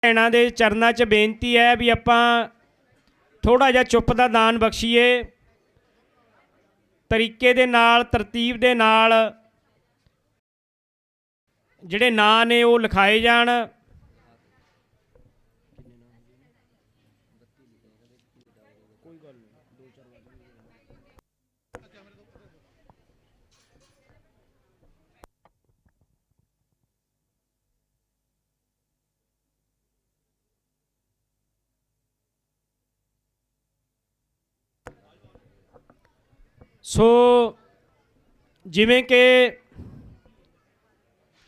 ਭੈਣਾਂ ਦੇ ਚਰਨਾਂ 'ਚ ਬੇਨਤੀ ਹੈ ਵੀ ਆਪਾਂ ਥੋੜਾ ਜਿਹਾ ਚੁੱਪ ਦਾ ਦਾਨ ਬਖਸ਼ੀਏ, ਤਰੀਕੇ ਦੇ ਨਾਲ, ਤਰਤੀਬ ਦੇ ਨਾਲ ਜਿਹੜੇ ਨਾਂ ਨੇ ਉਹ ਲਿਖਾਏ ਜਾਣ। सो जिवें कि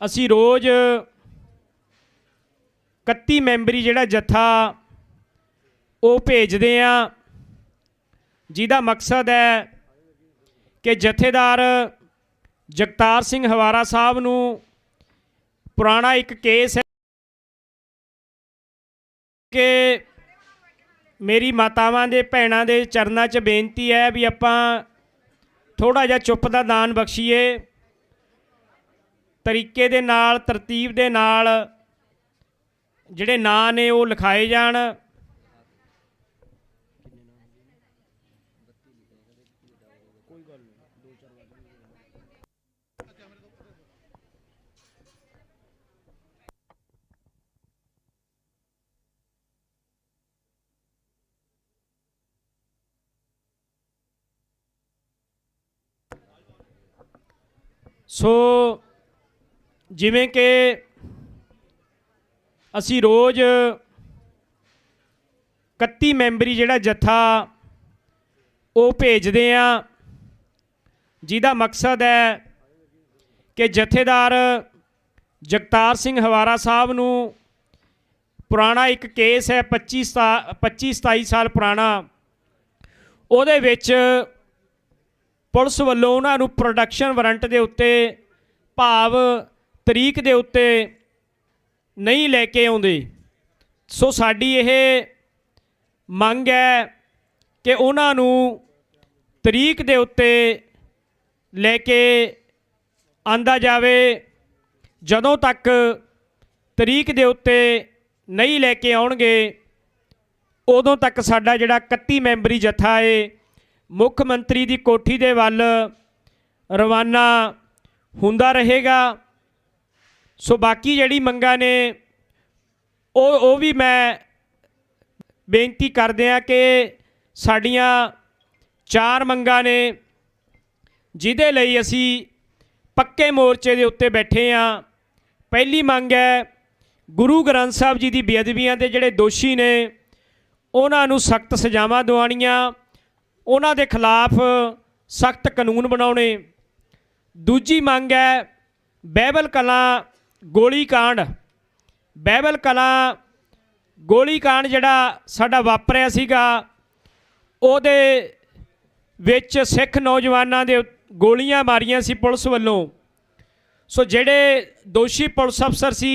असी रोज़ 31 मैंबरी जिहड़ा जत्था वो भेजते हैं, जिहदा मकसद है कि जथेदार जगतार सिंह हवारा साहब नूं पुराना एक केस है कि मेरी मातावां दे भैणां दे चरनां 'च बेनती है भी आपां थोड़ा जिहा चुप दा दान बख्शीए, तरीके दे नाल, तरतीब दे नाल जिहड़े नां ने वो लिखाए जाण। सो जिवें कि असी रोज़ 31 मैंबरी जिहड़ा जत्था वो भेजते हैं, जिहदा मकसद है कि जथेदार जगतार सिंह हवारा साहब नूं पुराना एक केस है 25-27 साल पुराना, उहदे विच पुलिस वालों उन्होंने प्रोडक्शन वारंट के उत्ते भाव तरीक के उत्ते नहीं लैके आउंदे। सो साडी यह मंग है कि उन्होंने तरीक के उत्ते लैके आंदा जावे। जदों तक तरीक के उत्ते नहीं लैके आउणगे उदों तक साडा जिहड़ा 31 मैंबरी जत्था है मुख्यमंत्री की कोठी दे वल रवाना हुंदा रहेगा। सो बाकी जिहड़ी मंगां ने वो भी मैं बेनती करदिआं कि साडियां 4 मंगां ने जिहदे लई असी पक्के मोर्चे दे उत्ते बैठे हाँ। पहली मंग है गुरु ग्रंथ साहब जी की बेअदबियां दे जिहड़े दोषी ने उन्हां नूं सख्त सज़ावां दिवाउणीआं, उन्हां दे खिलाफ सख्त कानून बनाने। दूजी मंग है बहबल कलां गोली कांड, बहबल कलां गोली कांड जिहड़ा साडा वापरिया सीगा, उहदे विच सिख नौजवानां दे गोलियां मारियां सी पुलिस वल्लों। सो जिहड़े दोषी पुलिस अफसर सी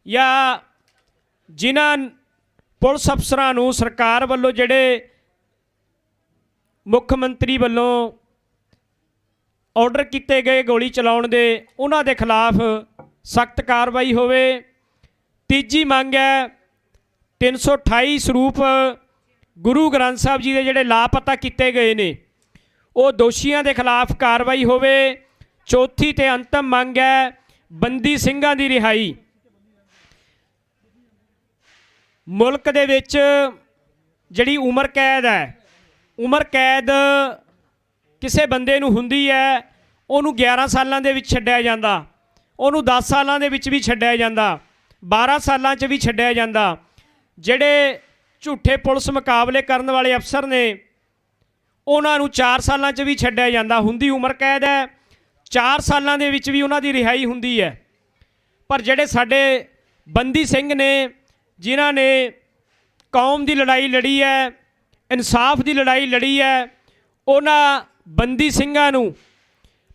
या जिन्हां पुलिस अफसरां नूं सरकार वल्लों जिहड़े मुख्यमंत्री वालों ऑर्डर किए गए गोली चलाउण दे, उन्हां दे खिलाफ सख्त कार्रवाई होवे। तीजी मंग है 328 सरूप गुरु ग्रंथ साहब जी के जिहड़े लापता किए गए ने वो दोषियों के खिलाफ कार्रवाई होवे। चौथी ते अंतिम मंग है बंदी सिंघां दी रिहाई। मुल्क दे विच जिहड़ी उम्र कैद है, उम्र कैद किसी बंदे नूं हुंदी है, उहनूं 11 सालां दे विच छड्डिया जांदा, उहनूं 10 सालां दे विच भी छड्डिया जांदा, 12 सालां च भी छड्डिया जांदा। जिहड़े झूठे पुलिस मुकाबले करन वाले अफसर ने उहनां नूं 4 सालां च भी छड्डिया जांदा। हुंदी उम्र कैद है, 4 सालां दे विच भी उहनां दी रिहाई हुंदी है। पर जिहड़े साडे बंदी सिंह ने जिन्हां ने कौम की लड़ाई लड़ी है, इंसाफ की लड़ाई लड़ी है, उन्हां बंदी सिंघां नूं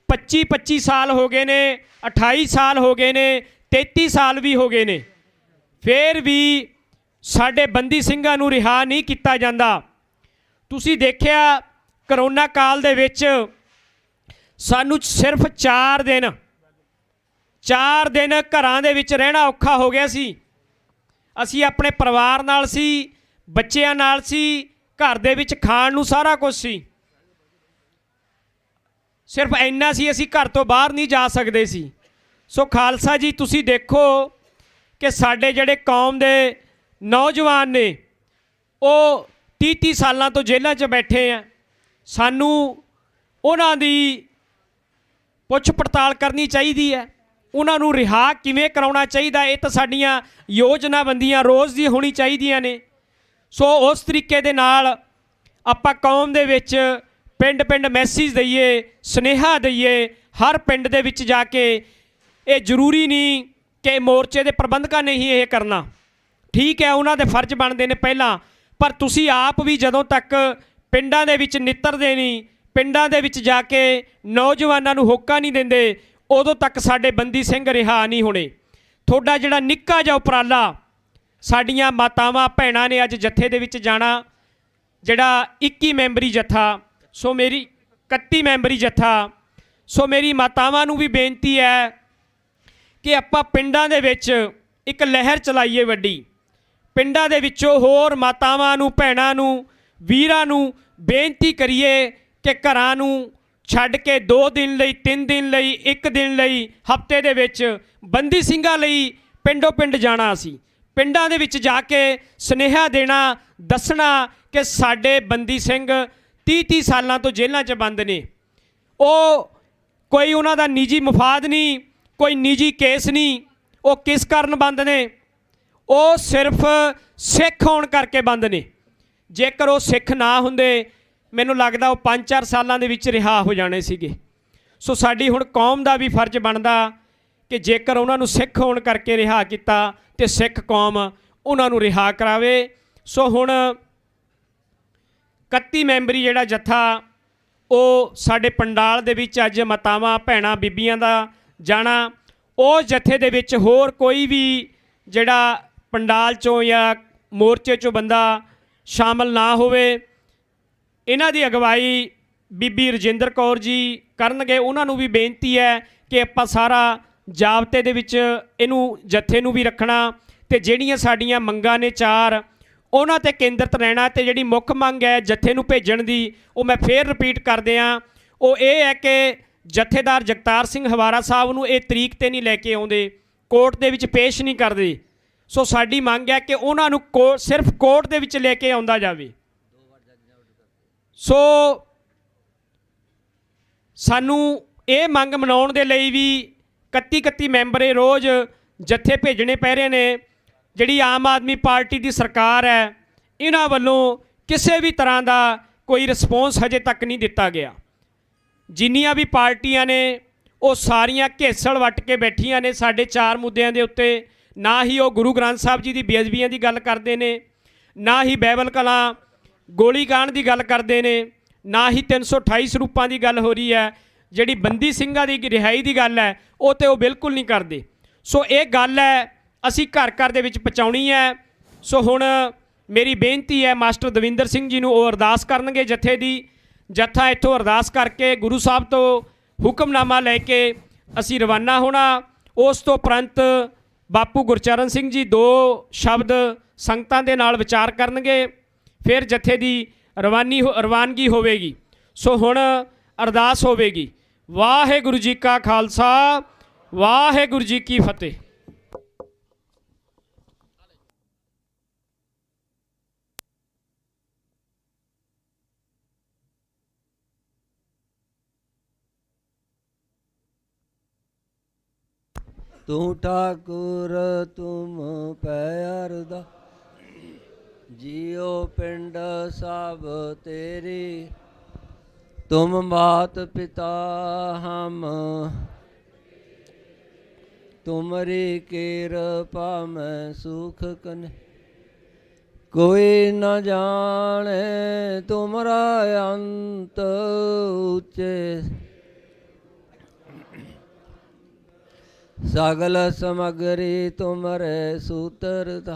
25-25 साल हो गए ने, 28 साल हो गए ने, 33 साल भी हो गए ने, फिर भी साडे बंदी सिंघां नूं रिहा नहीं किया जाता। तुसीं देखिया करोना काल दे विच सानूं सिर्फ 4 दिन घरां दे विच रहना औखा हो गया सी। ਅਸੀਂ ਆਪਣੇ ਪਰਿਵਾਰ ਨਾਲ ਸੀ, ਬੱਚਿਆਂ ਨਾਲ ਸੀ, घर दे विच खाण नूं सारा कुछ सी। सिर्फ इन्ना सी असीं घर तो बाहर नहीं जा सकते सी। सो खालसा जी तुसीं देखो कि साडे जिहड़े कौम दे नौजवान ने वो 30-30 सालां तो जेलों च बैठे हैं। सानू उन्हां दी पुछ पड़ताल करनी चाहिदी है, उन्हां नूं रिहा किवें कराउणा चाहीदा, ये तो साडीआं योजनाबंदियां रोज़ दी होनी चाहीदियां ने। सो उस तरीके दे नाल आपां कौम दे विच पिंड पिंड मैसेज दईए, सुनेहा दईए, हर पिंड दे विच जाके। ये जरूरी नहीं कि मोर्चे दे प्रबंधकां ने ही ये करना, ठीक है उन्हां दे फर्ज बनते हैं पहलां, पर तुसीं आप भी जदों तक पिंडां दे विच नितरदे नहीं, पिंडां दे विच जाके नौजवानां नूं होका नहीं दिंदे, उदों तक साडे बंदी सिंह रिहा नहीं होणे। तुहाडा जिहड़ा निक्का जिहा उपराला साड़ियाँ मातावां भैणां ने अज जत्थे दे विच जाना, जिहड़ा 21 मैंबरी जत्था, सो मेरी 31 मैंबरी जत्था। सो मेरी मातावां नूं भी बेनती है कि आपां पिंडां दे विच एक लहर चलाईए वड्डी। पिंडां दे विचों होर मातावां नूं, भैणां नूं, वीरां नूं बेनती करिए कि घरां नूं छड्ड के 2 दिन लई, 3 दिन लई, 1 दिन लई, हफ्ते दे विच बंदी ਸਿੰਘਾਂ लई पिंडों पिंड जाना। असीं पिंडां दे विच जाके सुनेहा देना, दसना कि साडे बंदी सिंह 30-30 सालां तो जेलों च बंद ने। वो कोई उन्हां दा निजी मफाद नहीं, कोई निजी केस नहीं, वो किस कारण बंद ने? वो सिर्फ सिख होण करके बंद ने। जेकर वो सिख ना हुंदे मैनूं लगदा वो 5-4 सालां दे विच रिहा हो जाणे सीगे। सो साडी हुण कौम दा भी फर्ज बनदा कि जेकर उन्हां नूं सिख होण करके रिहा कीता तो सिख कौम उन्होंने रिहा करावे। सो हुण 31 मैंबरी जिहड़ा जत्था वो साडे पंडाल दे विच अज मातावां भैणां बीबियां दा जाना। उस जत्थे दे विच होर कोई भी जिहड़ा पंडाल चों या मोर्चे चों बंदा शामिल ना होवे। इन्हां दी अगवाई बीबी रजिंदर कौर जी करनगे। उन्हां नूं भी बेनती है कि आपां सारा जाबते दे विच इनू जत्थे नूं भी रखना, ते जिहड़ियां साडीआं मंगां ने 4 उन्हां ते केंद्रित रहना। ते जिहड़ी मुख मंग है जत्थे नूं भेजण दी वो मैं फिर रिपीट कर दियां, वो ये है कि जत्थेदार जगतार सिंह हवारा साहब नूं ये तरीक ते नहीं लैके आउंदे, कोर्ट दे विच पेश नहीं करदे। सो साडी मंग है कि उन्हां नूं सिर्फ कोर्ट दे विच लैके आउंदा जावे। सो सानू ये मंग मनाउण दे लई भी 31 मैंबर रोज़ जत्थे भेजने पै रहे ने। जिहड़ी आम आदमी पार्टी की सरकार है इन्हां वल्लों किसी भी तरह का कोई रिस्पोंस हजे तक नहीं दिता गया। जिन्नियां भी पार्टियां ने वो सारियां घेसड़ वट के बैठियां ने साडे 4 मुद्दों के उत्ते। ना ही वो गुरु ग्रंथ साहब जी की बेअदबियां की गल करते हैं, ना ही बाइबल कलां गोली कांड की गल करते हैं, ना ही 328 स्वरूपां की गल हो रही है। जिहड़ी बंदी ਸਿੰਘਾਂ की रिहाई की गल है वो तो वो बिल्कुल नहीं करते। सो ये गल है असी घर घर दे विच पहुँचाउणी है। सो हुण मेरी बेनती है मास्टर दविंदर सिंह जी नूं वो अरदास करनगे जत्थे दी। जत्था इत्थों अरदास करके गुरु साहब तो हुक्मनामा लैके असी रवाना होना। उस तो उपरंत बापू गुरचरण सिंह जी 2 शब्द संगतां दे नाल विचार करनगे, फिर जत्थे दी रवानगी होवेगी। सो हुण अरदास होवेगी। वाहेगुरु जी का खालसा, वाहेगुरु जी की फतेह। तू ठाकुर तुम पैरदा, जियो पिंड सब तेरी, तुम मात पिता हम, तुमरी कृपा में सुख कने, कोई न जाने तुमरा अंत ऊंचे, सगल समगरी तुमरे सूत्रता,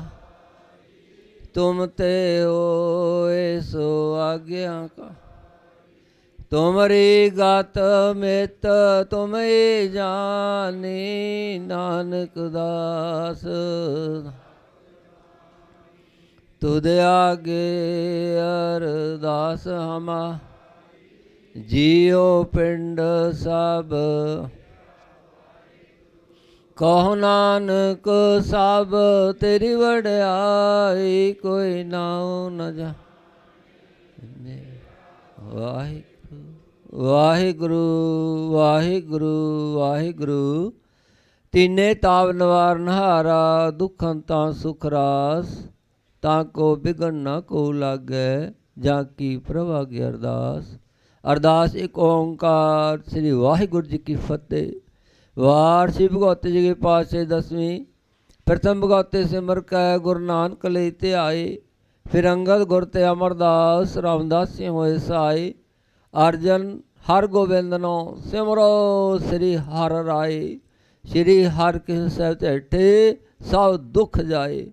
तुम ते हो सो आज्ञा का, तुमरी गत मित तुम ही जानी, नानक दास ਤੁਧ ਆਗੇ ਅਰਦਾਸ ਹਮਾ ਜੀਉ ਪਿੰਡ ਸਭ ਕਹੋ ਨਾਨਕ ਸਭ ਤੇਰੀ ਵਡਿਆਈ ਕੋਈ ਨਾਉ ਨ ਜਾ ਵਾਹਿਗੁਰੂ ਵਾਹਿਗੁਰੂ ਵਾਹਿਗੁਰੂ ਵਾਹਿਗੁਰੂ ਤੀਨੇ ਤਾਪ ਨਿਵਾਰਨ ਹਾਰਾ ਦੁਖੰ ਤਾਂ ਸੁਖ ਰਾਸ ਤਾਂ ਕੋ ਬਿਗਨ ਨਾ ਕੋ ਲਾਗੈ ਜਾਂ ਕੀ ਪ੍ਰਭਾਗਿ ਅਰਦਾਸ। ਅਰਦਾਸ ਇੱਕ ਓੰਕਾਰ ਸ੍ਰੀ ਵਾਹਿਗੁਰੂ ਜੀ ਕੀ ਫਤਿਹ। ਵਾਰ ਸ਼੍ਰੀ ਭਗਵਤੀ ਜੀ ਕੇ ਪਾਤਸ਼ਾਹ ਦਸਵੀਂ ਪ੍ਰਥਮ ਭਗਵਤੇ ਸਿਮਰ ਕੈ ਗੁਰੂ ਨਾਨਕ ਲਈ ਧਿਆਏ। ਫਿਰ ਅੰਗਦ ਗੁਰ ਤੇ ਅਮਰਦਾਸ ਰਾਮਦਾਸ ਸਿੰਘ ਹੋਏ ਸਾਈ। ਅਰਜਨ ਹਰ ਗੋਬਿੰਦਨੋ ਸਿਮਰੋ ਸ੍ਰੀ ਹਰਿ ਰਾਏ। ਸ਼੍ਰੀ ਹਰਿ ਸਾਹਿਬ ਝੇਠੇ ਸਭ ਦੁੱਖ ਜਾਏ।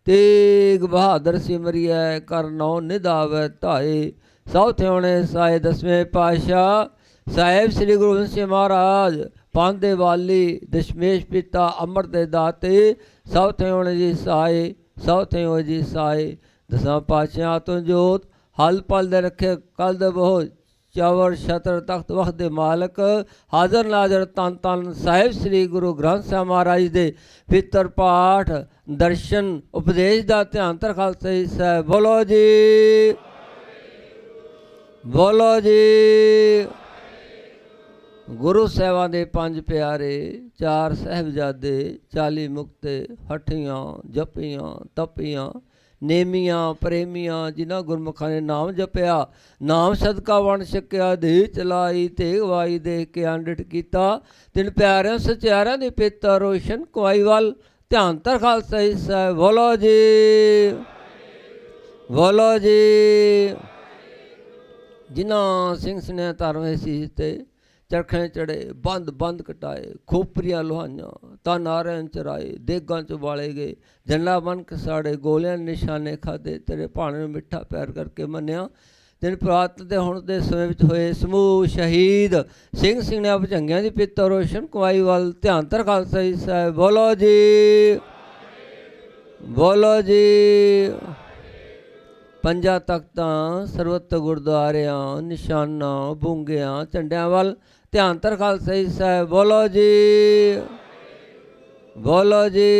ਤੇਗ ਬਹਾਦਰ ਸਿਮਰਿਐ ਕਰ ਨਉ ਨਿਧਾਵੈ ਧਾਏ। ਸਭ ਥਿਉਣੇ ਸਾਏ ਦਸਵੇਂ ਪਾਤਸ਼ਾਹ ਸਾਹਿਬ ਸ੍ਰੀ ਗੁਰੂ ਗੋਬਿੰਦ ਸਿੰਘ ਮਹਾਰਾਜ ਪੰਥ ਦੇ ਵਾਲੀ ਦਸ਼ਮੇਸ਼ ਪਿਤਾ ਅੰਮ੍ਰਿਤ ਦੇ ਦਾਤੇ ਸਭ ਥਿਉਣੇ ਜੀ ਸਾਏ ਸਭ ਥਿਉ ਜੀ ਸਾਏ। ਦਸਾਂ ਪਾਤਸ਼ਾਹਾਂ ਤੋਂ ਜੋਤ ਹਲ ਪਲ ਦੇ ਰੱਖੇ ਕਲ ਦੇ ਬਹੁ ਚਾਵਰ ਛਤਰ ਤਖਤ ਵਖਤ ਦੇ ਮਾਲਕ ਹਾਜ਼ਰ ਨਾਜ਼ਰ ਤਨ ਤਨ ਸਾਹਿਬ ਸ੍ਰੀ ਗੁਰੂ ਗ੍ਰੰਥ ਸਾਹਿਬ ਮਹਾਰਾਜ ਦੇ ਪਿੱਤਰ ਪਾਠ ਦਰਸ਼ਨ ਉਪਦੇਸ਼ ਦਾ ਧਿਆਨ ਧਰ ਖਾਲਸਾ ਜੀ ਸਾਹਿਬ। ਬੋਲੋ ਜੀ ਬੋਲੋ ਜੀ। ਗੁਰੂ ਸਾਹਿਬਾਂ ਦੇ ਪੰਜ ਪਿਆਰੇ 4 ਸਾਹਿਬਜ਼ਾਦੇ 40 ਮੁਕਤੇ ਹਠੀਆਂ ਜਪੀਆਂ ਤਪੀਆਂ ਨੇਮੀਆਂ ਪ੍ਰੇਮੀਆਂ ਜਿਨ੍ਹਾਂ ਗੁਰਮੁਖਾਂ ਨੇ ਨਾਮ ਜਪਿਆ ਨਾਮ ਸਦਕਾ ਵੰਡ ਛਕਿਆ ਦੇ ਚਲਾਈ ਤੇਗ ਵਾਈ ਦੇਖ ਕੇ ਅੰਡਿਟ ਕੀਤਾ ਤਿੰਨ ਪਿਆਰਿਆਂ ਸਚਿਆਰਿਆਂ ਦੇ ਪਿੱਤਰ ਰੋਸ਼ਨ ਕੁਆਈ ਵੱਲ ਧਿਆਨ ਧਰ ਖਾਲਸਾ ਜੀ ਸਾਹਿਬ। ਬੋਲੋ ਜੀ ਬੋਲੋ ਜੀ। ਜਿਨ੍ਹਾਂ ਸਿੰਘ ਸਨੇਹ ਧਰਵੇਂ ਸੀ ਤੇ ਚਰਖੇ ਚੜੇ ਬੰਦ ਬੰਦ ਕਟਾਏ ਖੋਪਰੀਆਂ ਲੋਹਾਈਆਂ ਤਾਂ ਨਾਰਿਆਂ ਚਰਾਏ ਦੇਗਾਂ ਚ ਵਾਲੇ ਗਏ ਜੰਨਾ ਬਨ ਕੇ ਸਾੜੇ ਗੋਲਿਆਂ ਨਿਸ਼ਾਨੇ ਖਾਦੇ ਤੇਰੇ ਭਾਣੇ ਨੂੰ ਮਿੱਠਾ ਪਿਆਰ ਕਰਕੇ ਮੰਨਿਆ। ਦਿਨ ਪ੍ਰਾਤ ਦੇ ਹੁਣ ਦੇ ਸਮੇਂ ਵਿੱਚ ਹੋਏ ਸਮੂਹ ਸ਼ਹੀਦ ਸਿੰਘ ਨੇ ਭੁਜੰਗਿਆਂ ਦੀ ਪਿੱਤਰ ਰੋਸ਼ਨ ਕੁਮਾਈ ਵੱਲ ਧਿਆਨ ਧਰ ਖਾਲਸਾ ਜੀ ਸਾਹਿਬ। ਬੋਲੋ ਜੀ ਬੋਲੋ ਜੀ। ਪੰਜਾਂ ਤਖਤਾਂ ਸਰਬੱਤ ਗੁਰਦੁਆਰਿਆਂ ਨਿਸ਼ਾਨਾਂ ਬੁੰਗਿਆਂ ਝੰਡਿਆਂ ਵੱਲ ਧਿਆਨ ਧਰ ਖਾਲਸਾ ਜੀ ਸਾਹਿਬ। ਬੋਲੋ ਜੀ ਬੋਲੋ ਜੀ।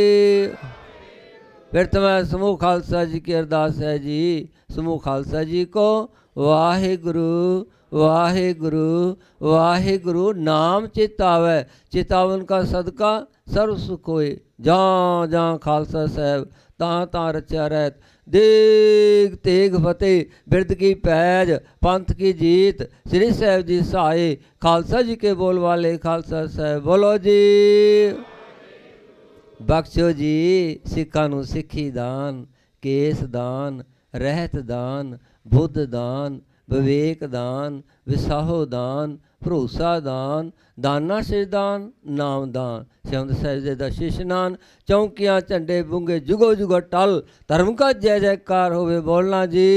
फिर तुम्हें समूह खालसा जी की अरदास है जी। समूह खालसा जी को वाहिगुरु वाहिगुरु वाहिगुरु नाम चितावै चितावन का सदका सर्व सुख होए। जहाँ जहाँ खालसा साहब तहाँ तहाँ रचा रहत देग तेग फतेह बिरद की पैज पंथ की जीत श्री साहब जी सहाय। खालसा जी के बोल वाले खालसा साहब। बोलो जी ਬਖਸ਼ੋ ਜੀ ਸਿੱਖਾਂ ਨੂੰ ਸਿੱਖੀ ਦਾਨ ਕੇਸ ਦਾਨ ਰਹਿਤ ਦਾਨ ਬੁੱਧ ਦਾਨ ਵਿਵੇਕ ਦਾਨ ਵਿਸਾਹੋ ਦਾਨ ਭਰੋਸਾ ਦਾਨ ਦਾਨਾ ਦਾਨ ਨਾਮ ਦਾਨ ਸ਼ਬਦ ਸਹਿਜੇ ਦਾ ਸ਼ਿਸ਼ਨਾਨ ਚੌਂਕੀਆਂ ਝੰਡੇ ਬੁੰਗੇ ਜੁਗੋ ਜੁਗੋ ਟਲ ਧਰਮ ਕਾ ਜੈ ਜੈਕਾਰ ਹੋਵੇ। ਬੋਲਣਾ ਜੀ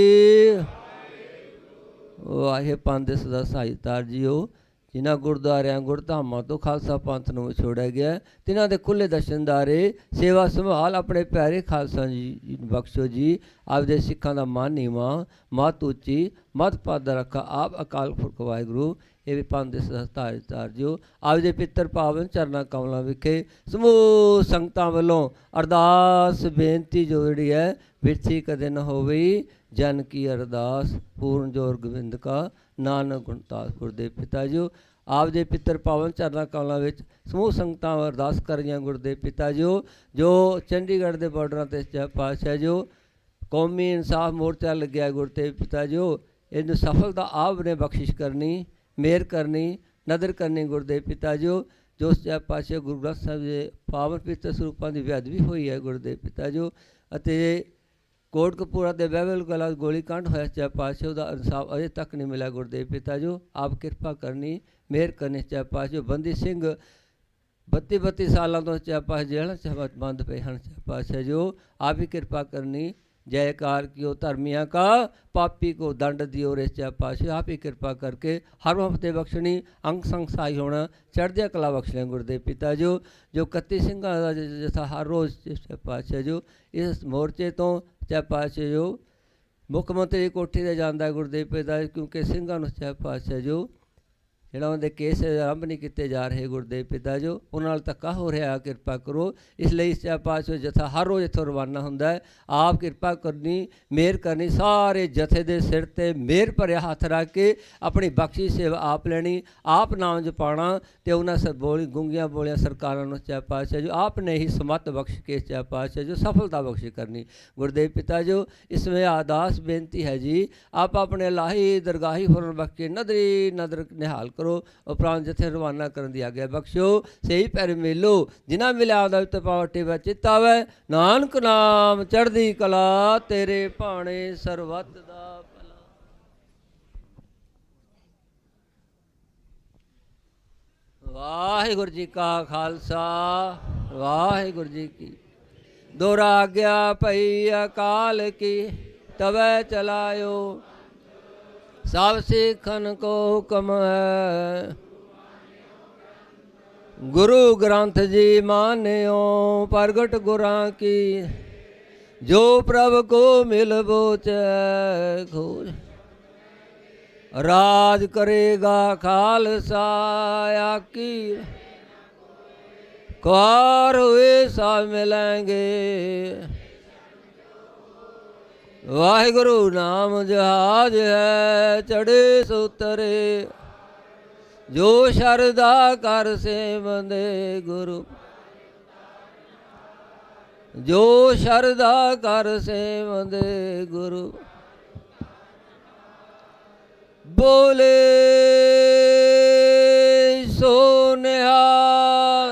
ਵਾਹੇ ਪੰਥ ਦੇ ਸਦਾ ਸਹਾਇਤਾਰ ਜੀਓ ਜਿਨ੍ਹਾਂ ਗੁਰਦੁਆਰਿਆਂ ਗੁਰਧਾਮਾਂ ਤੋਂ ਖਾਲਸਾ ਪੰਥ ਨੂੰ ਵਿਛੋੜਿਆ ਗਿਆ ਤਿਨ੍ਹਾਂ ਦੇ ਖੁੱਲ੍ਹੇ ਦਰਸ਼ਨਦਾਰੇ ਸੇਵਾ ਸੰਭਾਲ ਆਪਣੇ ਪਿਆਰੇ ਖਾਲਸਾ ਜੀ ਬਖਸ਼ੋ ਜੀ। ਆਪਦੇ ਸਿੱਖਾਂ ਦਾ ਮਾਨ ਨੀਵਾਂ ਮੱਤ ਉੱਚੀ ਮੱਤ ਪਦ ਰੱਖਾ ਆਪ ਅਕਾਲ ਪੁਰਖ ਵਾਹਿਗੁਰੂ। ਇਹ ਵੀ ਪੰਥ ਦੇ ਸਹਾਇਤਾਰ ਜੀਓ ਆਪਦੇ ਪਿੱਤਰ ਪਾਵਨ ਚਰਨਾਂ ਕਮਲਾਂ ਵਿਖੇ ਸਮੂਹ ਸੰਗਤਾਂ ਵੱਲੋਂ ਅਰਦਾਸ ਬੇਨਤੀ ਜੋ ਜਿਹੜੀ ਹੈ ਵਿਰਥੀ ਕਦੇ ਨਾ ਹੋਵੇ। ਜਨ ਕੀ ਅਰਦਾਸ ਪੂਰਨ ਜੋਰ ਗੋਬਿੰਦ ਕਾ ਨਾਨਕ ਗੁਣਤਾਸ ਗੁਰਦੇ ਪਿਤਾ ਜੀ। ਆਪਦੇ ਪਿੱਤਰ ਪਾਵਨ ਚਰਨਾਂ ਕਮਲਾਂ ਵਿੱਚ ਸਮੂਹ ਸੰਗਤਾਂ ਅਰਦਾਸ ਕਰ ਰਹੀਆਂ ਗੁਰਦੇ ਪਿਤਾ ਜੀ ਜੋ ਚੰਡੀਗੜ੍ਹ ਦੇ ਬਾਰਡਰਾਂ 'ਤੇ ਪਾਤਸ਼ਾਹ ਜੋ ਕੌਮੀ ਇਨਸਾਫ ਮੋਰਚਾ ਲੱਗਿਆ ਗੁਰਦੇ ਪਿਤਾ ਜੀ ਇਹਨੂੰ ਸਫਲਤਾ ਆਪ ਨੇ ਬਖਸ਼ਿਸ਼ ਕਰਨੀ ਮਿਹਰ ਕਰਨੀ ਨਦਰ ਕਰਨੀ ਗੁਰਦੇ ਪਿਤਾ ਜੀ। ਜੋ ਪਾਤਸ਼ਾਹ ਗੁਰੂ ਗ੍ਰੰਥ ਸਾਹਿਬ ਦੇ ਪਾਵਨ ਪਵਿੱਤਰ ਸਰੂਪਾਂ ਦੀ ਬੇਅਦਬੀ ਹੋਈ ਹੈ ਗੁਰਦੇ ਪਿਤਾ ਜੀ ਅਤੇ ਕੋਟਕਪੂਰਾ ਦੇ ਬਹਿਬਲ ਕਲਾ ਗੋਲੀ ਕਾਂਡ ਹੋਇਆ ਚਾਹੇ ਪਾਤਸ਼ਾਹ ਉਹਦਾ ਇਨਸਾਫ ਅਜੇ ਤੱਕ ਨਹੀਂ ਮਿਲਿਆ ਗੁਰਦੇਵ ਪਿਤਾ ਜੀ। ਆਪ ਕਿਰਪਾ ਕਰਨੀ ਮਿਹਰ ਕਰਨੀ ਚਾਹੇ ਪਾਤਸ਼ਾਹ ਬੰਦੀ ਸਿੰਘ 32 ਸਾਲਾਂ ਤੋਂ ਚਾਹੇ ਪਾਤਸ਼ਾਹ ਜੇਲ੍ਹਾਂ 'ਚ ਬੰਦ ਪਏ ਹਨ ਚਾਹੇ ਪਾਤਸ਼ਾਹ ਜੋ ਆਪ ਹੀ ਕਿਰਪਾ ਕਰਨੀ जयकार कियो धर्मिया का, पापी को दंड दियो रे सच्चा पातशाह। आप ही कृपा करके हर हफ्ते बख्शनी, अंग संग सहाय होना, चढ़दिया कला बख्शना गुरुदेव पिता जो 31 ਸਿੰਘਾਂ ਦਾ जथा हर रोज़ सच्चा पातशाह जो इस मोर्चे तो सच्चा पातशाह जो मुख मंत्री कोठी ते जांदा गुरुदेव पिता, क्योंकि ਸਿੰਘਾਂ ਨੂੰ सच्चा पातशाह जो ਜਿਹੜਾ ਉਹਨਾਂ ਦੇ ਕੇਸ ਆਰੰਭ ਨਹੀਂ ਕੀਤੇ ਜਾ ਰਹੇ ਗੁਰਦੇਵ ਪਿਤਾ ਜੋ, ਉਹਨਾਂ ਨਾਲ ਧੱਕਾ ਹੋ ਰਿਹਾ, ਕਿਰਪਾ ਕਰੋ। ਇਸ ਲਈ ਸੱਚਾ ਪਾਤਸ਼ਾਹ ਜਥਾ ਹਰ ਰੋਜ਼ ਇੱਥੋਂ ਰਵਾਨਾ ਹੁੰਦਾ ਹੈ, ਆਪ ਕਿਰਪਾ ਕਰਨੀ, ਮਿਹਰ ਕਰਨੀ, ਸਾਰੇ ਜਥੇ ਦੇ ਸਿਰ 'ਤੇ ਮਿਹਰ ਭਰਿਆ ਹੱਥ ਰੱਖ ਕੇ ਆਪਣੀ ਬਖਸ਼ੀ ਸੇਵਾ ਆਪ ਲੈਣੀ, ਆਪ ਨਾਮ ਜਪਾਉਣਾ ਅਤੇ ਉਹਨਾਂ ਗੂੰਗੀਆਂ ਬੋਲੀਆਂ ਸਰਕਾਰਾਂ ਨੂੰ ਸੱਚਾ ਪਾਤਸ਼ਾਹ ਜੋ ਆਪ ਨੇ ਹੀ ਸਮੱਤ ਬਖਸ਼ ਕੇ ਸੱਚਾ ਪਾਤਸ਼ਾਹ ਜੋ ਸਫਲਤਾ ਬਖਸ਼ ਕਰਨੀ ਗੁਰਦੇਵ ਪਿਤਾ ਜੋ। इसमें आदास बेनती है जी, आप अपने लाही दरगाही फुरन बख्श के नदरी नदर निहाल करो, उपरांत जथे रवाना करन दी आज्ञा बख्शो। सही पैर मेलो जिन्हां मिलिया आदा पावटे व चित आवे, नानक नाम चढ़दी कला, तेरे भाणे सरबत दा भला। वाहिगुरू जी का खालसा, वाहिगुरू जी की दोहरा आज्ञा पई अकाल की, तबै चलायो सब सिखन को हुक्म है। गुरु ग्रंथ जी मान्यो प्रगट गुरां की, जो प्रभु को मिल बोच खोज, राज करेगा खालसा आकी, ख्वार हुए सब मिलेंगे। वाहिगुरु नाम जहाज है चढ़े सुतरे, जो शरदा कर से बंदे गुरु, जो शरदा कर से बंदे गुरु। बोले सो निहाल,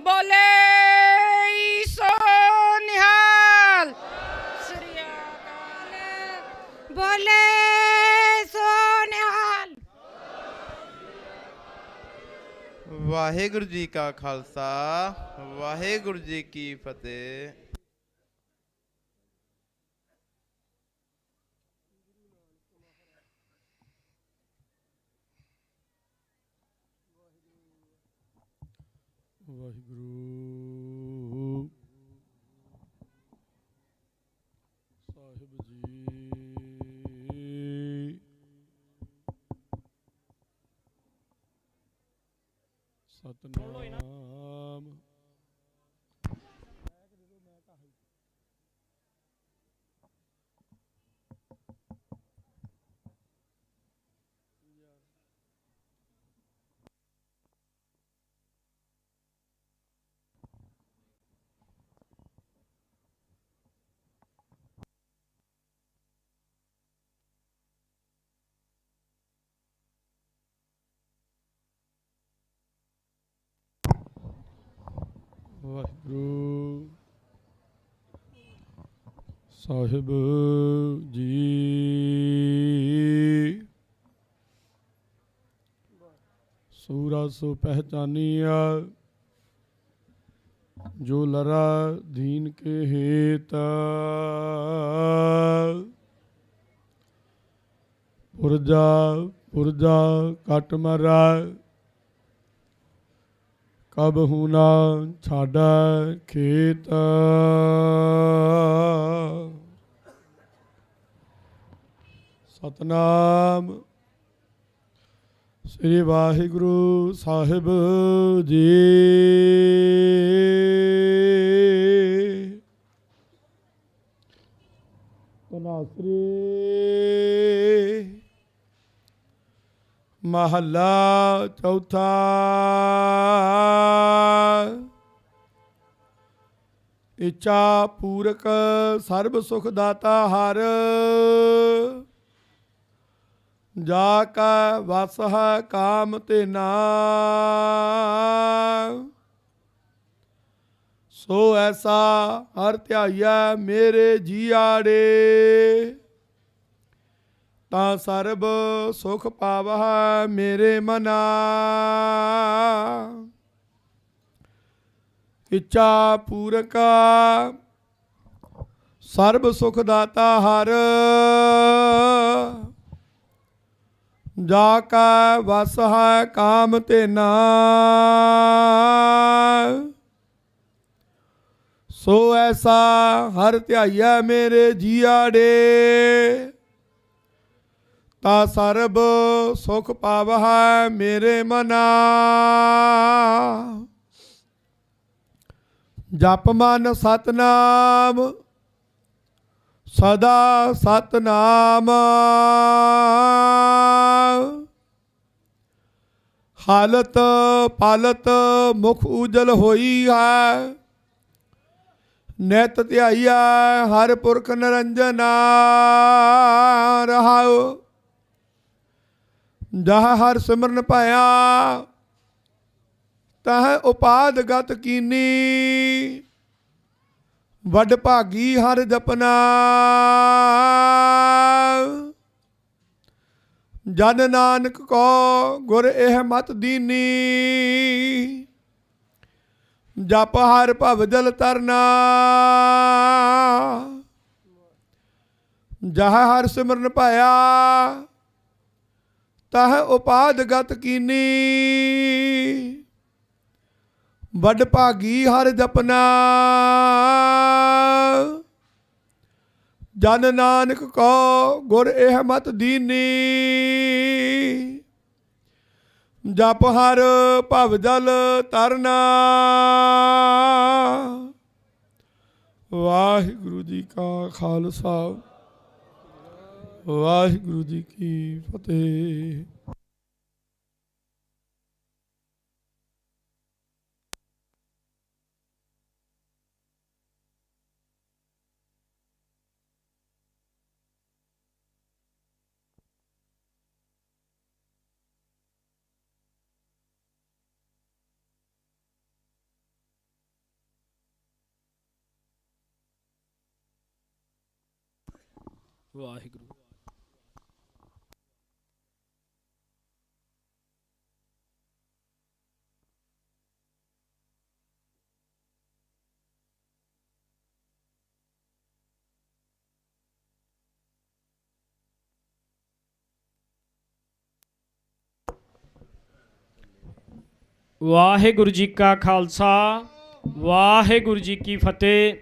बोले सो निहाल, श्री अकाल बोले सो निहाल। वाहेगुरु जी का खालसा, वाहेगुरु जी की फतेह। ਵਾਹਿਗੁਰੂ ਸਾਹਿਬ ਜੀ, ਸਤਨਾਮ। ਵਾਹਿਗੁਰੂ ਸਾਹਿਬ ਜੀ, ਸੂਰਾ ਸੋ ਪਹਿਚਾਨੀਆ, ਜੋ ਲਰਾ दीन के हेत, पुरजा पुरजा कट मरा, कब हुना छाड़ा खेत। सतनाम श्री वाहिगुरु साहिब जी। तनासरी महला चौथा। इच्छा पूरक सर्ब सुख दाता हर, जाका वस है काम ते ना। ਸੋ ਐਸਾ ਹਰ ਧਿਆਈਐ ਮੇਰੇ ਜੀਆੜੇ ਤਾਂ ਸਰਬ ਸੁਖ ਪਾਵਹਿ ਮੇਰੇ ਮਨਾ। ਇੱਛਾ ਪੂਰਕਾ ਸਰਬ ਸੁਖ ਦਾਤਾ ਹਰ ਜਾ ਕਾ ਵਸ ਹੈ ਕਾਮ ਤੇਨਾ। ਸੋ ਐਸਾ ਹਰ ਧਿਆਈਐ ਮੇਰੇ ਜੀਆੜੇ ਤਾ ਸਰਬ ਸੁਖ ਪਾਵਹਿ ਮੇਰੇ ਮਨਾ। ਜਪ ਮਨ ਸਤਨਾਮ ਸਦਾ ਸਤਨਾਮ। ਹਾਲਤ ਪਾਲਤ ਮੁਖ ਉਜਲ ਹੋਈ ਹੈ ਨਿਤ ਧਿਆਈਆ ਹਰ ਪੁਰਖ ਨਿਰੰਜਨਾ। ਰਹਾਉ ਜਹ ਹਰ ਸਿਮਰਨ ਪਾਇਆ ਤਹ ਉਪਾਦ ਗਤ ਕੀਨੀ। ਵੱਡ ਭਾਗੀ ਹਰ ਜਪਨਾ ਜਨ ਨਾਨਕ ਕੋ ਗੁਰ ਇਹ ਮਤ ਦੀਨੀ। ਜਪ ਹਰ ਭਵ ਜਲ ਤਰਨਾ ਜਹ ਹਰ ਸਿਮਰਨ ਪਾਇਆ ਤਹ ਉਪਾਦ ਗਤ ਕੀਨੀ। ਵੱਡ ਭਾਗੀ ਹਰ ਜਪਨਾ ਜਨ ਨਾਨਕ ਕੋ ਗੁਰ ਇਹ ਮਤ ਦੀਨੀ। ਜਪ ਹਰ ਭਵ ਜਲ ਤਰਨਾ। ਵਾਹਿਗੁਰੂ ਜੀ ਕਾ ਖਾਲਸਾ ਵਾਹਿਗੁਰੂ ਜੀ ਕੀ ਫਤਿਹ। ਵਾਹਿਗੁਰੂ। ਵਾਹਿਗੁਰੂ ਜੀ ਕਾ ਖਾਲਸਾ ਵਾਹਿਗੁਰੂ ਜੀ ਕੀ ਫਤਿਹ।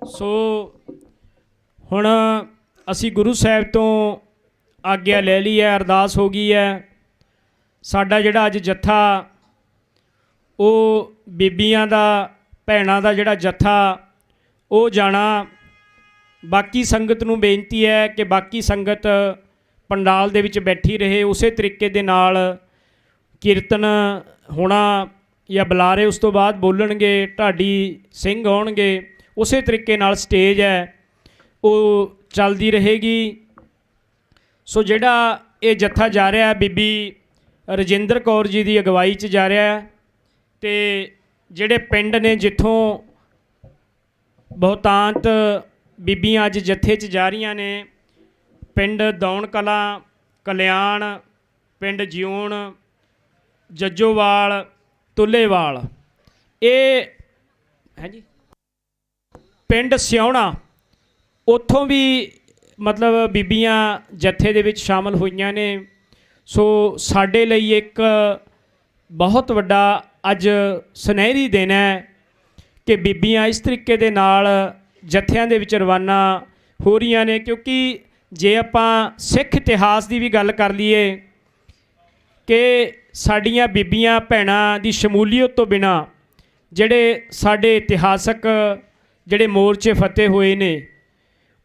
ਸੋ ਹੁਣ ਅਸੀਂ ਗੁਰੂ ਸਾਹਿਬ ਤੋਂ ਆਗਿਆ ਲੈ ਲਈ ਹੈ, ਅਰਦਾਸ ਹੋ ਗਈ ਹੈ। ਸਾਡਾ ਜਿਹੜਾ ਅੱਜ ਜੱਥਾ ਉਹ ਬੀਬੀਆਂ ਦਾ ਭੈਣਾਂ ਦਾ ਜਿਹੜਾ ਜੱਥਾ ਉਹ ਜਾਣਾ। ਬਾਕੀ ਸੰਗਤ ਨੂੰ ਬੇਨਤੀ ਹੈ ਕਿ ਬਾਕੀ ਸੰਗਤ ਪੰਡਾਲ ਦੇ ਵਿੱਚ ਬੈਠੀ ਰਹੇ। ਉਸੇ ਤਰੀਕੇ ਦੇ ਨਾਲ ਕੀਰਤਨ ਹੋਣਾ ਜਾਂ ਬੁਲਾਰੇ ਉਸ ਤੋਂ ਬਾਅਦ ਬੋਲਣਗੇ, ਢਾਡੀ ਸਿੰਘ ਆਉਣਗੇ, ਉਸੇ ਤਰੀਕੇ ਨਾਲ ਸਟੇਜ ਹੈ ਉਹ ਚੱਲਦੀ ਰਹੇਗੀ। ਸੋ ਜਿਹੜਾ ਇਹ ਜੱਥਾ ਜਾ ਰਿਹਾ ਬੀਬੀ ਰਜਿੰਦਰ ਕੌਰ ਜੀ ਦੀ ਅਗਵਾਈ 'ਚ ਜਾ ਰਿਹਾ ਅਤੇ ਜਿਹੜੇ ਪਿੰਡ ਨੇ ਜਿੱਥੋਂ ਬਹੁਤਾਂਤ ਬੀਬੀਆਂ ਅੱਜ ਜੱਥੇ 'ਚ ਜਾ ਰਹੀਆਂ ਨੇ, ਪਿੰਡ ਦੌਣ ਕਲਾਂ, ਕਲਿਆਣ, ਪਿੰਡ ਜਿਉਣ, ਜੱਜੋਵਾਲ, ਤੁੱਲੇਵਾਲ, ਇਹ ਹੈ ਜੀ ਪਿੰਡ ਸਿਉਣਾ, ਉੱਥੋਂ ਵੀ ਮਤਲਬ ਬੀਬੀਆਂ ਜੱਥੇ ਦੇ ਵਿੱਚ ਸ਼ਾਮਲ ਹੋਈਆਂ ਨੇ। ਸੋ ਸਾਡੇ ਲਈ ਇੱਕ ਬਹੁਤ ਵੱਡਾ ਅੱਜ ਸੁਨਹਿਰੀ ਦਿਨ ਹੈ ਕਿ ਬੀਬੀਆਂ ਇਸ ਤਰੀਕੇ ਦੇ ਨਾਲ ਜੱਥਿਆਂ ਦੇ ਵਿੱਚ ਰਵਾਨਾ ਹੋ ਰਹੀਆਂ ਨੇ। ਕਿਉਂਕਿ ਜੇ ਆਪਾਂ ਸਿੱਖ ਇਤਿਹਾਸ ਦੀ ਵੀ ਗੱਲ ਕਰ ਲਈਏ ਕਿ ਸਾਡੀਆਂ ਬੀਬੀਆਂ ਭੈਣਾਂ ਦੀ ਸ਼ਮੂਲੀਅਤ ਤੋਂ ਬਿਨਾਂ ਜਿਹੜੇ ਸਾਡੇ ਇਤਿਹਾਸਕ ਜਿਹੜੇ ਮੋਰਚੇ ਫਤਿਹ ਹੋਏ ਨੇ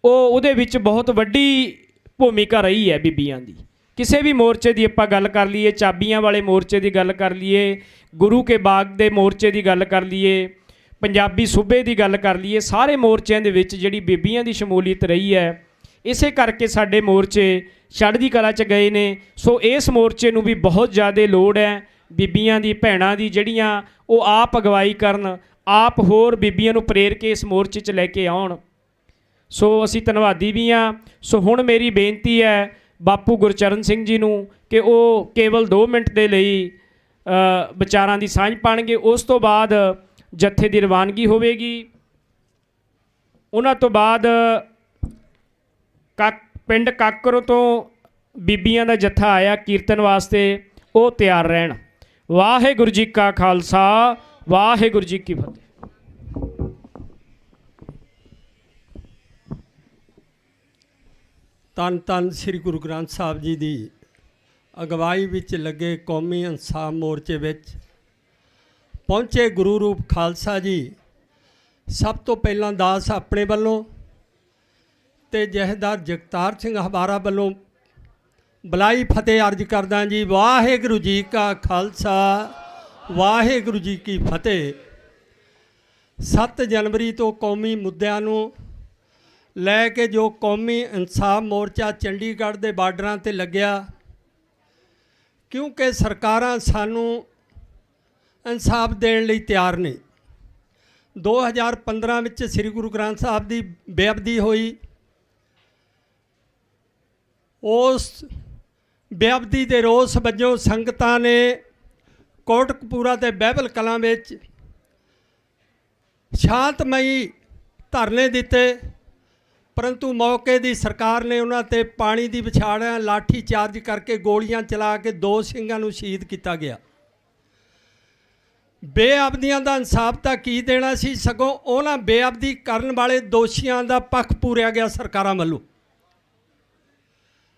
ਉਹਦੇ ਵਿੱਚ ਬਹੁਤ ਵੱਡੀ ਭੂਮਿਕਾ ਰਹੀ ਹੈ ਬੀਬੀਆਂ ਦੀ। ਕਿਸੇ ਵੀ ਮੋਰਚੇ ਦੀ ਆਪਾਂ ਗੱਲ ਕਰ ਲਈਏ, ਚਾਬੀਆਂ ਵਾਲੇ ਮੋਰਚੇ ਦੀ ਗੱਲ ਕਰ ਲਈਏ, ਗੁਰੂ ਕੇ ਬਾਗ ਦੇ ਮੋਰਚੇ ਦੀ ਗੱਲ ਕਰ ਲਈਏ, ਪੰਜਾਬੀ ਸੂਬੇ ਦੀ ਗੱਲ ਕਰ ਲਈਏ, ਸਾਰੇ ਮੋਰਚਿਆਂ ਦੇ ਵਿੱਚ ਜਿਹੜੀ ਬੀਬੀਆਂ ਦੀ ਸ਼ਮੂਲੀਅਤ ਰਹੀ ਹੈ। ਇਸੇ ਕਰਕੇ ਸਾਡੇ ਮੋਰਚੇ ਚੜ੍ਹਦੀ ਕਲਾ 'ਚ ਗਏ ਨੇ। ਸੋ ਇਸ ਮੋਰਚੇ ਨੂੰ ਵੀ ਬਹੁਤ ਜ਼ਿਆਦਾ ਲੋੜ ਹੈ ਬੀਬੀਆਂ ਦੀ ਭੈਣਾਂ ਦੀ ਜਿਹੜੀਆਂ ਉਹ ਆਪ ਅਗਵਾਈ ਕਰਨ, ਆਪ ਹੋਰ ਬੀਬੀਆਂ ਨੂੰ ਪ੍ਰੇਰ ਕੇ ਇਸ ਮੋਰਚੇ 'ਚ ਲੈ ਕੇ ਆਉਣ। ਸੋ ਅਸੀਂ ਧੰਨਵਾਦੀ ਵੀ ਹਾਂ। ਸੋ ਹੁਣ ਮੇਰੀ ਬੇਨਤੀ ਹੈ ਬਾਪੂ ਗੁਰਚਰਨ ਸਿੰਘ ਜੀ ਨੂੰ ਕਿ ਉਹ ਕੇਵਲ 2 ਮਿੰਟ ਦੇ ਲਈ ਵਿਚਾਰਾਂ ਦੀ ਸਾਂਝ ਪਾਣਗੇ। ਉਸ ਤੋਂ ਬਾਅਦ ਜੱਥੇ ਦੀ ਰਵਾਨਗੀ ਹੋਵੇਗੀ। ਉਹਨਾਂ ਤੋਂ ਬਾਅਦ ਪਿੰਡ ਕਾਕਰੋਂ ਤੋਂ ਬੀਬੀਆਂ ਦਾ ਜੱਥਾ ਆਇਆ ਕੀਰਤਨ ਵਾਸਤੇ, ਉਹ ਤਿਆਰ ਰਹਿਣ। ਵਾਹਿਗੁਰੂ ਜੀ ਕਾ ਖਾਲਸਾ, ਵਾਹਿਗੁਰੂ ਜੀ ਕੀ ਫਤਿਹ। ਧੰਨ ਧੰਨ ਸ੍ਰੀ ਗੁਰੂ ਗ੍ਰੰਥ ਸਾਹਿਬ ਜੀ ਦੀ ਅਗਵਾਈ ਵਿੱਚ ਲੱਗੇ ਕੌਮੀ ਇਨਸਾਫ ਮੋਰਚੇ ਵਿੱਚ ਪਹੁੰਚੇ ਗੁਰੂ ਰੂਪ ਖਾਲਸਾ ਜੀ, ਸਭ ਤੋਂ ਪਹਿਲਾਂ ਦਾਸ ਆਪਣੇ ਵੱਲੋਂ ਤੇ ਜਥੇਦਾਰ ਜਗਤਾਰ ਸਿੰਘ ਹਵਾਰਾ ਵੱਲੋਂ ਬਲਾਈ ਫਤਿਹ ਅਰਜ ਕਰਦਾ ਜੀ। ਵਾਹਿਗੁਰੂ ਜੀ ਕਾ ਖਾਲਸਾ, ਵਾਹਿਗੁਰੂ ਜੀ ਕੀ ਫਤਿਹ। 7 ਜਨਵਰੀ ਤੋਂ ਕੌਮੀ ਮੁੱਦਿਆਂ ਨੂੰ ਲੈ ਕੇ ਜੋ ਕੌਮੀ ਇਨਸਾਫ ਮੋਰਚਾ ਚੰਡੀਗੜ੍ਹ ਦੇ ਬਾਰਡਰਾਂ ਤੇ ਲੱਗਿਆ, ਕਿਉਂਕਿ ਸਰਕਾਰਾਂ ਸਾਨੂੰ ਇਨਸਾਫ ਦੇਣ ਲਈ ਤਿਆਰ ਨਹੀਂ। 2015 ਵਿੱਚ ਸ੍ਰੀ ਗੁਰੂ ਗ੍ਰੰਥ ਸਾਹਿਬ ਦੀ ਬੇਅਦਬੀ ਹੋਈ। ਉਸ ਬੇਅਦਬੀ ਦੇ ਰੋਸ ਵਜੋਂ ਸੰਗਤਾਂ ਨੇ ਕੋਟਕਪੂਰਾ ਤੇ ਬਹਿਬਲ ਕਲਾਂ ਵਿੱਚ ਸ਼ਾਂਤਮਈ ਧਰਨੇ ਦਿੱਤੇ, ਪਰੰਤੂ ਮੌਕੇ ਦੀ ਸਰਕਾਰ ਨੇ ਉਹਨਾਂ ਤੇ ਪਾਣੀ ਦੀ ਵਿਛਾੜਾਂ, ਲਾਠੀ ਚਾਰਜ ਕਰਕੇ ਗੋਲੀਆਂ ਚਲਾ ਕੇ 2 ਸਿੰਘਾਂ ਨੂੰ ਸ਼ਹੀਦ ਕੀਤਾ ਗਿਆ। ਬੇਅਦਬੀਆਂ ਦਾ ਇਨਸਾਫ ਤਾਂ ਕੀ ਦੇਣਾ ਸੀ, ਸਗੋਂ ਉਹਨਾਂ ਬੇਅਦਬੀ ਕਰਨ ਵਾਲੇ ਦੋਸ਼ੀਆਂ ਦਾ ਪੱਖ ਪੂਰਿਆ ਗਿਆ ਸਰਕਾਰਾਂ ਵੱਲੋਂ।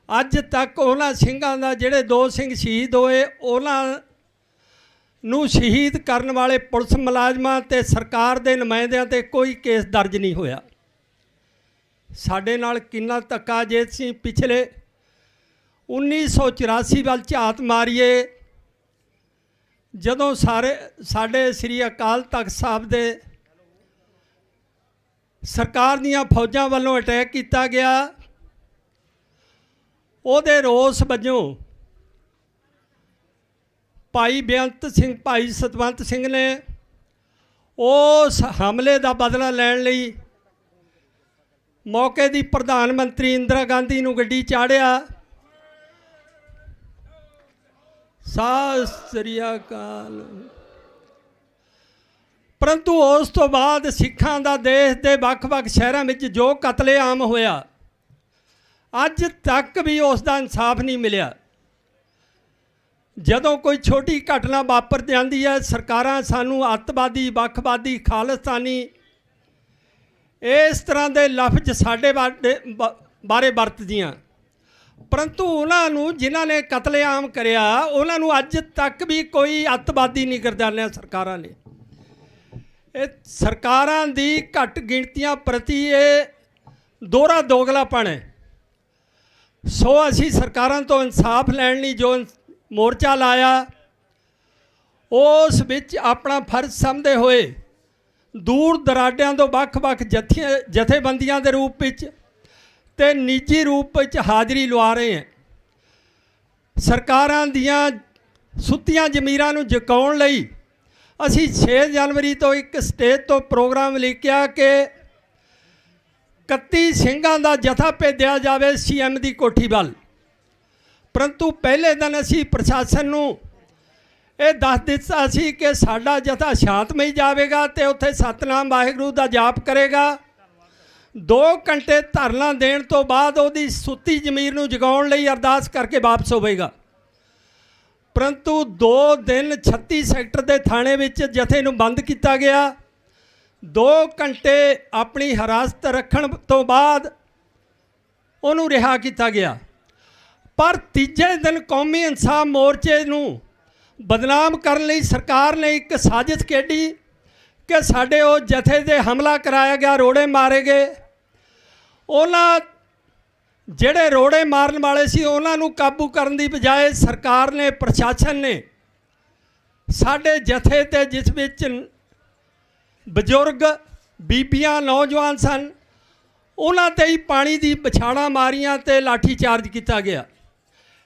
ਅੱਜ ਤੱਕ ਉਹਨਾਂ ਸਿੰਘਾਂ ਦਾ, ਜਿਹੜੇ 2 ਸਿੰਘ ਸ਼ਹੀਦ ਹੋਏ, ਉਹਨਾਂ ਨੂੰ ਸ਼ਹੀਦ ਕਰਨ ਵਾਲੇ ਪੁਲਿਸ ਮੁਲਾਜ਼ਮਾਂ ਤੇ ਸਰਕਾਰ ਦੇ ਨੁਮਾਇੰਦਿਆਂ ਤੇ ਕੋਈ ਕੇਸ ਦਰਜ ਨਹੀਂ ਹੋਇਆ। ਸਾਡੇ ਨਾਲ ਕਿੰਨਾ ਧੱਕਾ। ਜੇ ਅਸੀਂ ਪਿਛਲੇ 1984 ਵੱਲ ਝਾਤ ਮਾਰੀਏ, ਜਦੋਂ ਸਾਡੇ ਸ੍ਰੀ ਅਕਾਲ ਤਖਤ ਸਾਹਿਬ ਦੇ ਸਰਕਾਰ ਦੀਆਂ ਫੌਜਾਂ ਵੱਲੋਂ ਅਟੈਕ ਕੀਤਾ ਗਿਆ, ਉਹਦੇ ਰੋਸ ਵਜੋਂ ਭਾਈ ਬੇਅੰਤ ਸਿੰਘ, ਭਾਈ ਸਤਵੰਤ ਸਿੰਘ ਨੇ ਉਸ ਹਮਲੇ ਦਾ ਬਦਲਾ ਲੈਣ ਲਈ ਮੌਕੇ ਦੀ ਪ੍ਰਧਾਨ ਮੰਤਰੀ ਇੰਦਰਾ ਗਾਂਧੀ ਨੂੰ ਗੱਡੀ ਚਾੜਿਆ। ਸਤਿ ਸ੍ਰੀ ਅਕਾਲ। ਪਰੰਤੂ ਉਸ ਤੋਂ ਬਾਅਦ ਸਿੱਖਾਂ ਦਾ ਦੇਸ਼ ਦੇ ਵੱਖ-ਵੱਖ ਸ਼ਹਿਰਾਂ ਵਿੱਚ ਜੋ ਕਤਲੇਆਮ ਹੋਇਆ, ਅੱਜ ਤੱਕ ਵੀ ਉਸ ਦਾ ਇਨਸਾਫ ਨਹੀਂ ਮਿਲਿਆ। ਜਦੋਂ ਕੋਈ ਛੋਟੀ ਘਟਨਾ ਵਾਪਰ ਜਾਂਦੀ ਹੈ, ਸਰਕਾਰਾਂ ਸਾਨੂੰ ਅੱਤਵਾਦੀ, ਵੱਖਵਾਦੀ, ਖਾਲਿਸਤਾਨੀ ਇਸ ਤਰ੍ਹਾਂ ਦੇ ਲਫ਼ਜ਼ ਸਾਡੇ ਬਾਰੇ ਵਰਤਦੀਆਂ, ਪਰੰਤੂ ਉਹਨਾਂ ਨੂੰ, ਜਿਨ੍ਹਾਂ ਨੇ ਕਤਲੇਆਮ ਕਰਿਆ, ਉਹਨਾਂ ਨੂੰ ਅੱਜ ਤੱਕ ਵੀ ਕੋਈ ਅੱਤਵਾਦੀ ਨਹੀਂ ਗਰਦਾਨਿਆ ਸਰਕਾਰਾਂ ਨੇ। ਇਹ ਸਰਕਾਰਾਂ ਦੀ ਘੱਟ ਗਿਣਤੀਆਂ ਪ੍ਰਤੀ ਇਹ ਦੋਹਰਾ ਦੋਗਲਾਪਣ ਹੈ। ਸੋ ਅਸੀਂ ਸਰਕਾਰਾਂ ਤੋਂ ਇਨਸਾਫ ਲੈਣ ਲਈ ਜੋ ਮੋਰਚਾ ਲਾਇਆ, ਉਸ ਵਿੱਚ ਆਪਣਾ ਫਰਜ਼ ਸਮਝਦੇ ਹੋਏ ਦੂਰ ਦਰਾਡਿਆਂ ਤੋਂ ਵੱਖ-ਵੱਖ ਜਥੇਬੰਦੀਆਂ ਦੇ ਰੂਪ ਵਿੱਚ ਤੇ ਨਿੱਜੀ ਰੂਪ ਵਿੱਚ ਹਾਜ਼ਰੀ ਲਵਾ ਰਹੇ ਹਾਂ। ਸਰਕਾਰਾਂ ਦੀਆਂ ਸੁੱਤੀਆਂ ਜ਼ਮੀਰਾਂ ਨੂੰ ਜਗਾਉਣ ਲਈ ਅਸੀਂ 6 ਜਨਵਰੀ ਤੋਂ ਇੱਕ ਸਟੇਜ ਤੋਂ ਪ੍ਰੋਗਰਾਮ ਲਿਖਿਆ ਕਿ 31 ਸਿੰਘਾਂ ਦਾ ਜਥਾ ਭੇਜਿਆ ਜਾਵੇ CM ਦੀ ਕੋਠੀ ਵੱਲ। ਪਰੰਤੂ ਪਹਿਲੇ ਦਿਨ ਅਸੀਂ ਪ੍ਰਸ਼ਾਸਨ ਨੂੰ ਇਹ ਦੱਸ ਦਿੱਤਾ ਸੀ ਕਿ ਸਾਡਾ ਜਥਾ ਸ਼ਾਂਤਮਈ ਜਾਵੇਗਾ ਤੇ ਉੱਥੇ ਸਤਨਾਮ ਵਾਹਿਗੁਰੂ ਦਾ ਜਾਪ ਕਰੇਗਾ। 2 ਘੰਟੇ ਧਰਨਾ ਦੇਣ ਤੋਂ ਬਾਅਦ ਉਹਦੀ ਸੁੱਤੀ ਜ਼ਮੀਰ ਨੂੰ ਜਗਾਉਣ ਲਈ ਅਰਦਾਸ ਕਰਕੇ ਵਾਪਸ ਹੋਵੇਗਾ। ਪਰੰਤੂ 2 ਦਿਨ 36 ਸੈਕਟਰ ਦੇ ਥਾਣੇ ਵਿੱਚ ਜਥੇ ਨੂੰ ਬੰਦ ਕੀਤਾ ਗਿਆ। 2 ਘੰਟੇ ਆਪਣੀ ਹਿਰਾਸਤ ਰੱਖਣ ਤੋਂ ਬਾਅਦ ਉਹਨੂੰ ਰਿਹਾ ਕੀਤਾ ਗਿਆ। ਪਰ ਤੀਜੇ ਦਿਨ ਕੌਮੀ ਇਨਸਾਫ ਮੋਰਚੇ ਨੂੰ ਬਦਨਾਮ ਕਰਨ ਲਈ ਸਰਕਾਰ ਨੇ ਇੱਕ ਸਾਜ਼ਿਸ਼ ਖੇਡੀ ਕਿ ਸਾਡੇ ਉਹ ਜਥੇ 'ਤੇ ਹਮਲਾ ਕਰਾਇਆ ਗਿਆ, ਰੋੜੇ ਮਾਰੇ ਗਏ। ਉਹਨਾਂ ਜਿਹੜੇ ਰੋੜੇ ਮਾਰਨ ਵਾਲੇ ਸੀ, ਉਹਨਾਂ ਨੂੰ ਕਾਬੂ ਕਰਨ ਦੀ ਬਜਾਏ ਸਰਕਾਰ ਨੇ, ਪ੍ਰਸ਼ਾਸਨ ਨੇ ਸਾਡੇ ਜਥੇ 'ਤੇ, ਜਿਸ ਵਿੱਚ ਬਜ਼ੁਰਗ, ਬੀਬੀਆਂ, ਨੌਜਵਾਨ ਸਨ, ਉਹਨਾਂ 'ਤੇ ਹੀ ਪਾਣੀ ਦੀ ਵਿਛਾੜਾਂ ਮਾਰੀਆਂ ਤੇ ਲਾਠੀ ਚਾਰਜ ਕੀਤਾ ਗਿਆ।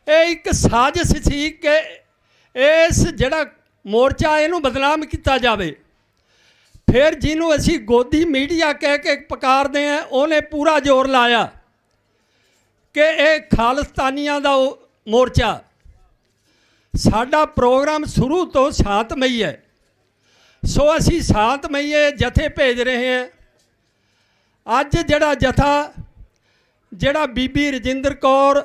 ਇਹ ਇੱਕ ਸਾਜ਼ਿਸ਼ ਸੀ ਕਿ ਇਸ ਜਿਹੜਾ ਮੋਰਚਾ ਇਹਨੂੰ ਬਦਨਾਮ ਕੀਤਾ ਜਾਵੇ। ਫਿਰ ਜਿਹਨੂੰ ਅਸੀਂ ਗੋਦੀ ਮੀਡੀਆ ਕਹਿ ਕੇ ਪੁਕਾਰਦੇ ਹਾਂ, ਉਹਨੇ ਪੂਰਾ ਜ਼ੋਰ ਲਾਇਆ ਕਿ ਇਹ ਖਾਲਿਸਤਾਨੀਆਂ ਦਾ ਮੋਰਚਾ। ਸਾਡਾ ਪ੍ਰੋਗਰਾਮ ਸ਼ੁਰੂ ਤੋਂ ਸ਼ਾਂਤਮਈ ਹੈ, ਸੋ ਅਸੀਂ ਸ਼ਾਂਤਮਈ ਜਥੇ ਭੇਜ ਰਹੇ ਹਾਂ। ਅੱਜ ਜਿਹੜਾ ਜਥਾ ਜਿਹੜਾ ਬੀਬੀ ਰਜਿੰਦਰ ਕੌਰ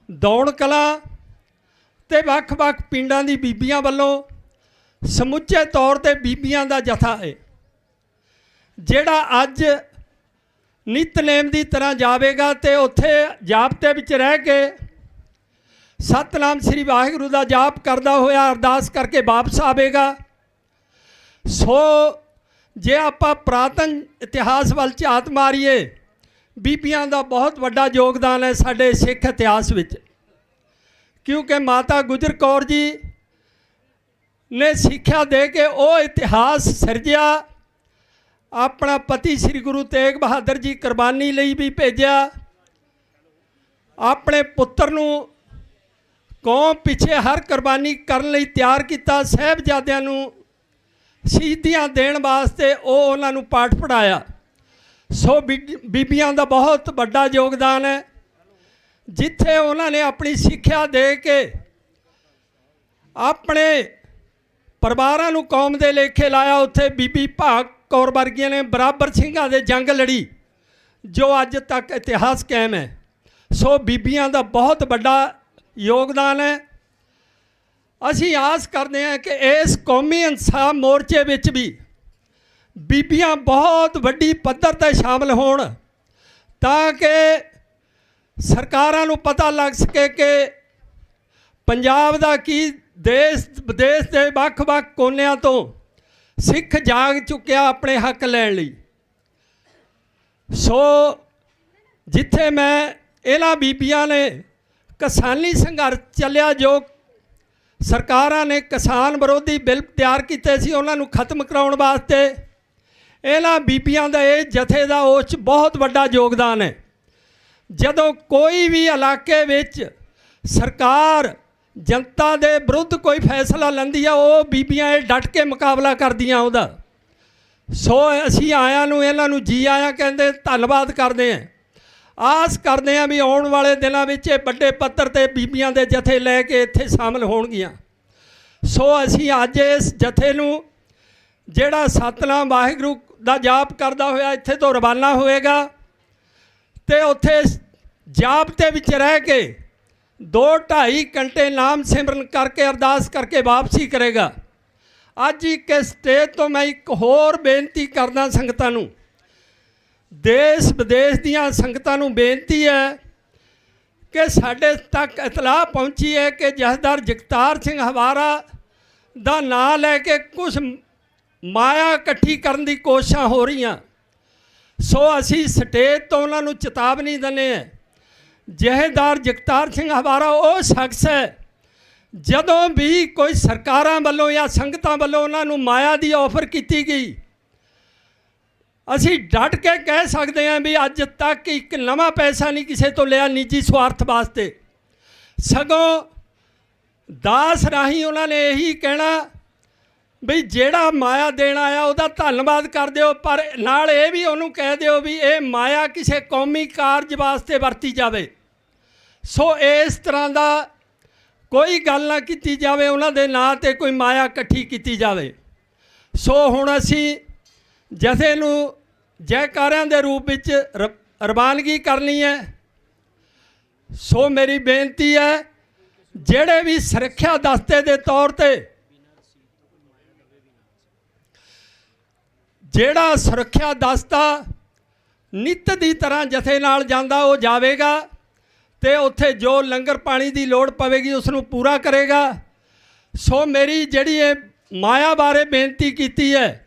ਦੌਣ ਕਲਾਂ ਤੇ ਵੱਖ-ਵੱਖ ਪਿੰਡਾਂ ਦੀ ਬੀਬੀਆਂ ਵੱਲੋਂ ਸਮੁੱਚੇ ਤੌਰ ਤੇ ਬੀਬੀਆਂ ਦਾ ਜਥਾ ਹੈ, ਜਿਹੜਾ ਅੱਜ ਨਿਤਨੇਮ ਦੀ ਤਰ੍ਹਾਂ ਜਾਵੇਗਾ ਤੇ ਉੱਥੇ ਜਾਪਤੇ ਵਿੱਚ ਰਹਿ ਕੇ ਸਤਨਾਮ ਸ੍ਰੀ ਵਾਹਿਗੁਰੂ ਦਾ ਜਾਪ ਕਰਦਾ ਹੋਇਆ ਅਰਦਾਸ ਕਰਕੇ ਵਾਪਸ ਆਵੇਗਾ। ਸੋ ਜੇ ਆਪਾਂ ਪੁਰਾਤਨ ਇਤਿਹਾਸ ਵੱਲ ਝਾਤ ਮਾਰੀਏ, ਬੀਬੀਆਂ ਦਾ ਬਹੁਤ ਵੱਡਾ ਯੋਗਦਾਨ ਹੈ ਸਾਡੇ ਸਿੱਖ ਇਤਿਹਾਸ ਵਿੱਚ, ਕਿਉਂਕਿ ਮਾਤਾ ਗੁਜਰ ਕੌਰ ਜੀ ਨੇ ਸਿੱਖਿਆ ਦੇ ਕੇ ਉਹ ਇਤਿਹਾਸ ਸਿਰਜਿਆ। ਆਪਣਾ ਪਤੀ ਸ੍ਰੀ ਗੁਰੂ ਤੇਗ ਬਹਾਦਰ ਜੀ ਕੁਰਬਾਨੀ ਲਈ ਵੀ ਭੇਜਿਆ, ਆਪਣੇ ਪੁੱਤਰ ਨੂੰ ਕੌਮ ਪਿੱਛੇ ਹਰ ਕੁਰਬਾਨੀ ਕਰਨ ਲਈ ਤਿਆਰ ਕੀਤਾ, ਸਾਹਿਬਜ਼ਾਦਿਆਂ ਨੂੰ ਸ਼ਹੀਦੀਆਂ ਦੇਣ ਵਾਸਤੇ ਉਹ ਉਹਨਾਂ ਨੂੰ ਪਾਠ ਪੜ੍ਹਾਇਆ। ਸੋ ਬੀਬੀਆਂ ਦਾ ਬਹੁਤ ਵੱਡਾ ਯੋਗਦਾਨ ਹੈ, ਜਿੱਥੇ ਉਹਨਾਂ ਨੇ ਆਪਣੀ ਸਿੱਖਿਆ ਦੇ ਕੇ ਆਪਣੇ ਪਰਿਵਾਰਾਂ ਨੂੰ ਕੌਮ ਦੇ ਲੇਖੇ ਲਾਇਆ। ਉੱਥੇ ਬੀਬੀ ਭਾਗ ਕੌਰ ਵਰਗੀਆਂ ਨੇ ਬਰਾਬਰ ਸਿੰਘਾਂ ਦੇ ਜੰਗ ਲੜੀ, ਜੋ ਅੱਜ ਤੱਕ ਇਤਿਹਾਸ ਕਾਇਮ ਹੈ। ਸੋ ਬੀਬੀਆਂ ਦਾ ਬਹੁਤ ਵੱਡਾ ਯੋਗਦਾਨ ਹੈ। ਅਸੀਂ ਆਸ ਕਰਦੇ ਹਾਂ ਕਿ ਇਸ ਕੌਮੀ ਇਨਸਾਫ ਮੋਰਚੇ ਵਿੱਚ ਵੀ ਬੀਬੀਆਂ ਬਹੁਤ ਵੱਡੀ ਪੱਧਰ 'ਤੇ ਸ਼ਾਮਲ ਹੋਣ, ਤਾਂ ਕਿ ਸਰਕਾਰਾਂ ਨੂੰ ਪਤਾ ਲੱਗ ਸਕੇ ਕਿ ਪੰਜਾਬ ਦਾ ਕੀ ਦੇਸ਼ ਵਿਦੇਸ਼ ਦੇ ਵੱਖ-ਵੱਖ ਕੋਨਿਆਂ ਤੋਂ ਸਿੱਖ ਜਾਗ ਚੁੱਕਿਆ ਆਪਣੇ ਹੱਕ ਲੈਣ ਲਈ। ਸੋ ਜਿੱਥੇ ਮੈਂ ਇਹਨਾਂ ਬੀਬੀਆਂ ਨੇ ਕਿਸਾਨੀ ਸੰਘਰਸ਼ ਚੱਲਿਆ, ਜੋ ਸਰਕਾਰਾਂ ਨੇ ਕਿਸਾਨ ਵਿਰੋਧੀ ਬਿੱਲ ਤਿਆਰ ਕੀਤੇ ਸੀ, ਉਹਨਾਂ ਨੂੰ ਖਤਮ ਕਰਾਉਣ ਵਾਸਤੇ ਇਹਨਾਂ ਬੀਬੀਆਂ ਦਾ ਇਹ ਜਥੇ ਦਾ ਉਸ 'ਚ ਬਹੁਤ ਵੱਡਾ ਯੋਗਦਾਨ ਹੈ। ਜਦੋਂ ਕੋਈ ਵੀ ਇਲਾਕੇ ਵਿੱਚ ਸਰਕਾਰ ਜਨਤਾ ਦੇ ਵਿਰੁੱਧ ਕੋਈ ਫੈਸਲਾ ਲੈਂਦੀ ਆ, ਉਹ ਬੀਬੀਆਂ ਇਹ ਡਟ ਕੇ ਮੁਕਾਬਲਾ ਕਰਦੀਆਂ ਉਹਦਾ। ਸੋ ਅਸੀਂ ਆਇਆਂ ਨੂੰ ਇਹਨਾਂ ਨੂੰ ਜੀ ਆਇਆਂ ਕਹਿੰਦੇ, ਧੰਨਵਾਦ ਕਰਦੇ ਹਾਂ। ਆਸ ਕਰਦੇ ਹਾਂ ਵੀ ਆਉਣ ਵਾਲੇ ਦਿਨਾਂ ਵਿੱਚ ਇਹ ਵੱਡੇ ਪੱਧਰ 'ਤੇ ਬੀਬੀਆਂ ਦੇ ਜਥੇ ਲੈ ਕੇ ਇੱਥੇ ਸ਼ਾਮਲ ਹੋਣਗੀਆਂ। ਸੋ ਅਸੀਂ ਅੱਜ ਇਸ ਜਥੇ ਨੂੰ ਜਿਹੜਾ ਸਤਨਾਮ ਵਾਹਿਗੁਰੂ ਦਾ ਜਾਪ ਕਰਦਾ ਹੋਇਆ ਇੱਥੇ ਤੋਂ ਰਵਾਨਾ ਹੋਏਗਾ ਤੇ ਉੱਥੇ ਜਾਪਤੇ ਵਿੱਚ ਰਹਿ ਕੇ 2-2.5 ਘੰਟੇ ਨਾਮ ਸਿਮਰਨ ਕਰਕੇ ਅਰਦਾਸ ਕਰਕੇ ਵਾਪਸੀ ਕਰੇਗਾ। ਅੱਜ ਇੱਕ ਸਟੇਜ ਤੋਂ ਮੈਂ ਇੱਕ ਹੋਰ ਬੇਨਤੀ ਕਰਦਾ ਸੰਗਤਾਂ ਨੂੰ, ਦੇਸ਼ ਵਿਦੇਸ਼ ਦੀਆਂ ਸੰਗਤਾਂ ਨੂੰ ਬੇਨਤੀ ਹੈ ਕਿ ਸਾਡੇ ਤੱਕ ਇਤਲਾਹ ਪਹੁੰਚੀ ਹੈ ਕਿ ਜਥੇਦਾਰ ਜਗਤਾਰ ਸਿੰਘ ਹਵਾਰਾ ਦਾ ਨਾਂ ਲੈ ਕੇ ਕੁਝ ਮਾਇਆ ਇਕੱਠੀ ਕਰਨ ਦੀ ਕੋਸ਼ਿਸ਼ਾਂ ਹੋ ਰਹੀਆਂ। ਸੋ ਅਸੀਂ ਸਟੇਜ ਤੋਂ ਉਹਨਾਂ ਨੂੰ ਚੇਤਾਵਨੀ ਦਿੰਦੇ ਹਾਂ, ਜਥੇਦਾਰ ਜਗਤਾਰ ਸਿੰਘ ਹਵਾਰਾ ਉਹ ਸ਼ਖਸ ਹੈ, ਜਦੋਂ ਵੀ ਕੋਈ ਸਰਕਾਰਾਂ ਵੱਲੋਂ ਜਾਂ ਸੰਗਤਾਂ ਵੱਲੋਂ ਉਹਨਾਂ ਨੂੰ ਮਾਇਆ ਦੀ ਆਫਰ ਕੀਤੀ ਗਈ, ਅਸੀਂ ਡਟ ਕੇ ਕਹਿ ਸਕਦੇ ਹਾਂ ਵੀ ਅੱਜ ਤੱਕ ਇੱਕ ਨਵਾਂ ਪੈਸਾ ਨਹੀਂ ਕਿਸੇ ਤੋਂ ਲਿਆ ਨਿੱਜੀ ਸਵਾਰਥ ਵਾਸਤੇ। ਸਗੋਂ ਦਾਸ ਰਾਹੀਂ ਉਹਨਾਂ ਨੇ ਇਹੀ ਕਹਿਣਾ ਵੀ ਜਿਹੜਾ ਮਾਇਆ ਦੇਣ ਆਇਆ ਉਹਦਾ ਧੰਨਵਾਦ ਕਰ ਦਿਓ, ਪਰ ਨਾਲ ਇਹ ਵੀ ਉਹਨੂੰ ਕਹਿ ਦਿਓ ਵੀ ਇਹ ਮਾਇਆ ਕਿਸੇ ਕੌਮੀ ਕਾਰਜ ਵਾਸਤੇ ਵਰਤੀ ਜਾਵੇ। ਸੋ ਇਸ ਤਰ੍ਹਾਂ ਦਾ ਕੋਈ ਗੱਲ ਨਾ ਕੀਤੀ ਜਾਵੇ, ਉਹਨਾਂ ਦੇ ਨਾਂ 'ਤੇ ਕੋਈ ਮਾਇਆ ਇਕੱਠੀ ਕੀਤੀ ਜਾਵੇ। ਸੋ ਹੁਣ ਅਸੀਂ ਜਥੇ ਨੂੰ ਜੈਕਾਰਿਆਂ ਦੇ ਰੂਪ ਵਿੱਚ ਰਵਾਨਗੀ ਕਰਨੀ ਹੈ। ਸੋ ਮੇਰੀ ਬੇਨਤੀ ਹੈ, ਜਿਹੜੇ ਵੀ ਸੁਰੱਖਿਆ ਦਸਤੇ ਦੇ ਤੌਰ 'ਤੇ ਜਿਹੜਾ ਸੁਰੱਖਿਆ ਦਸਤਾ ਨਿੱਤ ਦੀ ਤਰ੍ਹਾਂ ਜਥੇ ਨਾਲ ਜਾਂਦਾ ਉਹ ਜਾਵੇਗਾ ਤੇ ਉੱਥੇ ਜੋ ਲੰਗਰ ਪਾਣੀ ਦੀ ਲੋੜ ਪਵੇਗੀ ਉਸ ਨੂੰ ਪੂਰਾ ਕਰੇਗਾ। ਸੋ ਮੇਰੀ ਜਿਹੜੀ ਇਹ ਮਾਇਆ ਬਾਰੇ ਬੇਨਤੀ ਕੀਤੀ ਹੈ,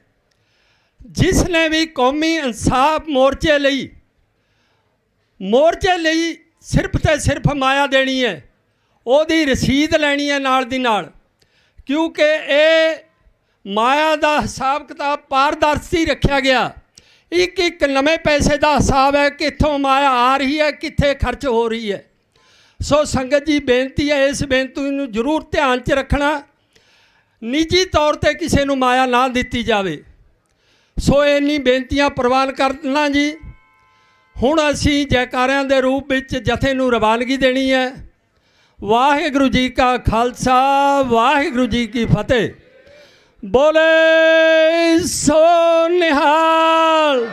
ਜਿਸ ਨੇ ਵੀ ਕੌਮੀ ਇਨਸਾਫ ਮੋਰਚੇ ਲਈ ਸਿਰਫ ਤੇ ਸਿਰਫ ਮਾਇਆ ਦੇਣੀ ਹੈ, ਉਹਦੀ ਰਸੀਦ ਲੈਣੀ ਹੈ ਨਾਲ ਦੀ ਨਾਲ, ਕਿਉਂਕਿ ਇਹ ਮਾਇਆ ਦਾ ਹਿਸਾਬ ਕਿਤਾਬ ਪਾਰਦਰਸ਼ੀ ਰੱਖਿਆ ਗਿਆ। ਇੱਕ ਨਵੇਂ ਪੈਸੇ ਦਾ ਹਿਸਾਬ ਹੈ, ਕਿੱਥੋਂ ਮਾਇਆ ਆ ਰਹੀ ਹੈ, ਕਿੱਥੇ ਖਰਚ ਹੋ ਰਹੀ ਹੈ। ਸੋ ਸੰਗਤ ਜੀ ਬੇਨਤੀ ਹੈ, ਇਸ ਬੇਨਤੀ ਨੂੰ ਜ਼ਰੂਰ ਧਿਆਨ 'ਚ ਰੱਖਣਾ। ਨਿੱਜੀ ਤੌਰ ਤੇ ਕਿਸੇ ਨੂੰ ਮਾਇਆ ਨਾ ਦਿੱਤੀ ਜਾਵੇ। ਸੋ ਇੰਨੀ ਬੇਨਤੀਆਂ ਪ੍ਰਵਾਨ ਕਰਨਾ ਜੀ। ਹੁਣ ਅਸੀਂ ਜੈਕਾਰਿਆਂ ਦੇ ਰੂਪ ਵਿੱਚ ਜਥੇ ਨੂੰ ਰਵਾਨਗੀ ਦੇਣੀ ਹੈ। ਵਾਹਿਗੁਰੂ ਜੀ ਕਾ ਖਾਲਸਾ, ਵਾਹਿਗੁਰੂ ਜੀ ਕੀ ਫਤਿਹ। ਬੋਲੇ ਸੋ ਨਿਹਾਲ।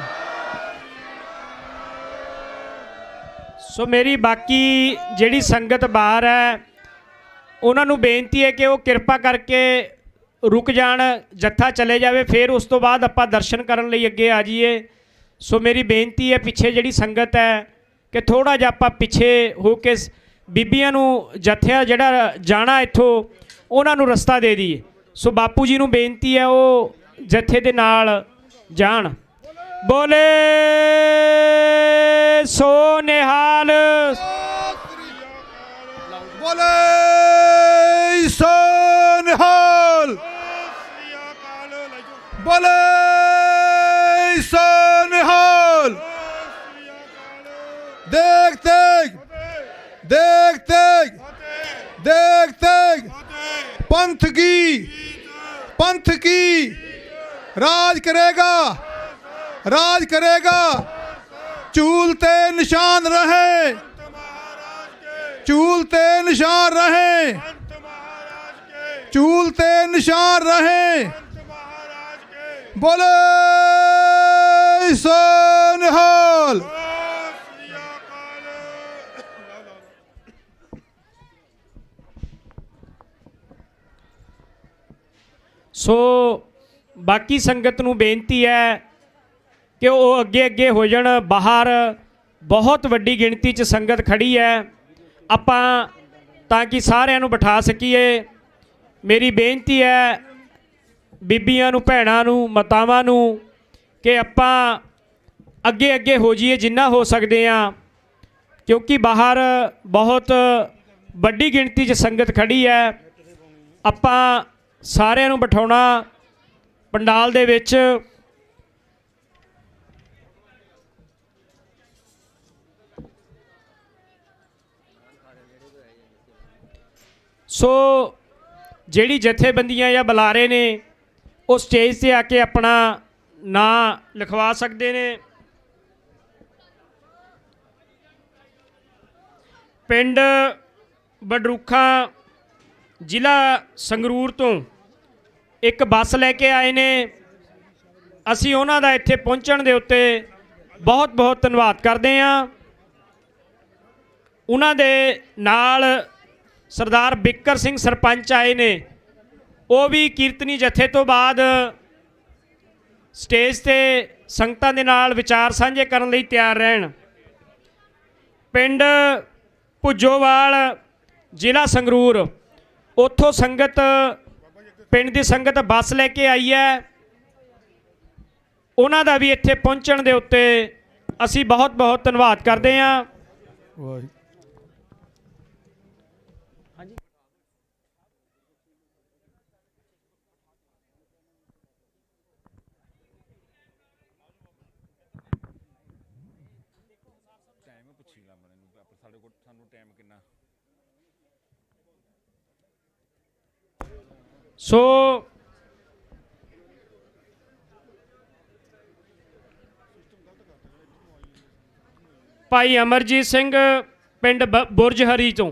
ਸੋ ਮੇਰੀ ਬਾਕੀ ਜਿਹੜੀ ਸੰਗਤ ਬਾਹਰ ਹੈ ਉਹਨਾਂ ਨੂੰ ਬੇਨਤੀ ਹੈ ਕਿ ਉਹ ਕਿਰਪਾ ਕਰਕੇ ਰੁਕ ਜਾਣ, ਜੱਥਾ ਚਲੇ ਜਾਵੇ, ਫਿਰ ਉਸ ਤੋਂ ਬਾਅਦ ਆਪਾਂ ਦਰਸ਼ਨ ਕਰਨ ਲਈ ਅੱਗੇ ਆ ਜਾਈਏ। ਸੋ ਮੇਰੀ ਬੇਨਤੀ ਹੈ ਪਿੱਛੇ ਜਿਹੜੀ ਸੰਗਤ ਹੈ ਕਿ ਥੋੜ੍ਹਾ ਜਿਹਾ ਆਪਾਂ ਪਿੱਛੇ ਹੋ ਕੇ ਬੀਬੀਆਂ ਨੂੰ ਜੱਥਿਆ ਜਿਹੜਾ ਜਾਣਾ ਇੱਥੋਂ ਉਹਨਾਂ ਨੂੰ ਰਸਤਾ ਦੇ ਦਈਏ। ਸੋ ਬਾਪੂ ਜੀ ਨੂੰ ਬੇਨਤੀ ਹੈ ਉਹ ਜੱਥੇ ਦੇ ਨਾਲ ਜਾਣ। ਬੋਲੇ ਸੋ ਨਿਹਾਲ। ਬੋਲੇ ਸੋ ਨਿਹਾਲ। ਬੋਲੇ ਸੋ ਨਿਹਾਲ। ਦੇਖ ਤੇਗ, ਦੇਖ ਤੇਗ, ਦੇਖ ਤੇग। पंथ की राज करेगा, राज करेगा। चूलते निशान रहे, चूलते निशान रहे, चूलते निशान रहे। बोले सो निहाल। ਸੋ ਬਾਕੀ ਸੰਗਤ ਨੂੰ ਬੇਨਤੀ ਹੈ ਕਿ ਉਹ ਅੱਗੇ ਅੱਗੇ ਹੋ ਜਾਣ। ਬਾਹਰ ਬਹੁਤ ਵੱਡੀ ਗਿਣਤੀ 'ਚ ਸੰਗਤ ਖੜੀ ਹੈ, ਆਪਾਂ ਤਾਂ ਕਿ ਸਾਰਿਆਂ ਨੂੰ ਬਿਠਾ ਸਕੀਏ। ਮੇਰੀ ਬੇਨਤੀ ਹੈ ਬੀਬੀਆਂ ਨੂੰ, ਭੈਣਾਂ ਨੂੰ, ਮਾਤਾਵਾਂ ਨੂੰ ਕਿ ਆਪਾਂ ਅੱਗੇ ਅੱਗੇ ਹੋ ਜਾਈਏ ਜਿੰਨਾ ਹੋ ਸਕਦੇ ਹਾਂ, ਕਿਉਂਕਿ ਬਾਹਰ ਬਹੁਤ ਵੱਡੀ ਗਿਣਤੀ 'ਚ ਸੰਗਤ ਖੜੀ ਹੈ। ਆਪਾਂ ਸਾਰਿਆਂ ਨੂੰ ਬਿਠਾਉਣਾ ਪੰਡਾਲ ਦੇ ਵਿੱਚ। ਸੋ ਜਿਹੜੀ ਜਥੇਬੰਦੀਆਂ ਜਾਂ ਬੁਲਾਰੇ ਨੇ ਉਹ ਸਟੇਜ 'ਤੇ ਆ ਕੇ ਆਪਣਾ ਨਾਂ ਲਿਖਵਾ ਸਕਦੇ ਨੇ। ਪਿੰਡ ਬਡਰੂਖਾਂ ਜ਼ਿਲ੍ਹਾ ਸੰਗਰੂਰ ਤੋਂ ਇੱਕ ਬੱਸ ਲੈ ਕੇ ਆਏ ਨੇ। ਅਸੀਂ ਉਹਨਾਂ ਦਾ ਇੱਥੇ ਪਹੁੰਚਣ ਦੇ ਉੱਤੇ ਬਹੁਤ ਬਹੁਤ ਧੰਨਵਾਦ ਕਰਦੇ ਹਾਂ। ਉਹਨਾਂ ਦੇ ਨਾਲ ਸਰਦਾਰ ਬਿੱਕਰ ਸਿੰਘ ਸਰਪੰਚ ਆਏ ਨੇ, ਉਹ ਵੀ ਕੀਰਤਨੀ ਜਥੇ ਤੋਂ ਬਾਅਦ ਸਟੇਜ ਤੇ ਸੰਗਤਾਂ ਦੇ ਨਾਲ ਵਿਚਾਰ ਸਾਂਝੇ ਕਰਨ ਲਈ ਤਿਆਰ ਰਹਿਣ। ਪਿੰਡ ਭੁੱਜੋਵਾਲ ਜ਼ਿਲ੍ਹਾ ਸੰਗਰੂਰ, ਉੱਥੋਂ ਸੰਗਤ, ਪਿੰਡ ਦੀ ਸੰਗਤ ਬੱਸ ਲੈ ਕੇ ਆਈ ਹੈ। ਉਹਨਾਂ ਦਾ ਵੀ ਇੱਥੇ ਪਹੁੰਚਣ ਦੇ ਉੱਤੇ ਅਸੀਂ ਬਹੁਤ ਬਹੁਤ ਧੰਨਵਾਦ ਕਰਦੇ ਹਾਂ। ਵਾਹਿਗੁਰੂ। ਸੋ ਭਾਈ ਅਮਰਜੀਤ ਸਿੰਘ ਪਿੰਡ ਬੁਰਜ ਹਰੀ ਤੋਂ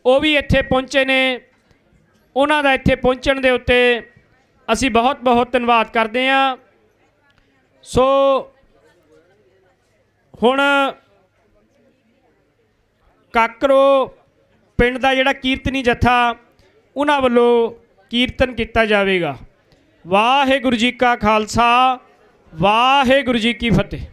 ਉਹ ਵੀ ਇੱਥੇ ਪਹੁੰਚੇ ਨੇ। ਉਹਨਾਂ ਦਾ ਇੱਥੇ ਪਹੁੰਚਣ ਦੇ ਉੱਤੇ ਅਸੀਂ ਬਹੁਤ ਬਹੁਤ ਧੰਨਵਾਦ ਕਰਦੇ ਹਾਂ। ਸੋ ਹੁਣ ਕਾਕਰੋ ਪਿੰਡ ਦਾ ਜਿਹੜਾ ਕੀਰਤਨੀ ਜਥਾ ਉਹਨਾਂ ਵੱਲੋਂ ਕੀਰਤਨ ਕੀਤਾ ਜਾਵੇਗਾ। ਵਾਹਿਗੁਰੂ ਜੀ ਕਾ ਖਾਲਸਾ, ਵਾਹਿਗੁਰੂ ਜੀ ਕੀ ਫਤਿਹ।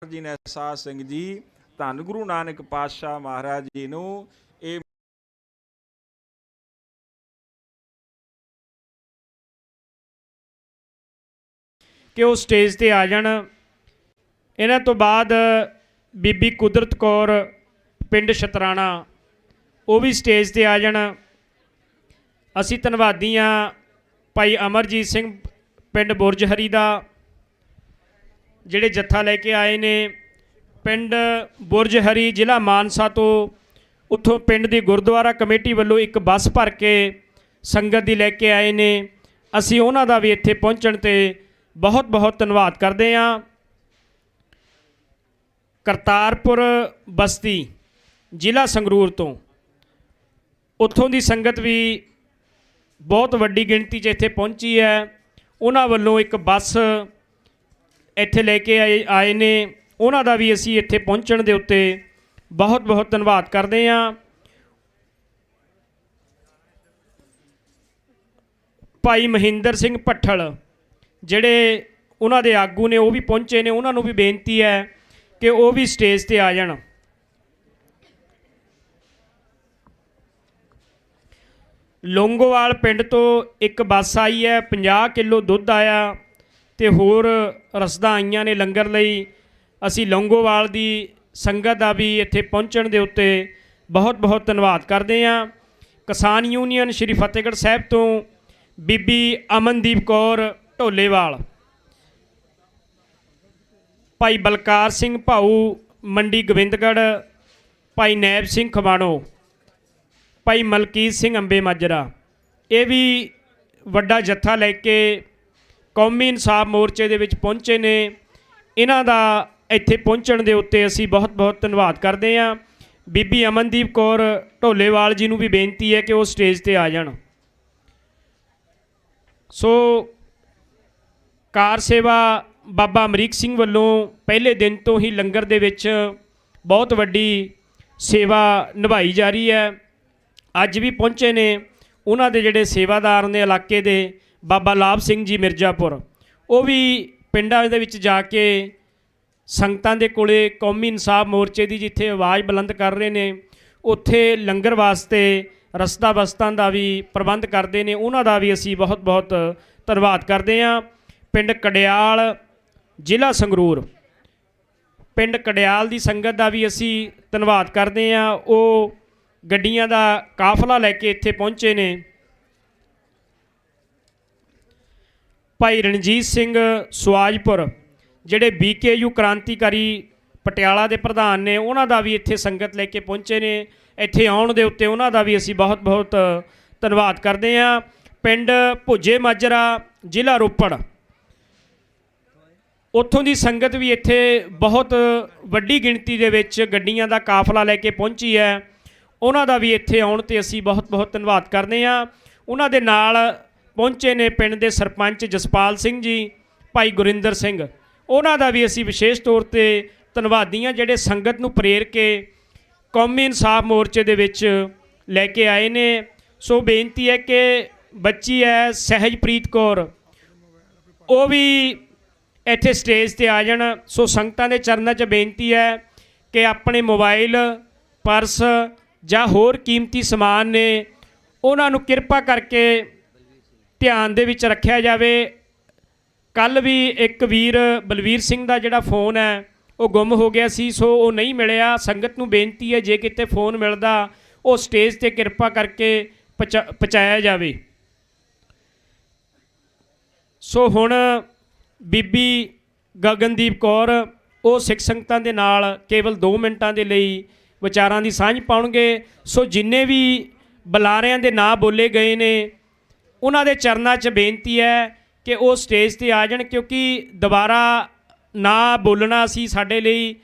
ਜੀ ਨੇ ਸਾਧ ਸਿੰਘ ਜੀ, ਧੰਨ ਗੁਰੂ ਨਾਨਕ ਪਾਤਸ਼ਾਹ ਮਹਾਰਾਜ ਜੀ ਨੂੰ ਇਹ ਕਿ ਉਹ ਸਟੇਜ ਤੇ ਆ ਜਾਣ। ਇਹਨਾਂ ਤੋਂ ਬਾਅਦ ਬੀਬੀ ਕੁਦਰਤ ਕੌਰ ਪਿੰਡ ਸ਼ਤਰਾਣਾ ਉਹ ਵੀ ਸਟੇਜ ਤੇ ਆ ਜਾਣ। ਅਸੀਂ ਧੰਨਵਾਦੀ ਹਾਂ ਭਾਈ ਅਮਰਜੀਤ ਸਿੰਘ ਪਿੰਡ ਬੁਰਜ ਹਰੀ ਦਾ, ਜਿਹੜੇ ਜੱਥਾ ਲੈ ਕੇ ਆਏ ਨੇ ਪਿੰਡ ਬੁਰਜ ਹਰੀ ਜ਼ਿਲ੍ਹਾ ਮਾਨਸਾ ਤੋਂ। ਉੱਥੋਂ ਪਿੰਡ ਦੀ ਗੁਰਦੁਆਰਾ ਕਮੇਟੀ ਵੱਲੋਂ ਇੱਕ ਬੱਸ ਭਰ ਕੇ ਸੰਗਤ ਦੀ ਲੈ ਕੇ ਆਏ ਨੇ। ਅਸੀਂ ਉਹਨਾਂ ਦਾ ਵੀ ਇੱਥੇ ਪਹੁੰਚਣ 'ਤੇ ਬਹੁਤ ਬਹੁਤ ਧੰਨਵਾਦ ਕਰਦੇ ਹਾਂ। ਕਰਤਾਰਪੁਰ ਬਸਤੀ ਜ਼ਿਲ੍ਹਾ ਸੰਗਰੂਰ ਤੋਂ ਉੱਥੋਂ ਦੀ ਸੰਗਤ ਵੀ ਬਹੁਤ ਵੱਡੀ ਗਿਣਤੀ 'ਚ ਇੱਥੇ ਪਹੁੰਚੀ ਹੈ। ਉਹਨਾਂ ਵੱਲੋਂ ਇੱਕ ਬੱਸ ਇੱਥੇ ਲੈ ਕੇ ਆਏ ਨੇ, ਉਹਨਾਂ ਦਾ ਵੀ ਅਸੀਂ ਇੱਥੇ ਪਹੁੰਚਣ ਦੇ ਉੱਤੇ ਬਹੁਤ ਬਹੁਤ ਧੰਨਵਾਦ ਕਰਦੇ ਹਾਂ। ਭਾਈ ਮਹਿੰਦਰ ਸਿੰਘ ਭੱਠਲ ਜਿਹੜੇ ਉਹਨਾਂ ਦੇ ਆਗੂ ਨੇ ਉਹ ਵੀ ਪਹੁੰਚੇ ਨੇ, ਉਹਨਾਂ ਨੂੰ ਵੀ ਬੇਨਤੀ ਹੈ ਕਿ ਉਹ ਵੀ ਸਟੇਜ ਤੇ ਆ ਜਾਣ। ਲੌਂਗੋਵਾਲ ਪਿੰਡ ਤੋਂ ਇੱਕ ਬੱਸ ਆਈ ਹੈ, 50 ਕਿਲੋ ਦੁੱਧ ਆਇਆ ਅਤੇ ਹੋਰ ਰਸਦਾਂ ਆਈਆਂ ਨੇ ਲੰਗਰ ਲਈ। ਅਸੀਂ ਲੌਂਗੋਵਾਲ ਦੀ ਸੰਗਤ ਦਾ ਵੀ ਇੱਥੇ ਪਹੁੰਚਣ ਦੇ ਉੱਤੇ ਬਹੁਤ ਬਹੁਤ ਧੰਨਵਾਦ ਕਰਦੇ ਹਾਂ। ਕਿਸਾਨ ਯੂਨੀਅਨ ਸ਼੍ਰੀ ਫਤਿਹਗੜ੍ਹ ਸਾਹਿਬ ਤੋਂ ਬੀਬੀ ਅਮਨਦੀਪ ਕੌਰ ਢੋਲੇਵਾਲ, ਭਾਈ ਬਲਕਾਰ ਸਿੰਘ ਭਾਊ ਮੰਡੀ ਗੋਬਿੰਦਗੜ੍ਹ, ਭਾਈ ਨੈਬ ਸਿੰਘ ਖਮਾਣੋ, ਭਾਈ ਮਲਕੀਤ ਸਿੰਘ ਅੰਬੇ ਮਾਜਰਾ, ਇਹ ਵੀ ਵੱਡਾ ਜੱਥਾ ਲੈ ਕੇ ਕੌਮੀ ਇਨਸਾਫ ਮੋਰਚੇ ਦੇ ਵਿੱਚ ਪਹੁੰਚੇ ਨੇ। ਇਹਨਾਂ ਦਾ ਇੱਥੇ ਪਹੁੰਚਣ ਦੇ ਉੱਤੇ ਅਸੀਂ ਬਹੁਤ ਬਹੁਤ ਧੰਨਵਾਦ ਕਰਦੇ ਹਾਂ। ਬੀਬੀ ਅਮਨਦੀਪ ਕੌਰ ਢੋਲੇਵਾਲ ਜੀ ਨੂੰ ਵੀ ਬੇਨਤੀ ਹੈ ਕਿ ਉਹ ਸਟੇਜ ਤੇ ਆ ਜਾਣ। ਸੋ ਕਾਰ ਸੇਵਾ ਬਾਬਾ ਅਮਰੀਕ ਸਿੰਘ ਵੱਲੋਂ ਪਹਿਲੇ ਦਿਨ ਤੋਂ ਹੀ ਲੰਗਰ ਦੇ ਵਿੱਚ ਬਹੁਤ ਵੱਡੀ ਸੇਵਾ ਨਿਭਾਈ ਜਾ ਰਹੀ ਹੈ। ਅੱਜ ਵੀ ਪਹੁੰਚੇ ਨੇ ਉਹਨਾਂ ਦੇ ਜਿਹੜੇ ਸੇਵਾਦਾਰ ਨੇ ਇਲਾਕੇ ਦੇ, ਬਾਬਾ ਲਾਭ ਸਿੰਘ ਜੀ ਮਿਰਜ਼ਾਪੁਰ, ਉਹ ਵੀ ਪਿੰਡਾਂ ਦੇ ਵਿੱਚ ਜਾ ਕੇ ਸੰਗਤਾਂ ਦੇ ਕੋਲੇ ਕੌਮੀ ਇਨਸਾਫ ਮੋਰਚੇ ਦੀ ਜਿੱਥੇ ਆਵਾਜ਼ ਬੁਲੰਦ ਕਰ ਰਹੇ ਨੇ, ਉੱਥੇ ਲੰਗਰ ਵਾਸਤੇ ਰਸਤਾ ਬਸਤਾਂ ਦਾ ਵੀ ਪ੍ਰਬੰਧ ਕਰਦੇ ਨੇ। ਉਹਨਾਂ ਦਾ ਵੀ ਅਸੀਂ ਬਹੁਤ ਬਹੁਤ ਧੰਨਵਾਦ ਕਰਦੇ ਹਾਂ। ਪਿੰਡ ਕੜਿਆਲ ਜ਼ਿਲ੍ਹਾ ਸੰਗਰੂਰ, ਪਿੰਡ ਕੜਿਆਲ ਦੀ ਸੰਗਤ ਦਾ ਵੀ ਅਸੀਂ ਧੰਨਵਾਦ ਕਰਦੇ ਹਾਂ। ਉਹ ਗੱਡੀਆਂ ਦਾ ਕਾਫਲਾ ਲੈ ਕੇ ਇੱਥੇ ਪਹੁੰਚੇ ਨੇ। ਭਾਈ ਰਣਜੀਤ ਸਿੰਘ ਸੁਆਜਪੁਰ ਜਿਹੜੇ BKU ਕ੍ਰਾਂਤੀਕਾਰੀ ਪਟਿਆਲਾ ਦੇ ਪ੍ਰਧਾਨ ਨੇ, ਉਹਨਾਂ ਦਾ ਵੀ ਇੱਥੇ ਸੰਗਤ ਲੈ ਕੇ ਪਹੁੰਚੇ ਨੇ। ਇੱਥੇ ਆਉਣ ਦੇ ਉੱਤੇ ਉਹਨਾਂ ਦਾ ਵੀ ਅਸੀਂ ਬਹੁਤ ਬਹੁਤ ਧੰਨਵਾਦ ਕਰਦੇ ਹਾਂ। ਪਿੰਡ ਭੁੱਜੇ ਮਾਜਰਾ ਜ਼ਿਲ੍ਹਾ ਰੋਪੜ, ਉੱਥੋਂ ਦੀ ਸੰਗਤ ਵੀ ਇੱਥੇ ਬਹੁਤ ਵੱਡੀ ਗਿਣਤੀ ਦੇ ਵਿੱਚ ਗੱਡੀਆਂ ਦਾ ਕਾਫਲਾ ਲੈ ਕੇ ਪਹੁੰਚੀ ਹੈ। ਉਹਨਾਂ ਦਾ ਵੀ ਇੱਥੇ ਆਉਣ 'ਤੇ ਅਸੀਂ ਬਹੁਤ ਬਹੁਤ ਧੰਨਵਾਦ ਕਰਦੇ ਹਾਂ। ਉਹਨਾਂ ਦੇ ਨਾਲ ਪਹੁੰਚੇ ਨੇ ਪਿੰਡ ਦੇ ਸਰਪੰਚ ਜਸਪਾਲ ਸਿੰਘ ਜੀ, ਭਾਈ ਗੁਰਿੰਦਰ ਸਿੰਘ, ਉਹਨਾਂ ਦਾ ਵੀ ਅਸੀਂ ਵਿਸ਼ੇਸ਼ ਤੌਰ 'ਤੇ ਧੰਨਵਾਦੀ ਹਾਂ, ਜਿਹੜੇ ਸੰਗਤ ਨੂੰ ਪ੍ਰੇਰ ਕੇ ਕੌਮੀ ਇਨਸਾਫ ਮੋਰਚੇ ਦੇ ਵਿੱਚ ਲੈ ਕੇ ਆਏ ਨੇ। ਸੋ ਬੇਨਤੀ ਹੈ ਕਿ ਬੱਚੀ ਹੈ ਸਹਿਜਪ੍ਰੀਤ ਕੌਰ, ਉਹ ਵੀ ਇੱਥੇ ਸਟੇਜ ਤੇ ਆ ਜਾਣ। ਸੋ ਸੰਗਤਾਂ ਦੇ ਚਰਨਾਂ 'ਚ ਬੇਨਤੀ ਹੈ ਕਿ ਆਪਣੇ ਮੋਬਾਈਲ, ਪਰਸ ਜਾਂ ਹੋਰ ਕੀਮਤੀ ਸਮਾਨ ਨੇ, ਉਹਨਾਂ ਨੂੰ ਕਿਰਪਾ ਕਰਕੇ ਧਿਆਨ ਦੇ ਵਿੱਚ ਰੱਖਿਆ ਜਾਵੇ। ਕੱਲ੍ਹ ਵੀ ਇੱਕ ਵੀਰ ਬਲਵੀਰ ਸਿੰਘ ਦਾ ਜਿਹੜਾ ਫ਼ੋਨ ਹੈ ਉਹ ਗੁੰਮ ਹੋ ਗਿਆ ਸੀ, ਸੋ ਉਹ ਨਹੀਂ ਮਿਲਿਆ। ਸੰਗਤ ਨੂੰ ਬੇਨਤੀ ਹੈ ਜੇ ਕਿਤੇ ਫ਼ੋਨ ਮਿਲਦਾ ਉਹ ਸਟੇਜ 'ਤੇ ਕਿਰਪਾ ਕਰਕੇ ਪਹੁੰਚਾਇਆ ਜਾਵੇ। ਸੋ ਹੁਣ ਬੀਬੀ ਗਗਨਦੀਪ ਕੌਰ ਉਹ ਸਿੱਖ ਸੰਗਤਾਂ ਦੇ ਨਾਲ ਕੇਵਲ 2 ਮਿੰਟਾਂ ਦੇ ਲਈ ਵਿਚਾਰਾਂ ਦੀ ਸਾਂਝ ਪਾਉਣਗੇ। ਸੋ ਜਿੰਨੇ ਵੀ ਬੁਲਾਰਿਆਂ ਦੇ ਨਾਂ ਬੋਲੇ ਗਏ ਨੇ, ਉਹਨਾਂ ਦੇ ਚਰਨਾਂ 'ਚ ਬੇਨਤੀ ਹੈ ਕਿ ਉਹ ਸਟੇਜ 'ਤੇ ਆ ਜਾਣ, ਕਿਉਂਕਿ ਦੁਬਾਰਾ ਨਾ ਬੋਲਣਾ ਸੀ ਸਾਡੇ ਲਈ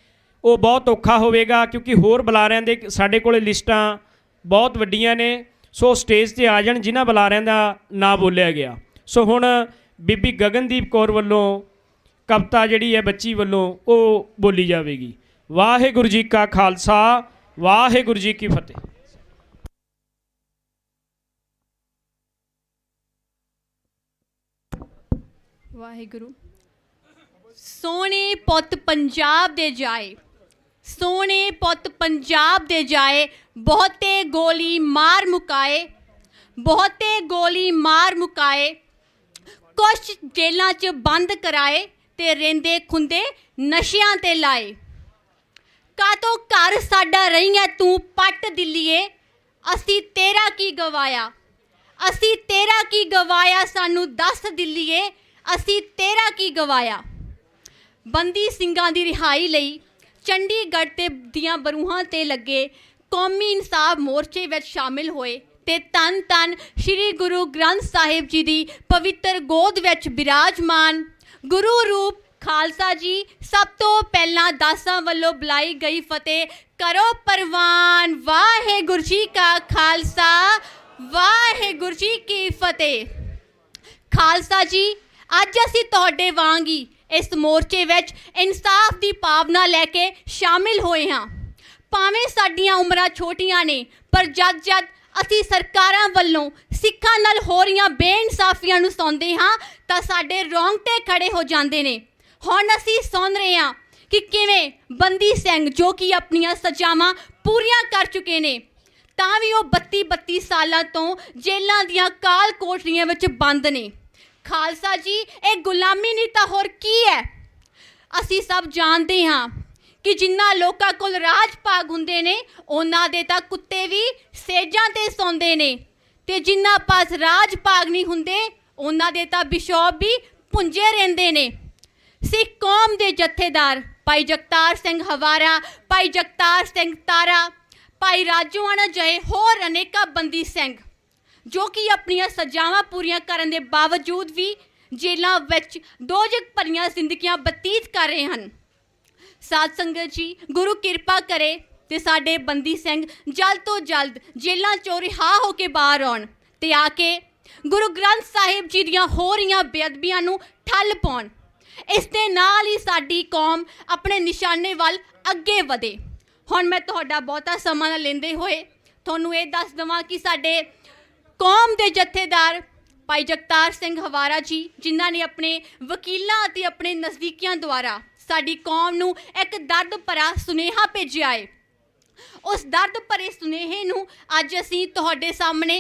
ਉਹ ਬਹੁਤ ਔਖਾ ਹੋਵੇਗਾ, ਕਿਉਂਕਿ ਹੋਰ ਬੁਲਾਰਿਆਂ ਦੇ ਸਾਡੇ ਕੋਲ ਲਿਸਟਾਂ ਬਹੁਤ ਵੱਡੀਆਂ ਨੇ। ਸੋ ਸਟੇਜ 'ਤੇ ਆ ਜਾਣ ਜਿਨ੍ਹਾਂ ਬੁਲਾਰਿਆਂ ਦਾ ਨਾਂ ਬੋਲਿਆ ਗਿਆ। ਸੋ ਹੁਣ ਬੀਬੀ ਗਗਨਦੀਪ ਕੌਰ ਵੱਲੋਂ ਕਵਿਤਾ ਜਿਹੜੀ ਹੈ ਬੱਚੀ ਵੱਲੋਂ ਉਹ ਬੋਲੀ ਜਾਵੇਗੀ। ਵਾਹਿਗੁਰੂ ਜੀ ਕਾ ਖਾਲਸਾ, ਵਾਹਿਗੁਰੂ ਜੀ ਕੀ ਫਤਿਹ। ਵਾਹਿਗੁਰੂ। ਸੋਹਣੇ ਪੁੱਤ ਪੰਜਾਬ ਦੇ ਜਾਏ, ਸੋਹਣੇ ਪੁੱਤ ਪੰਜਾਬ ਦੇ ਜਾਏ, ਬਹੁਤੇ ਗੋਲੀ ਮਾਰ ਮੁਕਾਏ, ਬਹੁਤੇ ਗੋਲੀ ਮਾਰ ਮੁਕਾਏ, कुछ जेलों च बंद कराए ते रेंदे खुंदे नशियां ते लाए। कातों घर साडा रही है तू पट दिल्लीए, असी तेरा की गवाया, असी तेरा की गवाया, सानू दस दिल्लीए असी तेरा की गवाया। बंदी ਸਿੰਘਾਂ ਦੀ रिहाई लई चंडीगढ़ ते दियां बरूहां ते लगे कौमी इंसाफ मोर्चे विच शामिल होए ते तन तन श्री गुरु ग्रंथ साहिब जी दी पवित्र गोद विच विराजमान गुरु रूप खालसा जी सब तो पहला दासां वल्लों बुलाई गई फतेह करो परवान। वाहेगुरु जी का खालसा, वाहेगुरु जी की फतेह। खालसा जी अज असीं तुहाडे वांग ही इस मोर्चे विच इंसाफ की भावना लैके शामिल होए हाँ। भावें साडियां उमरां छोटियां ने पर जद जद असी सरकारां वल्लों सिखां नाल हो रहीआं बेइंसाफियां नूं सुणदे हाँ तां साडे रोंगटे खड़े हो जांदे ने। हुण असी सुण रहे हाँ कि किवें बंदी सिंह जो कि अपनियां सजावां पूरीआं कर चुके ने तां भी वो 32 सालां तो जेलां दीआं काल कोठरियां विच बंद ने। खालसा जी ये गुलामी नहीं तो होर की है। असी सब जानते हाँ कि जिन्ना लोकां कोल राज भाग हुंदे ने उन्हां दे तां कुत्ते भी सेजां ते सौंदे ने ते जिन्ना पास राज भाग नहीं हुंदे उन्हां दे तां बिशौप भी भुंजे रहिंदे ने। सिख कौम दे जथेदार भाई जगतार सिंह हवारा, भाई जगतार सिंह तारा, भाई राजोआणा जय होर अनेका बंदी सिंह जो कि अपनियां सजावां पूरियां करन दे बावजूद भी जेलों विच दोजक भरियां जिंदगियां बतीत कर रहे हैं। साध संगत जी गुरु किरपा करे ते साडे बंदी सिंह जल्द तो जल्द जेलों चों रिहा हो के बाहर आउण ते आके गुरु ग्रंथ साहिब जी दियां हो रहीआं बेअदबियां नूं ठल पाउण। इस दे नाल ही साडी कौम अपने निशाने वाल अगे वधे। हुण मैं तुहाडा बहुता समां ना लेंदे होए तुहानूं ये दस दवां कि साडे कौम के जथेदार भाई जगतार सिंह हवारा जी जिन्हों ने अपने वकीलों और अपने नज़दीकियों द्वारा साड़ी कौम नूं एक दर्द भरा सुनेहा भेजिया है। उस दर्द भरे सुनेहे नूं अज असीं तुहाडे सामने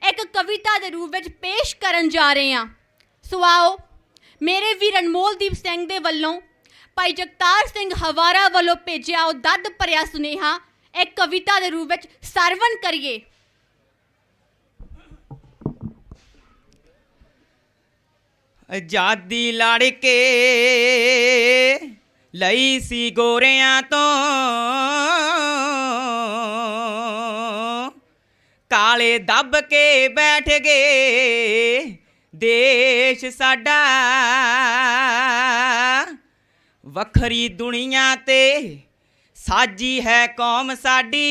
एक कविता के रूप में पेश करन जा रहे हैं। सो आओ मेरे वीर अनमोलदीप सिंह दे वल्लों भाई जगतार सिंह हवारा वालों भेजिया वो दर्द भरिया सुनेहा एक कविता के रूप में सरवण करिए। आजादी लड़ के लई सी गोरियां तो काले दब के बैठ गए देश साडा वखरी दुनिया ते साजी है कौम साडी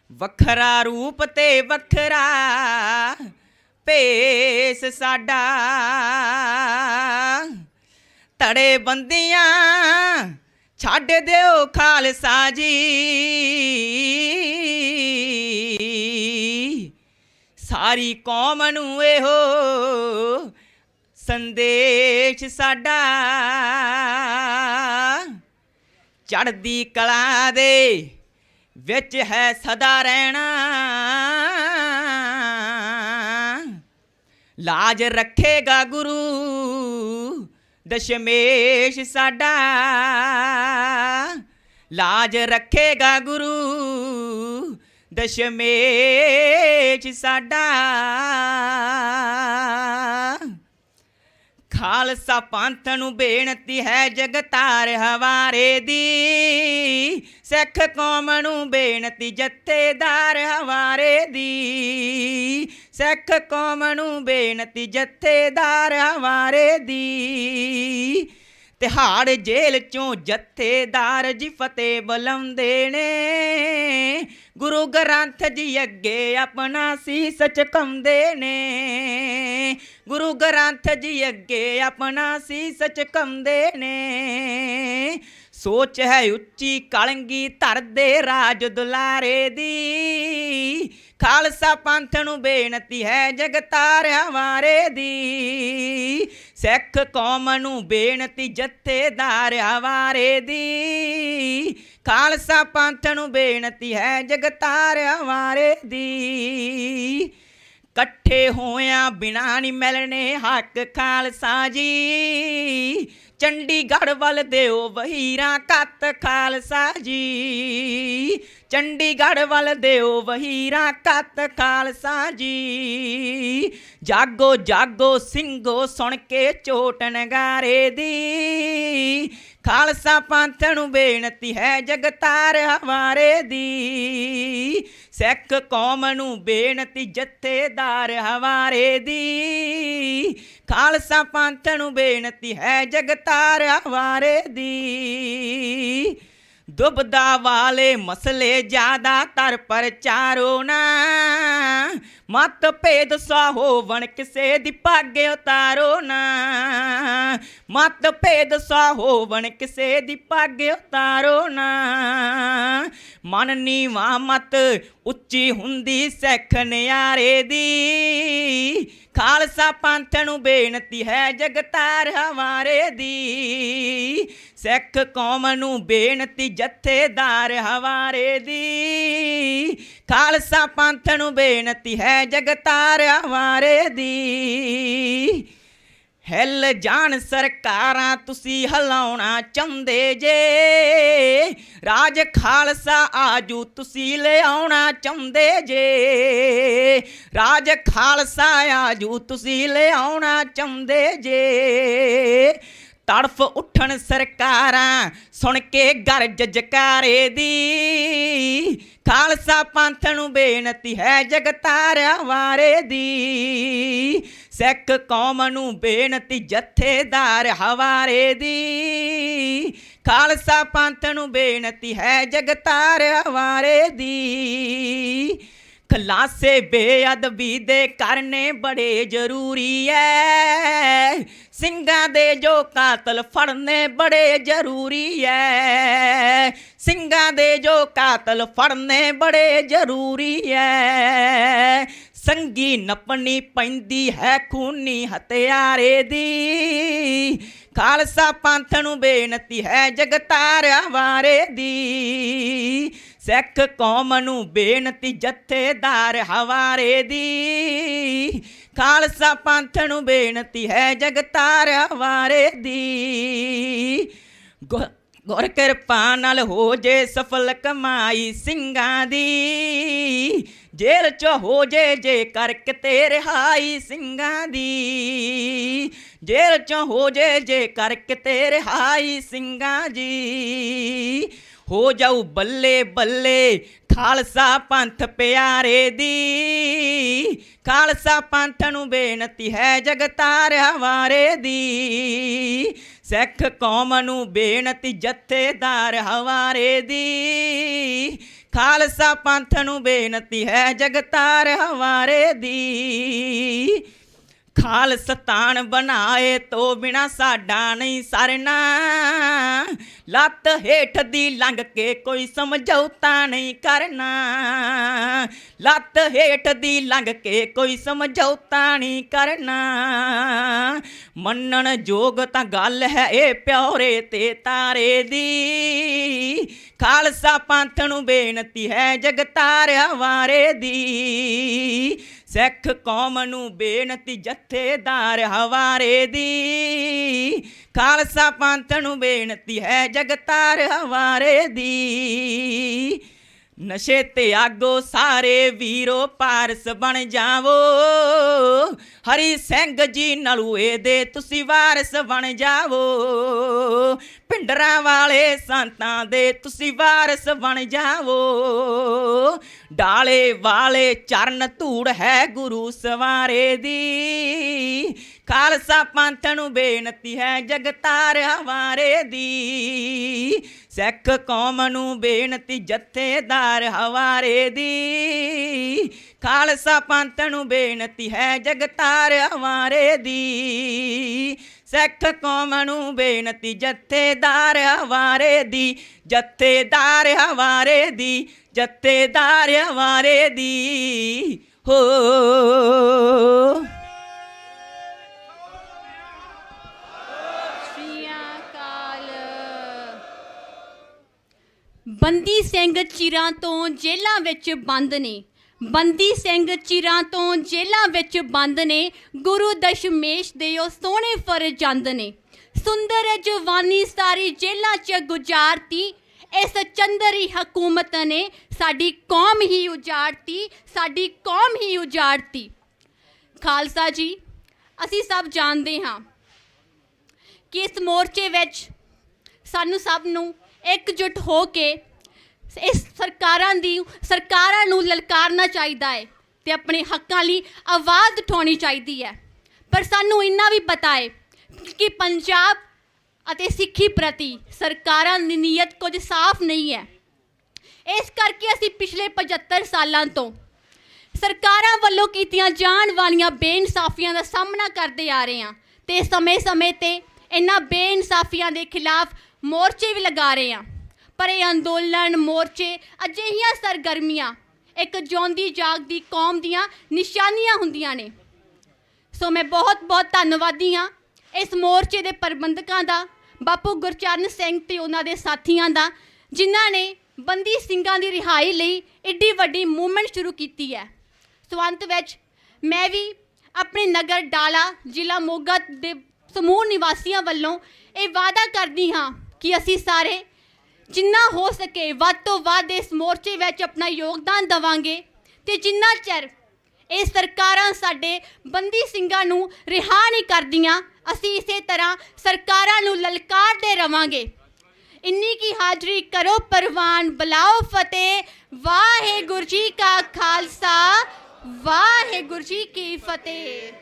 वखरा रूप ते वखरा भेस साडा तड़े बंदियां छड्ड दिओ खालसा जी सारी कौम नूं एहो संदेश साडा चढ़दी कला दे विच है सदा रहना लाज रखेगा गुरु दशमेश साडा लाज रखेगा गुरु दशमेश साडा खालसा पंथ नूं बेनती है जगतार हवारे दी सिख कौम नूं बेनती जथेदार हवारे दी सिख कौम नूं बेनती जथेदार हवारे दी तिहाड़ जेल चों जथेदार जी फतेह बुलाउंदे ने गुरु ग्रंथ जी अगे अपना सीस झुकाउंदे ने गुरु ग्रंथ जी अगे अपना सीस झुकाउंदे ने सोच है उच्ची कलंगी धर दे राज दुलारे दी खालसा पंथ नूं बेनती है जगतार हवारे दी सिख कौम नूं बेनती जथेदार हवारे दी खालसा पंथ नूं बेनती है जगतार हवारे दी ਇਕੱਠੇ ਹੋਇਆਂ ਬਿਨਾਂ ਨਹੀਂ ਮਿਲਣੇ ਹੱਕ ਖਾਲਸਾ ਜੀ, ਚੰਡੀਗੜ੍ਹ ਵੱਲ ਦਿਓ ਵਹੀਰਾਂ ਕੱਤ ਖਾਲਸਾ ਜੀ, ਚੰਡੀਗੜ੍ਹ ਵੱਲ ਦਿਓ ਵਹੀਰਾਂ ਕੱਤ ਖਾਲਸਾ ਜੀ। ਜਾਗੋ ਜਾਗੋ ਸਿੰਘੋ ਸੁਣ ਕੇ ਝੋਟ ਨਗਾਰੇ ਦੀ, ਖਾਲਸਾ ਪੰਥ ਨੂੰ ਬੇਨਤੀ ਹੈ ਜਗਤਾਰ ਹਵਾਰੇ ਦੀ, ਸਿੱਖ ਕੌਮ ਨੂੰ ਬੇਨਤੀ ਜਥੇਦਾਰ ਹਵਾਰੇ ਦੀ, ਖਾਲਸਾ ਪੰਥ ਨੂੰ ਬੇਨਤੀ ਹੈ ਜਗਤਾਰ ਹਵਾਰੇ ਦੀ। ਦੁਬਦਾ ਵਾਲੇ ਮਸਲੇ ਜ਼ਿਆਦਾਤਰ ਪ੍ਰਚਾਰੋ ਨਾ, ਮਤ ਭੇਦ ਸਾ ਹੋਵਣ ਕਿਸੇ ਦੀ ਪੱਗ ਉਤਾਰੋ ਨਾ, ਮਤ ਭੇਦ ਸਾ ਹੋਵਣ ਕਿਸੇ ਦੀ ਪੱਗ ਉਤਾਰੋ ਨਾ। ਮਨ ਨੀਵਾਂ ਮਤ ਉੱਚੀ ਹੁੰਦੀ ਸਿੱਖ ਨਿਆਰੇ ਦੀ, ਖਾਲਸਾ ਪੰਥ ਨੂੰ ਬੇਨਤੀ ਹੈ ਜਗਤਾਰ ਹਵਾਰੇ ਦੀ, ਸਿੱਖ ਕੌਮ ਨੂੰ ਬੇਨਤੀ ਜਥੇਦਾਰ ਹਵਾਰੇ ਦੀ, ਖਾਲਸਾ ਪੰਥ ਨੂੰ ਬੇਨਤੀ ਹੈ ਜਗਤਾਰ ਹਵਾਰੇ ਦੀ। ਹਿੱਲ ਜਾਣ ਸਰਕਾਰਾਂ ਤੁਸੀਂ ਹਿਲਾਉਣਾ ਚਾਹੁੰਦੇ ਜੇ, ਰਾਜ ਖਾਲਸਾ ਆਜੂ ਤੁਸੀਂ ਲਿਆਉਣਾ ਚਾਹੁੰਦੇ ਜੇ, ਰਾਜ ਖਾਲਸਾ ਆਜੂ ਤੁਸੀਂ ਲਿਆਉਣਾ ਚਾਹੁੰਦੇ ਜੇ। ਤੜਫ ਉੱਠਣ ਸਰਕਾਰਾਂ ਸੁਣ ਕੇ ਗਰਜ ਜਕਾਰੇ ਦੀ, ਖਾਲਸਾ ਪੰਥ ਨੂੰ ਬੇਨਤੀ ਹੈ ਜਗਤਾਰ ਹਵਾਰੇ ਦੀ, ਸਿੱਖ ਕੌਮ ਨੂੰ ਬੇਨਤੀ ਜਥੇਦਾਰ ਹਵਾਰੇ ਦੀ, ਖਾਲਸਾ ਪੰਥ ਨੂੰ ਬੇਨਤੀ ਹੈ ਜਗਤਾਰ ਹਵਾਰੇ ਦੀ। ਖਲਾਸੇ ਬੇਅਦਬੀ ਦੇ ਕਰਨੇ ਬੜੇ ਜ਼ਰੂਰੀ ਐ, ਸਿੰਘਾਂ ਦੇ ਜੋ ਕਾਤਲ ਫੜਨੇ ਬੜੇ ਜ਼ਰੂਰੀ ਐ, ਸਿੰਘਾਂ ਦੇ ਜੋ ਕਾਤਲ ਫੜਨੇ ਬੜੇ ਜ਼ਰੂਰੀ ਐ। ਸੰਗੀ ਨੱਪਣੀ ਪੈਂਦੀ ਹੈ ਖੂਨੀ ਹਥਿਆਰੇ ਦੀ, ਖਾਲਸਾ ਪੰਥ ਨੂੰ ਬੇਨਤੀ ਹੈ ਜਗਤਾਰ ਹਵਾਰੇ ਦੀ, ਸਿੱਖ ਕੌਮ ਨੂੰ ਬੇਨਤੀ ਜਥੇਦਾਰ ਹਵਾਰੇ ਦੀ, ਖਾਲਸਾ ਪੰਥ ਨੂੰ ਬੇਨਤੀ ਹੈ ਜਗਤਾਰ ਹਵਾਰੇ ਦੀ। ਗੁਰ ਕਿਰਪਾ ਨਾਲ ਹੋ ਜੇ ਸਫਲ ਕਮਾਈ ਸਿੰਘਾਂ ਦੀ, ਜੇਲ੍ਹ 'ਚ ਹੋ ਜੇ ਕਰ ਕਿਤੇ ਰਿਹਾਈ ਸਿੰਘਾਂ ਦੀ, ਜੇਲ੍ਹ 'ਚ ਹੋ ਜੇ ਕਰ ਕਿਤੇ ਰਿਹਾਈ ਸਿੰਘਾਂ ਦੀ। ਹੋ ਜਾਊ ਬੱਲੇ ਬੱਲੇ ਖਾਲਸਾ ਪੰਥ ਪਿਆਰੇ ਦੀ, ਖਾਲਸਾ ਪੰਥ ਨੂੰ ਬੇਨਤੀ ਹੈ ਜਗਤਾਰ ਹਵਾਰੇ ਦੀ, ਸਿੱਖ ਕੌਮ ਨੂੰ ਬੇਨਤੀ ਜਥੇਦਾਰ ਹਵਾਰੇ ਦੀ, ਖਾਲਸਾ ਪੰਥ ਨੂੰ ਬੇਨਤੀ ਹੈ ਜਗਤਾਰ ਹਵਾਰੇ ਦੀ। ਖਾਲਸਤਾਨ ਬਣਾਏ ਤੋਂ ਬਿਨਾ ਸਾਡਾ ਨਹੀਂ ਸਰਨਾ, ਲੱਤ ਹੇਠ ਦੀ ਲੰਘ ਕੇ ਕੋਈ ਸਮਝੌਤਾ ਨਹੀਂ ਕਰਨਾ, ਲੱਤ ਹੇਠ ਦੀ ਲੰਘ ਕੇ ਕੋਈ ਸਮਝੌਤਾ ਨਹੀਂ ਕਰਨਾ। ਮੰਨਣ ਯੋਗ ਤਾਂ ਗੱਲ ਹੈ ਇਹ ਪਿਓਰੇ ਤੇ ਤਾਰੇ ਦੀ, ਖਾਲਸਾ ਪੰਥ ਨੂੰ ਬੇਨਤੀ ਹੈ ਜਗਤਾਰ ਹਵਾਰੇ ਦੀ, ਸਿੱਖ ਕੌਮ ਨੂੰ ਬੇਨਤੀ ਜਥੇਦਾਰ ਹਵਾਰੇ ਦੀ, ਖਾਲਸਾ ਪੰਥ ਨੂੰ ਬੇਨਤੀ ਹੈ ਜਗਤਾਰ ਹਵਾਰੇ ਦੀ। ਨਸ਼ੇ ਤੇ ਆਗੋ ਸਾਰੇ ਵੀਰੋ ਪਾਰਸ ਬਣ ਜਾਵੋ, ਹਰੀ ਸਿੰਘ ਜੀ ਨਲੂਏ ਦੇ ਤੁਸੀਂ ਵਾਰਸ ਬਣ ਜਾਵੋ, ਪਿੰਡਰਾਂ ਵਾਲੇ ਸੰਤਾਂ ਦੇ ਤੁਸੀਂ ਵਾਰਸ ਬਣ ਜਾਵੋ, ਡਾਲੇ ਵਾਲੇ ਚਰਨ ਧੂੜ ਹੈ ਗੁਰੂ ਸਵਾਰੇ ਦੀ, ਖਾਲਸਾ ਪੰਥ ਨੂੰ ਬੇਨਤੀ ਹੈ ਜਗਤਾਰ ਹਵਾਰੇ ਦੀ, ਸਿੱਖ ਕੌਮ ਨੂੰ ਬੇਨਤੀ ਜਥੇਦਾਰ ਹਵਾਰੇ ਦੀ, ਖਾਲਸਾ ਪੰਥ ਨੂੰ ਬੇਨਤੀ ਹੈ ਜਗਤਾਰ ਹਵਾਰੇ ਦੀ, ਸਿੱਖ ਕੌਮ ਨੂੰ ਬੇਨਤੀ ਜਥੇਦਾਰ ਹਵਾਰੇ ਦੀ, ਜਥੇਦਾਰ ਹਵਾਰੇ ਦੀ, ਜਥੇਦਾਰ ਹਵਾਰੇ ਦੀ ਹੋ। ਬੰਦੀ ਸਿੰਘ ਚਿਰਾਂ ਤੋਂ ਜੇਲ੍ਹਾਂ ਵਿੱਚ ਬੰਦ ਨੇ, ਬੰਦੀ ਸਿੰਘ ਚਿਰਾਂ ਤੋਂ ਜੇਲ੍ਹਾਂ ਵਿੱਚ ਬੰਦ ਨੇ, ਗੁਰੂ ਦਸ਼ਮੇਸ਼ ਦੇ ਉਹ ਸੋਹਣੇ ਫਰਜ਼ੰਦ ਨੇ। ਸੁੰਦਰ ਜਵਾਨੀ ਸਾਰੀ ਜੇਲ੍ਹਾਂ 'ਚ ਗੁਜ਼ਾਰਤੀ, ਇਸ ਚੰਦਰੀ ਹਕੂਮਤ ਨੇ ਸਾਡੀ ਕੌਮ ਹੀ ਉਜਾੜਤੀ, ਸਾਡੀ ਕੌਮ ਹੀ ਉਜਾੜਤੀ। ਖਾਲਸਾ ਜੀ, ਅਸੀਂ ਸਭ ਜਾਣਦੇ ਹਾਂ ਕਿ ਇਸ ਮੋਰਚੇ ਵਿੱਚ ਸਾਨੂੰ ਸਭ ਨੂੰ ਇਕਜੁੱਟ ਹੋ ਕੇ ਇਸ ਸਰਕਾਰਾਂ ਨੂੰ ਲਲਕਾਰਨਾ ਚਾਹੀਦਾ ਹੈ ਤੇ ਆਪਣੇ ਹੱਕਾਂ ਲਈ ਆਵਾਜ਼ ਉਠਾਉਣੀ ਚਾਹੀਦੀ ਹੈ। ਪਰ ਸਾਨੂੰ ਇੰਨਾ ਵੀ ਪਤਾ ਹੈ ਕਿ ਪੰਜਾਬ ਅਤੇ ਸਿੱਖੀ ਪ੍ਰਤੀ ਸਰਕਾਰਾਂ ਦੀ ਨੀਅਤ ਕੁਝ ਸਾਫ਼ ਨਹੀਂ ਹੈ। ਇਸ ਕਰਕੇ ਅਸੀਂ ਪਿਛਲੇ 75 ਸਾਲਾਂ ਤੋਂ ਸਰਕਾਰਾਂ ਵੱਲੋਂ ਕੀਤੀਆਂ ਜਾਣ ਵਾਲੀਆਂ ਬੇਇਨਸਾਫੀਆਂ ਦਾ ਸਾਹਮਣਾ ਕਰਦੇ ਆ ਰਹੇ ਹਾਂ ਤੇ ਸਮੇਂ-ਸਮੇਂ ਤੇ ਇਹਨਾਂ ਬੇਇਨਸਾਫੀਆਂ ਦੇ ਖਿਲਾਫ ਮੋਰਚੇ ਵੀ ਲਗਾ ਰਹੇ ਹਾਂ। ਪਰ ਇਹ ਅੰਦੋਲਨ, ਮੋਰਚੇ ਅਜਿਹੀਆਂ ਸਰਗਰਮੀਆਂ ਇੱਕ ਜਿਉਂਦੀ ਜਾਗਦੀ ਕੌਮ ਦੀਆਂ ਨਿਸ਼ਾਨੀਆਂ ਹੁੰਦੀਆਂ ਨੇ। ਸੋ ਮੈਂ ਬਹੁਤ ਧੰਨਵਾਦੀ ਹਾਂ ਇਸ ਮੋਰਚੇ ਦੇ ਪ੍ਰਬੰਧਕਾਂ ਦਾ, ਬਾਪੂ ਗੁਰਚਰਨ ਸਿੰਘ ਤੇ ਉਹਨਾਂ ਦੇ ਸਾਥੀਆਂ ਦਾ, ਜਿਨ੍ਹਾਂ ਨੇ ਬੰਦੀ ਸਿੰਘਾਂ ਦੀ ਰਿਹਾਈ ਲਈ ਏਡੀ ਵੱਡੀ ਮੂਵਮੈਂਟ ਸ਼ੁਰੂ ਕੀਤੀ ਹੈ। ਸੋ ਅੰਤ ਵਿੱਚ ਮੈਂ ਵੀ ਆਪਣੇ ਨਗਰ ਡਾਲਾ, ਜ਼ਿਲ੍ਹਾ ਮੋਗਾ ਦੇ ਸਮੂਹ ਨਿਵਾਸੀਆਂ ਵੱਲੋਂ ਇਹ ਵਾਅਦਾ ਕਰਦੀ ਹਾਂ ਕਿ ਅਸੀਂ ਸਾਰੇ ਜਿੰਨਾ ਹੋ ਸਕੇ ਵੱਧ ਤੋਂ ਵੱਧ ਇਸ ਮੋਰਚੇ ਵਿੱਚ ਆਪਣਾ ਯੋਗਦਾਨ ਦੇਵਾਂਗੇ ਤੇ ਜਿੰਨਾ ਚਿਰ ਇਹ ਸਰਕਾਰਾਂ ਸਾਡੇ ਬੰਦੀ ਸਿੰਘਾਂ ਨੂੰ ਰਿਹਾ ਨਹੀਂ ਕਰਦੀਆਂ, ਅਸੀਂ ਇਸੇ ਤਰ੍ਹਾਂ ਸਰਕਾਰਾਂ ਨੂੰ ਲਲਕਾਰਦੇ ਰਵਾਂਗੇ। ਇੰਨੀ ਕੀ ਹਾਜ਼ਰੀ ਕਰੋ ਪ੍ਰਵਾਨ, ਬੁਲਾਓ ਫਤਿਹ। ਵਾਹਿਗੁਰੂ ਜੀ ਕਾ ਖਾਲਸਾ, ਵਾਹਿਗੁਰੂ ਜੀ ਕੀ ਫਤਿਹ।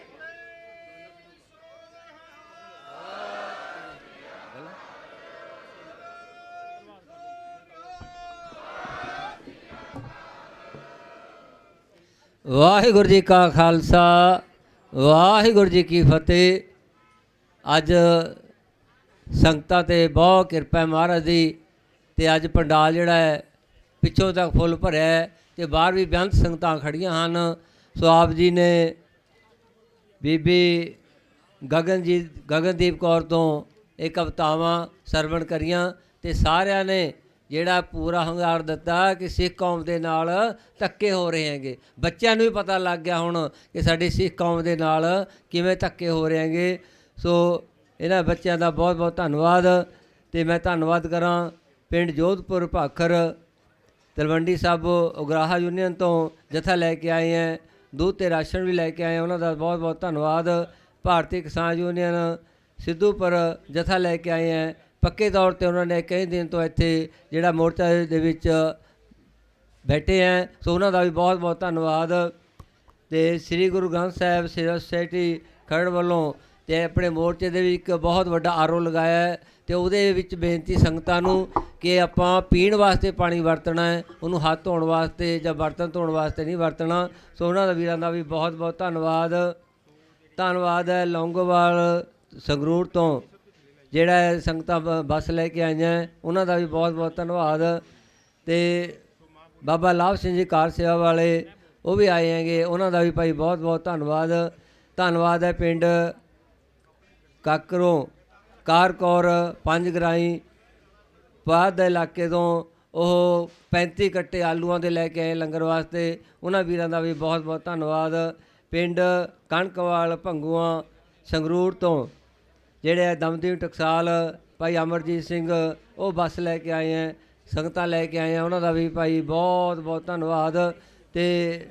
ਵਾਹਿਗੁਰੂ ਜੀ ਕਾ ਖਾਲਸਾ, ਵਾਹਿਗੁਰੂ ਜੀ ਕੀ ਫਤਿਹ। ਅੱਜ ਸੰਗਤਾਂ 'ਤੇ ਬਹੁਤ ਕਿਰਪਾ ਹੈ ਮਹਾਰਾਜ ਦੀ, ਅਤੇ ਅੱਜ ਪੰਡਾਲ ਜਿਹੜਾ ਹੈ ਪਿੱਛੋਂ ਤੱਕ ਫੁੱਲ ਭਰਿਆ ਹੈ ਅਤੇ ਬਾਹਰ ਵੀ ਬੇਅੰਤ ਸੰਗਤਾਂ ਖੜੀਆਂ ਹਨ। ਸੋ ਆਪ ਜੀ ਨੇ ਬੀਬੀ ਗਗਨਦੀਪ ਕੌਰ ਤੋਂ ਇਹ ਕਵਿਤਾਵਾਂ ਸਰਵਣ ਕਰੀਆਂ ਅਤੇ ਸਾਰਿਆਂ ਨੇ ਜਿਹੜਾ ਪੂਰਾ ਹੰਗਾਰ ਦਿੱਤਾ ਕਿ ਸਿੱਖ ਕੌਮ ਦੇ ਨਾਲ ਧੱਕੇ ਹੋ ਰਹੇ ਹੈਗੇ। ਬੱਚਿਆਂ ਨੂੰ ਵੀ ਪਤਾ ਲੱਗ ਗਿਆ ਹੁਣ ਕਿ ਸਾਡੀ ਸਿੱਖ ਕੌਮ ਦੇ ਨਾਲ ਕਿਵੇਂ ਧੱਕੇ ਹੋ ਰਹੇ ਹੈਗੇ। ਸੋ ਇਹਨਾਂ ਬੱਚਿਆਂ ਦਾ ਬਹੁਤ ਧੰਨਵਾਦ। ਅਤੇ ਮੈਂ ਧੰਨਵਾਦ ਕਰਾਂ ਪਿੰਡ ਜੋਧਪੁਰ ਭਾਖਰ ਤਲਵੰਡੀ ਸਾਬੋ ਉਗਰਾਹਾ ਯੂਨੀਅਨ ਤੋਂ ਜਥਾ ਲੈ ਕੇ ਆਏ ਹੈ, ਦੁੱਧ ਅਤੇ ਰਾਸ਼ਨ ਵੀ ਲੈ ਕੇ ਆਏ, ਉਹਨਾਂ ਦਾ ਬਹੁਤ ਧੰਨਵਾਦ। ਭਾਰਤੀ ਕਿਸਾਨ ਯੂਨੀਅਨ ਸਿੱਧੂਪੁਰ ਜਥਾ ਲੈ ਕੇ ਆਏ ਹੈ, ਪੱਕੇ ਤੌਰ 'ਤੇ ਉਹਨਾਂ ਨੇ ਕਈ ਦਿਨ ਤੋਂ ਇੱਥੇ ਜਿਹੜਾ ਮੋਰਚਾ ਦੇ ਵਿੱਚ ਬੈਠੇ ਹੈ, ਸੋ ਉਹਨਾਂ ਦਾ ਵੀ ਬਹੁਤ ਧੰਨਵਾਦ। ਅਤੇ ਸ੍ਰੀ ਗੁਰੂ ਗ੍ਰੰਥ ਸਾਹਿਬ ਸੇਵਾ ਸੁਸਾਇਟੀ ਖਰੜ ਵੱਲੋਂ ਅਤੇ ਆਪਣੇ ਮੋਰਚੇ ਦੇ ਵੀ ਇੱਕ ਬਹੁਤ ਵੱਡਾ ਆਰਓ ਲਗਾਇਆ ਹੈ ਅਤੇ ਉਹਦੇ ਵਿੱਚ ਬੇਨਤੀ ਸੰਗਤਾਂ ਨੂੰ ਕਿ ਆਪਾਂ ਪੀਣ ਵਾਸਤੇ ਪਾਣੀ ਵਰਤਣਾ ਹੈ, ਉਹਨੂੰ ਹੱਥ ਧੋਣ ਵਾਸਤੇ ਜਾਂ ਬਰਤਨ ਧੋਣ ਵਾਸਤੇ ਨਹੀਂ ਵਰਤਣਾ। ਸੋ ਉਹਨਾਂ ਦਾ ਵੀਰਾਂ ਦਾ ਵੀ ਬਹੁਤ ਧੰਨਵਾਦ ਹੈ। ਲੌਂਗੋਵਾਲ ਸੰਗਰੂਰ ਤੋਂ ਜਿਹੜਾ ਸੰਗਤਾਂ ਬੱਸ ਲੈ ਕੇ ਆਈਆਂ, ਉਹਨਾਂ ਦਾ ਵੀ ਬਹੁਤ ਧੰਨਵਾਦ। ਅਤੇ ਬਾਬਾ ਲਾਭ ਸਿੰਘ ਜੀ ਕਾਰ ਸੇਵਾ ਵਾਲੇ ਉਹ ਵੀ ਆਏ ਹੈਗੇ, ਉਹਨਾਂ ਦਾ ਵੀ ਭਾਈ ਬਹੁਤ ਧੰਨਵਾਦ ਹੈ। ਪਿੰਡ ਕਾਕਰੋਂ ਕਾਰ ਕੌਰ ਪੰਜਗਰਾਈ ਬਾਅਦ ਦੇ ਇਲਾਕੇ ਤੋਂ ਉਹ 35 ਕੱਟੇ ਆਲੂਆਂ ਦੇ ਲੈ ਕੇ ਆਏ ਲੰਗਰ ਵਾਸਤੇ, ਉਹਨਾਂ ਵੀਰਾਂ ਦਾ ਵੀ ਬਹੁਤ ਧੰਨਵਾਦ। ਪਿੰਡ ਕਣਕਵਾਲ ਭੰਗੂਆਂ ਸੰਗਰੂਰ ਤੋਂ ਜਿਹੜੇ ਦਮਦਮੀ ਟਕਸਾਲ ਭਾਈ ਅਮਰਜੀਤ ਸਿੰਘ ਉਹ ਬੱਸ ਲੈ ਕੇ ਆਏ ਹੈ, ਸੰਗਤਾਂ ਲੈ ਕੇ ਆਏ ਆ, ਉਹਨਾਂ ਦਾ ਵੀ ਭਾਈ ਬਹੁਤ ਧੰਨਵਾਦ। ਅਤੇ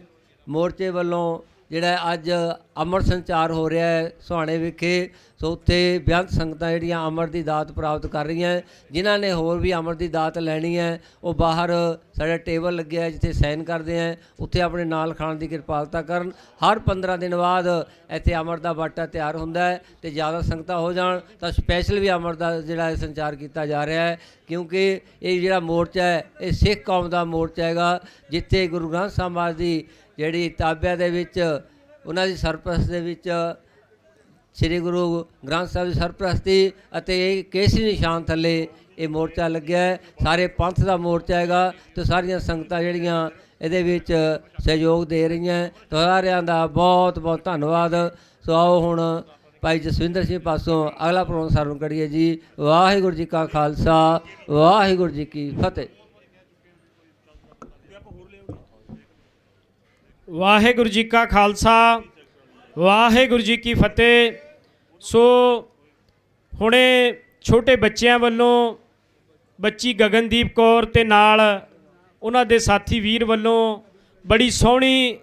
ਮੋਰਚੇ ਵੱਲੋਂ ਜਿਹੜਾ ਅੱਜ ਅੰਮ੍ਰਿਤ ਸੰਚਾਰ ਹੋ ਰਿਹਾ ਹੈ ਸੁਹਾਣੇ ਵਿਖੇ, ਸੋ ਉੱਥੇ ਬੇਅੰਤ ਸੰਗਤਾਂ ਜਿਹੜੀਆਂ ਅੰਮ੍ਰਿਤ ਦੀ ਦਾਤ ਪ੍ਰਾਪਤ ਕਰ ਰਹੀਆਂ। ਜਿਨ੍ਹਾਂ ਨੇ ਹੋਰ ਵੀ ਅੰਮ੍ਰਿਤ ਦੀ ਦਾਤ ਲੈਣੀ ਹੈ ਉਹ ਬਾਹਰ ਸਾਡਾ ਟੇਬਲ ਲੱਗਿਆ ਜਿੱਥੇ ਸਾਈਨ ਕਰਦੇ ਹੈ, ਉੱਥੇ ਆਪਣੇ ਨਾਲ ਖਾਣ ਦੀ ਕਿਰਪਾਲਤਾ ਕਰਨ। ਹਰ 15 ਦਿਨ ਬਾਅਦ ਇੱਥੇ ਅੰਮ੍ਰਿਤ ਦਾ ਬਾਟਾ ਤਿਆਰ ਹੁੰਦਾ ਹੈ ਅਤੇ ਜ਼ਿਆਦਾ ਸੰਗਤਾਂ ਹੋ ਜਾਣ ਤਾਂ ਸਪੈਸ਼ਲ ਵੀ ਅੰਮ੍ਰਿਤ ਦਾ ਜਿਹੜਾ ਸੰਚਾਰ ਕੀਤਾ ਜਾ ਰਿਹਾ ਹੈ, ਕਿਉਂਕਿ ਇਹ ਜਿਹੜਾ ਮੋਰਚਾ ਹੈ ਇਹ ਸਿੱਖ ਕੌਮ ਦਾ ਮੋਰਚਾ ਹੈਗਾ, ਜਿੱਥੇ ਗੁਰੂ ਗ੍ਰੰਥ ਸਾਹਿਬ ਮਹਾਰਾਜ ਦੀ ਜਿਹੜੀ ਤਾਬਿਆਂ ਦੇ ਵਿੱਚ ਉਹਨਾਂ ਦੀ ਸਰਪ੍ਰਸਤੀ ਦੇ ਵਿੱਚ ਸ੍ਰੀ ਗੁਰੂ ਗ੍ਰੰਥ ਸਾਹਿਬ ਦੀ ਸਰਪ੍ਰਸਤੀ ਅਤੇ ਇਹ ਕੇਸਰੀ ਨਿਸ਼ਾਨ ਥੱਲੇ ਇਹ ਮੋਰਚਾ ਲੱਗਿਆ ਹੈ। ਸਾਰੇ ਪੰਥ ਦਾ ਮੋਰਚਾ ਹੈਗਾ ਅਤੇ ਸਾਰੀਆਂ ਸੰਗਤਾਂ ਜਿਹੜੀਆਂ ਇਹਦੇ ਵਿੱਚ ਸਹਿਯੋਗ ਦੇ ਰਹੀਆਂ, ਸਾਰਿਆਂ ਦਾ ਬਹੁਤ ਧੰਨਵਾਦ। ਸੋ ਆਓ ਹੁਣ ਭਾਈ ਜਸਵਿੰਦਰ ਸਿੰਘ ਪਾਸੋਂ ਅਗਲਾ ਪ੍ਰੋਗਰਾਮ ਸਰਵਣ ਕਰੀਏ ਜੀ। ਵਾਹਿਗੁਰੂ ਜੀ ਕਾ ਖਾਲਸਾ, ਵਾਹਿਗੁਰੂ ਜੀ ਕੀ ਫਤਿਹ। ਵਾਹਿਗੁਰੂ ਜੀ ਕਾ ਖਾਲਸਾ ਵਾਹਿਗੁਰੂ ਜੀ ਕੀ ਫਤਿਹ। ਸੋ ਹੁਣੇ ਛੋਟੇ ਬੱਚਿਆਂ ਵੱਲੋਂ ਬੱਚੀ ਗਗਨਦੀਪ ਕੌਰ ਤੇ ਨਾਲ ਉਹਨਾਂ ਦੇ ਸਾਥੀ ਵੀਰ ਵੱਲੋਂ ਬੜੀ ਸੋਹਣੀ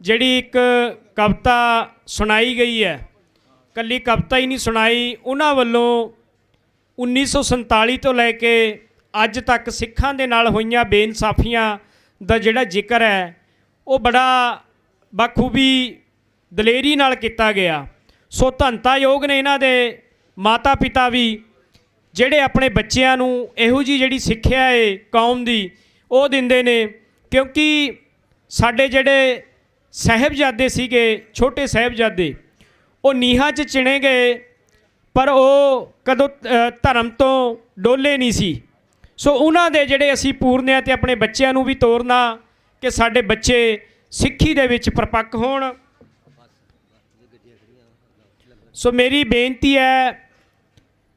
ਜਿਹੜੀ ਇੱਕ ਕਵਿਤਾ ਸੁਣਾਈ ਗਈ ਹੈ। ਕੱਲੀ ਕਵਿਤਾ ਹੀ ਨਹੀਂ ਸੁਣਾਈ, ਉਹਨਾਂ ਵੱਲੋਂ 1947 ਤੋਂ ਲੈ ਕੇ ਅੱਜ ਤੱਕ ਸਿੱਖਾਂ ਦੇ ਨਾਲ ਹੋਈਆਂ ਬੇਇਨਸਾਫੀਆਂ ਦਾ ਜਿਹੜਾ ਜ਼ਿਕਰ ਹੈ ਉਹ ਬੜਾ ਬਖੂਬੀ ਦਲੇਰੀ ਨਾਲ ਕੀਤਾ ਗਿਆ। ਸੋ ਧੰਨਤਾਯੋਗ ਨੇ ਇਹਨਾਂ ਦੇ ਮਾਤਾ ਪਿਤਾ ਵੀ ਜਿਹੜੇ ਆਪਣੇ ਬੱਚਿਆਂ ਨੂੰ ਇਹੋ ਜਿਹੀ ਜਿਹੜੀ ਸਿੱਖਿਆ ਹੈ ਕੌਮ ਦੀ ਉਹ ਦਿੰਦੇ ਨੇ, ਕਿਉਂਕਿ ਸਾਡੇ ਜਿਹੜੇ ਸਾਹਿਬਜ਼ਾਦੇ ਸੀਗੇ, ਛੋਟੇ ਸਾਹਿਬਜ਼ਾਦੇ, ਉਹ ਨੀਹਾਂ 'ਚ ਚਿਣੇ ਗਏ ਪਰ ਉਹ ਕਦੋਂ ਧਰਮ ਤੋਂ ਡੋਲੇ ਨਹੀਂ ਸੀ। ਸੋ ਉਹਨਾਂ ਦੇ ਜਿਹੜੇ ਅਸੀਂ ਪੂਰਨਿਆਂ ਤੇ ਆਪਣੇ ਬੱਚਿਆਂ ਨੂੰ ਵੀ ਤੋਰਨਾ ਕਿ ਸਾਡੇ ਬੱਚੇ ਸਿੱਖੀ ਦੇ ਵਿੱਚ ਪਰਪੱਕ ਹੋਣ। ਸੋ ਮੇਰੀ ਬੇਨਤੀ ਹੈ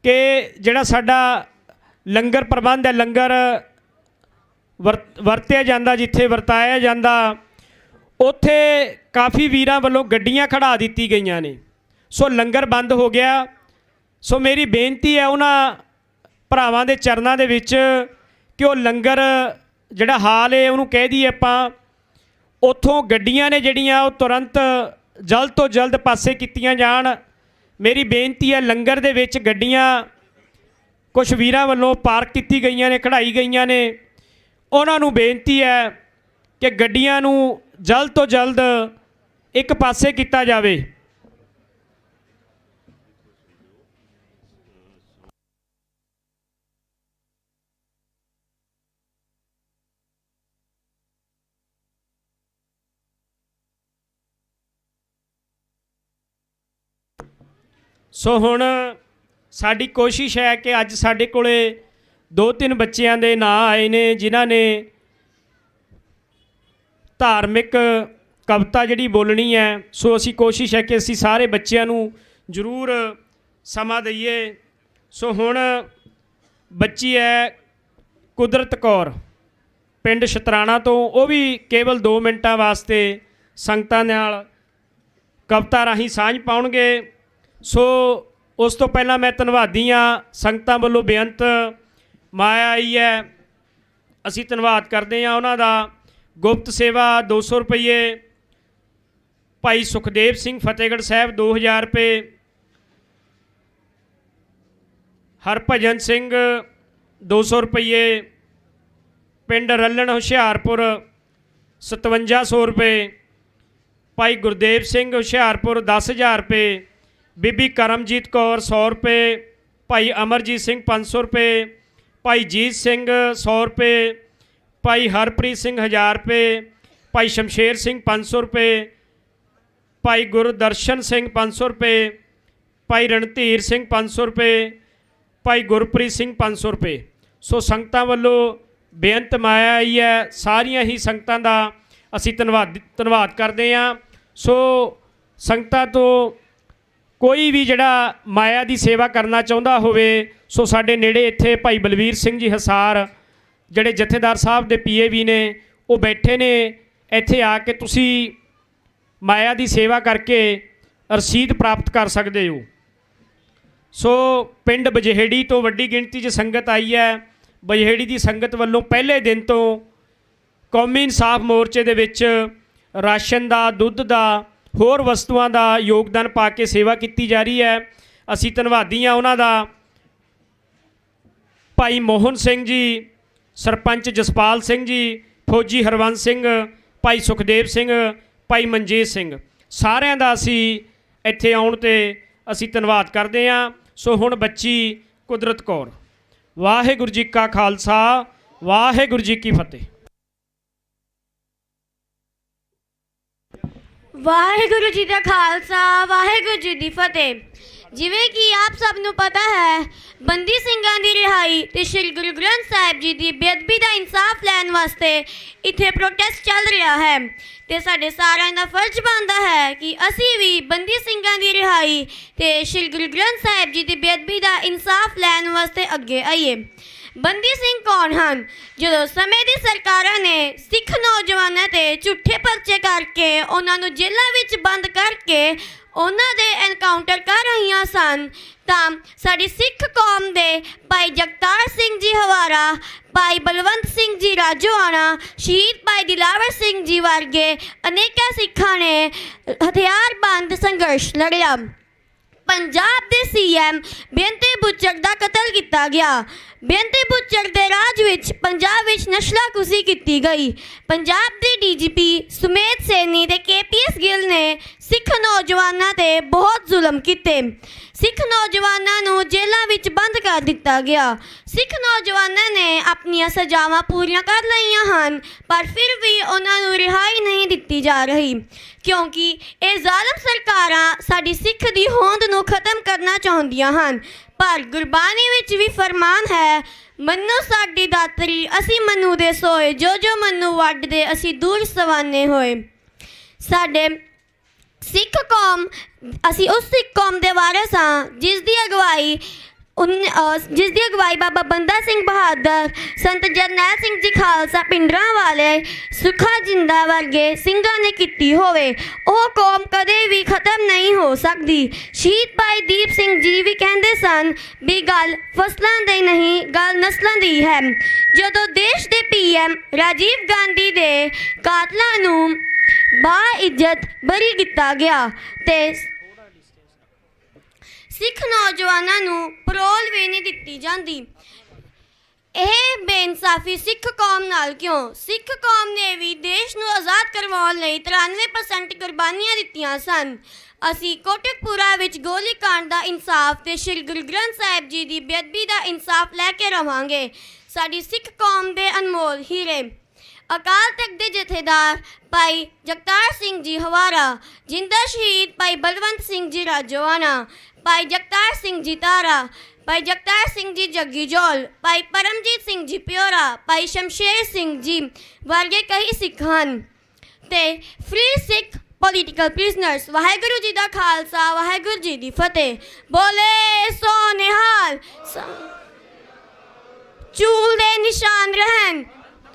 ਕਿ ਜਿਹੜਾ ਸਾਡਾ ਲੰਗਰ ਪ੍ਰਬੰਧ ਹੈ, ਲੰਗਰ ਵਰਤਿਆ ਜਾਂਦਾ, ਜਿੱਥੇ ਵਰਤਾਇਆ ਜਾਂਦਾ, ਉੱਥੇ ਕਾਫੀ ਵੀਰਾਂ ਵੱਲੋਂ ਗੱਡੀਆਂ ਖੜਾ ਦਿੱਤੀ ਗਈਆਂ ਨੇ। ਸੋ ਲੰਗਰ ਬੰਦ ਹੋ ਗਿਆ। ਸੋ ਮੇਰੀ ਬੇਨਤੀ ਹੈ ਉਹਨਾਂ ਭਰਾਵਾਂ ਦੇ ਚਰਨਾਂ ਦੇ ਵਿੱਚ ਕਿ ਉਹ ਲੰਗਰ ਜਿਹੜਾ ਹਾਲ ਹੈ ਉਹਨੂੰ ਕਹਿ ਦਈਏ ਆਪਾਂ, ਉੱਥੋਂ ਗੱਡੀਆਂ ਨੇ ਜਿਹੜੀਆਂ ਉਹ ਤੁਰੰਤ ਜਲਦ ਤੋਂ ਜਲਦ ਪਾਸੇ ਕੀਤੀਆਂ ਜਾਣ। ਮੇਰੀ ਬੇਨਤੀ ਹੈ ਲੰਗਰ ਦੇ ਵਿੱਚ ਗੱਡੀਆਂ ਕੁਛ ਵੀਰਾਂ ਵੱਲੋਂ ਪਾਰਕ ਕੀਤੀ ਗਈਆਂ ਨੇ, ਖੜਾਈ ਗਈਆਂ ਨੇ, ਉਹਨਾਂ ਨੂੰ ਬੇਨਤੀ ਹੈ ਕਿ ਗੱਡੀਆਂ ਨੂੰ ਜਲਦ ਤੋਂ ਜਲਦ ਇੱਕ ਪਾਸੇ ਕੀਤਾ ਜਾਵੇ। ਸੋ ਹੁਣ ਸਾਡੀ ਕੋਸ਼ਿਸ਼ ਹੈ ਕਿ ਅੱਜ ਸਾਡੇ ਕੋਲੇ 2-3 ਬੱਚਿਆਂ ਦੇ ਨਾਂ ਆਏ ਨੇ ਜਿਨ੍ਹਾਂ ਨੇ ਧਾਰਮਿਕ ਕਵਿਤਾ ਜਿਹੜੀ ਬੋਲਣੀ ਹੈ। ਸੋ ਅਸੀਂ ਕੋਸ਼ਿਸ਼ ਹੈ ਕਿ ਅਸੀਂ ਸਾਰੇ ਬੱਚਿਆਂ ਨੂੰ ਜ਼ਰੂਰ ਸਮਾਂ ਦਈਏ। ਸੋ ਹੁਣ ਬੱਚੀ ਹੈ ਕੁਦਰਤ ਕੌਰ ਪਿੰਡ ਸ਼ਤਰਾਣਾ ਤੋਂ, ਉਹ ਵੀ ਕੇਵਲ 2 ਮਿੰਟਾਂ ਵਾਸਤੇ ਸੰਗਤਾਂ ਨਾਲ ਕਵਿਤਾ ਰਾਹੀਂ ਸਾਂਝ ਪਾਉਣਗੇ। ਸੋ ਉਸ ਤੋਂ ਪਹਿਲਾਂ ਮੈਂ ਧੰਨਵਾਦੀ ਹਾਂ, ਸੰਗਤਾਂ ਵੱਲੋਂ ਬੇਅੰਤ ਮਾਇਆ ਆਈ ਹੈ, ਅਸੀਂ ਧੰਨਵਾਦ ਕਰਦੇ ਹਾਂ ਉਹਨਾਂ ਦਾ। ਗੁਪਤ ਸੇਵਾ 200 ਰੁਪਏ, ਭਾਈ ਸੁਖਦੇਵ ਸਿੰਘ ਫਤਿਹਗੜ੍ਹ ਸਾਹਿਬ 2000 ਰੁਪਏ, ਹਰਭਜਨ ਸਿੰਘ 200 ਰੁਪਏ, ਪਿੰਡ ਰੱਲਣ ਹੁਸ਼ਿਆਰਪੁਰ 5700 ਰੁਪਏ, ਭਾਈ ਗੁਰਦੇਵ ਸਿੰਘ ਹੁਸ਼ਿਆਰਪੁਰ 10000 ਰੁਪਏ, ਬੀਬੀ ਕਰਮਜੀਤ ਕੌਰ 100 ਰੁਪਏ, ਭਾਈ ਅਮਰਜੀਤ ਸਿੰਘ 500 ਰੁਪਏ, ਭਾਈ ਜੀਤ ਸਿੰਘ 100 ਰੁਪਏ, ਭਾਈ ਹਰਪ੍ਰੀਤ ਸਿੰਘ 1000 ਰੁਪਏ, ਭਾਈ ਸ਼ਮਸ਼ੇਰ ਸਿੰਘ 500 ਰੁਪਏ, ਭਾਈ ਗੁਰਦਰਸ਼ਨ ਸਿੰਘ 500 ਰੁਪਏ, ਭਾਈ ਰਣਧੀਰ ਸਿੰਘ 500 ਰੁਪਏ, ਭਾਈ ਗੁਰਪ੍ਰੀਤ ਸਿੰਘ 500 ਰੁਪਏ। ਸੋ ਸੰਗਤਾਂ ਵੱਲੋਂ ਬੇਅੰਤ ਮਾਇਆ ਆਈ ਹੈ, ਸਾਰੀਆਂ ਹੀ ਸੰਗਤਾਂ ਦਾ ਅਸੀਂ ਧੰਨਵਾਦ ਕਰਦੇ ਹਾਂ। ਸੋ ਸੰਗਤਾਂ ਤੋਂ ਕੋਈ ਵੀ ਜਿਹੜਾ ਮਾਇਆ ਦੀ ਸੇਵਾ ਕਰਨਾ ਚਾਹੁੰਦਾ ਹੋਵੇ, ਸੋ ਸਾਡੇ ਨੇੜੇ ਇੱਥੇ ਭਾਈ ਬਲਵੀਰ ਸਿੰਘ ਜੀ ਹਿਸਾਰ ਜਿਹੜੇ ਜਥੇਦਾਰ ਸਾਹਿਬ ਦੇ PAV ਨੇ, ਉਹ ਬੈਠੇ ਨੇ। ਇੱਥੇ ਆ ਕੇ ਤੁਸੀਂ ਮਾਇਆ ਦੀ ਸੇਵਾ ਕਰਕੇ ਰਸੀਦ ਪ੍ਰਾਪਤ ਕਰ ਸਕਦੇ ਹੋ। ਸੋ ਪਿੰਡ ਬਜਹੇੜੀ ਤੋਂ ਵੱਡੀ ਗਿਣਤੀ 'ਚ ਸੰਗਤ ਆਈ ਹੈ। ਬਜਹੇੜੀ ਦੀ ਸੰਗਤ ਵੱਲੋਂ ਪਹਿਲੇ ਦਿਨ ਤੋਂ ਕੌਮੀ ਇਨਸਾਫ ਮੋਰਚੇ ਦੇ ਵਿੱਚ ਰਾਸ਼ਨ ਦਾ, ਦੁੱਧ ਦਾ, ਹੋਰ ਵਸਤੂਆਂ ਦਾ ਯੋਗਦਾਨ ਪਾ ਕੇ ਸੇਵਾ ਕੀਤੀ ਜਾ ਰਹੀ ਹੈ। ਅਸੀਂ ਧੰਨਵਾਦੀ ਹਾਂ ਉਹਨਾਂ ਦਾ। ਭਾਈ ਮੋਹਨ ਸਿੰਘ ਜੀ, ਸਰਪੰਚ ਜਸਪਾਲ ਸਿੰਘ ਜੀ, ਫੌਜੀ ਹਰਵੰਸ ਸਿੰਘ, ਭਾਈ ਸੁਖਦੇਵ ਸਿੰਘ, ਭਾਈ ਮਨਜੀਤ ਸਿੰਘ, ਸਾਰਿਆਂ ਦਾ ਅਸੀਂ ਇੱਥੇ ਆਉਣ 'ਤੇ ਅਸੀਂ ਧੰਨਵਾਦ ਕਰਦੇ ਹਾਂ। ਸੋ ਹੁਣ ਬੱਚੀ ਕੁਦਰਤ ਕੌਰ। ਵਾਹਿਗੁਰੂ ਜੀ ਕਾ ਖਾਲਸਾ, ਵਾਹਿਗੁਰੂ ਜੀ ਕੀ ਫਤਿਹ। ਵਾਹਿਗੁਰੂ ਜੀ ਦਾ ਖਾਲਸਾ, ਵਾਹਿਗੁਰੂ ਜੀ ਦੀ ਫਤਿਹ। ਜਿਵੇਂ ਕਿ ਆਪ ਸਭ ਨੂੰ ਪਤਾ ਹੈ, ਬੰਦੀ ਸਿੰਘਾਂ ਦੀ ਰਿਹਾਈ ਤੇ ਸ਼੍ਰੀ ਗੁਰੂ ਗ੍ਰੰਥ ਸਾਹਿਬ ਜੀ ਦੀ ਬੇਅਦਬੀ ਦਾ ਇਨਸਾਫ ਲੈਣ ਵਾਸਤੇ ਇੱਥੇ ਪ੍ਰੋਟੈਸਟ ਚੱਲ ਰਿਹਾ ਹੈ ਤੇ ਸਾਡੇ ਸਾਰਿਆਂ ਦਾ ਫਰਜ਼ ਬਣਦਾ ਹੈ ਕਿ ਅਸੀਂ ਵੀ ਬੰਦੀ ਸਿੰਘਾਂ ਦੀ ਰਿਹਾਈ ਤੇ ਸ਼੍ਰੀ ਗੁਰੂ ਗ੍ਰੰਥ ਸਾਹਿਬ ਜੀ ਦੀ ਬੇਅਦਬੀ ਦਾ ਇਨਸਾਫ ਲੈਣ ਵਾਸਤੇ ਅੱਗੇ ਆਈਏ। ਬੰਦੀ ਸਿੰਘ ਕੌਣ ਹਨ? ਜਦੋਂ ਸਮੇਂ ਦੀ ਸਰਕਾਰਾਂ ਨੇ ਸਿੱਖ ਨੌਜਵਾਨਾਂ ਤੇ ਝੂਠੇ ਪਰਚੇ ਕਰ ਕਰਕੇ ਉਹਨਾਂ ਨੂੰ ਜੇਲ੍ਹਾਂ ਵਿੱਚ ਬੰਦ ਕਰਕੇ ਉਹਨਾਂ ਦੇ ਐਨਕਾਊਂਟਰ ਕਰ ਰਹੀਆਂ ਸਨ, ਤਾਂ ਸਾਡੀ ਸਿੱਖ ਕੌਮ ਦੇ ਭਾਈ ਜਗਤਾਰ ਸਿੰਘ ਜੀ ਹਵਾਰਾ, ਭਾਈ ਬਲਵੰਤ ਸਿੰਘ ਜੀ ਰਾਜੋਆਣਾ, ਸ਼ਹੀਦ ਭਾਈ ਦਿਲਾਵਰ ਸਿੰਘ ਜੀ ਵਰਗੇ ਅਨੇਕਾਂ ਸਿੱਖਾਂ ਨੇ ਹਥਿਆਰਬੰਦ ਸੰਘਰਸ਼ ਲੜਿਆ। ਪੰਜਾਬ ਦੇ ਸੀਐਮ ਬੇਅੰਤੇ ਬੁੱਚੜ ਦਾ ਕਤਲ ਕੀਤਾ ਗਿਆ। ਬੇਅੰਤੇ ਬੁੱਚੜ ਦੇ ਰਾਜ ਵਿੱਚ ਪੰਜਾਬ ਵਿੱਚ ਨਸਲਾਕੁਸ਼ੀ ਕੀਤੀ ਗਈ। ਪੰਜਾਬ ਦੇ ਡੀਜੀਪੀ ਸੁਮੇਧ ਸੈਣੀ ਤੇ KPS ਗਿੱਲ ਨੇ ਸਿੱਖ ਨੌਜਵਾਨਾਂ ਤੇ ਬਹੁਤ ਜ਼ੁਲਮ ਕੀਤੇ। ਸਿੱਖ ਨੌਜਵਾਨਾਂ ਨੂੰ ਜੇਲ੍ਹਾਂ ਵਿੱਚ ਬੰਦ ਕਰ ਦਿੱਤਾ ਗਿਆ। ਸਿੱਖ ਨੌਜਵਾਨਾਂ ਨੇ ਆਪਣੀਆਂ ਸਜ਼ਾਵਾਂ ਪੂਰੀਆਂ ਕਰ ਲਈਆਂ ਹਨ, ਪਰ ਫਿਰ ਵੀ ਉਹਨਾਂ ਨੂੰ ਰਿਹਾਈ ਨਹੀਂ ਦਿੱਤੀ ਜਾ ਰਹੀ, ਕਿਉਂਕਿ ਇਹ ਜ਼ਾਲਮ ਸਰਕਾਰਾਂ ਸਾਡੀ ਸਿੱਖ ਦੀ ਹੋਂਦ ਨੂੰ ਖਤਮ ਕਰਨਾ ਚਾਹੁੰਦੀਆਂ ਹਨ। ਪਰ ਗੁਰਬਾਣੀ ਵਿੱਚ ਵੀ ਫਰਮਾਨ ਹੈ, ਮੰਨੋ ਸਾਡੀ ਦਾਤਰੀ ਅਸੀਂ ਮਨੂ ਦੇ ਸੋਏ, ਜੋ ਜੋ ਮਨੂ ਵੱਢਦੇ ਅਸੀਂ ਦੂਰ ਸਵਾਨੇ ਹੋਏ। ਸਾਡੇ ਸਿੱਖ ਕੌਮ, ਅਸੀਂ ਉਸ ਸਿੱਖ ਕੌਮ ਦੇ ਵਾਰਿਸ ਹਾਂ ਜਿਸ ਦੀ ਅਗਵਾਈ ਬਾਬਾ ਬੰਦਾ ਸਿੰਘ ਬਹਾਦਰ, ਸੰਤ ਜਰਨੈਲ ਸਿੰਘ ਜੀ ਖਾਲਸਾ ਪਿੰਡਰਾਂ ਵਾਲੇ, ਸੁੱਖਾ ਜਿੰਦਾ ਵਰਗੇ ਸਿੰਘਾਂ ਨੇ ਕੀਤੀ ਹੋਵੇ। ਉਹ ਕੌਮ ਕਦੇ ਵੀ ਖਤਮ ਨਹੀਂ ਹੋ ਸਕਦੀ। ਸ਼ਹੀਦ ਭਾਈ ਦੀਪ ਸਿੰਘ ਜੀ ਵੀ ਕਹਿੰਦੇ ਸਨ ਵੀ ਗੱਲ ਫਸਲਾਂ ਦੀ ਨਹੀਂ, ਗੱਲ ਨਸਲਾਂ ਦੀ ਹੈ। ਜਦੋਂ ਦੇਸ਼ ਦੇ PM ਰਾਜੀਵ ਗਾਂਧੀ ਦੇ ਕਾਤਲਾਂ ਨੂੰ ਬਾਇੱਜ਼ਤ ਬਰੀ ਕੀਤਾ ਗਿਆ ਤੇ ਸਿੱਖ ਨੌਜਵਾਨਾਂ ਨੂੰ ਪਰੋਲ ਵੀ ਨਹੀਂ ਦਿੱਤੀ ਜਾਂਦੀ। ਇਹ ਬੇਇਨਸਾਫੀ ਸਿੱਖ ਕੌਮ ਨਾਲ ਕਿਉਂ? ਸਿੱਖ ਕੌਮ ਨੇ ਵੀ ਦੇਸ਼ ਨੂੰ ਆਜ਼ਾਦ ਕਰਵਾਉਣ ਲਈ 93% ਕੁਰਬਾਨੀਆਂ ਦਿੱਤੀਆਂ ਸਨ। ਅਸੀਂ ਕੋਟਕਪੂਰਾ ਵਿੱਚ ਗੋਲੀकांड ਦਾ ਇਨਸਾਫ ਤੇ ਸ਼੍ਰੀ ਗੁਰੂ ਗ੍ਰੰਥ ਸਾਹਿਬ ਜੀ ਦੀ ਬੇਅਦਬੀ ਦਾ ਇਨਸਾਫ ਲੈ ਕੇ ਰਵਾਂਗੇ। ਸਾਡੀ ਸਿੱਖ ਕੌਮ ਦੇ ਅਨਮੋਲ ਹੀਰੇ ਅਕਾਲ ਤਖਤ ਦੇ ਜਥੇਦਾਰ ਭਾਈ ਜਗਤਾਰ ਸਿੰਘ ਜੀ ਹਵਾਰਾ, ਜਿੰਦਾ ਸ਼ਹੀਦ ਭਾਈ ਬਲਵੰਤ ਸਿੰਘ ਜੀ ਰਾਜੋਆਣਾ, ਭਾਈ ਜਗਤਾਰ ਸਿੰਘ ਜੀ ਤਾਰਾ, ਭਾਈ ਜਗਤਾਰ ਸਿੰਘ ਜੀ ਜੱਗੀ ਜੋਲ, ਭਾਈ ਪਰਮਜੀਤ ਸਿੰਘ ਜੀ ਪਿਓਰਾ, ਭਾਈ ਸ਼ਮਸ਼ੇਰ ਸਿੰਘ ਜੀ ਵਰਗੇ ਕਈ ਸਿੱਖ ਹਨ ਤੇ ਫ੍ਰੀ ਸਿੱਖ ਪੋਲੀਟੀਕਲ ਪ੍ਰਿਜ਼ਨਰਸ। ਵਾਹਿਗੁਰੂ ਜੀ ਦਾ ਖਾਲਸਾ, ਵਾਹਿਗੁਰੂ ਜੀ ਦੀ ਫਤਿਹ। ਬੋਲੇ ਸੋ ਨਿਹਾਲ। ਚੂਲ ਦੇ ਨਿਸ਼ਾਨ ਰਹਿਣ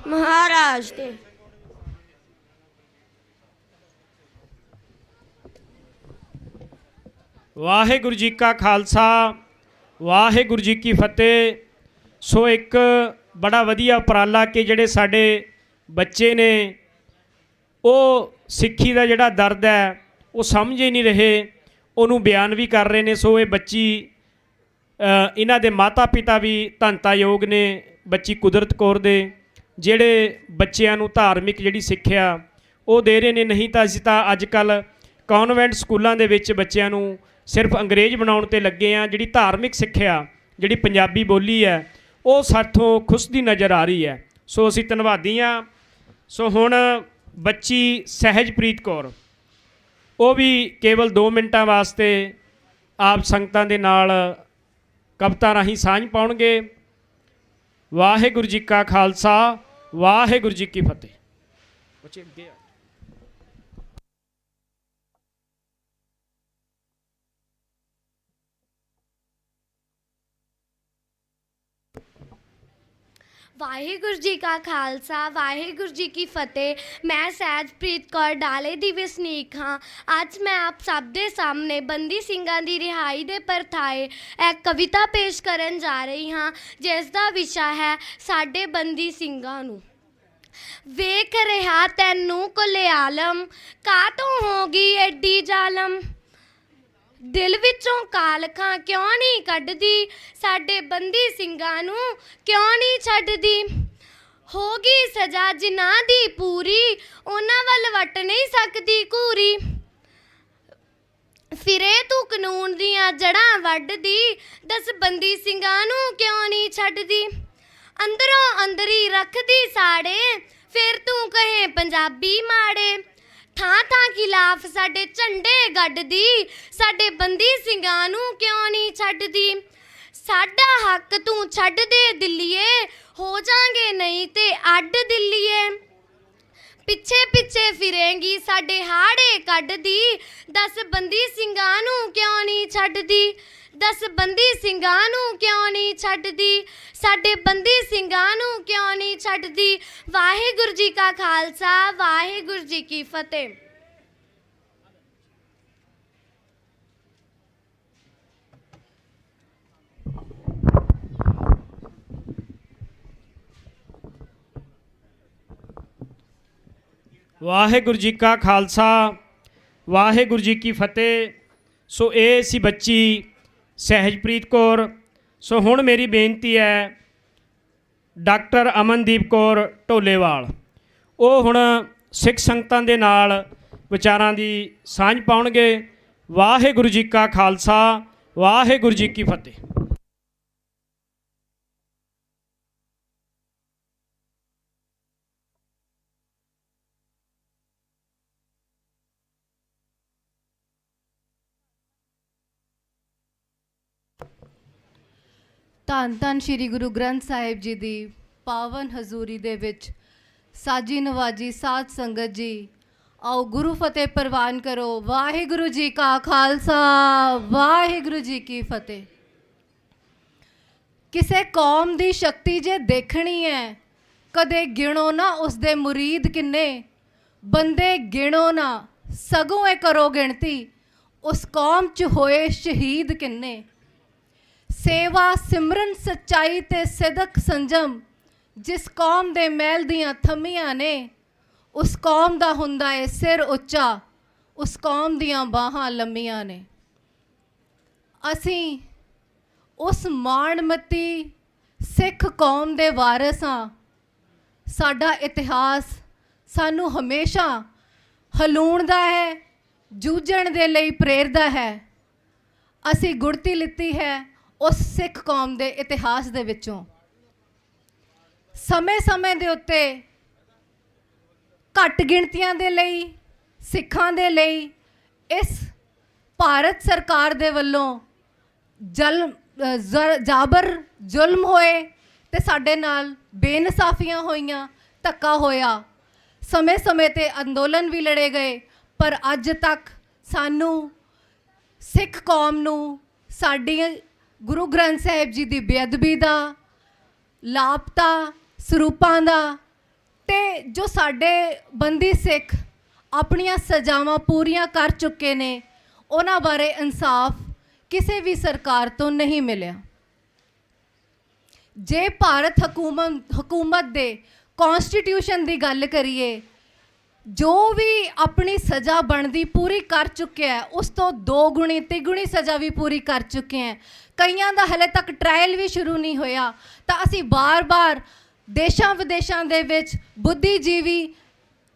ਮਹਾਰਾਜ ਦੇ। ਵਾਹਿਗੁਰੂ ਜੀ ਕਾ ਖਾਲਸਾ, ਵਾਹਿਗੁਰੂ ਜੀ ਕੀ ਫਤਿਹ। ਸੋ ਇੱਕ ਬੜਾ ਵਧੀਆ ਉਪਰਾਲਾ ਕਿ ਜਿਹੜੇ ਸਾਡੇ ਬੱਚੇ ਨੇ ਉਹ ਸਿੱਖੀ ਦਾ ਜਿਹੜਾ ਦਰਦ ਹੈ ਉਹ ਸਮਝ ਹੀ ਨਹੀਂ ਰਹੇ, ਉਹਨੂੰ ਬਿਆਨ ਵੀ ਕਰ ਰਹੇ ਨੇ। ਸੋ ਇਹ ਬੱਚੀ, ਇਹਨਾਂ ਦੇ ਮਾਤਾ ਪਿਤਾ ਵੀ ਧੰਨਤਾਯੋਗ ਨੇ, ਬੱਚੀ ਕੁਦਰਤ ਕੌਰ ਦੇ, ਜਿਹੜੇ ਬੱਚਿਆਂ ਨੂੰ ਧਾਰਮਿਕ ਜਿਹੜੀ ਸਿੱਖਿਆ ਉਹ ਦੇ ਰਹੇ ਨੇ। ਨਹੀਂ ਤਾਂ ਅਸੀਂ ਤਾਂ ਅੱਜ ਕੱਲ੍ਹ ਕੌਨਵੈਂਟ ਸਕੂਲਾਂ ਦੇ ਵਿੱਚ ਬੱਚਿਆਂ ਨੂੰ ਸਿਰਫ ਅੰਗਰੇਜ਼ ਬਣਾਉਣ 'ਤੇ ਲੱਗੇ ਹਾਂ। ਜਿਹੜੀ ਧਾਰਮਿਕ ਸਿੱਖਿਆ, ਜਿਹੜੀ ਪੰਜਾਬੀ ਬੋਲੀ ਹੈ, ਉਹ ਸਾਥੋਂ ਖੁੱਸਦੀ ਨਜ਼ਰ ਆ ਰਹੀ ਹੈ। ਸੋ ਅਸੀਂ ਧੰਨਵਾਦੀ ਹਾਂ। ਸੋ ਹੁਣ ਬੱਚੀ ਸਹਿਜਪ੍ਰੀਤ ਕੌਰ, ਉਹ ਵੀ ਕੇਵਲ 2 ਮਿੰਟਾਂ ਵਾਸਤੇ ਆਪ ਸੰਗਤਾਂ ਦੇ ਨਾਲ ਕਵਿਤਾ ਰਾਹੀਂ ਸਾਂਝ ਪਾਉਣਗੇ। ਵਾਹਿਗੁਰੂ ਜੀ ਕਾ ਖਾਲਸਾ, ਵਾਹਿਗੁਰੂ ਜੀ ਕੀ ਫਤਿਹ। ਬੱਚੇ ਅੱਗੇ ਆ। ਵਾਹਿਗੁਰੂ ਜੀ ਕਾ ਖਾਲਸਾ, ਵਾਹਿਗੁਰੂ ਜੀ ਕੀ ਫਤਿਹ। ਮੈਂ ਸਹਿਜਪ੍ਰੀਤ ਕੌਰ ਡਾਲੇ ਦੀ ਵਸਨੀਕ ਹਾਂ। ਅੱਜ ਮੈਂ ਆਪ ਸਭ ਦੇ ਸਾਹਮਣੇ ਬੰਦੀ ਸਿੰਘਾਂ ਦੀ ਰਿਹਾਈ ਦੇ ਪਰਥਾਏ ਇੱਕ ਕਵਿਤਾ ਪੇਸ਼ ਕਰਨ ਜਾ ਰਹੀ ਹਾਂ, ਜਿਸ ਦਾ ਵਿਸ਼ਾ ਹੈ ਸਾਡੇ ਬੰਦੀ ਸਿੰਘਾਂ ਨੂੰ। ਵੇਖ ਰਿਹਾ ਤੈਨੂੰ ਕੁੱਲੇ ਆਲਮ, ਕਾਹਤੋਂ ਹੋ ਗਈ ਐਡੀ ਜ਼ਾਲਮ। ਦਿਲ ਵਿੱਚੋਂ ਕਾਲਖਾਂ ਕਿਉਂ ਨਹੀਂ ਕੱਢਦੀ, ਸਾਡੇ ਬੰਦੀ ਸਿੰਘਾਂ ਨੂੰ ਕਿਉਂ ਨਹੀਂ ਛੱਡਦੀ। ਹੋ ਗਈ ਸਜ਼ਾ ਜਿਨ੍ਹਾਂ ਦੀ ਪੂਰੀ, ਉਹਨਾਂ ਵੱਲ ਵੱਟ ਨਹੀਂ ਸਕਦੀ ਘੂਰੀ। ਫਿਰੇ ਤੂੰ ਕਾਨੂੰਨ ਦੀਆਂ ਜੜ੍ਹਾਂ ਵੱਢਦੀ, ਦਸ ਬੰਦੀ ਸਿੰਘਾਂ ਨੂੰ ਕਿਉਂ ਨਹੀਂ ਛੱਡਦੀ। ਅੰਦਰੋਂ ਅੰਦਰੀ ਰੱਖਦੀ ਸਾੜੇ, ਫਿਰ ਤੂੰ ਕਹੇ ਪੰਜਾਬੀ ਮਾੜੇ। ਥਾਂ ਥਾਂ ਖਿਲਾਫ ਸਾਡੇ ਝੰਡੇ ਗੱਡਦੀ, ਸਾਡੇ ਬੰਦੀ ਸਿੰਘਾਂ ਨੂੰ ਕਿਉਂ ਨਹੀਂ ਛੱਡਦੀ। ਸਾਡਾ ਹੱਕ ਤੂੰ ਛੱਡ ਦੇ ਦਿੱਲੀਏ, ਹੋ ਜਾਾਂਗੇ ਨਹੀਂ ਤੇ ਅੱਡ ਦਿੱਲੀਏ। ਪਿੱਛੇ ਪਿੱਛੇ ਫਿਰੇਂਗੀ ਸਾਡੇ ਹਾੜੇ ਕੱਢਦੀ, ਦਸ ਬੰਦੀ ਸਿੰਘਾਂ ਨੂੰ ਕਿਉਂ ਨਹੀਂ ਛੱਡਦੀ। ਦਸ ਬੰਦੀ ਸਿੰਘਾਂ ਨੂੰ ਕਿਉਂ ਨਹੀਂ ਛੱਡਦੀ, ਸਾਡੇ ਬੰਦੀ ਸਿੰਘਾਂ ਨੂੰ ਕਿਉਂ ਨਹੀਂ ਛੱਡਦੀ। ਵਾਹਿਗੁਰੂ ਜੀ ਕਾ ਖਾਲਸਾ, ਵਾਹਿਗੁਰੂ ਜੀ ਕੀ ਫਤਿਹ। ਵਾਹਿਗੁਰੂ ਜੀ ਕਾ ਖਾਲਸਾ, ਵਾਹਿਗੁਰੂ ਜੀ ਕੀ ਫਤਿਹ। ਸੋ ਇਹ ਸੀ ਬੱਚੀ ਸਹਿਜਪ੍ਰੀਤ ਕੌਰ। ਸੋ ਹੁਣ ਮੇਰੀ ਬੇਨਤੀ ਹੈ ਡਾਕਟਰ ਅਮਨਦੀਪ ਕੌਰ ਢੋਲੇਵਾਲ, ਉਹ ਹੁਣ ਸਿੱਖ ਸੰਗਤਾਂ ਦੇ ਨਾਲ ਵਿਚਾਰਾਂ ਦੀ ਸਾਂਝ ਪਾਉਣਗੇ। ਵਾਹਿਗੁਰੂ ਜੀ ਕਾ ਖਾਲਸਾ, ਵਾਹਿਗੁਰੂ ਜੀ ਕੀ ਫਤਿਹ। ਧੰਨ ਧੰਨ ਸ਼੍ਰੀ ਗੁਰੂ ਗ੍ਰੰਥ ਸਾਹਿਬ ਜੀ ਦੀ ਪਾਵਨ ਹਜ਼ੂਰੀ ਦੇ ਵਿੱਚ ਸਾਜੀ ਨਵਾਜੀ ਸਾਧ ਸੰਗਤ ਜੀ, ਆਓ ਗੁਰੂ ਫਤਿਹ ਪ੍ਰਵਾਨ ਕਰੋ। ਵਾਹਿਗੁਰੂ ਜੀ ਕਾ ਖਾਲਸਾ, ਵਾਹਿਗੁਰੂ ਜੀ ਕੀ ਫਤਿਹ। ਕਿਸੇ ਕੌਮ ਦੀ ਸ਼ਕਤੀ ਜੇ ਦੇਖਣੀ ਹੈ, ਕਦੇ ਗਿਣੋ ਨਾ ਉਸਦੇ ਮੁਰੀਦ ਕਿੰਨੇ, ਬੰਦੇ ਗਿਣੋ ਨਾ ਸਗੋਂ ਇਹ ਕਰੋ ਗਿਣਤੀ, ਉਸ ਕੌਮ 'ਚ ਹੋਏ ਸ਼ਹੀਦ ਕਿੰਨੇ। ਸੇਵਾ ਸਿਮਰਨ ਸੱਚਾਈ ਤੇ ਸਿਦਕ ਸੰਜਮ ਜਿਸ ਕੌਮ ਦੇ ਮਹਿਲ ਦੀਆਂ ਥੰਮੀਆਂ ਨੇ, ਉਸ ਕੌਮ ਦਾ ਹੁੰਦਾ ਏ ਸਿਰ ਉੱਚਾ, ਉਸ ਕੌਮ ਦੀਆਂ ਬਾਹਾਂ ਲੰਮੀਆਂ ਨੇ। ਅਸੀਂ ਉਸ ਮਾਣਮੱਤੀ ਸਿੱਖ ਕੌਮ ਦੇ ਵਾਰਿਸ ਹਾਂ। ਸਾਡਾ ਇਤਿਹਾਸ ਸਾਨੂੰ ਹਮੇਸ਼ਾ ਹਲੂਣਦਾ ਹੈ, ਜੂਝਣ ਦੇ ਲਈ ਪ੍ਰੇਰਦਾ ਹੈ। ਅਸੀਂ ਗੁੜਤੀ ਲਿੱਤੀ ਹੈ ਉਸ ਸਿੱਖ ਕੌਮ ਦੇ ਇਤਿਹਾਸ ਦੇ ਵਿੱਚੋਂ। ਸਮੇਂ-ਸਮੇਂ ਦੇ ਉੱਤੇ ਘੱਟ ਗਿਣਤੀਆਂ ਦੇ ਲਈ, ਸਿੱਖਾਂ ਦੇ ਲਈ ਇਸ ਭਾਰਤ ਸਰਕਾਰ ਦੇ ਵੱਲੋਂ ਜਾਬਰ ਜ਼ੁਲਮ ਹੋਏ ਤੇ ਸਾਡੇ ਨਾਲ ਬੇਇਨਸਾਫੀਆਂ ਹੋਈਆਂ, ਧੱਕਾ ਹੋਇਆ। ਸਮੇਂ-ਸਮੇਂ ਤੇ ਅੰਦੋਲਨ ਵੀ ਲੜੇ ਗਏ, ਪਰ ਅੱਜ ਤੱਕ ਸਾਨੂੰ ਸਿੱਖ ਕੌਮ ਨੂੰ ਸਾਡੀ ਗੁਰੂ ਗ੍ਰੰਥ ਸਾਹਿਬ ਜੀ ਦੀ ਬੇਅਦਬੀ ਦਾ, ਲਾਪਤਾ ਸਰੂਪਾਂ ਦਾ ਤੇ ਜੋ ਸਾਡੇ ਬੰਦੀ ਸਿੱਖ ਆਪਣੀਆਂ ਸਜ਼ਾਵਾਂ ਪੂਰੀਆਂ ਕਰ ਚੁੱਕੇ ਨੇ, ਉਹਨਾਂ ਬਾਰੇ ਇਨਸਾਫ ਕਿਸੇ ਵੀ ਸਰਕਾਰ ਤੋਂ ਨਹੀਂ ਮਿਲਿਆ। ਜੇ ਭਾਰਤ ਹਕੂਮਤ ਦੇ ਕੌਂਸਟੀਟਿਊਸ਼ਨ ਦੀ ਗੱਲ ਕਰੀਏ, ਜੋ ਵੀ ਆਪਣੀ ਸਜ਼ਾ ਬਣਦੀ ਪੂਰੀ ਕਰ ਚੁੱਕਿਆ, ਉਸ ਤੋਂ 2 ਗੁਣੀ 3 ਗੁਣੀ ਸਜ਼ਾ ਵੀ ਪੂਰੀ ਕਰ ਚੁੱਕੇ ਹੈ। ਕਈਆਂ ਦਾ ਹਲੇ ਤੱਕ ਟ੍ਰਾਇਲ ਵੀ ਸ਼ੁਰੂ ਨਹੀਂ ਹੋਇਆ। ਤਾਂ ਅਸੀਂ ਬਾਰ-ਬਾਰ ਦੇਸ਼ਾਂ ਵਿਦੇਸ਼ਾਂ ਦੇ ਵਿੱਚ ਬੁੱਧੀਜੀਵੀ,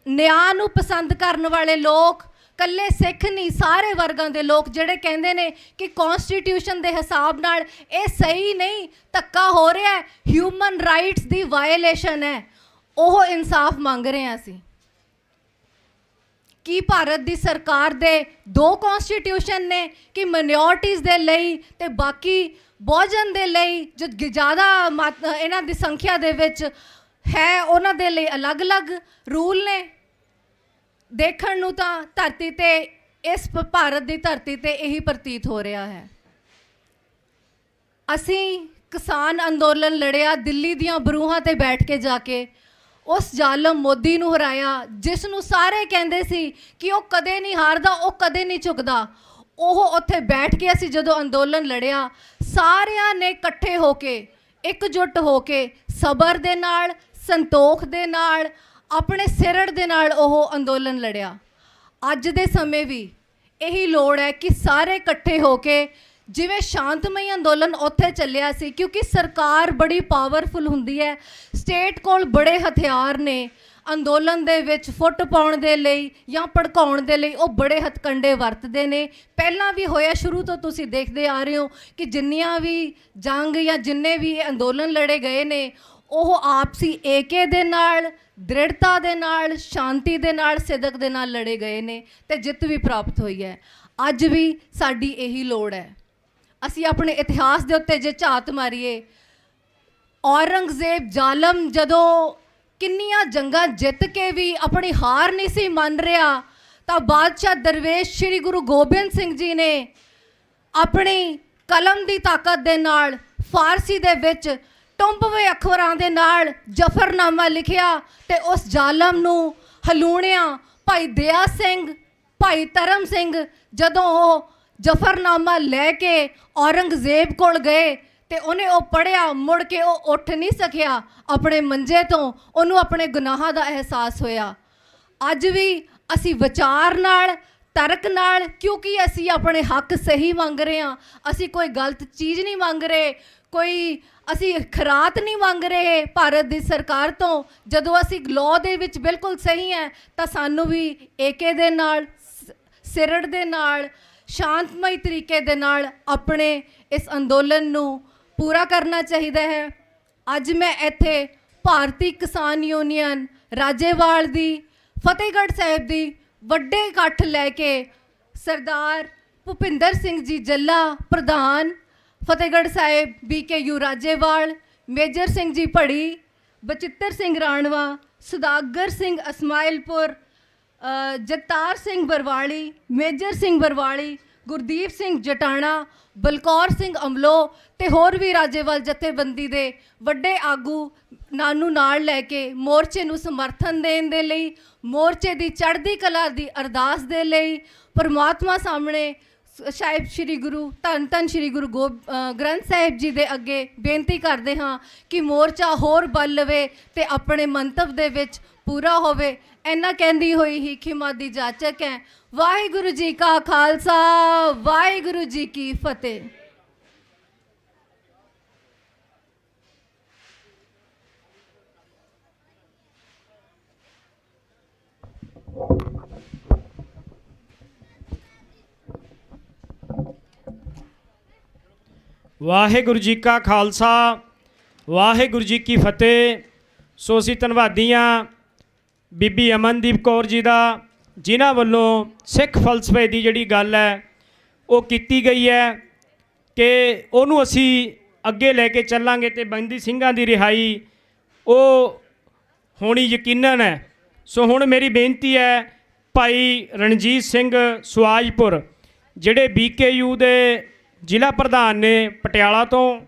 ਨਿਆਂ ਨੂੰ ਪਸੰਦ ਕਰਨ ਵਾਲੇ ਲੋਕ, ਕੱਲੇ ਸਿੱਖ ਨਹੀਂ ਸਾਰੇ ਵਰਗਾਂ ਦੇ ਲੋਕ ਜਿਹੜੇ ਕਹਿੰਦੇ ਨੇ ਕਿ ਕੌਂਸਟੀਟਿਊਸ਼ਨ ਦੇ ਹਿਸਾਬ ਨਾਲ ਇਹ ਸਹੀ ਨਹੀਂ, ਧੱਕਾ ਹੋ ਰਿਹਾ ਹੈ, ਹਿਊਮਨ ਰਾਈਟਸ ਦੀ ਵਾਇਲੇਸ਼ਨ ਹੈ, ਉਹ ਇਨਸਾਫ ਮੰਗ ਰਹੇ ਹਾਂ ਅਸੀਂ। ਕੀ ਭਾਰਤ ਦੀ ਸਰਕਾਰ ਦੇ 2 ਕੌਂਸਟੀਟਿਊਸ਼ਨ ਨੇ ਕਿ ਮਾਈਨੋਰਟੀਜ਼ ਦੇ ਲਈ ਤੇ ਬਾਕੀ ਬਹੁਜਨ ਦੇ ਲਈ, ਜੋ ਜ਼ਿਆਦਾ ਇਹਨਾਂ ਦੀ ਸੰਖਿਆ ਦੇ ਵਿੱਚ ਹੈ, ਉਹਨਾਂ ਦੇ ਲਈ ਅਲੱਗ-ਅਲੱਗ ਰੂਲ ਨੇ। ਦੇਖਣ ਨੂੰ ਤਾਂ ਧਰਤੀ ਤੇ, ਇਸ ਭਾਰਤ ਦੀ ਧਰਤੀ ਤੇ ਇਹੀ ਪ੍ਰਤੀਤ ਹੋ ਰਿਹਾ ਹੈ। ਅਸੀਂ ਕਿਸਾਨ ਅੰਦੋਲਨ ਲੜਿਆ, ਦਿੱਲੀ ਦੀਆਂ ਬਰੂਹਾਂ ਤੇ ਬੈਠ ਕੇ ਜਾ ਕੇ ਉਸ ਜ਼ਾਲਮ ਮੋਦੀ ਨੂੰ ਹਰਾਇਆ, ਜਿਸ ਨੂੰ ਸਾਰੇ ਕਹਿੰਦੇ ਸੀ ਕਿ ਉਹ ਕਦੇ ਨਹੀਂ ਹਾਰਦਾ, ਉਹ ਕਦੇ ਨਹੀਂ ਝੁਕਦਾ। ਉਹ ਉੱਥੇ ਬੈਠ ਕੇ ਅਸੀਂ ਜਦੋਂ ਅੰਦੋਲਨ ਲੜਿਆ, ਸਾਰਿਆਂ ਨੇ ਇਕੱਠੇ ਹੋ ਕੇ, ਇਕਜੁੱਟ ਹੋ ਕੇ, ਸਬਰ ਦੇ ਨਾਲ, ਸੰਤੋਖ ਦੇ ਨਾਲ, ਆਪਣੇ ਸਿਰੜ ਦੇ ਨਾਲ ਉਹ ਅੰਦੋਲਨ ਲੜਿਆ। ਅੱਜ ਦੇ ਸਮੇਂ ਵੀ ਇਹੀ ਲੋੜ ਹੈ ਕਿ ਸਾਰੇ ਇਕੱਠੇ ਹੋ ਕੇ, ਜਿਵੇਂ ਸ਼ਾਂਤਮਈ ਅੰਦੋਲਨ ਉੱਥੇ ਚੱਲਿਆ ਸੀ, ਕਿਉਂਕਿ ਸਰਕਾਰ ਬੜੀ ਪਾਵਰਫੁਲ ਹੁੰਦੀ ਹੈ, ਸਟੇਟ ਕੋਲ ਬੜੇ ਹਥਿਆਰ ਨੇ, ਅੰਦੋਲਨ ਦੇ ਵਿੱਚ ਫੁੱਟ ਪਾਉਣ ਦੇ ਲਈ ਜਾਂ ਭੜਕਾਉਣ ਦੇ ਲਈ ਉਹ ਬੜੇ ਹਥਕੰਡੇ ਵਰਤਦੇ ਨੇ। ਪਹਿਲਾਂ ਵੀ ਹੋਇਆ, ਸ਼ੁਰੂ ਤੋਂ ਤੁਸੀਂ ਦੇਖਦੇ ਆ ਰਹੇ ਹੋ ਕਿ ਜਿੰਨੀਆਂ ਵੀ ਜੰਗ ਜਾਂ ਜਿੰਨੇ ਵੀ ਅੰਦੋਲਨ ਲੜੇ ਗਏ ਨੇ, ਉਹ ਆਪਸੀ ਏਕੇ ਦੇ ਨਾਲ, ਦ੍ਰਿੜਤਾ ਦੇ ਨਾਲ, ਸ਼ਾਂਤੀ ਦੇ ਨਾਲ, ਸਿਦਕ ਦੇ ਨਾਲ ਲੜੇ ਗਏ ਨੇ ਤੇ ਜਿੱਤ ਵੀ ਪ੍ਰਾਪਤ ਹੋਈ ਹੈ। ਅੱਜ ਵੀ ਸਾਡੀ ਇਹੀ ਲੋੜ ਹੈ। ਅਸੀਂ ਆਪਣੇ ਇਤਿਹਾਸ ਦੇ ਉੱਤੇ ਜੇ ਝਾਤ ਮਾਰੀਏ, ਔਰੰਗਜ਼ੇਬ ਜ਼ਾਲਮ ਜਦੋਂ ਕਿੰਨੀਆਂ ਜੰਗਾਂ ਜਿੱਤ ਕੇ ਵੀ ਆਪਣੀ ਹਾਰ ਨਹੀਂ ਸੀ ਮੰਨ ਰਿਹਾ, ਤਾਂ ਬਾਦਸ਼ਾਹ ਦਰਵੇਸ਼ ਸ਼੍ਰੀ ਗੁਰੂ ਗੋਬਿੰਦ ਸਿੰਘ ਜੀ ਨੇ ਆਪਣੀ ਕਲਮ ਦੀ ਤਾਕਤ ਦੇ ਨਾਲ ਫਾਰਸੀ ਦੇ ਵਿੱਚ ਟੁੰਬਵੇਂ ਅੱਖਰਾਂ ਦੇ ਨਾਲ ਜ਼ਫਰਨਾਮਾ ਲਿਖਿਆ ਤੇ ਉਸ ਜ਼ਾਲਮ ਨੂੰ ਹਲੂਣਿਆ। ਭਾਈ ਦਇਆ ਸਿੰਘ, ਭਾਈ ਧਰਮ ਸਿੰਘ ਜਦੋਂ ਉਹ ਜ਼ਫਰਨਾਮਾ ਲੈ ਕੇ ਔਰੰਗਜ਼ੇਬ ਕੋਲ ਗਏ ਤੇ ਉਹਨੇ ਉਹ ਪੜ੍ਹਿਆ, ਮੁੜ ਕੇ ਉਹ ਉੱਠ ਨਹੀਂ ਸਕਿਆ ਆਪਣੇ ਮੰਜੇ ਤੋਂ। ਉਹਨੂੰ ਆਪਣੇ ਗੁਨਾਹਾਂ ਦਾ ਅਹਿਸਾਸ ਹੋਇਆ। ਅੱਜ ਵੀ ਅਸੀਂ ਵਿਚਾਰ ਨਾਲ, ਤਰਕ ਨਾਲ, ਕਿਉਂਕਿ ਅਸੀਂ ਆਪਣੇ ਹੱਕ ਸਹੀ ਮੰਗ ਰਹੇ ਹਾਂ, ਅਸੀਂ ਕੋਈ ਗਲਤ ਚੀਜ਼ ਨਹੀਂ ਮੰਗ ਰਹੇ, ਕੋਈ ਅਸੀਂ ਖਰਾਤ ਨਹੀਂ ਮੰਗ ਰਹੇ ਭਾਰਤ ਦੀ ਸਰਕਾਰ ਤੋਂ। ਜਦੋਂ ਅਸੀਂ ਲਾਅ ਦੇ ਵਿੱਚ ਬਿਲਕੁਲ ਸਹੀ ਹੈ ਤਾਂ ਸਾਨੂੰ ਵੀ ਏਕੇ ਦੇ ਨਾਲ, ਸਿਰੜ ਦੇ ਨਾਲ, ਸ਼ਾਂਤਮਈ ਤਰੀਕੇ ਦੇ ਨਾਲ ਆਪਣੇ ਇਸ ਅੰਦੋਲਨ ਨੂੰ ਪੂਰਾ ਕਰਨਾ ਚਾਹੀਦਾ ਹੈ। ਅੱਜ ਮੈਂ ਇੱਥੇ ਭਾਰਤੀ ਕਿਸਾਨ ਯੂਨੀਅਨ ਰਾਜੇਵਾਲ ਦੀ, ਫਤਿਹਗੜ੍ਹ ਸਾਹਿਬ ਦੀ ਵੱਡੇ ਇਕੱਠ ਲੈ ਕੇ ਸਰਦਾਰ ਭੁਪਿੰਦਰ ਸਿੰਘ ਜੀ ਜੱਲਾ ਪ੍ਰਧਾਨ ਫਤਿਹਗੜ੍ਹ ਸਾਹਿਬ, BKU ਰਾਜੇਵਾਲ, ਮੇਜਰ ਸਿੰਘ ਜੀ ਭੜੀ, ਬਚਿੱਤਰ ਸਿੰਘ ਰਾਣਵਾ, ਸੁਦਾਗਰ ਸਿੰਘ ਅਸਮਾਇਲਪੁਰ, ਜਗਤਾਰ ਸਿੰਘ ਬਰਵਾਲੀ, ਮੇਜਰ ਸਿੰਘ ਬਰਵਾਲੀ, ਗੁਰਦੀਪ ਸਿੰਘ ਜਟਾਣਾ, ਬਲਕੌਰ ਸਿੰਘ ਅਮਲੋ ਤੇ ਹੋਰ ਵੀ ਰਾਜੇਵਾਲ ਜਥੇਬੰਦੀ ਦੇ ਵੱਡੇ ਆਗੂ ਨਾਨੂੰ ਨਾਲ ਲੈ ਕੇ ਮੋਰਚੇ ਨੂੰ ਸਮਰਥਨ ਦੇਣ ਦੇ ਲਈ, ਮੋਰਚੇ ਦੀ ਚੜ੍ਹਦੀ ਕਲਾ ਦੀ ਅਰਦਾਸ ਦੇ ਲਈ ਪਰਮਾਤਮਾ ਸਾਹਮਣੇ ਸਾਹਿਬ ਸ਼੍ਰੀ ਗੁਰੂ ਧੰਨ ਸ਼੍ਰੀ ਗੁਰੂ ਗ੍ਰੰਥ ਸਾਹਿਬ ਜੀ ਦੇ ਅੱਗੇ ਬੇਨਤੀ ਕਰਦੇ ਹਾਂ ਕਿ ਮੋਰਚਾ ਹੋਰ ਬਲ ਲਵੇ ਤੇ ਆਪਣੇ ਮੰਤਵ ਦੇ ਵਿੱਚ ਪੂਰਾ ਹੋਵੇ। ਇੰਨਾ ਕਹਿੰਦੀ ਹੋਈ ਹੀ ਖਿਮਾ ਦੀ ਜਾਚਕ ਹੈ। ਵਾਹਿਗੁਰੂ ਜੀ ਕਾ ਖਾਲਸਾ, ਵਾਹਿਗੁਰੂ ਜੀ ਕੀ ਫਤਿਹ। ਵਾਹਿਗੁਰੂ ਜੀ ਕਾ ਖਾਲਸਾ, ਵਾਹਿਗੁਰੂ ਜੀ ਕੀ ਫਤਿਹ। ਸੋ ਅਸੀਂ ਧੰਨਵਾਦੀ ਹਾਂ ਬੀਬੀ ਅਮਨਦੀਪ ਕੌਰ ਜੀ ਦਾ, ਜਿਨ੍ਹਾਂ ਵੱਲੋਂ ਸਿੱਖ ਫਲਸਫੇ ਦੀ ਜਿਹੜੀ ਗੱਲ ਹੈ ਉਹ ਕੀਤੀ ਗਈ ਹੈ ਕਿ ਉਹਨੂੰ ਅਸੀਂ ਅੱਗੇ ਲੈ ਕੇ ਚੱਲਾਂਗੇ ਤੇ ਬੰਦੀ ਸਿੰਘਾਂ ਦੀ ਰਿਹਾਈ ਉਹ ਹੋਣੀ ਯਕੀਨਨ ਹੈ। ਸੋ ਹੁਣ ਮੇਰੀ ਬੇਨਤੀ ਹੈ, ਭਾਈ ਰਣਜੀਤ ਸਿੰਘ ਸੁਆਜਪੁਰ ਜਿਹੜੇ BKU ਦੇ ਜ਼ਿਲ੍ਹਾ ਪ੍ਰਧਾਨ ਨੇ ਪਟਿਆਲਾ ਤੋਂ,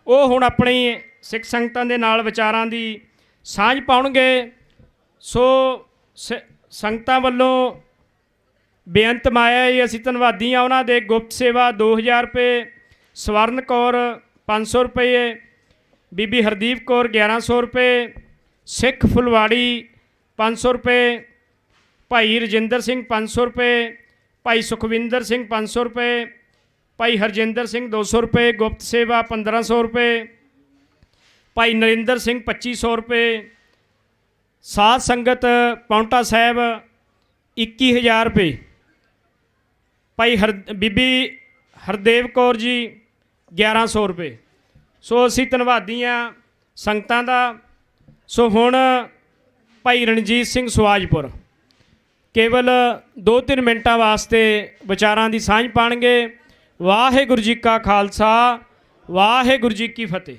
ਉਹ ਹੁਣ ਆਪਣੀ ਸਿੱਖ ਸੰਗਤਾਂ ਦੇ ਨਾਲ ਵਿਚਾਰਾਂ ਦੀ ਸਾਂਝ ਪਾਉਣਗੇ। ਸੋ ਸੰਗਤਾਂ ਵੱਲੋਂ ਬੇਅੰਤ ਮਾਇਆ ਜੀ ਅਸੀਂ ਧੰਨਵਾਦੀ ਹਾਂ ਉਹਨਾਂ ਦੇ। ਗੁਪਤ ਸੇਵਾ 2000 ਰੁਪਏ, ਸਵਰਨ ਕੌਰ 500 ਰੁਪਏ, ਬੀਬੀ ਹਰਦੀਪ ਕੌਰ 1100 ਰੁਪਏ, ਸਿੱਖ ਫੁਲਵਾੜੀ 500 ਰੁਪਏ, ਭਾਈ ਰਜਿੰਦਰ ਸਿੰਘ 500 ਰੁਪਏ, ਭਾਈ ਸੁਖਵਿੰਦਰ ਸਿੰਘ 500 ਰੁਪਏ, ਭਾਈ ਹਰਜਿੰਦਰ ਸਿੰਘ 200 ਰੁਪਏ, ਗੁਪਤ ਸੇਵਾ 1500 ਰੁਪਏ, ਭਾਈ ਨਰਿੰਦਰ ਸਿੰਘ 2500 ਰੁਪਏ, ਸਾਧ ਸੰਗਤ ਪੌਂਟਾ ਸਾਹਿਬ 21000 ਰੁਪਏ, ਭਾਈ ਬੀਬੀ ਹਰਦੇਵ ਕੌਰ ਜੀ 1100 ਰੁਪਏ। ਸੋ ਅਸੀਂ ਧੰਨਵਾਦੀ ਹਾਂ ਸੰਗਤਾਂ ਦਾ। ਸੋ ਹੁਣ ਭਾਈ ਰਣਜੀਤ ਸਿੰਘ ਸੁਆਜਪੁਰ ਕੇਵਲ 2-3 ਮਿੰਟਾਂ ਵਾਸਤੇ ਵਿਚਾਰਾਂ ਦੀ ਸਾਂਝ ਪਾਣਗੇ। ਵਾਹਿਗੁਰੂ ਜੀ ਕਾ ਖਾਲਸਾ, ਵਾਹਿਗੁਰੂ ਜੀ ਕੀ ਫਤਿਹ।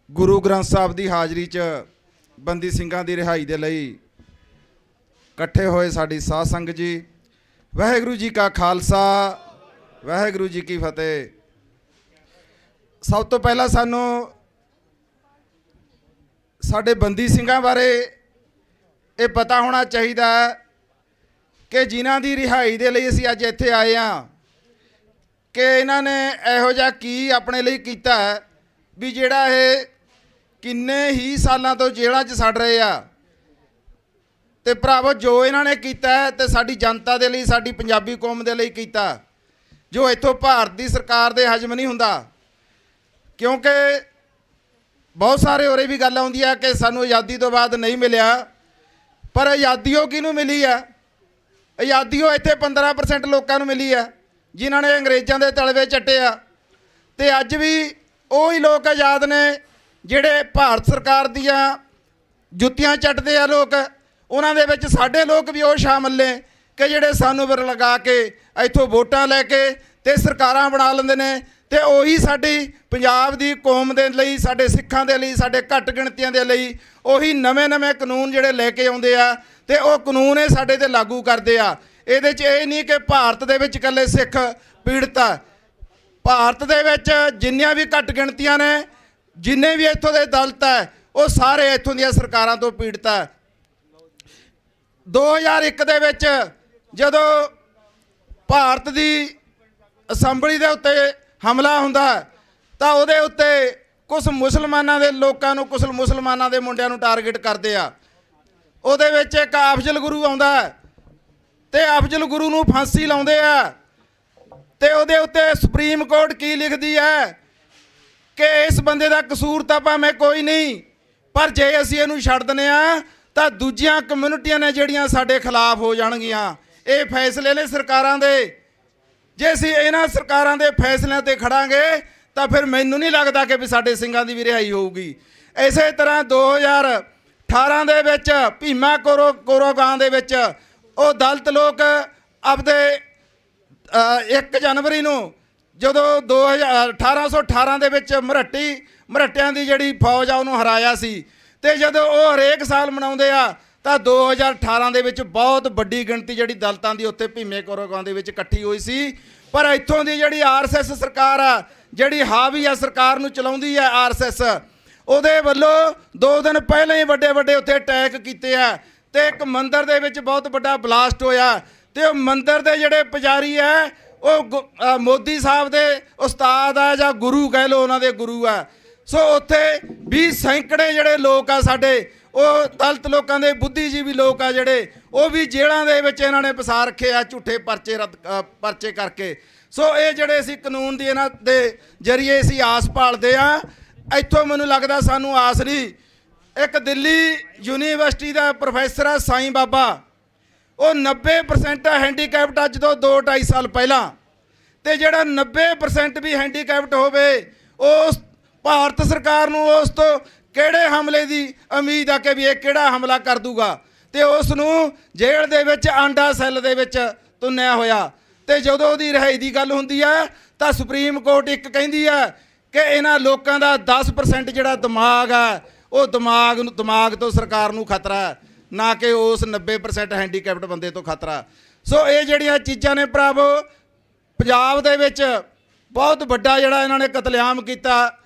ਗੁਰੂ ਗ੍ਰੰਥ ਸਾਹਿਬ ਦੀ ਹਾਜ਼ਰੀ 'ਚ ਬੰਦੀ ਸਿੰਘਾਂ ਦੀ ਰਿਹਾਈ ਦੇ ਲਈ ਇਕੱਠੇ ਹੋਏ ਸਾਡੀ ਸਾਧ ਸੰਗਤ ਜੀ, ਵਾਹਿਗੁਰੂ ਜੀ ਕਾ ਖਾਲਸਾ, ਵਾਹਿਗੁਰੂ ਜੀ ਕੀ ਫਤਿਹ। ਸਭ ਤੋਂ ਪਹਿਲਾਂ ਸਾਨੂੰ ਸਾਡੇ ਬੰਦੀ ਸਿੰਘਾਂ ਬਾਰੇ ਇਹ ਪਤਾ ਹੋਣਾ ਚਾਹੀਦਾ ਕਿ ਜਿਨ੍ਹਾਂ ਦੀ ਰਿਹਾਈ ਦੇ ਲਈ ਅਸੀਂ ਅੱਜ ਇੱਥੇ ਆਏ ਹਾਂ ਕਿ ਇਹਨਾਂ ਨੇ ਇਹੋ ਜਿਹਾ ਕੀ ਆਪਣੇ ਲਈ ਕੀਤਾ ਵੀ ਜਿਹੜਾ ਇਹ ਕਿੰਨੇ ਹੀ ਸਾਲਾਂ ਤੋਂ ਜੇਲ੍ਹਾਂ 'ਚ ਸੜ ਰਹੇ ਆ। ਤੇ ਭਰਾਵੋ, ਜੋ ਇਹਨਾਂ ਨੇ ਕੀਤਾ ਤੇ ਸਾਡੀ ਜਨਤਾ ਦੇ ਲਈ, ਸਾਡੀ ਪੰਜਾਬੀ ਕੌਮ ਦੇ ਲਈ ਕੀਤਾ, ਜੋ ਇੱਥੋਂ ਭਾਰਤ ਦੀ ਸਰਕਾਰ ਦੇ ਹਜਮ ਨਹੀਂ ਹੁੰਦਾ। ਕਿਉਂਕਿ ਬਹੁਤ ਸਾਰੇ ਉਰੇ ਵੀ ਗੱਲ ਆਉਂਦੀ ਆ ਕਿ ਸਾਨੂੰ ਆਜ਼ਾਦੀ ਤੋਂ ਬਾਅਦ ਨਹੀਂ ਮਿਲਿਆ, ਪਰ ਆਜ਼ਾਦੀ ਉਹ ਕਿਹਨੂੰ ਮਿਲੀ ਆ? ਆਜ਼ਾਦੀ ਉਹ ਇੱਥੇ 15% ਲੋਕਾਂ ਨੂੰ ਮਿਲੀ ਆ ਜਿਨ੍ਹਾਂ ਨੇ ਅੰਗਰੇਜ਼ਾਂ ਦੇ ਤਲਵੇ ਚੱਟੇ ਆ। ਤੇ ਅੱਜ ਵੀ ਉਹੀ ਲੋਕ ਆਜ਼ਾਦ ਨੇ ਜਿਹੜੇ ਭਾਰਤ ਸਰਕਾਰ ਦੀਆਂ ਜੁੱਤੀਆਂ ਚੱਟਦੇ ਆ ਲੋਕ। ਉਹਨਾਂ ਦੇ ਵਿੱਚ ਸਾਡੇ ਲੋਕ ਵੀ ਉਹ ਸ਼ਾਮਲ ਨੇ ਕਿ ਜਿਹੜੇ ਸਾਨੂੰ ਵਿਰ ਲਗਾ ਕੇ ਇੱਥੋਂ ਵੋਟਾਂ ਲੈ ਕੇ ਤੇ ਸਰਕਾਰਾਂ ਬਣਾ ਲੈਂਦੇ ਨੇ ਤੇ ਉਹੀ ਸਾਡੀ ਪੰਜਾਬ ਦੀ ਕੌਮ ਦੇ ਲਈ, ਸਾਡੇ ਸਿੱਖਾਂ ਦੇ ਲਈ, ਸਾਡੇ ਘੱਟ ਗਿਣਤੀਆਂ ਦੇ ਲਈ ਉਹੀ ਨਵੇਂ ਕਾਨੂੰਨ ਜਿਹੜੇ ਲੈ ਕੇ ਆਉਂਦੇ ਆ ਤੇ ਉਹ ਕਾਨੂੰਨ ਇਹ ਸਾਡੇ ਤੇ ਲਾਗੂ ਕਰਦੇ ਆ। ਇਹਦੇ 'ਚ ਇਹ ਨਹੀਂ ਕਿ ਭਾਰਤ ਦੇ ਵਿੱਚ ਇਕੱਲੇ ਸਿੱਖ ਪੀੜਤ ਆ, ਭਾਰਤ ਦੇ ਵਿੱਚ ਜਿੰਨੀਆਂ ਵੀ ਘੱਟ ਗਿਣਤੀਆਂ ਨੇ, ਜਿੰਨੇ ਵੀ ਇੱਥੋਂ ਦੇ ਦਲਿਤ ਹੈ, ਉਹ ਸਾਰੇ ਇੱਥੋਂ ਦੀਆਂ ਸਰਕਾਰਾਂ ਤੋਂ ਪੀੜਤ ਹੈ। 2001 ਦੇ ਵਿੱਚ ਜਦੋਂ ਭਾਰਤ ਦੀ ਅਸੈਂਬਲੀ ਦੇ ਉੱਤੇ ਹਮਲਾ ਹੁੰਦਾ ਤਾਂ ਉਹਦੇ ਉੱਤੇ ਕੁਝ ਮੁਸਲਮਾਨਾਂ ਦੇ ਲੋਕਾਂ ਨੂੰ, ਕੁਝ ਮੁਸਲਮਾਨਾਂ ਦੇ ਮੁੰਡਿਆਂ ਨੂੰ ਟਾਰਗੇਟ ਕਰਦੇ ਆ। ਉਹਦੇ ਵਿੱਚ ਇੱਕ ਅਫਜ਼ਲ ਗੁਰੂ ਆਉਂਦਾ ਤੇ ਅਫਜ਼ਲ ਗੁਰੂ ਨੂੰ ਫਾਂਸੀ ਲਾਉਂਦੇ ਆ ਤੇ ਉਹਦੇ ਉੱਤੇ ਸੁਪਰੀਮ ਕੋਰਟ ਕੀ ਲਿਖਦੀ ਹੈ ਕਿ ਇਸ ਬੰਦੇ ਦਾ ਕਸੂਰ ਤਾਂ ਭਾਵੇਂ ਕੋਈ ਨਹੀਂ, ਪਰ ਜੇ ਅਸੀਂ ਇਹਨੂੰ ਛੱਡ ਦਿੰਦੇ ਆ ਤਾਂ ਦੂਜੀਆਂ ਕਮਿਊਨਿਟੀਆਂ ਨੇ ਜਿਹੜੀਆਂ ਸਾਡੇ ਖਿਲਾਫ ਹੋ ਜਾਣਗੀਆਂ। ਇਹ ਫੈਸਲੇ ਨੇ ਸਰਕਾਰਾਂ ਦੇ। ਜੇ ਅਸੀਂ ਇਹਨਾਂ ਸਰਕਾਰਾਂ ਦੇ ਫੈਸਲਿਆਂ ਤੇ ਖੜਾਂਗੇ ਤਾਂ ਫਿਰ ਮੈਨੂੰ ਨਹੀਂ ਲੱਗਦਾ ਕਿ ਵੀ ਸਾਡੇ ਸਿੰਘਾਂ ਦੀ ਵੀ ਰਿਹਾਈ ਹੋਊਗੀ। ਇਸੇ ਤਰ੍ਹਾਂ 2018 ਦੇ ਵਿੱਚ ਭੀਮਾ ਕੋਰੋਗਾਂ ਦੇ ਵਿੱਚ ਉਹ ਦਲਿਤ ਲੋਕ ਆਪਦੇ 1 ਜਨਵਰੀ ਨੂੰ ਜਦੋਂ 1818 ਦੇ ਵਿੱਚ ਮਰਾਠਿਆਂ ਦੀ ਜਿਹੜੀ ਫੌਜ ਆ ਉਹਨੂੰ ਹਰਾਇਆ ਸੀ ਤੇ ਜਦੋਂ ਉਹ ਹਰੇਕ ਸਾਲ ਮਨਾਉਂਦੇ ਆ ਤਾਂ 2018 ਦੇ ਵਿੱਚ ਬਹੁਤ ਵੱਡੀ ਗਿਣਤੀ ਜਿਹੜੀ ਦਲਿਤਾਂ ਦੀ ਉੱਥੇ ਭੀਮੇ ਕੋਰੋਗਾਂ ਦੇ ਵਿੱਚ ਇਕੱਠੀ ਹੋਈ ਸੀ। ਪਰ ਇੱਥੋਂ ਦੀ ਜਿਹੜੀ ਆਰਐਸਐਸ ਸਰਕਾਰ ਆ, ਜਿਹੜੀ ਹਾਵੀ ਆ ਸਰਕਾਰ ਨੂੰ ਚਲਾਉਂਦੀ ਆ ਆਰਐਸਐਸ, ਉਹਦੇ ਵੱਲੋਂ 2 ਦਿਨ ਪਹਿਲਾਂ ਹੀ ਵੱਡੇ ਉੱਥੇ ਅਟੈਕ ਕੀਤੇ ਆ ਤੇ ਇੱਕ ਮੰਦਿਰ ਦੇ ਵਿੱਚ ਬਹੁਤ ਵੱਡਾ ਬਲਾਸਟ ਹੋਇਆ ਤੇ ਉਹ ਮੰਦਿਰ ਦੇ ਜਿਹੜੇ ਪੁਜਾਰੀ ਆ ਉਹ ਮੋਦੀ ਸਾਹਿਬ ਦੇ ਉਸਤਾਦ ਆ ਜਾਂ ਗੁਰੂ ਕਹਿ ਲਓ, ਉਹਨਾਂ ਦੇ ਗੁਰੂ ਆ। ਸੋ ਉੱਥੇ ਵੀ ਸੈਂਕੜੇ ਜਿਹੜੇ ਲੋਕ ਆ ਸਾਡੇ, ਉਹ ਦਲਿਤ ਲੋਕਾਂ ਦੇ ਬੁੱਧੀਜੀਵੀ ਲੋਕ ਆ ਜਿਹੜੇ, ਉਹ ਵੀ ਜੇਲ੍ਹਾਂ ਦੇ ਵਿੱਚ ਇਹਨਾਂ ਨੇ ਫਸਾ ਰੱਖੇ ਆ ਝੂਠੇ ਪਰਚੇ ਕਰਕੇ। ਸੋ ਇਹ ਜਿਹੜੇ ਅਸੀਂ ਕਾਨੂੰਨ ਦੀ ਇਹਨਾਂ ਦੇ ਜ਼ਰੀਏ ਅਸੀਂ ਆਸ ਭਾਲਦੇ ਆ। ਇੱਥੋਂ ਮੈਨੂੰ ਲੱਗਦਾ ਸਾਨੂੰ ਆਸ ਨਹੀਂ। ਇੱਕ ਦਿੱਲੀ ਯੂਨੀਵਰਸਿਟੀ ਦਾ ਪ੍ਰੋਫੈਸਰ ਆ ਸਾਈਂ ਬਾਬਾ, ਉਹ 90% ਹੈਂਡੀਕੈਪਟ ਅੱਜ ਤੋਂ 2-2.5 ਸਾਲ ਪਹਿਲਾਂ, ਤੇ ਜਿਹੜਾ 90% ਵੀ ਹੈਂਡੀਕੈਪਟ ਹੋਵੇ ਉਸ ਭਾਰਤ ਸਰਕਾਰ ਨੂੰ ਉਸ ਤੋਂ ਕਿਹੜੇ ਹਮਲੇ ਦੀ ਉਮੀਦ ਆ ਕਿ ਵੀ ਇਹ ਕਿਹੜਾ ਹਮਲਾ ਕਰ ਦੂਗਾ, ਤੇ ਉਸ ਨੂੰ ਜੇਲ੍ਹ ਦੇ ਵਿੱਚ ਆਂਡਾ ਸੈੱਲ ਦੇ ਵਿੱਚ ਤੁੰਨਿਆ ਹੋਇਆ। ਤੇ ਜਦੋਂ ਉਹਦੀ ਰਿਹਾਈ ਦੀ ਗੱਲ ਹੁੰਦੀ ਹੈ ਤਾਂ ਸੁਪਰੀਮ ਕੋਰਟ ਇੱਕ ਕਹਿੰਦੀ ਹੈ ਕਿ ਇਹਨਾਂ ਲੋਕਾਂ ਦਾ 10% ਜਿਹੜਾ ਦਿਮਾਗ ਆ, ਉਹ ਦਿਮਾਗ ਤੋਂ ਸਰਕਾਰ ਨੂੰ ਖਤਰਾ ਹੈ, ਨਾ ਕਿ ਉਸ 90% ਹੈਂਡੀਕੈਪਟ ਬੰਦੇ ਤੋਂ ਖਤਰਾ। ਸੋ ਇਹ ਜਿਹੜੀਆਂ ਚੀਜ਼ਾਂ ਨੇ ਭਰਾਵੋ, ਪੰਜਾਬ ਦੇ ਵਿੱਚ ਬਹੁਤ ਵੱਡਾ ਜਿਹੜਾ ਇਹਨਾਂ ਨੇ ਕਤਲੇਆਮ ਕੀਤਾ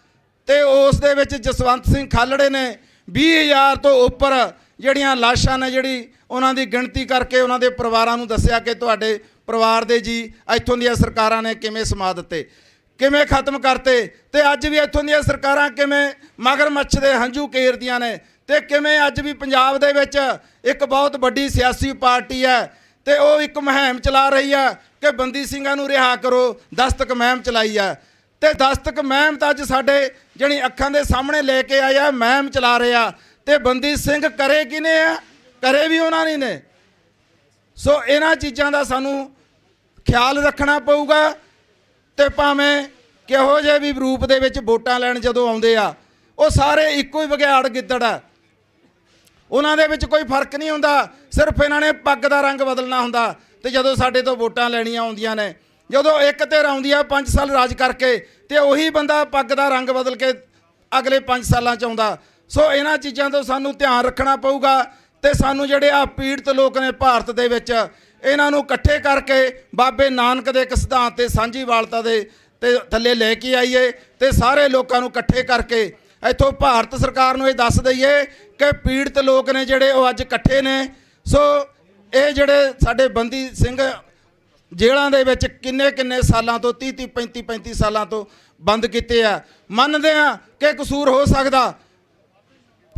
ਤੇ ਉਸ ਦੇ ਵਿੱਚ ਜਸਵੰਤ ਸਿੰਘ ਖਾਲੜੇ ਨੇ 20,000 ਤੋਂ ਉੱਪਰ ਜਿਹੜੀਆਂ ਲਾਸ਼ਾਂ ਨੇ ਜਿਹੜੀ ਉਹਨਾਂ ਦੀ ਗਿਣਤੀ ਕਰਕੇ ਉਹਨਾਂ ਦੇ ਪਰਿਵਾਰਾਂ ਨੂੰ ਦੱਸਿਆ ਕਿ ਤੁਹਾਡੇ ਪਰਿਵਾਰ ਦੇ ਜੀ ਇੱਥੋਂ ਦੀਆਂ ਸਰਕਾਰਾਂ ਨੇ ਕਿਵੇਂ ਸਮਾ ਦਿੱਤੇ, ਕਿਵੇਂ ਖਤਮ ਕਰਤੇ। ਤੇ ਅੱਜ ਵੀ ਇੱਥੋਂ ਦੀਆਂ ਸਰਕਾਰਾਂ ਕਿਵੇਂ ਮਗਰਮੱਛ ਦੇ ਹੰਝੂ ਕੇਰਦੀਆਂ ਨੇ ਤੇ ਕਿਵੇਂ ਅੱਜ ਵੀ ਪੰਜਾਬ ਦੇ ਵਿੱਚ ਇੱਕ ਬਹੁਤ ਵੱਡੀ ਸਿਆਸੀ ਪਾਰਟੀ ਹੈ ਤੇ ਉਹ ਇੱਕ ਮੁਹਿੰਮ ਚਲਾ ਰਹੀ ਹੈ ਕਿ ਬੰਦੀ ਸਿੰਘਾਂ ਨੂੰ ਰਿਹਾ ਕਰੋ, ਦਸਤਕ ਮੁਹਿੰਮ ਚਲਾਈ ਹੈ। ਤੇ ਦਸਤਕ ਮੁਹਿੰਮ ਤਾਂ ਅੱਜ ਸਾਡੇ ਜਿਹੜੀ ਅੱਖਾਂ ਦੇ ਸਾਹਮਣੇ ਲੈ ਕੇ ਆਇਆ ਮੁਹਿੰਮ ਚਲਾ ਰਿਹਾ, ਤੇ ਬੰਦੀ ਸਿੰਘ ਕਰੇ ਕਿਨੇ ਆ? ਕਰੇ ਵੀ ਉਹਨਾਂ ਨੇ। ਸੋ ਇਹਨਾਂ ਚੀਜ਼ਾਂ ਦਾ ਸਾਨੂੰ ਖਿਆਲ ਰੱਖਣਾ ਪਊਗਾ। ਤੇ ਭਾਵੇਂ ਕਿਹੋ ਜਿਹੇ ਵੀ ਰੂਪ ਦੇ ਵਿੱਚ ਵੋਟਾਂ ਲੈਣ ਜਦੋਂ ਆਉਂਦੇ ਆ, ਉਹ ਸਾਰੇ ਇੱਕੋ ਹੀ ਬਘਿਆੜ ਗਿੱਦੜ ਆ, ਉਹਨਾਂ ਦੇ ਵਿੱਚ ਕੋਈ ਫਰਕ ਨਹੀਂ ਹੁੰਦਾ। ਸਿਰਫ ਇਹਨਾਂ ਨੇ ਪੱਗ ਦਾ ਰੰਗ ਬਦਲਣਾ ਹੁੰਦਾ। ਤੇ ਜਦੋਂ ਸਾਡੇ ਤੋਂ ਵੋਟਾਂ ਲੈਣੀਆਂ ਆਉਂਦੀਆਂ ਨੇ, ਜਦੋਂ ਇੱਕ ਧਿਰ ਆਉਂਦੀ ਆ 5 ਸਾਲ ਰਾਜ ਕਰਕੇ, ਤੇ ਉਹੀ ਬੰਦਾ ਪੱਗ ਦਾ ਰੰਗ ਬਦਲ ਕੇ ਅਗਲੇ 5 ਸਾਲਾਂ 'ਚ ਆਉਂਦਾ। ਸੋ ਇਹਨਾਂ ਚੀਜ਼ਾਂ ਤੋਂ ਸਾਨੂੰ ਧਿਆਨ ਰੱਖਣਾ ਪਊਗਾ। ਤੇ ਸਾਨੂੰ ਜਿਹੜੇ ਆ ਪੀੜਤ ਲੋਕ ਨੇ ਭਾਰਤ ਦੇ ਵਿੱਚ, ਇਹਨਾਂ ਨੂੰ ਇਕੱਠੇ ਕਰਕੇ ਬਾਬੇ ਨਾਨਕ ਦੇ ਇੱਕ ਸਿਧਾਂਤ ਤੇ ਸਾਂਝੀਵਾਲਤਾ ਦੇ ਤੇ ਥੱਲੇ ਲੈ ਕੇ ਆਈਏ ਤੇ ਸਾਰੇ ਲੋਕਾਂ ਨੂੰ ਇਕੱਠੇ ਕਰਕੇ ਇੱਥੋਂ ਭਾਰਤ ਸਰਕਾਰ ਨੂੰ ਇਹ ਦੱਸ ਦਈਏ ਕਿ ਪੀੜਤ ਲੋਕ ਨੇ ਜਿਹੜੇ ਉਹ ਅੱਜ ਇਕੱਠੇ ਨੇ। ਸੋ ਇਹ ਜਿਹੜੇ ਸਾਡੇ ਬੰਦੀ ਸਿੰਘ ਜੇਲ੍ਹਾਂ ਦੇ ਵਿੱਚ ਕਿੰਨੇ ਸਾਲਾਂ ਤੋਂ 30 35 ਸਾਲਾਂ ਤੋਂ ਬੰਦ ਕੀਤੇ ਆ, ਮੰਨਦੇ ਆ ਕਿ ਕਸੂਰ ਹੋ ਸਕਦਾ,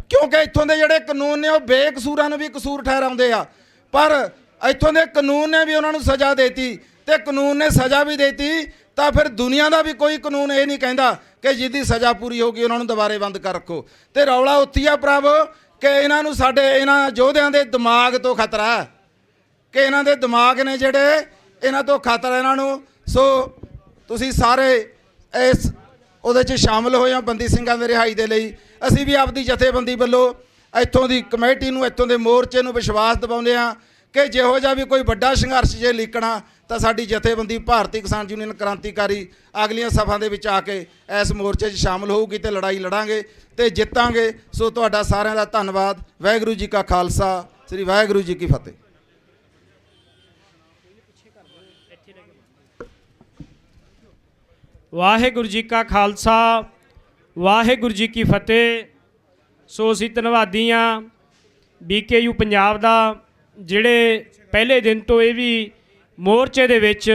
ਕਿਉਂਕਿ ਇੱਥੋਂ ਦੇ ਜਿਹੜੇ ਕਾਨੂੰਨ ਨੇ ਉਹ ਬੇਕਸੂਰਾਂ ਨੂੰ ਵੀ ਕਸੂਰ ਠਹਿਰਾਉਂਦੇ ਆ। ਪਰ ਇੱਥੋਂ ਦੇ ਕਾਨੂੰਨ ਨੇ ਵੀ ਉਹਨਾਂ ਨੂੰ ਸਜ਼ਾ ਦੇਤੀ, ਤੇ ਕਾਨੂੰਨ ਨੇ ਸਜ਼ਾ ਵੀ ਦੇਤੀ ਤਾਂ ਫਿਰ ਦੁਨੀਆ ਦਾ ਵੀ ਕੋਈ ਕਾਨੂੰਨ ਇਹ ਨਹੀਂ ਕਹਿੰਦਾ ਕਿ ਜਿਹਦੀ ਸਜ਼ਾ ਪੂਰੀ ਹੋ ਗਈ ਉਹਨਾਂ ਨੂੰ ਦੁਬਾਰੇ ਬੰਦ ਕਰ ਰੱਖੋ। ਤੇ ਰੌਲਾ ਉੱਥੇ ਆ ਭਰਾਵੋ ਕਿ ਇਹਨਾਂ ਨੂੰ ਸਾਡੇ ਇਹਨਾਂ ਯੋਧਿਆਂ ਦੇ ਦਿਮਾਗ ਤੋਂ ਖਤਰਾ ਹੈ, ਕਿ ਇਹਨਾਂ ਦੇ ਦਿਮਾਗ ਨੇ ਜਿਹੜੇ, ਇਹਨਾਂ ਤੋਂ ਖਤਰਾ ਇਹਨਾਂ ਨੂੰ। ਸੋ ਤੁਸੀਂ ਸਾਰੇ ਇਸ ਉਹਦੇ 'ਚ ਸ਼ਾਮਲ ਹੋਏ ਹੋ ਬੰਦੀ ਸਿੰਘਾਂ ਦੇ ਰਿਹਾਈ ਦੇ ਲਈ। ਅਸੀਂ ਵੀ ਆਪਦੀ ਜਥੇਬੰਦੀ ਵੱਲੋਂ ਇੱਥੋਂ ਦੀ ਕਮੇਟੀ ਨੂੰ, ਇੱਥੋਂ ਦੇ ਮੋਰਚੇ ਨੂੰ ਵਿਸ਼ਵਾਸ ਦਿਵਾਉਂਦੇ ਹਾਂ ਕਿ ਜਿਹੋ ਜਿਹਾ ਵੀ ਕੋਈ ਵੱਡਾ ਸੰਘਰਸ਼ ਜੇ ਲੀਕਣਾ ਤਾਂ ਸਾਡੀ ਜਥੇਬੰਦੀ ਭਾਰਤੀ ਕਿਸਾਨ ਯੂਨੀਅਨ ਕ੍ਰਾਂਤੀਕਾਰੀ ਅਗਲੀਆਂ ਸਭਾ ਦੇ ਵਿੱਚ ਆ ਕੇ ਇਸ ਮੋਰਚੇ 'ਚ ਸ਼ਾਮਲ ਹੋਊਗੀ ਤੇ ਲੜਾਈ ਲੜਾਂਗੇ ਤੇ ਜਿੱਤਾਂਗੇ। ਸੋ ਤੁਹਾਡਾ ਸਾਰਿਆਂ ਦਾ ਧੰਨਵਾਦ। ਵਾਹਿਗੁਰੂ ਜੀ ਕਾ ਖਾਲਸਾ, ਸ੍ਰੀ ਵਾਹਿਗੁਰੂ ਜੀ ਕੀ ਫਤਿਹ। ਵਾਹਿਗੁਰੂ ਜੀ ਕਾ ਖਾਲਸਾ, ਵਾਹਿਗੁਰੂ ਜੀ ਕੀ ਫਤਿਹ। ਸੋ ਅਸੀਂ ਧੰਨਵਾਦੀ ਹਾਂ BKU ਪੰਜਾਬ ਦਾ, ਜਿਹੜੇ ਪਹਿਲੇ ਦਿਨ ਤੋਂ ਇਹ ਵੀ ਮੋਰਚੇ ਦੇ ਵਿੱਚ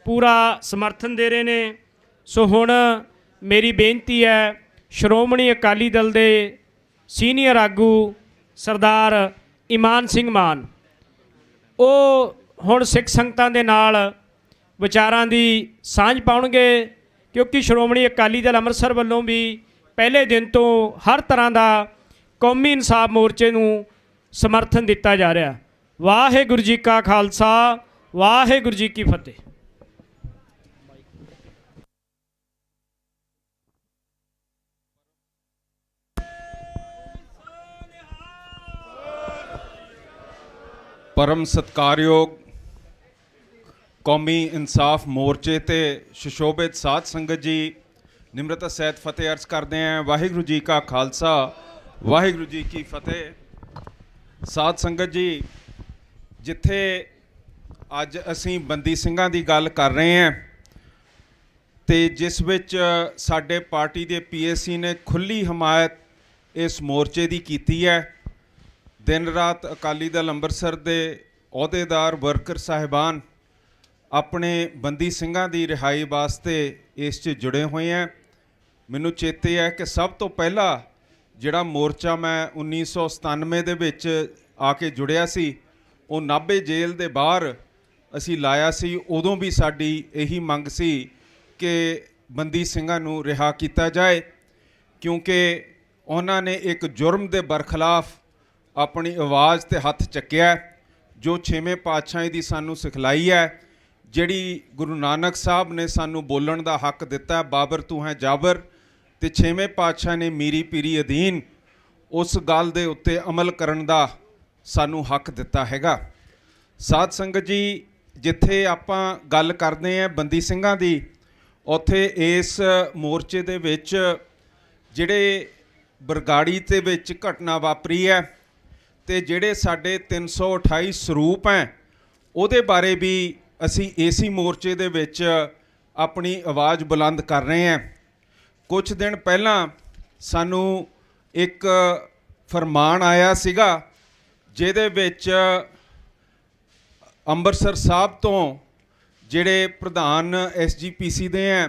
ਪੂਰਾ ਸਮਰਥਨ ਦੇ ਰਹੇ ਨੇ। ਸੋ ਹੁਣ ਮੇਰੀ ਬੇਨਤੀ ਹੈ ਸ਼੍ਰੋਮਣੀ ਅਕਾਲੀ ਦਲ ਦੇ ਸੀਨੀਅਰ ਆਗੂ ਸਰਦਾਰ ਇਮਾਨ ਸਿੰਘ ਮਾਨ, ਉਹ ਹੁਣ ਸਿੱਖ ਸੰਗਤਾਂ ਦੇ ਨਾਲ ਵਿਚਾਰਾਂ ਦੀ ਸਾਂਝ ਪਾਉਣਗੇ, ਕਿਉਂਕਿ ਸ਼੍ਰੋਮਣੀ ਅਕਾਲੀ ਦਲ ਅੰਮ੍ਰਿਤਸਰ ਵੱਲੋਂ ਵੀ ਪਹਿਲੇ ਦਿਨ ਤੋਂ ਹਰ ਤਰ੍ਹਾਂ ਦਾ ਕੌਮੀ ਇਨਸਾਫ ਮੋਰਚੇ ਨੂੰ ਸਮਰਥਨ ਦਿੱਤਾ ਜਾ ਰਿਹਾ। ਵਾਹਿਗੁਰੂ ਜੀ ਕਾ ਖਾਲਸਾ, ਵਾਹਿਗੁਰੂ ਜੀ ਕੀ ਫਤਿਹ। ਪਰਮ ਸਤਿਕਾਰਯੋਗ ਕੌਮੀ ਇਨਸਾਫ ਮੋਰਚੇ ਤੇ ਸੁਸ਼ੋਭਿਤ ਸਾਧ ਸੰਗਤ ਜੀ, ਨਿਮਰਤਾ ਸਹਿਤ ਫਤਿਹ ਅਰਜ਼ ਕਰਦੇ ਹਾਂ। ਵਾਹਿਗੁਰੂ ਜੀ ਕਾ ਖਾਲਸਾ, ਵਾਹਿਗੁਰੂ ਜੀ ਕੀ ਫਤਿਹ। ਸਾਧ ਸੰਗਤ ਜੀ, ਜਿੱਥੇ ਅੱਜ ਅਸੀਂ ਬੰਦੀ ਸਿੰਘਾਂ ਦੀ ਗੱਲ ਕਰ ਰਹੇ ਹਾਂ ਤੇ ਜਿਸ ਵਿੱਚ ਸਾਡੇ ਪਾਰਟੀ ਦੇ PAC ਨੇ ਖੁੱਲ੍ਹੀ ਹਮਾਇਤ ਇਸ ਮੋਰਚੇ ਦੀ ਕੀਤੀ ਹੈ। ਦਿਨ ਰਾਤ ਅਕਾਲੀ ਦਲ ਅੰਮ੍ਰਿਤਸਰ ਦੇ ਅਹੁਦੇਦਾਰ ਵਰਕਰ ਸਾਹਿਬਾਨ ਆਪਣੇ ਬੰਦੀ ਸਿੰਘਾਂ ਦੀ ਰਿਹਾਈ ਵਾਸਤੇ ਇਸ 'ਚ ਜੁੜੇ ਹੋਏ ਹੈ। ਮੈਨੂੰ ਚੇਤੇ ਹੈ ਕਿ ਸਭ ਤੋਂ ਪਹਿਲਾਂ ਜਿਹੜਾ ਮੋਰਚਾ ਮੈਂ 1997 ਦੇ ਵਿੱਚ ਆ ਕੇ ਜੁੜਿਆ ਸੀ, ਉਹ ਨਾਭੇ ਜੇਲ੍ਹ ਦੇ ਬਾਹਰ ਅਸੀਂ ਲਾਇਆ ਸੀ। ਉਦੋਂ ਵੀ ਸਾਡੀ ਇਹੀ ਮੰਗ ਸੀ ਕਿ ਬੰਦੀ ਸਿੰਘਾਂ ਨੂੰ ਰਿਹਾ ਕੀਤਾ ਜਾਏ, ਕਿਉਂਕਿ ਉਹਨਾਂ ਨੇ ਇੱਕ ਜੁਰਮ ਦੇ ਬਰਖਲਾਫ ਆਪਣੀ ਆਵਾਜ਼ ਤੇ ਹੱਥ ਚੱਕਿਆ, ਜੋ 6ਵੇਂ ਪਾਤਸ਼ਾਹੀ ਦੀ ਸਾਨੂੰ ਸਿਖਲਾਈ ਹੈ, ਜਿਹੜੀ ਗੁਰੂ ਨਾਨਕ ਸਾਹਿਬ ਨੇ ਸਾਨੂੰ ਬੋਲਣ ਦਾ ਹੱਕ ਦਿੱਤਾ, ਬਾਬਰ ਤੂੰ ਹੈ ਜਾਬਰ, ਤੇ 6ਵੇਂ ਪਾਤਸ਼ਾਹ ਨੇ ਮੀਰੀ ਪੀਰੀ ਅਧੀਨ ਉਸ ਗੱਲ ਦੇ ਉੱਤੇ ਅਮਲ ਕਰਨ ਦਾ ਸਾਨੂੰ ਹੱਕ ਦਿੱਤਾ ਹੈਗਾ। ਸਾਧ ਸੰਗਤ ਜੀ, ਜਿੱਥੇ ਆਪਾਂ ਗੱਲ ਕਰਦੇ ਹਾਂ ਬੰਦੀ ਸਿੰਘਾਂ ਦੀ, ਉੱਥੇ ਇਸ ਮੋਰਚੇ ਦੇ ਵਿੱਚ ਜਿਹੜੇ ਬਰਗਾੜੀ ਦੇ ਵਿੱਚ ਘਟਨਾ ਵਾਪਰੀ ਹੈ ਤੇ ਜਿਹੜੇ ਸਾਡੇ 328 ਸਰੂਪ ਹੈ, ਉਹਦੇ ਬਾਰੇ ਵੀ ਅਸੀਂ ਇਸੇ ਮੋਰਚੇ ਦੇ ਵਿੱਚ ਆਪਣੀ ਆਵਾਜ਼ ਬੁਲੰਦ ਕਰ ਰਹੇ ਹਾਂ। ਕੁਝ ਦਿਨ ਪਹਿਲਾਂ ਸਾਨੂੰ ਇੱਕ ਫਰਮਾਨ ਆਇਆ ਸੀਗਾ, ਜਿਹਦੇ ਵਿੱਚ ਅੰਮ੍ਰਿਤਸਰ ਸਾਹਿਬ ਤੋਂ ਜਿਹੜੇ ਪ੍ਰਧਾਨ SGPC ਦੇ ਹੈ,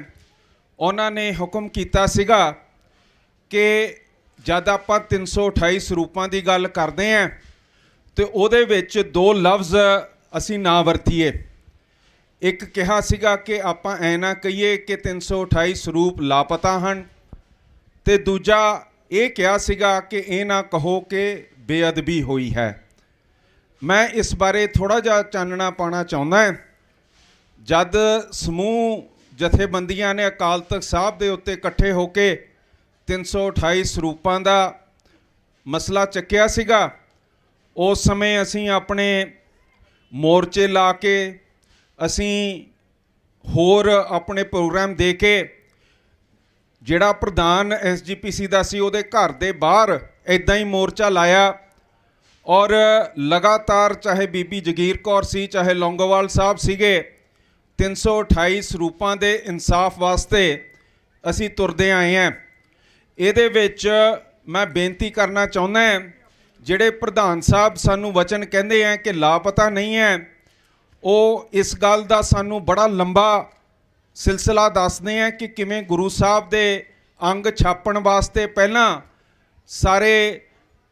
ਉਹਨਾਂ ਨੇ ਹੁਕਮ ਕੀਤਾ ਸੀਗਾ ਕਿ ਜਦ ਆਪਾਂ 328 ਸਰੂਪਾਂ ਦੀ ਗੱਲ ਕਰਦੇ ਹਾਂ ਤੇ ਉਹਦੇ ਵਿੱਚ 2 ਲਫ਼ਜ਼ ਅਸੀਂ ਨਾ ਵਰਤੀਏ। ਇੱਕ ਕਿਹਾ ਸੀਗਾ ਕਿ ਆਪਾਂ ਐ ਨਾ ਕਹੀਏ ਕਿ 328 ਸਰੂਪ ਲਾਪਤਾ ਹਨ, ਤੇ ਦੂਜਾ ਇਹ ਕਿਹਾ ਸੀਗਾ ਕਿ ਇਹ ਨਾ ਕਹੋ ਕਿ ਬੇਅਦਬੀ ਹੋਈ ਹੈ। ਮੈਂ ਇਸ ਬਾਰੇ ਥੋੜ੍ਹਾ ਜਿਹਾ ਚਾਨਣਾ ਪਾਉਣਾ ਚਾਹੁੰਦਾ। ਜਦ ਸਮੂਹ ਜਥੇਬੰਦੀਆਂ ਨੇ ਅਕਾਲ ਤਖਤ ਸਾਹਿਬ ਦੇ ਉੱਤੇ ਇਕੱਠੇ ਹੋ ਕੇ 328 ਸਰੂਪਾਂ ਦਾ ਮਸਲਾ ਚੱਕਿਆ ਸੀਗਾ, ਉਸ ਸਮੇਂ ਅਸੀਂ ਆਪਣੇ ਮੋਰਚੇ ਲਾ ਕੇ, ਅਸੀਂ ਹੋਰ ਆਪਣੇ ਪ੍ਰੋਗਰਾਮ ਦੇ ਕੇ, ਜਿਹੜਾ ਪ੍ਰਧਾਨ SGPC ਦਾ ਸੀ ਉਹਦੇ ਘਰ ਦੇ ਬਾਹਰ ਇੱਦਾਂ ਹੀ ਮੋਰਚਾ ਲਾਇਆ, ਔਰ ਲਗਾਤਾਰ ਚਾਹੇ ਬੀਬੀ ਜਗੀਰ ਕੌਰ ਸੀ, ਚਾਹੇ ਲੌਂਗੋਵਾਲ ਸਾਹਿਬ ਸੀਗੇ, 328 ਸਰੂਪਾਂ ਦੇ ਇਨਸਾਫ ਵਾਸਤੇ ਅਸੀਂ ਤੁਰਦੇ ਆਏ ਹਾਂ। ਇਹਦੇ ਵਿੱਚ ਮੈਂ ਬੇਨਤੀ ਕਰਨਾ ਚਾਹੁੰਦਾ, ਜਿਹੜੇ ਪ੍ਰਧਾਨ ਸਾਹਿਬ ਸਾਨੂੰ ਵਚਨ ਕਹਿੰਦੇ ਹੈ ਕਿ ਲਾਪਤਾ ਨਹੀਂ ਹੈ, ਉਹ ਇਸ ਗੱਲ ਦਾ ਸਾਨੂੰ ਬੜਾ ਲੰਬਾ ਸਿਲਸਿਲਾ ਦੱਸਦੇ ਹੈ ਕਿ ਕਿਵੇਂ ਗੁਰੂ ਸਾਹਿਬ ਦੇ ਅੰਗ ਛਾਪਣ ਵਾਸਤੇ ਪਹਿਲਾਂ ਸਾਰੇ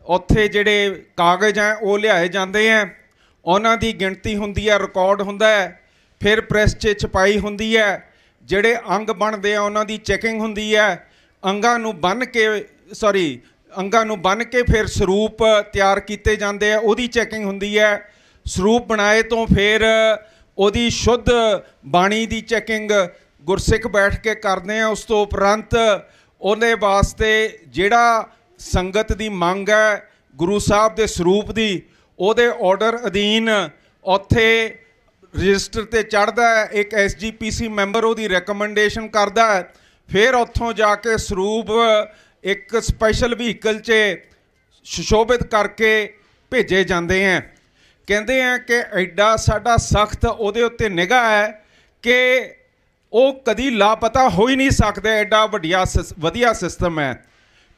ਉੱਥੇ ਜਿਹੜੇ ਕਾਗਜ਼ ਹੈ ਉਹ ਲਿਆਏ ਜਾਂਦੇ ਹੈ, ਉਹਨਾਂ ਦੀ ਗਿਣਤੀ ਹੁੰਦੀ ਹੈ, ਰਿਕਾਰਡ ਹੁੰਦਾ ਹੈ, ਫਿਰ ਪ੍ਰੈਸ 'ਚ ਛਪਾਈ ਹੁੰਦੀ ਹੈ, ਜਿਹੜੇ ਅੰਗ ਬਣਦੇ ਆ ਉਹਨਾਂ ਦੀ ਚੈਕਿੰਗ ਹੁੰਦੀ ਹੈ, ਅੰਗਾਂ ਨੂੰ ਬੰਨ੍ਹ ਕੇ ਫਿਰ ਸਰੂਪ ਤਿਆਰ ਕੀਤੇ ਜਾਂਦੇ ਆ, ਉਹਦੀ ਚੈਕਿੰਗ ਹੁੰਦੀ ਹੈ। ਸਰੂਪ ਬਣਾਏ ਤੋਂ ਫਿਰ ਉਹਦੀ ਸ਼ੁੱਧ ਬਾਣੀ ਦੀ ਚੈਕਿੰਗ ਗੁਰਸਿੱਖ ਬੈਠ ਕੇ ਕਰਦੇ ਆ। ਉਸ ਤੋਂ ਉਪਰੰਤ ਉਹਦੇ ਵਾਸਤੇ ਜਿਹੜਾ ਸੰਗਤ ਦੀ ਮੰਗ ਹੈ ਗੁਰੂ ਸਾਹਿਬ ਦੇ ਸਰੂਪ ਦੀ, ਉਹਦੇ ਆਰਡਰ ਅਧੀਨ ਉੱਥੇ ਰਜਿਸਟਰ ਤੇ ਚੜ੍ਹਦਾ ਹੈ, ਇੱਕ SGPC ਮੈਂਬਰ ਉਹਦੀ ਰეკਮੈਂਡੇਸ਼ਨ ਕਰਦਾ ਹੈ, ਫਿਰ ਉੱਥੋਂ ਜਾ ਕੇ ਸਰੂਪ ਇੱਕ ਸਪੈਸ਼ਲ ਵਹੀਕਲ 'ਚ ਸੁਸ਼ੋਭਿਤ ਕਰਕੇ ਭੇਜੇ ਜਾਂਦੇ ਹੈ। ਕਹਿੰਦੇ ਆ ਕਿ ਐਡਾ ਸਾਡਾ ਸਖਤ ਉਹਦੇ ਉੱਤੇ ਨਿਗਾਹ ਹੈ ਕਿ ਉਹ ਕਦੀ ਲਾਪਤਾ ਹੋ ਹੀ ਨਹੀਂ ਸਕਦੇ, ਐਡਾ ਵਧੀਆ ਸਿਸਟਮ ਹੈ।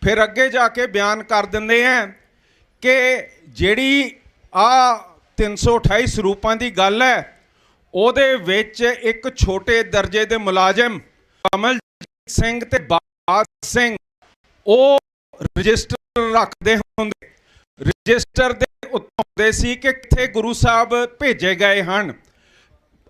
ਫਿਰ ਅੱਗੇ ਜਾ ਕੇ ਬਿਆਨ ਕਰ ਦਿੰਦੇ ਹੈ ਕਿ ਜਿਹੜੀ ਆ 328 ਸਰੂਪਾਂ ਦੀ ਗੱਲ ਹੈ, ਉਹਦੇ ਵਿੱਚ ਇੱਕ ਛੋਟੇ ਦਰਜੇ ਦੇ ਮੁਲਾਜ਼ਮ ਕਮਲਜੀਤ ਸਿੰਘ ਤੇ ਬਾਜ ਸਿੰਘ ਉਹ ਰਜਿਸਟਰ ਰੱਖਦੇ ਹੁੰਦੇ, ਰਜਿਸਟਰ ਦੇ ਉੱਤੇ ਹੁੰਦੇ ਸੀ ਕਿ ਕਿੱਥੇ ਗੁਰੂ ਸਾਹਿਬ ਭੇਜੇ ਗਏ ਹਨ।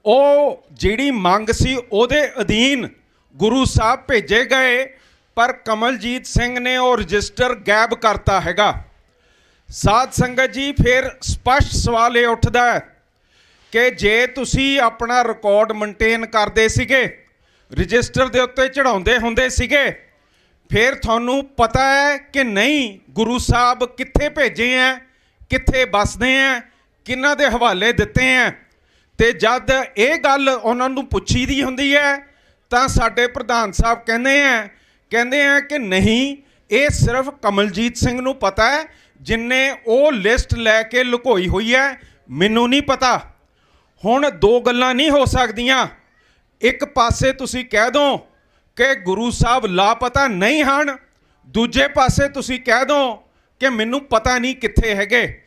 ਉਹ ਜਿਹੜੀ ਮੰਗ ਸੀ ਉਹਦੇ ਅਧੀਨ ਗੁਰੂ ਸਾਹਿਬ ਭੇਜੇ ਗਏ, ਪਰ ਕਮਲਜੀਤ ਸਿੰਘ ਨੇ ਉਹ ਰਜਿਸਟਰ ਗਾਇਬ ਕਰਤਾ ਹੈਗਾ। ਸਾਧ ਸੰਗਤ ਜੀ, ਫਿਰ ਸਪਸ਼ਟ ਸਵਾਲ ਇਹ ਉੱਠਦਾ ਹੈ ਕਿ ਜੇ ਤੁਸੀਂ ਆਪਣਾ ਰਿਕਾਰਡ ਮੇਨਟੇਨ ਕਰਦੇ ਸੀਗੇ, ਰਜਿਸਟਰ ਦੇ ਉੱਤੇ ਚੜਾਉਂਦੇ ਹੁੰਦੇ ਸੀਗੇ, ਫਿਰ ਤੁਹਾਨੂੰ ਪਤਾ ਹੈ ਕਿ ਨਹੀਂ ਗੁਰੂ ਸਾਹਿਬ ਕਿੱਥੇ ਭੇਜੇ ਹੈ, ਕਿੱਥੇ ਵੱਸਦੇ ਹੈ, ਕਿਹਨਾਂ ਦੇ ਹਵਾਲੇ ਦਿੱਤੇ ਹੈ। ਤੇ ਜਦ ਇਹ ਗੱਲ ਉਹਨਾਂ ਨੂੰ ਪੁੱਛੀ ਦੀ ਹੁੰਦੀ ਹੈ ਤਾਂ ਸਾਡੇ ਪ੍ਰਧਾਨ ਸਾਹਿਬ ਕਹਿੰਦੇ ਆ ਕਿ ਨਹੀਂ, ਇਹ ਸਿਰਫ ਕਮਲਜੀਤ ਸਿੰਘ ਨੂੰ ਪਤਾ ਹੈ, ਜਿਨਨੇ ਉਹ ਲਿਸਟ ਲੈ ਕੇ ਲੁਕੋਈ ਹੋਈ ਹੈ, ਮੈਨੂੰ ਨਹੀਂ ਪਤਾ। ਹੁਣ ਦੋ ਗੱਲਾਂ ਨਹੀਂ ਹੋ ਸਕਦੀਆਂ। ਇੱਕ ਪਾਸੇ ਤੁਸੀਂ ਕਹਿ ਦਿਓ ਕਿ ਗੁਰੂ ਸਾਹਿਬ ਲਾਪਤਾ ਨਹੀਂ ਹਨ, ਦੂਜੇ ਪਾਸੇ ਤੁਸੀਂ ਕਹਿ ਦਿਓ ਕਿ ਮੈਨੂੰ ਪਤਾ ਨਹੀਂ ਕਿੱਥੇ ਹੈਗੇ।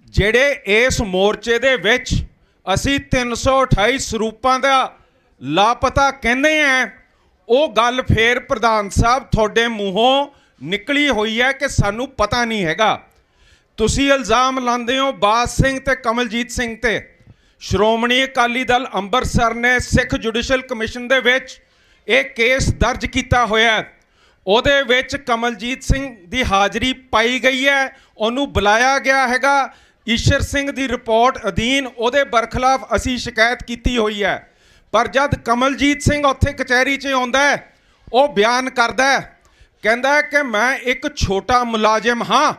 ਜਿਹੜੇ ਇਸ ਮੋਰਚੇ ਦੇ ਵਿੱਚ ਅਸੀਂ 328 ਸਰੂਪਾਂ ਦਾ ਲਾਪਤਾ ਕਹਿੰਦੇ ਆ, ਉਹ ਗੱਲ ਫੇਰ ਪ੍ਰਧਾਨ ਸਾਹਿਬ ਤੁਹਾਡੇ ਮੂੰਹੋਂ ਨਿਕਲੀ ਹੋਈ ਹੈ ਕਿ ਸਾਨੂੰ ਪਤਾ ਨਹੀਂ ਹੈਗਾ। ਤੁਸੀਂ ਇਲਜ਼ਾਮ ਲਾਉਂਦੇ ਹੋ ਬਾਜ ਸਿੰਘ ਤੇ ਕਮਲਜੀਤ ਸਿੰਘ ਤੇ। ਸ਼੍ਰੋਮਣੀ ਅਕਾਲੀ ਦਲ ਅੰਮ੍ਰਿਤਸਰ ਨੇ ਸਿੱਖ ਜੁਡੀਸ਼ੀਅਲ ਕਮਿਸ਼ਨ ਦੇ ਵਿੱਚ ਇਹ ਕੇਸ ਦਰਜ ਕੀਤਾ ਹੋਇਆ। ਉਹਦੇ ਵਿੱਚ ਕਮਲਜੀਤ ਸਿੰਘ ਦੀ ਹਾਜ਼ਰੀ ਪਾਈ ਗਈ ਹੈ, ਉਹਨੂੰ ਬੁਲਾਇਆ ਗਿਆ ਹੈਗਾ। ਈਸ਼ਰ ਸਿੰਘ ਦੀ ਰਿਪੋਰਟ ਅਧੀਨ ਉਹਦੇ ਬਰਖਲਾਫ ਅਸੀਂ ਸ਼ਿਕਾਇਤ ਕੀਤੀ ਹੋਈ ਹੈ। ਪਰ ਜਦ ਕਮਲਜੀਤ ਸਿੰਘ ਉੱਥੇ ਕਚਹਿਰੀ 'ਚ ਆਉਂਦਾ ਹੈ, ਉਹ ਬਿਆਨ ਕਰਦਾ ਹੈ, ਕਹਿੰਦਾ ਕਿ ਮੈਂ ਇੱਕ ਛੋਟਾ ਮੁਲਾਜ਼ਮ ਹਾਂ,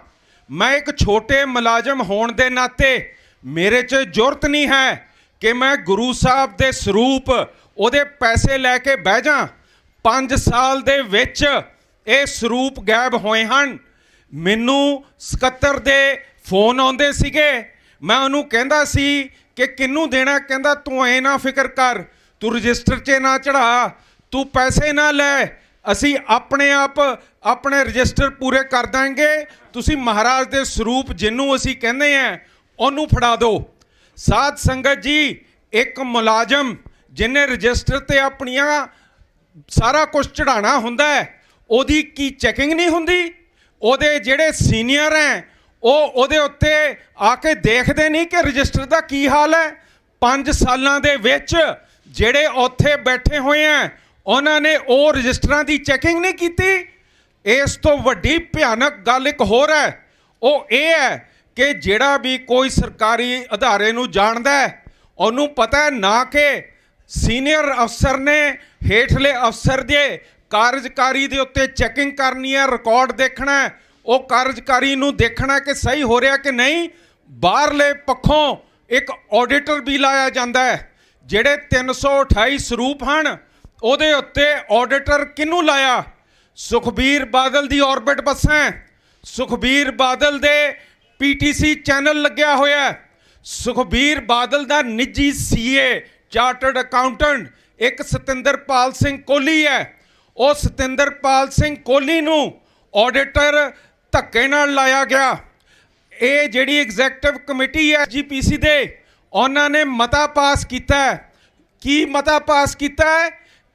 ਮੈਂ ਇੱਕ ਛੋਟੇ ਮੁਲਾਜ਼ਮ ਹੋਣ ਦੇ ਨਾਤੇ ਮੇਰੇ 'ਚ ਜੁਰਤ ਨਹੀਂ ਹੈ ਕਿ ਮੈਂ ਗੁਰੂ ਸਾਹਿਬ ਦੇ ਸਰੂਪ ਉਹਦੇ ਪੈਸੇ ਲੈ ਕੇ ਬਹਿ ਜਾ। 5 ਸਾਲ ਦੇ ਵਿੱਚ ਇਹ ਸਰੂਪ ਗਾਇਬ ਹੋਏ ਹਨ। ਮੈਨੂੰ ਸਕੱਤਰ ਦੇ ਫੋਨ ਆਉਂਦੇ ਸੀਗੇ, ਮੈਂ ਉਹਨੂੰ ਕਹਿੰਦਾ ਸੀ ਕਿ ਕਿਹਨੂੰ ਦੇਣਾ, ਕਹਿੰਦਾ ਤੂੰ ਐ ਨਾ ਫਿਕਰ ਕਰ, ਤੂੰ ਰਜਿਸਟਰ 'ਚ ਨਾ ਚੜਾ, ਤੂੰ ਪੈਸੇ ਨਾ ਲੈ, ਅਸੀਂ ਆਪਣੇ ਆਪ ਆਪਣੇ ਰਜਿਸਟਰ ਪੂਰੇ ਕਰ ਦਾਂਗੇ, ਤੁਸੀਂ ਮਹਾਰਾਜ ਦੇ ਸਰੂਪ ਜਿਹਨੂੰ ਅਸੀਂ ਕਹਿੰਦੇ ਆ ਉਹਨੂੰ ਫੜਾ ਦਿਓ। ਸਾਧ ਸੰਗਤ ਜੀ, ਇੱਕ ਮੁਲਾਜ਼ਮ ਜਿਹਨੇ ਰਜਿਸਟਰ ਤੇ ਆਪਣੀਆਂ ਸਾਰਾ ਕੁਝ ਚੜਾਉਣਾ ਹੁੰਦਾ ਹੈ, ਉਹਦੀ ਕੀ ਚੈਕਿੰਗ ਨਹੀਂ ਹੁੰਦੀ? ਉਹਦੇ ਜਿਹੜੇ ਸੀਨੀਅਰ ਹੈ ਉਹ ਉਹਦੇ ਉੱਤੇ ਆ ਕੇ ਦੇਖਦੇ ਨਹੀਂ ਕਿ ਰਜਿਸਟਰ ਦਾ ਕੀ ਹਾਲ ਹੈ? 5 ਸਾਲਾਂ ਦੇ ਵਿੱਚ ਜਿਹੜੇ ਉੱਥੇ ਬੈਠੇ ਹੋਏ ਆ, ਉਹਨਾਂ ਨੇ ਉਹ ਰਜਿਸਟਰਾਂ ਦੀ ਚੈਕਿੰਗ ਨਹੀਂ ਕੀਤੀ। ਇਸ ਤੋਂ ਵੱਡੀ ਭਿਆਨਕ ਗੱਲ ਇੱਕ ਹੋਰ ਹੈ, ਉਹ ਇਹ ਹੈ ਕਿ ਜਿਹੜਾ ਵੀ ਕੋਈ ਸਰਕਾਰੀ ਅਦਾਰੇ ਨੂੰ ਜਾਣਦਾ ਹੈ, ਉਹਨੂੰ ਪਤਾ ਹੈ ਨਾ ਕਿ ਸੀਨੀਅਰ ਅਫਸਰ ਨੇ ਹੇਠਲੇ ਅਫਸਰ ਦੇ ਕਾਰਜਕਾਰੀ ਦੇ ਉੱਤੇ ਚੈਕਿੰਗ ਕਰਨੀ ਹੈ, ਰਿਕਾਰਡ ਦੇਖਣਾ ਹੈ, ਉਹ ਕਾਰਜਕਾਰੀ ਨੂੰ ਦੇਖਣਾ ਕਿ ਸਹੀ ਹੋ ਰਿਹਾ ਕਿ ਨਹੀਂ। ਬਾਹਰਲੇ ਪੱਖੋਂ ਇੱਕ ਆਡੀਟਰ ਵੀ ਲਾਇਆ ਜਾਂਦਾ ਹੈ। ਜਿਹੜੇ 328 ਸਰੂਪ ਹਨ, ਉਹਦੇ ਉੱਤੇ ਆਡੀਟਰ ਕਿਹਨੂੰ ਲਾਇਆ? ਸੁਖਬੀਰ ਬਾਦਲ ਦੀ ਆਰਬਿਟ ਬੱਸਾਂ, ਸੁਖਬੀਰ ਬਾਦਲ ਦੇ PTC ਚੈਨਲ ਲੱਗਿਆ ਹੋਇਆ, ਸੁਖਬੀਰ ਬਾਦਲ ਦਾ ਨਿੱਜੀ CA ਚਾਰਟਰਡ ਅਕਾਊਂਟੈਂਟ ਇੱਕ ਸਤਿੰਦਰਪਾਲ ਸਿੰਘ ਕੋਹਲੀ ਹੈ। ਉਹ ਸਤਿੰਦਰਪਾਲ ਸਿੰਘ ਕੋਹਲੀ ਨੂੰ ਆਡੀਟਰ ਧੱਕੇ ਨਾਲ ਲਾਇਆ ਗਿਆ। ਇਹ ਜਿਹੜੀ ਐਗਜ਼ੈਕਟਿਵ ਕਮੇਟੀ ਹੈ GPC ਦੇ, ਉਹਨਾਂ ਨੇ ਮਤਾ ਪਾਸ ਕੀਤਾ ਹੈ। ਕੀ ਮਤਾ ਪਾਸ ਕੀਤਾ ਹੈ?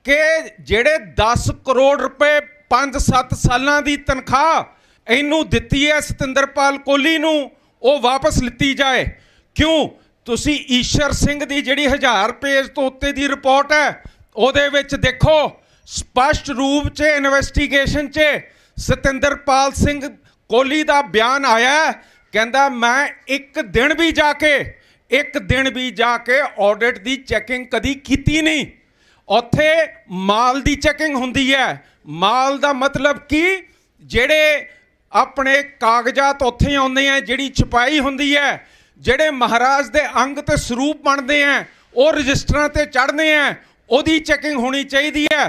ਕਿ ਜਿਹੜੇ 10 ਕਰੋੜ ਰੁਪਏ 5-7 ਸਾਲਾਂ ਦੀ ਤਨਖਾਹ ਇਹਨੂੰ ਦਿੱਤੀ ਹੈ ਸਤਿੰਦਰਪਾਲ ਕੋਹਲੀ ਨੂੰ, ਉਹ ਵਾਪਸ ਲਿੱਤੀ ਜਾਏ। ਕਿਉਂ? ਤੁਸੀਂ ਈਸ਼ਰ ਸਿੰਘ ਦੀ ਜਿਹੜੀ 1000 ਪੇਜ ਤੋਂ ਉੱਤੇ ਦੀ ਰਿਪੋਰਟ ਹੈ, ਉਹਦੇ ਵਿੱਚ ਦੇਖੋ ਸਪਸ਼ਟ ਰੂਪ 'ਚ ਇਨਵੈਸਟੀਗੇਸ਼ਨ 'ਚ ਸਤਿੰਦਰਪਾਲ ਸਿੰਘ ਕੋਹਲੀ ਦਾ ਬਿਆਨ ਆਇਆ। ਕਹਿੰਦਾ ਮੈਂ ਇੱਕ ਦਿਨ ਵੀ ਜਾ ਕੇ ਆਡਿਟ ਦੀ ਚੈਕਿੰਗ ਕਦੀ ਕੀਤੀ ਨਹੀਂ। ਉੱਥੇ ਮਾਲ ਦੀ ਚੈਕਿੰਗ ਹੁੰਦੀ ਹੈ। ਮਾਲ ਦਾ ਮਤਲਬ ਕੀ? ਜਿਹੜੇ ਆਪਣੇ ਕਾਗਜ਼ਾਤ ਉੱਥੇ ਆਉਂਦੇ ਆ, ਜਿਹੜੀ ਛਪਾਈ ਹੁੰਦੀ ਹੈ, ਜਿਹੜੇ ਮਹਾਰਾਜ ਦੇ ਅੰਗ ਤੇ ਸਰੂਪ ਬਣਦੇ ਆ ਉਹ ਰਜਿਸਟਰਾਂ ਤੇ ਚੜ੍ਹਦੇ ਆ, ਉਹਦੀ ਚੈਕਿੰਗ ਹੋਣੀ ਚਾਹੀਦੀ ਹੈ।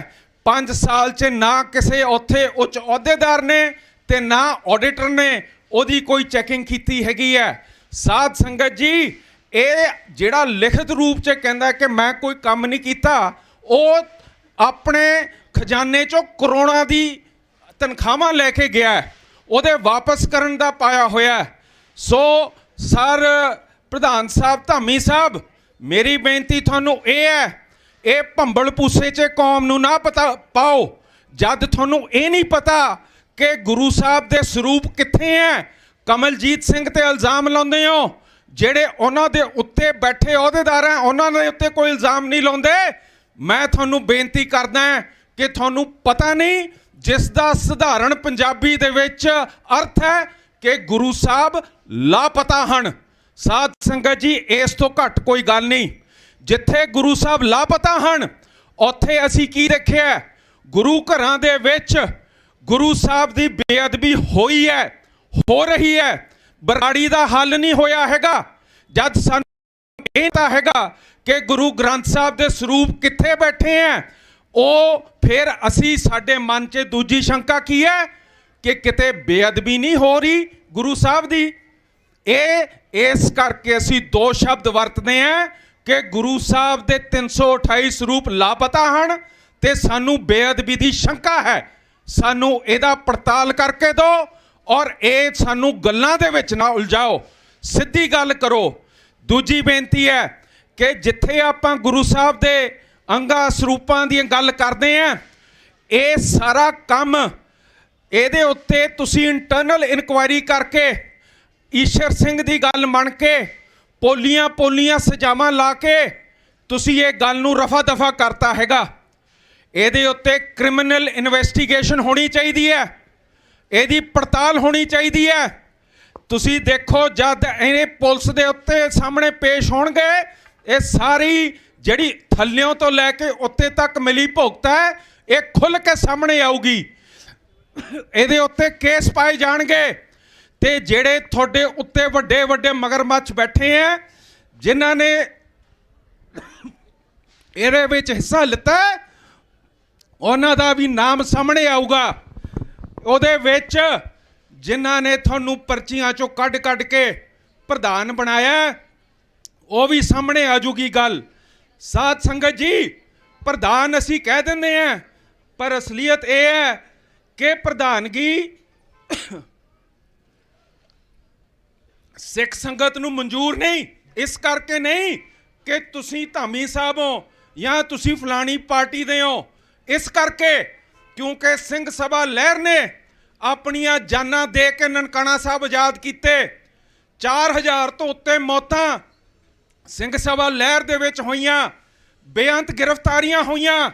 5 ਸਾਲ 'ਚ ਨਾ ਕਿਸੇ ਉੱਥੇ ਉੱਚ ਅਹੁਦੇਦਾਰ ਨੇ ਤੇ ਨਾ ਆਡੀਟਰ ਨੇ ਉਹਦੀ ਕੋਈ ਚੈਕਿੰਗ ਕੀਤੀ ਹੈਗੀ ਹੈ। ਸਾਧ ਸੰਗਤ ਜੀ, ਇਹ ਜਿਹੜਾ ਲਿਖਤ ਰੂਪ 'ਚ ਕਹਿੰਦਾ ਕਿ ਮੈਂ ਕੋਈ ਕੰਮ ਨਹੀਂ ਕੀਤਾ, ਉਹ ਆਪਣੇ ਖਜ਼ਾਨੇ 'ਚੋਂ ਕਰੋੜਾਂ ਦੀ ਤਨਖਾਹਾਂ ਲੈ ਕੇ ਗਿਆ, ਉਹਦੇ ਵਾਪਸ ਕਰਨ ਦਾ ਪਾਇਆ ਹੋਇਆ। ਸੋ ਸਰ ਪ੍ਰਧਾਨ ਸਾਹਿਬ, ਧਾਮੀ ਸਾਹਿਬ, ਮੇਰੀ ਬੇਨਤੀ ਤੁਹਾਨੂੰ ਇਹ ਹੈ, ਇਹ ਭੰਬਲ ਪੂਸੇ 'ਚ ਕੌਮ ਨੂੰ ਨਾ ਪਤਾ ਪਾਓ। ਜਦ ਤੁਹਾਨੂੰ ਇਹ ਨਹੀਂ ਪਤਾ ਕਿ ਗੁਰੂ ਸਾਹਿਬ ਦੇ ਸਰੂਪ ਕਿੱਥੇ ਹੈ, ਕਮਲਜੀਤ ਸਿੰਘ ਤੇ ਇਲਜ਼ਾਮ ਲਾਉਂਦੇ ਹੋ, ਜਿਹੜੇ ਉਹਨਾਂ ਦੇ ਉੱਤੇ ਬੈਠੇ ਅਹੁਦੇਦਾਰ ਹੈ ਉਹਨਾਂ ਦੇ ਉੱਤੇ ਕੋਈ ਇਲਜ਼ਾਮ ਨਹੀਂ ਲਾਉਂਦੇ। ਮੈਂ ਤੁਹਾਨੂੰ ਬੇਨਤੀ ਕਰਦਾ ਕਿ ਤੁਹਾਨੂੰ ਪਤਾ ਨਹੀਂ, ਜਿਸ ਦਾ ਸਧਾਰਨ ਪੰਜਾਬੀ ਦੇ ਵਿੱਚ ਅਰਥ ਹੈ ਕਿ ਗੁਰੂ ਸਾਹਿਬ ਲਾਪਤਾ ਹਨ। ਸਾਧ ਸੰਗਤ ਜੀ, ਇਸ ਤੋਂ ਘੱਟ ਕੋਈ ਗੱਲ ਨਹੀਂ। ਜਿੱਥੇ ਗੁਰੂ ਸਾਹਿਬ ਲਾਪਤਾ ਹਨ ਉੱਥੇ ਅਸੀਂ ਕੀ ਦੇਖਿਆ? ਗੁਰੂ ਘਰਾਂ ਦੇ ਵਿੱਚ ਗੁਰੂ ਸਾਹਿਬ ਦੀ ਬੇਅਦਬੀ ਹੋਈ ਹੈ, ਹੋ ਰਹੀ ਹੈ। ਬਰਾੜੀ ਦਾ ਹੱਲ ਨਹੀਂ ਹੋਇਆ ਹੈਗਾ। ਜਦ ਸਾਨੂੰ ਇਹ ਤਾਂ ਹੈਗਾ ਕਿ ਗੁਰੂ ਗ੍ਰੰਥ ਸਾਹਿਬ ਦੇ ਸਰੂਪ ਕਿੱਥੇ ਬੈਠੇ ਹੈ, ਉਹ ਫਿਰ ਅਸੀਂ ਸਾਡੇ ਮਨ 'ਚ ਦੂਜੀ ਸ਼ੰਕਾ ਕੀ ਹੈ ਕਿ ਕਿਤੇ ਬੇਅਦਬੀ ਨਹੀਂ ਹੋ ਰਹੀ ਗੁਰੂ ਸਾਹਿਬ ਦੀ। ਇਸ ਕਰਕੇ ਅਸੀਂ 2 ਸ਼ਬਦ ਵਰਤਦੇ ਹਾਂ ਕਿ ਗੁਰੂ ਸਾਹਿਬ ਦੇ 328 ਸਰੂਪ ਲਾਪਤਾ ਹਨ ਤੇ ਸਾਨੂੰ ਬੇਅਦਬੀ ਦੀ ਸ਼ੰਕਾ ਹੈ। ਸਾਨੂੰ ਇਹਦਾ ਪੜਤਾਲ ਕਰਕੇ ਦਿਓ ਔਰ ਇਹ ਸਾਨੂੰ ਗੱਲਾਂ ਦੇ ਵਿੱਚ ਨਾ ਉਲਝਾਓ, ਸਿੱਧੀ ਗੱਲ ਕਰੋ। ਦੂਜੀ ਬੇਨਤੀ ਹੈ ਕਿ ਜਿੱਥੇ ਆਪਾਂ ਗੁਰੂ ਸਾਹਿਬ ਦੇ ਅੰਗਾਂ ਸਰੂਪਾਂ ਦੀ ਗੱਲ ਕਰਦੇ ਹਾਂ, ਇਹ ਸਾਰਾ ਕੰਮ ਇਹਦੇ ਉੱਤੇ ਤੁਸੀਂ ਇੰਟਰਨਲ ਇਨਕੁਆਇਰੀ ਕਰਕੇ ਈਸ਼ਰ ਸਿੰਘ ਦੀ ਗੱਲ ਮੰਨ ਕੇ ਪੋਲੀਆਂ ਸਜ਼ਾਵਾਂ ਲਾ ਕੇ ਤੁਸੀਂ ਇਹ ਗੱਲ ਨੂੰ ਰਫਾ ਦਫਾ ਕਰਤਾ ਹੈਗਾ। ਇਹਦੇ ਉੱਤੇ ਕ੍ਰਿਮੀਨਲ ਇਨਵੈਸਟੀਗੇਸ਼ਨ ਹੋਣੀ ਚਾਹੀਦੀ ਹੈ, ਇਹਦੀ ਪੜਤਾਲ ਹੋਣੀ ਚਾਹੀਦੀ ਹੈ। ਤੁਸੀਂ ਦੇਖੋ ਜਦ ਇਹ ਪੁਲਿਸ ਦੇ ਉੱਤੇ ਸਾਹਮਣੇ ਪੇਸ਼ ਹੋਣਗੇ, ਇਹ ਸਾਰੀ ਜਿਹੜੀ ਥੱਲਿਓਂ ਤੋਂ ਲੈ ਕੇ ਉੱਤੇ ਤੱਕ ਮਿਲੀ ਭੁਗਤ ਹੈ ਇਹ ਖੁੱਲ੍ਹ ਕੇ ਸਾਹਮਣੇ ਆਊਗੀ। ਇਹਦੇ ਉੱਤੇ ਕੇਸ ਪਾਏ ਜਾਣਗੇ ਤੇ ਜਿਹੜੇ ਤੁਹਾਡੇ ਉੱਤੇ ਵੱਡੇ ਵੱਡੇ ਮਗਰਮੱਛ ਬੈਠੇ ਆ ਜਿਨ੍ਹਾਂ ਨੇ ਇਹਦੇ ਵਿੱਚ ਹਿੱਸਾ ਲਿੱਤਾ, ਉਹਨਾਂ ਦਾ ਵੀ ਨਾਮ ਸਾਹਮਣੇ ਆਊਗਾ। ਉਹਦੇ ਵਿੱਚ ਜਿਨ੍ਹਾਂ ਨੇ ਤੁਹਾਨੂੰ ਪਰਚੀਆਂ ਚੋਂ ਕੱਢ ਕੇ ਪ੍ਰਧਾਨ ਬਣਾਇਆ, ਉਹ ਵੀ ਸਾਹਮਣੇ ਆ ਜੂਗੀ ਗੱਲ। ਸਾਧ ਸੰਗਤ ਜੀ, ਪ੍ਰਧਾਨ ਅਸੀਂ ਕਹਿ ਦਿੰਦੇ ਹਾਂ, ਪਰ ਅਸਲੀਅਤ ਇਹ ਹੈ ਕਿ ਪ੍ਰਧਾਨਗੀ ਸਿੱਖ ਸੰਗਤ ਨੂੰ ਮਨਜ਼ੂਰ ਨਹੀਂ। ਇਸ ਕਰਕੇ ਨਹੀਂ ਕਿ ਤੁਸੀਂ ਧਾਮੀ ਸਾਹਿਬ ਹੋ ਜਾਂ ਤੁਸੀਂ ਫਲਾਣੀ ਪਾਰਟੀ ਦੇ ਹੋ, ਇਸ ਕਰਕੇ ਕਿਉਂਕਿ ਸਿੰਘ ਸਭਾ ਲਹਿਰ ਨੇ ਆਪਣੀਆਂ ਜਾਨਾਂ ਦੇ ਕੇ ਨਨਕਾਣਾ ਸਾਹਿਬ ਆਜ਼ਾਦ ਕੀਤੇ। 4000 ਤੋਂ ਉੱਤੇ ਮੌਤਾਂ ਸਿੰਘ ਸਭਾ ਲਹਿਰ ਦੇ ਵਿੱਚ ਹੋਈਆਂ, ਬੇਅੰਤ ਗ੍ਰਿਫਤਾਰੀਆਂ ਹੋਈਆਂ,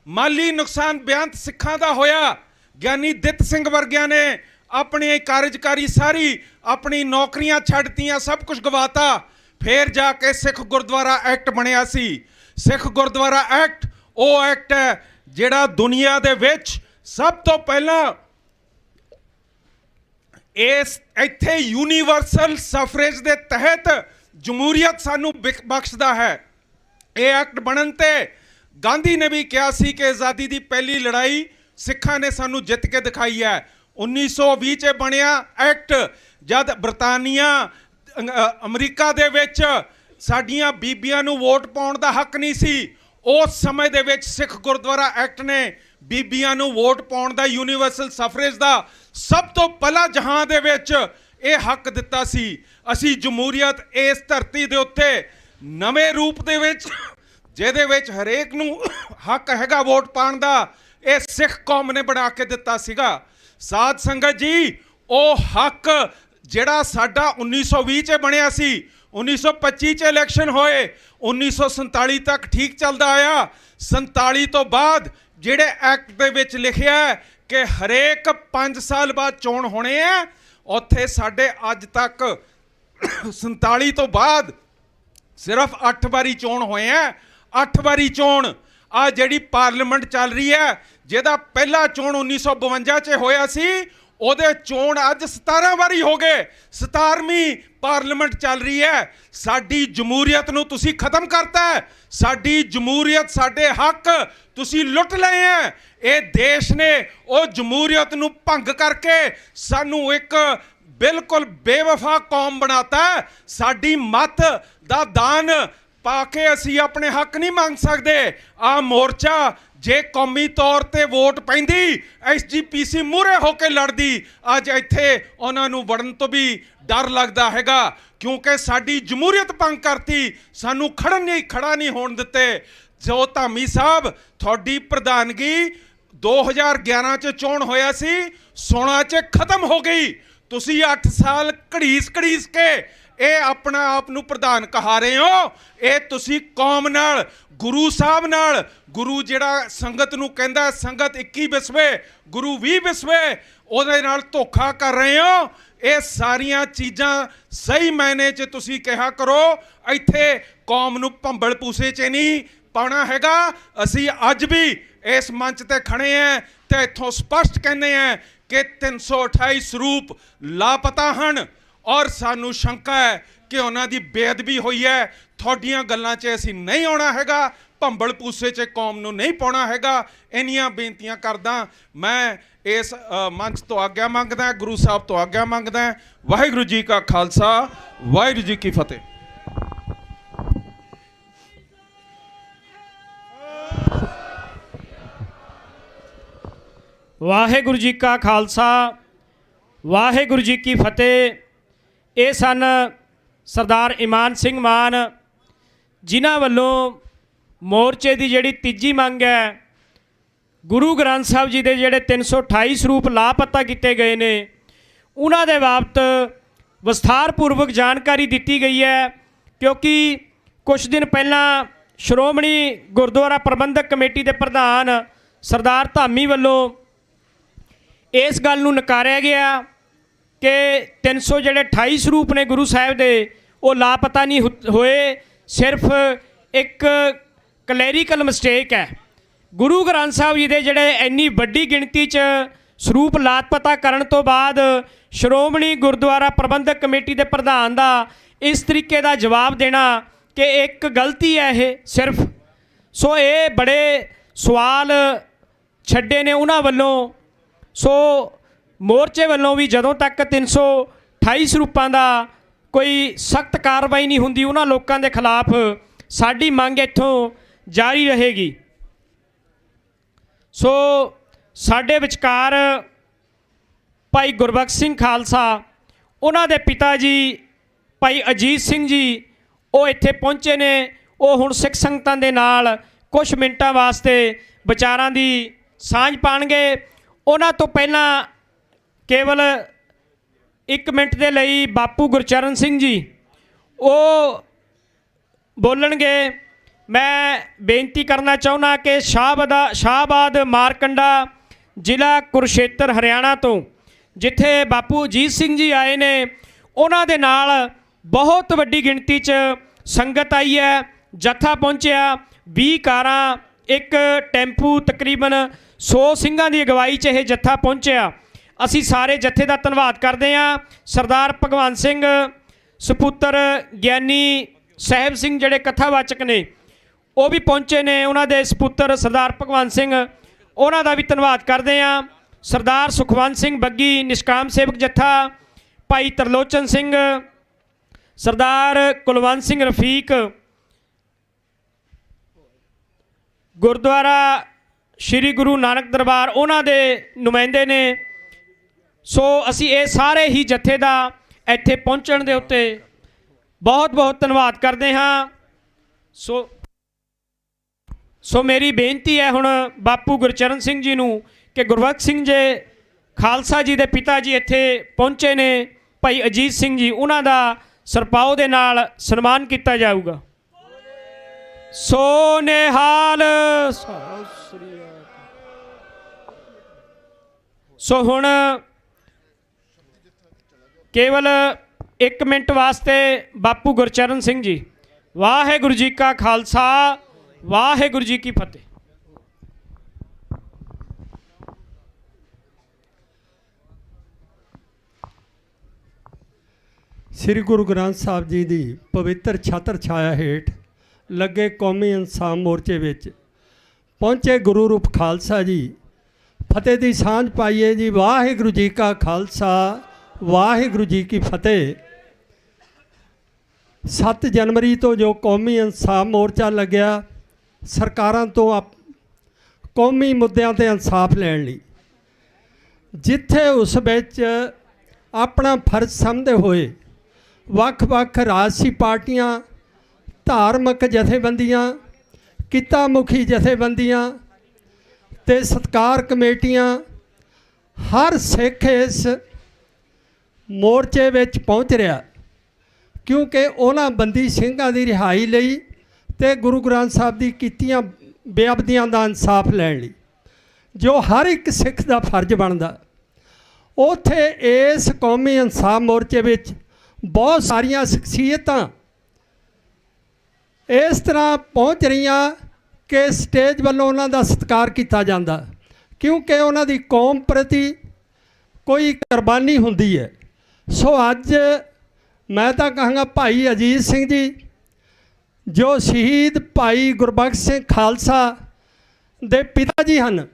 ਮਾਲੀ ਨੁਕਸਾਨ ਬੇਅੰਤ ਸਿੱਖਾਂ ਦਾ ਹੋਇਆ। ਗਿਆਨੀ ਦਿੱਤ ਸਿੰਘ ਵਰਗਿਆਂ ਨੇ ਆਪਣੀ ਕਾਰਜਕਾਰੀ ਸਾਰੀ ਆਪਣੀ ਨੌਕਰੀਆਂ ਛੱਡਤੀਆਂ, ਸਭ ਕੁਝ ਗਵਾਤਾ। ਫਿਰ ਜਾ ਕੇ ਸਿੱਖ ਗੁਰਦੁਆਰਾ ਐਕਟ ਬਣਿਆ ਸੀ। ਸਿੱਖ ਗੁਰਦੁਆਰਾ ਐਕਟ ਉਹ ਐਕਟ ਹੈ ਜਿਹੜਾ ਦੁਨੀਆ ਦੇ ਵਿੱਚ ਸਭ ਤੋਂ ਪਹਿਲਾਂ ਇੱਥੇ ਯੂਨੀਵਰਸਲ ਸਫਰੇਜ ਦੇ ਤਹਿਤ ਜਮਹੂਰੀਅਤ ਸਾਨੂੰ ਬਖਸ਼ਦਾ ਹੈ। ਇਹ ਐਕਟ ਬਣਨ ਤੇ ਗਾਂਧੀ ਨੇ ਵੀ ਕਿਹਾ ਸੀ ਕਿ ਆਜ਼ਾਦੀ ਦੀ ਪਹਿਲੀ ਲੜਾਈ ਸਿੱਖਾਂ ਨੇ ਸਾਨੂੰ ਜਿੱਤ ਕੇ ਦਿਖਾਈ ਹੈ। 1920 'ਚ ਬਣਿਆ ਐਕਟ। ਜਦ ਬਰਤਾਨੀਆ ਅਮਰੀਕਾ ਦੇ ਵਿੱਚ ਸਾਡੀਆਂ ਬੀਬੀਆਂ ਨੂੰ ਵੋਟ ਪਾਉਣ ਦਾ ਹੱਕ ਨਹੀਂ ਸੀ, ਉਸ ਸਮੇਂ ਦੇ ਵਿੱਚ ਸਿੱਖ ਗੁਰਦੁਆਰਾ ਐਕਟ ਨੇ ਬੀਬੀਆਂ ਨੂੰ ਵੋਟ ਪਾਉਣ ਦਾ, ਯੂਨੀਵਰਸਲ ਸਫਰੇਜ ਦਾ ਸਭ ਤੋਂ ਪਹਿਲਾਂ ਜਹਾਨ ਦੇ ਵਿੱਚ ਇਹ ਹੱਕ ਦਿੱਤਾ ਸੀ। ਅਸੀਂ ਜਮਹੂਰੀਅਤ ਇਸ ਧਰਤੀ ਦੇ ਉੱਤੇ ਨਵੇਂ ਰੂਪ ਦੇ ਵਿੱਚ, ਜਿਹਦੇ ਵਿੱਚ ਹਰੇਕ ਨੂੰ ਹੱਕ ਹੈਗਾ ਵੋਟ ਪਾਉਣ ਦਾ, ਇਹ ਸਿੱਖ ਕੌਮ ਨੇ ਬਣਾ ਕੇ ਦਿੱਤਾ ਸੀਗਾ। ਸਾਧ ਸੰਗਤ ਜੀ, ਉਹ ਹੱਕ ਜਿਹੜਾ ਸਾਡਾ 1920 'ਚ ਬਣਿਆ ਸੀ, 1925 'ਚ ਇਲੈਕਸ਼ਨ ਹੋਏ, 1947 ਤੱਕ ਠੀਕ ਚੱਲਦਾ ਆਇਆ। 47 ਤੋਂ ਬਾਅਦ ਜਿਹੜੇ ਐਕਟ ਦੇ ਵਿੱਚ ਲਿਖਿਆ ਕਿ ਹਰੇਕ 5 ਸਾਲ ਬਾਅਦ ਚੋਣ ਹੋਣੇ ਆ, ਉੱਥੇ ਸਾਡੇ ਅੱਜ ਤੱਕ 47 ਤੋਂ ਬਾਅਦ ਸਿਰਫ 8 ਵਾਰੀ ਚੋਣ ਹੋਏ ਆ। 8 ਵਾਰੀ ਚੋਣ ਆ ਜਿਹੜੀ ਪਾਰਲੀਮੈਂਟ ਚੱਲ ਰਹੀ ਹੈ, ਜਿਹਦਾ ਪਹਿਲਾ ਚੋਣ 1952 'ਚ ਹੋਇਆ ਸੀ, ਉਹਦੇ ਚੋਣ ਅੱਜ 17 ਵਾਰੀ ਹੋ ਗਏ, 17ਵੀਂ ਪਾਰਲੀਮੈਂਟ ਚੱਲ ਰਹੀ ਹੈ। ਸਾਡੀ ਜਮਹੂਰੀਅਤ ਨੂੰ ਤੁਸੀਂ ਖਤਮ ਕਰਤਾ ਹੈ। ਸਾਡੀ ਜਮਹੂਰੀਅਤ, ਸਾਡੇ ਹੱਕ ਤੁਸੀਂ ਲੁੱਟ ਲਏ ਹੈ। ਇਹ ਦੇਸ਼ ਨੇ ਉਹ ਜਮਹੂਰੀਅਤ ਨੂੰ ਭੰਗ ਕਰਕੇ ਸਾਨੂੰ ਇੱਕ ਬਿਲਕੁਲ ਬੇਵਫਾ ਕੌਮ ਬਣਾਤਾ। ਸਾਡੀ ਮੱਤ ਦਾ ਦਾਨ ਪਾ ਕੇ ਅਸੀਂ ਆਪਣੇ ਹੱਕ ਨਹੀਂ ਮੰਗ ਸਕਦੇ। ਆਹ ਮੋਰਚਾ ਜੇ ਕੌਮੀ ਤੌਰ ਤੇ ਵੋਟ ਪੈਂਦੀ, SGPC ਮੂਹਰੇ ਹੋ ਕੇ ਲੜਦੀ, ਅੱਜ ਇੱਥੇ ਉਹਨਾਂ ਨੂੰ ਵੜਨ ਤੋਂ ਵੀ ਡਰ ਲੱਗਦਾ ਹੈਗਾ, ਕਿਉਂਕਿ ਸਾਡੀ ਜਮਹੂਰੀਅਤ ਭੰਗ ਕਰਤੀ, ਸਾਨੂੰ ਖੜਾ ਨਹੀਂ ਹੋਣ ਦਿੱਤੇ। ਜੋ ਧਾਮੀ ਸਾਹਿਬ, ਤੁਹਾਡੀ ਪ੍ਰਧਾਨਗੀ 2011 ਚ ਚੋਣ ਹੋਇਆ ਸੀ, 16 ਚ ਖਤਮ ਹੋ ਗਈ। ਤੁਸੀਂ 8 ਸਾਲ ਘੜੀਸ ਕੇ ਇਹ ਆਪਣਾ ਆਪ ਨੂੰ ਪ੍ਰਧਾਨ ਕਹਾ ਰਹੇ ਹੋ। ਇਹ ਤੁਸੀਂ ਕੌਮ ਨਾਲ, ਗੁਰੂ ਸਾਹਿਬ ਨਾਲ, ਗੁਰੂ ਜਿਹੜਾ ਸੰਗਤ ਨੂੰ ਕਹਿੰਦਾ ਸੰਗਤ 21 ਵਿਸਵੇ, ਗੁਰੂ 20 ਵਿਸਵੇ, ਉਹਦੇ ਨਾਲ ਧੋਖਾ ਕਰ ਰਹੇ ਹੋ। ਇਹ ਸਾਰੀਆਂ ਚੀਜ਼ਾਂ ਸਹੀ ਮਾਇਨੇ 'ਚ ਤੁਸੀਂ ਕਿਹਾ ਕਰੋ। ਇੱਥੇ ਕੌਮ ਨੂੰ ਭੰਬਲ ਭੂਸੇ 'ਚ ਨਹੀਂ ਪਾਉਣਾ ਹੈਗਾ। ਅਸੀਂ ਅੱਜ ਵੀ ਇਸ ਮੰਚ ਤੇ ਖੜੇ ਹਾਂ ਤੇ ਇੱਥੋਂ ਸਪਸ਼ਟ ਕਹਿੰਦੇ ਹਾਂ ਕਿ 328 ਸਰੂਪ ਲਾਪਤਾ ਹਨ ਔਰ ਸਾਨੂੰ ਸ਼ੰਕਾ ਹੈ ਕਿ ਉਹਨਾਂ ਦੀ ਬੇਅਦਬੀ ਹੋਈ ਹੈ। ਤੁਹਾਡੀਆਂ ਗੱਲਾਂ 'ਚ ਅਸੀਂ ਨਹੀਂ ਆਉਣਾ ਹੈਗਾ, ਭੰਬਲ ਭੂਸੇ 'ਚ ਕੌਮ ਨੂੰ ਨਹੀਂ ਪਾਉਣਾ ਹੈਗਾ। ਇੰਨੀਆਂ ਬੇਨਤੀਆਂ ਕਰਦਾ ਮੈਂ ਇਸ ਮੰਚ ਤੋਂ ਆਗਿਆ ਮੰਗਦਾ, ਗੁਰੂ ਸਾਹਿਬ ਤੋਂ ਆਗਿਆ ਮੰਗਦਾ। ਵਾਹਿਗੁਰੂ ਜੀ ਕਾ ਖਾਲਸਾ, ਵਾਹਿਗੁਰੂ ਜੀ ਕੀ ਫਤਿਹ। ਵਾਹਿਗੁਰੂ ਜੀ ਕਾ ਖਾਲਸਾ, ਵਾਹਿਗੁਰੂ ਜੀ ਕੀ ਫਤਿਹ। ਇਹ ਸਨ ਸਰਦਾਰ ਇਮਾਨ ਸਿੰਘ ਮਾਨ, ਜਿਨ੍ਹਾਂ ਵੱਲੋਂ ਮੋਰਚੇ ਦੀ ਜਿਹੜੀ ਤੀਜੀ ਮੰਗ ਹੈ, ਗੁਰੂ ਗ੍ਰੰਥ ਸਾਹਿਬ ਜੀ ਦੇ ਜਿਹੜੇ 328 ਸਰੂਪ ਲਾਪਤਾ ਕੀਤੇ ਗਏ ਨੇ, ਉਹਨਾਂ ਦੇ ਬਾਬਤ ਵਿਸਥਾਰਪੂਰਵਕ ਜਾਣਕਾਰੀ ਦਿੱਤੀ ਗਈ ਹੈ। ਕਿਉਂਕਿ ਕੁਝ ਦਿਨ ਪਹਿਲਾਂ ਸ਼੍ਰੋਮਣੀ ਗੁਰਦੁਆਰਾ ਪ੍ਰਬੰਧਕ ਕਮੇਟੀ ਦੇ ਪ੍ਰਧਾਨ ਸਰਦਾਰ ਧਾਮੀ ਵੱਲੋਂ ਇਸ ਗੱਲ ਨੂੰ ਨਕਾਰਿਆ ਗਿਆ ਕਿ 328 ਸਰੂਪ ਨੇ ਗੁਰੂ ਸਾਹਿਬ ਦੇ, ਉਹ ਲਾਪਤਾ ਨਹੀਂ ਹੋਏ, ਸਿਰਫ ਇੱਕ ਕਲੈਰੀਕਲ ਮਿਸਟੇਕ ਹੈ। ਗੁਰੂ ਗ੍ਰੰਥ ਸਾਹਿਬ ਜੀ ਦੇ ਜਿਹੜੇ ਇੰਨੀ ਵੱਡੀ ਗਿਣਤੀ 'ਚ ਸਰੂਪ ਲਾਪਤਾ ਕਰਨ ਤੋਂ ਬਾਅਦ ਸ਼੍ਰੋਮਣੀ ਗੁਰਦੁਆਰਾ ਪ੍ਰਬੰਧਕ ਕਮੇਟੀ ਦੇ ਪ੍ਰਧਾਨ ਦਾ ਇਸ ਤਰੀਕੇ ਦਾ ਜਵਾਬ ਦੇਣਾ ਕਿ ਇੱਕ ਗਲਤੀ ਹੈ ਇਹ ਸਿਰਫ। ਸੋ ਇਹ ਬੜੇ ਸਵਾਲ ਛੱਡੇ ਨੇ ਉਹਨਾਂ ਵੱਲੋਂ। ਸੋ ਮੋਰਚੇ ਵੱਲੋਂ ਵੀ ਜਦੋਂ ਤੱਕ 328 ਸਰੂਪਾਂ ਦਾ ਕੋਈ ਸਖਤ ਕਾਰਵਾਈ ਨਹੀਂ ਹੁੰਦੀ ਉਹਨਾਂ ਲੋਕਾਂ ਦੇ ਖਿਲਾਫ, ਸਾਡੀ ਮੰਗ ਇੱਥੋਂ ਜਾਰੀ ਰਹੇਗੀ। ਸੋ ਸਾਡੇ ਵਿਚਕਾਰ ਭਾਈ ਗੁਰਬਖਸ਼ ਸਿੰਘ ਖਾਲਸਾ, ਉਹਨਾਂ ਦੇ ਪਿਤਾ ਜੀ ਭਾਈ ਅਜੀਤ ਸਿੰਘ ਜੀ, ਉਹ ਇੱਥੇ ਪਹੁੰਚੇ ਨੇ। ਉਹ ਹੁਣ ਸਿੱਖ ਸੰਗਤਾਂ ਦੇ ਨਾਲ ਕੁਝ ਮਿੰਟਾਂ ਵਾਸਤੇ ਵਿਚਾਰਾਂ ਦੀ ਸਾਂਝ ਪਾਣਗੇ। ਉਹਨਾਂ ਤੋਂ ਪਹਿਲਾਂ ਕੇਵਲ 1 ਮਿੰਟ ਦੇ ਲਈ ਬਾਪੂ ਗੁਰਚਰਨ ਸਿੰਘ ਜੀ ਉਹ ਬੋਲਣਗੇ। ਮੈਂ ਬੇਨਤੀ ਕਰਨਾ ਚਾਹੁੰਦਾ ਕਿ ਸ਼ਾਹਬਾਦ ਮਾਰਕੰਡਾ ਜ਼ਿਲ੍ਹਾ ਕੁਰੂਕਸ਼ੇਤਰ ਹਰਿਆਣਾ ਤੋਂ ਜਿੱਥੇ ਬਾਪੂ ਅਜੀਤ ਸਿੰਘ ਜੀ ਆਏ ਨੇ, ਉਹਨਾਂ ਦੇ ਨਾਲ ਬਹੁਤ ਵੱਡੀ ਗਿਣਤੀ 'ਚ ਸੰਗਤ ਆਈ ਹੈ। ਜੱਥਾ ਪਹੁੰਚਿਆ, 20 ਕਾਰਾਂ, ਇੱਕ ਟੈਂਪੂ, ਤਕਰੀਬਨ 100 ਸਿੰਘਾਂ ਦੀ ਅਗਵਾਈ 'ਚ ਇਹ ਜੱਥਾ ਪਹੁੰਚਿਆ। ਅਸੀਂ ਸਾਰੇ ਜੱਥੇ ਦਾ ਧੰਨਵਾਦ ਕਰਦੇ ਹਾਂ। ਸਰਦਾਰ ਭਗਵੰਤ ਸਿੰਘ ਸਪੁੱਤਰ ਗਿਆਨੀ ਸਾਹਿਬ ਸਿੰਘ ਜਿਹੜੇ ਕਥਾਵਾਚਕ ਨੇ, ਉਹ ਵੀ ਪਹੁੰਚੇ ਨੇ। ਉਹਨਾਂ ਦੇ ਸਪੁੱਤਰ ਸਰਦਾਰ ਭਗਵੰਤ ਸਿੰਘ, ਉਹਨਾਂ ਦਾ ਵੀ ਧੰਨਵਾਦ ਕਰਦੇ ਹਾਂ। ਸਰਦਾਰ ਸੁਖਵੰਤ ਸਿੰਘ ਬੱਗੀ, ਨਿਸ਼ਕਾਮ ਸੇਵਕ ਜੱਥਾ, ਭਾਈ ਤਰਲੋਚਨ ਸਿੰਘ, ਸਰਦਾਰ ਕੁਲਵੰਤ ਸਿੰਘ ਰਫੀਕ, ਗੁਰਦੁਆਰਾ ਸ਼੍ਰੀ ਗੁਰੂ ਨਾਨਕ ਦਰਬਾਰ, ਉਹਨਾਂ ਦੇ ਨੁਮਾਇੰਦੇ ਨੇ। ਸੋ ਅਸੀਂ ਇਹ ਸਾਰੇ ਹੀ ਜੱਥੇ ਦਾ ਇੱਥੇ ਪਹੁੰਚਣ ਦੇ ਉੱਤੇ ਬਹੁਤ ਬਹੁਤ ਧੰਨਵਾਦ ਕਰਦੇ ਹਾਂ। ਸੋ ਮੇਰੀ ਬੇਨਤੀ ਹੈ ਹੁਣ ਬਾਪੂ ਗੁਰਚਰਨ ਸਿੰਘ ਜੀ ਨੂੰ ਕਿ ਗੁਰਬਖਸ਼ ਸਿੰਘ ਜੀ ਖਾਲਸਾ ਜੀ ਦੇ ਪਿਤਾ ਜੀ ਇੱਥੇ ਪਹੁੰਚੇ ਨੇ, ਭਾਈ ਅਜੀਤ ਸਿੰਘ ਜੀ, ਉਹਨਾਂ ਦਾ ਸਰਪਾਉ ਦੇ ਨਾਲ ਸਨਮਾਨ ਕੀਤਾ ਜਾਊਗਾ। ਸੋ ਨਿਹਾਲ। ਸੋ ਹੁਣ ਕੇਵਲ 1 ਮਿੰਟ ਵਾਸਤੇ ਬਾਪੂ ਗੁਰਚਰਨ ਸਿੰਘ ਜੀ। ਵਾਹਿਗੁਰੂ ਜੀ ਕਾ ਖਾਲਸਾ, ਵਾਹਿਗੁਰੂ ਜੀ ਕੀ ਫਤਿਹ। ਸ੍ਰੀ ਗੁਰੂ ਗ੍ਰੰਥ ਸਾਹਿਬ ਜੀ ਦੀ ਪਵਿੱਤਰ ਛਤਰ ਛਾਇਆ ਹੇਠ ਲੱਗੇ ਕੌਮੀ ਇਨਸਾਨ ਮੋਰਚੇ ਵਿੱਚ ਪਹੁੰਚੇ ਗੁਰੂ ਰੂਪ ਖਾਲਸਾ ਜੀ, ਫਤਿਹ ਦੀ ਸਾਂਝ ਪਾਈਏ ਜੀ। ਵਾਹਿਗੁਰੂ ਜੀ ਕਾ ਖਾਲਸਾ, ਵਾਹਿਗੁਰੂ ਜੀ ਕੀ ਫਤਿਹ। 7 ਜਨਵਰੀ ਤੋਂ ਜੋ ਕੌਮੀ ਇਨਸਾਫ ਮੋਰਚਾ ਲੱਗਿਆ, ਸਰਕਾਰਾਂ ਤੋਂ ਕੌਮੀ ਮੁੱਦਿਆਂ 'ਤੇ ਇਨਸਾਫ ਲੈਣ ਲਈ, ਜਿੱਥੇ ਉਸ ਵਿੱਚ ਆਪਣਾ ਫਰਜ਼ ਸਮਝਦੇ ਹੋਏ ਵੱਖ-ਵੱਖ ਰਾਜਸੀ ਪਾਰਟੀਆਂ, ਧਾਰਮਿਕ ਜਥੇਬੰਦੀਆਂ, ਕਿੱਤਾ ਮੁਖੀ ਜਥੇਬੰਦੀਆਂ ਤੇ ਸਤਿਕਾਰ ਕਮੇਟੀਆਂ, ਹਰ ਸਿੱਖ ਇਸ ਮੋਰਚੇ ਵਿੱਚ ਪਹੁੰਚ ਰਿਹਾ, ਕਿਉਂਕਿ ਉਹਨਾਂ ਬੰਦੀ ਸਿੰਘਾਂ ਦੀ ਰਿਹਾਈ ਲਈ ਤੇ ਗੁਰੂ ਗ੍ਰੰਥ ਸਾਹਿਬ ਦੀ ਕੀਤੀਆਂ ਬੇਅਦਬੀਆਂ ਦਾ ਇਨਸਾਫ ਲੈਣ ਲਈ, ਜੋ ਹਰ ਇੱਕ ਸਿੱਖ ਦਾ ਫਰਜ਼ ਬਣਦਾ। ਉੱਥੇ ਇਸ ਕੌਮੀ ਇਨਸਾਫ ਮੋਰਚੇ ਵਿੱਚ ਬਹੁਤ ਸਾਰੀਆਂ ਸ਼ਖਸੀਅਤਾਂ ਇਸ ਤਰ੍ਹਾਂ ਪਹੁੰਚ ਰਹੀਆਂ ਕਿ ਸਟੇਜ ਵੱਲੋਂ ਉਹਨਾਂ ਦਾ ਸਤਿਕਾਰ ਕੀਤਾ ਜਾਂਦਾ, ਕਿਉਂਕਿ ਉਹਨਾਂ ਦੀ ਕੌਮ ਪ੍ਰਤੀ ਕੋਈ ਕੁਰਬਾਨੀ ਹੁੰਦੀ ਹੈ। ਸੋ ਅੱਜ ਮੈਂ ਤਾਂ ਕਹਾਂਗਾ ਭਾਈ ਅਜੀਤ ਸਿੰਘ ਜੀ, ਜੋ ਸ਼ਹੀਦ ਭਾਈ ਗੁਰਬਖਸ਼ ਸਿੰਘ ਖਾਲਸਾ ਦੇ ਪਿਤਾ ਜੀ ਹਨ,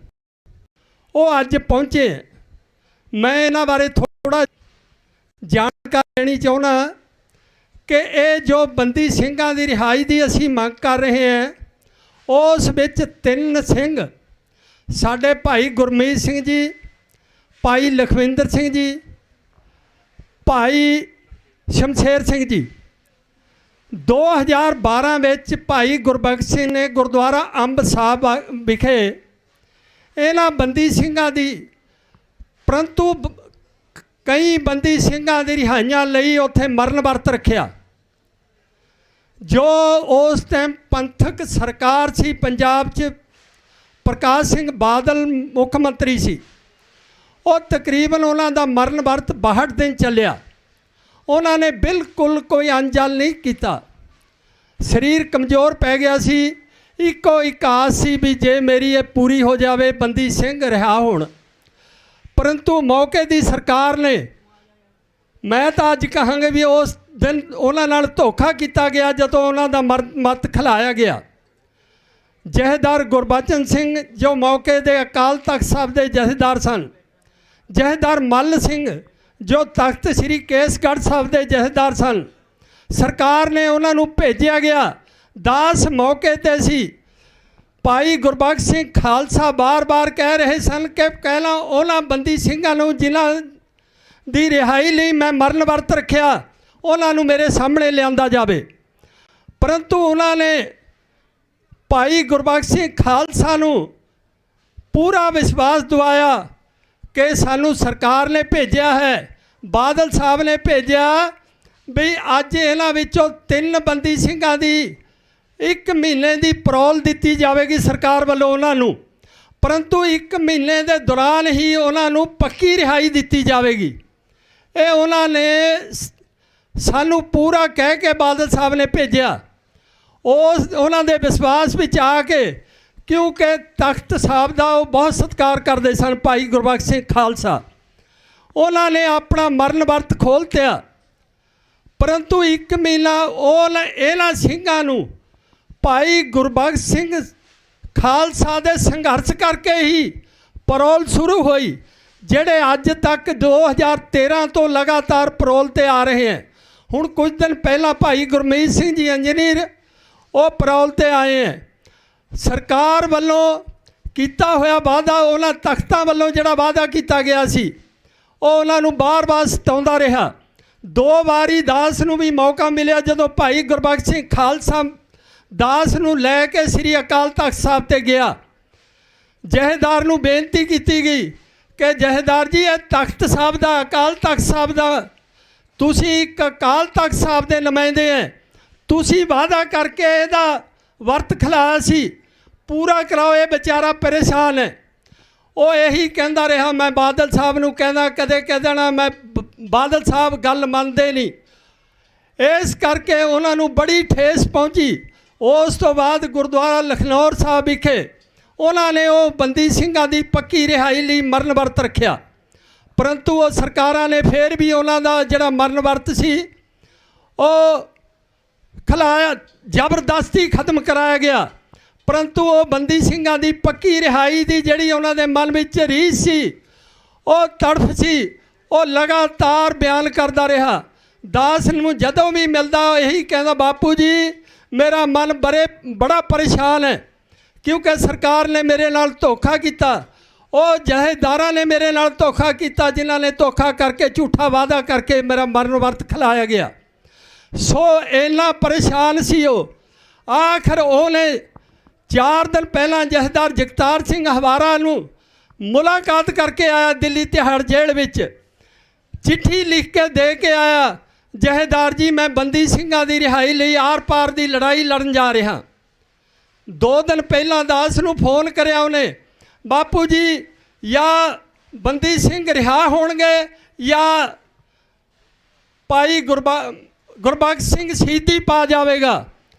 ਉਹ ਅੱਜ ਪਹੁੰਚੇ। ਮੈਂ ਇਹਨਾਂ ਬਾਰੇ ਥੋੜ੍ਹਾ ਜਾਣਕਾਰੀ ਦੇਣੀ ਚਾਹੁੰਦਾ ਕਿ ਇਹ ਜੋ ਬੰਦੀ ਸਿੰਘਾਂ ਦੀ ਰਿਹਾਈ ਦੀ ਅਸੀਂ ਮੰਗ ਕਰ ਰਹੇ ਹਾਂ, ਉਸ ਵਿੱਚ 3 ਸਿੰਘ ਸਾਡੇ ਭਾਈ ਗੁਰਮੀਤ ਸਿੰਘ ਜੀ, ਭਾਈ ਲਖਵਿੰਦਰ ਸਿੰਘ ਜੀ, ਭਾਈ ਸ਼ਮਸ਼ੇਰ ਸਿੰਘ ਜੀ। 2012 ਵਿੱਚ ਭਾਈ ਗੁਰਬਖਸ਼ ਸਿੰਘ ਨੇ ਗੁਰਦੁਆਰਾ ਅੰਬ ਸਾਹਿਬ ਵਿਖੇ ਇਹਨਾਂ ਬੰਦੀ ਸਿੰਘਾਂ ਦੀ, ਪਰੰਤੂ ਕਈ ਬੰਦੀ ਸਿੰਘਾਂ ਦੀ ਰਿਹਾਈਆਂ ਲਈ ਉੱਥੇ ਮਰਨ ਵਰਤ ਰੱਖਿਆ। ਜੋ ਉਸ ਟਾਈਮ ਪੰਥਕ ਸਰਕਾਰ ਸੀ ਪੰਜਾਬ 'ਚ, ਪ੍ਰਕਾਸ਼ ਸਿੰਘ ਬਾਦਲ ਮੁੱਖ ਮੰਤਰੀ ਸੀ, ਉਹ ਤਕਰੀਬਨ ਉਹਨਾਂ ਦਾ ਮਰਨ ਵਰਤ 62 ਦਿਨ ਚੱਲਿਆ। ਉਹਨਾਂ ਨੇ ਬਿਲਕੁਲ ਕੋਈ ਅਣਜਲ ਨਹੀਂ ਕੀਤਾ। ਸਰੀਰ ਕਮਜ਼ੋਰ ਪੈ ਗਿਆ ਸੀ, ਇੱਕੋ ਇੱਕ ਆਸ ਸੀ ਵੀ ਜੇ ਮੇਰੀ ਇਹ ਪੂਰੀ ਹੋ ਜਾਵੇ, ਬੰਦੀ ਸਿੰਘ ਰਿਹਾ ਹੋਣ। ਪਰੰਤੂ ਮੌਕੇ ਦੀ ਸਰਕਾਰ ਨੇ, ਮੈਂ ਤਾਂ ਅੱਜ ਕਹਾਂਗੇ ਵੀ ਉਸ ਦਿਨ ਉਹਨਾਂ ਨਾਲ ਧੋਖਾ ਕੀਤਾ ਗਿਆ ਜਦੋਂ ਉਹਨਾਂ ਦਾ ਮਤ ਖਿਲਾਇਆ ਗਿਆ। ਜਥੇਦਾਰ ਗੁਰਬਚਨ ਸਿੰਘ ਜੋ ਮੌਕੇ ਦੇ ਅਕਾਲ ਤਖਤ ਸਾਹਿਬ ਦੇ ਜਥੇਦਾਰ ਸਨ, ਜਥੇਦਾਰ ਮੱਲ ਸਿੰਘ ਜੋ ਤਖਤ ਸ੍ਰੀ ਕੇਸਗੜ੍ਹ ਸਾਹਿਬ ਦੇ ਜਥੇਦਾਰ ਸਨ, ਸਰਕਾਰ ਨੇ ਉਹਨਾਂ ਨੂੰ ਭੇਜਿਆ ਗਿਆ। ਦਾਸ ਮੌਕੇ 'ਤੇ ਸੀ। ਭਾਈ ਗੁਰਬਖਸ਼ ਸਿੰਘ ਖਾਲਸਾ ਬਾਰ-ਬਾਰ ਕਹਿ ਰਹੇ ਸਨ ਕਿ ਪਹਿਲਾਂ ਉਹਨਾਂ ਬੰਦੀ ਸਿੰਘਾਂ ਨੂੰ ਜਿਨ੍ਹਾਂ ਦੀ ਰਿਹਾਈ ਲਈ ਮੈਂ ਮਰਨ ਵਰਤ ਰੱਖਿਆ, ਉਹਨਾਂ ਨੂੰ ਮੇਰੇ ਸਾਹਮਣੇ ਲਿਆਂਦਾ ਜਾਵੇ। ਪਰੰਤੂ ਉਹਨਾਂ ਨੇ ਭਾਈ ਗੁਰਬਖਸ਼ ਸਿੰਘ ਖਾਲਸਾ ਨੂੰ ਪੂਰਾ ਵਿਸ਼ਵਾਸ ਦਿਵਾਇਆ ਕਿ ਸਾਨੂੰ ਸਰਕਾਰ ਨੇ ਭੇਜਿਆ ਹੈ, ਬਾਦਲ ਸਾਹਿਬ ਨੇ ਭੇਜਿਆ ਵੀ ਅੱਜ ਇਹਨਾਂ ਵਿੱਚੋਂ 3 ਬੰਦੀ ਸਿੰਘਾਂ ਦੀ 1 ਮਹੀਨੇ ਦੀ ਪਰੋਲ ਦਿੱਤੀ ਜਾਵੇਗੀ ਸਰਕਾਰ ਵੱਲੋਂ ਉਹਨਾਂ ਨੂੰ, ਪਰੰਤੂ 1 ਮਹੀਨੇ ਦੇ ਦੌਰਾਨ ਹੀ ਉਹਨਾਂ ਨੂੰ ਪੱਕੀ ਰਿਹਾਈ ਦਿੱਤੀ ਜਾਵੇਗੀ। ਇਹ ਉਹਨਾਂ ਨੇ ਸਾਨੂੰ ਪੂਰਾ ਕਹਿ ਕੇ ਬਾਦਲ ਸਾਹਿਬ ਨੇ ਭੇਜਿਆ। ਉਹਨਾਂ ਦੇ ਵਿਸ਼ਵਾਸ ਵਿੱਚ ਆ ਕੇ, ਕਿਉਂਕਿ ਤਖਤ ਸਾਹਿਬ ਦਾ ਉਹ ਬਹੁਤ ਸਤਿਕਾਰ ਕਰਦੇ ਸਨ ਭਾਈ ਗੁਰਬਖਸ਼ ਸਿੰਘ ਖਾਲਸਾ, ਉਹਨਾਂ ਨੇ ਆਪਣਾ ਮਰਨ ਵਰਤ ਖੋਲ੍ਹਿਆ। ਪਰੰਤੂ 1 ਮਹੀਨਾ ਇਹਨਾਂ ਸਿੰਘਾਂ ਨੂੰ ਭਾਈ ਗੁਰਬਖਸ਼ ਸਿੰਘ ਖਾਲਸਾ ਦੇ ਸੰਘਰਸ਼ ਕਰਕੇ ਹੀ ਪਰੋਲ ਸ਼ੁਰੂ ਹੋਈ, ਜਿਹੜੇ ਅੱਜ ਤੱਕ 2013 ਤੋਂ ਲਗਾਤਾਰ ਪਰੋਲ 'ਤੇ ਆ ਰਹੇ ਹੈ। ਹੁਣ ਕੁਝ ਦਿਨ ਪਹਿਲਾਂ ਭਾਈ ਗੁਰਮੀਤ ਸਿੰਘ ਜੀ ਇੰਜੀਨੀਅਰ ਉਹ ਪਰੋਲ 'ਤੇ ਆਏ ਹੈ। ਸਰਕਾਰ ਵੱਲੋਂ ਕੀਤਾ ਹੋਇਆ ਵਾਅਦਾ, ਉਹਨਾਂ ਤਖਤਾਂ ਵੱਲੋਂ ਜਿਹੜਾ ਵਾਅਦਾ ਕੀਤਾ ਗਿਆ ਸੀ, ਉਹ ਉਹਨਾਂ ਨੂੰ ਬਾਰ-ਬਾਰ ਸਤਾਉਂਦਾ ਰਿਹਾ। 2 ਵਾਰੀ ਦਾਸ ਨੂੰ ਵੀ ਮੌਕਾ ਮਿਲਿਆ, ਜਦੋਂ ਭਾਈ ਗੁਰਬਖਸ਼ ਸਿੰਘ ਖਾਲਸਾ ਦਾਸ ਨੂੰ ਲੈ ਕੇ ਸ੍ਰੀ ਅਕਾਲ ਤਖਤ ਸਾਹਿਬ 'ਤੇ ਗਿਆ। ਜਥੇਦਾਰ ਨੂੰ ਬੇਨਤੀ ਕੀਤੀ ਗਈ ਕਿ ਜਥੇਦਾਰ ਜੀ, ਇਹ ਤਖਤ ਸਾਹਿਬ ਦਾ, ਅਕਾਲ ਤਖਤ ਸਾਹਿਬ ਦਾ, ਤੁਸੀਂ ਇੱਕ ਅਕਾਲ ਤਖਤ ਸਾਹਿਬ ਦੇ ਨੁਮਾਇੰਦੇ ਹੈ, ਤੁਸੀਂ ਵਾਅਦਾ ਕਰਕੇ ਇਹਦਾ ਵਰਤ ਖਿਲਾਇਆ ਸੀ, ਪੂਰਾ ਕਰਾਓ, ਇਹ ਵਿਚਾਰਾ ਪਰੇਸ਼ਾਨ ਹੈ। ਉਹ ਇਹੀ ਕਹਿੰਦਾ ਰਿਹਾ। ਮੈਂ ਬਾਦਲ ਸਾਹਿਬ ਨੂੰ ਕਹਿੰਦਾ, ਕਦੇ ਕਹਿ ਦੇਣਾ, ਮੈਂ ਬਾਦਲ ਸਾਹਿਬ ਗੱਲ ਮੰਨਦੇ ਨਹੀਂ। ਇਸ ਕਰਕੇ ਉਹਨਾਂ ਨੂੰ ਬੜੀ ਠੇਸ ਪਹੁੰਚੀ। ਉਸ ਤੋਂ ਬਾਅਦ ਗੁਰਦੁਆਰਾ ਲਖਨੌਰ ਸਾਹਿਬ ਵਿਖੇ ਉਹਨਾਂ ਨੇ ਉਹ ਬੰਦੀ ਸਿੰਘਾਂ ਦੀ ਪੱਕੀ ਰਿਹਾਈ ਲਈ ਮਰਨ ਵਰਤ ਰੱਖਿਆ। ਪਰੰਤੂ ਉਹ ਸਰਕਾਰਾਂ ਨੇ ਫਿਰ ਵੀ ਉਹਨਾਂ ਦਾ ਜਿਹੜਾ ਮਰਨ ਵਰਤ ਸੀ ਉਹ ਖਲਾਇਆ ਜ਼ਬਰਦਸਤੀ ਖਤਮ ਕਰਾਇਆ ਗਿਆ। ਪਰੰਤੂ ਉਹ ਬੰਦੀ ਸਿੰਘਾਂ ਦੀ ਪੱਕੀ ਰਿਹਾਈ ਦੀ ਜਿਹੜੀ ਉਹਨਾਂ ਦੇ ਮਨ ਵਿੱਚ ਰੀਸ ਸੀ, ਉਹ ਤੜਫ ਸੀ, ਉਹ ਲਗਾਤਾਰ ਬਿਆਨ ਕਰਦਾ ਰਿਹਾ। ਦਾਸ ਨੂੰ ਜਦੋਂ ਵੀ ਮਿਲਦਾ ਉਹ ਇਹੀ ਕਹਿੰਦਾ, ਬਾਪੂ ਜੀ ਮੇਰਾ ਮਨ ਬੜਾ ਪਰੇਸ਼ਾਨ ਹੈ, ਕਿਉਂਕਿ ਸਰਕਾਰ ਨੇ ਮੇਰੇ ਨਾਲ ਧੋਖਾ ਕੀਤਾ, ਉਹ ਜਥੇਦਾਰਾਂ ਨੇ ਮੇਰੇ ਨਾਲ ਧੋਖਾ ਕੀਤਾ, ਜਿਨ੍ਹਾਂ ਨੇ ਧੋਖਾ ਕਰਕੇ ਝੂਠਾ ਵਾਅਦਾ ਕਰਕੇ ਮੇਰਾ ਮਰਨ ਵਰਤ ਖਿਲਾਇਆ ਗਿਆ। ਸੋ ਇੰਨਾ ਪਰੇਸ਼ਾਨ ਸੀ ਉਹ। ਆਖਰ ਉਹਨੇ 4 ਦਿਨ ਪਹਿਲਾਂ ਜਥੇਦਾਰ ਜਗਤਾਰ ਸਿੰਘ ਹਵਾਰਾ ਨੂੰ ਮੁਲਾਕਾਤ ਕਰਕੇ ਆਇਆ ਦਿੱਲੀ ਤਿਹਾੜ ਜੇਲ੍ਹ ਵਿੱਚ, ਚਿੱਠੀ ਲਿਖ ਕੇ ਦੇ ਕੇ ਆਇਆ, ਜਥੇਦਾਰ ਜੀ ਮੈਂ ਬੰਦੀ ਸਿੰਘਾਂ ਦੀ ਰਿਹਾਈ ਲਈ ਆਰ ਪਾਰ ਦੀ ਲੜਾਈ ਲੜਨ ਜਾ ਰਿਹਾ। 2 ਦਿਨ ਪਹਿਲਾਂ ਦਾਸ ਨੂੰ ਫੋਨ ਕਰਿਆ ਉਹਨੇ, ਬਾਪੂ ਜੀ ਜਾਂ ਬੰਦੀ ਸਿੰਘ ਰਿਹਾ ਹੋਣਗੇ ਜਾਂ ਭਾਈ ਗੁਰਬਖਸ਼ ਸਿੰਘ ਸ਼ਹੀਦੀ ਪਾ ਜਾਵੇਗਾ।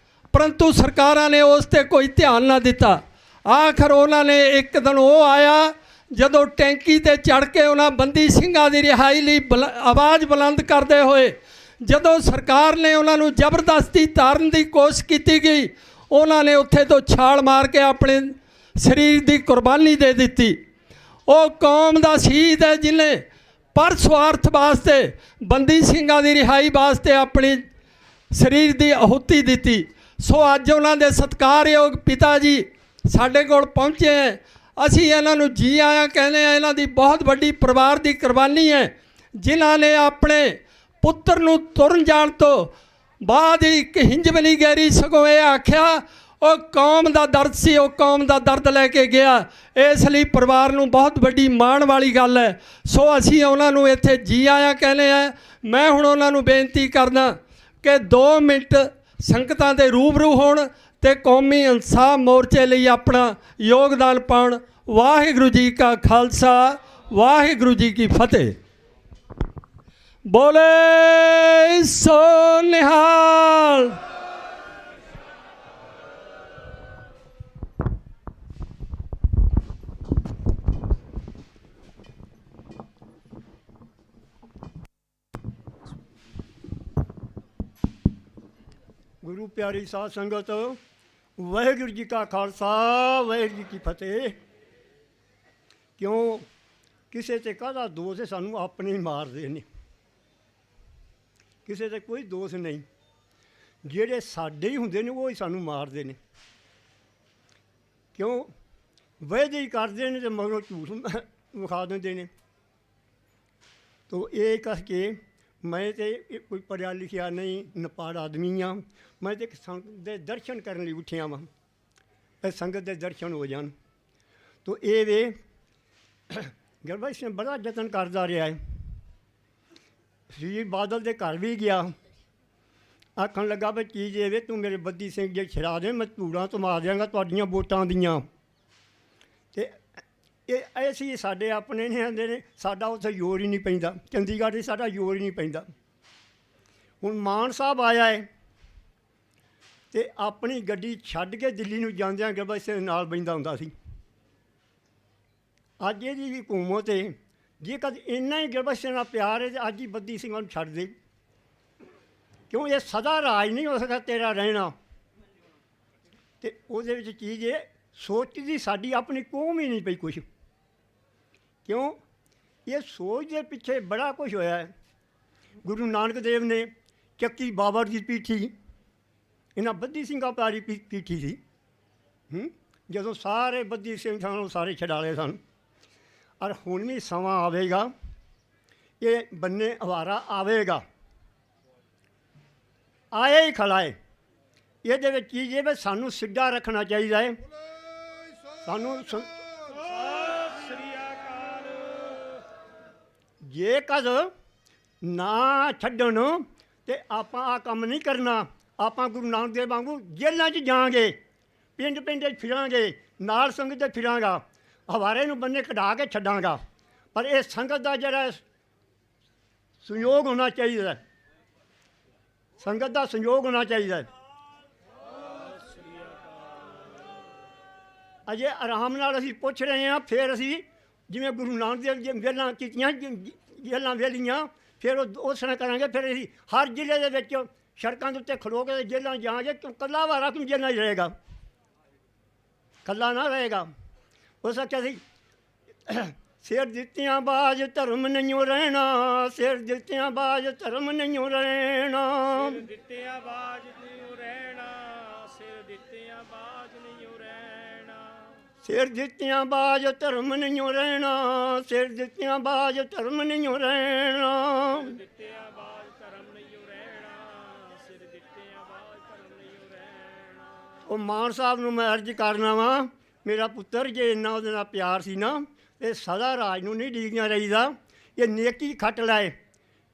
ਪਰੰਤੂ ਸਰਕਾਰਾਂ ਨੇ ਉਸ 'ਤੇ ਕੋਈ ਧਿਆਨ ਨਾ ਦਿੱਤਾ। ਆਖਰ ਉਹਨਾਂ ਨੇ ਇੱਕ ਦਿਨ ਉਹ ਆਇਆ ਜਦੋਂ ਟੈਂਕੀ 'ਤੇ ਚੜ੍ਹ ਕੇ ਉਹਨਾਂ ਬੰਦੀ ਸਿੰਘਾਂ ਦੀ ਰਿਹਾਈ ਲਈ ਆਵਾਜ਼ ਬੁਲੰਦ ਕਰਦੇ ਹੋਏ ਜਦੋਂ ਸਰਕਾਰ ਨੇ ਉਹਨਾਂ ਨੂੰ ਜ਼ਬਰਦਸਤੀ ਤਾਰਨ ਦੀ ਕੋਸ਼ਿਸ਼ ਕੀਤੀ ਗਈ, ਉਹਨਾਂ ਨੇ ਉੱਥੇ ਤੋਂ ਛਾਲ ਮਾਰ ਕੇ ਆਪਣੇ ਸਰੀਰ ਦੀ ਕੁਰਬਾਨੀ ਦੇ ਦਿੱਤੀ। ਉਹ ਕੌਮ ਦਾ ਸ਼ਹੀਦ ਹੈ ਜਿਹਨੇ ਪਰ ਸਵਾਰਥ ਵਾਸਤੇ ਬੰਦੀ ਸਿੰਘਾਂ ਦੀ ਰਿਹਾਈ ਵਾਸਤੇ ਆਪਣੀ ਸਰੀਰ ਦੀ ਆਹੂਤੀ ਦਿੱਤੀ। ਸੋ ਅੱਜ ਉਹਨਾਂ ਦੇ ਸਤਿਕਾਰਯੋਗ ਪਿਤਾ ਜੀ ਸਾਡੇ ਕੋਲ ਪਹੁੰਚੇ ਹੈ। ਅਸੀਂ ਇਹਨਾਂ ਨੂੰ ਜੀ ਆਇਆਂ ਕਹਿੰਦੇ ਹਾਂ। ਇਹਨਾਂ ਦੀ ਬਹੁਤ ਵੱਡੀ ਪਰਿਵਾਰ ਦੀ ਕੁਰਬਾਨੀ ਹੈ, ਜਿਨ੍ਹਾਂ ਨੇ ਆਪਣੇ ਪੁੱਤਰ ਨੂੰ ਤੁਰਨ ਜਾਣ ਤੋਂ ਬਾਅਦ ਹੀ ਇੱਕ ਹਿੰਜ ਵੀ ਨਹੀਂ ਗੈਰੀ, ਸਗੋਂ ਇਹ ਆਖਿਆ ਉਹ ਕੌਮ ਦਾ ਦਰਦ ਸੀ, ਉਹ ਕੌਮ ਦਾ ਦਰਦ ਲੈ ਕੇ ਗਿਆ। ਇਸ ਲਈ ਪਰਿਵਾਰ ਨੂੰ ਬਹੁਤ ਵੱਡੀ ਮਾਣ ਵਾਲੀ ਗੱਲ ਹੈ। ਸੋ ਅਸੀਂ ਉਹਨਾਂ ਨੂੰ ਇੱਥੇ ਜੀ ਆਇਆਂ ਕਹਿੰਦੇ ਹਾਂ। ਮੈਂ ਹੁਣ ਉਹਨਾਂ ਨੂੰ ਬੇਨਤੀ ਕਰਦਾ ਕਿ 2 ਮਿੰਟ ਸੰਗਤਾਂ ਦੇ ਰੂਬਰੂ ਹੋਣ ਅਤੇ ਕੌਮੀ ਇਨਸਾਫ ਮੋਰਚੇ ਲਈ ਆਪਣਾ ਯੋਗਦਾਨ ਪਾਉਣ। ਵਾਹਿਗੁਰੂ ਜੀ ਕਾ ਖਾਲਸਾ, ਵਾਹਿਗੁਰੂ ਜੀ ਕੀ ਫਤਿਹ। ਬੋਲੇ ਸੋ ਨਿਹਾਲ। ਗੁਰੂ ਪਿਆਰੀ ਸਾਧ ਸੰਗਤ, ਵਾਹਿਗੁਰੂ ਜੀ ਕਾ ਖਾਲਸਾ, ਵਾਹਿਗੁਰੂ ਜੀ ਕੀ ਫਤਿਹ। ਕਿਉਂ ਕਿਸੇ 'ਤੇ ਕਾਹਦਾ ਦੋਸ਼ ਹੈ? ਸਾਨੂੰ ਆਪਣੇ ਹੀ ਮਾਰਦੇ ਨੇ, ਕਿਸੇ 'ਤੇ ਕੋਈ ਦੋਸ਼ ਨਹੀਂ। ਜਿਹੜੇ ਸਾਡੇ ਹੀ ਹੁੰਦੇ ਨੇ ਉਹ ਹੀ ਸਾਨੂੰ ਮਾਰਦੇ ਨੇ। ਕਿਉਂ ਵਾਅਦੇ ਹੀ ਕਰਦੇ ਨੇ ਅਤੇ ਮਗਰੋਂ ਝੂਠ ਵਿਖਾ ਦਿੰਦੇ ਨੇ। ਤੋ ਇਹ ਕਰਕੇ ਮੈਂ ਤਾਂ ਕੋਈ ਪੜ੍ਹਿਆ ਲਿਖਿਆ ਨਹੀਂ, ਨਪਾੜ ਆਦਮੀ ਹਾਂ। ਮੈਂ ਤਾਂ ਇੱਕ ਸੰਗਤ ਦੇ ਦਰਸ਼ਨ ਕਰਨ ਲਈ ਉੱਠਿਆ ਵਾਂ, ਇਹ ਸੰਗਤ ਦੇ ਦਰਸ਼ਨ ਹੋ ਜਾਣ। ਤੋ ਇਹ ਵੇ ਗੁਰਬਖਸ਼ ਸਿੰਘ ਬੜਾ ਯਤਨ ਕਰਦਾ ਰਿਹਾ ਹੈ। ਸ਼੍ਰੀ ਬਾਦਲ ਦੇ ਘਰ ਵੀ ਗਿਆ, ਆਖਣ ਲੱਗਾ ਵੀ ਚੀਜ਼ ਇਹ ਵੇ ਤੂੰ ਮੇਰੇ ਬੱਦੀ ਸਿੰਘ ਜੇ ਛੜਾ ਦੇ, ਮੈਂ ਧੂੜਾਂ ਤੋਂ ਮਾਰ ਦਿਆਂਗਾ ਤੁਹਾਡੀਆਂ ਵੋਟਾਂ ਦੀਆਂ। ਅਤੇ ਇਹ ਅਸੀਂ ਸਾਡੇ ਆਪਣੇ ਨਹੀਂ ਆਉਂਦੇ ਨੇ, ਸਾਡਾ ਉੱਥੇ ਜ਼ੋਰ ਹੀ ਨਹੀਂ ਪੈਂਦਾ। ਚੰਡੀਗੜ੍ਹ 'ਚ ਸਾਡਾ ਜ਼ੋਰ ਹੀ ਨਹੀਂ ਪੈਂਦਾ। ਹੁਣ ਮਾਨ ਸਾਹਿਬ ਆਇਆ ਹੈ ਅਤੇ ਆਪਣੀ ਗੱਡੀ ਛੱਡ ਕੇ ਦਿੱਲੀ ਨੂੰ ਜਾਂਦਿਆਂ ਗੁਰਬਖਸ਼ ਸਿੰਘ ਨਾਲ ਬਹਿੰਦਾ ਹੁੰਦਾ ਸੀ। ਅੱਜ ਇਹਦੀ ਵੀ ਹਕੂਮਤ ਹੈ, ਜੇ ਕਦੇ ਇੰਨਾ ਹੀ ਗੁਰਬਖਸ਼ ਸਿੰਘ ਨਾਲ ਪਿਆਰ ਹੈ ਤਾਂ ਅੱਜ ਹੀ ਬੱਦੀ ਸਿੰਘਾਂ ਨੂੰ ਛੱਡ ਦੇ। ਕਿਉਂ ਇਹ ਸਦਾ ਰਾਜ ਨਹੀਂ ਹੋ ਸਕਦਾ ਤੇਰਾ ਰਹਿਣਾ। ਅਤੇ ਉਹਦੇ ਵਿੱਚ ਚੀਜ਼ ਇਹ ਸੋਚਦੀ ਸਾਡੀ ਆਪਣੀ ਕੌਮ ਹੀ ਨਹੀਂ ਪਈ ਕੁਛ। ਕਿਉਂ ਇਹ ਸੋਚ ਦੇ ਪਿੱਛੇ ਬੜਾ ਕੁਛ ਹੋਇਆ ਹੈ। ਗੁਰੂ ਨਾਨਕ ਦੇਵ ਨੇ ਚੱਕੀ ਬਾਬਰ ਦੀ ਪੀਠੀ, ਇਹਨਾਂ ਬੱਦੀ ਸਿੰਘਾਂ ਪਿਆਰੀ ਪੀਠੀ ਸੀ। ਜਦੋਂ ਸਾਰੇ ਬੱਦੀ ਸਿੰਘ ਸਾਨੂੰ ਸਾਰੇ ਛਡਾਲੇ ਸਨ। ਔਰ ਹੁਣ ਵੀ ਸਮਾਂ ਆਵੇਗਾ, ਇਹ ਬੰਨੇ ਹਵਾਰਾ ਆਵੇਗਾ, ਆਏ ਹੀ ਖਲਾਏ। ਇਹਦੇ ਵਿੱਚ ਚੀਜ਼ ਇਹ ਵੀ ਸਾਨੂੰ ਸਿੱਧਾ ਰੱਖਣਾ ਚਾਹੀਦਾ ਹੈ। ਸਾਨੂੰ ਜੇ ਕਦ ਨਾ ਛੱਡਣ ਤੇ ਆਪਾਂ ਆਹ ਕੰਮ ਨਹੀਂ ਕਰਨਾ। ਆਪਾਂ ਗੁਰੂ ਨਾਨਕ ਦੇਵ ਵਾਂਗੂ ਜੇਲ੍ਹਾਂ 'ਚ ਜਾਵਾਂਗੇ, ਪਿੰਡ ਪਿੰਡ 'ਚ ਫਿਰਾਂਗੇ, ਨਾਲ ਸੰਗਤ 'ਤੇ ਫਿਰਾਂਗਾ, ਹਵਾਰੇ ਨੂੰ ਬੰਨੇ ਕਢਾ ਕੇ ਛੱਡਾਂਗਾ। ਪਰ ਇਹ ਸੰਗਤ ਦਾ ਜਿਹੜਾ ਸੰਯੋਗ ਹੋਣਾ ਚਾਹੀਦਾ, ਸੰਗਤ ਦਾ ਸੰਯੋਗ ਹੋਣਾ ਚਾਹੀਦਾ। ਅਜੇ ਆਰਾਮ ਨਾਲ ਅਸੀਂ ਪੁੱਛ ਰਹੇ ਹਾਂ, ਫਿਰ ਅਸੀਂ ਜਿਵੇਂ ਗੁਰੂ ਨਾਨਕ ਦੇਵ ਜੀ ਵੇਲਾਂ ਕੀਤੀਆਂ, ਜੇਲਾਂ ਵੇਲੀਆਂ, ਫਿਰ ਉਸ ਤਰ੍ਹਾਂ ਕਰਾਂਗੇ। ਫਿਰ ਅਸੀਂ ਹਰ ਜ਼ਿਲ੍ਹੇ ਦੇ ਵਿੱਚ ਸੜਕਾਂ ਦੇ ਉੱਤੇ ਖਲੋ ਕੇ ਜੇਲ੍ਹਾਂ ਜਾਵਾਂਗੇ ਤੂੰ ਕੱਲਾ ਵਾਰਾ ਕਿਉਂ ਜੇਲ੍ਹਾਂ 'ਚ ਰਹੇਗਾ, ਕੱਲਾ ਨਾ ਰਹੇਗਾ। ਉਸ ਆਖਿਆ ਸੀ ਸਿਰ ਦਿੱਤਿਆਂ ਬਾਜ ਧਰਮ ਨਹੀਂਓ ਰਹਿਣਾ, ਸਿਰ ਦਿੱਤਿਆਂ ਬਾਜ ਧਰਮ ਨਹੀਂਓ ਰਹਿਣਾ, ਸਿਰ ਦਿੱਤਿਆਂ ਬਾਜ ਨਹੀਂ ਰਹਿਣਾ, ਸਿਰ ਦਿੱਤਿਆਂ ਬਾਜ ਨਹੀਂ ਰਹਿਣਾ, ਸਿਰ ਦਿੱਤਿਆਂ ਬਾਜ ਧਰਮ ਨਹੀਂਓ ਰਹਿਣਾ, ਸਿਰ ਦਿੱਤਿਆਂ ਬਾਜ ਧਰਮ ਨਹੀਂਓ ਰਹਿਣਾ, ਦਿੱਤਿਆਂ ਬਾਜ ਧਰਮ ਨਹੀਂ ਰਹਿਣਾ, ਸਿਰ ਦਿੱਤਿਆਂ ਬਾਜ ਧਰਮ ਨਹੀਂ ਰਹਿਣਾ। ਉਹ ਮਾਨ ਸਾਹਿਬ ਨੂੰ ਮੈਂ ਅਰਜ਼ ਕਰਨਾ ਵਾਂ, ਮੇਰਾ ਪੁੱਤਰ ਜੇ ਇੰਨਾ ਉਹਦੇ ਨਾਲ ਪਿਆਰ ਸੀ ਨਾ ਇਹ ਸਦਾ ਰਾਜ ਨੂੰ ਨਹੀਂ ਡੀਕੀਆਂ ਰਹੀਦਾ, ਇਹ ਨੇਕੀ ਖੱਟ ਲਾਏ।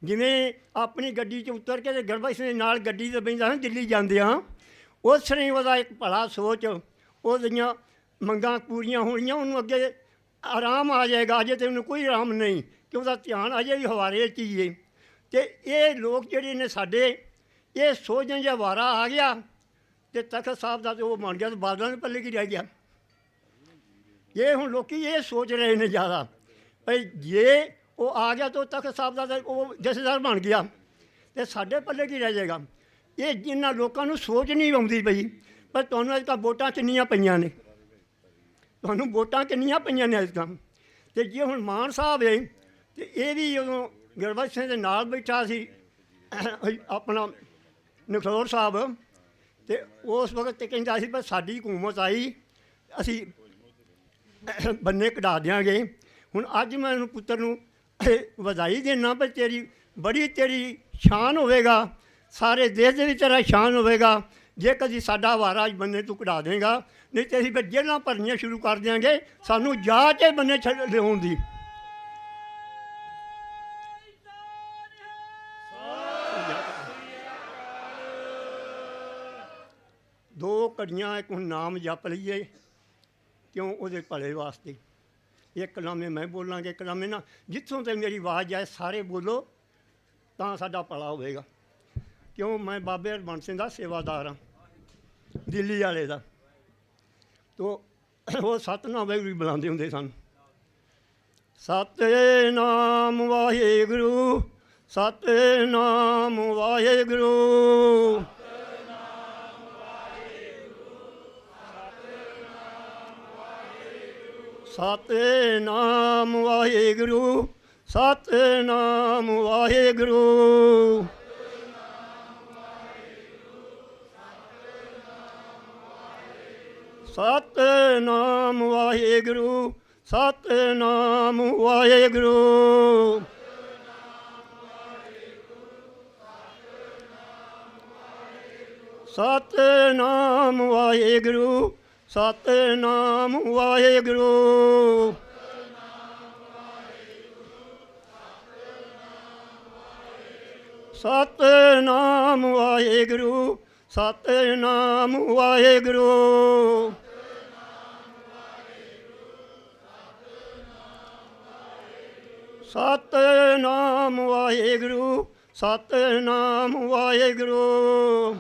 ਜਿਵੇਂ ਆਪਣੀ ਗੱਡੀ 'ਚ ਉਤਰ ਕੇ ਤੇ ਗਰਭਾ ਸਿੰਘ ਦੇ ਨਾਲ ਗੱਡੀ 'ਤੇ ਬੈਂਦਾ ਹਾਂ ਦਿੱਲੀ ਜਾਂਦੇ ਹਾਂ, ਉਸ ਨੇ ਉਹਦਾ ਇੱਕ ਭਲਾ ਸੋਚ, ਉਹਦੀਆਂ ਮੰਗਾਂ ਪੂਰੀਆਂ ਹੋਣੀਆਂ, ਉਹਨੂੰ ਅੱਗੇ ਆਰਾਮ ਆ ਜਾਏਗਾ। ਅਜੇ ਤੇ ਉਹਨੂੰ ਕੋਈ ਆਰਾਮ ਨਹੀਂ ਕਿ ਉਹਦਾ ਧਿਆਨ ਅਜੇ ਵੀ ਹਵਾਰੇ 'ਚ ਹੀ ਹੈ। ਅਤੇ ਇਹ ਲੋਕ ਜਿਹੜੇ ਨੇ ਸਾਡੇ ਇਹ ਸੋਚਦੇ ਜੇ ਹਵਾਰਾ ਆ ਗਿਆ ਅਤੇ ਤਖ਼ਤ ਸਾਹਿਬ ਦਾ ਤਾਂ ਉਹ ਬਣ ਗਿਆ, ਤੇ ਬਾਦਲਾਂ ਦੇ ਪੱਲੇ ਕੀ ਰਹਿ ਗਿਆ। ਇਹ ਹੁਣ ਲੋਕ ਇਹ ਸੋਚ ਰਹੇ ਨੇ ਜ਼ਿਆਦਾ ਭਈ ਜੇ ਉਹ ਆ ਗਿਆ ਤਾਂ ਤਖ਼ਤ ਸਾਹਿਬ ਦਾ ਉਹ ਜਥੇਦਾਰ ਬਣ ਗਿਆ ਅਤੇ ਸਾਡੇ ਪੱਲੇ ਕੀ ਰਹਿ ਜਾਏਗਾ। ਇਹ ਜਿਨ੍ਹਾਂ ਲੋਕਾਂ ਨੂੰ ਸੋਚ ਨਹੀਂ ਆਉਂਦੀ ਪਈ, ਪਰ ਤੁਹਾਨੂੰ ਅੱਜ ਕੱਲ੍ਹ ਵੋਟਾਂ ਕਿੰਨੀਆਂ ਪਈਆਂ ਨੇ, ਤੁਹਾਨੂੰ ਵੋਟਾਂ ਕਿੰਨੀਆਂ ਪਈਆਂ ਨੇ ਅੱਜ ਕੱਲ੍ਹ। ਅਤੇ ਜੇ ਹੁਣ ਮਾਨ ਸਾਹਿਬ ਹੈ ਅਤੇ ਇਹ ਵੀ ਉਦੋਂ ਗੁਰਬਖਸ਼ ਸਿੰਘ ਦੇ ਨਾਲ ਬੈਠਾ ਸੀ ਆਪਣਾ ਨਖਲੋਰ ਸਾਹਿਬ, ਅਤੇ ਉਸ ਵਕਤ ਤੇ ਕਹਿੰਦਾ ਸੀ ਪਰ ਸਾਡੀ ਹਕੂਮਤ ਆਈ ਅਸੀਂ ਬੰਨੇ ਕਢਾ ਦਿਆਂਗੇ। ਹੁਣ ਅੱਜ ਮੈਂ ਉਹਨੂੰ ਪੁੱਤਰ ਨੂੰ ਵਧਾਈ ਦੇਣਾ ਪਰ ਤੇਰੀ ਬੜੀ ਤੇਰੀ ਸ਼ਾਨ ਹੋਵੇਗਾ, ਸਾਰੇ ਦੇਸ਼ ਦੇ ਵਿੱਚ ਤੇਰਾ ਸ਼ਾਨ ਹੋਵੇਗਾ ਜੇ ਕਦੀ ਸਾਡਾ ਵਾਰਾ ਬੰਨੇ ਤੂੰ ਕਢਾ ਦੇਂਗਾ, ਨਹੀਂ ਤੇ ਅਸੀਂ ਫਿਰ ਜੇਲ੍ਹਾਂ ਭਰਨੀਆਂ ਸ਼ੁਰੂ ਕਰ ਦਿਆਂਗੇ, ਸਾਨੂੰ ਜਾਂਚ ਹੈ ਬੰਨੇ ਲਿਆਉਣ ਦੀ। ਦੋ ਘੜੀਆਂ ਇੱਕ ਹੁਣ ਨਾਮ ਜਪ ਲਈਏ ਕਿਉਂ ਉਹਦੇ ਭਲੇ ਵਾਸਤੇ। ਇੱਕ ਕਲਾਮੇ ਮੈਂ ਬੋਲਾਂਗੇ, ਕਲਾਮੇ ਨਾ ਜਿੱਥੋਂ ਤੇ ਮੇਰੀ ਆਵਾਜ਼ ਆਏ ਸਾਰੇ ਬੋਲੋ ਤਾਂ ਸਾਡਾ ਭਲਾ ਹੋਵੇਗਾ। ਕਿਉਂ ਮੈਂ ਬਾਬੇ ਹਰਬੰਸ ਸਿੰਘ ਦਾ ਸੇਵਾਦਾਰ ਹਾਂ ਦਿੱਲੀ ਵਾਲੇ ਦਾ। ਤੋ ਉਹ ਸਤਨਾਮ ਵਾਹਿਗੁਰੂ ਬੁਲਾਉਂਦੇ ਹੁੰਦੇ ਸਨ, ਸਤਿਨਾਮ ਵਾਹਿਗੁਰੂ, ਸਤਿਨਾਮ ਵਾਹਿਗੁਰੂ, ਸਤਿਨਾਮ ਵਾਹਿਗੁਰੂ, ਸਤਿਨਾਮ ਵਾਹਿਗੁਰੂ, ਸਤਿਨਾਮ ਵਾਹਿਗੁਰੂ, ਸਤਿਨਾਮ ਵਾਹਿਗੁਰੂ, ਸਤਿਨਾਮ ਵਾਹਿਗੁਰੂ, ਸਤਿਨਾਮ ਵਾਹਿਗੁਰੂ, ਸਤਿਨਾਮ ਵਾਹਿਗੁਰੂ, ਸਤਿਨਾਮ ਵਾਹਿਗੁਰੂ, ਸਤਿਨਾਮ ਵਾਹਿਗੁਰੂ, ਸਤਿਨਾਮ ਵਾਹਿਗੁਰੂ,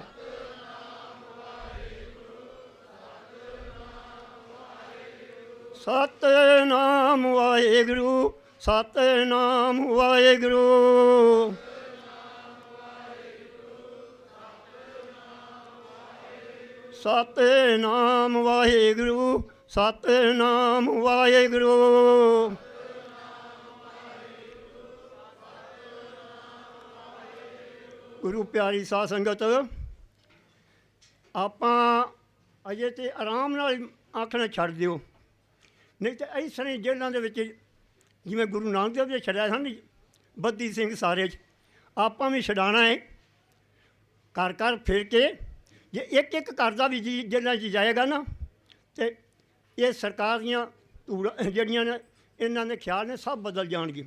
ਸਤਿਨਾਮ ਵਾਹਿਗੁਰੂ, ਸਤਿਨਾਮ ਵਾਹਿਗੁਰੂ, ਸਤਿਨਾਮ ਵਾਹਿਗੁਰੂ, ਸਤਿਨਾਮ ਵਾਹਿਗੁਰੂ, ਗੁਰੂ ਪਿਆਰੀ ਸਾਧ ਸੰਗਤ, ਆਪਾਂ ਅਜੇ ਤੇ ਆਰਾਮ ਨਾਲ ਆਖਣਾ ਛੱਡ ਦਿਓ, ਨਹੀਂ ਤਾਂ ਇਸ ਤਰ੍ਹਾਂ ਜੇਲ੍ਹਾਂ ਦੇ ਵਿੱਚ ਜਿਵੇਂ ਗੁਰੂ ਨਾਨਕ ਦੇਵ ਜੀ ਛੱਡਿਆ ਸਨ ਬੱਦੀ ਸਿੰਘ ਸਾਰੇ 'ਚ, ਆਪਾਂ ਵੀ ਛਡਾਉਣਾ ਹੈ। ਘਰ ਘਰ ਫਿਰ ਕੇ ਜੇ ਇੱਕ ਇੱਕ ਘਰ ਦਾ ਵੀ ਜੀ ਜੇਲ੍ਹਾਂ 'ਚ ਜਾਏਗਾ ਨਾ, ਅਤੇ ਇਹ ਸਰਕਾਰ ਦੀਆਂ ਧੂੜਾਂ ਜਿਹੜੀਆਂ ਨੇ ਇਹਨਾਂ ਦੇ ਖਿਆਲ ਨੇ ਸਭ ਬਦਲ ਜਾਣਗੇ।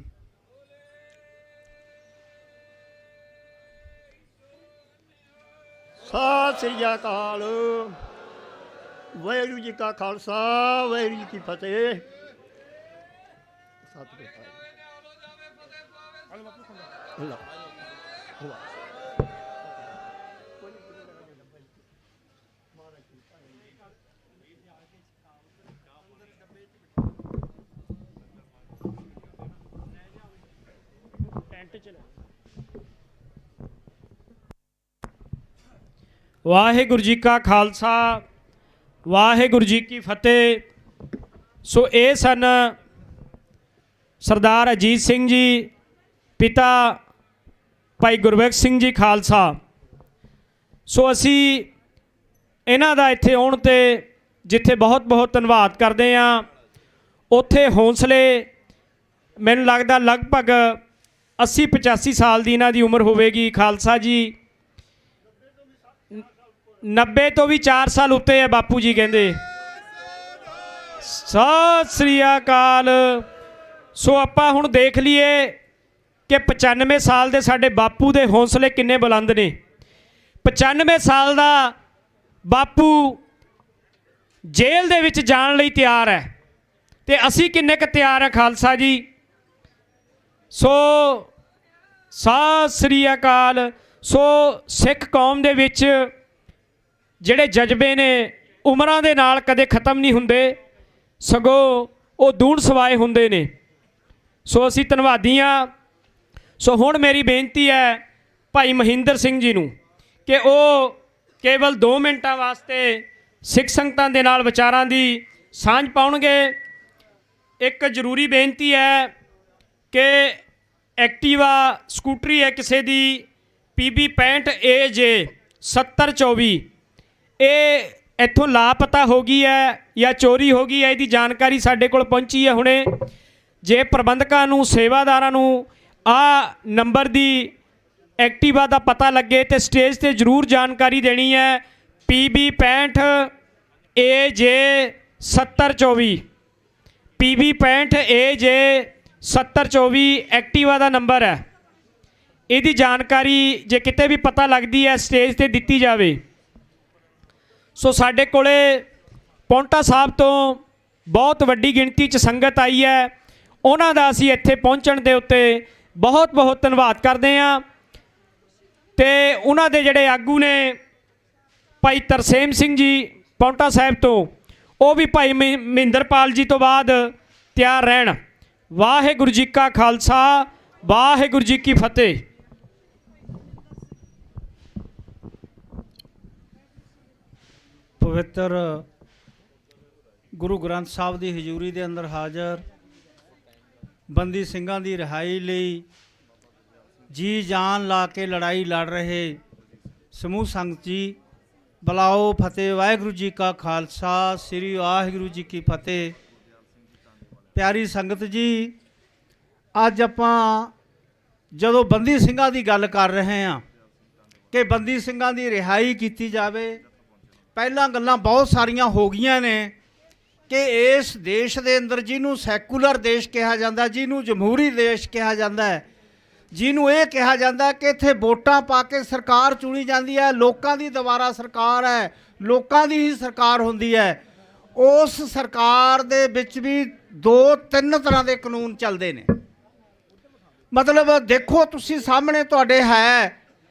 ਸਤਿ ਸ੍ਰੀ ਅਕਾਲ। ਵਾਹਿਗੁਰੂ ਜੀ ਕਾ ਖਾਲਸਾ, ਵਾਹਿਗੁਰੂ ਜੀ ਕੀ ਫਤਿਹ। ਵਾਹਿਗੁਰੂ ਜੀ ਕਾ ਖਾਲਸਾ ਵਾਹਿਗੁਰੂ ਜੀ ਕੀ ਫਤਿਹ। ਸੋ ਇਹ ਸਨ ਸਰਦਾਰ ਅਜੀਤ ਸਿੰਘ ਜੀ, ਪਿਤਾ ਭਾਈ ਗੁਰਬਖਸ਼ ਸਿੰਘ ਜੀ ਖਾਲਸਾ। ਸੋ ਅਸੀਂ ਇਹਨਾਂ ਦਾ ਇੱਥੇ ਆਉਣ 'ਤੇ ਜਿੱਥੇ ਬਹੁਤ ਬਹੁਤ ਧੰਨਵਾਦ ਕਰਦੇ ਹਾਂ, ਉੱਥੇ ਹੌਂਸਲੇ ਮੈਨੂੰ ਲੱਗਦਾ ਲਗਭਗ 80-85 ਸਾਲ ਦੀ ਇਹਨਾਂ ਦੀ ਉਮਰ ਹੋਵੇਗੀ। ਖਾਲਸਾ ਜੀ 90 ਤੋਂ ਵੀ 4 ਸਾਲ ਉੱਤੇ ਹੈ ਬਾਪੂ ਜੀ ਕਹਿੰਦੇ। ਸਤਿ ਸ੍ਰੀ ਅਕਾਲ। ਸੋ ਆਪਾਂ ਹੁਣ ਦੇਖ ਲਈਏ ਕਿ 95 ਸਾਲ ਦੇ ਸਾਡੇ ਬਾਪੂ ਦੇ ਹੌਂਸਲੇ ਕਿੰਨੇ ਬੁਲੰਦ ਨੇ। 95 ਸਾਲ ਦਾ ਬਾਪੂ ਜੇਲ੍ਹ ਦੇ ਵਿੱਚ ਜਾਣ ਲਈ ਤਿਆਰ ਹੈ, ਤੇ ਅਸੀਂ ਕਿੰਨੇ ਕੁ ਤਿਆਰ ਹਾਂ ਖਾਲਸਾ ਜੀ। ਸੋ ਸਤਿ ਸ੍ਰੀ ਅਕਾਲ। ਸੋ ਸਿੱਖ ਕੌਮ ਦੇ ਵਿੱਚ ਜਿਹੜੇ ਜਜ਼ਬੇ ਨੇ ਉਮਰਾਂ ਦੇ ਨਾਲ ਕਦੇ ਖ਼ਤਮ ਨਹੀਂ ਹੁੰਦੇ, ਸਗੋਂ ਉਹ ਦੂਣ ਸਵਾਏ ਹੁੰਦੇ ਨੇ। ਸੋ ਅਸੀਂ ਧੰਨਵਾਦੀ ਹਾਂ। ਸੋ ਹੁਣ ਮੇਰੀ ਬੇਨਤੀ ਹੈ ਭਾਈ ਮਹਿੰਦਰ ਸਿੰਘ ਜੀ ਨੂੰ ਕਿ ਉਹ ਕੇਵਲ 2 ਮਿੰਟਾਂ ਵਾਸਤੇ ਸਿੱਖ ਸੰਗਤਾਂ ਦੇ ਨਾਲ ਵਿਚਾਰਾਂ ਦੀ ਸਾਂਝ ਪਾਉਣਗੇ। ਇੱਕ ਜ਼ਰੂਰੀ ਬੇਨਤੀ ਹੈ ਕਿ ਐਕਟਿਵਾ ਸਕੂਟਰੀ ਹੈ ਕਿਸੇ ਦੀ PB 65 AJ 7024, ਇਹ ਇੱਥੋਂ ਲਾਪਤਾ ਹੋ ਗਈ ਹੈ ਜਾਂ ਚੋਰੀ ਹੋ ਗਈ ਹੈ, ਇਹਦੀ ਜਾਣਕਾਰੀ ਸਾਡੇ ਕੋਲ ਪਹੁੰਚੀ ਹੈ ਹੁਣੇ। ਜੇ ਪ੍ਰਬੰਧਕਾਂ ਨੂੰ, ਸੇਵਾਦਾਰਾਂ ਨੂੰ ਆਹ ਨੰਬਰ ਦੀ ਐਕਟਿਵਾ ਦਾ ਪਤਾ ਲੱਗੇ ਤੇ ਸਟੇਜ ਤੇ ਜ਼ਰੂਰ ਜਾਣਕਾਰੀ ਦੇਣੀ ਹੈ। PB 65 AJ 7024, PB 65 AJ 7024 Activa ਦਾ ਨੰਬਰ ਹੈ। ਇਹਦੀ ਜਾਣਕਾਰੀ ਜੇ ਕਿਤੇ ਵੀ ਪਤਾ ਲੱਗਦੀ ਹੈ ਸਟੇਜ ਤੇ ਦਿੱਤੀ ਜਾਵੇ। ਸੋ ਸਾਡੇ ਕੋਲੇ ਪੌਂਟਾ ਸਾਹਿਬ ਤੋਂ ਬਹੁਤ ਵੱਡੀ ਗਿਣਤੀ 'ਚ ਸੰਗਤ ਆਈ ਹੈ, ਉਹਨਾਂ ਦਾ ਅਸੀਂ ਇੱਥੇ ਪਹੁੰਚਣ ਦੇ ਉੱਤੇ ਬਹੁਤ ਬਹੁਤ ਧੰਨਵਾਦ ਕਰਦੇ ਹਾਂ। ਤੇ ਉਹਨਾਂ ਦੇ ਜਿਹੜੇ ਆਗੂ ਨੇ ਭਾਈ ਤਰਸੇਮ ਸਿੰਘ ਜੀ ਪੌਂਟਾ ਸਾਹਿਬ ਤੋਂ, ਉਹ ਵੀ ਭਾਈ ਮਹਿੰਦਰਪਾਲ ਜੀ ਤੋਂ ਬਾਅਦ ਤਿਆਰ ਰਹਿਣ। ਵਾਹਿਗੁਰੂ ਜੀ ਕਾ ਖਾਲਸਾ ਵਾਹਿਗੁਰੂ ਜੀ ਕੀ ਫਤਿਹ। ਪਵਿੱਤਰ ਗੁਰੂ ਗ੍ਰੰਥ ਸਾਹਿਬ ਦੀ ਹਜ਼ੂਰੀ ਦੇ ਅੰਦਰ ਹਾਜ਼ਰ ਬੰਦੀ ਸਿੰਘਾਂ ਦੀ ਰਿਹਾਈ ਲਈ ਜੀ ਜਾਨ ਲਾ ਕੇ ਲੜਾਈ ਲੜ ਰਹੇ ਸਮੂਹ ਸੰਗਤ ਜੀ, ਬੁਲਾਓ ਫਤਿਹ। ਵਾਹਿਗੁਰੂ ਜੀ ਕਾ ਖਾਲਸਾ ਸ੍ਰੀ ਵਾਹਿਗੁਰੂ ਜੀ ਕੀ ਫਤਿਹ। ਪਿਆਰੀ ਸੰਗਤ ਜੀ, ਅੱਜ ਆਪਾਂ ਜਦੋਂ ਬੰਦੀ ਸਿੰਘਾਂ ਦੀ ਗੱਲ ਕਰ ਰਹੇ ਹਾਂ ਕਿ ਬੰਦੀ ਸਿੰਘਾਂ ਦੀ ਰਿਹਾਈ ਕੀਤੀ ਜਾਵੇ, ਪਹਿਲਾਂ ਗੱਲਾਂ ਬਹੁਤ ਸਾਰੀਆਂ ਹੋ ਗਈਆਂ ਨੇ ਕਿ ਇਸ ਦੇਸ਼ ਦੇ ਅੰਦਰ ਜਿਹਨੂੰ ਸੈਕੂਲਰ ਦੇਸ਼ ਕਿਹਾ ਜਾਂਦਾ, ਜਿਹਨੂੰ ਜਮਹੂਰੀ ਦੇਸ਼ ਕਿਹਾ ਜਾਂਦਾ ਹੈ, ਜਿਹਨੂੰ ਇਹ ਕਿਹਾ ਜਾਂਦਾ ਕਿ ਇੱਥੇ ਵੋਟਾਂ ਪਾ ਕੇ ਸਰਕਾਰ ਚੁਣੀ ਜਾਂਦੀ ਹੈ, ਲੋਕਾਂ ਦੀ ਦੁਬਾਰਾ ਸਰਕਾਰ ਹੈ, ਲੋਕਾਂ ਦੀ ਹੀ ਸਰਕਾਰ ਹੁੰਦੀ ਹੈ, ਉਸ ਸਰਕਾਰ ਦੇ ਵਿੱਚ ਵੀ 2-3 ਤਰ੍ਹਾਂ ਦੇ ਕਾਨੂੰਨ ਚੱਲਦੇ ਨੇ। ਮਤਲਬ ਦੇਖੋ ਤੁਸੀਂ ਸਾਹਮਣੇ ਤੁਹਾਡੇ ਹੈ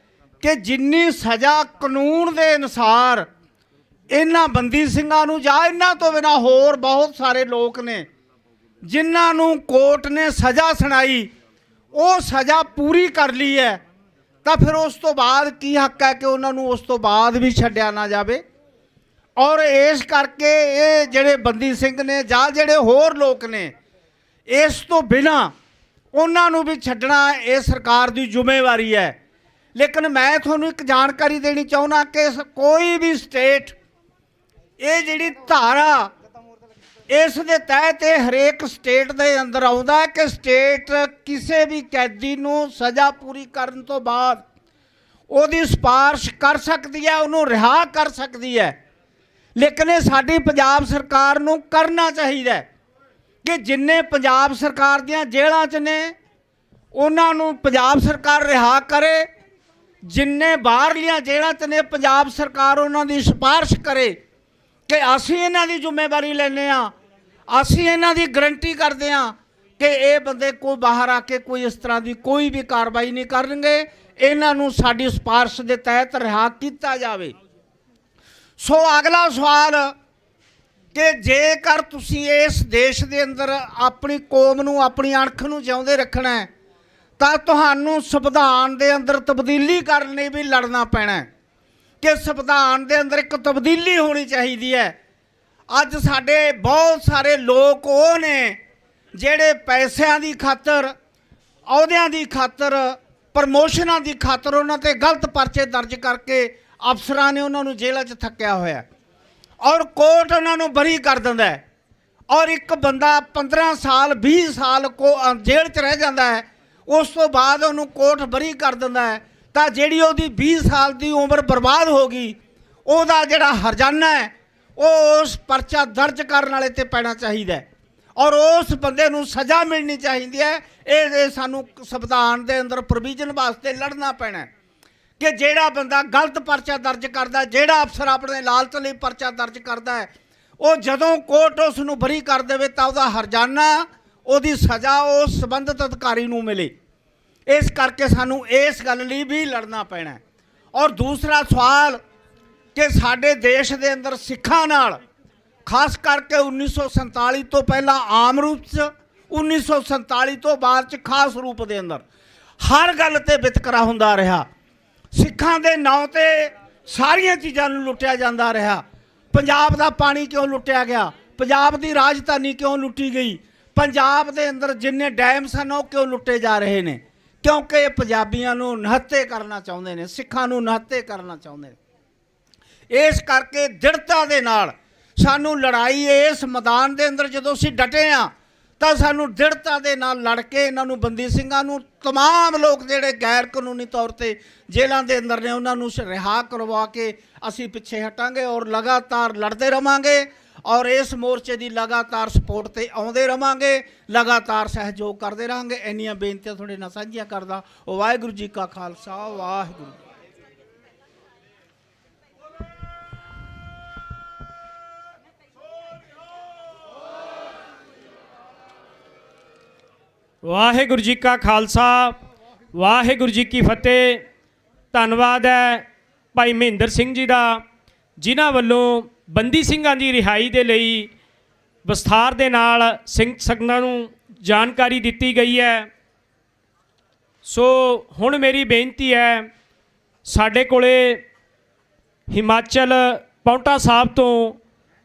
ਕਿ ਜਿੰਨੀ ਸਜ਼ਾ ਕਾਨੂੰਨ ਦੇ ਅਨੁਸਾਰ ਇਹਨਾਂ ਬੰਦੀ ਸਿੰਘਾਂ ਨੂੰ ਜਾਂ ਇਹਨਾਂ ਤੋਂ ਬਿਨਾਂ ਹੋਰ ਬਹੁਤ ਸਾਰੇ ਲੋਕ ਨੇ ਜਿਨ੍ਹਾਂ ਨੂੰ ਕੋਰਟ ਨੇ ਸਜ਼ਾ ਸੁਣਾਈ, ਉਹ ਸਜ਼ਾ ਪੂਰੀ ਕਰ ਲਈ ਹੈ, ਤਾਂ ਫਿਰ ਉਸ ਤੋਂ ਬਾਅਦ ਕੀ ਹੱਕ ਹੈ ਕਿ ਉਹਨਾਂ ਨੂੰ ਉਸ ਤੋਂ ਬਾਅਦ ਵੀ ਛੱਡਿਆ ਨਾ ਜਾਵੇ। ਔਰ ਇਸ ਕਰਕੇ ਇਹ ਜਿਹੜੇ ਬੰਦੀ ਸਿੰਘ ਨੇ ਜਾਂ ਜਿਹੜੇ ਹੋਰ ਲੋਕ ਨੇ, ਇਸ ਤੋਂ ਬਿਨਾਂ ਉਹਨਾਂ ਨੂੰ ਵੀ ਛੱਡਣਾ ਇਹ ਸਰਕਾਰ ਦੀ ਜ਼ਿੰਮੇਵਾਰੀ ਹੈ। ਲੇਕਿਨ ਮੈਂ ਤੁਹਾਨੂੰ ਇੱਕ ਜਾਣਕਾਰੀ ਦੇਣੀ ਚਾਹੁੰਦਾ ਕਿ ਕੋਈ ਵੀ ਸਟੇਟ, ਇਹ ਜਿਹੜੀ ਧਾਰਾ ਇਸ ਦੇ ਤਹਿਤ ਇਹ ਹਰੇਕ ਸਟੇਟ ਦੇ ਅੰਦਰ ਆਉਂਦਾ ਹੈ ਕਿ ਸਟੇਟ ਕਿਸੇ ਵੀ ਕੈਦੀ ਨੂੰ ਸਜ਼ਾ ਪੂਰੀ ਕਰਨ ਤੋਂ ਬਾਅਦ ਉਹਦੀ ਸਿਫਾਰਿਸ਼ ਕਰ ਸਕਦੀ ਹੈ, ਉਹਨੂੰ ਰਿਹਾ ਕਰ ਸਕਦੀ ਹੈ। ਲੇਕਿਨ ਇਹ ਸਾਡੀ ਪੰਜਾਬ ਸਰਕਾਰ ਨੂੰ ਕਰਨਾ ਚਾਹੀਦਾ ਕਿ ਜਿੰਨੇ ਪੰਜਾਬ ਸਰਕਾਰ ਦੀਆਂ ਜੇਲ੍ਹਾਂ 'ਚ ਨੇ ਉਹਨਾਂ ਨੂੰ ਪੰਜਾਬ ਸਰਕਾਰ ਰਿਹਾ ਕਰੇ, ਜਿੰਨੇ ਬਾਹਰਲੀਆਂ ਜੇਲ੍ਹਾਂ 'ਚ ਨੇ ਪੰਜਾਬ ਸਰਕਾਰ ਉਹਨਾਂ ਦੀ ਸਿਫਾਰਿਸ਼ ਕਰੇ ਕਿ ਅਸੀਂ ਇਹਨਾਂ ਦੀ ਜ਼ਿੰਮੇਵਾਰੀ ਲੈਂਦੇ ਹਾਂ, ਅਸੀਂ ਇਹਨਾਂ ਦੀ ਗਰੰਟੀ ਕਰਦੇ ਹਾਂ ਕਿ ਇਹ ਬੰਦੇ ਕੋਈ ਬਾਹਰ ਆ ਕੇ ਕੋਈ ਇਸ ਤਰ੍ਹਾਂ ਦੀ ਕੋਈ ਵੀ ਕਾਰਵਾਈ ਨਹੀਂ ਕਰਨਗੇ, ਇਹਨਾਂ ਨੂੰ ਸਾਡੀ ਸਿਫਾਰਿਸ਼ ਦੇ ਤਹਿਤ ਰਿਹਾ ਕੀਤਾ ਜਾਵੇ। ਸੋ ਅਗਲਾ ਸਵਾਲ ਕਿ ਜੇਕਰ ਤੁਸੀਂ ਇਸ ਦੇਸ਼ ਦੇ ਅੰਦਰ ਆਪਣੀ ਕੌਮ ਨੂੰ, ਆਪਣੀ ਅਣਖ ਨੂੰ ਜਿਉਂਦੇ ਰੱਖਣਾ ਹੈ, ਤਾਂ ਤੁਹਾਨੂੰ ਸੰਵਿਧਾਨ ਦੇ ਅੰਦਰ ਤਬਦੀਲੀ ਕਰਨ ਲਈ ਵੀ ਲੜਨਾ ਪੈਣਾ ਹੈ। ਕਿ ਸੰਵਿਧਾਨ ਦੇ ਅੰਦਰ ਇੱਕ ਤਬਦੀਲੀ ਹੋਣੀ ਚਾਹੀਦੀ ਹੈ। ਅੱਜ ਸਾਡੇ ਬਹੁਤ ਸਾਰੇ ਲੋਕ ਉਹ ਨੇ ਜਿਹੜੇ ਪੈਸਿਆਂ ਦੀ ਖਾਤਰ, ਅਹੁਦਿਆਂ ਦੀ ਖਾਤਰ, ਪ੍ਰਮੋਸ਼ਨਾਂ ਦੀ ਖਾਤਰ ਉਹਨਾਂ ਤੇ ਗਲਤ ਪਰਚੇ ਦਰਜ ਕਰਕੇ ਅਫਸਰਾਂ ਨੇ ਉਹਨਾਂ ਨੂੰ ਜੇਲ੍ਹਾਂ 'ਚ ਥੱਕਿਆ ਹੋਇਆ ਔਰ ਕੋਰਟ ਉਹਨਾਂ ਨੂੰ ਬਰੀ ਕਰ ਦਿੰਦਾ ਹੈ ਔਰ ਇੱਕ ਬੰਦਾ 15 ਸਾਲ 20 ਸਾਲ ਜੇਲ੍ਹ 'ਚ ਰਹਿ ਜਾਂਦਾ ਹੈ। ਉਸ ਤੋਂ ਬਾਅਦ ਉਹਨੂੰ ਕੋਰਟ ਬਰੀ ਕਰ ਦਿੰਦਾ ਹੈ ਤਾਂ ਜਿਹੜੀ ਉਹਦੀ 20 ਸਾਲ ਦੀ ਉਮਰ ਬਰਬਾਦ ਹੋ ਗਈ, ਉਹਦਾ ਜਿਹੜਾ ਹਰਜਾਨਾ ਹੈ ਉਹ ਉਸ ਪਰਚਾ ਦਰਜ ਕਰਨ ਵਾਲੇ ਤੇ ਪੈਣਾ ਚਾਹੀਦਾ ਹੈ ਔਰ ਉਸ ਬੰਦੇ ਨੂੰ ਸਜ਼ਾ ਮਿਲਣੀ ਚਾਹੀਦੀ ਹੈ। ਇਹ ਸਾਨੂੰ ਸੰਵਿਧਾਨ ਦੇ ਅੰਦਰ ਪ੍ਰੋਵੀਜ਼ਨ ਵਾਸਤੇ ਲੜਨਾ ਪੈਣਾ ਕਿ ਜਿਹੜਾ ਬੰਦਾ ਗਲਤ ਪਰਚਾ ਦਰਜ ਕਰਦਾ, ਜਿਹੜਾ ਅਫਸਰ ਆਪਣੇ ਲਾਲਚ ਲਈ ਪਰਚਾ ਦਰਜ ਕਰਦਾ ਹੈ, ਉਹ ਜਦੋਂ ਕੋਰਟ ਉਸ ਨੂੰ ਬਰੀ ਕਰ ਦੇਵੇ ਤਾਂ ਉਹਦਾ ਹਰਜਾਨਾ, ਉਹਦੀ ਸਜ਼ਾ ਉਸ ਸੰਬੰਧਿਤ ਅਧਿਕਾਰੀ ਨੂੰ ਮਿਲੇ। ਇਸ ਕਰਕੇ ਸਾਨੂੰ ਇਸ ਗੱਲ ਲਈ ਵੀ ਲੜਨਾ ਪੈਣਾ। ਔਰ ਦੂਸਰਾ ਸਵਾਲ ਕਿ ਸਾਡੇ ਦੇਸ਼ ਦੇ ਅੰਦਰ ਸਿੱਖਾਂ ਨਾਲ ਖਾਸ ਕਰਕੇ 1947 ਤੋਂ ਪਹਿਲਾਂ ਆਮ ਰੂਪ 'ਚ, 1947 ਤੋਂ ਬਾਅਦ 'ਚ ਖਾਸ ਰੂਪ ਦੇ ਅੰਦਰ ਹਰ ਗੱਲ ਤੇ ਵਿਤਕਰਾ ਹੁੰਦਾ ਰਿਹਾ। ਸਿੱਖਾਂ ਦੇ ਨਾਂ ਤੇ ਸਾਰੀਆਂ ਚੀਜ਼ਾਂ ਨੂੰ ਲੁੱਟਿਆ ਜਾਂਦਾ ਰਿਹਾ। ਪੰਜਾਬ ਦਾ ਪਾਣੀ ਕਿਉਂ ਲੁੱਟਿਆ ਗਿਆ? ਪੰਜਾਬ ਦੀ ਰਾਜਧਾਨੀ ਕਿਉਂ ਲੁੱਟੀ ਗਈ? ਪੰਜਾਬ ਦੇ ਅੰਦਰ ਜਿੰਨੇ ਡੈਮ ਸਨ ਉਹ ਕਿਉਂ ਲੁੱਟੇ ਜਾ ਰਹੇ ਨੇ? ਕਿਉਂਕਿ ਇਹ ਪੰਜਾਬੀਆਂ ਨੂੰ ਨਿਹੱਤੇ ਕਰਨਾ ਚਾਹੁੰਦੇ ਨੇ, ਸਿੱਖਾਂ ਨੂੰ ਨਿਹੱਤੇ ਕਰਨਾ ਚਾਹੁੰਦੇ ਨੇ। ਇਸ ਕਰਕੇ ਦ੍ਰਿੜਤਾ ਦੇ ਨਾਲ ਸਾਨੂੰ ਲੜਾਈ ਇਸ ਮੈਦਾਨ ਦੇ ਅੰਦਰ ਜਦੋਂ ਅਸੀਂ ਡਟੇ ਹਾਂ ਤਾਂ ਸਾਨੂੰ ਦ੍ਰਿੜਤਾ ਦੇ ਨਾਲ ਲੜ ਕੇ ਇਹਨਾਂ ਨੂੰ, ਬੰਦੀ ਸਿੰਘਾਂ ਨੂੰ, ਤਮਾਮ ਲੋਕ ਜਿਹੜੇ ਗੈਰ ਕਾਨੂੰਨੀ ਤੌਰ ਤੇ ਜੇਲ੍ਹਾਂ ਦੇ ਅੰਦਰ ਨੇ, ਉਹਨਾਂ ਨੂੰ ਰਿਹਾ ਕਰਵਾ ਕੇ ਅਸੀਂ ਪਿੱਛੇ ਹਟਾਂਗੇ ਔਰ ਲਗਾਤਾਰ ਲੜਦੇ ਰਵਾਂਗੇ ਔਰ ਇਸ ਮੋਰਚੇ ਦੀ ਲਗਾਤਾਰ ਸਪੋਰਟ ਤੇ ਆਉਂਦੇ ਰਵਾਂਗੇ, ਲਗਾਤਾਰ ਸਹਿਯੋਗ ਕਰਦੇ ਰਹਾਂਗੇ। ਇੰਨੀਆਂ ਬੇਨਤੀਆਂ ਤੁਹਾਡੇ ਨਾਲ ਸਾਂਝੀਆਂ ਕਰਦਾ। ਵਾਹਿਗੁਰੂ ਜੀ ਕਾ ਖਾਲਸਾ, ਵਾਹਿਗੁਰੂ। ਵਾਹਿਗੁਰੂ ਜੀ ਕਾ ਖਾਲਸਾ, ਵਾਹਿਗੁਰੂ ਜੀ ਕੀ ਫਤਿਹ। ਧੰਨਵਾਦ ਹੈ ਭਾਈ ਮਹਿੰਦਰ ਸਿੰਘ ਜੀ ਦਾ, ਜਿਨ੍ਹਾਂ ਵੱਲੋਂ ਬੰਦੀ ਸਿੰਘਾਂ ਦੀ ਰਿਹਾਈ ਦੇ ਲਈ ਵਿਸਥਾਰ ਦੇ ਨਾਲ ਸਿੰਘ ਸੰਗਤਾਂ ਨੂੰ ਜਾਣਕਾਰੀ ਦਿੱਤੀ ਗਈ ਹੈ। ਸੋ ਹੁਣ ਮੇਰੀ ਬੇਨਤੀ ਹੈ, ਸਾਡੇ ਕੋਲੇ ਹਿਮਾਚਲ ਪਾਉਂਟਾ ਸਾਹਿਬ ਤੋਂ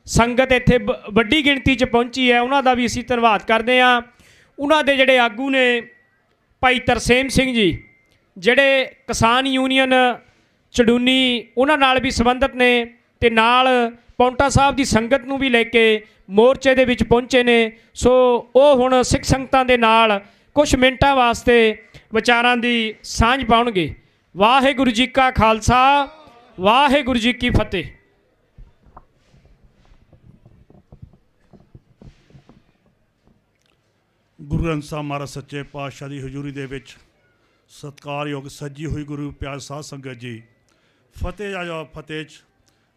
ਸੰਗਤ ਇੱਥੇ ਵੱਡੀ ਗਿਣਤੀ 'ਚ ਪਹੁੰਚੀ ਹੈ, ਉਹਨਾਂ ਦਾ ਵੀ ਅਸੀਂ ਧੰਨਵਾਦ ਕਰਦੇ ਹਾਂ। ਉਹਨਾਂ ਦੇ ਜਿਹੜੇ ਆਗੂ ਨੇ ਭਾਈ ਤਰਸੇਮ ਸਿੰਘ ਜੀ, ਜਿਹੜੇ ਕਿਸਾਨ ਯੂਨੀਅਨ ਚੜੂਨੀ ਉਹਨਾਂ ਨਾਲ ਵੀ ਸੰਬੰਧਿਤ ਨੇ ਤੇ ਨਾਲ ਪਾਉਂਟਾ ਸਾਹਿਬ ਦੀ ਸੰਗਤ ਨੂੰ ਵੀ ਲੈ ਕੇ ਮੋਰਚੇ ਦੇ ਵਿੱਚ ਪਹੁੰਚੇ ਨੇ। ਸੋ ਉਹ ਹੁਣ ਸਿੱਖ ਸੰਗਤਾਂ ਦੇ ਨਾਲ ਕੁਝ ਮਿੰਟਾਂ ਵਾਸਤੇ ਵਿਚਾਰਾਂ ਦੀ ਸਾਂਝ ਪਾਉਣਗੇ। ਵਾਹਿਗੁਰੂ ਜੀ ਕਾ ਖਾਲਸਾ, ਵਾਹਿਗੁਰੂ ਜੀ ਕੀ ਫਤਿਹ। ਗੁਰੂ ਗ੍ਰੰਥ ਸਾਹਿਬ ਮਹਾਰਾਜ ਸੱਚੇ ਪਾਤਸ਼ਾਹ ਦੀ ਹਜ਼ੂਰੀ ਦੇ ਵਿੱਚ ਸਤਿਕਾਰਯੋਗ ਸੱਜੀ ਹੋਈ ਗੁਰੂ ਪਿਆਰ ਸਾਧ ਸੰਗਤ ਜੀ, ਫਤਿਹ ਆ ਫਤਿਹ 'ਚ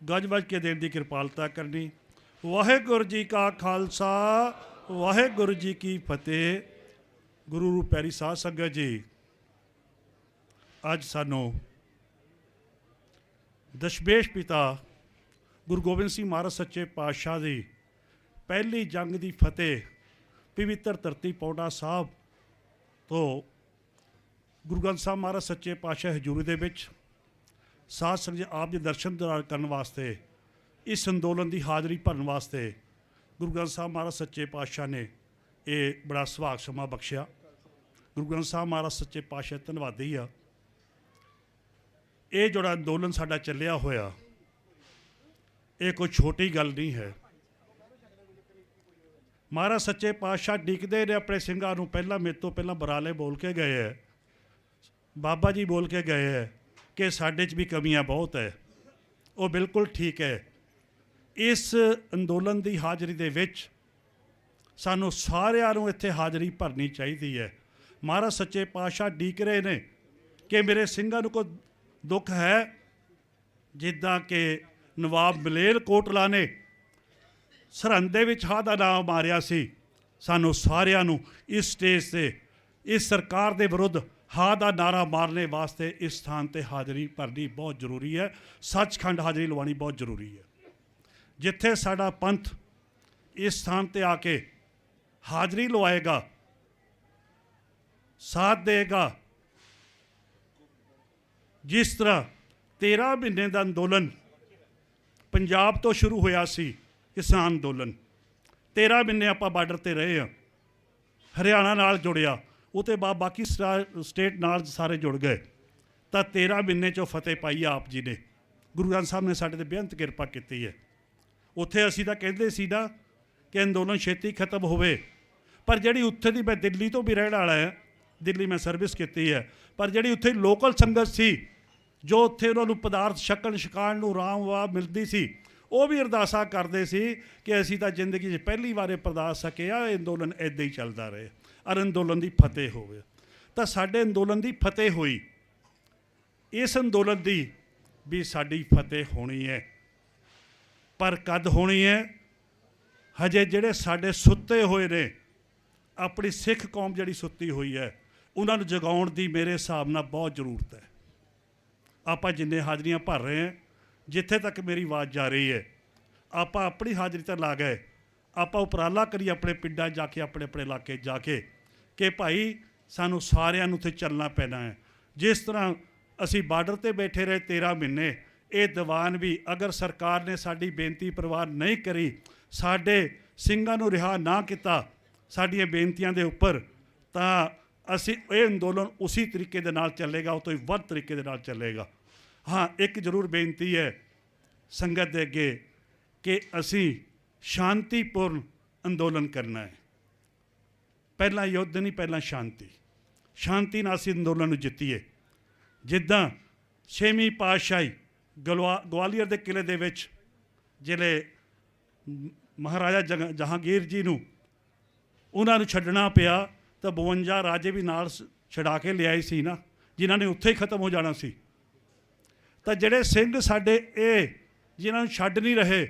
ਗੱਜ ਵੱਜ ਕੇ ਦੇਣ ਦੀ ਕਿਰਪਾਲਤਾ ਕਰਨੀ। ਵਾਹਿਗੁਰੂ ਜੀ ਕਾ ਖਾਲਸਾ, ਵਾਹਿਗੁਰੂ ਜੀ ਕੀ ਫਤਿਹ। ਗੁਰੂ ਰੂਪ ਪਿਆਰੀ ਸਾਧ ਸੰਗਤ ਜੀ, ਅੱਜ ਸਾਨੂੰ ਦਸ਼ਮੇਸ਼ ਪਿਤਾ ਗੁਰੂ ਗੋਬਿੰਦ ਸਿੰਘ ਮਹਾਰਾਜ ਸੱਚੇ ਪਾਤਸ਼ਾਹ ਦੀ ਪਹਿਲੀ ਜੰਗ ਦੀ ਫਤਿਹ ਪਵਿੱਤਰ ਧਰਤੀ ਪਾਉਂਟਾ ਸਾਹਿਬ ਤੋਂ ਗੁਰੂ ਗ੍ਰੰਥ ਸਾਹਿਬ ਮਹਾਰਾਜ ਸੱਚੇ ਪਾਤਸ਼ਾਹ ਹਜ਼ੂਰੀ ਦੇ ਵਿੱਚ ਸਾਧ ਸੰਗਤ ਆਪ ਦੇ ਦਰਸ਼ਨ ਦਿਦਾਰ ਕਰਨ ਵਾਸਤੇ, ਇਸ ਅੰਦੋਲਨ ਦੀ ਹਾਜ਼ਰੀ ਭਰਨ ਵਾਸਤੇ ਗੁਰੂ ਗ੍ਰੰਥ ਸਾਹਿਬ ਮਹਾਰਾਜ ਸੱਚੇ ਪਾਤਸ਼ਾਹ ਨੇ ਇਹ ਬੜਾ ਸੁਭਾਗ ਸਮਾਂ ਬਖਸ਼ਿਆ। ਗੁਰੂ ਗ੍ਰੰਥ ਸਾਹਿਬ ਮਹਾਰਾਜ ਸੱਚੇ ਪਾਤਸ਼ਾਹ ਧੰਨਵਾਦੀ ਆ। ਇਹ ਜਿਹੜਾ ਅੰਦੋਲਨ ਸਾਡਾ ਚੱਲਿਆ ਹੋਇਆ, ਇਹ ਕੋਈ ਛੋਟੀ ਗੱਲ ਨਹੀਂ ਹੈ। ਮਹਾਰਾਜ ਸੱਚੇ ਪਾਤਸ਼ਾਹ ਡਿੱਗਦੇ ਨੇ ਆਪਣੇ ਸਿੰਘਾਂ ਨੂੰ। ਪਹਿਲਾਂ ਮੇਰੇ ਤੋਂ ਪਹਿਲਾਂ ਬਰਾਲੇ ਬੋਲ ਕੇ ਗਏ ਹੈ, ਬਾਬਾ ਜੀ ਬੋਲ ਕੇ ਗਏ ਹੈ ਕਿ ਸਾਡੇ 'ਚ ਵੀ ਕਮੀਆਂ ਬਹੁਤ ਹੈ। ਉਹ ਬਿਲਕੁਲ ਠੀਕ ਹੈ। ਇਸ ਅੰਦੋਲਨ ਦੀ ਹਾਜ਼ਰੀ ਦੇ ਵਿੱਚ ਸਾਨੂੰ ਸਾਰਿਆਂ ਨੂੰ ਇੱਥੇ ਹਾਜ਼ਰੀ ਭਰਨੀ ਚਾਹੀਦੀ ਹੈ। ਮਹਾਰਾਜ ਸੱਚੇ ਪਾਤਸ਼ਾਹ ਡੀਕ ਰਹੇ ਨੇ ਕਿ ਮੇਰੇ ਸਿੰਘਾਂ ਨੂੰ ਕੋਈ ਦੁੱਖ ਹੈ, ਜਿੱਦਾਂ ਕਿ ਨਵਾਬ ਮਲੇਰ ਕੋਟਲਾ ਨੇ ਸਰਹੰਦ ਦੇ ਵਿੱਚ ਹਾਂ ਦਾ ਨਾਮ ਮਾਰਿਆ ਸੀ। ਸਾਨੂੰ ਸਾਰਿਆਂ ਨੂੰ ਇਸ ਸਟੇਜ 'ਤੇ ਇਸ ਸਰਕਾਰ ਦੇ ਵਿਰੁੱਧ ਹਾਂ ਦਾ ਨਾਰਾ ਮਾਰਨੇ ਵਾਸਤੇ ਇਸ ਸਥਾਨ 'ਤੇ ਹਾਜ਼ਰੀ ਭਰਨੀ ਬਹੁਤ ਜ਼ਰੂਰੀ ਹੈ। ਸੱਚਖੰਡ ਹਾਜ਼ਰੀ ਲਵਾਉਣੀ ਬਹੁਤ ਜ਼ਰੂਰੀ ਹੈ। ਜਿੱਥੇ ਸਾਡਾ ਪੰਥ ਇਸ ਸਥਾਨ 'ਤੇ ਆ ਕੇ ਹਾਜ਼ਰੀ ਲਵਾਏਗਾ, ਸਾਥ ਦੇਗਾ, ਜਿਸ ਤਰ੍ਹਾਂ 13 ਮਹੀਨੇ ਦਾ ਅੰਦੋਲਨ ਪੰਜਾਬ ਤੋਂ ਸ਼ੁਰੂ ਹੋਇਆ ਸੀ, ਕਿਸਾਨ ਅੰਦੋਲਨ। 13 ਮਹੀਨੇ ਆਪਾਂ ਬਾਰਡਰ ਤੇ ਰਹੇ ਹਾਂ, ਹਰਿਆਣਾ ਨਾਲ ਜੁੜਿਆ, ਉਹ ਤੋਂ ਬਾਅਦ ਬਾਕੀ ਸਟੇਟ ਨਾਲ ਸਾਰੇ ਜੁੜ ਗਏ। ਤਾਂ 13 ਮਹੀਨੇ 'ਚੋਂ ਫਤਿਹ ਪਾਈ ਆਪ ਜੀ ਨੇ। ਗੁਰੂ ਗ੍ਰੰਥ ਸਾਹਿਬ ਨੇ ਸਾਡੇ 'ਤੇ ਬੇਅੰਤ ਕਿਰਪਾ ਕੀਤੀ ਹੈ। ਉੱਥੇ ਅਸੀਂ ਤਾਂ ਕਹਿੰਦੇ ਸੀ ਨਾ ਕਿ ਅੰਦੋਲਨ ਛੇਤੀ ਖਤਮ ਹੋਵੇ, ਪਰ ਜਿਹੜੀ ਉੱਥੇ ਦੀ, ਮੈਂ ਦਿੱਲੀ ਤੋਂ ਵੀ ਰਹਿਣ ਵਾਲਾ ਹੈ, ਦਿੱਲੀ ਮੈਂ ਸਰਵਿਸ ਕੀਤੀ ਹੈ, ਪਰ ਜਿਹੜੀ ਉੱਥੇ ਲੋਕਲ ਸੰਗਤ ਸੀ, ਜੋ ਉੱਥੇ ਉਹਨਾਂ ਨੂੰ ਪਦਾਰਥ ਛਕਣ ਛਕਾਉਣ ਨੂੰ ਰਾਮ ਮਿਲਦੀ ਸੀ, ਉਹ ਵੀ ਅਰਦਾਸਾਂ ਕਰਦੇ ਸੀ ਕਿ ਅਸੀਂ ਤਾਂ ਜ਼ਿੰਦਗੀ 'ਚ ਪਹਿਲੀ ਵਾਰੇ ਪਰਦਾਸ ਸਕਿਆ, ਇਹ ਅੰਦੋਲਨ ਇੱਦਾਂ ਹੀ ਚੱਲਦਾ ਰਹੇ ਔਰ ਅੰਦੋਲਨ ਦੀ ਫਤਿਹ ਹੋਵੇ। ਤਾਂ ਸਾਡੇ ਅੰਦੋਲਨ ਦੀ ਫਤਿਹ ਹੋਈ, ਇਸ ਅੰਦੋਲਨ ਦੀ ਵੀ ਸਾਡੀ ਫਤਿਹ ਹੋਣੀ ਹੈ। ਪਰ ਕਦ ਹੋਣੀ ਹੈ? ਹਜੇ ਜਿਹੜੇ ਸਾਡੇ ਸੁੱਤੇ ਹੋਏ ਨੇ, ਆਪਣੀ ਸਿੱਖ ਕੌਮ ਜਿਹੜੀ ਸੁੱਤੀ ਹੋਈ ਹੈ, ਉਹਨਾਂ ਨੂੰ ਜਗਾਉਣ ਦੀ ਮੇਰੇ ਹਿਸਾਬ ਨਾਲ ਬਹੁਤ ਜ਼ਰੂਰਤ ਹੈ। ਆਪਾਂ ਜਿੰਨੇ ਹਾਜ਼ਰੀਆਂ ਭਰ ਰਹੇ ਹਾਂ, ਜਿੱਥੇ ਤੱਕ ਮੇਰੀ ਆਵਾਜ਼ ਜਾ ਰਹੀ ਹੈ, ਆਪਾਂ ਆਪਣੀ ਹਾਜ਼ਰੀ ਤਾਂ ਲਾ ਗਏ, ਆਪਾਂ ਉਪਰਾਲਾ ਕਰੀਏ ਆਪਣੇ ਪਿੰਡਾਂ ਜਾ ਕੇ, ਆਪਣੇ ਆਪਣੇ ਇਲਾਕੇ ਜਾ ਕੇ, ਕਿ ਭਾਈ ਸਾਨੂੰ ਸਾਰਿਆਂ ਨੂੰ ਉੱਥੇ ਚੱਲਣਾ ਪੈਣਾ ਹੈ। ਜਿਸ ਤਰ੍ਹਾਂ ਅਸੀਂ ਬਾਰਡਰ ਤੇ ਬੈਠੇ ਰਹੇ 13 ਮਹੀਨੇ, ਇਹ ਦੀਵਾਨ ਵੀ ਅਗਰ ਸਰਕਾਰ ਨੇ ਸਾਡੀ ਬੇਨਤੀ ਪ੍ਰਵਾਨ ਨਹੀਂ ਕਰੀ, ਸਾਡੇ ਸਿੰਘਾਂ ਨੂੰ ਰਿਹਾ ਨਾ ਕੀਤਾ ਸਾਡੀਆਂ ਬੇਨਤੀਆਂ ਦੇ ਉੱਪਰ, ਤਾਂ ਅਸੀਂ ਇਹ ਅੰਦੋਲਨ ਉਸੇ ਤਰੀਕੇ ਦੇ ਨਾਲ ਚੱਲੇਗਾ, ਉਹ ਤੋਂ ਹੀ ਵੱਧ ਤਰੀਕੇ ਦੇ ਨਾਲ ਚੱਲੇਗਾ। ਹਾਂ, ਇੱਕ ਜ਼ਰੂਰ ਬੇਨਤੀ ਹੈ ਸੰਗਤ ਦੇ ਅੱਗੇ ਕਿ ਅਸੀਂ ਸ਼ਾਂਤੀਪੂਰਨ ਅੰਦੋਲਨ ਕਰਨਾ ਹੈ। ਪਹਿਲਾਂ ਯੁੱਧ ਨਹੀਂ, ਪਹਿਲਾਂ ਸ਼ਾਂਤੀ ਨਾਲ ਅਸੀਂ ਅੰਦੋਲਨ ਨੂੰ ਜਿੱਤੀਏ। ਜਿੱਦਾਂ 6ਵੀਂ ਪਾਤਸ਼ਾਹੀ ਗਵਾਲੀਅਰ ਦੇ ਕਿਲੇ ਦੇ ਵਿੱਚ ਜਿਹੜੇ ਮਹਾਰਾਜਾ ਜਹਾਂਗੀਰ ਜੀ ਨੂੰ ਉਹਨਾਂ ਨੂੰ ਛੱਡਣਾ ਪਿਆ, ਤਾਂ 52 ਰਾਜੇ ਵੀ ਨਾਲ ਛਡਾ ਕੇ ਲਿਆਏ ਸੀ ਨਾ, ਜਿਨ੍ਹਾਂ ਨੇ ਉੱਥੇ ਹੀ ਖਤਮ ਹੋ ਜਾਣਾ ਸੀ। ਤਾਂ ਜਿਹੜੇ ਸਿੰਘ ਸਾਡੇ ਇਹ ਜਿਨ੍ਹਾਂ ਨੂੰ ਛੱਡ ਨਹੀਂ ਰਹੇ,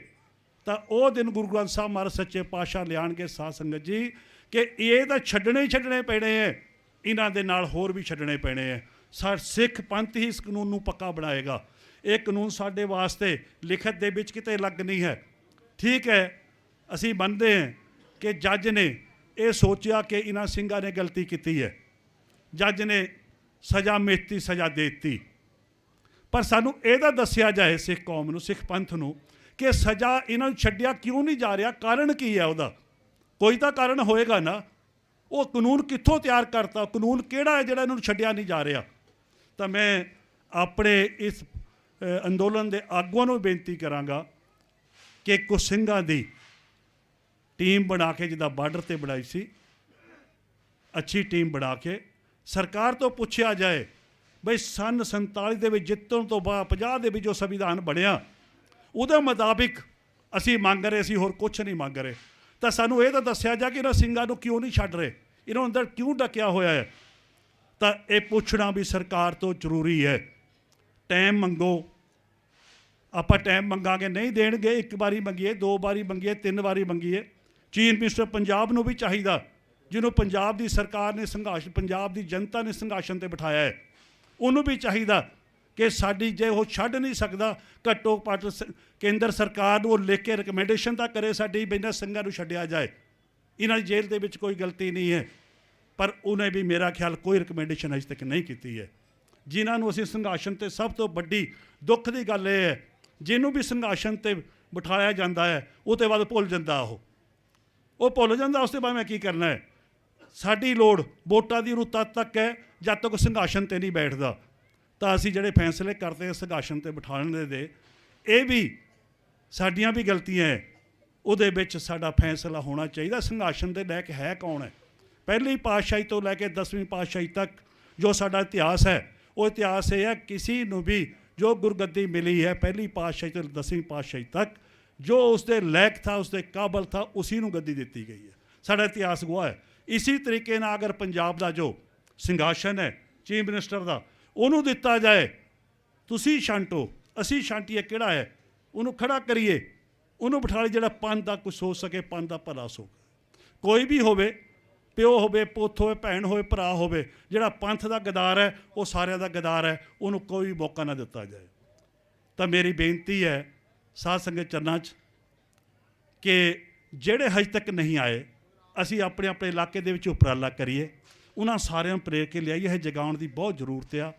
ਤਾਂ ਉਹ ਦਿਨ ਗੁਰੂ ਗ੍ਰੰਥ ਸਾਹਿਬ ਮਹਾਰਾਜ ਸੱਚੇ ਪਾਤਸ਼ਾਹ ਲਿਆਣਗੇ ਸਾਧ ਸੰਗਤ ਜੀ, ਕਿ ਇਹ ਤਾਂ ਛੱਡਣੇ ਹੀ ਛੱਡਣੇ ਪੈਣੇ ਹੈ, ਇਹਨਾਂ ਦੇ ਨਾਲ ਹੋਰ ਵੀ ਛੱਡਣੇ ਪੈਣੇ ਹੈ। ਸਿੱਖ ਪੰਥ ਹੀ ਇਸ ਕਾਨੂੰਨ ਨੂੰ ਪੱਕਾ ਬਣਾਏਗਾ। ਇਹ ਕਾਨੂੰਨ ਸਾਡੇ ਵਾਸਤੇ ਲਿਖਤ ਦੇ ਵਿੱਚ ਕਿਤੇ ਲੱਗ ਨਹੀਂ ਹੈ। ਠੀਕ ਹੈ, ਅਸੀਂ ਮੰਨਦੇ ਹਾਂ ਕਿ ਜੱਜ ਨੇ ਇਹ ਸੋਚਿਆ ਕਿ ਇਹਨਾਂ ਸਿੰਘਾਂ ਨੇ ਗਲਤੀ ਕੀਤੀ ਹੈ, ਜੱਜ ਨੇ ਸਜ਼ਾ ਮਿੱਤੀ, ਸਜ਼ਾ ਦੇ ਦਿੱਤੀ, ਪਰ ਸਾਨੂੰ ਇਹ ਤਾਂ ਦੱਸਿਆ ਜਾਏ ਸਿੱਖ ਕੌਮ ਨੂੰ, ਸਿੱਖ ਪੰਥ ਨੂੰ, ਕਿ ਸਜ਼ਾ ਇਹਨਾਂ ਨੂੰ ਛੱਡਿਆ ਕਿਉਂ ਨਹੀਂ ਜਾ ਰਿਹਾ, ਕਾਰਨ ਕੀ ਹੈ ਉਹਦਾ? ਕੋਈ ਤਾਂ ਕਾਰਨ ਹੋਏਗਾ ਨਾ। ਉਹ ਕਾਨੂੰਨ ਕਿੱਥੋਂ ਤਿਆਰ ਕਰਤਾ, ਕਾਨੂੰਨ ਕਿਹੜਾ ਹੈ ਜਿਹੜਾ ਇਹਨਾਂ ਨੂੰ ਛੱਡਿਆ ਨਹੀਂ ਜਾ ਰਿਹਾ? ਤਾਂ ਮੈਂ ਆਪਣੇ ਇਸ ਅੰਦੋਲਨ ਦੇ ਆਗੂਆਂ ਨੂੰ ਬੇਨਤੀ ਕਰਾਂਗਾ ਕਿ ਕੁਝ ਸਿੰਘਾਂ ਦੀ ਟੀਮ ਬਣਾ ਕੇ, ਜਿੱਦਾਂ ਬਾਰਡਰ ਤੇ ਬਣਾਈ ਸੀ, ਅੱਛੀ ਟੀਮ ਬਣਾ ਕੇ ਸਰਕਾਰ ਤੋਂ ਪੁੱਛਿਆ ਜਾਏ ਬਈ ਸੰਨ 47 ਦੇ ਵਿੱਚ ਜਿੱਤਣ ਤੋਂ ਬਾਅਦ 50 ਦੇ ਵਿੱਚ ਜੋ ਸੰਵਿਧਾਨ ਬਣਿਆ, ਉਹਦੇ ਮੁਤਾਬਿਕ ਅਸੀਂ ਮੰਗ ਰਹੇ, ਅਸੀਂ ਹੋਰ ਕੁਛ ਨਹੀਂ ਮੰਗ ਰਹੇ। ਤਾਂ ਸਾਨੂੰ ਇਹ ਤਾਂ ਦੱਸਿਆ ਜਾ ਕਿ ਇਹਨਾਂ ਸਿੰਘਾਂ ਨੂੰ ਕਿਉਂ ਨਹੀਂ ਛੱਡ ਰਹੇ, ਇਹਨਾਂ ਨੂੰ ਅੰਦਰ ਕਿਉਂ ਡੱਕਿਆ ਹੋਇਆ ਹੈ? ਤਾਂ ਇਹ ਪੁੱਛਣਾ ਵੀ ਸਰਕਾਰ ਤੋਂ ਜ਼ਰੂਰੀ ਹੈ। ਟਾਈਮ ਮੰਗੋ, ਆਪਾਂ ਟਾਈਮ ਮੰਗਾਂਗੇ ਨਹੀਂ ਦੇਣਗੇ, ਇੱਕ ਵਾਰੀ ਮੰਗੀਏ, 2 ਵਾਰੀ ਮੰਗੀਏ, 3 ਵਾਰੀ ਮੰਗੀਏ। ਚੀਫ ਮਿਨਿਸਟਰ ਪੰਜਾਬ ਨੂੰ ਵੀ ਚਾਹੀਦਾ, ਜਿਹਨੂੰ ਪੰਜਾਬ ਦੀ ਸਰਕਾਰ ਨੇ ਸੰਘਰਸ਼, ਪੰਜਾਬ ਦੀ ਜਨਤਾ ਨੇ ਸੰਘਰਸ਼ਨ ਤੇ ਬਿਠਾਇਆ ਹੈ, ਉਹਨੂੰ ਵੀ ਚਾਹੀਦਾ ਕਿ ਸਾਡੀ ਜੇ ਉਹ ਛੱਡ ਨਹੀਂ ਸਕਦਾ, ਘੱਟੋ ਘੱਟ ਕੇਂਦਰ ਸਰਕਾਰ ਨੂੰ ਉਹ ਲਿਖ ਕੇ ਰਿਕਮੈਂਡੇਸ਼ਨ ਤਾਂ ਕਰੇ ਸਾਡੀ ਵੀ ਇਹਨਾਂ ਸਿੰਘਾਂ ਨੂੰ ਛੱਡਿਆ ਜਾਏ। ਇਹਨਾਂ ਦੀ ਜੇਲ੍ਹ ਦੇ ਵਿੱਚ ਕੋਈ ਗਲਤੀ ਨਹੀਂ ਹੈ, ਪਰ ਉਹਨੇ ਵੀ ਮੇਰਾ ਖਿਆਲ ਕੋਈ ਰਿਕਮੈਂਡੇਸ਼ਨ ਅਜੇ ਤੱਕ ਨਹੀਂ ਕੀਤੀ ਹੈ। ਜਿਨ੍ਹਾਂ ਨੂੰ ਅਸੀਂ ਸੰਘਰਸ਼ਨ ਤੇ, ਸਭ ਤੋਂ ਵੱਡੀ ਦੁੱਖ ਦੀ ਗੱਲ ਇਹ ਹੈ, ਜਿਹਨੂੰ ਵੀ ਸੰਘਰਸ਼ਨ ਤੇ ਬਿਠਾਇਆ ਜਾਂਦਾ ਹੈ ਉਹ ਤੋਂ ਬਾਅਦ ਭੁੱਲ ਜਾਂਦਾ, ਉਹ ਭੁੱਲ ਜਾਂਦਾ। ਉਸ ਤੋਂ ਬਾਅਦ ਮੈਂ ਕੀ ਕਰਨਾ ਹੈ? ਸਾਡੀ ਲੋੜ ਵੋਟਾਂ ਦੀ ਰੁੱਤ ਤੱਕ ਹੈ, ਜਦ ਤੱਕ ਸੰਘਰਸ਼ਨ ਤੇ ਨਹੀਂ ਬੈਠਦਾ। ਤਾਂ ਅਸੀਂ ਜਿਹੜੇ ਫੈਸਲੇ ਕਰਦੇ ਹਾਂ ਸੰਘਰਸ਼ਨ ਤੇ ਬਿਠਾਉਣ ਦੇ, ਇਹ ਵੀ ਸਾਡੀਆਂ ਵੀ ਗਲਤੀਆਂ ਹੈ, ਉਹਦੇ ਵਿੱਚ ਸਾਡਾ ਫੈਸਲਾ ਹੋਣਾ ਚਾਹੀਦਾ। ਸੰਘਰਸ਼ਨ ਦੇ ਲੈ ਕੇ ਹੈ ਕੌਣ ਹੈ? ਪਹਿਲੀ ਪਾਤਸ਼ਾਹੀ ਤੋਂ ਲੈ ਕੇ 10ਵੀਂ ਪਾਤਸ਼ਾਹੀ ਤੱਕ ਜੋ ਸਾਡਾ ਇਤਿਹਾਸ ਹੈ, ਉਹ ਇਤਿਹਾਸ ਇਹ ਹੈ, ਕਿਸੇ ਨੂੰ ਵੀ ਜੋ ਗੁਰਗੱਦੀ ਮਿਲੀ ਹੈ ਪਹਿਲੀ ਪਾਤਸ਼ਾਹੀ ਤੋਂ 10ਵੀਂ ਪਾਤਸ਼ਾਹੀ ਤੱਕ, ਜੋ ਉਸਦੇ ਲਾਇਕ ਥਾ, ਉਸਦੇ ਕਾਬਲ ਥਾ, ਉसी ਨੂੰ ਗੱਦੀ ਦਿੱਤੀ ਗਈ ਹੈ। ਸਾਡਾ ਇਤਿਹਾਸ ਗਵਾਹ ਹੈ। ਇसी ਤਰੀਕੇ ਨਾਲ ਅਗਰ ਪੰਜਾਬ ਦਾ ਜੋ ਸਿੰਘਾਸਨ ਹੈ ਚੀਫ ਮਿਨਿਸਟਰ ਦਾ, ਉਹਨੂੰ ਦਿੱਤਾ ਜਾਏ, ਤੁਸੀਂ ਛਾਂਟੋ, ਅਸੀਂ ਛਾਂਟੀਏ, ਕਿਹੜਾ ਹੈ ਉਹਨੂੰ ਖੜਾ ਕਰੀਏ, ਉਹਨੂੰ ਬਿਠਾ ਲਈ, ਜਿਹੜਾ ਪੰਥ ਦਾ ਕੁਝ ਸੋਚ ਸਕੇ, ਪੰਥ ਦਾ ਭਲਾ ਸੋਚ, ਕੋਈ ਵੀ ਹੋਵੇ, ਪਿਓ ਹੋਵੇ, ਪੁੱਤ ਹੋਵੇ, ਭੈਣ ਹੋਵੇ, ਭਰਾ ਹੋਵੇ, ਜਿਹੜਾ ਪੰਥ ਦਾ ਗਦਾਰ ਹੈ ਉਹ ਸਾਰਿਆਂ ਦਾ ਗਦਾਰ ਹੈ, ਉਹਨੂੰ ਕੋਈ ਮੌਕਾ ਨਾ ਦਿੱਤਾ ਜਾਏ। ਤਾਂ ਮੇਰੀ ਬੇਨਤੀ ਹੈ ਸਾਧ ਸੰਗਤ ਚਰਨਾਂ 'ਚ ਕਿ ਜਿਹੜੇ ਹਜੇ ਤੱਕ ਨਹੀਂ ਆਏ, ਅਸੀਂ ਆਪਣੇ ਆਪਣੇ ਇਲਾਕੇ ਦੇ ਵਿੱਚ ਉਪਰਾਲਾ ਕਰੀਏ, ਉਹਨਾਂ ਸਾਰਿਆਂ ਨੂੰ ਪ੍ਰੇਰ ਕੇ ਲਿਆਈਏ। ਇਹ ਜਗਾਉਣ ਦੀ ਬਹੁਤ ਜ਼ਰੂਰਤ ਆ,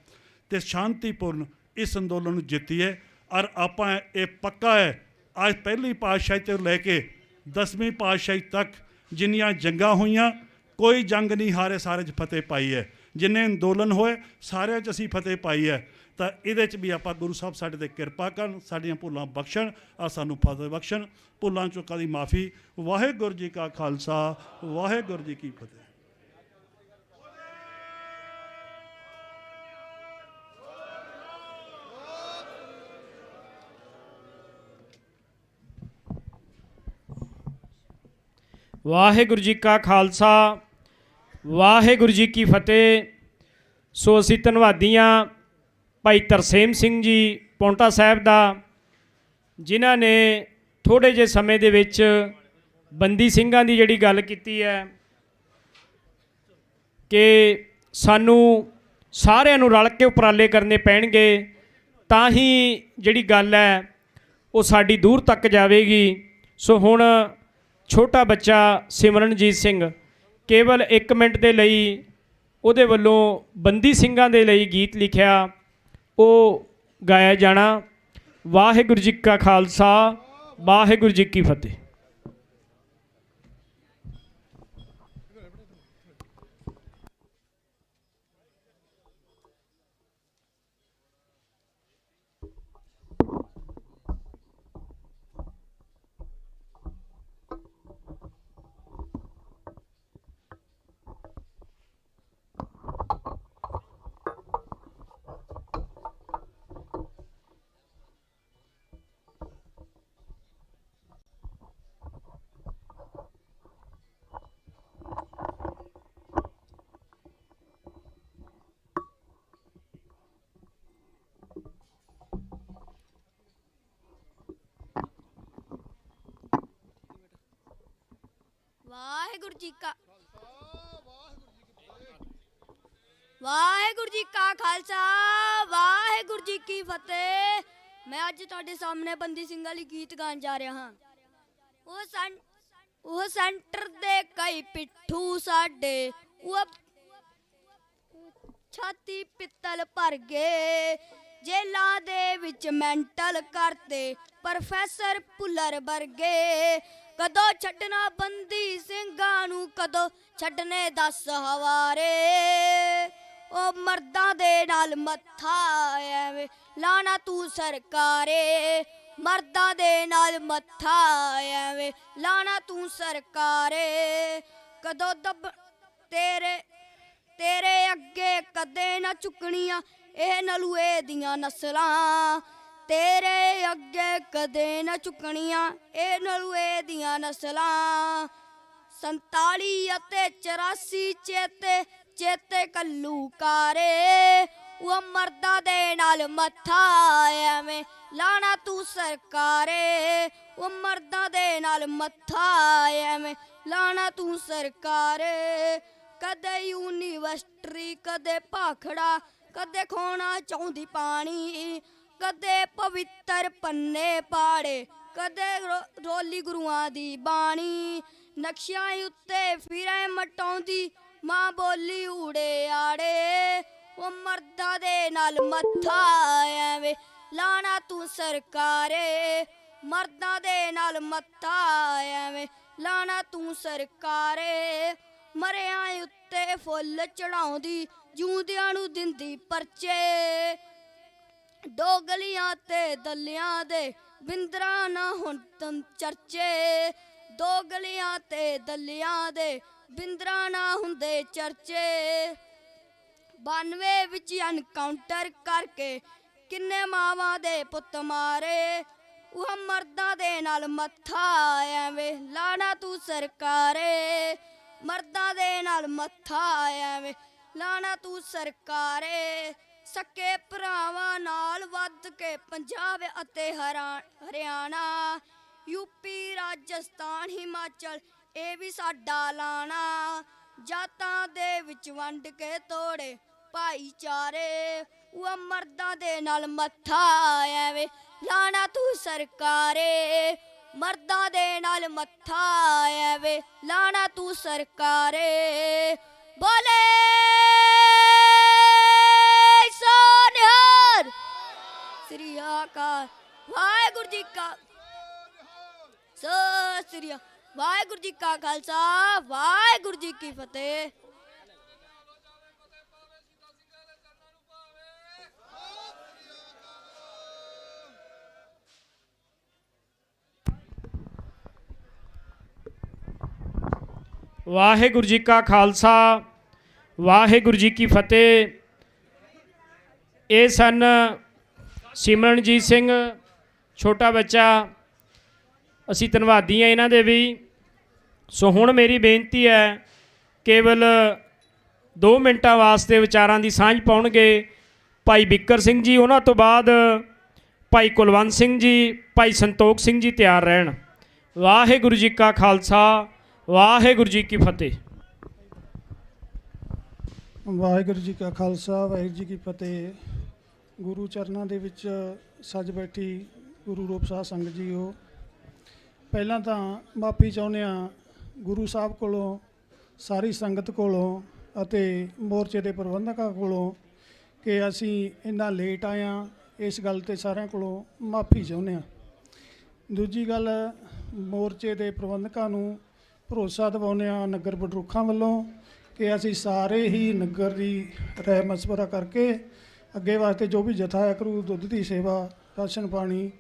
ਅਤੇ ਸ਼ਾਂਤੀਪੂਰਨ ਇਸ ਅੰਦੋਲਨ ਨੂੰ ਜਿੱਤੀਏ। ਔਰ ਆਪਾਂ ਇਹ ਪੱਕਾ ਹੈ, ਅੱਜ ਪਹਿਲੀ ਪਾਤਸ਼ਾਹੀ ਤੋਂ ਲੈ ਕੇ 10ਵੀਂ ਪਾਤਸ਼ਾਹੀ ਤੱਕ ਜਿੰਨੀਆਂ ਜੰਗਾਂ ਹੋਈਆਂ ਕੋਈ ਜੰਗ ਨਹੀਂ ਹਾਰੇ, ਸਾਰੇ 'ਚ ਫਤਿਹ ਪਾਈ ਹੈ। ਜਿੰਨੇ ਅੰਦੋਲਨ ਹੋਏ ਸਾਰਿਆਂ 'ਚ ਅਸੀਂ ਫਤਿਹ ਪਾਈ ਹੈ। ਤਾਂ ਇਹਦੇ 'ਚ ਵੀ ਆਪਾਂ ਗੁਰੂ ਸਾਹਿਬ ਸਾਡੇ 'ਤੇ ਕਿਰਪਾ ਕਰਨ, ਸਾਡੀਆਂ ਭੁੱਲਾਂ ਬਖਸ਼ਣ ਔਰ ਸਾਨੂੰ ਫਤਿਹ ਬਖਸ਼ਣ। ਭੁੱਲਾਂ ਚੁੱਕਾਂ ਦੀ ਮਾਫੀ। ਵਾਹਿਗੁਰੂ ਜੀ ਕਾ ਖਾਲਸਾ, ਵਾਹਿਗੁਰੂ ਜੀ ਕੀ ਫਤਿਹ। ਵਾਹਿਗੁਰੂ ਜੀ ਕਾ ਖਾਲਸਾ, ਵਾਹਿਗੁਰੂ ਜੀ ਕੀ ਫਤਿਹ। ਸੋ ਅਸੀਂ ਧੰਨਵਾਦੀ ਹਾਂ ਭਾਈ ਤਰਸੇਮ ਸਿੰਘ ਜੀ ਪੌਂਟਾ ਸਾਹਿਬ ਦਾ, ਜਿਨ੍ਹਾਂ ਨੇ ਥੋੜ੍ਹੇ ਜਿਹੇ ਸਮੇਂ ਦੇ ਵਿੱਚ ਬੰਦੀ ਸਿੰਘਾਂ ਦੀ ਜਿਹੜੀ ਗੱਲ ਕੀਤੀ ਹੈ ਕਿ ਸਾਨੂੰ ਸਾਰਿਆਂ ਨੂੰ ਰਲ ਕੇ ਉਪਰਾਲੇ ਕਰਨੇ ਪੈਣਗੇ, ਤਾਂ ਹੀ ਜਿਹੜੀ ਗੱਲ ਹੈ ਉਹ ਸਾਡੀ ਦੂਰ ਤੱਕ ਜਾਵੇਗੀ। ਸੋ ਹੁਣ ਛੋਟਾ ਬੱਚਾ ਸਿਮਰਨਜੀਤ ਸਿੰਘ ਕੇਵਲ 1 ਮਿੰਟ ਦੇ ਲਈ ਉਹਦੇ ਵੱਲੋਂ ਬੰਦੀ ਸਿੰਘਾਂ ਦੇ ਲਈ ਗੀਤ ਲਿਖਿਆ ਉਹ ਗਾਇਆ ਜਾਣਾ। ਵਾਹਿਗੁਰੂ ਜੀ ਕਾ ਖਾਲਸਾ, ਵਾਹਿਗੁਰੂ ਜੀ ਕੀ ਫਤਿਹ। ਵਾਹਿਗੁਰੂ ਜੀ ਕਾ ਵਾਹਿਗੁਰੂ ਜੀ ਕਾ ਖਾਲਸਾ, ਵਾਹਿਗੁਰੂ ਜੀ ਕੀ ਫਤਿਹ। ਮੈਂ ਅੱਜ ਤੁਹਾਡੇ ਸਾਹਮਣੇ ਬੰਦੀ ਸਿੰਘਾਂ ਲਈ ਗੀਤ ਗਾਉਣ ਜਾ ਰਿਹਾ ਹਾਂ। ਉਹ ਸੈਂਟਰ ਦੇ ਕਈ ਪਿੱਠੂ ਸਾਡੇ, ਉਹ ਛਾਤੀ ਪਿੱਤਲ ਭਰ ਗਏ, ਜੇਲਾਂ ਦੇ ਵਿੱਚ ਮੈਂਟਲ ਕਰਤੇ ਪ੍ਰੋਫੈਸਰ ਭੁੱਲਰ ਵਰਗੇ। ਕਦੋਂ ਛੱਡਣਾ ਬੰਦੀ ਸਿੰਘਾਂ ਨੂੰ, ਕਦੋਂ ਛੱਡਨੇ 10 ਹਵਾਰੇ। ਉਹ ਮਰਦਾਂ ਦੇ ਨਾਲ ਮੱਥਾ ਐਵੇਂ ਲਾਣਾ ਤੂੰ ਸਰਕਾਰੇ, ਮਰਦਾਂ ਦੇ ਨਾਲ ਮੱਥਾ ਐਵੇਂ ਲਾਣਾ ਤੂੰ ਸਰਕਾਰੇ। ਕਦੋਂ ਤੇਰੇ ਅੱਗੇ ਕਦੇ ਨਾ ਚੁੱਕਣੀਆਂ ਇਹ ਨਲੂਏ ਦੀਆਂ ਨਸਲਾਂ, ਤੇਰੇ ਅੱਗੇ ਕਦੇ ਨਾ ਚੁੱਕਣੀਆਂ ਇਹ ਨਲੂਏ ਦੀਆਂ ਨਸਲਾਂ। 47 ਅਤੇ 84 ਚੇਤੇ ਕੱਲੂ ਕਾਰੇ, ਉਹ ਮਰਦਾਂ ਦੇ ਨਾਲ ਮੱਥਾ ਐਵੇਂ ਲਾਣਾ ਤੂੰ ਸਰਕਾਰੇ, ਉਹ ਮਰਦਾਂ ਦੇ ਨਾਲ ਮੱਥਾ ਐਵੇਂ ਲਾਣਾ ਤੂੰ ਸਰਕਾਰੇ। ਕਦੇ ਯੂਨੀਵਰਸਿਟੀ, ਕਦੇ ਭਾਖੜਾ, ਕਦੇ ਖੋਣਾ ਚਾਹੁੰਦੀ ਪਾਣੀ, ਕਦੇ ਪਵਿੱਤਰ ਪੰਨੇ ਪਾੜੇ, ਕਦੇ ਰੋਲੀ ਗੁਰੂਆਂ ਦੀ ਬਾਣੀ। ਨਕਸ਼ਿਆਂ ਉੱਤੇ ਫਿਰੇ ਮਟਾਉਂਦੀ ਮਾਂ ਬੋਲੀ ਊੜੇ ਆੜੇ, ਉਹ ਮਰਦਾਂ ਦੇ ਨਾਲ ਮੱਥਾ ਐਵੇਂ ਲਾਣਾ ਤੂੰ ਸਰਕਾਰੇ, ਮਰਦਾਂ ਦੇ ਨਾਲ ਮੱਥਾ ਐਵੇਂ ਲਾਣਾ ਤੂੰ ਸਰਕਾਰੇ। ਮਰਿਆਂ ਉੱਤੇ ਫੁੱਲ ਚੜਾਉਂਦੀ ਜਿਉਂਦਿਆਂ ਨੂੰ ਦਿੰਦੀ ਪਰਚੇ, ਡੋਗਲੀਆਂ ਤੇ ਦਲਿਆਂ ਦੇ ਬਿੰਦਰਾ ਨਾ ਹੁਣ ਤਮ ਚਰਚੇ, ਦੋਗਲੀਆਂ ਤੇ ਦਲਿਆਂ ਦੇ ਬਿੰਦਰਾ ਨਾ ਹੁੰਦੇ ਚਰਚੇ। 92 ਵਿੱਚ ਐਨਕਾਊਂਟਰ ਕਰਕੇ ਕਿੰਨੇ ਮਾਵਾਂ ਦੇ ਪੁੱਤ ਮਾਰੇ, ਉਹ ਮਰਦਾਂ ਦੇ ਨਾਲ ਮੱਥਾ ਐਵੇਂ ਲਾਣਾ ਤੂੰ ਸਰਕਾਰੇ, ਮਰਦਾਂ ਦੇ ਨਾਲ ਮੱਥਾ ਐਵੇਂ ਲਾਣਾ ਤੂੰ ਸਰਕਾਰੇ। ਸਕੇ ਭਰਾਵਾਂ ਨਾਲ ਵੱਧ ਕੇ ਪੰਜਾਬ ਅਤੇ ਹਰਿਆਣਾ, ਯੂਪੀ, ਰਾਜਸਥਾਨ, ਹਿਮਾਚਲ ਇਹ ਵੀ ਸਾਡਾ ਲਾਣਾ। ਜਾਤਾਂ ਦੇ ਵਿੱਚ ਵੰਡ ਕੇ ਤੋੜੇ ਭਾਈਚਾਰੇ, ਉਹ ਮਰਦਾਂ ਦੇ ਨਾਲ ਮੱਥਾ ਐਵੇਂ ਲਾਣਾ ਤੂੰ ਸਰਕਾਰੇ, ਮਰਦਾਂ ਦੇ ਨਾਲ ਮੱਥਾ ਐਵੇਂ ਲਾਣਾ ਤੂੰ ਸਰਕਾਰੇ। ਬੋਲੇ ਸੋ ਨਿਹਾਲ, ਸ੍ਰੀ ਅਕਾਲ। ਵਾਹਿਗੁਰੂ ਜੀ ਕਾ ਸਤਿ ਸ੍ਰੀ ਅਕਾਲ। ਵਾਹਿਗੁਰੂ ਜੀ ਕਾ ਖਾਲਸਾ ਵਾਹਿਗੁਰੂ ਜੀ ਕੀ ਫਤਿਹ। ਵਾਹਿਗੁਰੂ ਜੀ ਕਾ ਖਾਲਸਾ ਵਾਹਿਗੁਰੂ ਜੀ ਕੀ ਫਤਿਹ। ਇਹ ਸਨ ਸਿਮਰਨਜੀਤ ਸਿੰਘ, ਛੋਟਾ ਬੱਚਾ। ਅਸੀਂ ਧੰਨਵਾਦੀ ਹਾਂ ਇਹਨਾਂ ਦੇ ਵੀ। ਸੋ ਹੁਣ ਮੇਰੀ ਬੇਨਤੀ ਹੈ, ਕੇਵਲ 2 ਮਿੰਟਾਂ ਵਾਸਤੇ ਵਿਚਾਰਾਂ ਦੀ ਸਾਂਝ ਪਾਉਣਗੇ ਭਾਈ ਬਿੱਕਰ ਸਿੰਘ ਜੀ। ਉਹਨਾਂ ਤੋਂ ਬਾਅਦ ਭਾਈ ਕੁਲਵੰਤ ਸਿੰਘ ਜੀ, ਭਾਈ ਸੰਤੋਖ ਸਿੰਘ ਜੀ ਤਿਆਰ ਰਹਿਣ। ਵਾਹਿਗੁਰੂ ਜੀ ਕਾ ਖਾਲਸਾ ਵਾਹਿਗੁਰੂ ਜੀ ਕੀ ਫਤਿਹ। ਵਾਹਿਗੁਰੂ ਜੀ ਕਾ ਖਾਲਸਾ ਵਾਹਿਗੁਰੂ ਜੀ ਕੀ ਫਤਿਹ। ਗੁਰੂ ਚਰਨਾਂ ਦੇ ਵਿੱਚ ਸੱਜ ਬੈਠੀ ਗੁਰੂ ਰੂਪ ਸਾਧ ਸੰਗਤ ਜੀਓ, ਪਹਿਲਾਂ ਤਾਂ ਮਾਫੀ ਚਾਹੁੰਦੇ ਹਾਂ ਗੁਰੂ ਸਾਹਿਬ ਕੋਲੋਂ, ਸਾਰੀ ਸੰਗਤ ਕੋਲੋਂ ਅਤੇ ਮੋਰਚੇ ਦੇ ਪ੍ਰਬੰਧਕਾਂ ਕੋਲੋਂ ਕਿ ਅਸੀਂ ਇੰਨਾ ਲੇਟ ਆਏ ਹਾਂ। ਇਸ ਗੱਲ 'ਤੇ ਸਾਰਿਆਂ ਕੋਲੋਂ ਮਾਫੀ ਚਾਹੁੰਦੇ ਹਾਂ। ਦੂਜੀ ਗੱਲ, ਮੋਰਚੇ ਦੇ ਪ੍ਰਬੰਧਕਾਂ ਨੂੰ ਭਰੋਸਾ ਦਿਵਾਉਂਦੇ ਹਾਂ ਨਗਰ ਬਡਰੁੱਖਾਂ ਵੱਲੋਂ ਕਿ ਅਸੀਂ ਸਾਰੇ ਹੀ ਨਗਰ ਦੀ ਰਾਏ ਮਸ਼ਵਰਾ ਕਰਕੇ ਅੱਗੇ ਵਾਸਤੇ ਜੋ ਵੀ ਜਥਾ ਆਇਆ ਕਰੂ, ਦੁੱਧ ਦੀ ਸੇਵਾ, ਰਾਸ਼ਨ ਪਾਣੀ,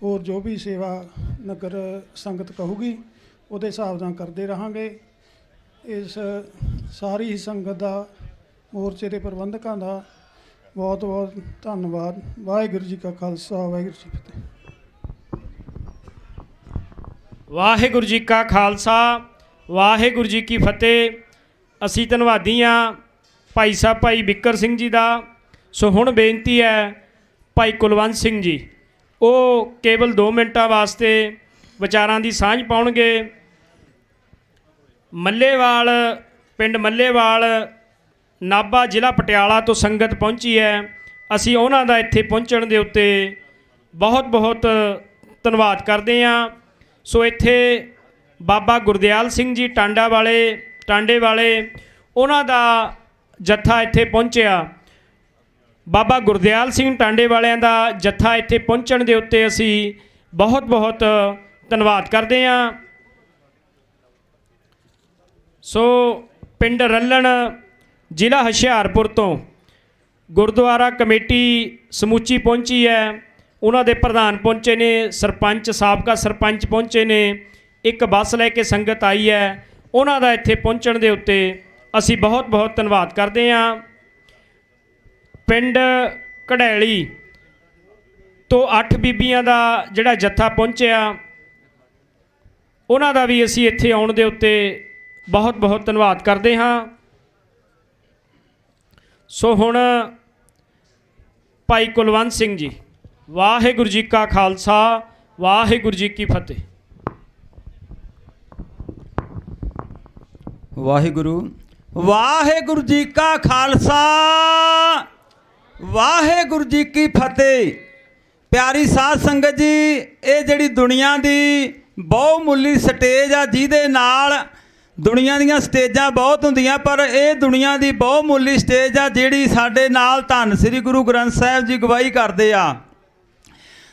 ਹੋਰ ਜੋ ਵੀ ਸੇਵਾ ਨਗਰ ਸੰਗਤ ਕਹੂਗੀ ਉਹਦੇ ਹਿਸਾਬ ਨਾਲ ਕਰਦੇ ਰਹਾਂਗੇ। ਇਸ ਸਾਰੀ ਹੀ ਸੰਗਤ ਦਾ, ਮੋਰਚੇ ਦੇ ਪ੍ਰਬੰਧਕਾਂ ਦਾ ਬਹੁਤ ਬਹੁਤ ਧੰਨਵਾਦ। ਵਾਹਿਗੁਰੂ ਜੀ ਕਾ ਖਾਲਸਾ ਵਾਹਿਗੁਰੂ ਜੀ ਕੀ ਫਤਿਹ। ਵਾਹਿਗੁਰੂ ਜੀ ਕਾ ਖਾਲਸਾ ਵਾਹਿਗੁਰੂ ਜੀ ਕੀ ਫਤਿਹ। ਅਸੀਂ ਧੰਨਵਾਦੀ ਹਾਂ ਭਾਈ ਸਾਹਿਬ ਭਾਈ ਬਿੱਕਰ ਸਿੰਘ ਜੀ ਦਾ। ਸੋ ਹੁਣ ਬੇਨਤੀ ਹੈ ਭਾਈ ਕੁਲਵੰਤ ਸਿੰਘ ਜੀ, ਉਹ ਕੇਵਲ 2 ਮਿੰਟਾਂ ਵਾਸਤੇ ਵਿਚਾਰਾਂ ਦੀ ਸਾਂਝ ਪਾਉਣਗੇ। ਮੱਲੇਵਾਲ, ਪਿੰਡ ਮੱਲੇਵਾਲ, ਨਾਭਾ, ਜ਼ਿਲ੍ਹਾ ਪਟਿਆਲਾ ਤੋਂ ਸੰਗਤ ਪਹੁੰਚੀ ਹੈ। ਅਸੀਂ ਉਹਨਾਂ ਦਾ ਇੱਥੇ ਪਹੁੰਚਣ ਦੇ ਉੱਤੇ ਬਹੁਤ ਬਹੁਤ ਧੰਨਵਾਦ ਕਰਦੇ ਹਾਂ। ਸੋ ਇੱਥੇ ਬਾਬਾ ਗੁਰਦਿਆਲ ਸਿੰਘ ਜੀ ਟਾਂਡੇ ਵਾਲੇ, ਉਹਨਾਂ ਦਾ ਜੱਥਾ ਇੱਥੇ ਪਹੁੰਚਿਆ। ਬਾਬਾ ਗੁਰਦਿਆਲ ਸਿੰਘ ਟਾਂਡੇ ਵਾਲਿਆਂ ਦਾ ਜੱਥਾ ਇੱਥੇ ਪਹੁੰਚਣ ਦੇ ਉੱਤੇ ਅਸੀਂ ਬਹੁਤ ਬਹੁਤ ਧੰਨਵਾਦ ਕਰਦੇ ਹਾਂ। ਸੋ ਪਿੰਡ ਰੱਲਣ, ਜ਼ਿਲ੍ਹਾ ਹੁਸ਼ਿਆਰਪੁਰ ਤੋਂ ਗੁਰਦੁਆਰਾ ਕਮੇਟੀ ਸਮੁੱਚੀ ਪਹੁੰਚੀ ਹੈ। ਉਹਨਾਂ ਦੇ ਪ੍ਰਧਾਨ ਪਹੁੰਚੇ ਨੇ, ਸਰਪੰਚ, ਸਾਬਕਾ ਸਰਪੰਚ ਪਹੁੰਚੇ ਨੇ। ਇੱਕ ਬੱਸ ਲੈ ਕੇ ਸੰਗਤ ਆਈ ਹੈ। ਉਹਨਾਂ ਦਾ ਇੱਥੇ ਪਹੁੰਚਣ ਦੇ ਉੱਤੇ ਅਸੀਂ ਬਹੁਤ ਬਹੁਤ ਧੰਨਵਾਦ ਕਰਦੇ ਹਾਂ। ਪਿੰਡ ਕਢੈਲੀ ਤੋਂ 8 ਬੀਬੀਆਂ ਦਾ ਜਿਹੜਾ ਜੱਥਾ ਪਹੁੰਚਿਆ, ਉਹਨਾਂ ਦਾ ਵੀ ਅਸੀਂ ਇੱਥੇ ਆਉਣ ਦੇ ਉੱਤੇ ਬਹੁਤ ਬਹੁਤ ਧੰਨਵਾਦ ਕਰਦੇ ਹਾਂ। ਸੋ ਹੁਣ ਭਾਈ ਕੁਲਵੰਤ ਸਿੰਘ ਜੀ। ਵਾਹਿਗੁਰੂ ਜੀ ਕਾ ਖਾਲਸਾ ਵਾਹਿਗੁਰੂ ਜੀ ਕੀ ਫਤਿਹ। ਵਾਹਿਗੁਰੂ ਜੀ ਕਾ ਖਾਲਸਾ ਵਾਹਿਗੁਰੂ ਜੀ ਕੀ ਫਤਿਹ। ਪਿਆਰੀ ਸਾਧ ਸੰਗਤ ਜੀ, ਇਹ ਜਿਹੜੀ ਦੁਨੀਆ ਦੀ ਬਹੁਮੁੱਲੀ ਸਟੇਜ ਆ, ਜਿਹਦੇ ਨਾਲ ਦੁਨੀਆ ਦੀਆਂ ਸਟੇਜਾਂ ਬਹੁਤ ਹੁੰਦੀਆਂ, ਪਰ ਇਹ ਦੁਨੀਆ ਦੀ ਬਹੁਮੁੱਲੀ ਸਟੇਜ ਆ ਜਿਹੜੀ ਸਾਡੇ ਨਾਲ ਧੰਨ ਸ੍ਰੀ ਗੁਰੂ ਗ੍ਰੰਥ ਸਾਹਿਬ ਜੀ ਗਵਾਹੀ ਕਰਦੇ ਆ।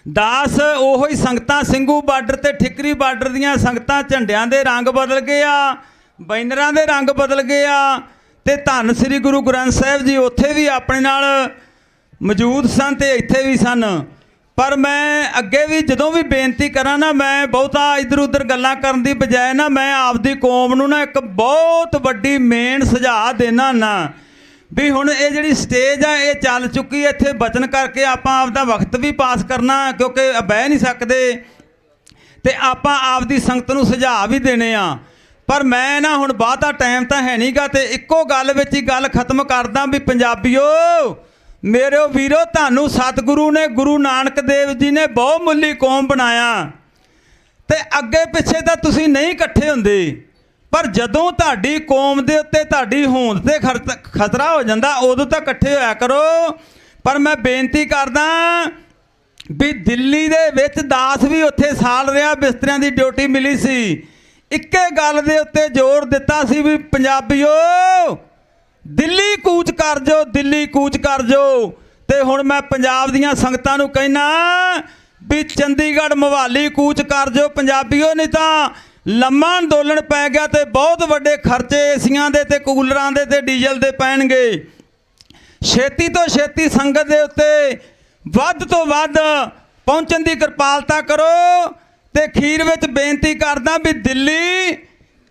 ਦਾਸ ਉਹੋ ਹੀ ਸੰਗਤਾਂ, ਸਿੰਘੂ ਬਾਰਡਰ ਤੇ ਠਿਕਰੀ ਬਾਰਡਰ ਦੀਆਂ ਸੰਗਤਾਂ, ਝੰਡਿਆਂ ਦੇ ਰੰਗ ਬਦਲ ਗਏ ਆ, ਬੈਨਰਾਂ ਦੇ ਰੰਗ ਬਦਲ ਗਏ ਆ, ਤੇ ਧੰਨ ਸ੍ਰੀ ਗੁਰੂ ਗ੍ਰੰਥ ਸਾਹਿਬ ਜੀ ਉੱਥੇ ਵੀ ਆਪਣੇ ਨਾਲ ਮੌਜੂਦ ਸਨ ਤੇ ਇੱਥੇ ਵੀ ਸਨ। ਪਰ ਮੈਂ ਅੱਗੇ ਵੀ ਜਦੋਂ ਵੀ ਬੇਨਤੀ ਕਰਾਂ ਨਾ, ਮੈਂ ਬਹੁਤਾ ਇੱਧਰ ਉੱਧਰ ਗੱਲਾਂ ਕਰਨ ਦੀ ਬਜਾਏ ਨਾ, ਮੈਂ ਆਪਦੀ ਕੌਮ ਨੂੰ ਨਾ ਇੱਕ ਬਹੁਤ ਵੱਡੀ ਮੇਨ ਸੁਝਾਅ ਦੇਣਾ ਨਾ ਵੀ ਹੁਣ ਇਹ ਜਿਹੜੀ ਸਟੇਜ ਆ ਇਹ ਚੱਲ ਚੁੱਕੀ, ਇੱਥੇ ਬਚਨ ਕਰਕੇ ਆਪਾਂ ਆਪਦਾ ਵਕਤ ਵੀ ਪਾਸ ਕਰਨਾ, ਕਿਉਂਕਿ ਬਹਿ ਨਹੀਂ ਸਕਦੇ, ਤੇ ਆਪਾਂ ਆਪਦੀ ਸੰਗਤ ਨੂੰ ਸੁਝਾਅ ਵੀ ਦੇਣੇ ਆ। ਪਰ ਮੈਂ ਨਾ ਹੁਣ ਬਹੁਤਾ ਟਾਈਮ ਤਾਂ ਹੈ ਨਹੀਂਗਾ, ਤੇ ਇੱਕੋ ਗੱਲ ਵਿੱਚ ਹੀ ਗੱਲ ਖਤਮ ਕਰਦਾ ਵੀ ਪੰਜਾਬੀਓ, ਮੇਰੇ ਵੀਰੋ, ਤੁਹਾਨੂੰ ਸਤਿਗੁਰੂ ਨੇ, ਗੁਰੂ ਨਾਨਕ ਦੇਵ ਜੀ ਨੇ ਬਹੁਮੁੱਲੀ ਕੌਮ ਬਣਾਇਆ, ਤੇ ਅੱਗੇ ਪਿੱਛੇ ਤਾਂ ਤੁਸੀਂ ਨਹੀਂ ਇਕੱਠੇ ਹੁੰਦੇ, ਪਰ ਜਦੋਂ ਤੁਹਾਡੀ ਕੌਮ ਦੇ ਉੱਤੇ ਤੁਹਾਡੀ ਹੋਂਦ ਤੇ ਖਤਰਾ ਹੋ ਜਾਂਦਾ, ਉਦੋਂ ਤਾਂ ਇਕੱਠੇ ਹੋਇਆ ਕਰੋ। ਪਰ ਮੈਂ ਬੇਨਤੀ ਕਰਦਾ ਵੀ ਦਿੱਲੀ ਦੇ ਵਿੱਚ ਦਾਸ ਵੀ ਉੱਥੇ ਸਾਲ ਰਿਹਾ, ਬਿਸਤਰਿਆਂ ਦੀ ਡਿਊਟੀ ਮਿਲੀ ਸੀ, ਇੱਕੇ ਗੱਲ ਦੇ ਉੱਤੇ ਜ਼ੋਰ ਦਿੱਤਾ ਸੀ ਵੀ ਪੰਜਾਬੀਓ, ਦਿੱਲੀ ਕੂਚ ਕਰ ਜਾਓ, ਦਿੱਲੀ ਕੂਚ ਕਰ ਜਾਓ। ਤੇ ਹੁਣ ਮੈਂ ਪੰਜਾਬ ਦੀਆਂ ਸੰਗਤਾਂ ਨੂੰ ਕਹਿਣਾ ਵੀ ਚੰਡੀਗੜ੍ਹ ਮੋਹਾਲੀ ਕੂਚ ਕਰ ਦਿਓ ਪੰਜਾਬੀਓ, ਨਹੀਂ ਤਾਂ ਲੰਮਾ ਅੰਦੋਲਨ ਪੈ ਗਿਆ ਤੇ ਬਹੁਤ ਵੱਡੇ ਖਰਚੇ ਏਸੀਆਂ ਦੇ ਤੇ ਕੂਲਰਾਂ ਦੇ ਤੇ ਡੀਜ਼ਲ ਦੇ ਪੈਣਗੇ। ਛੇਤੀ ਤੋਂ ਛੇਤੀ ਸੰਗਤ ਦੇ ਉੱਤੇ ਵੱਧ ਤੋਂ ਵੱਧ ਪਹੁੰਚਣ ਦੀ ਕਿਰਪਾਲਤਾ ਕਰੋ। ਤੇ ਅਖੀਰ ਵਿੱਚ ਬੇਨਤੀ ਕਰਦਾ ਵੀ ਦਿੱਲੀ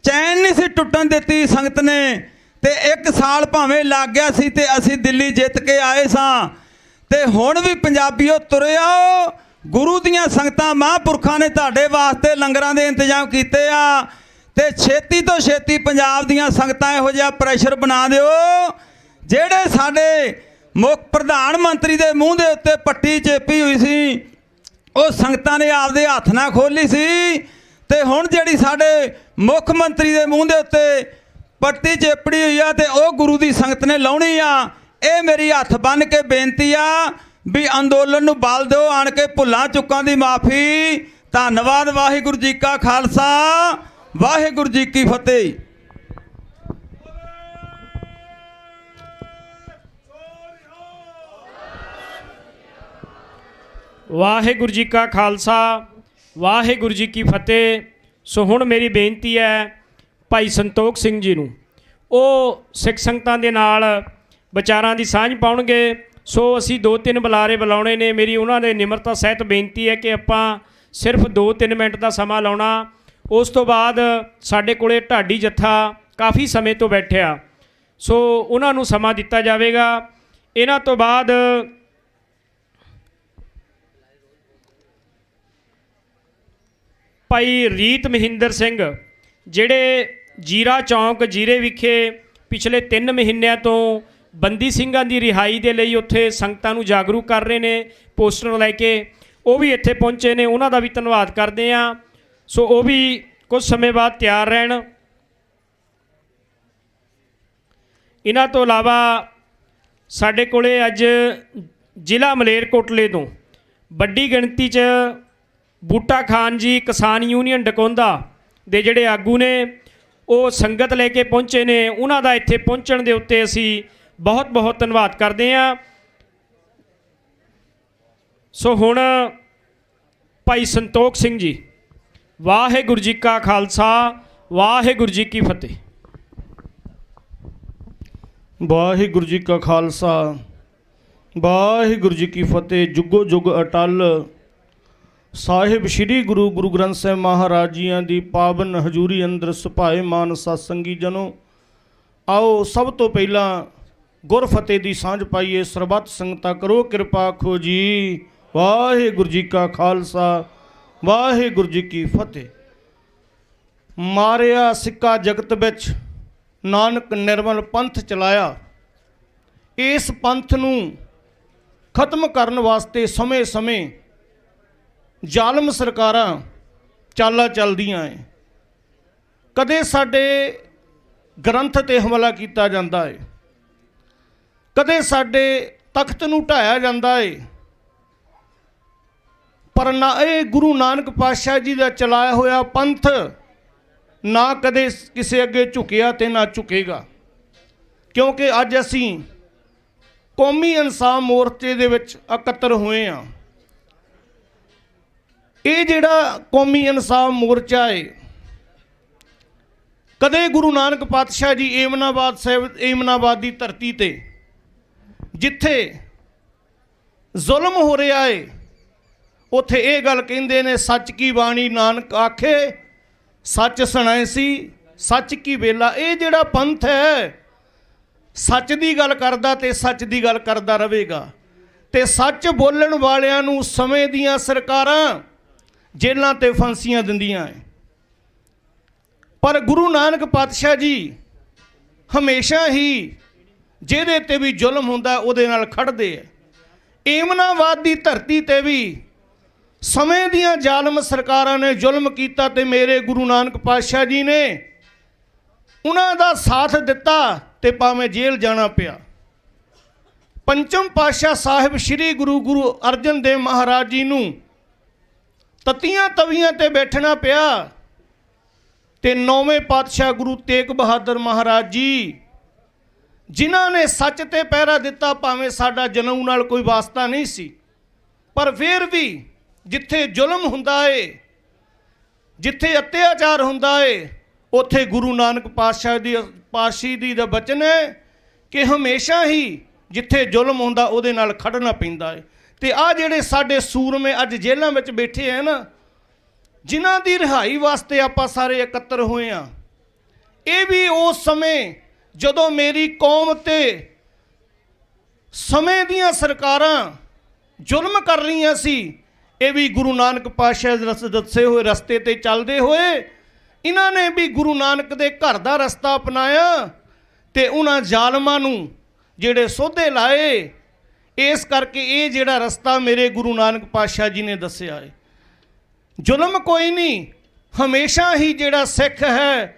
ਚੈਨ ਨਹੀਂ ਸੀ ਟੁੱਟਣ ਦਿੱਤੀ ਸੰਗਤ ਨੇ, ਤੇ 1 ਸਾਲ ਭਾਵੇਂ ਲੱਗ ਗਿਆ ਸੀ ਤੇ ਅਸੀਂ ਦਿੱਲੀ ਜਿੱਤ ਕੇ ਆਏ ਸਾਂ। ਤੇ ਹੁਣ ਵੀ ਪੰਜਾਬੀਓ ਤੁਰੇ ਆਓ, ਗੁਰੂ ਦੀਆਂ ਸੰਗਤਾਂ ਮਹਾਂਪੁਰਖਾਂ ਨੇ ਤੁਹਾਡੇ ਵਾਸਤੇ ਲੰਗਰਾਂ ਦੇ ਇੰਤਜ਼ਾਮ ਕੀਤੇ ਆ। ਤੇ ਛੇਤੀ ਤੋਂ ਛੇਤੀ ਪੰਜਾਬ ਦੀਆਂ ਸੰਗਤਾਂ ਇਹੋ ਜਿਹਾ ਪ੍ਰੈਸ਼ਰ ਬਣਾ ਦਿਓ, ਜਿਹੜੇ ਸਾਡੇ ਮੁੱਖ ਪ੍ਰਧਾਨ ਮੰਤਰੀ ਦੇ ਮੂੰਹ ਦੇ ਉੱਤੇ ਪੱਟੀ ਚੇਪੀ ਹੋਈ ਸੀ ਉਹ ਸੰਗਤਾਂ ਨੇ ਆਪਦੇ ਹੱਥ ਨਾਲ ਖੋਲ੍ਹੀ ਸੀ, ਤੇ ਹੁਣ ਜਿਹੜੀ ਸਾਡੇ ਮੁੱਖ ਮੰਤਰੀ ਦੇ ਮੂੰਹ ਦੇ ਉੱਤੇ ਪੱਟੀ ਚੇਪੜੀ ਹੋਈ ਆ ਤੇ ਉਹ ਗੁਰੂ ਦੀ ਸੰਗਤ ਨੇ ਲਾਉਣੀ ਆ। ਇਹ ਮੇਰੀ ਹੱਥ ਬੰਨ੍ਹ ਕੇ ਬੇਨਤੀ ਆ ਵੀ ਅੰਦੋਲਨ ਨੂੰ ਬਲ ਦਿਓ, ਆਣ ਕੇ ਭੁੱਲਾਂ ਚੁੱਕਾਂ ਦੀ ਮਾਫੀ। ਧੰਨਵਾਦ। ਵਾਹਿਗੁਰੂ ਜੀ ਕਾ ਖਾਲਸਾ, ਵਾਹਿਗੁਰੂ ਜੀ ਕੀ ਫਤਿਹ। ਵਾਹਿਗੁਰੂ ਜੀ ਕਾ ਖਾਲਸਾ, ਵਾਹਿਗੁਰੂ ਜੀ ਕੀ ਫਤਿਹ। ਸੋ ਹੁਣ ਮੇਰੀ ਬੇਨਤੀ ਹੈ ਭਾਈ ਸੰਤੋਖ ਸਿੰਘ ਜੀ ਨੂੰ, ਉਹ ਸਿੱਖ ਸੰਗਤਾਂ ਦੇ ਨਾਲ ਵਿਚਾਰਾਂ ਦੀ ਸਾਂਝ ਪਾਉਣਗੇ। ਸੋ ਅਸੀਂ 2-3 ਬੁਲਾਰੇ ਬੁਲਾਉਣੇ ਨੇ। ਮੇਰੀ ਉਹਨਾਂ ਦੇ ਨਿਮਰਤਾ ਸਹਿਤ ਬੇਨਤੀ ਹੈ ਕਿ ਆਪਾਂ ਸਿਰਫ 2-3 ਮਿੰਟ ਦਾ ਸਮਾਂ ਲਾਉਣਾ। ਉਸ ਤੋਂ ਬਾਅਦ ਸਾਡੇ ਕੋਲੇ ਢਾਡੀ ਜੱਥਾ ਕਾਫੀ ਸਮੇਂ ਤੋਂ ਬੈਠਿਆ, ਸੋ ਉਹਨਾਂ ਨੂੰ ਸਮਾਂ ਦਿੱਤਾ ਜਾਵੇਗਾ। ਇਹਨਾਂ ਤੋਂ ਬਾਅਦ ਭਾਈ ਰੀਤ ਮਹਿੰਦਰ ਸਿੰਘ, ਜਿਹੜੇ ਜੀਰਾ ਚੌਂਕ ਜੀਰੇ ਵਿਖੇ ਪਿਛਲੇ 3 ਮਹੀਨਿਆਂ ਤੋਂ ਬੰਦੀ ਸਿੰਘਾਂ ਦੀ ਰਿਹਾਈ ਦੇ ਲਈ ਉੱਥੇ ਸੰਗਤਾਂ ਨੂੰ ਜਾਗਰੂਕ ਕਰ ਰਹੇ ਨੇ ਪੋਸਟਰ ਲੈ ਕੇ, ਉਹ ਵੀ ਇੱਥੇ ਪਹੁੰਚੇ ਨੇ। ਉਹਨਾਂ ਦਾ ਵੀ ਧੰਨਵਾਦ ਕਰਦੇ ਹਾਂ। ਸੋ ਉਹ ਵੀ ਕੁਝ ਸਮੇਂ ਬਾਅਦ ਤਿਆਰ ਰਹਿਣ। ਇਹਨਾਂ ਤੋਂ ਇਲਾਵਾ ਸਾਡੇ ਕੋਲੇ ਅੱਜ ਜ਼ਿਲ੍ਹਾ ਮਲੇਰਕੋਟਲੇ ਤੋਂ ਵੱਡੀ ਗਿਣਤੀ 'ਚ ਬੂਟਾ ਖਾਨ ਜੀ ਕਿਸਾਨ ਯੂਨੀਅਨ ਡਕੌਂਦਾ ਦੇ ਜਿਹੜੇ ਆਗੂ ਨੇ ਉਹ ਸੰਗਤ ਲੈ ਕੇ ਪਹੁੰਚੇ ਨੇ। ਉਹਨਾਂ ਦਾ ਇੱਥੇ ਪਹੁੰਚਣ ਦੇ ਉੱਤੇ ਅਸੀਂ ਬਹੁਤ ਬਹੁਤ ਧੰਨਵਾਦ ਕਰਦੇ ਹਾਂ। ਸੋ ਹੁਣ ਭਾਈ ਸੰਤੋਖ ਸਿੰਘ ਜੀ, ਵਾਹਿਗੁਰੂ ਜੀ ਕਾ ਖਾਲਸਾ, ਵਾਹਿਗੁਰੂ ਜੀ ਕੀ ਫਤਿਹ। ਵਾਹਿਗੁਰੂ ਜੀ ਕਾ ਖਾਲਸਾ, ਵਾਹਿਗੁਰੂ ਜੀ ਕੀ ਫਤਿਹ। ਜੁਗੋ ਜੁਗ ਅਟਲ ਸਾਹਿਬ ਸ੍ਰੀ ਗੁਰੂ ਗ੍ਰੰਥ ਸਾਹਿਬ ਮਹਾਰਾਜ ਜੀਆਂ ਦੀ ਪਾਵਨ ਹਜ਼ੂਰੀ ਅੰਦਰ ਸੁਭਾਏ ਮਾਨ ਸਤਸੰਗੀ ਜਨੋ, ਆਓ ਸਭ ਤੋਂ ਪਹਿਲਾਂ ਗੁਰ ਫਤਿਹ ਦੀ ਸਾਂਝ ਪਾਈਏ। ਸਰਬੱਤ ਸੰਗਤਾਂ ਕਰੋ ਕਿਰਪਾ ਆਖੋ ਜੀ ਵਾਹਿਗੁਰੂ ਜੀ ਕਾ ਖਾਲਸਾ, ਵਾਹਿਗੁਰੂ ਜੀ ਕੀ ਫਤਿਹ। ਮਾਰਿਆ ਸਿੱਕਾ ਜਗਤ ਵਿੱਚ ਨਾਨਕ ਨਿਰਮਲ ਪੰਥ ਚਲਾਇਆ। ਇਸ ਪੰਥ ਨੂੰ ਖਤਮ ਕਰਨ ਵਾਸਤੇ ਸਮੇਂ-ਸਮੇਂ ਜ਼ਾਲਮ ਸਰਕਾਰਾਂ ਚਾਲਾਂ ਚੱਲਦੀਆਂ ਹੈ। ਕਦੇ ਸਾਡੇ ਗ੍ਰੰਥ 'ਤੇ ਹਮਲਾ ਕੀਤਾ ਜਾਂਦਾ ਹੈ, ਕਦੇ ਸਾਡੇ ਤਖਤ ਨੂੰ ਢਾਇਆ ਜਾਂਦਾ ਹੈ, ਪਰ ਨਾ ਇਹ ਗੁਰੂ ਨਾਨਕ ਪਾਤਸ਼ਾਹ ਜੀ ਦਾ ਚਲਾਇਆ ਹੋਇਆ ਪੰਥ ਨਾ ਕਦੇ ਕਿਸੇ ਅੱਗੇ ਝੁਕਿਆ ਤੇ ਨਾ ਝੁਕੇਗਾ। ਕਿਉਂਕਿ ਅੱਜ ਅਸੀਂ ਕੌਮੀ ਇਨਸਾਫ ਮੋਰਚੇ ਦੇ ਵਿੱਚ ਇਕੱਤਰ ਹੋਏ ਹਾਂ। ਇਹ ਜਿਹੜਾ ਕੌਮੀ ਇਨਸਾਫ ਮੋਰਚਾ ਹੈ, ਕਦੇ ਗੁਰੂ ਨਾਨਕ ਪਾਤਸ਼ਾਹ ਜੀ ਏਮਨਾਬਾਦ ਸਾਹਿਬ, ਏਮਨਾਬਾਦ ਦੀ ਧਰਤੀ ਤੇ ਜਿੱਥੇ ਜ਼ੁਲਮ ਹੋ ਰਿਹਾ ਹੈ, ਉੱਥੇ ਇਹ ਗੱਲ ਕਹਿੰਦੇ ਨੇ, ਸੱਚ ਕੀ ਬਾਣੀ ਨਾਨਕ ਆਖੇ, ਸੱਚ ਸੁਣਾਏ ਸੀ ਸੱਚ ਕੀ ਵੇਲਾ। ਇਹ ਜਿਹੜਾ ਪੰਥ ਹੈ ਸੱਚ ਦੀ ਗੱਲ ਕਰਦਾ ਤੇ ਸੱਚ ਦੀ ਗੱਲ ਕਰਦਾ ਰਹੇਗਾ। ਤੇ ਸੱਚ ਬੋਲਣ ਵਾਲਿਆਂ ਨੂੰ ਸਮੇਂ ਦੀਆਂ ਸਰਕਾਰਾਂ ਜੇਲ੍ਹਾਂ ਤੇ ਫਾਂਸੀਆਂ ਦਿੰਦੀਆਂ ਹੈ, ਪਰ ਗੁਰੂ ਨਾਨਕ ਪਾਤਸ਼ਾਹ ਜੀ ਹਮੇਸ਼ਾ ਹੀ ਜਿਹਦੇ ਤੇ ਵੀ ਜ਼ੁਲਮ ਹੁੰਦਾ ਉਹਦੇ ਨਾਲ ਖੜਦੇ ਹੈ। ਏਮਨਾਬਾਦ ਦੀ ਧਰਤੀ ਤੇ ਵੀ ਸਮੇਂ ਦੀਆਂ ਜ਼ਾਲਮ ਸਰਕਾਰਾਂ ਨੇ ਜ਼ੁਲਮ ਕੀਤਾ ਤੇ ਮੇਰੇ ਗੁਰੂ ਨਾਨਕ ਪਾਤਸ਼ਾਹ ਜੀ ਨੇ ਉਹਨਾਂ ਦਾ ਸਾਥ ਦਿੱਤਾ ਤੇ ਭਾਵੇਂ ਜੇਲ੍ਹ ਜਾਣਾ ਪਿਆ। ਪੰਚਮ ਪਾਤਸ਼ਾਹ ਸਾਹਿਬ ਸ੍ਰੀ ਗੁਰੂ ਅਰਜਨ ਦੇਵ ਮਹਾਰਾਜ ਜੀ ਨੂੰ ਤਤੀਆਂ ਤਵੀਆਂ ਤੇ ਬੈਠਣਾ ਪਿਆ ਤੇ 9ਵੇਂ ਪਾਤਸ਼ਾਹ ਗੁਰੂ ਤੇਗ ਬਹਾਦਰ ਮਹਾਰਾਜ ਜੀ ਜਿਨ੍ਹਾਂ ਨੇ ਸੱਚ ਤੇ ਪਹਿਰਾ ਦਿੱਤਾ, ਭਾਵੇਂ ਸਾਡਾ ਜਨਮ ਨਾਲ ਕੋਈ ਵਾਸਤਾ ਨਹੀਂ ਸੀ, ਪਰ ਫਿਰ ਵੀ ਜਿੱਥੇ ਜ਼ੁਲਮ ਹੁੰਦਾ ਏ, ਜਿੱਥੇ ਅਤਿਆਚਾਰ ਹੁੰਦਾ ਏ, ਉੱਥੇ ਗੁਰੂ ਨਾਨਕ ਪਾਤਸ਼ਾਹ ਦੀ ਦਾ ਬਚਨ ਹੈ ਕਿ ਹਮੇਸ਼ਾ ਹੀ ਜਿੱਥੇ ਜ਼ੁਲਮ ਹੁੰਦਾ ਉਹਦੇ ਨਾਲ ਖੜਨਾ ਪੈਂਦਾ ਹੈ। ਤੇ ਆ ਜਿਹੜੇ ਸਾਡੇ ਸੂਰਮੇ ਅੱਜ ਜੇਲ੍ਹਾਂ ਵਿੱਚ ਬੈਠੇ ਹੈ ਨਾ, ਜਿਨ੍ਹਾਂ ਦੀ ਰਿਹਾਈ ਵਾਸਤੇ ਆਪਾਂ ਸਾਰੇ ਇਕੱਤਰ ਹੋਏ ਆ, ਇਹ ਵੀ ਉਸ ਸਮੇਂ ਜਦੋਂ ਮੇਰੀ ਕੌਮ ਤੇ ਸਮੇਂ ਦੀਆਂ ਸਰਕਾਰਾਂ ਜ਼ੁਲਮ ਕਰ ਰਹੀਆਂ ਸੀ, ਇਹ ਵੀ ਗੁਰੂ ਨਾਨਕ ਪਾਤਸ਼ਾਹ ਦੇ ਦੱਸੇ ਹੋਏ ਰਸਤੇ ਤੇ ਚੱਲਦੇ ਹੋਏ ਇਹਨਾਂ ਨੇ ਵੀ ਗੁਰੂ ਨਾਨਕ ਦੇ ਘਰ ਦਾ ਰਸਤਾ ਅਪਣਾਇਆ ਤੇ ਉਹਨਾਂ ਜ਼ਾਲਮਾਂ ਨੂੰ ਜਿਹੜੇ ਸੋਧੇ ਲਾਏ। ਇਸ ਕਰਕੇ ਇਹ ਜਿਹੜਾ ਰਸਤਾ ਮੇਰੇ ਗੁਰੂ ਨਾਨਕ ਪਾਤਸ਼ਾਹ ਜੀ ਨੇ ਦੱਸਿਆ ਹੈ, ਜ਼ੁਲਮ ਕੋਈ ਨਹੀਂ, ਹਮੇਸ਼ਾ ਹੀ ਜਿਹੜਾ ਸਿੱਖ ਹੈ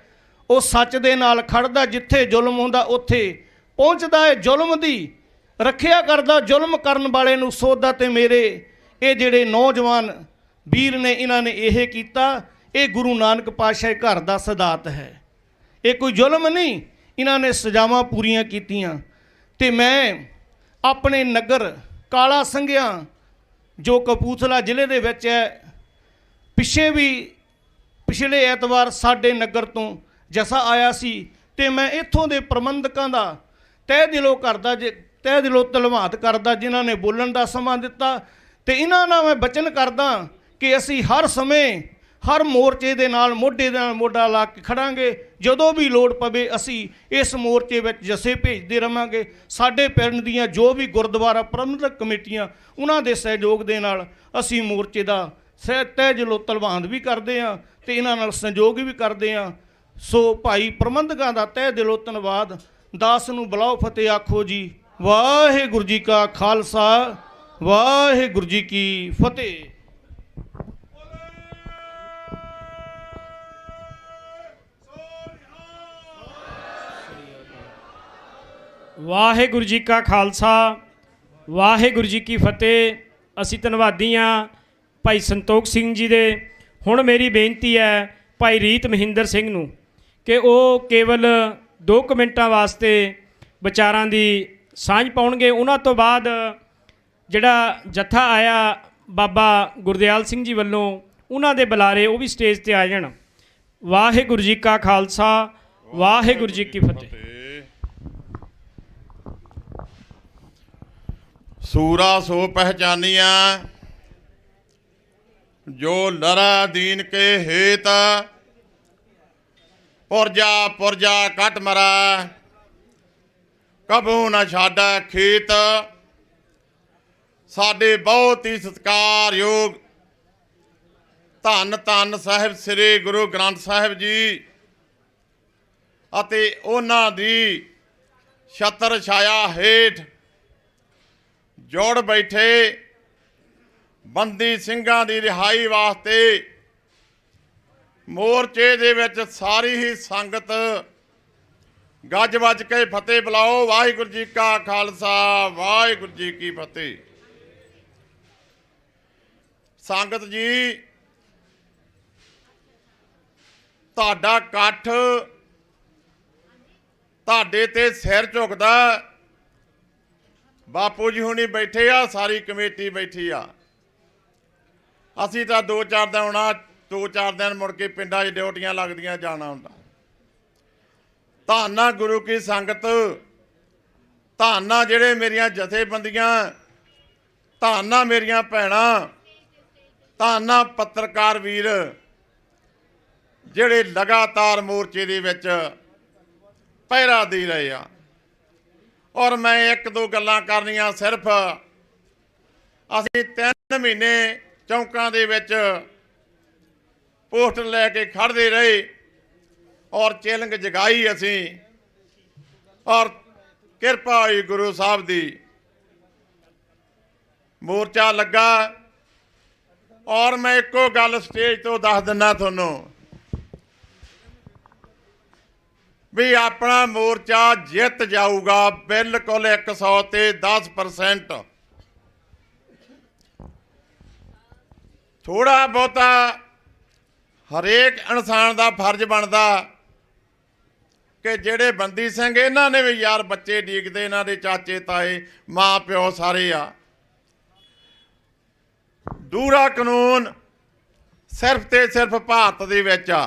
ਉਹ ਸੱਚ ਦੇ ਨਾਲ ਖੜਦਾ, ਜਿੱਥੇ ਜ਼ੁਲਮ ਹੁੰਦਾ ਉੱਥੇ ਪਹੁੰਚਦਾ ਹੈ, ਜ਼ੁਲਮ ਦੀ ਰੱਖਿਆ ਕਰਦਾ, ਜ਼ੁਲਮ ਕਰਨ ਵਾਲੇ ਨੂੰ ਸੋਧਦਾ। ਤੇ ਮੇਰੇ ਇਹ ਜਿਹੜੇ ਨੌਜਵਾਨ ਵੀਰ ਨੇ, ਇਹਨਾਂ ਨੇ ਇਹ ਕੀਤਾ। ਇਹ ਗੁਰੂ ਨਾਨਕ ਪਾਤਸ਼ਾਹ ਘਰ ਦਾ ਸਿਧਾਂਤ ਹੈ, ਇਹ ਕੋਈ ਜ਼ੁਲਮ ਨਹੀਂ, ਇਹਨਾਂ ਨੇ ਸਜ਼ਾਵਾਂ ਪੂਰੀਆਂ ਕੀਤੀਆਂ। ਤੇ ਮੈਂ ਆਪਣੇ ਨਗਰ ਕਾਲਾ ਸੰਘਿਆ ਜੋ ਕਪੂਰਥਲਾ ਜ਼ਿਲ੍ਹੇ ਦੇ ਵਿੱਚ ਹੈ, ਪਿਛਲੇ ਐਤਵਾਰ ਸਾਡੇ ਨਗਰ ਤੋਂ ਜਸਾ ਆਇਆ ਸੀ ਤੇ ਮੈਂ ਇੱਥੋਂ ਦੇ ਪ੍ਰਬੰਧਕਾਂ ਦਾ ਤਹਿ ਦਿਲੋਂ ਧੰਨਵਾਦ ਕਰਦਾ, ਜਿਨ੍ਹਾਂ ਨੇ ਬੋਲਣ ਦਾ ਸਮਾਂ ਦਿੱਤਾ। ਤੇ ਇਹਨਾਂ ਨਾਲ ਮੈਂ ਬਚਨ ਕਰਦਾ ਕਿ ਅਸੀਂ ਹਰ ਸਮੇਂ ਹਰ ਮੋਰਚੇ ਦੇ ਨਾਲ ਮੋਢੇ ਦੇ ਨਾਲ ਮੋਢਾ ਲਾ ਕੇ ਖੜਾਂਗੇ। ਜਦੋਂ ਵੀ ਲੋੜ ਪਵੇ ਅਸੀਂ ਇਸ ਮੋਰਚੇ ਵਿੱਚ ਜਥੇ ਭੇਜਦੇ ਰਹਾਂਗੇ। ਸਾਡੇ ਪਿੰਡ ਦੀਆਂ ਜੋ ਵੀ ਗੁਰਦੁਆਰਾ ਪ੍ਰਬੰਧਕ ਕਮੇਟੀਆਂ, ਉਹਨਾਂ ਦੇ ਸਹਿਯੋਗ ਦੇ ਨਾਲ ਅਸੀਂ ਮੋਰਚੇ ਦਾ ਤਹਿ ਦਿਲੋਂ ਧੰਨਵਾਦ ਵੀ ਕਰਦੇ ਹਾਂ ਤੇ ਇਹਨਾਂ ਨਾਲ ਸਹਿਯੋਗ ਵੀ ਕਰਦੇ ਹਾਂ। ਸੋ ਭਾਈ ਪ੍ਰਬੰਧਕਾਂ ਦਾ ਤਹਿ ਦਿਲੋਂ ਧੰਨਵਾਦ। ਦਾਸ ਨੂੰ ਬੁਲਾਓ, ਫਤਿਹ ਆਖੋ ਜੀ। ਵਾਹਿਗੁਰੂ ਜੀ ਕਾ ਖਾਲਸਾ, ਵਾਹਿਗੁਰੂ ਜੀ ਕੀ ਫਤਿਹ। ਵਾਹਿਗੁਰੂ ਜੀ ਕਾ ਖਾਲਸਾ, ਵਾਹਿਗੁਰੂ ਜੀ ਕੀ ਫਤਿਹ। ਅਸੀਂ ਧੰਨਵਾਦੀ ਹਾਂ ਭਾਈ ਸੰਤੋਖ ਸਿੰਘ ਜੀ ਦੇ। ਹੁਣ ਮੇਰੀ ਬੇਨਤੀ ਹੈ ਭਾਈ ਰੀਤ ਮਹਿੰਦਰ ਸਿੰਘ ਨੂੰ ਕਿ ਉਹ ਕੇਵਲ 2 ਮਿੰਟਾਂ ਵਾਸਤੇ ਵਿਚਾਰਾਂ ਦੀ ਸਾਂਝ ਪਾਉਣਗੇ। ਉਹਨਾਂ ਤੋਂ ਬਾਅਦ ਜਿਹੜਾ ਜੱਥਾ ਆਇਆ ਬਾਬਾ ਗੁਰਦਿਆਲ ਸਿੰਘ ਜੀ ਵੱਲੋਂ, ਉਹਨਾਂ ਦੇ ਬੁਲਾਰੇ ਉਹ ਵੀ ਸਟੇਜ ਤੇ ਆ ਜਾਣ। ਵਾਹਿਗੁਰੂ ਜੀ ਕਾ ਖਾਲਸਾ, ਵਾਹਿਗੁਰੂ ਜੀ ਕੀ ਫਤਿਹ। सूरा सो पहचानिया, जो लरा दीन के हेत, पुरजा पुरजा कट मरा, कबू न छाड़ा खेत। साडे बहुत ही सत्कारयोग धन धन साहिब श्री गुरु ग्रंथ साहिब जी अते उन्हां दी छत्र छाया हेठ जोड़ बैठे बंदी ਸਿੰਘਾਂ ਦੀ रिहाई वास्ते मोर्चे दे विच सारी ही संगत गज वज के फतेह बुलाओ। वाहिगुरू जी का खालसा, वाहिगुरू जी की फतेह। संगत जी, ਤੁਹਾਡਾ ਇਕੱਠ ਤੁਹਾਡੇ ਤੇ ਸਿਰ ਝੁਕਦਾ। ਬਾਪੂ ਜੀ ਹੁਣੀ ਬੈਠੇ ਆ, ਸਾਰੀ ਕਮੇਟੀ ਬੈਠੀ ਆ। ਅਸੀਂ ਤਾਂ 2-4 ਦਿਨ ਆਉਣਾ, 2-4 ਦਿਨ ਮੁੜ ਕੇ ਪਿੰਡਾਂ 'ਚ ਡਿਊਟੀਆਂ ਲੱਗਦੀਆਂ ਜਾਣਾ ਹੁੰਦਾ। ਧੰਨ ਆ ਗੁਰੂ ਕੀ ਸੰਗਤ, ਧੰਨ ਆ ਜਿਹੜੇ ਮੇਰੀਆਂ ਜਥੇਬੰਦੀਆਂ, ਧੰਨ ਆ ਮੇਰੀਆਂ ਭੈਣਾਂ, ਧੰਨ ਆ ਪੱਤਰਕਾਰ ਵੀਰ ਜਿਹੜੇ ਲਗਾਤਾਰ ਮੋਰਚੇ ਦੇ ਵਿੱਚ ਪਹਿਰਾ ਦੇ ਰਹੇ ਆ। ਔਰ मैं 1-2 ਗੱਲਾਂ ਕਰਨੀਆਂ। ਸਿਰਫ ਅਸੀਂ 3 ਮਹੀਨੇ ਚੌਂਕਾਂ ਦੇ ਵਿੱਚ ਪੋਸਟਰ ਲੈ ਕੇ ਖੜਦੇ ਰਹੇ ਔਰ ਚੈਲੰਜ ਜਗਾਈ ਅਸੀਂ, ਔਰ ਕਿਰਪਾ ਹੋਈ ਗੁਰੂ ਸਾਹਿਬ ਦੀ। ਮੋਰਚਾ ਲੱਗਾ ਔਰ ਮੈਂ ਇੱਕੋ ਗੱਲ ਸਟੇਜ ਤੋਂ ਦੱਸ ਦਿੰਦਾ ਤੁਹਾਨੂੰ ਵੀ ਆਪਣਾ ਮੋਰਚਾ ਜਿੱਤ ਜਾਊਗਾ ਬਿਲਕੁਲ 100 ਤੇ 10%। ਥੋੜਾ ਬਹੁਤਾ ਹਰੇਕ ਇਨਸਾਨ ਦਾ ਫਰਜ਼ ਬਣਦਾ ਕਿ ਜਿਹੜੇ ਬੰਦੀ ਸਿੰਘ ਇਹਨਾਂ ਨੇ ਵੀ ਯਾਰ ਬੱਚੇ ਡੀਕਦੇ, ਇਹਨਾਂ ਦੇ ਚਾਚੇ ਤਾਏ ਮਾਂ ਪਿਓ ਸਾਰੇ ਆ। ਦੂਰਾ ਕਾਨੂੰਨ ਸਿਰਫ ਤੇ ਸਿਰਫ ਭਾਰਤ ਦੇ ਵਿੱਚ ਆ।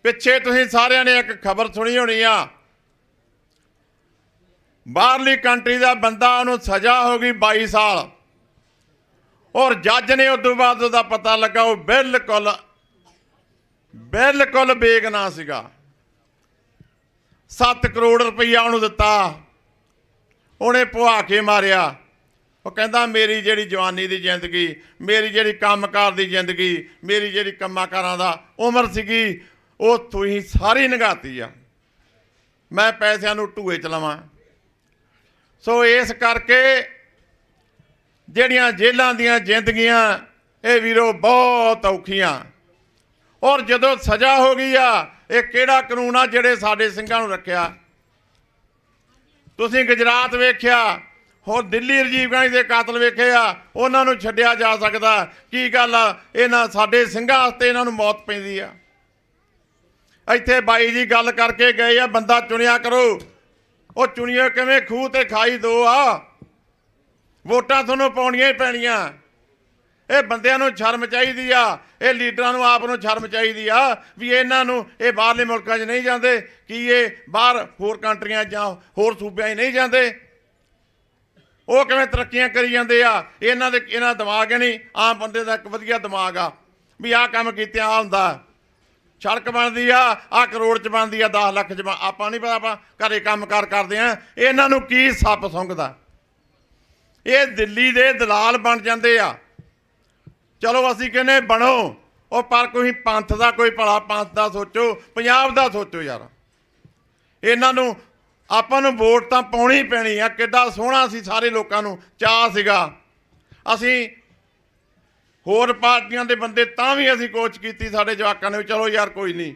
ਪਿੱਛੇ ਤੁਸੀਂ ਸਾਰਿਆਂ ਨੇ ਇੱਕ ਖਬਰ ਸੁਣੀ ਹੋਣੀ ਆ, ਬਾਹਰਲੀ ਕੰਟਰੀ ਦਾ ਬੰਦਾ, ਉਹਨੂੰ ਸਜ਼ਾ ਹੋ ਗਈ 22 ਸਾਲ, ਔਰ ਜੱਜ ਨੇ ਉਦੋਂ ਬਾਅਦ ਉਹਦਾ ਪਤਾ ਲੱਗਾ ਉਹ ਬਿਲਕੁਲ ਬਿਲਕੁਲ ਬੇਗੁਨਾਹ ਸੀਗਾ। 7 ਕਰੋੜ ਰੁਪਈਆ ਉਹਨੂੰ ਦਿੱਤਾ, ਉਹਨੇ ਭੁਆ ਕੇ ਮਾਰਿਆ। ਉਹ ਕਹਿੰਦਾ ਮੇਰੀ ਜਿਹੜੀ ਜਵਾਨੀ ਦੀ ਜ਼ਿੰਦਗੀ, ਮੇਰੀ ਜਿਹੜੀ ਕੰਮਕਾਰ ਦੀ ਜ਼ਿੰਦਗੀ, ਮੇਰੀ ਜਿਹੜੀ ਕੰਮਾਂ-ਕਾਰਾਂ ਦਾ ਉਮਰ ਸੀਗੀ, ਉਹ ਤੁਸੀਂ ਸਾਰੀ ਨਿਗਾਤੀ ਆ, ਮੈਂ ਪੈਸਿਆਂ ਨੂੰ ਢੂਏ ਚ ਲਵਾਂ। ਸੋ ਇਸ ਕਰਕੇ ਜਿਹੜੀਆਂ ਜੇਲ੍ਹਾਂ ਦੀਆਂ ਜ਼ਿੰਦਗੀਆਂ ਇਹ ਵੀਰੋ ਬਹੁਤ ਔਖੀਆਂ। ਔਰ ਜਦੋਂ ਸਜ਼ਾ ਹੋ ਗਈ ਆ, ਇਹ ਕਿਹੜਾ ਕਾਨੂੰਨ ਆ ਜਿਹੜੇ ਸਾਡੇ ਸਿੰਘਾਂ ਨੂੰ ਰੱਖਿਆ? ਤੁਸੀਂ ਗੁਜਰਾਤ ਵੇਖਿਆ, ਹੋਰ ਦਿੱਲੀ ਰਾਜੀਵ ਗਾਂਧੀ ਦੇ ਕਾਤਲ ਵੇਖੇ ਆ, ਉਹਨਾਂ ਨੂੰ ਛੱਡਿਆ ਜਾ ਸਕਦਾ? ਕੀ ਗੱਲ ਆ, ਇਹਨਾਂ ਸਾਡੇ ਸਿੰਘਾਂ ਵਾਸਤੇ ਇਹਨਾਂ ਨੂੰ ਮੌਤ ਪੈਂਦੀ ਆ। ਇੱਥੇ ਬਾਈ ਜੀ ਗੱਲ ਕਰਕੇ ਗਏ ਆ, ਬੰਦਾ ਚੁਣਿਆ ਕਰੋ। ਉਹ ਚੁਣੀਏ ਕਿਵੇਂ? ਖੂਹ ਤੇ ਖਾਈ ਦੋ ਆ, ਵੋਟਾਂ ਤੁਹਾਨੂੰ ਪਾਉਣੀਆਂ ਹੀ ਪੈਣੀਆਂ। ਇਹ ਬੰਦਿਆਂ ਨੂੰ ਸ਼ਰਮ ਚਾਹੀਦੀ ਆ, ਇਹ ਲੀਡਰਾਂ ਨੂੰ ਆਪ ਨੂੰ ਸ਼ਰਮ ਚਾਹੀਦੀ ਆ ਵੀ ਇਹਨਾਂ ਨੂੰ, ਇਹ ਬਾਹਰਲੇ ਮੁਲਕਾਂ 'ਚ ਨਹੀਂ ਜਾਂਦੇ, ਕੀ ਇਹ ਬਾਹਰ ਹੋਰ ਕੰਟਰੀਆਂ ਜਾਂ ਹੋਰ ਸੂਬਿਆਂ 'ਚ ਨਹੀਂ ਜਾਂਦੇ? ਉਹ ਕਿਵੇਂ ਤਰੱਕੀਆਂ ਕਰੀ ਜਾਂਦੇ ਆ? ਇਹਨਾਂ ਦਿਮਾਗ ਨਹੀਂ, ਆਮ ਬੰਦੇ ਦਾ ਇੱਕ ਵਧੀਆ ਦਿਮਾਗ ਆ ਵੀ ਆਹ ਕੰਮ ਕੀਤੇ ਆ ਹੁੰਦਾ। ਸੜਕ ਬਣਦੀ ਆ, ਆਹ ਕਰੋੜ 'ਚ ਬਣਦੀ ਆ, 10 ਲੱਖ 'ਚ ਆਪਾਂ ਨਹੀਂ ਪਤਾ, ਆਪਾਂ ਘਰੇ ਕੰਮਕਾਰ ਕਰਦੇ ਆ। ਇਹਨਾਂ ਨੂੰ ਕੀ ਸੱਪ ਸੁੰਘਦਾ? ਇਹ ਦਿੱਲੀ ਦੇ ਦਲਾਲ ਬਣ ਜਾਂਦੇ ਆ। ਚਲੋ ਅਸੀਂ ਕਹਿੰਦੇ ਬਣੋ, ਉਹ ਪਰ ਕੋਈ ਪੰਥ ਦਾ, ਕੋਈ ਭਲਾ ਪੰਥ ਦਾ ਸੋਚੋ, ਪੰਜਾਬ ਦਾ ਸੋਚੋ ਯਾਰ। ਇਹਨਾਂ ਨੂੰ ਆਪਾਂ ਨੂੰ ਵੋਟ ਤਾਂ ਪਾਉਣੀ ਪੈਣੀ ਆ। ਕਿੱਡਾ ਸੋਹਣਾ ਸੀ, ਸਾਰੇ ਲੋਕਾਂ ਨੂੰ ਚਾਅ ਸੀਗਾ। ਅਸੀਂ ਹੋਰ ਪਾਰਟੀਆਂ ਦੇ ਬੰਦੇ ਤਾਂ ਵੀ ਅਸੀਂ ਕੋਸ਼ਿਸ਼ ਕੀਤੀ ਸਾਡੇ ਜਵਾਕਾਂ ਨੇ ਵੀ ਚਲੋ ਯਾਰ ਕੋਈ ਨਹੀਂ,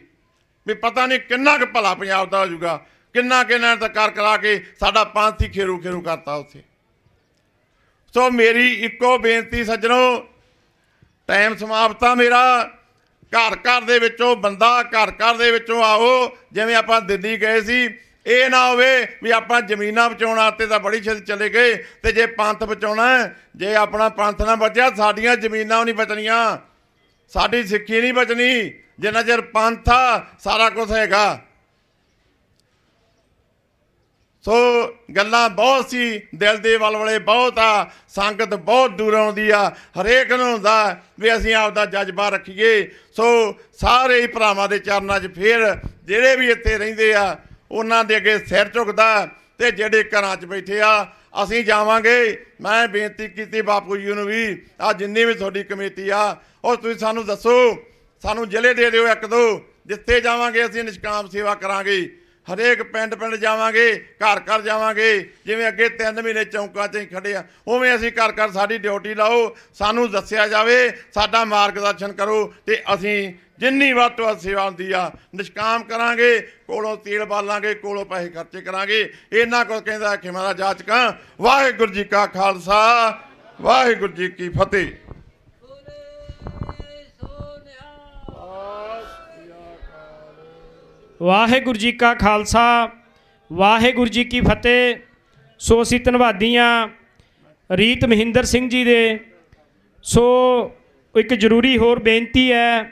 ਵੀ ਪਤਾ ਨਹੀਂ ਕਿੰਨਾ ਕੁ ਭਲਾ ਪੰਜਾਬ ਦਾ ਹੋ ਜਾਊਗਾ, ਕਿੰਨਾ ਤਾਂ ਕਰਾ ਕੇ ਸਾਡਾ ਪੰਥ ਹੀ ਖੇਰੂ ਖੇਰੂ ਕਰਤਾ ਉੱਥੇ। ਸੋ ਮੇਰੀ ਇੱਕੋ ਬੇਨਤੀ ਸੱਜਣੋ, ਟਾਈਮ ਸਮਾਪਤ ਆ ਮੇਰਾ। ਘਰ ਘਰ ਦੇ ਵਿੱਚੋਂ ਬੰਦਾ, ਘਰ ਘਰ ਦੇ ਵਿੱਚੋਂ ਆਓ। ਜਿਵੇਂ ਆਪਾਂ ਦਿੱਲੀ ਗਏ ਸੀ, ਇਹ ਨਾ ਹੋਵੇ ਵੀ ਆਪਾਂ ਜ਼ਮੀਨਾਂ ਬਚਾਉਣ ਵਾਸਤੇ ਤਾਂ ਬੜੀ ਛੇਤੀ ਚਲੇ ਗਏ, ਤੇ ਜੇ ਪੰਥ ਬਚਾਉਣਾ, ਜੇ ਆਪਣਾ ਪੰਥ ਨਾ ਬਚਿਆ, ਸਾਡੀਆਂ ਜ਼ਮੀਨਾਂ ਨਹੀਂ ਬਚਣੀਆਂ, ਸਾਡੀ ਸਿੱਖੀ ਨਹੀਂ ਬਚਣੀ। ਜਿੰਨਾ ਚਿਰ ਪੰਥ ਆ ਸਾਰਾ ਕੁਝ ਹੈਗਾ। ਸੋ ਗੱਲਾਂ ਬਹੁਤ ਸੀ, ਦਿਲ ਦੇ ਵਲਵਲੇ ਬਹੁਤ ਆ, ਸੰਗਤ ਬਹੁਤ ਦੂਰ ਆਉਂਦੀ ਆ, ਹਰੇਕ ਨੂੰ ਹੁੰਦਾ ਵੀ ਅਸੀਂ ਆਪਦਾ ਜਜ਼ਬਾ ਰੱਖੀਏ। ਸੋ ਸਾਰੇ ਹੀ ਭਰਾਵਾਂ ਦੇ ਚਰਨਾਂ 'ਚ ਫੇਰ ਜਿਹੜੇ ਵੀ ਇੱਥੇ ਰਹਿੰਦੇ ਆ ਉਹਨਾਂ ਦੇ ਅੱਗੇ ਸਿਰ ਝੁਕਦਾ, ਤੇ ਜਿਹੜੇ ਘਰਾਂ 'ਚ ਬੈਠੇ ਆ ਅਸੀਂ ਜਾਵਾਂਗੇ। ਮੈਂ ਬੇਨਤੀ ਕੀਤੀ ਬਾਪੂ ਜੀ ਨੂੰ ਵੀ, ਆ ਜਿੰਨੀ ਵੀ ਤੁਹਾਡੀ ਕਮੇਟੀ ਆ, ਉਹ ਤੁਸੀਂ ਸਾਨੂੰ ਦੱਸੋ, ਸਾਨੂੰ ਜ਼ਿਲ੍ਹੇ ਦੇ ਦਿਓ 1-2, ਜਿੱਥੇ ਜਾਵਾਂਗੇ ਅਸੀਂ ਨਿਸ਼ਕਾਮ ਸੇਵਾ ਕਰਾਂਗੇ। ਹਰੇਕ ਪਿੰਡ ਪਿੰਡ ਜਾਵਾਂਗੇ, ਘਰ ਘਰ ਜਾਵਾਂਗੇ। ਜਿਵੇਂ ਅੱਗੇ 3 ਮਹੀਨੇ ਚੌਂਕਾਂ 'ਚ ਹੀ ਖੜੇ ਆ, ਉਵੇਂ ਅਸੀਂ ਘਰ ਘਰ ਸਾਡੀ ਡਿਊਟੀ ਲਾਓ, ਸਾਨੂੰ ਦੱਸਿਆ ਜਾਵੇ, ਸਾਡਾ ਮਾਰਗਦਰਸ਼ਨ ਕਰੋ, ਤੇ ਅਸੀਂ ਜਿੰਨੀ ਵੱਧ ਤੋਂ ਵੱਧ ਸੇਵਾ ਹੁੰਦੀ ਆ ਨਿਸ਼ਕਾਮ ਕਰਾਂਗੇ। ਕੋਲੋਂ ਤੇਲ ਬਾਲਾਂਗੇ, ਕੋਲੋਂ ਪੈਸੇ ਖਰਚੇ ਕਰਾਂਗੇ। ਇਹਨਾਂ ਕੋਲ ਕਹਿੰਦਾ ਖਿਮਾ ਦਾ ਜਾਚਕਾਂ। ਵਾਹਿਗੁਰੂ ਜੀ ਕਾ ਖਾਲਸਾ, ਵਾਹਿਗੁਰੂ ਜੀ ਕੀ ਫਤਿਹ। ਵਾਹਿਗੁਰੂ ਜੀ ਕਾ ਖਾਲਸਾ, ਵਾਹਿਗੁਰੂ ਜੀ ਕੀ ਫਤਿਹ। ਸੋ ਅਸੀਂ ਧੰਨਵਾਦੀ ਹਾਂ ਰੀਤ ਮਹਿੰਦਰ ਸਿੰਘ ਜੀ ਦੇ। ਸੋ ਇੱਕ ਜ਼ਰੂਰੀ ਹੋਰ ਬੇਨਤੀ ਹੈ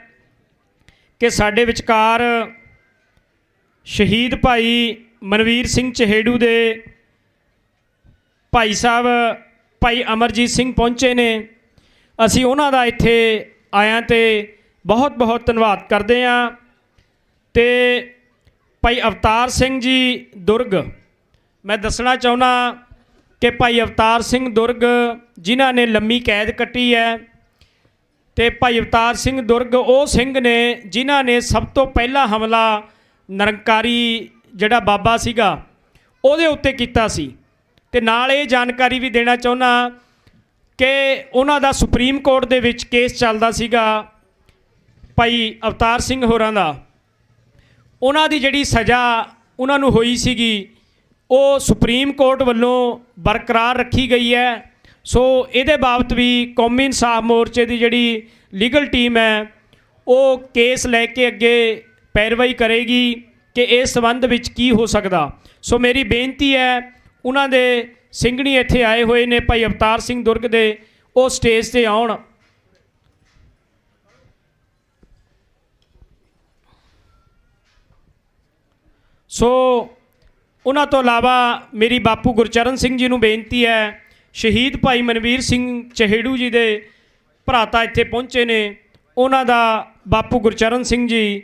ਕਿ ਸਾਡੇ ਵਿਚਕਾਰ ਸ਼ਹੀਦ ਭਾਈ ਮਨਵੀਰ ਸਿੰਘ ਚਹੇੜੂ ਦੇ ਭਾਈ ਸਾਹਿਬ ਭਾਈ ਅਮਰਜੀਤ ਸਿੰਘ ਪਹੁੰਚੇ ਨੇ। ਅਸੀਂ ਉਹਨਾਂ ਦਾ ਇੱਥੇ ਆਇਆਂ ਤੇ ਬਹੁਤ ਬਹੁਤ ਧੰਨਵਾਦ ਕਰਦੇ ਹਾਂ। ਤੇ ਭਾਈ ਅਵਤਾਰ ਸਿੰਘ ਜੀ ਦੁਰਗ, ਮੈਂ ਦੱਸਣਾ ਚਾਹੁੰਦਾ ਕਿ ਭਾਈ ਅਵਤਾਰ ਸਿੰਘ ਦੁਰਗ ਜਿਨ੍ਹਾਂ ਨੇ ਲੰਮੀ ਕੈਦ ਕੱਟੀ ਹੈ, ਤੇ ਭਾਈ ਅਵਤਾਰ ਸਿੰਘ ਦੁਰਗ ਉਹ ਸਿੰਘ ਨੇ ਜਿਨ੍ਹਾਂ ਨੇ ਸਭ ਤੋਂ ਪਹਿਲਾ ਹਮਲਾ ਨਿਰੰਕਾਰੀ ਜਿਹੜਾ ਬਾਬਾ ਸੀਗਾ ਉਹਦੇ ਉੱਤੇ ਕੀਤਾ ਸੀ। ਤੇ ਨਾਲ ਇਹ ਜਾਣਕਾਰੀ ਵੀ ਦੇਣਾ ਚਾਹੁੰਦਾ ਕਿ ਉਹਨਾਂ ਦਾ ਸੁਪਰੀਮ ਕੋਰਟ ਦੇ ਵਿੱਚ ਕੇਸ ਚੱਲਦਾ ਸੀਗਾ ਭਾਈ ਅਵਤਾਰ ਸਿੰਘ ਹੋਰਾਂ ਦਾ। ਉਹਨਾਂ ਦੀ ਜਿਹੜੀ ਸਜ਼ਾ ਉਹਨਾਂ ਨੂੰ ਹੋਈ ਸੀਗੀ ਉਹ ਸੁਪਰੀਮ ਕੋਰਟ ਵੱਲੋਂ ਬਰਕਰਾਰ ਰੱਖੀ ਗਈ ਹੈ। ਸੋ ਇਹਦੇ ਬਾਬਤ ਵੀ ਕੌਮੀ ਇਨਸਾਫ ਮੋਰਚੇ ਦੀ ਜਿਹੜੀ ਲੀਗਲ ਟੀਮ ਹੈ ਉਹ ਕੇਸ ਲੈ ਕੇ ਅੱਗੇ ਪੈਰਵਾਈ ਕਰੇਗੀ। ਕਿ ਇਸ ਸੰਬੰਧ ਵਿੱਚ ਕੀ ਹੋ ਸਕਦਾ। ਸੋ ਮੇਰੀ ਬੇਨਤੀ ਹੈ, ਉਹਨਾਂ ਦੇ ਸਿੰਘਣੀ ਇੱਥੇ ਆਏ ਹੋਏ ਨੇ ਭਾਈ ਅਵਤਾਰ ਸਿੰਘ ਦੁਰਗ ਦੇ, ਉਹ ਸਟੇਜ ਤੇ ਆਉਣ। ਸੋ ਉਹਨਾਂ ਤੋਂ ਇਲਾਵਾ ਮੇਰੀ ਬਾਪੂ ਗੁਰਚਰਨ ਸਿੰਘ ਜੀ ਨੂੰ ਬੇਨਤੀ ਹੈ, ਸ਼ਹੀਦ ਭਾਈ ਮਨਵੀਰ ਸਿੰਘ ਚਹੇੜੂ ਜੀ ਦੇ ਭਰਾਤਾ ਇੱਥੇ ਪਹੁੰਚੇ ਨੇ, ਉਹਨਾਂ ਦਾ ਬਾਪੂ ਗੁਰਚਰਨ ਸਿੰਘ ਜੀ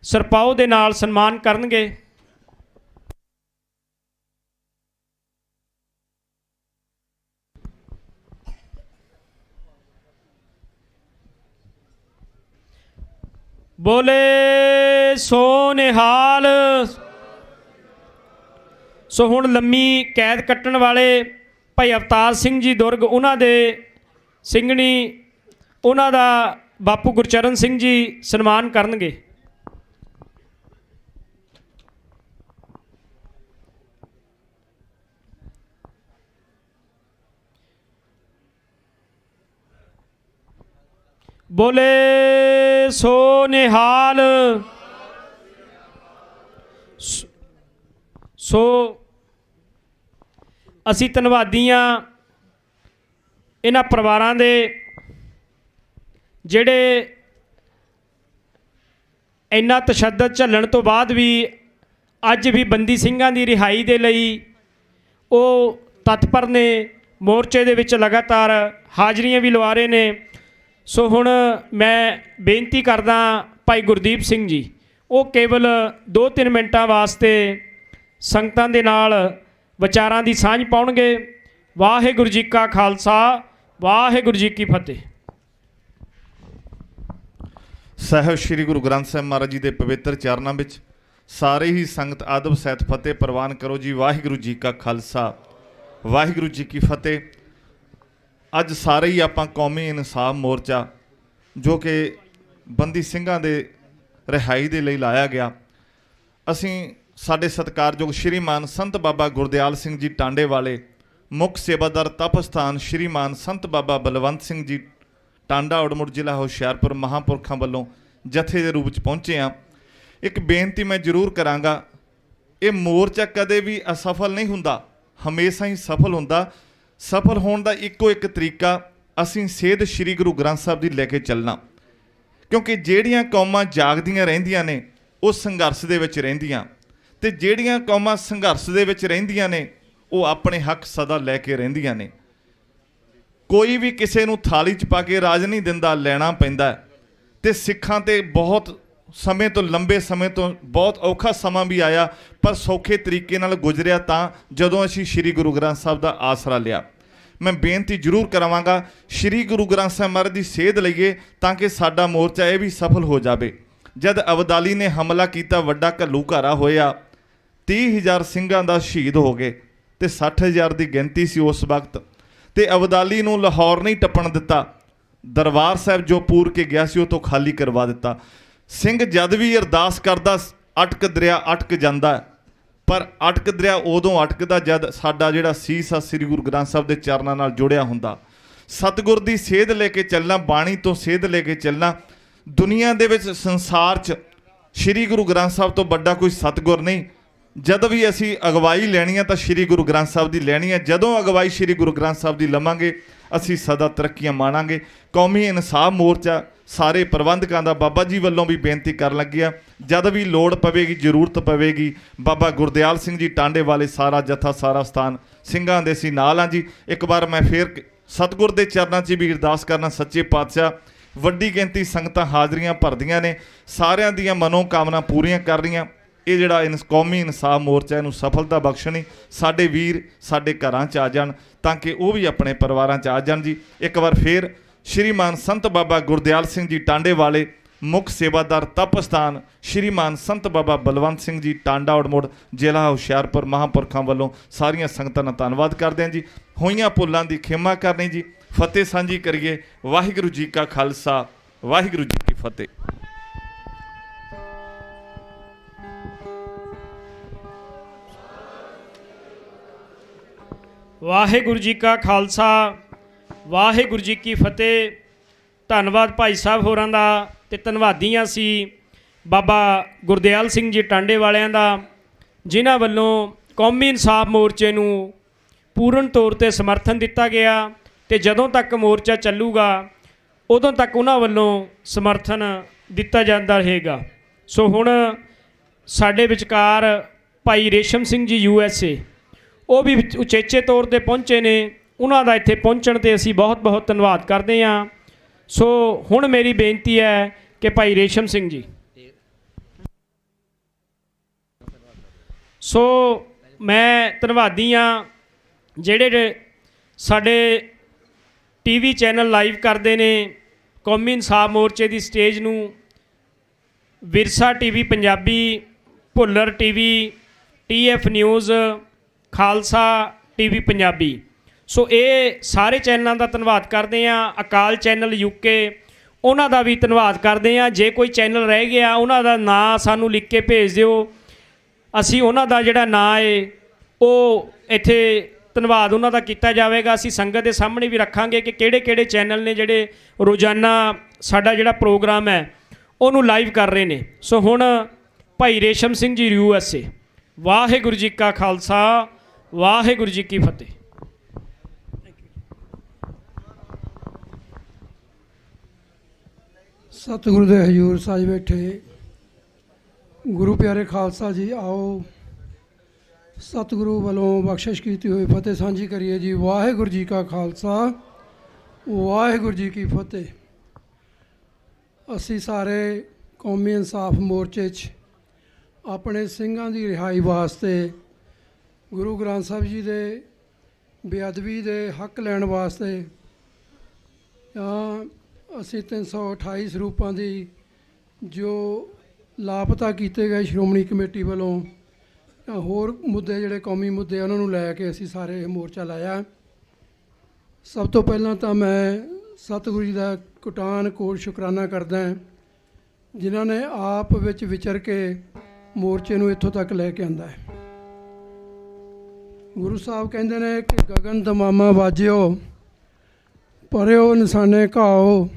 ਸਰਪਾਉ ਦੇ ਨਾਲ ਸਨਮਾਨ ਕਰਨਗੇ। ਬੋਲੇ ਸੋ ਨਿਹਾਲ। ਸੋ ਹੁਣ ਲੰਮੀ ਕੈਦ ਕੱਟਣ ਵਾਲੇ ਭਾਈ ਅਵਤਾਰ ਸਿੰਘ ਜੀ ਦੁਰਗ, ਉਹਨਾਂ ਦੇ ਸਿੰਘਣੀ, ਉਹਨਾਂ ਦਾ ਬਾਪੂ ਗੁਰਚਰਨ ਸਿੰਘ ਜੀ ਸਨਮਾਨ ਕਰਨਗੇ। ਬੋਲੇ ਸੋ ਨਿਹਾਲ। ਸੋ ਅਸੀਂ ਧੰਨਵਾਦੀ ਹਾਂ ਇਹਨਾਂ ਪਰਿਵਾਰਾਂ ਦੇ, ਜਿਹੜੇ ਇੰਨਾ ਤਸ਼ੱਦਦ ਝੱਲਣ ਤੋਂ ਬਾਅਦ ਵੀ ਅੱਜ ਵੀ ਬੰਦੀ ਸਿੰਘਾਂ ਦੀ ਰਿਹਾਈ ਦੇ ਲਈ ਉਹ ਤਤਪਰ ਨੇ, ਮੋਰਚੇ ਦੇ ਵਿੱਚ ਲਗਾਤਾਰ ਹਾਜ਼ਰੀਆਂ ਵੀ ਲਵਾ ਰਹੇ ਨੇ। ਸੋ ਹੁਣ ਮੈਂ ਬੇਨਤੀ ਕਰਦਾ ਭਾਈ ਗੁਰਦੀਪ ਸਿੰਘ ਜੀ, ਉਹ ਕੇਵਲ 2-3 ਮਿੰਟਾਂ ਵਾਸਤੇ ਸੰਗਤਾਂ ਦੇ ਨਾਲ ਵਿਚਾਰਾਂ ਦੀ ਸਾਂਝ ਪਾਉਣਗੇ। ਵਾਹਿਗੁਰੂ ਜੀ ਕਾ ਖਾਲਸਾ, ਵਾਹਿਗੁਰੂ ਜੀ ਕੀ ਫਤਿਹ। ਸਾਹਿਬ ਸ੍ਰੀ ਗੁਰੂ ਗ੍ਰੰਥ ਸਾਹਿਬ ਮਹਾਰਾਜ ਜੀ ਦੇ ਪਵਿੱਤਰ ਚਰਨਾਂ ਵਿੱਚ ਸਾਰੇ ਹੀ ਸੰਗਤ ਆਦਬ ਸਹਿਤ ਫਤਿਹ ਪ੍ਰਵਾਨ ਕਰੋ ਜੀ। ਵਾਹਿਗੁਰੂ ਜੀ ਕਾ ਖਾਲਸਾ, ਵਾਹਿਗੁਰੂ ਜੀ ਕੀ ਫਤਿਹ। ਅੱਜ ਸਾਰੇ ਹੀ ਆਪਾਂ ਕੌਮੀ ਇਨਸਾਫ ਮੋਰਚਾ, ਜੋ ਕਿ ਬੰਦੀ ਸਿੰਘਾਂ ਦੇ ਰਿਹਾਈ ਦੇ ਲਈ ਲਾਇਆ ਗਿਆ, ਅਸੀਂ ਸਾਡੇ ਸਤਿਕਾਰਯੋਗ ਸ਼੍ਰੀਮਾਨ ਸੰਤ ਬਾਬਾ ਗੁਰਦਿਆਲ ਸਿੰਘ ਜੀ ਟਾਂਡੇ ਵਾਲੇ, ਮੁੱਖ ਸੇਵਾਦਾਰ ਤਪਸਥਾਨ ਸ਼੍ਰੀਮਾਨ ਸੰਤ ਬਾਬਾ ਬਲਵੰਤ ਸਿੰਘ ਜੀ ਟਾਂਡਾ ਉੜਮੁੜ ਜ਼ਿਲ੍ਹਾ ਹੁਸ਼ਿਆਰਪੁਰ ਮਹਾਂਪੁਰਖਾਂ ਵੱਲੋਂ ਜਥੇ ਦੇ ਰੂਪ 'ਚ ਪਹੁੰਚੇ ਹਾਂ। ਇੱਕ ਬੇਨਤੀ ਮੈਂ ਜ਼ਰੂਰ ਕਰਾਂਗਾ, ਇਹ ਮੋਰਚਾ ਕਦੇ ਵੀ ਅਸਫਲ ਨਹੀਂ ਹੁੰਦਾ, ਹਮੇਸ਼ਾ ਹੀ ਸਫਲ ਹੁੰਦਾ। ਸਫਲ ਹੋਣ ਦਾ ਇੱਕੋ ਇੱਕ ਤਰੀਕਾ, ਅਸੀਂ ਸੇਧ ਸ਼੍ਰੀ ਗੁਰੂ ਗ੍ਰੰਥ ਸਾਹਿਬ ਦੀ ਲੈ ਕੇ ਚੱਲਣਾ, ਕਿਉਂਕਿ ਜਿਹੜੀਆਂ ਕੌਮਾਂ ਜਾਗਦੀਆਂ ਰਹਿੰਦੀਆਂ ਨੇ ਉਹ ਸੰਘਰਸ਼ ਦੇ ਵਿੱਚ ਰਹਿੰਦੀਆਂ, ਤੇ ਜਿਹੜੀਆਂ ਕੌਮਾਂ ਸੰਘਰਸ਼ ਦੇ ਵਿੱਚ ਰਹਿੰਦੀਆਂ ਨੇ ਉਹ ਆਪਣੇ ਹੱਕ ਸਦਾ ਲੈ ਕੇ ਰਹਿੰਦੀਆਂ ਨੇ। ਕੋਈ ਵੀ ਕਿਸੇ ਨੂੰ ਥਾਲੀ 'ਚ ਪਾ ਕੇ ਰਾਜ ਨਹੀਂ ਦਿੰਦਾ, ਲੈਣਾ ਪੈਂਦਾ। ਤੇ ਸਿੱਖਾਂ ਤੇ ਬਹੁਤ ਸਮੇਂ ਤੋਂ, ਲੰਬੇ ਸਮੇਂ ਤੋਂ ਬਹੁਤ ਔਖਾ ਸਮਾਂ ਵੀ ਆਇਆ, ਪਰ ਸੌਖੇ ਤਰੀਕੇ ਨਾਲ ਗੁਜ਼ਰਿਆ ਤਾਂ ਜਦੋਂ ਅਸੀਂ ਸ਼੍ਰੀ ਗੁਰੂ ਗ੍ਰੰਥ ਸਾਹਿਬ ਦਾ ਆਸਰਾ ਲਿਆ। ਮੈਂ ਬੇਨਤੀ ਜ਼ਰੂਰ ਕਰਾਵਾਂਗਾ, ਸ਼੍ਰੀ ਗੁਰੂ ਗ੍ਰੰਥ ਸਾਹਿਬ ਮਹਾਰਾਜ ਦੀ ਸੇਧ ਲਈਏ ਤਾਂ ਕਿ ਸਾਡਾ ਮੋਰਚਾ ਇਹ ਵੀ ਸਫਲ ਹੋ ਜਾਵੇ। ਜਦ ਅਬਦਾਲੀ ਨੇ ਹਮਲਾ ਕੀਤਾ, ਵੱਡਾ ਘੱਲੂਘਾਰਾ ਹੋਇਆ, 30,000 ਸਿੰਘਾਂ ਦਾ ਸ਼ਹੀਦ ਹੋ ਗਏ ਤੇ 60,000 ਦੀ ਗਿਣਤੀ ਸੀ ਉਸ ਵਕਤ, ਤੇ ਅਬਦਾਲੀ ਨੂੰ ਲਾਹੌਰ ਨਹੀਂ ਟੱਪਣ ਦਿੱਤਾ। ਦਰਬਾਰ ਸਾਹਿਬ ਜੋ ਪੂਰ ਕੇ ਗਿਆ ਸੀ ਉਹ ਤੋਂ ਖਾਲੀ ਕਰਵਾ ਦਿੱਤਾ। ਸਿੰਘ ਜਦ ਵੀ ਅਰਦਾਸ ਕਰਦਾ, ਅਟਕ ਦਰਿਆ ਅਟਕ ਜਾਂਦਾ, ਪਰ ਅਟਕ ਦਰਿਆ ਉਦੋਂ ਅਟਕਦਾ ਜਦ ਸਾਡਾ ਜਿਹੜਾ ਸੀਸ ਆ ਸ੍ਰੀ ਗੁਰੂ ਗ੍ਰੰਥ ਸਾਹਿਬ ਦੇ ਚਰਨਾਂ ਨਾਲ ਜੁੜਿਆ ਹੁੰਦਾ। ਸਤਿਗੁਰ ਦੀ ਸੇਧ ਲੈ ਕੇ ਚੱਲਣਾ, ਬਾਣੀ ਤੋਂ ਸੇਧ ਲੈ ਕੇ ਚੱਲਣਾ। ਦੁਨੀਆ ਦੇ ਵਿੱਚ, ਸੰਸਾਰ 'ਚ ਸ਼੍ਰੀ ਗੁਰੂ ਗ੍ਰੰਥ ਸਾਹਿਬ ਤੋਂ ਵੱਡਾ ਕੋਈ ਸਤਿਗੁਰ ਨਹੀਂ। ਜਦ ਵੀ ਅਸੀਂ ਅਗਵਾਈ ਲੈਣੀ ਆ ਤਾਂ ਸ਼੍ਰੀ ਗੁਰੂ ਗ੍ਰੰਥ ਸਾਹਿਬ ਦੀ ਲੈਣੀ ਹੈ। ਜਦੋਂ ਅਗਵਾਈ ਸ਼੍ਰੀ ਗੁਰੂ ਗ੍ਰੰਥ ਸਾਹਿਬ ਦੀ ਲਵਾਂਗੇ, ਅਸੀਂ ਸਦਾ ਤਰੱਕੀਆਂ ਮਾਣਾਂਗੇ। ਕੌਮੀ ਇਨਸਾਫ ਮੋਰਚਾ ਸਾਰੇ ਪ੍ਰਬੰਧਕਾਂ ਦਾ ਬਾਬਾ ਜੀ ਵੱਲੋਂ ਵੀ ਬੇਨਤੀ ਕਰਨ ਲੱਗਿਆ, ਜਦ ਵੀ ਲੋੜ ਪਵੇਗੀ, ਜ਼ਰੂਰਤ ਪਵੇਗੀ, ਬਾਬਾ ਗੁਰਦਿਆਲ ਸਿੰਘ ਜੀ ਟਾਂਡੇ ਵਾਲੇ ਸਾਰਾ ਜਥਾ, ਸਾਰਾ ਸਥਾਨ ਸਿੰਘਾਂ ਦੇ ਸੀ ਨਾਲ ਹਾਂ ਜੀ। ਇੱਕ ਵਾਰ ਮੈਂ ਫੇਰ ਸਤਿਗੁਰ ਦੇ ਚਰਨਾਂ 'ਚ ਵੀ ਅਰਦਾਸ ਕਰਨਾ, ਸੱਚੇ ਪਾਤਸ਼ਾਹ ਵੱਡੀ ਗਿਣਤੀ ਸੰਗਤਾਂ ਹਾਜ਼ਰੀਆਂ ਭਰਦੀਆਂ ਨੇ, ਸਾਰਿਆਂ ਦੀਆਂ ਮਨੋਕਾਮਨਾ ਪੂਰੀਆਂ ਕਰ ਰਹੀਆਂ। ਇਹ ਜਿਹੜਾ ਕੌਮੀ ਇਨਸਾਫ ਮੋਰਚਾ, ਇਹਨੂੰ ਸਫਲਤਾ ਬਖਸ਼ਣੀ, ਸਾਡੇ ਵੀਰ ਸਾਡੇ ਘਰਾਂ 'ਚ ਆ ਜਾਣ ਤਾਂ ਕਿ ਉਹ ਵੀ ਆਪਣੇ ਪਰਿਵਾਰਾਂ 'ਚ ਆ ਜਾਣ ਜੀ। ਇੱਕ ਵਾਰ ਫੇਰ ਸ਼੍ਰੀਮਾਨ ਸੰਤ ਬਾਬਾ ਗੁਰਦਿਆਲ ਸਿੰਘ ਜੀ ਟਾਂਡੇ ਵਾਲੇ, ਮੁੱਖ ਸੇਵਾਦਾਰ ਤਪਸਥਾਨ ਸ਼੍ਰੀਮਾਨ ਸੰਤ ਬਾਬਾ ਬਲਵੰਤ ਸਿੰਘ ਜੀ ਟਾਂਡਾ ਉੜਮੁੜ ਜ਼ਿਲ੍ਹਾ ਹੁਸ਼ਿਆਰਪੁਰ ਮਹਾਂਪੁਰਖਾਂ ਵੱਲੋਂ ਸਾਰੀਆਂ ਸੰਗਤਾਂ ਦਾ ਧੰਨਵਾਦ ਕਰਦੇ ਹਾਂ ਜੀ। ਹੋਈਆਂ ਭੁੱਲਾਂ ਦੀ ਖਿਮਾ ਕਰਨੀ ਜੀ। ਫਤਿਹ ਸਾਂਝੀ ਕਰੀਏ। ਵਾਹਿਗੁਰੂ ਜੀ ਕਾ ਖਾਲਸਾ, ਵਾਹਿਗੁਰੂ ਜੀ ਕੀ ਫਤਿਹ। ਵਾਹਿਗੁਰੂ ਜੀ ਕਾ ਖਾਲਸਾ, ਵਾਹਿਗੁਰੂ ਜੀ ਕੀ ਫਤਿਹ। ਧੰਨਵਾਦ ਭਾਈ ਸਾਹਿਬ ਹੋਰਾਂ ਦਾ, ਤੇ ਧੰਨਵਾਦੀ ਹਾਂ ਅਸੀਂ ਬਾਬਾ ਗੁਰਦਿਆਲ ਸਿੰਘ ਜੀ ਟਾਂਡੇ ਵਾਲਿਆਂ ਦਾ, ਜਿਨ੍ਹਾਂ ਵੱਲੋਂ ਕੌਮੀ ਇਨਸਾਫ ਮੋਰਚੇ ਨੂੰ ਪੂਰਨ ਤੌਰ 'ਤੇ ਸਮਰਥਨ ਦਿੱਤਾ ਗਿਆ ਅਤੇ ਜਦੋਂ ਤੱਕ ਮੋਰਚਾ ਚੱਲੂਗਾ ਉਦੋਂ ਤੱਕ ਉਹਨਾਂ ਵੱਲੋਂ ਸਮਰਥਨ ਦਿੱਤਾ ਜਾਂਦਾ ਰਹੇਗਾ। ਸੋ ਹੁਣ ਸਾਡੇ ਵਿਚਕਾਰ ਭਾਈ ਰੇਸ਼ਮ ਸਿੰਘ ਜੀ USA, ਉਹ ਵੀ ਉਚੇਚੇ ਤੌਰ 'ਤੇ ਪਹੁੰਚੇ ਨੇ। ਉਹਨਾਂ ਦਾ ਇੱਥੇ ਪਹੁੰਚਣ 'ਤੇ ਅਸੀਂ ਬਹੁਤ ਬਹੁਤ ਧੰਨਵਾਦ ਕਰਦੇ ਹਾਂ। ਸੋ ਹੁਣ ਮੇਰੀ ਬੇਨਤੀ ਹੈ ਕਿ ਭਾਈ ਰੇਸ਼ਮ ਸਿੰਘ ਜੀ, ਸੋ ਮੈਂ ਧੰਨਵਾਦੀ ਹਾਂ ਜਿਹੜੇ ਸਾਡੇ TV ਚੈਨਲ ਲਾਈਵ ਕਰਦੇ ਨੇ ਕੌਮੀ ਇਨਸਾਫ ਮੋਰਚੇ ਦੀ ਸਟੇਜ ਨੂੰ। Virsa TV Punjabi, Bhullar TV, TF news, Khalsa TV Punjabi. So ਇਹ ਸਾਰੇ ਚੈਨਲਾਂ ਦਾ ਧੰਨਵਾਦ ਕਰਦੇ ਹਾਂ। ਅਕਾਲ ਚੈਨਲ UK, ਉਹਨਾਂ ਦਾ ਵੀ ਧੰਨਵਾਦ ਕਰਦੇ ਹਾਂ। ਜੇ ਕੋਈ ਚੈਨਲ ਰਹਿ ਗਿਆ ਉਹਨਾਂ ਦਾ ਨਾਂ ਸਾਨੂੰ ਲਿਖ ਕੇ ਭੇਜ ਦਿਓ, ਅਸੀਂ ਉਹਨਾਂ ਦਾ ਜਿਹੜਾ ਨਾਂ ਹੈ ਉਹ ਇੱਥੇ ਧੰਨਵਾਦ ਉਹਨਾਂ ਦਾ ਕੀਤਾ ਜਾਵੇਗਾ। ਅਸੀਂ ਸੰਗਤ ਦੇ ਸਾਹਮਣੇ ਵੀ ਰੱਖਾਂਗੇ ਕਿ ਕਿਹੜੇ ਕਿਹੜੇ ਚੈਨਲ ਨੇ ਜਿਹੜੇ ਰੋਜ਼ਾਨਾ ਸਾਡਾ ਜਿਹੜਾ ਪ੍ਰੋਗਰਾਮ ਹੈ ਉਹਨੂੰ ਲਾਈਵ ਕਰ ਰਹੇ ਨੇ। ਸੋ ਹੁਣ ਭਾਈ ਰੇਸ਼ਮ ਸਿੰਘ ਜੀ USA। ਵਾਹਿਗੁਰੂ ਜੀ ਕਾ ਖਾਲਸਾ, ਵਾਹਿਗੁਰੂ ਜੀ ਕੀ ਫਤਿਹ। ਸਤਿਗੁਰੂ ਦੇ ਹਜ਼ੂਰ ਸਾਜ ਬੈਠੇ ਗੁਰੂ ਪਿਆਰੇ ਖਾਲਸਾ ਜੀ, ਆਓ ਸਤਿਗੁਰੂ ਵੱਲੋਂ ਬਖਸ਼ਿਸ਼ ਕੀਤੀ ਹੋਈ ਫਤਿਹ ਸਾਂਝੀ ਕਰੀਏ ਜੀ। ਵਾਹਿਗੁਰੂ ਜੀ ਕਾ ਖਾਲਸਾ, ਵਾਹਿਗੁਰੂ ਜੀ ਕੀ ਫਤਿਹ। ਅਸੀਂ ਸਾਰੇ ਕੌਮੀ ਇਨਸਾਫ ਮੋਰਚੇ 'ਚ ਆਪਣੇ ਸਿੰਘਾਂ ਦੀ ਰਿਹਾਈ ਵਾਸਤੇ, ਗੁਰੂ ਗ੍ਰੰਥ ਸਾਹਿਬ ਜੀ ਦੇ ਬੇਅਦਬੀ ਦੇ ਹੱਕ ਲੈਣ ਵਾਸਤੇ, ਅਸੀਂ 328 ਸਰੂਪਾਂ ਦੀ ਜੋ ਲਾਪਤਾ ਕੀਤੇ ਗਏ ਸ਼੍ਰੋਮਣੀ ਕਮੇਟੀ ਵੱਲੋਂ, ਹੋਰ ਮੁੱਦੇ ਜਿਹੜੇ ਕੌਮੀ ਮੁੱਦੇ ਉਹਨਾਂ ਨੂੰ ਲੈ ਕੇ ਅਸੀਂ ਸਾਰੇ ਮੋਰਚਾ ਲਾਇਆ। ਸਭ ਤੋਂ ਪਹਿਲਾਂ ਤਾਂ ਮੈਂ ਸਤਿਗੁਰੂ ਜੀ ਦਾ ਕੋਟਾਨ ਕੋਟ ਸ਼ੁਕਰਾਨਾ ਕਰਦਾ ਜਿਨ੍ਹਾਂ ਨੇ ਆਪ ਵਿੱਚ ਵਿਚਰ ਕੇ ਮੋਰਚੇ ਨੂੰ ਇੱਥੋਂ ਤੱਕ ਲੈ ਕੇ ਆਂਦਾ ਹੈ। ਗੁਰੂ ਸਾਹਿਬ ਕਹਿੰਦੇ ਨੇ ਕਿ ਗਗਨ ਦਮਾਮਾ ਵਾਜਿਓ, ਪਰਿਓ ਨਿਸ਼ਾਨੇ ਘਾਓ,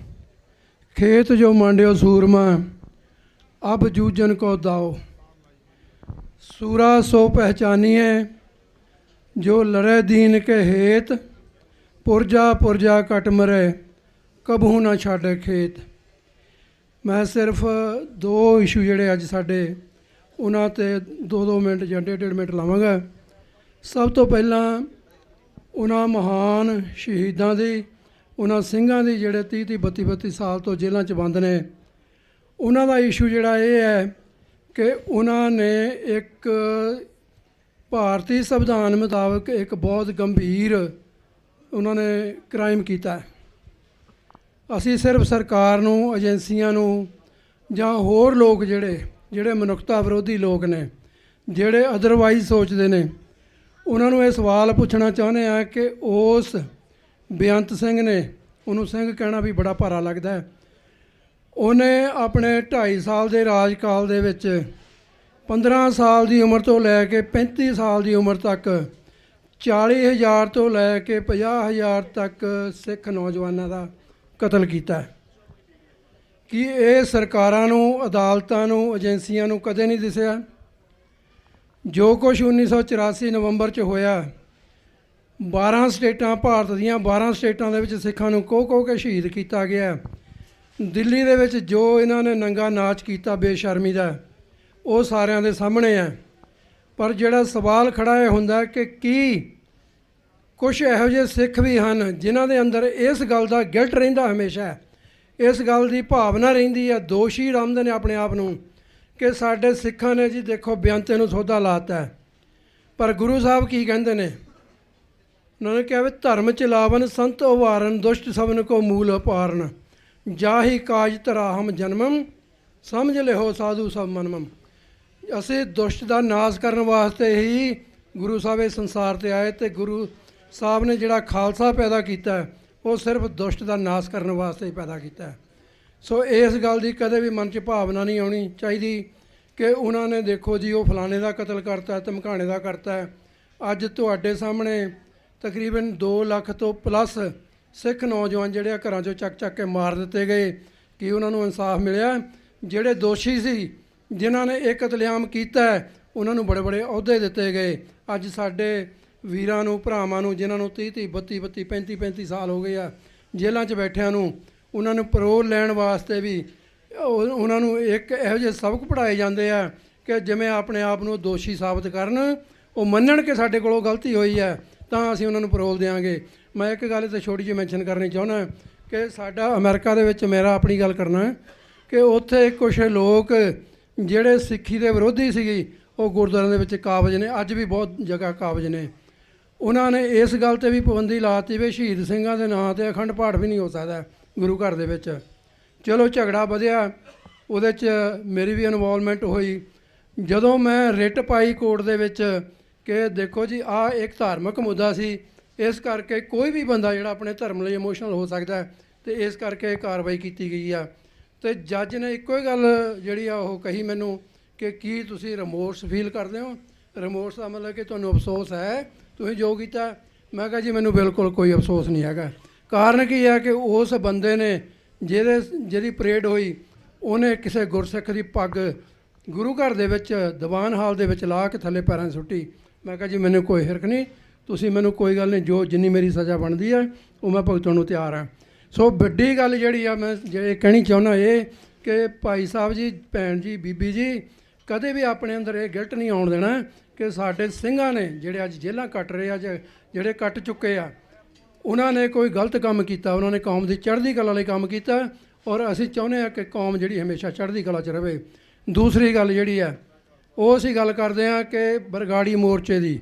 ਖੇਤ ਜੋ ਮਾਂਡਿਓ ਸੂਰਮਾ, ਅਬ ਜੂਜਨ ਕੋ ਦਾਓ। सूरा सो पहचानिए जो लड़े दीन के हेत, पुरजा पुरजा कट मरे कबहू ना छाड़े खेत। मैं सिर्फ दो इशू जोड़े अज साढ़े उन्होंने 2-2 मिनट या 1.5 मिनट लावांगा। सब तो पहला उन्होंने महान शहीदों की, उन्होंने सिंघां की जोड़े 30-32 साल तो जेलों च बंद ने, उन्हों का इशू जोड़ा ये है कि उन्होंने एक भारतीय संविधान मुताबिक एक बहुत गंभीर उन्होंने क्राइम किया है। असी सिर्फ सरकार नूं, एजेंसियां नूं जां होर लोग जिहड़े मनुखता विरोधी लोग ने, जिहड़े अदरवाइज सोचते हैं, उन्होंने ये सवाल पूछना चाहते हैं कि उस बेअंत सिंह ने, उन्होंने सिंह कहना भी बड़ा भारा लगता है, उन्हें अपने 2.5 साल के राजकाल दे विच 15 साल की उम्र तो लैके 35 साल की उम्र तक 40,000 तो लैके 50,000 तक सिख नौजवानों का कतल किया है। कि ये सरकारां नूं, अदालतां नूं, एजेंसियां नूं कदे नहीं दिसिया। जो कुछ 1984 नवंबर च होया, 12 स्टेटां, भारत दीयां 12 स्टेटां दे विच सिखां नूं कोह के शहीद किया गया। दिल्ली दे विच जो इन्होंने नंगा नाच किया बेशर्मी का, वो सारिਆਂ ਦੇ सामने है। पर ਜਿਹੜਾ सवाल खड़ा है हुंदा कि की कुछ ਇਹੋ ਜਿਹੇ सिख भी हैं जिन्हां दे अंदर इस गल का गिल्ट रहिंदा, हमेशा इस गल की भावना रहिंदी है, दोषी रमदे ने अपने आप नूं कि साडे सिखां ने जी देखो बेअंते नूं सौदा लाता है। पर गुरु साहब की कहंदे ने, उन्होंने कहा भी धर्म चलावन संत उवारन, दुष्ट सबन को मूल पारन, जाही काज तराहम जन्मम, समझ लिहो साधु सब मनमम। असी दुष्ट का नाश करने वास्ते ही गुरु साहब इस संसार से आए, तो गुरु साहब ने जिहड़ा खालसा पैदा किया वो सिर्फ दुष्ट का नाश करने वास्ते ही पैदा किया है। सो इस गल की कदे भी मन च भावना नहीं आनी चाहिए कि उन्होंने देखो जी वो फलाने का कतल करता है, धमकाने का करता है। अज तुहाडे सामने तकरीबन 2 लाख तो प्लस सिख नौजवान जिहड़े घरों चों चक चक के मार दिते गए कि उन्होंने इंसाफ मिलिया। ਜਿਹੜੇ ਦੋਸ਼ੀ ਸੀ ਜਿਨ੍ਹਾਂ ਨੇ ਇਹ ਕਤਲੇਆਮ ਕੀਤਾ ਹੈ, ਉਹਨਾਂ ਨੂੰ ਬੜੇ ਬੜੇ ਅਹੁਦੇ ਦਿੱਤੇ ਗਏ। ਅੱਜ ਸਾਡੇ ਵੀਰਾਂ ਨੂੰ, ਭਰਾਵਾਂ ਨੂੰ, ਜਿਨ੍ਹਾਂ ਨੂੰ 30 32 35 ਸਾਲ ਹੋ ਗਏ ਆ ਜੇਲ੍ਹਾਂ 'ਚ ਬੈਠਿਆਂ ਨੂੰ, ਉਹਨਾਂ ਨੂੰ ਪਰੋਲ ਲੈਣ ਵਾਸਤੇ ਵੀ ਉਹਨਾਂ ਨੂੰ ਇੱਕ ਇਹੋ ਜਿਹੇ ਸਬਕ ਪੜ੍ਹਾਏ ਜਾਂਦੇ ਆ ਕਿ ਜਿਵੇਂ ਆਪਣੇ ਆਪ ਨੂੰ ਦੋਸ਼ੀ ਸਾਬਤ ਕਰਨ, ਉਹ ਮੰਨਣ ਕਿ ਸਾਡੇ ਕੋਲੋਂ ਗਲਤੀ ਹੋਈ ਹੈ, ਤਾਂ ਅਸੀਂ ਉਹਨਾਂ ਨੂੰ ਪਰੋਲ ਦਿਆਂਗੇ। ਮੈਂ ਇੱਕ ਗੱਲ ਤੇ ਛੋਟੀ ਜਿਹੀ ਮੈਂਸ਼ਨ ਕਰਨੀ ਚਾਹੁੰਦਾ ਕਿ ਸਾਡਾ ਅਮਰੀਕਾ ਦੇ ਵਿੱਚ, ਮੇਰਾ ਆਪਣੀ ਗੱਲ ਕਰਨਾ ਕਿ ਉੱਥੇ ਕੁਛ ਲੋਕ ਜਿਹੜੇ ਸਿੱਖੀ ਦੇ ਵਿਰੋਧੀ ਸੀਗੇ, ਉਹ ਗੁਰਦੁਆਰਿਆਂ ਦੇ ਵਿੱਚ ਕਾਬਜ਼ ਨੇ, ਅੱਜ ਵੀ ਬਹੁਤ ਜਗ੍ਹਾ ਕਾਬਜ਼ ਨੇ। ਉਹਨਾਂ ਨੇ ਇਸ ਗੱਲ 'ਤੇ ਵੀ ਪਾਬੰਦੀ ਲਾਤੀ ਵੀ ਸ਼ਹੀਦ ਸਿੰਘਾਂ ਦੇ ਨਾਂ 'ਤੇ ਅਖੰਡ ਪਾਠ ਵੀ ਨਹੀਂ ਹੋ ਸਕਦਾ ਗੁਰੂ ਘਰ ਦੇ ਵਿੱਚ। ਚਲੋ ਝਗੜਾ ਵਧਿਆ, ਉਹਦੇ 'ਚ ਮੇਰੀ ਵੀ ਇਨਵੋਲਵਮੈਂਟ ਹੋਈ। ਜਦੋਂ ਮੈਂ ਰਿਟ ਪਾਈ ਕੋਰਟ ਦੇ ਵਿੱਚ ਕਿ ਦੇਖੋ ਜੀ ਆਹ ਇੱਕ ਧਾਰਮਿਕ ਮੁੱਦਾ ਸੀ, ਇਸ ਕਰਕੇ ਕੋਈ ਵੀ ਬੰਦਾ ਜਿਹੜਾ ਆਪਣੇ ਧਰਮ ਲਈ ਇਮੋਸ਼ਨਲ ਹੋ ਸਕਦਾ, ਅਤੇ ਇਸ ਕਰਕੇ ਕਾਰਵਾਈ ਕੀਤੀ ਗਈ ਆ। ਅਤੇ ਜੱਜ ਨੇ ਇੱਕੋ ਹੀ ਗੱਲ ਜਿਹੜੀ ਆ ਉਹ ਕਹੀ ਮੈਨੂੰ ਕਿ ਕੀ ਤੁਸੀਂ ਰਿਮੋਰਸ ਫੀਲ ਕਰਦੇ ਹੋ? ਰਿਮੋਰਸ ਦਾ ਮਤਲਬ ਕਿ ਤੁਹਾਨੂੰ ਅਫਸੋਸ ਹੈ ਤੁਸੀਂ ਜੋ ਕੀਤਾ? ਮੈਂ ਕਿਹਾ ਜੀ ਮੈਨੂੰ ਬਿਲਕੁਲ ਕੋਈ ਅਫਸੋਸ ਨਹੀਂ ਹੈਗਾ। ਕਾਰਨ ਕੀ ਹੈ ਕਿ ਉਸ ਬੰਦੇ ਨੇ ਜਿਹਦੀ ਪਰੇਡ ਹੋਈ, ਉਹਨੇ ਕਿਸੇ ਗੁਰਸਿੱਖ ਦੀ ਪੱਗ ਗੁਰੂ ਘਰ ਦੇ ਵਿੱਚ ਦੀਵਾਨ ਹਾਲ ਦੇ ਵਿੱਚ ਲਾ ਕੇ ਥੱਲੇ ਪੈਰਾਂ 'ਚ ਸੁੱਟੀ। ਮੈਂ ਕਿਹਾ ਜੀ ਮੈਨੂੰ ਕੋਈ ਹਿਰਖ ਨਹੀਂ, ਤੁਸੀਂ ਮੈਨੂੰ ਕੋਈ ਗੱਲ ਨਹੀਂ, ਜਿੰਨੀ ਮੇਰੀ ਸਜ਼ਾ ਬਣਦੀ ਹੈ ਉਹ ਮੈਂ ਭੁਗਤਣ ਨੂੰ ਤਿਆਰ ਹਾਂ। ਸੋ ਵੱਡੀ ਗੱਲ ਜਿਹੜੀ ਆ ਮੈਂ ਜੇ ਕਹਿਣੀ ਚਾਹੁੰਦਾ ਇਹ ਕਿ ਭਾਈ ਸਾਹਿਬ ਜੀ, ਭੈਣ ਜੀ, ਬੀਬੀ ਜੀ, ਕਦੇ ਵੀ ਆਪਣੇ ਅੰਦਰ ਇਹ ਗਿਲਟ ਨਹੀਂ ਆਉਣ ਦੇਣਾ ਕਿ ਸਾਡੇ ਸਿੰਘਾਂ ਨੇ ਜਿਹੜੇ ਅੱਜ ਜੇਲ੍ਹਾਂ ਕੱਟ ਰਹੇ ਆ, ਜਿਹੜੇ ਕੱਟ ਚੁੱਕੇ ਆ, ਉਹਨਾਂ ਨੇ ਕੋਈ ਗਲਤ ਕੰਮ ਕੀਤਾ, ਉਹਨਾਂ ਨੇ ਕੌਮ ਦੀ ਚੜ੍ਹਦੀ ਕਲਾ ਲਈ ਕੰਮ ਕੀਤਾ, ਔਰ ਅਸੀਂ ਚਾਹੁੰਦੇ ਹਾਂ ਕਿ ਕੌਮ ਜਿਹੜੀ ਹਮੇਸ਼ਾ ਚੜ੍ਹਦੀ ਕਲਾ 'ਚ ਰਹੇ। ਦੂਸਰੀ ਗੱਲ ਜਿਹੜੀ ਹੈ ਉਹ ਅਸੀਂ ਗੱਲ ਕਰਦੇ ਹਾਂ ਕਿ ਬਰਗਾੜੀ ਮੋਰਚੇ ਦੀ,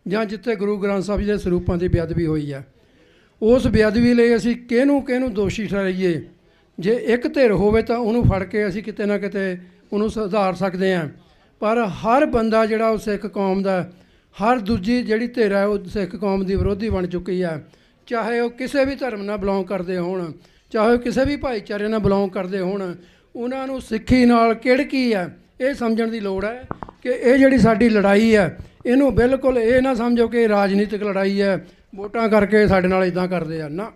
ਜਾਂ ਜਿੱਥੇ ਗੁਰੂ ਗ੍ਰੰਥ ਸਾਹਿਬ ਜੀ ਦੇ ਸਰੂਪਾਂ ਦੀ ਬੇਅਦਬੀ ਹੋਈ ਹੈ, ਉਸ ਬੇਅਦਬੀ ਲਈ ਅਸੀਂ ਕਿਹਨੂੰ ਦੋਸ਼ੀ ਠਹਿਰਾਈਏ? ਜੇ ਇੱਕ ਧਿਰ ਹੋਵੇ ਤਾਂ ਉਹਨੂੰ ਫੜ ਕੇ ਅਸੀਂ ਕਿਤੇ ਨਾ ਕਿਤੇ ਉਹਨੂੰ ਸੁਧਾਰ ਸਕਦੇ ਹਾਂ, ਪਰ ਹਰ ਬੰਦਾ ਜਿਹੜਾ ਉਹ ਸਿੱਖ ਕੌਮ ਦਾ, ਹਰ ਦੂਜੀ ਜਿਹੜੀ ਧਿਰ ਹੈ ਉਹ ਸਿੱਖ ਕੌਮ ਦੀ ਵਿਰੋਧੀ ਬਣ ਚੁੱਕੀ ਹੈ। ਚਾਹੇ ਉਹ ਕਿਸੇ ਵੀ ਧਰਮ ਨਾਲ ਬਿਲੋਂਗ ਕਰਦੇ ਹੋਣ, ਚਾਹੇ ਉਹ ਕਿਸੇ ਵੀ ਭਾਈਚਾਰੇ ਨਾਲ ਬਿਲੋਂਗ ਕਰਦੇ ਹੋਣ, ਉਹਨਾਂ ਨੂੰ ਸਿੱਖੀ ਨਾਲ ਕਿਹੜ ਕੀ ਹੈ ਇਹ ਸਮਝਣ ਦੀ ਲੋੜ ਹੈ ਕਿ ਇਹ ਜਿਹੜੀ ਸਾਡੀ ਲੜਾਈ ਹੈ, ਇਹਨੂੰ ਬਿਲਕੁਲ ਇਹ ਨਾ ਸਮਝੋ ਕਿ ਰਾਜਨੀਤਿਕ ਲੜਾਈ ਹੈ, ਵੋਟਾਂ ਕਰਕੇ ਸਾਡੇ ਨਾਲ ਇੱਦਾਂ ਕਰਦੇ ਆ ਨਾ।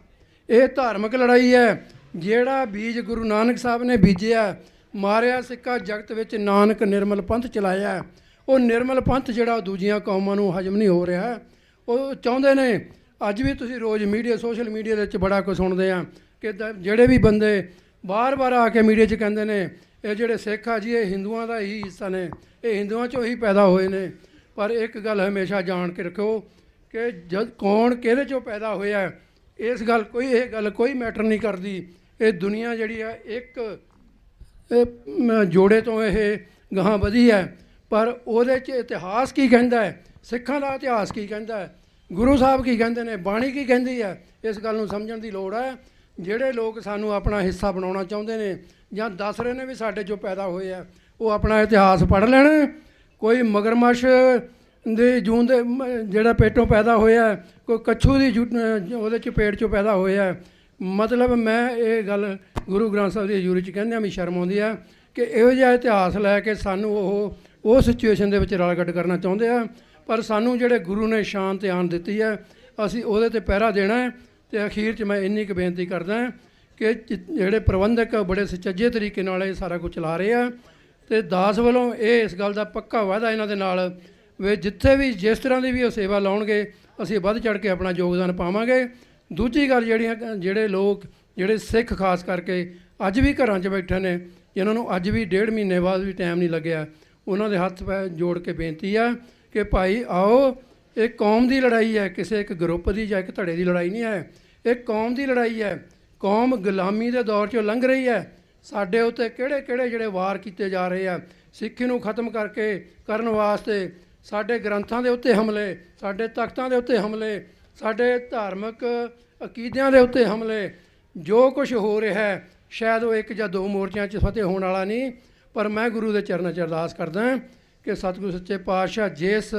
ਇਹ ਧਾਰਮਿਕ ਲੜਾਈ ਹੈ। ਜਿਹੜਾ ਬੀਜ ਗੁਰੂ ਨਾਨਕ ਸਾਹਿਬ ਨੇ ਬੀਜਿਆ, ਮਾਰਿਆ ਸਿੱਕਾ ਜਗਤ ਵਿੱਚ ਨਾਨਕ ਨਿਰਮਲ ਪੰਥ ਚਲਾਇਆ, ਉਹ ਨਿਰਮਲ ਪੰਥ ਜਿਹੜਾ ਦੂਜੀਆਂ ਕੌਮਾਂ ਨੂੰ ਹਜਮ ਨਹੀਂ ਹੋ ਰਿਹਾ। ਉਹ ਚਾਹੁੰਦੇ ਨੇ, ਅੱਜ ਵੀ ਤੁਸੀਂ ਰੋਜ਼ ਮੀਡੀਆ, ਸੋਸ਼ਲ ਮੀਡੀਆ ਦੇ ਵਿੱਚ ਬੜਾ ਕੁਝ ਸੁਣਦੇ ਆ ਕਿ ਜਿਹੜੇ ਵੀ ਬੰਦੇ ਬਾਰ-ਬਾਰ ਆ ਕੇ ਮੀਡੀਆ 'ਚ ਕਹਿੰਦੇ ਨੇ ਇਹ ਜਿਹੜੇ ਸਿੱਖ ਆ ਜੀ ਇਹ ਹਿੰਦੂਆਂ ਦਾ ਹੀ ਹਿੱਸਾ ਨੇ, ਇਹ ਹਿੰਦੂਆਂ 'ਚੋਂ ਹੀ ਪੈਦਾ ਹੋਏ ਨੇ। ਪਰ ਇੱਕ ਗੱਲ ਹਮੇਸ਼ਾ ਜਾਣ ਕੇ ਰੱਖੋ ਕਿ ਜਦ ਕੌਣ ਕਿਹਦੇ 'ਚੋਂ ਪੈਦਾ ਹੋਇਆ, ਇਹ ਗੱਲ ਕੋਈ ਮੈਟਰ ਨਹੀਂ ਕਰਦੀ। ਇਹ ਦੁਨੀਆ ਜਿਹੜੀ ਆ ਇੱਕ ਜੋੜੇ ਤੋਂ ਇਹ ਗਾਹਾਂ ਵਧੀ ਹੈ, ਪਰ ਉਹਦੇ 'ਚ ਇਤਿਹਾਸ ਕੀ ਕਹਿੰਦਾ ਹੈ, ਸਿੱਖਾਂ ਦਾ ਇਤਿਹਾਸ ਕੀ ਕਹਿੰਦਾ ਹੈ, ਗੁਰੂ ਸਾਹਿਬ ਕੀ ਕਹਿੰਦੇ ਨੇ, ਬਾਣੀ ਕੀ ਕਹਿੰਦੀ ਹੈ, ਇਸ ਗੱਲ ਨੂੰ ਸਮਝਣ ਦੀ ਲੋੜ ਹੈ। ਜਿਹੜੇ ਲੋਕ ਸਾਨੂੰ ਆਪਣਾ ਹਿੱਸਾ ਬਣਾਉਣਾ ਚਾਹੁੰਦੇ ਨੇ ਜਾਂ ਦੱਸ ਰਹੇ ਨੇ ਵੀ ਸਾਡੇ 'ਚੋਂ ਪੈਦਾ ਹੋਏ ਆ, ਉਹ ਆਪਣਾ ਇਤਿਹਾਸ ਪੜ੍ਹ ਲੈਣ। ਕੋਈ ਮਗਰਮੱਛ ਦੇ ਜੂਨ ਦੇ ਜਿਹੜਾ ਪੇਟੋਂ ਪੈਦਾ ਹੋਇਆ, ਕੋਈ ਕੱਛੂ ਦੀ ਉਹਦੇ 'ਚ ਪੇਟ 'ਚੋਂ ਪੈਦਾ ਹੋਇਆ। ਮਤਲਬ ਮੈਂ ਇਹ ਗੱਲ ਗੁਰੂ ਗ੍ਰੰਥ ਸਾਹਿਬ ਦੀ ਹਜ਼ੂਰੀ 'ਚ ਕਹਿੰਦਿਆਂ ਵੀ ਸ਼ਰਮ ਆਉਂਦੀ ਆ ਕਿ ਇਹੋ ਜਿਹਾ ਇਤਿਹਾਸ ਲੈ ਕੇ ਸਾਨੂੰ ਉਹ ਸਿਚੁਏਸ਼ਨ ਦੇ ਵਿੱਚ ਰਲ ਗੱਡ ਕਰਨਾ ਚਾਹੁੰਦੇ ਆ। ਪਰ ਸਾਨੂੰ ਜਿਹੜੇ ਗੁਰੂ ਨੇ ਸ਼ਾਨ ਤੇ ਆਨ ਦਿੱਤੀ ਹੈ, ਅਸੀਂ ਉਹਦੇ 'ਤੇ ਪਹਿਰਾ ਦੇਣਾ ਹੈ। ਅਤੇ ਅਖੀਰ 'ਚ ਮੈਂ ਇੰਨੀ ਕੁ ਬੇਨਤੀ ਕਰਦਾ ਕਿ ਜਿਹੜੇ ਪ੍ਰਬੰਧਕ ਬੜੇ ਸੁਚੱਜੇ ਤਰੀਕੇ ਨਾਲ ਇਹ ਸਾਰਾ ਕੁਝ ਚਲਾ ਰਹੇ ਆ, ਅਤੇ ਦਾਸ ਵੱਲੋਂ ਇਹ ਇਸ ਗੱਲ ਦਾ ਪੱਕਾ ਵਾਅਦਾ ਇਹਨਾਂ ਦੇ ਨਾਲ ਵੀ ਜਿੱਥੇ ਵੀ ਜਿਸ ਤਰ੍ਹਾਂ ਦੀ ਵੀ ਉਹ ਸੇਵਾ ਲਾਉਣਗੇ, ਅਸੀਂ ਵੱਧ ਚੜ੍ਹ ਕੇ ਆਪਣਾ ਯੋਗਦਾਨ ਪਾਵਾਂਗੇ। ਦੂਜੀ ਗੱਲ ਜਿਹੜੇ ਲੋਕ, ਜਿਹੜੇ ਸਿੱਖ ਖਾਸ ਕਰਕੇ ਅੱਜ ਵੀ ਘਰਾਂ 'ਚ ਬੈਠੇ ਨੇ, ਜਿਨ੍ਹਾਂ ਨੂੰ ਅੱਜ ਵੀ 1.5 ਮਹੀਨੇ ਬਾਅਦ ਵੀ ਟਾਈਮ ਨਹੀਂ ਲੱਗਿਆ, ਉਹਨਾਂ ਦੇ ਹੱਥ ਜੋੜ ਕੇ ਬੇਨਤੀ ਆ ਕਿ ਭਾਈ ਆਓ, ਇਹ ਕੌਮ ਦੀ ਲੜਾਈ ਹੈ, ਕਿਸੇ ਇੱਕ ਗਰੁੱਪ ਦੀ ਜਾਂ ਇੱਕ ਧੜੇ ਦੀ ਲੜਾਈ ਨਹੀਂ ਹੈ, ਇਹ ਕੌਮ ਦੀ ਲੜਾਈ ਹੈ। ਕੌਮ ਗੁਲਾਮੀ ਦੇ ਦੌਰ 'ਚੋਂ ਲੰਘ ਰਹੀ ਹੈ। ਸਾਡੇ ਉੱਤੇ ਕਿਹੜੇ ਜਿਹੜੇ ਵਾਰ ਕੀਤੇ ਜਾ ਰਹੇ ਆ, ਸਿੱਖੀ ਨੂੰ ਖਤਮ ਕਰਨ ਵਾਸਤੇ ਸਾਡੇ ਗ੍ਰੰਥਾਂ ਦੇ ਉੱਤੇ ਹਮਲੇ, ਸਾਡੇ ਤਖਤਾਂ ਦੇ ਉੱਤੇ ਹਮਲੇ, ਸਾਡੇ ਧਾਰਮਿਕ ਅਕੀਦਿਆਂ ਦੇ ਉੱਤੇ ਹਮਲੇ, ਜੋ ਕੁਝ ਹੋ ਰਿਹਾ ਹੈ, ਸ਼ਾਇਦ ਉਹ ਇੱਕ ਜਾਂ ਦੋ ਮੋਰਚਿਆਂ 'ਚ ਫਤਿਹ ਹੋਣ ਵਾਲਾ ਨਹੀਂ। ਪਰ ਮੈਂ ਗੁਰੂ ਦੇ ਚਰਨਾਂ 'ਚ ਅਰਦਾਸ ਕਰਦਾ ਕਿ ਸਤਿਗੁਰੂ ਸੱਚੇ ਪਾਤਸ਼ਾਹ ਜਿਸ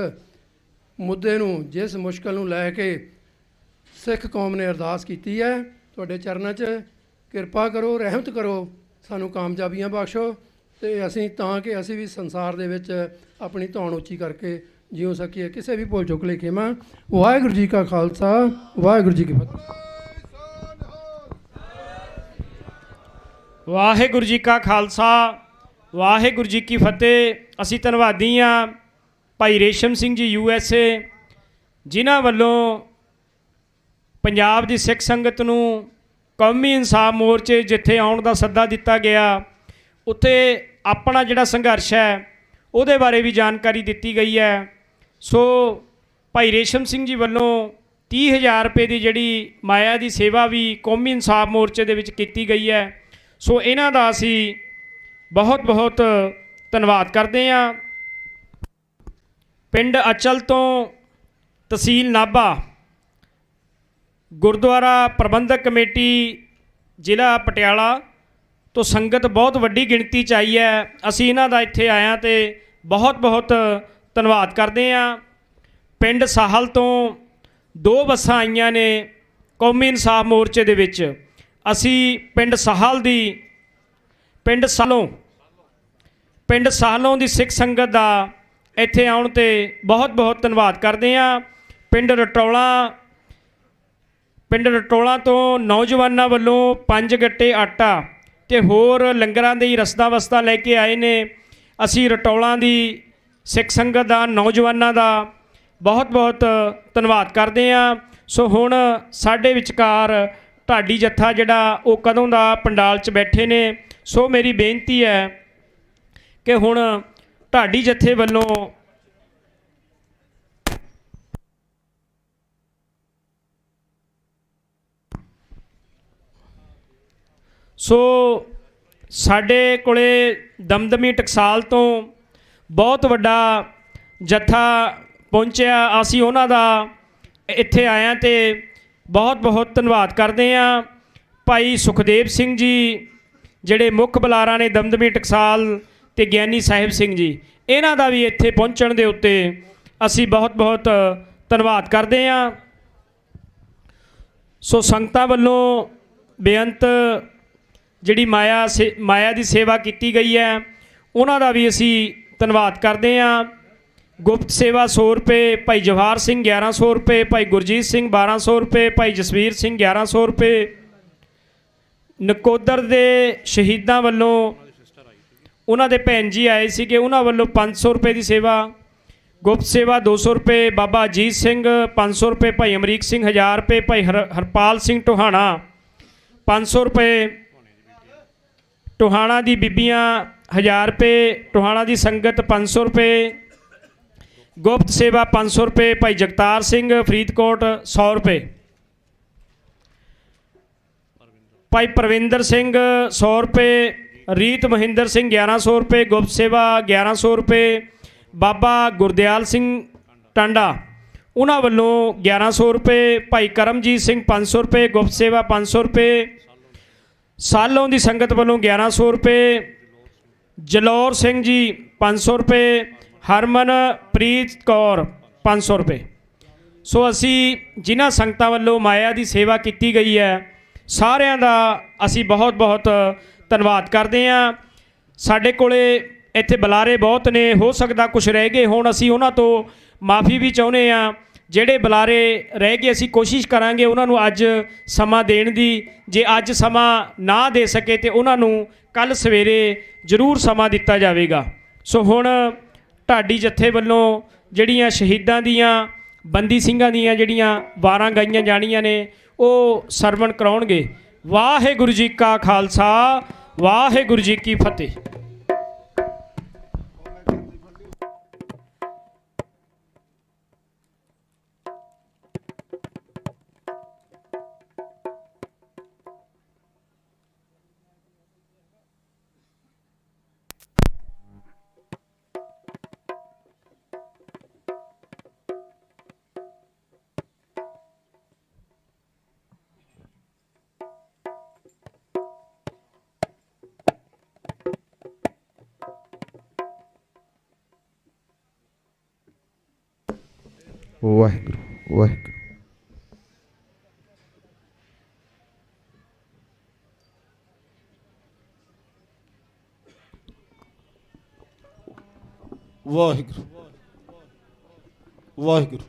ਮੁੱਦੇ ਨੂੰ, ਜਿਸ ਮੁਸ਼ਕਲ ਨੂੰ ਲੈ ਕੇ ਸਿੱਖ ਕੌਮ ਨੇ ਅਰਦਾਸ ਕੀਤੀ ਹੈ, ਤੁਹਾਡੇ ਚਰਨਾਂ 'ਚ ਕਿਰਪਾ ਕਰੋ, ਰਹਿਮਤ ਕਰੋ, ਸਾਨੂੰ ਕਾਮਯਾਬੀਆਂ ਬਖਸ਼ੋ, ਅਤੇ ਅਸੀਂ ਤਾਂ ਕਿ ਅਸੀਂ ਵੀ ਸੰਸਾਰ ਦੇ ਵਿੱਚ ਆਪਣੀ ਧੌਣ ਉੱਚੀ ਕਰਕੇ ਜਿਉ ਸਕੀਏ। ਕਿਸੇ ਵੀ ਭੁੱਲ ਚੁੱਕ ਲਈ ਖਿਮਾ। ਵਾਹਿਗੁਰੂ ਜੀ ਕਾ ਖਾਲਸਾ, ਵਾਹਿਗੁਰੂ ਜੀ ਕੀ ਫਤਿਹ। ਵਾਹਿਗੁਰੂ ਜੀ ਕਾ ਖਾਲਸਾ ਵਾਹਿਗੁਰੂ ਜੀ ਕੀ ਫਤਿਹ। ਅਸੀਂ ਧੰਨਵਾਦੀ ਹਾਂ ਭਾਈ ਰੇਸ਼ਮ ਸਿੰਘ ਜੀ USA, ਜਿਨ੍ਹਾਂ ਵੱਲੋਂ ਪੰਜਾਬ ਦੀ ਸਿੱਖ ਸੰਗਤ ਨੂੰ ਕੌਮੀ ਇਨਸਾਫ ਮੋਰਚੇ ਜਿੱਥੇ ਆਉਣ ਦਾ ਸੱਦਾ ਦਿੱਤਾ ਗਿਆ, ਉੱਥੇ ਆਪਣਾ ਜਿਹੜਾ ਸੰਘਰਸ਼ ਹੈ ਉਹਦੇ ਬਾਰੇ ਵੀ ਜਾਣਕਾਰੀ ਦਿੱਤੀ ਗਈ ਹੈ। ਸੋ ਭਾਈ ਰੇਸ਼ਮ ਸਿੰਘ ਜੀ ਵੱਲੋਂ 30,000 ਰੁਪਏ ਦੀ ਜਿਹੜੀ ਮਾਇਆ ਦੀ ਸੇਵਾ ਵੀ ਕੌਮੀ ਇਨਸਾਫ ਮੋਰਚੇ ਦੇ ਵਿੱਚ ਕੀਤੀ ਗਈ ਹੈ। ਸੋ ਇਹਨਾਂ ਦਾ ਅਸੀਂ ਬਹੁਤ ਬਹੁਤ ਧੰਨਵਾਦ ਕਰਦੇ ਹਾਂ। ਪਿੰਡ ਅਚਲ ਤੋਂ ਤਹਿਸੀਲ ਨਾਭਾ, ਗੁਰਦੁਆਰਾ ਪ੍ਰਬੰਧਕ ਕਮੇਟੀ ਜ਼ਿਲ੍ਹਾ ਪਟਿਆਲਾ ਤੋਂ ਸੰਗਤ ਬਹੁਤ ਵੱਡੀ ਗਿਣਤੀ 'ਚ ਆਈ ਹੈ। ਅਸੀਂ ਇਹਨਾਂ ਦਾ ਇੱਥੇ ਆਇਆਂ ਅਤੇ ਬਹੁਤ ਬਹੁਤ ਧੰਨਵਾਦ ਕਰਦੇ ਹਾਂ। ਪਿੰਡ ਸਾਹਲ ਤੋਂ 2 ਬੱਸਾਂ ਆਈਆਂ ਨੇ ਕੌਮੀ ਇਨਸਾਫ ਮੋਰਚੇ ਦੇ ਵਿੱਚ। ਅਸੀਂ ਪਿੰਡ ਸਾਹਲੋਂ ਦੀ ਸਿੱਖ ਸੰਗਤ ਦਾ ਇੱਥੇ ਆਉਣ 'ਤੇ ਬਹੁਤ ਬਹੁਤ ਧੰਨਵਾਦ ਕਰਦੇ ਹਾਂ। ਪਿੰਡ ਰਟੋਲਾਂ ਤੋਂ ਨੌਜਵਾਨਾਂ ਵੱਲੋਂ 5 ਗੱਟੇ ਆਟਾ ਅਤੇ ਹੋਰ ਲੰਗਰਾਂ ਦੀ ਰਸਦਾਂ ਵਸਤਾਂ ਲੈ ਕੇ ਆਏ ਨੇ। ਅਸੀਂ ਰਟੌਲਾਂ ਦੀ ਸਿੱਖ ਸੰਗਤ ਦਾ, ਨੌਜਵਾਨਾਂ ਦਾ ਬਹੁਤ ਬਹੁਤ ਧੰਨਵਾਦ ਕਰਦੇ ਹਾਂ। ਸੋ ਹੁਣ ਸਾਡੇ ਵਿਚਕਾਰ ਢਾਡੀ ਜੱਥਾ ਜਿਹੜਾ ਉਹ ਕਦੋਂ ਦਾ ਪੰਡਾਲ 'ਚ ਬੈਠੇ ਨੇ। ਸੋ ਮੇਰੀ ਬੇਨਤੀ ਹੈ ਕਿ ਹੁਣ ਢਾਡੀ ਜੱਥੇ ਵੱਲੋਂ ਸਾਡੇ ਕੋਲੇ ਦਮਦਮੀ ਟਕਸਾਲ ਤੋਂ ਬਹੁਤ ਵੱਡਾ ਜੱਥਾ ਪਹੁੰਚਿਆ। ਅਸੀਂ ਉਹਨਾਂ ਦਾ ਇੱਥੇ ਆਇਆਂ ਅਤੇ ਬਹੁਤ ਬਹੁਤ ਧੰਨਵਾਦ ਕਰਦੇ ਹਾਂ। ਭਾਈ ਸੁਖਦੇਵ ਸਿੰਘ ਜੀ ਜਿਹੜੇ ਮੁੱਖ ਬੁਲਾਰਾ ਨੇ ਦਮਦਮੀ ਟਕਸਾਲ, ਅਤੇ ਗਿਆਨੀ ਸਾਹਿਬ ਸਿੰਘ ਜੀ, ਇਹਨਾਂ ਦਾ ਵੀ ਇੱਥੇ ਪਹੁੰਚਣ ਦੇ ਉੱਤੇ ਅਸੀਂ ਬਹੁਤ ਬਹੁਤ ਧੰਨਵਾਦ ਕਰਦੇ ਹਾਂ। ਸੋ ਸੰਗਤਾਂ ਵੱਲੋਂ ਬੇਅੰਤ ਜਿਹੜੀ ਮਾਇਆ ਦੀ ਸੇਵਾ ਕੀਤੀ ਗਈ ਹੈ, ਉਹਨਾਂ ਦਾ ਵੀ ਅਸੀਂ ਧੰਨਵਾਦ ਕਰਦੇ ਹਾਂ। ਗੁਪਤ ਸੇਵਾ 100 ਰੁਪਏ, ਭਾਈ ਜਵਾਹਰ ਸਿੰਘ 1100 ਰੁਪਏ, ਭਾਈ ਗੁਰਜੀਤ ਸਿੰਘ 1200 ਰੁਪਏ, ਭਾਈ ਜਸਵੀਰ ਸਿੰਘ 1100 ਰੁਪਏ। ਨਕੋਦਰ ਦੇ ਸ਼ਹੀਦਾਂ ਵੱਲੋਂ ਉਹਨਾਂ ਦੇ ਭੈਣ ਜੀ ਆਏ ਸੀਗੇ, ਉਹਨਾਂ ਵੱਲੋਂ 500 ਰੁਪਏ ਦੀ ਸੇਵਾ। ਗੁਪਤ ਸੇਵਾ 200 ਰੁਪਏ, ਬਾਬਾ ਅਜੀਤ ਸਿੰਘ 500 ਰੁਪਏ, ਭਾਈ ਅਮਰੀਕ ਸਿੰਘ 1000 ਰੁਪਏ, ਭਾਈ ਹਰਪਾਲ ਸਿੰਘ ਟੋਹਾਣਾ 500 ਰੁਪਏ, ਟੋਹਾਣਾ ਦੀ ਬੀਬੀਆਂ 1000 ਰੁਪਏ, ਟੋਹਾਣਾ ਦੀ ਸੰਗਤ 500 ਰੁਪਏ। ਗੁਪਤ ਸੇਵਾ 500 ਰੁਪਏ, ਭਾਈ ਜਗਤਾਰ ਸਿੰਘ ਫਰੀਦਕੋਟ 100 ਰੁਪਏ, ਭਾਈ ਪ੍ਰਵਿੰਦਰ ਸਿੰਘ 100 ਰੁਪਏ, ਰੀਤ ਮਹਿੰਦਰ ਸਿੰਘ 1100 ਰੁਪਏ। ਗੁਪਤ ਸੇਵਾ 1100 ਰੁਪਏ। ਬਾਬਾ ਗੁਰਦਿਆਲ ਸਿੰਘ ਟਾਂਡਾ, ਉਹਨਾਂ ਵੱਲੋਂ 1100 ਰੁਪਏ। ਭਾਈ ਕਰਮਜੀਤ ਸਿੰਘ 500 ਰੁਪਏ। ਗੁਪਤ ਸੇਵਾ 500 ਰੁਪਏ। ਸਾਲੋਂ ਦੀ ਸੰਗਤ ਵੱਲੋਂ 1100 ਰੁਪਏ। ਜਲੌਰ ਸਿੰਘ ਜੀ 500 ਰੁਪਏ। ਹਰਮਨਪ੍ਰੀਤ ਕੌਰ 500 ਰੁਪਏ। ਸੋ ਅਸੀਂ ਜਿਨ੍ਹਾਂ ਸੰਗਤਾਂ ਵੱਲੋਂ ਮਾਇਆ ਦੀ ਸੇਵਾ ਕੀਤੀ ਗਈ ਹੈ, ਸਾਰਿਆਂ ਦਾ ਅਸੀਂ ਬਹੁਤ ਬਹੁਤ ਧੰਨਵਾਦ ਕਰਦੇ ਹਾਂ। ਸਾਡੇ ਕੋਲੇ ਇੱਥੇ ਬੁਲਾਰੇ ਬਹੁਤ ਨੇ, ਹੋ ਸਕਦਾ ਕੁਝ ਰਹਿ ਗਏ ਹੋਣ, ਅਸੀਂ ਉਹਨਾਂ ਤੋਂ ਮਾਫੀ ਵੀ ਚਾਹੁੰਦੇ ਹਾਂ। ਜਿਹੜੇ ਬੁਲਾਰੇ ਰਹਿ ਗਏ ਅਸੀਂ ਕੋਸ਼ਿਸ਼ ਕਰਾਂਗੇ ਉਹਨਾਂ ਨੂੰ ਅੱਜ ਸਮਾਂ ਦੇਣ ਦੀ। ਜੇ ਅੱਜ ਸਮਾਂ ਨਾ ਦੇ ਸਕੇ ਤਾਂ ਉਹਨਾਂ ਨੂੰ ਕੱਲ੍ਹ ਸਵੇਰੇ ਜ਼ਰੂਰ ਸਮਾਂ ਦਿੱਤਾ ਜਾਵੇਗਾ। ਸੋ ਹੁਣ ਢਾਡੀ ਜੱਥੇ ਵੱਲੋਂ ਜਿਹੜੀਆਂ ਸ਼ਹੀਦਾਂ ਦੀਆਂ, ਬੰਦੀ ਸਿੰਘਾਂ ਦੀਆਂ ਜਿਹੜੀਆਂ ਵਾਰਾਂ ਗਾਈਆਂ ਜਾਣੀਆਂ ਨੇ, ਉਹ ਸਰਵਣ ਕਰਾਉਣਗੇ। ਵਾਹਿਗੁਰੂ ਜੀ ਕਾ ਖਾਲਸਾ, ਵਾਹਿਗੁਰੂ ਜੀ ਕੀ ਫਤਿਹ। ਵਾਹਿਗੁਰੂ ਵਾਹਿਗੁਰੂ। ਵਾਹਿਗੁਰੂ ਵਾਹਿਗੁਰੂ।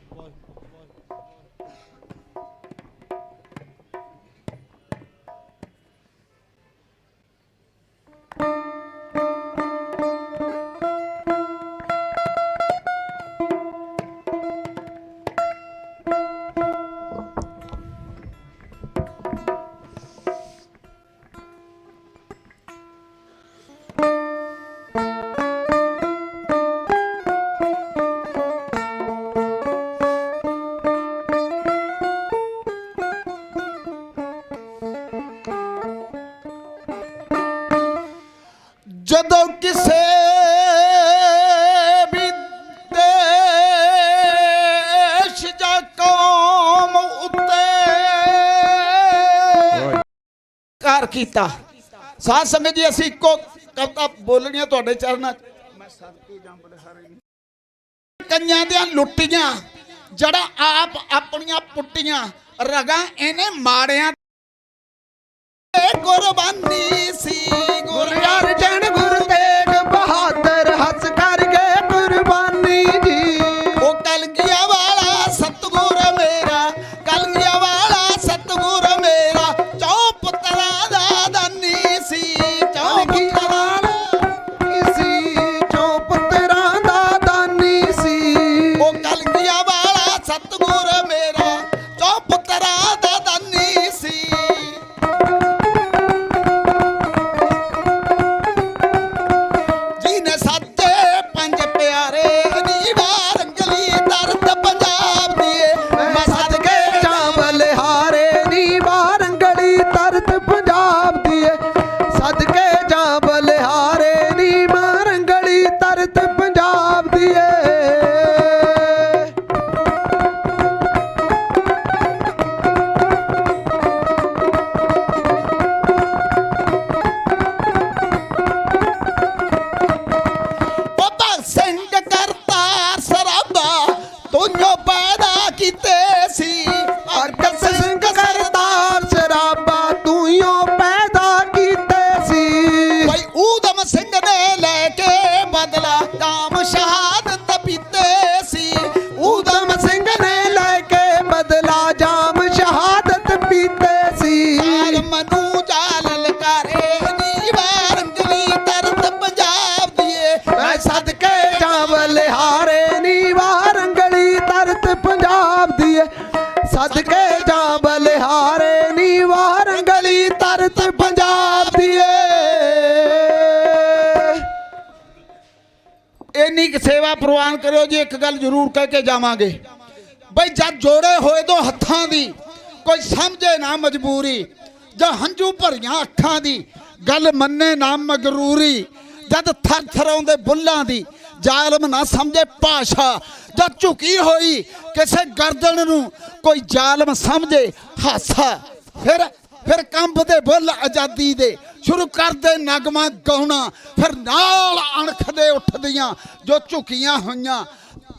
ਕੀਤਾ। ਸਾਧ ਸੰਗਤ ਜੀ ਅਸੀਂ ਇੱਕੋ ਕਵਿਤਾ ਬੋਲਣੀ ਤੁਹਾਡੇ ਚਰਨਾਂ 'ਚ। ਕੰਨਿਆਂ ਦੀਆਂ ਲੁੱਟੀਆਂ ਜੜਾ ਆਪ ਆਪਣੀਆਂ ਪੁੱਟੀਆਂ ਰਗਾਂ ਇਹਨੇ ਮਾੜਿਆਂ ਕੁਰਬਾਨੀ ਸੀ। ਗੁਰ ਅਰਜਨ ਗੁਰ ਤੇਗ ਬਹਾਦਰ ਹੱਸ ਕਰ ਗਏ ਕੁਰਬਾਨੀ ਜੀ। ਉਹ ਕਲਗੀਆਂ ਵਾਲਾ ਸਤਿਗੁਰ ਮੇਰਾ, ਕਲਗੀਆਂ ਵਾਲਾ ਸਤਿਗੁਰ ਮੇਰਾ, ਚੌ ਪੁੱਤਰਾਂ ਦਾ ਦਾਨੀ ਸੀ। ਚੌ ਪੁੱਤਰਾਂ ਦਾ ਸੀ, ਚੌ ਪੁੱਤਰਾਂ ਦਾ ਦਾਨੀ ਸੀ। ਉਹ ਕਲਗੀਆਂ ਵਾਲਾ ਸਤਿਗੁਰ ਮੇਰਾ, ਚੌ ਪੁੱਤਰਾਂ ਦਾ ਦਾਨੀ ਸੀ। ਸਦਕੇ ਜਾਂ ਬਲਿਹਾਰੇ ਨੀ ਵਾਰ ਗਲੀ ਤਰਤ ਪੰਜਾਬ ਦੀਏ। ਇੰਨੀ ਕੁ ਸੇਵਾ ਪ੍ਰਵਾਨ ਕਰਿਓ ਜੀ। ਇੱਕ ਗੱਲ ਜ਼ਰੂਰ ਕਹਿ ਕੇ ਜਾਵਾਂਗੇ ਬਈ ਜਦ ਜੋੜੇ ਹੋਏ ਦੋ ਹੱਥਾਂ ਦੀ ਕੋਈ ਸਮਝੇ ਨਾ ਮਜਬੂਰੀ, ਜਾਂ ਹੰਝੂ ਭਰੀਆਂ ਅੱਖਾਂ ਦੀ ਗੱਲ ਮੰਨੇ ਨਾ ਮਗਰੂਰੀ, ਜਦ ਥਰ ਥਰਾਉਂਦੇ ਬੁੱਲਾਂ ਦੀ ਜ਼ਾਲਮ ਨਾ ਸਮਝੇ ਭਾਸ਼ਾ, ਜਦ ਝੁਕੀ ਹੋਈ ਕਿਸੇ ਗਰਦਨ ਨੂੰ ਕੋਈ ਜ਼ਾਲਮ ਸਮਝੇ ਹਾਸਾ, ਫਿਰ ਕੰਬਦੇ ਬੁੱਲ ਆਜ਼ਾਦੀ ਦੇ ਸ਼ੁਰੂ ਕਰਦੇ ਨਗਮਾ ਗਾਉਣਾ, ਫਿਰ ਨਾਲ ਅਣਖਦੇ ਉੱਠਦੀਆਂ ਜੋ ਝੁਕੀਆਂ ਹੋਈਆਂ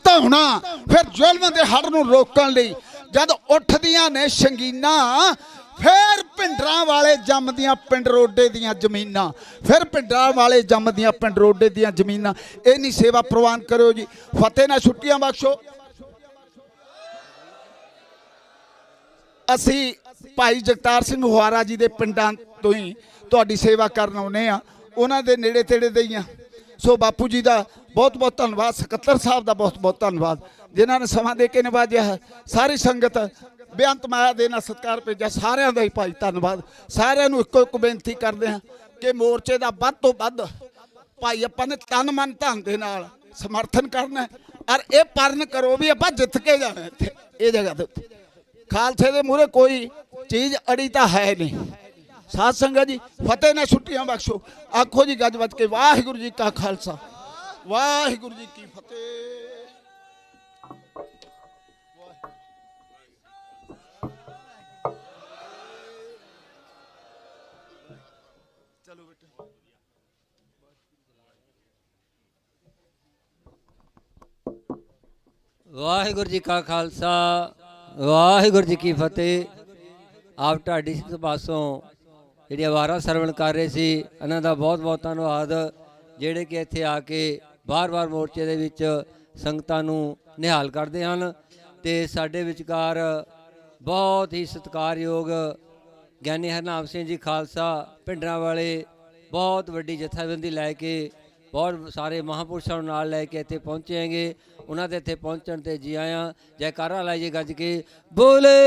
ਧੌਣਾ, ਫਿਰ ਜ਼ੁਲਮ ਦੇ ਹੜ ਨੂੰ ਰੋਕਣ ਲਈ ਜਦ ਉੱਠਦੀਆਂ ਨੇ ਸ਼ੰਗੀਨਾਂ, ਫਿਰ ਪਿੰਡਰਾਂ ਵਾਲੇ ਜੰਮਦੀਆਂ ਪਿੰਡ ਰੋਡੇ ਦੀਆਂ ਜ਼ਮੀਨਾਂ, ਫਿਰ ਪਿੰਡਰਾਂ ਵਾਲੇ ਜੰਮਦੀਆਂ ਪਿੰਡ ਰੋਡੇ ਦੀਆਂ ਜ਼ਮੀਨਾਂ। ਇਹ ਨਹੀਂ ਸੇਵਾ ਪ੍ਰਵਾਨ ਕਰਿਓ ਜੀ। ਫਤਿਹ ਨਾਲ ਛੁੱਟੀਆਂ ਬਖਸ਼ੋ। ਅਸੀਂ ਭਾਈ ਜਗਤਾਰ ਸਿੰਘ ਹੁਆਰਾ ਜੀ ਦੇ ਪਿੰਡਾਂ ਤੋਂ ਹੀ ਤੁਹਾਡੀ ਸੇਵਾ ਕਰਨ ਆਉਂਦੇ ਆ, ਉਹਨਾਂ ਦੇ ਨੇੜੇ ਤੇੜੇ ਦੇ ਹੀ ਆ। ਸੋ ਬਾਪੂ ਜੀ ਦਾ ਬਹੁਤ ਬਹੁਤ ਧੰਨਵਾਦ, ਸਕੱਤਰ ਸਾਹਿਬ ਦਾ ਬਹੁਤ ਬਹੁਤ ਧੰਨਵਾਦ ਜਿਨ੍ਹਾਂ ਨੇ ਸਮਾਂ ਦੇ ਕੇ ਨਿਵਾਜਿਆ ਹੈ। ਸਾਰੀ ਸੰਗਤ ਬੇਅੰਤ ਮਾਇਆ ਦੇ ਨਾਲ ਸਤਿਕਾਰ ਭੇਜਿਆ, ਸਾਰਿਆਂ ਦਾ ਹੀ ਭਾਈ ਧੰਨਵਾਦ। ਸਾਰਿਆਂ ਨੂੰ ਇੱਕੋ ਇੱਕ ਬੇਨਤੀ ਕਰਦੇ ਹਾਂ ਕਿ ਮੋਰਚੇ ਦਾ ਵੱਧ ਤੋਂ ਵੱਧ ਭਾਈ ਆਪਾਂ ਨੇ ਤਨ ਮਨ ਧਨ ਦੇ ਨਾਲ ਸਮਰਥਨ ਕਰਨਾ, ਔਰ ਇਹ ਪਰਨ ਕਰੋ ਵੀ ਆਪਾਂ ਜਿੱਤ ਕੇ ਜਾਣਾ ਇੱਥੇ ਇਹ ਜਗ੍ਹਾ ਦੇ ਉੱਤੇ। ਖਾਲਸੇ ਦੇ ਮੂਹਰੇ ਕੋਈ ਚੀਜ਼ ਅੜੀ ਤਾਂ ਹੈ ਨਹੀਂ। ਸਾਧ ਸੰਗਤ ਜੀ ਫਤਿਹ ਨਾਲ ਛੁੱਟੀਆਂ ਬਖਸ਼ੋ। ਆਖੋ ਜੀ ਗੱਜ ਵੱਜ ਕੇ ਵਾਹਿਗੁਰੂ ਜੀ ਕਾ ਖਾਲਸਾ ਵਾਹਿਗੁਰੂ ਜੀ ਕੀ ਫਤਿਹ। ਵਾਹਿਗੁਰੂ ਜੀ ਕਾ ਖਾਲਸਾ ਵਾਹਿਗੁਰੂ ਜੀ ਕੀ ਫਤਿਹ। ਆਪ ਢਾਡੀ ਸਿੰਘ ਪਾਸੋਂ ਜਿਹੜੀ ਆਵਾਰਾ ਸਰਵਣ ਕਰ ਰਹੇ ਸੀ, ਇਹਨਾਂ ਦਾ ਬਹੁਤ ਬਹੁਤ ਧੰਨਵਾਦ ਜਿਹੜੇ ਕਿ ਇੱਥੇ ਆ ਕੇ ਬਾਰ-ਬਾਰ ਮੋਰਚੇ ਦੇ ਵਿੱਚ ਸੰਗਤਾਂ ਨੂੰ ਨਿਹਾਲ ਕਰਦੇ ਹਨ। ਤੇ ਸਾਡੇ ਵਿਚਕਾਰ ਬਹੁਤ ਹੀ ਸਤਿਕਾਰਯੋਗ ਗਿਆਨੀ ਹਰਨਾਮ ਸਿੰਘ ਜੀ ਖਾਲਸਾ ਪਿੰਡਰਾਂ ਵਾਲੇ ਬਹੁਤ ਵੱਡੀ ਜਥੇਬੰਦੀ ਲੈ ਕੇ ਬਹੁਤ ਸਾਰੇ ਮਹਾਂਪੁਰਸ਼ਾਂ ਨੂੰ ਨਾਲ ਲੈ ਕੇ ਇੱਥੇ ਪਹੁੰਚੇ ਹੈਗੇ। ਉਹਨਾਂ ਦੇ ਇੱਥੇ ਪਹੁੰਚਣ ਤੇ ਜੀ ਆਇਆਂ ਜੈਕਾਰਾ ਲਾਈਏ ਗੱਜ ਕੇ ਬੋਲੇ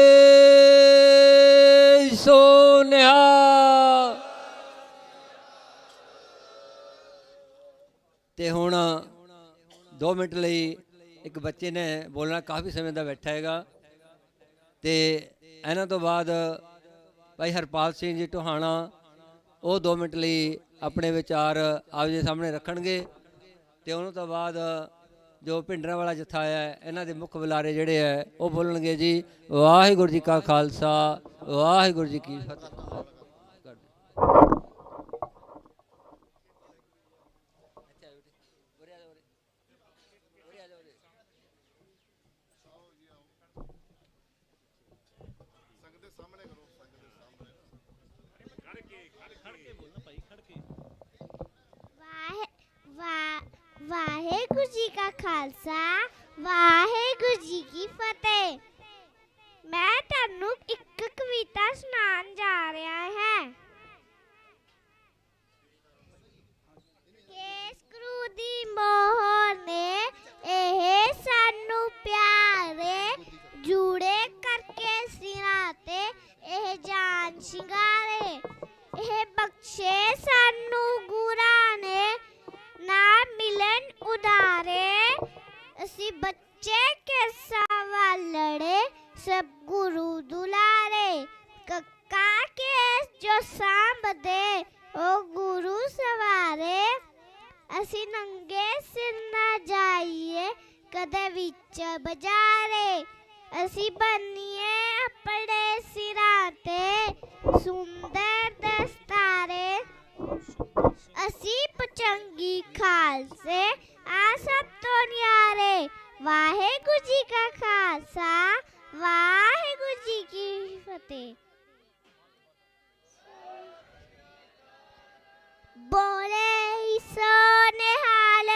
ਸੋ ਨਿਹਾਲ। ਤੇ ਹੁਣ 2 ਮਿੰਟ ਲਈ ਇੱਕ ਬੱਚੇ ਨੇ ਬੋਲਣਾ, ਕਾਫੀ ਸਮੇਂ ਦਾ ਬੈਠਾ ਹੈਗਾ। ਤੇ ਇਹਨਾਂ ਤੋਂ ਬਾਅਦ ਭਾਈ ਹਰਪਾਲ ਸਿੰਘ ਜੀ ਟੋਹਾਣਾ ਉਹ 2 ਮਿੰਟ ਲਈ ਆਪਣੇ ਵਿਚਾਰ ਆਪ ਜੀ ਸਾਹਮਣੇ ਰੱਖਣਗੇ। ਤੇ ਉਹਨਾਂ ਤੋਂ ਬਾਅਦ ਜੋ ਭਿੰਡਰਾਂ ਵਾਲਾ ਜਥਾ ਹੈ ਇਹਨਾਂ ਦੇ ਮੁੱਖ ਬੁਲਾਰੇ ਜਿਹੜੇ ਹੈ ਉਹ ਬੋਲਣਗੇ ਜੀ। ਵਾਹਿਗੁਰੂ ਜੀ ਕਾ ਖਾਲਸਾ ਵਾਹਿਗੁਰੂ ਜੀ ਕੀ ਫਤਿਹ। ਵਾਹਿਗੁਰੂ ਜੀ ਕਾ ਖਾਲਸਾ ਵਾਹਿਗੁਰੂ ਜੀ ਕੀ ਫਤਿਹ। ਮੈਂ ਤੁਹਾਨੂੰ ਇੱਕ ਕਵਿਤਾ ਸੁਣਾਉਣ ਜਾ ਰਿਹਾ ਹਾਂ। ਕੇਸਕਰੂ ਦੀ ਮੋਹਰ ਨੇ ਇਹ ਸਾਨੂੰ ਪਿਆਰੇ ਜੂੜੇ ਕਰਕੇ ਸਿਰਾਂ ਤੇ ਇਹ ਜਾਨ ਸ਼ਿੰਗਾਰੇ। ਇਹ ਬਖਸ਼ੇ ਸਾਨੂੰ ਗੁਰਾਂ ਨੇ ਨਾ ਮਿਲਣ ਉਦਾਰੇ। ਅਸੀਂ ਬੱਚੇ ਕੇ ਸਵਾਲੜੇ ਸਭ ਗੁਰੂ ਦੁਲਾਰੇ। ਕੱਕਾ ਕੇਸ ਜੋ ਸਾਂਭਦੇ ਉਹ ਗੁਰੂ ਸਵਾਰੇ। ਅਸੀਂ ਨੰਗੇ ਸਿਰ ਨਾ ਜਾਈਏ ਕਦੇ ਵਿੱਚ ਬਜ਼ਾਰੇ। ਅਸੀਂ ਬੰਨੀਏ ਆਪਣੇ ਸਿਰਾਂ ਤੇ ਸੁੰਦਰ ਦਸਤਾਰੇ। ਅਸੀਂ ਪਚੰਗੀ ਖਾਲਸੇ ਆ ਸਭ ਤੋਂ ਨਿਆਰੇ। ਵਾਹਿਗੁਰੂ ਜੀ ਕਾ ਖਾਲਸਾ ਵਾਹਿਗੁਰੂ ਜੀ ਕੀ ਫਤਿਹ। ਬੋਲੇ ਸੋ ਨਿਹਾਲ।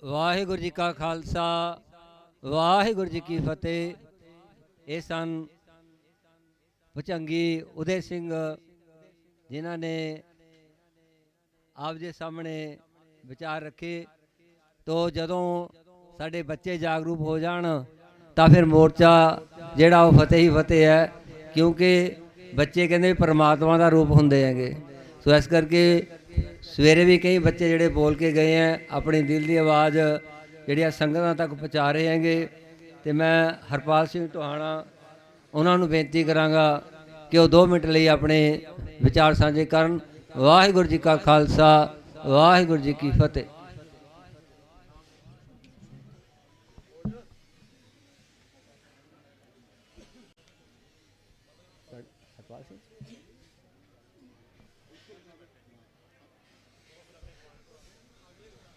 ਵਾਹਿਗੁਰੂ ਜੀ ਕਾ ਖਾਲਸਾ ਵਾਹਿਗੁਰੂ ਜੀ ਕੀ ਫਤਿਹ। ਇਹ ਸਨ ਭੁਜੰਗੀ ਉਦੈ ਸਿੰਘ, ਜਿਨ੍ਹਾਂ ਨੇ ਆਪ ਦੇ ਸਾਹਮਣੇ ਵਿਚਾਰ ਰੱਖੇ। ਤੋ ਜਦੋਂ ਸਾਡੇ ਬੱਚੇ ਜਾਗਰੂਕ ਹੋ ਜਾਣ ਤਾਂ ਫਿਰ ਮੋਰਚਾ ਜਿਹੜਾ ਉਹ ਫਤਿਹ ਹੀ ਫਤਿਹ ਹੈ, ਕਿਉਂਕਿ ਬੱਚੇ ਕਹਿੰਦੇ ਪਰਮਾਤਮਾ ਦਾ ਰੂਪ ਹੁੰਦੇ ਹੈਗੇ। ਸੋ ਇਸ ਕਰਕੇ ਸਵੇਰੇ ਵੀ ਕਈ ਬੱਚੇ ਜਿਹੜੇ ਬੋਲ ਕੇ ਗਏ ਹੈ, ਆਪਣੀ ਦਿਲ ਦੀ ਆਵਾਜ਼ ਜਿਹੜੀਆਂ ਸੰਗਤਾਂ ਤੱਕ ਪਹੁੰਚਾ ਰਹੇ ਹੈਗੇ। ਤੇ ਮੈਂ ਹਰਪਾਲ ਸਿੰਘ ਟੋਹਾਣਾ ਉਹਨਾਂ ਨੂੰ ਬੇਨਤੀ ਕਰਾਂਗਾ ਕਿ ਉਹ 2 ਮਿੰਟ ਲਈ ਆਪਣੇ ਵਿਚਾਰ ਸਾਂਝੇ ਕਰਨ। ਵਾਹਿਗੁਰੂ ਜੀ ਕਾ ਖਾਲਸਾ ਵਾਹਿਗੁਰੂ ਜੀ ਕੀ ਫਤਿਹ।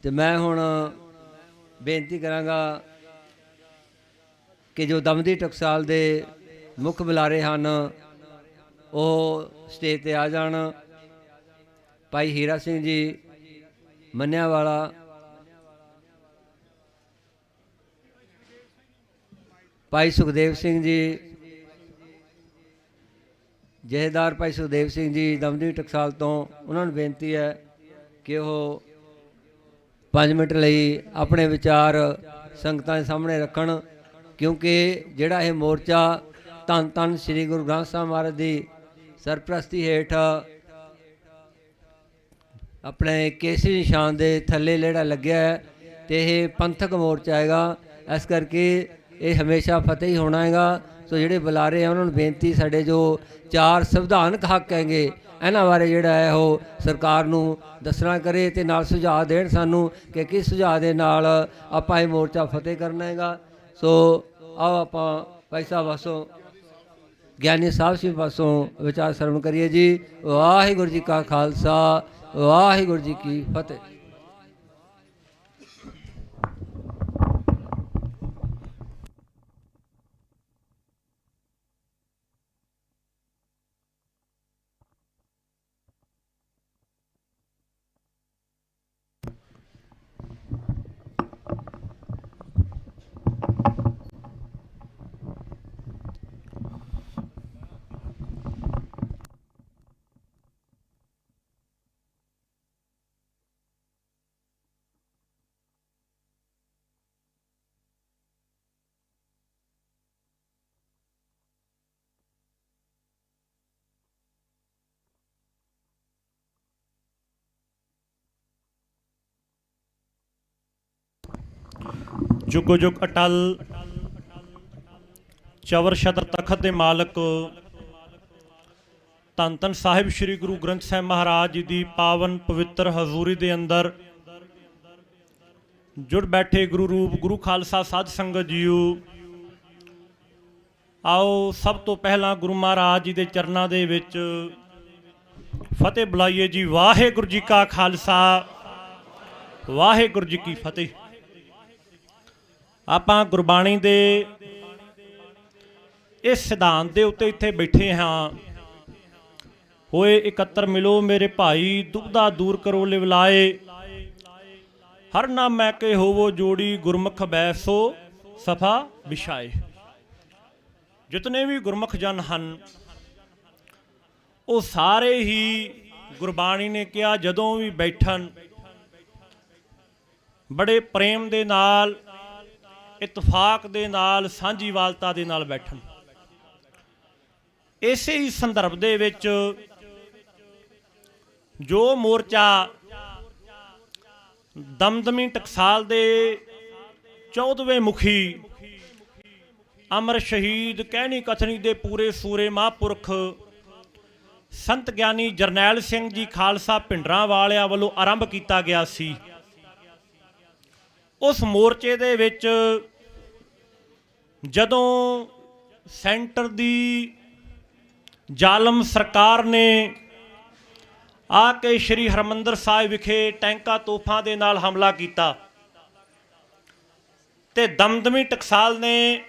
ਤੇ ਮੈਂ ਹੁਣ ਬੇਨਤੀ ਕਰਾਂਗਾ ਕਿ ਜੋ ਦਮਦੀ ਟਕਸਾਲ ਦੇ ਮੁੱਖ ਬੁਲਾਰੇ ਹਨ ਉਹ ਸਟੇਜ ਤੇ ਆ ਜਾਣ। ਭਾਈ ਹੀਰਾ ਸਿੰਘ ਜੀ ਮੰਨਿਆ ਵਾਲਾ, ਭਾਈ ਸੁਖਦੇਵ ਸਿੰਘ ਜੀ, ਜਹੇਦਾਰ ਭਾਈ ਸੁਖਦੇਵ ਸਿੰਘ ਜੀ ਦਮਦੀ ਟਕਸਾਲ ਤੋਂ, ਉਹਨਾਂ ਨੂੰ ਬੇਨਤੀ ਹੈ ਕਿ ਉਹ 5 ਮਿੰਟ ਲਈ ਆਪਣੇ ਵਿਚਾਰ ਸੰਗਤਾਂ ਦੇ ਸਾਹਮਣੇ ਰੱਖਣ, ਕਿਉਂਕਿ ਜਿਹੜਾ ਇਹ ਮੋਰਚਾ ਧੰਨ ਧੰਨ ਸ੍ਰੀ ਗੁਰੂ ਗ੍ਰੰਥ ਸਾਹਿਬ ਮਹਾਰਾਜ ਦੀ ਸਰਪ੍ਰਸਤੀ ਹੇਠ ਆਪਣੇ ਕੇਸਰੀ ਨਿਸ਼ਾਨ ਦੇ ਥੱਲੇ ਜਿਹੜਾ ਲੱਗਿਆ ਹੈ, ਤੇ ਇਹ ਪੰਥਕ ਮੋਰਚਾ ਹੈਗਾ। ਇਸ ਕਰਕੇ ਇਹ ਹਮੇਸ਼ਾ ਫਤਿਹ ਹੀ ਹੋਣਾ ਹੈਗਾ। ਸੋ ਜਿਹੜੇ ਬੁਲਾਰੇ ਆ ਉਹਨਾਂ ਨੂੰ ਬੇਨਤੀ, ਸਾਡੇ ਜੋ 4 ਸੰਵਿਧਾਨਕ ਹੱਕ ਹੈਗੇ ਇਹਨਾਂ ਬਾਰੇ ਜਿਹੜਾ ਹੈ ਉਹ ਸਰਕਾਰ ਨੂੰ ਦੱਸਣਾ ਕਰੇ ਤੇ ਨਾਲ ਸੁਝਾਅ ਦੇਣ ਸਾਨੂੰ ਕਿ ਕਿਸ ਸੁਝਾਅ ਦੇ ਨਾਲ ਆਪਾਂ ਇਹ ਮੋਰਚਾ ਫਤਿਹ ਕਰਨਾ ਹੈਗਾ। ਸੋ ਆਓ ਆਪਾਂ ਭਾਈ ਸਾਹਿਬ ਪਾਸੋਂ, ਗਿਆਨੀ ਸਾਹਿਬ ਸਿੰਘ ਪਾਸੋਂ ਵਿਚਾਰ ਸਰਵਣ ਕਰੀਏ ਜੀ। ਵਾਹਿਗੁਰੂ ਜੀ ਕਾ ਖਾਲਸਾ ਵਾਹਿਗੁਰੂ ਜੀ ਕੀ ਫਤਿਹ। जुगो जुग अटल चवर छतर तखत के मालक धन धन साहिब श्री गुरु ग्रंथ साहिब महाराज जी की पावन पवित्र हजूरी के अंदर जुड़ बैठे गुरु रूप गुरु खालसा साध संगत जीओ, आओ सब तो पहला गुरु महाराज जी के चरणों के विच ਫਤਿਹ ਬੁਲਾਈਏ ਜੀ। ਵਾਹਿਗੁਰੂ ਜੀ ਕਾ ਖਾਲਸਾ, ਵਾਹਿਗੁਰੂ ਜੀ ਕੀ ਫਤਿਹ। ਆਪਾਂ ਗੁਰਬਾਣੀ ਦੇ ਇਸ ਸਿਧਾਂਤ ਦੇ ਉੱਤੇ ਇੱਥੇ ਬੈਠੇ ਹਾਂ। ਹੋਏ ਇਕੱਤਰ ਮਿਲੋ ਮੇਰੇ ਭਾਈ, ਦੁਬਦਾ ਦੂਰ ਕਰੋ ਲਿਵਲਾਏ। ਹਰ ਨਾਮ ਮੈਂ ਕੇ ਹੋਵੋ ਜੋੜੀ, ਗੁਰਮੁਖ ਬੈਸੋ ਸਫਾ ਵਿਛਾਏ। ਜਿਤਨੇ ਵੀ ਗੁਰਮੁਖ ਜਨ ਹਨ ਉਹ ਸਾਰੇ ਹੀ ਗੁਰਬਾਣੀ ਨੇ ਕਿਹਾ ਜਦੋਂ ਵੀ ਬੈਠਣ ਬੜੇ ਪ੍ਰੇਮ ਦੇ ਨਾਲ, ਇਤਫਾਕ ਦੇ ਨਾਲ, ਸਾਂਝੀਵਾਲਤਾ ਦੇ ਨਾਲ ਬੈਠਣ। ਇਸੇ ਹੀ ਸੰਦਰਭ ਦੇ ਵਿੱਚ ਜੋ ਮੋਰਚਾ ਦਮਦਮੀ ਟਕਸਾਲ ਦੇ 14ਵੇਂ ਮੁਖੀ ਅਮਰ ਸ਼ਹੀਦ ਕਹਿਣੀ ਕਥਨੀ ਦੇ ਪੂਰੇ ਸੂਰੇ ਮਹਾਂਪੁਰਖ ਸੰਤ ਗਿਆਨੀ ਜਰਨੈਲ ਸਿੰਘ ਜੀ ਖਾਲਸਾ ਭਿੰਡਰਾਂ ਵਾਲਿਆਂ ਵੱਲੋਂ ਆਰੰਭ ਕੀਤਾ ਗਿਆ ਸੀ, ਉਸ ਮੋਰਚੇ ਦੇ ਵਿੱਚ ਜਦੋਂ ਸੈਂਟਰ ਦੀ ਜ਼ਾਲਮ ਸਰਕਾਰ ਨੇ ਆ ਕੇ ਸ਼੍ਰੀ ਹਰਿਮੰਦਰ ਸਾਹਿਬ ਵਿਖੇ ਟੈਂਕਾਂ ਤੋਪਾਂ ਦੇ ਨਾਲ ਹਮਲਾ ਕੀਤਾ ਤੇ ਦਮਦਮੀ ਟਕਸਾਲ ਨੇ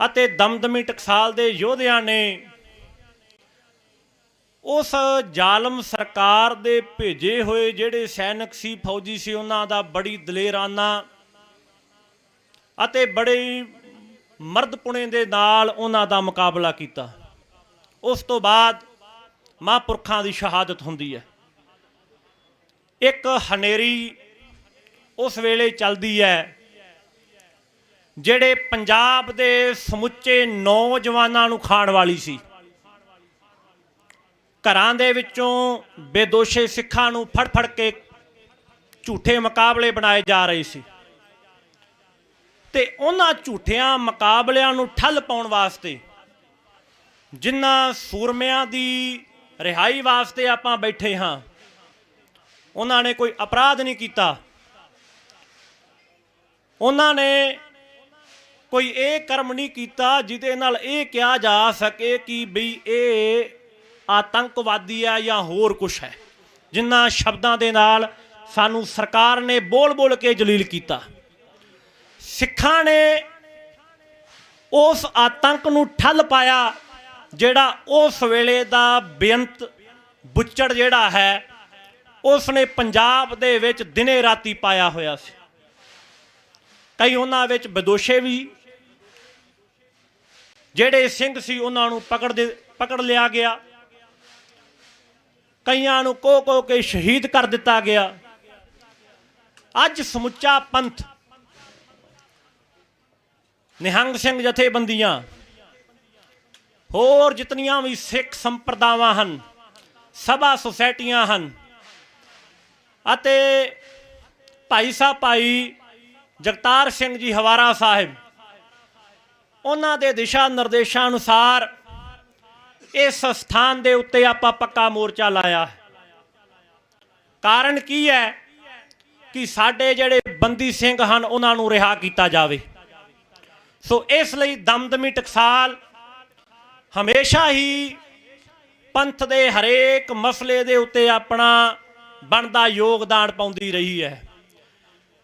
ਅਤੇ ਦਮਦਮੀ ਟਕਸਾਲ ਦੇ ਯੋਧਿਆਂ ਨੇ ਉਸ ਜ਼ਾਲਮ ਸਰਕਾਰ ਦੇ ਭੇਜੇ ਹੋਏ ਜਿਹੜੇ ਸੈਨਿਕ ਸੀ, ਫੌਜੀ ਸੀ, ਉਹਨਾਂ ਦਾ ਬੜੀ ਦਲੇਰਾਨਾ ਅਤੇ ਬੜੇ ਮਰਦਪੁਣੇ ਦੇ ਨਾਲ ਉਹਨਾਂ ਦਾ ਮੁਕਾਬਲਾ ਕੀਤਾ। ਉਸ ਤੋਂ ਬਾਅਦ ਮਹਾਂਪੁਰਖਾਂ ਦੀ ਸ਼ਹਾਦਤ ਹੁੰਦੀ ਹੈ। ਇੱਕ ਹਨੇਰੀ ਉਸ ਵੇਲੇ ਚੱਲਦੀ ਹੈ ਜਿਹੜੇ ਪੰਜਾਬ ਦੇ ਸਮੁੱਚੇ ਨੌਜਵਾਨਾਂ ਨੂੰ ਖਾਣ ਵਾਲੀ ਸੀ। ਘਰਾਂ ਦੇ ਵਿੱਚੋਂ ਬੇਦੋਸ਼ੇ ਸਿੱਖਾਂ ਨੂੰ ਫੜ ਫੜ ਕੇ ਝੂਠੇ ਮੁਕਾਬਲੇ ਬਣਾਏ ਜਾ ਰਹੇ ਸੀ ਤੇ ਉਹਨਾਂ ਝੂਠਿਆਂ ਮੁਕਾਬਲਿਆਂ ਨੂੰ ਠੱਲ ਪਾਉਣ ਵਾਸਤੇ, ਜਿਨ੍ਹਾਂ ਸੂਰਮਿਆਂ ਦੀ ਰਿਹਾਈ ਵਾਸਤੇ ਆਪਾਂ ਬੈਠੇ ਹਾਂ, ਉਹਨਾਂ ਨੇ ਕੋਈ ਅਪਰਾਧ ਨਹੀਂ ਕੀਤਾ। ਉਹਨਾਂ ਨੇ ਕੋਈ ਇਹ ਕਰਮ ਨਹੀਂ ਕੀਤਾ ਜਿਹਦੇ ਨਾਲ ਇਹ ਕਿਹਾ ਜਾ ਸਕੇ ਕਿ ਬਈ ਇਹ ਆਤੰਕਵਾਦੀ ਹੈ ਜਾਂ ਹੋਰ ਕੁਛ ਹੈ। ਜਿਨ੍ਹਾਂ ਸ਼ਬਦਾਂ ਦੇ ਨਾਲ ਸਾਨੂੰ ਸਰਕਾਰ ਨੇ ਬੋਲ ਬੋਲ ਕੇ ਜਲੀਲ ਕੀਤਾ। ਸਿੱਖਾਂ ਨੇ ਉਸ ਆਤੰਕ ਨੂੰ ਠੱਲ ਪਾਇਆ ਜਿਹੜਾ ਉਸ ਵੇਲੇ ਦਾ ਬੇਅੰਤ ਬੁੱਚੜ ਜਿਹੜਾ ਹੈ ਉਸ ਨੇ ਪੰਜਾਬ ਦੇ ਵਿੱਚ ਦਿਨੇ ਰਾਤੀ ਪਾਇਆ ਹੋਇਆ ਸੀ। ਕਈ ਉਹਨਾਂ ਵਿੱਚ ਬਦੋਸ਼ੇ ਵੀ ਜਿਹੜੇ ਸਿੰਘ ਸੀ ਉਹਨਾਂ ਨੂੰ ਪਕੜ ਲਿਆ ਗਿਆ, ਕਈਆਂ ਨੂੰ ਕੋਹ ਕੇ ਸ਼ਹੀਦ ਕਰ ਦਿੱਤਾ ਗਿਆ। ਅੱਜ ਸਮੁੱਚਾ ਪੰਥ, ਨਿਹੰਗ ਸਿੰਘ ਜਥੇਬੰਦੀਆਂ, ਹੋਰ ਜਿਤਨੀਆਂ ਵੀ ਸਿੱਖ ਸੰਪਰਦਾਵਾਂ ਹਨ, ਸਭਾ ਸੁਸਾਇਟੀਆਂ ਹਨ ਅਤੇ ਭਾਈ ਸਾਹਿਬ ਭਾਈ ਜਗਤਾਰ ਸਿੰਘ ਜੀ ਹਵਾਰਾ ਸਾਹਿਬ, ਉਹਨਾਂ ਦੇ ਦਿਸ਼ਾ ਨਿਰਦੇਸ਼ਾਂ ਅਨੁਸਾਰ ਇਸ ਸਥਾਨ ਦੇ ਉੱਤੇ ਆਪਾਂ ਪੱਕਾ ਮੋਰਚਾ ਲਾਇਆ ਹੈ। ਕਾਰਨ ਕੀ ਹੈ ਕਿ ਸਾਡੇ ਜਿਹੜੇ ਬੰਦੀ ਸਿੰਘ ਹਨ ਉਹਨਾਂ ਨੂੰ ਰਿਹਾ ਕੀਤਾ ਜਾਵੇ। ਸੋ ਇਸ ਲਈ ਦਮਦਮੀ ਟਕਸਾਲ ਹਮੇਸ਼ਾ ਹੀ ਪੰਥ ਦੇ ਹਰੇਕ ਮਸਲੇ ਦੇ ਉੱਤੇ ਆਪਣਾ ਬਣਦਾ ਯੋਗਦਾਨ ਪਾਉਂਦੀ ਰਹੀ ਹੈ।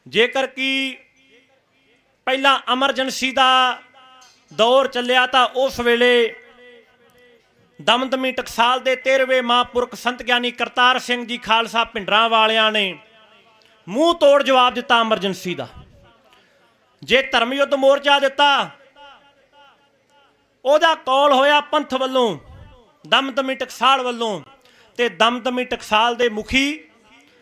ਜੇਕਰ ਕਿ ਪਹਿਲਾਂ ਐਮਰਜੈਂਸੀ ਦਾ ਦੌਰ ਚੱਲਿਆ ਤਾਂ ਉਸ ਵੇਲੇ ਦਮਦਮੀ ਟਕਸਾਲ ਦੇ 13ਵੇਂ ਮਹਾਂਪੁਰਖ ਸੰਤ ਗਿਆਨੀ ਕਰਤਾਰ ਸਿੰਘ ਜੀ ਖਾਲਸਾ ਭਿੰਡਰਾਂ ਵਾਲਿਆਂ ਨੇ ਮੂੰਹ ਤੋੜ ਜਵਾਬ ਦਿੱਤਾ ਐਮਰਜੈਂਸੀ ਦਾ। ਜੇ ਧਰਮ ਯੁੱਧ ਮੋਰਚਾ ਦਿੱਤਾ, ਉਹਦਾ ਕੌਲ ਹੋਇਆ ਪੰਥ ਵੱਲੋਂ, ਦਮਦਮੀ ਟਕਸਾਲ ਵੱਲੋਂ, ਤੇ ਦਮਦਮੀ ਟਕਸਾਲ ਦੇ ਮੁਖੀ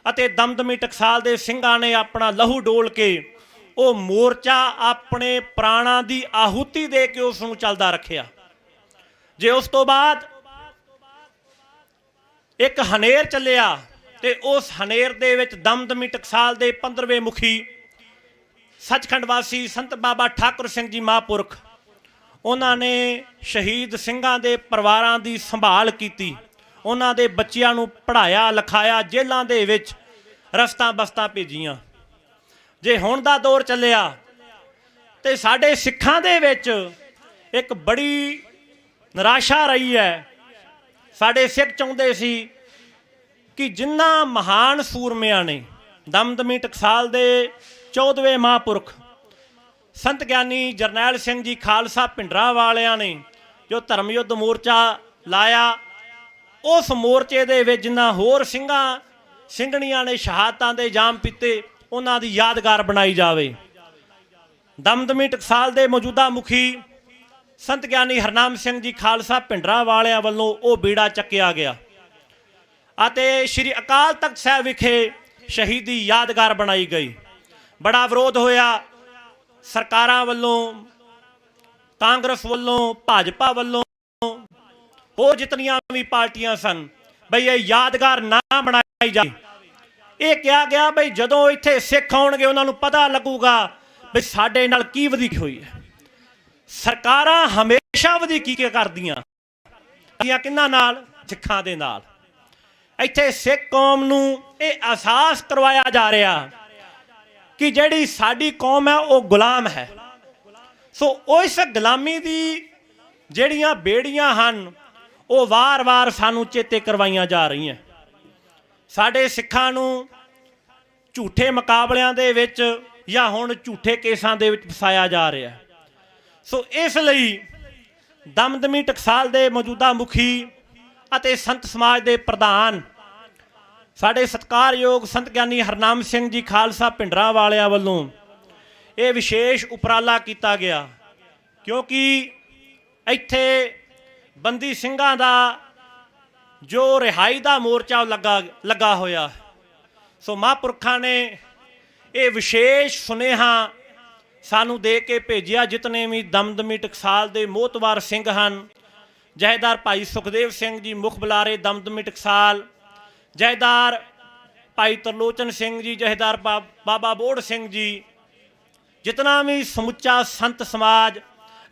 ਅਤੇ ਦਮਦਮੀ ਟਕਸਾਲ ਦੇ ਸਿੰਘਾਂ ਨੇ ਆਪਣਾ ਲਹੂ ਡੋਲ ਕੇ ਉਹ ਮੋਰਚਾ ਆਪਣੇ ਪ੍ਰਾਣਾਂ ਦੀ ਆਹੂਤੀ ਦੇ ਕੇ ਉਸ ਨੂੰ ਚੱਲਦਾ ਰੱਖਿਆ। ਜੇ ਉਸ ਤੋਂ ਬਾਅਦ ਇੱਕ ਹਨੇਰ ਚੱਲਿਆ ਤੇ ਉਸ ਹਨੇਰ ਦੇ ਵਿੱਚ ਦਮਦਮੀ ਟਕਸਾਲ ਦੇ 15ਵੇਂ ਮੁਖੀ ਸੱਚਖੰਡ ਵਾਸੀ ਸੰਤ ਬਾਬਾ ਠਾਕੁਰ ਸਿੰਘ ਜੀ ਮਹਾਂਪੁਰਖ, ਉਹਨਾਂ ਨੇ ਸ਼ਹੀਦ ਸਿੰਘਾਂ ਦੇ ਪਰਿਵਾਰਾਂ ਦੀ ਸੰਭਾਲ ਕੀਤੀ, ਉਹਨਾਂ ਦੇ ਬੱਚਿਆਂ ਨੂੰ ਪੜ੍ਹਾਇਆ ਲਿਖਾਇਆ, ਜੇਲ੍ਹਾਂ ਦੇ ਵਿੱਚ ਰਸਤਾਂ ਬਸਤਾਂ ਭੇਜੀਆਂ। ਜੇ ਹੁਣ ਦਾ ਦੌਰ ਚੱਲਿਆ ਤੇ ਸਾਡੇ ਸਿੱਖਾਂ ਦੇ ਵਿੱਚ ਇੱਕ ਬੜੀ ਨਿਰਾਸ਼ਾ ਰਹੀ ਹੈ। ਸਾਡੇ ਸਿੱਖ ਚਾਹੁੰਦੇ ਸੀ ਕਿ ਜਿਨ੍ਹਾਂ ਮਹਾਨ ਸੂਰਮਿਆਂ ਨੇ ਦਮਦਮੀ ਟਕਸਾਲ ਦੇ 14ਵੇਂ ਮਹਾਂਪੁਰਖ ਸੰਤ ਗਿਆਨੀ ਜਰਨੈਲ ਸਿੰਘ ਜੀ ਖਾਲਸਾ ਭਿੰਡਰਾਂ ਵਾਲਿਆਂ ਨੇ ਜੋ ਧਰਮ ਯੁੱਧ ਮੋਰਚਾ ਲਾਇਆ, ਉਸ ਮੋਰਚੇ ਦੇ ਵਿੱਚ ਜਿਨ੍ਹਾਂ ਹੋਰ ਸਿੰਘਣੀਆਂ ਨੇ ਸ਼ਹਾਦਤਾਂ ਦੇ ਜਾਮ ਪੀਤੇ, ਉਹਨਾਂ ਦੀ ਯਾਦਗਾਰ ਬਣਾਈ ਜਾਵੇ। ਦਮਦਮੀ ਟਕਸਾਲ ਦੇ ਮੌਜੂਦਾ ਮੁਖੀ ਸੰਤ ਗਿਆਨੀ ਹਰਨਾਮ ਸਿੰਘ ਜੀ ਖਾਲਸਾ ਭਿੰਡਰਾਂ ਵਾਲਿਆਂ ਵੱਲੋਂ ਉਹ ਬੀੜਾ ਚੱਕਿਆ ਗਿਆ ਅਤੇ ਸ਼੍ਰੀ ਅਕਾਲ ਤਖਤ ਸਾਹਿਬ ਵਿਖੇ ਸ਼ਹੀਦੀ ਯਾਦਗਾਰ ਬਣਾਈ ਗਈ। ਬੜਾ ਵਿਰੋਧ ਹੋਇਆ ਸਰਕਾਰਾਂ ਵੱਲੋਂ, ਕਾਂਗਰਸ ਵੱਲੋਂ, ਭਾਜਪਾ ਵੱਲੋਂ, ਹੋਰ ਜਿਤਨੀਆਂ ਵੀ ਪਾਰਟੀਆਂ ਸਨ, ਬਈ ਇਹ ਯਾਦਗਾਰ ਨਾ ਬਣਾਈ ਜਾਏ। ਇਹ ਕਿਹਾ ਗਿਆ ਬਈ ਜਦੋਂ ਇੱਥੇ ਸਿੱਖ ਆਉਣਗੇ ਉਹਨਾਂ ਨੂੰ ਪਤਾ ਲੱਗੂਗਾ ਵੀ ਸਾਡੇ ਨਾਲ ਕੀ ਵਧੀਕੀ ਹੋਈ ਹੈ। ਸਰਕਾਰਾਂ ਹਮੇਸ਼ਾ ਵਧੀਕੀ ਕਰਦੀਆਂ ਕਿਹਨਾਂ ਨਾਲ? ਸਿੱਖਾਂ ਦੇ ਨਾਲ। ਇੱਥੇ ਸਿੱਖ ਕੌਮ ਨੂੰ ਇਹ ਅਹਿਸਾਸ ਕਰਵਾਇਆ ਜਾ ਰਿਹਾ ਕਿ ਜਿਹੜੀ ਸਾਡੀ ਕੌਮ ਹੈ ਉਹ ਗੁਲਾਮ ਹੈ। ਸੋ ਉਸ ਗੁਲਾਮੀ ਦੀ ਜਿਹੜੀਆਂ ਬੇੜੀਆਂ ਹਨ ਉਹ ਵਾਰ-ਵਾਰ ਸਾਨੂੰ ਚੇਤੇ ਕਰਵਾਈਆਂ ਜਾ ਰਹੀਆਂ। ਸਾਡੇ ਸਿੱਖਾਂ ਨੂੰ ਝੂਠੇ ਮੁਕਾਬਲਿਆਂ ਦੇ ਵਿੱਚ ਜਾਂ ਹੁਣ ਝੂਠੇ ਕੇਸਾਂ ਦੇ ਵਿੱਚ ਫਸਾਇਆ ਜਾ ਰਿਹਾ। ਸੋ ਇਸ ਲਈ ਦਮਦਮੀ ਟਕਸਾਲ ਦੇ ਮੌਜੂਦਾ ਮੁਖੀ ਅਤੇ ਸੰਤ ਸਮਾਜ ਦੇ ਪ੍ਰਧਾਨ ਸਾਡੇ ਸਤਿਕਾਰਯੋਗ ਸੰਤ ਗਿਆਨੀ ਹਰਨਾਮ ਸਿੰਘ ਜੀ ਖਾਲਸਾ ਭਿੰਡਰਾਂ ਵਾਲਿਆਂ ਵੱਲੋਂ ਇਹ ਵਿਸ਼ੇਸ਼ ਉਪਰਾਲਾ ਕੀਤਾ ਗਿਆ, ਕਿਉਂਕਿ ਇੱਥੇ ਬੰਦੀ ਸਿੰਘਾਂ ਦਾ ਜੋ ਰਿਹਾਈ ਦਾ ਮੋਰਚਾ ਲੱਗਾ ਹੋਇਆ। ਸੋ ਮਹਾਂਪੁਰਖਾਂ ਨੇ ਇਹ ਵਿਸ਼ੇਸ਼ ਸੁਨੇਹਾ ਸਾਨੂੰ ਦੇ ਕੇ ਭੇਜਿਆ। ਜਿਤਨੇ ਵੀ ਦਮਦਮੀ ਟਕਸਾਲ ਦੇ ਮੋਹਤਵਾਰ ਸਿੰਘ ਹਨ, ਜਹੇਦਾਰ ਭਾਈ ਸੁਖਦੇਵ ਸਿੰਘ ਜੀ ਮੁੱਖ ਬੁਲਾਰੇ ਦਮਦਮੀ ਟਕਸਾਲ, ਜਹੇਦਾਰ ਭਾਈ ਤਰਲੋਚਨ ਸਿੰਘ ਜੀ, ਜਹੇਦਾਰ ਬਾਬਾ ਬੋੜ ਸਿੰਘ ਜੀ, ਜਿਤਨਾ ਵੀ ਸਮੁੱਚਾ ਸੰਤ ਸਮਾਜ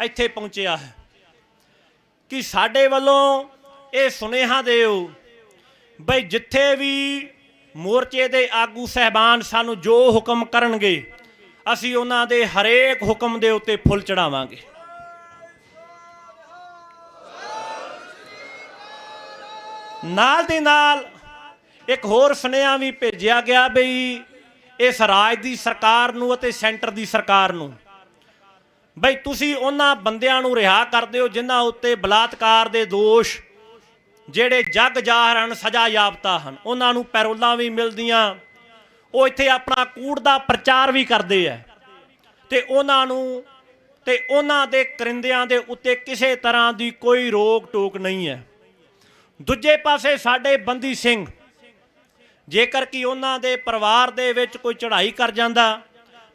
ਇੱਥੇ ਪਹੁੰਚਿਆ ਹੈ ਕਿ ਸਾਡੇ ਵੱਲੋਂ ਇਹ ਸੁਨੇਹਾ ਦਿਓ ਬਈ ਜਿੱਥੇ ਵੀ ਮੋਰਚੇ ਦੇ ਆਗੂ ਸਹਿਬਾਨ ਸਾਨੂੰ ਜੋ ਹੁਕਮ ਕਰਨਗੇ ਅਸੀਂ ਉਹਨਾਂ ਦੇ ਹਰੇਕ ਹੁਕਮ ਦੇ ਉੱਤੇ ਫੁੱਲ ਚੜਾਵਾਂਗੇ। ਨਾਲ ਦੇ ਨਾਲ ਇੱਕ ਹੋਰ ਸੁਨੇਹਾ ਵੀ ਭੇਜਿਆ ਗਿਆ ਬਈ ਇਸ ਰਾਜ ਦੀ ਸਰਕਾਰ ਨੂੰ ਅਤੇ ਸੈਂਟਰ ਦੀ ਸਰਕਾਰ ਨੂੰ ਬਈ ਤੁਸੀਂ ਉਹਨਾਂ ਬੰਦਿਆਂ ਨੂੰ ਰਿਹਾ ਕਰ ਦਿਓ ਜਿਨ੍ਹਾਂ ਉੱਤੇ ਬਲਾਤਕਾਰ ਦੇ ਦੋਸ਼ ਜਿਹੜੇ ਜੱਗ ਜ਼ਾਹਰ ਹਨ, ਸਜ਼ਾ ਯਾਫਤਾ ਹਨ, ਉਹਨਾਂ ਨੂੰ ਪੈਰੋਲਾਂ ਵੀ ਮਿਲਦੀਆਂ, ਉਹ ਇੱਥੇ ਆਪਣਾ ਕੂੜ ਦਾ ਪ੍ਰਚਾਰ ਵੀ ਕਰਦੇ ਹੈ ਤੇ ਉਹਨਾਂ ਨੂੰ ਤੇ ਉਹਨਾਂ ਦੇ ਕਰਿੰਦਿਆਂ ਦੇ ਉੱਤੇ ਕਿਸੇ ਤਰ੍ਹਾਂ ਦੀ ਕੋਈ ਰੋਕ ਟੋਕ ਨਹੀਂ ਹੈ। ਦੂਜੇ ਪਾਸੇ ਸਾਡੇ ਬੰਦੀ ਸਿੰਘ, ਜੇਕਰ ਕਿ ਉਹਨਾਂ ਦੇ ਪਰਿਵਾਰ ਦੇ ਵਿੱਚ ਕੋਈ ਚੜ੍ਹਾਈ ਕਰ ਜਾਂਦਾ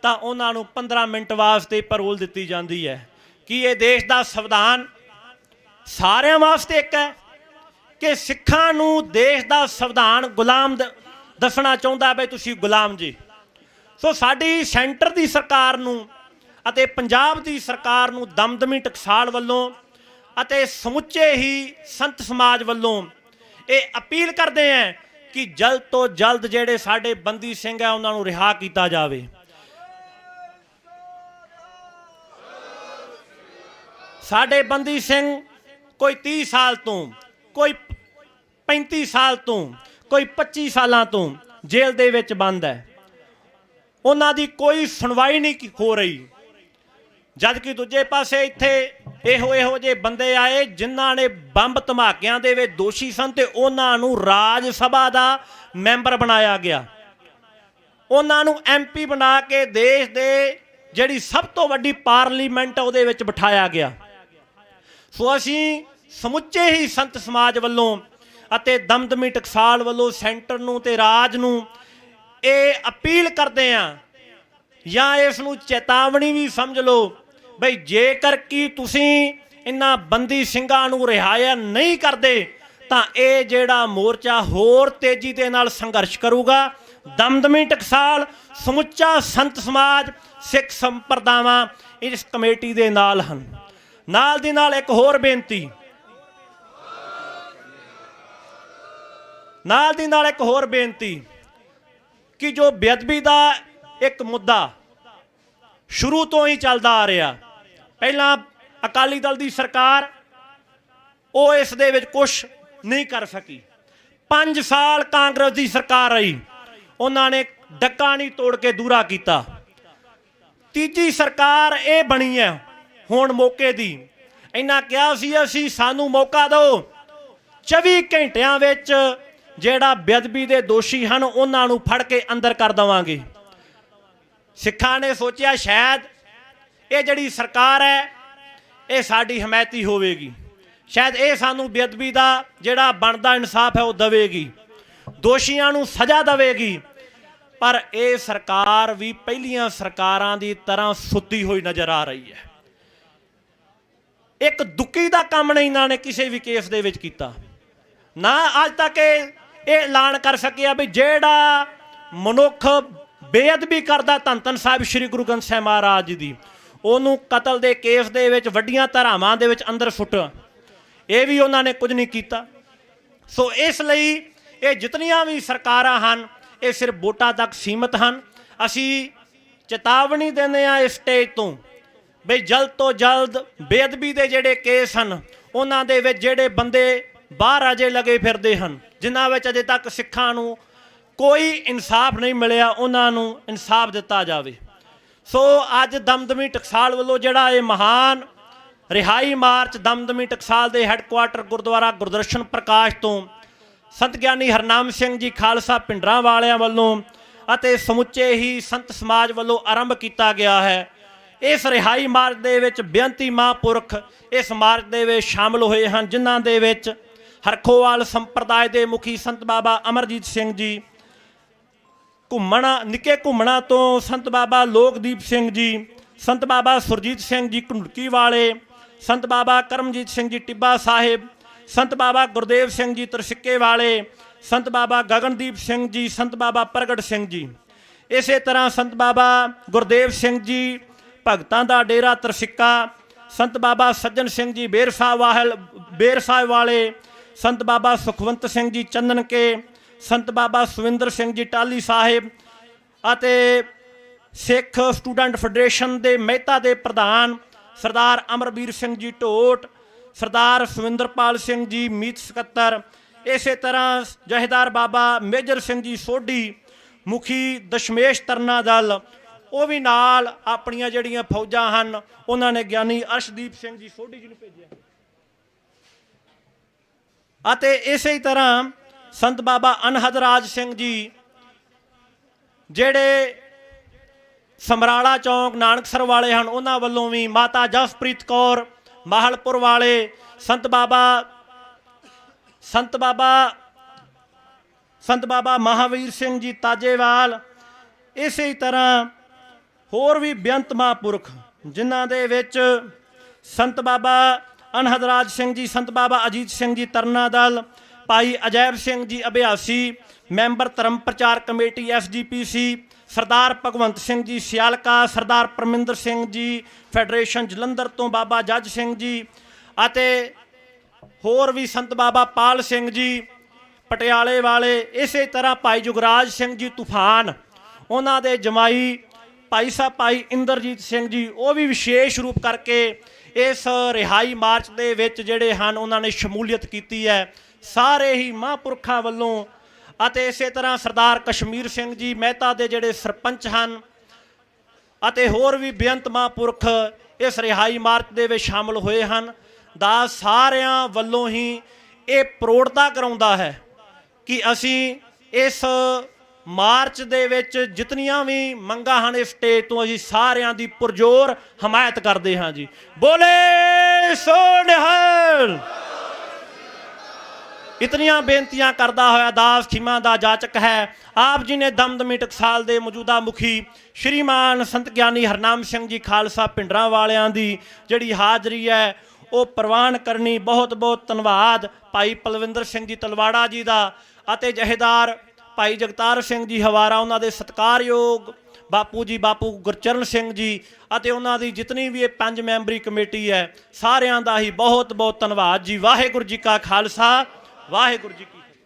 ਤਾਂ ਉਹਨਾਂ ਨੂੰ 15 ਮਿੰਟ ਵਾਸਤੇ ਪੈਰੋਲ ਦਿੱਤੀ ਜਾਂਦੀ ਹੈ। ਕੀ ਇਹ ਦੇਸ਼ ਦਾ ਸੰਵਿਧਾਨ ਸਾਰਿਆਂ ਵਾਸਤੇ ਇੱਕ ਹੈ ਕਿ ਸਿੱਖਾਂ ਨੂੰ ਦੇਸ਼ ਦਾ ਸੰਵਿਧਾਨ ਗੁਲਾਮ ਦੱਸਣਾ ਚਾਹੁੰਦਾ ਬਈ ਤੁਸੀਂ ਗੁਲਾਮ ਜੀ? ਸੋ ਸਾਡੀ ਸੈਂਟਰ ਦੀ ਸਰਕਾਰ ਨੂੰ ਅਤੇ ਪੰਜਾਬ ਦੀ ਸਰਕਾਰ ਨੂੰ ਦਮਦਮੀ ਟਕਸਾਲ ਵੱਲੋਂ ਅਤੇ ਸਮੁੱਚੇ ਹੀ ਸੰਤ ਸਮਾਜ ਵੱਲੋਂ ਇਹ ਅਪੀਲ ਕਰਦੇ ਹਾਂ ਕਿ ਜਲਦ ਤੋਂ ਜਲਦ ਜਿਹੜੇ ਸਾਡੇ ਬੰਦੀ ਸਿੰਘ ਆ ਉਹਨਾਂ ਨੂੰ ਰਿਹਾ ਕੀਤਾ ਜਾਵੇ। ਸਾਡੇ ਬੰਦੀ ਸਿੰਘ ਕੋਈ 30 ਸਾਲ ਤੋਂ, ਕੋਈ 35 ਸਾਲ ਤੋਂ, ਕੋਈ 25 ਸਾਲਾਂ ਤੋਂ ਜੇਲ੍ਹ ਦੇ ਵਿੱਚ ਬੰਦ ਹੈ। ਉਹਨਾਂ ਦੀ ਕੋਈ ਸੁਣਵਾਈ ਨਹੀਂ ਹੋ ਰਹੀ, ਜਦ ਕਿ ਦੂਜੇ ਪਾਸੇ ਇੱਥੇ ਇਹੋ ਜਿਹੇ ਬੰਦੇ ਆਏ ਜਿਨ੍ਹਾਂ ਨੇ ਬੰਬ ਧਮਾਕਿਆਂ ਦੇ ਵਿੱਚ ਦੋਸ਼ੀ ਸਨ ਤੇ ਉਹਨਾਂ ਨੂੰ ਰਾਜ ਸਭਾ ਦਾ ਮੈਂਬਰ ਬਣਾਇਆ ਗਿਆ, ਉਹਨਾਂ ਨੂੰ MP ਬਣਾ ਕੇ ਦੇਸ਼ ਦੇ ਜਿਹੜੀ ਸਭ ਤੋਂ ਵੱਡੀ ਪਾਰਲੀਮੈਂਟ ਉਹਦੇ ਵਿੱਚ ਬਿਠਾਇਆ ਗਿਆ। ਸੋ ਅਸੀਂ ਸਮੁੱਚੇ ਹੀ ਸੰਤ ਸਮਾਜ ਵੱਲੋਂ ਅਤੇ ਦਮਦਮੀ ਟਕਸਾਲ ਵੱਲੋਂ ਸੈਂਟਰ ਨੂੰ ਤੇ ਰਾਜ ਨੂੰ ਇਹ ਅਪੀਲ ਕਰਦੇ ਹਾਂ, ਜਾਂ ਇਸ ਨੂੰ ਚੇਤਾਵਨੀ ਵੀ ਸਮਝ ਲਓ ਬਈ ਜੇਕਰ ਕਿ ਤੁਸੀਂ ਇਹਨਾਂ ਬੰਦੀ ਸਿੰਘਾਂ ਨੂੰ ਰਿਹਾਇਆ ਨਹੀਂ ਕਰਦੇ ਤਾਂ ਇਹ ਜਿਹੜਾ ਮੋਰਚਾ ਹੋਰ ਤੇਜ਼ੀ ਦੇ ਨਾਲ ਸੰਘਰਸ਼ ਕਰੂਗਾ। ਦਮਦਮੀ ਟਕਸਾਲ ਸਮੁੱਚਾ ਸੰਤ ਸਮਾਜ, ਸਿੱਖ ਸੰਪਰਦਾਵਾਂ ਇਸ ਕਮੇਟੀ ਦੇ ਨਾਲ ਹਨ। ਨਾਲ ਦੀ ਨਾਲ ਇੱਕ ਹੋਰ ਬੇਨਤੀ, ਕਿ ਜੋ ਬੇਅਦਬੀ ਦਾ ਇੱਕ ਮੁੱਦਾ ਸ਼ੁਰੂ ਤੋਂ ਹੀ ਚੱਲਦਾ ਆ ਰਿਹਾ, ਪਹਿਲਾਂ ਅਕਾਲੀ ਦਲ ਦੀ ਸਰਕਾਰ ਉਹ ਇਸ ਦੇ ਵਿੱਚ ਕੁਝ ਨਹੀਂ ਕਰ ਸਕੀ। 5 ਸਾਲ ਕਾਂਗਰਸ ਦੀ ਸਰਕਾਰ ਰਹੀ, ਉਹਨਾਂ ਨੇ ਡੱਕਾ ਨਹੀਂ ਤੋੜ ਕੇ ਦੂਰਾ ਕੀਤਾ। ਤੀਜੀ ਸਰਕਾਰ ਇਹ ਬਣੀ ਹੈ ਹੁਣ ਮੌਕੇ ਦੀ। ਇਹਨਾਂ ਕਿਹਾ ਸੀ ਅਸੀਂ ਸਾਨੂੰ ਮੌਕਾ ਦਿਓ, 24 ਘੰਟਿਆਂ ਵਿੱਚ ਜਿਹੜਾ ਬੇਅਦਬੀ ਦੇ ਦੋਸ਼ੀ ਹਨ ਉਹਨਾਂ ਨੂੰ ਫੜ ਕੇ ਅੰਦਰ ਕਰ ਦੇਵਾਂਗੇ। ਸਿੱਖਾਂ ਨੇ ਸੋਚਿਆ ਸ਼ਾਇਦ ਇਹ ਜਿਹੜੀ ਸਰਕਾਰ ਹੈ ਇਹ ਸਾਡੀ ਹਮਾਇਤੀ ਹੋਵੇਗੀ, ਸ਼ਾਇਦ ਇਹ ਸਾਨੂੰ ਬੇਅਦਬੀ ਦਾ ਜਿਹੜਾ ਬਣਦਾ ਇਨਸਾਫ ਹੈ ਉਹ ਦੇਵੇਗੀ, ਦੋਸ਼ੀਆਂ ਨੂੰ ਸਜ਼ਾ ਦੇਵੇਗੀ। ਪਰ ਇਹ ਸਰਕਾਰ ਵੀ ਪਹਿਲੀਆਂ ਸਰਕਾਰਾਂ ਦੀ ਤਰ੍ਹਾਂ ਸੁੱਤੀ ਹੋਈ ਨਜ਼ਰ ਆ ਰਹੀ ਹੈ। ਇੱਕ ਦੁੱਕੀ ਦਾ ਕੰਮ ਨਹੀਂ ਇਹਨਾਂ ਨੇ ਕਿਸੇ ਵੀ ਕੇਸ ਦੇ ਵਿੱਚ ਕੀਤਾ। ਨਾ ਅੱਜ ਤੱਕ ਇਹ ਐਲਾਨ ਕਰ ਸਕਿਆ ਵੀ ਜਿਹੜਾ ਮਨੁੱਖ ਬੇਅਦਬੀ ਕਰਦਾ ਧੰਨ ਧੰਨ ਸਾਹਿਬ ਸ੍ਰੀ ਗੁਰੂ ਗ੍ਰੰਥ ਸਾਹਿਬ ਮਹਾਰਾਜ ਜੀ ਦੀ, ਉਹਨੂੰ ਕਤਲ ਦੇ ਕੇਸ ਦੇ ਵਿੱਚ ਵੱਡੀਆਂ ਧਾਰਾਵਾਂ ਦੇ ਵਿੱਚ ਅੰਦਰ ਸੁੱਟ, ਇਹ ਵੀ ਉਹਨਾਂ ਨੇ ਕੁਝ ਨਹੀਂ ਕੀਤਾ। ਸੋ ਇਸ ਲਈ ਇਹ ਜਿਤਨੀਆਂ ਵੀ ਸਰਕਾਰਾਂ ਹਨ ਇਹ ਸਿਰਫ ਵੋਟਾਂ ਤੱਕ ਸੀਮਤ ਹਨ। ਅਸੀਂ ਚੇਤਾਵਨੀ ਦਿੰਦੇ ਹਾਂ ਇਸ ਸਟੇਜ ਤੋਂ ਬਈ ਜਲਦ ਤੋਂ ਜਲਦ ਬੇਅਦਬੀ ਦੇ ਜਿਹੜੇ ਕੇਸ ਹਨ ਉਹਨਾਂ ਦੇ ਵਿੱਚ ਜਿਹੜੇ ਬੰਦੇ ਬਾਹਰ ਅਜੇ ਲੱਗੇ ਫਿਰਦੇ ਹਨ, ਜਿਨ੍ਹਾਂ ਵਿੱਚ ਅਜੇ ਤੱਕ ਸਿੱਖਾਂ ਨੂੰ ਕੋਈ ਇਨਸਾਫ ਨਹੀਂ ਮਿਲਿਆ, ਉਹਨਾਂ ਨੂੰ ਇਨਸਾਫ ਦਿੱਤਾ ਜਾਵੇ। ਸੋ ਅੱਜ ਦਮਦਮੀ ਟਕਸਾਲ ਵੱਲੋਂ ਜਿਹੜਾ ਇਹ ਮਹਾਨ ਰਿਹਾਈ ਮਾਰਚ ਦਮਦਮੀ ਟਕਸਾਲ ਦੇ ਹੈੱਡਕੁਆਟਰ ਗੁਰਦੁਆਰਾ ਗੁਰਦਰਸ਼ਨ ਪ੍ਰਕਾਸ਼ ਤੋਂ ਸੰਤ ਗਿਆਨੀ ਹਰਨਾਮ ਸਿੰਘ ਜੀ ਖਾਲਸਾ ਪਿੰਡਰਾਂ ਵਾਲਿਆਂ ਵੱਲੋਂ ਅਤੇ ਸਮੁੱਚੇ ਹੀ ਸੰਤ ਸਮਾਜ ਵੱਲੋਂ ਆਰੰਭ ਕੀਤਾ ਗਿਆ ਹੈ। ਇਸ ਰਿਹਾਈ ਮਾਰਚ ਦੇ ਵਿੱਚ ਬੇਅੰਤੀ ਮਹਾਂਪੁਰਖ ਇਸ ਮਾਰਚ ਦੇ ਵਿੱਚ ਸ਼ਾਮਲ ਹੋਏ ਹਨ, ਜਿਨ੍ਹਾਂ ਦੇ ਵਿੱਚ ਹਰਖੋਵਾਲ ਸੰਪਰਦਾਇ ਦੇ ਮੁਖੀ ਸੰਤ ਬਾਬਾ ਅਮਰਜੀਤ ਸਿੰਘ ਜੀ, ਨਿੱਕੇ ਘੁੰਮਣਾ ਤੋਂ ਸੰਤ ਬਾਬਾ ਲੋਕਦੀਪ ਸਿੰਘ ਜੀ, ਸੰਤ ਬਾਬਾ ਸੁਰਜੀਤ ਸਿੰਘ ਜੀ ਘੁੰਡਕੀ ਵਾਲੇ, ਸੰਤ ਬਾਬਾ ਕਰਮਜੀਤ ਸਿੰਘ ਜੀ ਟਿੱਬਾ ਸਾਹਿਬ, ਸੰਤ ਬਾਬਾ ਗੁਰਦੇਵ ਸਿੰਘ ਜੀ ਤਰਸਿੱਕੇ ਵਾਲੇ, ਸੰਤ ਬਾਬਾ ਗਗਨਦੀਪ ਸਿੰਘ ਜੀ, ਸੰਤ ਬਾਬਾ ਪ੍ਰਗਟ ਸਿੰਘ ਜੀ। ਇਸੇ ਤਰ੍ਹਾਂ ਸੰਤ ਬਾਬਾ ਗੁਰਦੇਵ ਸਿੰਘ ਜੀ ਭਗਤਾਂ ਦਾ ਡੇਰਾ ਤਰਸਿੱਕਾ, ਸੰਤ ਬਾਬਾ ਸੱਜਣ ਸਿੰਘ ਜੀ ਬੇਰ ਸਾਹਿਬ ਵਾਲੇ, ਸੰਤ ਬਾਬਾ ਸੁਖਵੰਤ ਸਿੰਘ ਜੀ ਚੰਦਨ ਕੇ, ਸੰਤ ਬਾਬਾ ਸੁਵਿੰਦਰ ਸਿੰਘ ਜੀ ਟਾਹਲੀ ਸਾਹਿਬ ਅਤੇ ਸਿੱਖ ਸਟੂਡੈਂਟ ਫੈਡਰੇਸ਼ਨ ਦੇ ਮਹਿਤਾ ਦੇ ਪ੍ਰਧਾਨ ਸਰਦਾਰ ਅਮਰਵੀਰ ਸਿੰਘ ਜੀ ਢੋਟ, ਸਰਦਾਰ ਸੁਵਿੰਦਰਪਾਲ ਸਿੰਘ ਜੀ ਮੀਤ ਸਕੱਤਰ, ਇਸੇ ਤਰ੍ਹਾਂ ਜਹੇਦਾਰ ਬਾਬਾ ਮੇਜਰ ਸਿੰਘ ਜੀ ਸੋਢੀ ਮੁਖੀ ਦਸ਼ਮੇਸ਼ ਤਰਨਾ ਦਲ, ਉਹ ਵੀ ਨਾਲ ਆਪਣੀਆਂ ਜਿਹੜੀਆਂ ਫੌਜਾਂ ਹਨ ਉਹਨਾਂ ਨੇ ਗਿਆਨੀ ਅਰਸ਼ਦੀਪ ਸਿੰਘ ਜੀ ਸੋਢੀ ਜੀ ਨੂੰ ਭੇਜਿਆ। ਅਤੇ ਇਸੇ ਤਰ੍ਹਾਂ ਸੰਤ ਬਾਬਾ ਅਨਹਦ ਰਾਜ ਸਿੰਘ ਜੀ ਜਿਹੜੇ ਸਮਰਾਲਾ ਚੌਂਕ ਨਾਨਕਸਰ ਵਾਲੇ ਹਨ, ਉਹਨਾਂ ਵੱਲੋਂ ਵੀ ਮਾਤਾ ਜਸਪ੍ਰੀਤ ਕੌਰ ਮਾਹਲਪੁਰ ਵਾਲੇ, ਸੰਤ ਬਾਬਾ ਮਹਾਵੀਰ ਸਿੰਘ ਜੀ ਤਾਜੇਵਾਲ, ਇਸੇ ਤਰ੍ਹਾਂ ਹੋਰ ਵੀ ਬੇਅੰਤ ਮਹਾਂਪੁਰਖ ਜਿਨ੍ਹਾਂ ਦੇ ਵਿੱਚ ਸੰਤ ਬਾਬਾ ਅਨਹਦ ਰਾਜ ਸਿੰਘ ਜੀ, ਸੰਤ ਬਾਬਾ ਅਜੀਤ ਸਿੰਘ ਜੀ ਤਰਨਾ ਦਲ, ਭਾਈ ਅਜੈਬ ਸਿੰਘ ਜੀ ਅਭਿਆਸੀ, ਮੈਂਬਰ ਧਰਮ ਪ੍ਰਚਾਰ ਕਮੇਟੀ SGPC, ਸਰਦਾਰ ਭਗਵੰਤ ਸਿੰਘ ਜੀ ਸਿਆਲਕਾ, ਸਰਦਾਰ ਪਰਮਿੰਦਰ ਸਿੰਘ ਜੀ ਫੈਡਰੇਸ਼ਨ ਜਲੰਧਰ ਤੋਂ, ਬਾਬਾ ਜੱਜ ਸਿੰਘ ਜੀ ਅਤੇ ਹੋਰ ਵੀ ਸੰਤ ਬਾਬਾ ਪਾਲ ਸਿੰਘ ਜੀ ਪਟਿਆਲੇ ਵਾਲੇ, ਇਸੇ ਤਰ੍ਹਾਂ ਭਾਈ ਜੁਗਰਾਜ ਸਿੰਘ ਜੀ ਤੂਫਾਨ, ਉਹਨਾਂ ਦੇ ਜਮਾਈ ਭਾਈ ਸਾਹਿਬ ਭਾਈ ਇੰਦਰਜੀਤ ਸਿੰਘ ਜੀ, ਉਹ ਵੀ ਵਿਸ਼ੇਸ਼ ਰੂਪ ਕਰਕੇ ਇਸ ਰਿਹਾਈ ਮਾਰਚ ਦੇ ਵਿੱਚ ਜਿਹੜੇ ਹਨ ਉਹਨਾਂ ਨੇ ਸ਼ਮੂਲੀਅਤ ਕੀਤੀ ਹੈ ਸਾਰੇ ਹੀ ਮਹਾਂਪੁਰਖਾਂ ਵੱਲੋਂ। ਅਤੇ ਇਸੇ ਤਰ੍ਹਾਂ ਸਰਦਾਰ ਕਸ਼ਮੀਰ ਸਿੰਘ ਜੀ ਮਹਿਤਾ ਦੇ ਜਿਹੜੇ ਸਰਪੰਚ ਹਨ ਅਤੇ ਹੋਰ ਵੀ ਬੇਅੰਤ ਮਹਾਂਪੁਰਖ ਇਸ ਰਿਹਾਈ ਮਾਰਚ ਦੇ ਵਿੱਚ ਸ਼ਾਮਲ ਹੋਏ ਹਨ। ਦਾ ਸਾਰਿਆਂ ਵੱਲੋਂ ਹੀ ਇਹ ਪ੍ਰੋੜਤਾ ਕਰਾਉਂਦਾ ਹੈ ਕਿ ਅਸੀਂ ਇਸ ਮਾਰਚ ਦੇ ਵਿੱਚ ਜਿਤਨੀਆਂ ਵੀ ਮੰਗਾਂ ਹਨ ਇਸ ਸਟੇਜ ਤੋਂ ਅਸੀਂ ਸਾਰਿਆਂ ਦੀ ਪੁਰਜੋਰ ਹਮਾਇਤ ਕਰਦੇ ਹਾਂ ਜੀ। ਬੋਲੇ ਸੋ ਨਿਹਾਲ। ਇਤਨੀਆਂ ਬੇਨਤੀਆਂ ਕਰਦਾ ਹੋਇਆ ਦਾਸ ਖਿਮਾ ਦਾ ਜਾਚਕ ਹੈ ਆਪ ਜੀ ਨੇ ਦਮਦਮੀ ਟਕਸਾਲ ਦੇ ਮੌਜੂਦਾ ਮੁਖੀ ਸ਼੍ਰੀਮਾਨ ਸੰਤ ਗਿਆਨੀ ਹਰਨਾਮ ਸਿੰਘ ਜੀ ਖਾਲਸਾ ਪਿੰਡਰਾਂ ਵਾਲਿਆਂ ਦੀ ਜਿਹੜੀ ਹਾਜ਼ਰੀ ਹੈ ਉਹ ਪ੍ਰਵਾਨ ਕਰਨੀ। ਬਹੁਤ ਬਹੁਤ ਧੰਨਵਾਦ ਭਾਈ ਪਲਵਿੰਦਰ ਸਿੰਘ ਜੀ ਤਲਵਾੜਾ ਜੀ ਦਾ ਅਤੇ ਜਹੇਦਾਰ ਭਾਈ ਜਗਤਾਰ ਸਿੰਘ ਜੀ ਹਵਾਰਾ, ਉਹਨਾਂ ਦੇ ਸਤਿਕਾਰਯੋਗ ਬਾਪੂ ਜੀ ਬਾਪੂ ਗੁਰਚਰਨ ਸਿੰਘ ਜੀ ਅਤੇ ਉਹਨਾਂ ਦੀ ਜਿਤਨੀ ਵੀ ਇਹ 5 ਮੈਂਬਰੀ ਕਮੇਟੀ ਹੈ ਸਾਰਿਆਂ ਦਾ ਹੀ ਬਹੁਤ ਬਹੁਤ ਧੰਨਵਾਦ ਜੀ। ਵਾਹਿਗੁਰੂ ਜੀ ਕਾ ਖਾਲਸਾ ਵਾਹਿਗੁਰੂ ਜੀ ਕੀ ਫਤਿਹ।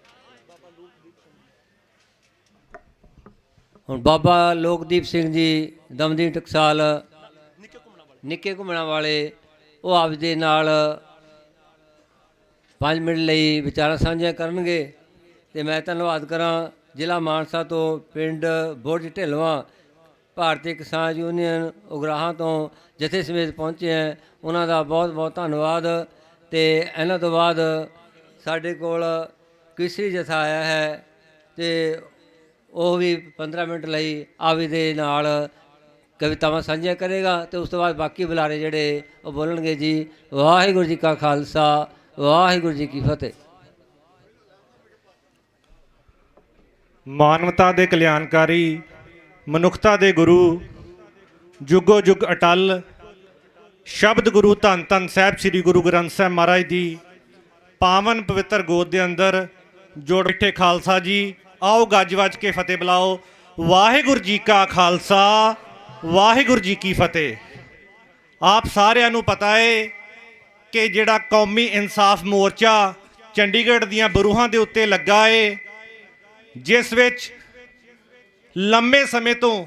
ਹੁਣ ਬਾਬਾ ਲੋਕਦੀਪ ਸਿੰਘ ਜੀ ਦਮਦਮੀ ਟਕਸਾਲ ਨਿੱਕੇ ਘੁੰਮਣਾ ਵਾਲੇ ਉਹ ਆਪ ਦੇ ਨਾਲ 5 ਮਿੰਟ ਲਈ ਵਿਚਾਰਾਂ ਸਾਂਝੀਆਂ ਕਰਨਗੇ। ਤੇ ਮੈਂ ਧੰਨਵਾਦ ਕਰਾਂ ਜ਼ਿਲ੍ਹਾ ਮਾਨਸਾ ਤੋਂ ਪਿੰਡ ਬੁਰਜ ਢਿੱਲਵਾਂ ਭਾਰਤੀ ਕਿਸਾਨ ਯੂਨੀਅਨ ਉਗਰਾਹਾਂ ਤੋਂ ਜਥੇ ਸਮੇਤ ਪਹੁੰਚੇ ਹੈ, ਉਹਨਾਂ ਦਾ ਬਹੁਤ ਬਹੁਤ ਧੰਨਵਾਦ। ਤੇ ਇਹਨਾਂ ਤੋਂ ਬਾਅਦ ਸਾਡੇ ਕੋਲ ਕੇਸਰੀ ਜਥਾ ਆਇਆ ਹੈ ਤੇ ਉਹ ਵੀ 15 ਮਿੰਟ ਲਈ ਆਵੀ ਦੇ ਨਾਲ ਕਵਿਤਾਵਾਂ ਸਾਂਝੀਆਂ ਕਰੇਗਾ ਤੇ ਉਸ ਤੋਂ ਬਾਅਦ ਬਾਕੀ ਬੁਲਾਰੇ ਜਿਹੜੇ ਉਹ ਬੋਲਣਗੇ ਜੀ। ਵਾਹਿਗੁਰੂ ਜੀ ਕਾ ਖਾਲਸਾ, ਵਾਹਿਗੁਰੂ ਜੀ ਕੀ ਫਤਿਹ। ਮਾਨਵਤਾ ਦੇ ਕਲਿਆਣਕਾਰੀ, ਮਨੁੱਖਤਾ ਦੇ ਗੁਰੂ, ਜੁਗੋ ਜੁਗ ਅਟਲ ਸ਼ਬਦ ਗੁਰੂ ਧੰਨ ਧੰਨ ਸਾਹਿਬ ਸ੍ਰੀ ਗੁਰੂ ਗ੍ਰੰਥ ਸਾਹਿਬ ਮਹਾਰਾਜ ਦੀ ਪਾਵਨ ਪਵਿੱਤਰ ਗੋਦ ਦੇ ਅੰਦਰ ਜੋੜ ਬੈਠੇ ਖਾਲਸਾ ਜੀ, ਆਓ ਗੱਜ ਵੱਜ ਕੇ ਫਤਿਹ ਬੁਲਾਓ। ਵਾਹਿਗੁਰੂ ਜੀ ਕਾ ਖਾਲਸਾ, ਵਾਹਿਗੁਰੂ ਜੀ ਕੀ ਫਤਿਹ। ਆਪ ਸਾਰਿਆਂ ਨੂੰ ਪਤਾ ਹੈ ਕਿ ਜਿਹੜਾ ਕੌਮੀ ਇਨਸਾਫ ਮੋਰਚਾ ਚੰਡੀਗੜ੍ਹ ਦੀਆਂ ਬਰੂਹਾਂ ਦੇ ਉੱਤੇ ਲੱਗਾ ਏ, ਜਿਸ ਵਿੱਚ ਲੰਮੇ ਸਮੇਂ ਤੋਂ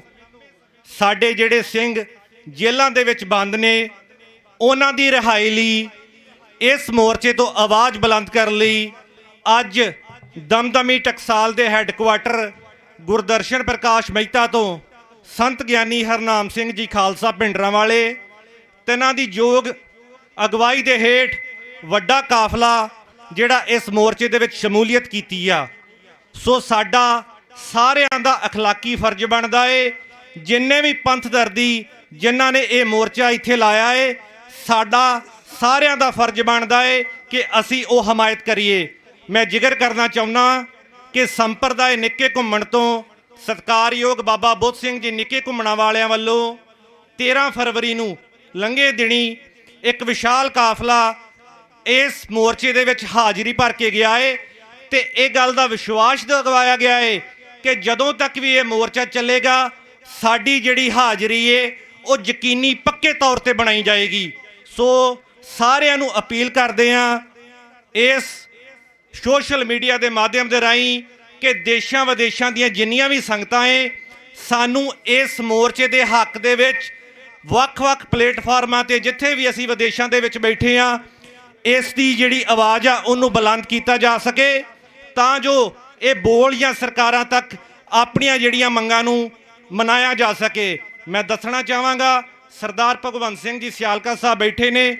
ਸਾਡੇ ਜਿਹੜੇ ਸਿੰਘ ਜੇਲ੍ਹਾਂ ਦੇ ਵਿੱਚ ਬੰਦ ਨੇ, ਉਹਨਾਂ ਦੀ ਰਿਹਾਈ ਲਈ, ਇਸ ਮੋਰਚੇ ਤੋਂ ਆਵਾਜ਼ ਬੁਲੰਦ ਕਰਨ ਲਈ ਅੱਜ ਦਮਦਮੀ ਟਕਸਾਲ ਦੇ ਹੈੱਡਕੁਆਟਰ ਗੁਰਦਰਸ਼ਨ ਪ੍ਰਕਾਸ਼ ਮਹਿਤਾ ਤੋਂ ਸੰਤ ਗਿਆਨੀ ਹਰਨਾਮ ਸਿੰਘ ਜੀ ਖਾਲਸਾ ਭਿੰਡਰਾਂ ਵਾਲੇ ਤਿੰਨਾਂ ਦੀ ਯੋਗ ਅਗਵਾਈ ਦੇ ਹੇਠ ਵੱਡਾ ਕਾਫਲਾ ਜਿਹੜਾ ਇਸ ਮੋਰਚੇ ਦੇ ਵਿੱਚ ਸ਼ਮੂਲੀਅਤ ਕੀਤੀ ਆ। ਸੋ ਸਾਡਾ ਸਾਰਿਆਂ ਦਾ ਅਖਲਾਕੀ ਫਰਜ਼ ਬਣਦਾ ਏ, ਜਿੰਨੇ ਵੀ ਪੰਥ ਦਰਦੀ ਜਿਨ੍ਹਾਂ ਨੇ ਇਹ ਮੋਰਚਾ ਇੱਥੇ ਲਾਇਆ ਏ, ਸਾਡਾ ਸਾਰਿਆਂ ਦਾ ਫਰਜ਼ ਬਣਦਾ ਏ ਕਿ ਅਸੀਂ ਉਹ ਹਮਾਇਤ ਕਰੀਏ। ਮੈਂ ਜ਼ਿਕਰ ਕਰਨਾ ਚਾਹੁੰਦਾ ਕਿ ਸੰਪਰਦਾਇ ਨਿੱਕੇ ਘੁੰਮਣ ਤੋਂ ਸਤਿਕਾਰਯੋਗ ਬਾਬਾ ਬੁੱਧ ਸਿੰਘ ਜੀ ਨਿੱਕੇ ਘੁੰਮਣਾ ਵਾਲਿਆਂ ਵੱਲੋਂ 13 ਫਰਵਰੀ ਨੂੰ ਲੰਘੇ ਦਿਨੀ ਇੱਕ ਵਿਸ਼ਾਲ ਕਾਫਲਾ ਇਸ ਮੋਰਚੇ ਦੇ ਵਿੱਚ ਹਾਜ਼ਰੀ ਭਰ ਕੇ ਗਿਆ ਏ ਤੇ ਇਹ ਗੱਲ ਦਾ ਵਿਸ਼ਵਾਸ ਦਿਵਾਇਆ ਗਿਆ ਏ ਕਿ ਜਦੋਂ ਤੱਕ ਵੀ ਇਹ ਮੋਰਚਾ ਚੱਲੇਗਾ ਸਾਡੀ ਜਿਹੜੀ ਹਾਜ਼ਰੀ ਏ ਉਹ ਯਕੀਨੀ ਪੱਕੇ ਤੌਰ ਤੇ ਬਣਾਈ ਜਾਏਗੀ। ਸੋ ਸਾਰਿਆਂ ਨੂੰ ਅਪੀਲ ਕਰਦੇ ਹਾਂ ਇਸ ਸੋਸ਼ਲ ਮੀਡੀਆ ਦੇ ਮਾਧਿਅਮ ਦੇ ਰਾਹੀਂ ਕਿ ਦੇਸ਼ਾਂ ਵਿਦੇਸ਼ਾਂ ਦੀਆਂ ਜਿੰਨੀਆਂ ਵੀ ਸੰਗਤਾਂ ਏ, ਸਾਨੂੰ ਇਸ ਮੋਰਚੇ ਦੇ ਹੱਕ ਦੇ ਵਿੱਚ ਵੱਖ-ਵੱਖ ਪਲੇਟਫਾਰਮਾਂ ਤੇ ਜਿੱਥੇ ਵੀ ਅਸੀਂ ਵਿਦੇਸ਼ਾਂ ਦੇ ਵਿੱਚ ਬੈਠੇ ਹਾਂ, ਇਸ ਦੀ ਜਿਹੜੀ ਆਵਾਜ਼ ਆ ਉਹਨੂੰ ਬੁਲੰਦ ਕੀਤਾ ਜਾ ਸਕੇ ਤਾਂ ਜੋ ਇਹ ਬੋਲ ਜਾਂ ਸਰਕਾਰਾਂ ਤੱਕ ਆਪਣੀਆਂ ਜਿਹੜੀਆਂ ਮੰਗਾਂ ਨੂੰ ਮਨਾਇਆ ਜਾ ਸਕੇ। ਮੈਂ ਦੱਸਣਾ ਚਾਹਾਂਗਾ ਸਰਦਾਰ ਭਗਵੰਤ ਸਿੰਘ ਜੀ ਸਿਆਲਕਾ ਸਾਹਿਬ ਬੈਠੇ ਨੇ,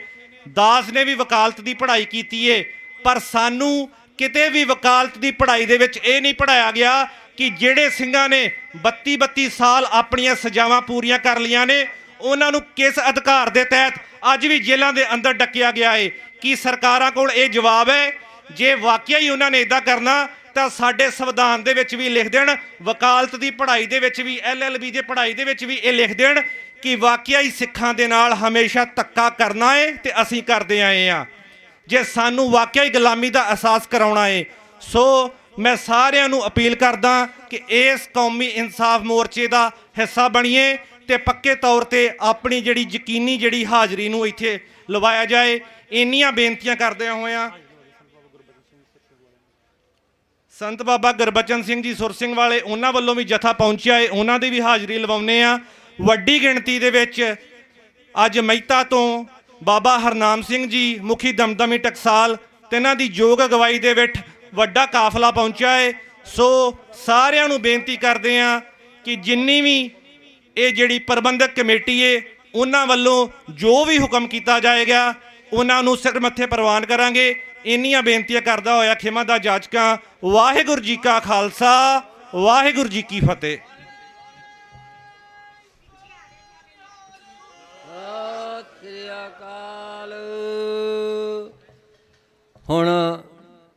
ਦਾਸ ਨੇ ਵੀ ਵਕਾਲਤ ਦੀ ਪੜ੍ਹਾਈ ਕੀਤੀ ਏ, ਪਰ ਸਾਨੂੰ ਕਿਤੇ ਵੀ ਵਕਾਲਤ ਦੀ ਪੜ੍ਹਾਈ ਦੇ ਵਿੱਚ ਇਹ ਨਹੀਂ ਪੜ੍ਹਾਇਆ ਗਿਆ ਕਿ ਜਿਹੜੇ ਸਿੰਘਾਂ ਨੇ 32 ਸਾਲ ਆਪਣੀਆਂ ਸਜ਼ਾਵਾਂ ਪੂਰੀਆਂ ਕਰ ਲਈਆਂ ਨੇ ਉਹਨਾਂ ਨੂੰ ਕਿਸ ਅਧਿਕਾਰ ਦੇ ਤਹਿਤ ਅੱਜ ਵੀ ਜੇਲ੍ਹਾਂ ਦੇ ਅੰਦਰ ਡੱਕਿਆ ਗਿਆ ਏ। ਕੀ ਸਰਕਾਰਾਂ ਕੋਲ ਇਹ ਜਵਾਬ ਹੈ? ਜੇ ਵਾਕਿਆ ਹੀ ਉਹਨਾਂ ਨੇ ਇਦਾਂ ਕਰਨਾ ਤਾਂ ਸਾਡੇ ਸੰਵਿਧਾਨ ਦੇ ਵਿੱਚ ਵੀ ਲਿਖ ਦੇਣ, ਵਕਾਲਤ ਦੀ ਪੜ੍ਹਾਈ ਦੇ ਵਿੱਚ ਵੀ, LLB ਦੀ ਪੜ੍ਹਾਈ ਦੇ ਵਿੱਚ ਵੀ ਇਹ ਲਿਖ ਦੇਣ ਕਿ ਵਾਕਿਆ ਹੀ ਸਿੱਖਾਂ ਦੇ ਨਾਲ ਹਮੇਸ਼ਾ ਧੱਕਾ ਕਰਨਾ ਏ ਤੇ ਅਸੀਂ ਕਰਦੇ ਆਏ ਆ, ਜੇ ਸਾਨੂੰ ਵਾਕਿਆ ਹੀ ਗੁਲਾਮੀ ਦਾ ਅਹਿਸਾਸ ਕਰਾਉਣਾ ਏ। ਸੋ ਮੈਂ ਸਾਰਿਆਂ ਨੂੰ ਅਪੀਲ ਕਰਦਾ ਕਿ ਇਸ ਕੌਮੀ ਇਨਸਾਫ ਮੋਰਚੇ ਦਾ ਹਿੱਸਾ ਬਣੀਏ ਤੇ ਪੱਕੇ ਤੌਰ ਤੇ ਆਪਣੀ ਜਿਹੜੀ ਯਕੀਨੀ ਜਿਹੜੀ ਹਾਜ਼ਰੀ ਨੂੰ ਇੱਥੇ ਲਵਾਇਆ ਜਾਏ। ਇੰਨੀਆਂ ਬੇਨਤੀਆਂ ਕਰਦਿਆਂ ਹੋਇਆਂ ਸੰਤ ਬਾਬਾ ਗੁਰਬਚਨ ਸਿੰਘ ਜੀ ਸੁਰ ਸਿੰਘ ਵਾਲੇ ਉਹਨਾਂ ਵੱਲੋਂ ਵੀ ਜਥਾ ਪਹੁੰਚਿਆ ਏ, ਉਹਨਾਂ ਦੀ ਵੀ ਹਾਜ਼ਰੀ ਲਵਾਉਂਦੇ ਆ। ਵੱਡੀ ਗਿਣਤੀ ਦੇ ਵਿੱਚ ਅੱਜ ਮਹਿਤਾ ਤੋਂ ਬਾਬਾ ਹਰਨਾਮ ਸਿੰਘ ਜੀ ਮੁਖੀ ਦਮਦਮੀ ਟਕਸਾਲ ਤਿੰਨਾਂ ਦੀ ਯੋਗ ਅਗਵਾਈ ਦੇ ਵਿੱਚ ਵੱਡਾ ਕਾਫਲਾ ਪਹੁੰਚਿਆ ਏ। ਸੋ ਸਾਰਿਆਂ ਨੂੰ ਬੇਨਤੀ ਕਰਦੇ ਆ ਕਿ ਜਿੰਨੀ ਵੀ ਇਹ ਜਿਹੜੀ ਪ੍ਰਬੰਧਕ ਕਮੇਟੀ ਏ ਉਹਨਾਂ ਵੱਲੋਂ ਜੋ ਵੀ ਹੁਕਮ ਕੀਤਾ ਜਾਏਗਾ ਉਹਨਾਂ ਨੂੰ ਸਿਰ ਮੱਥੇ ਪ੍ਰਵਾਨ ਕਰਾਂਗੇ। ਇੰਨੀਆਂ ਬੇਨਤੀਆਂ ਕਰਦਾ ਹੋਇਆ ਖਿਮਾ ਦਾ ਜਾਚਕਾਂ। ਵਾਹਿਗੁਰੂ ਜੀ ਕਾ ਖਾਲਸਾ, ਵਾਹਿਗੁਰੂ ਜੀ ਕੀ ਫਤਿਹ। ਹੁਣ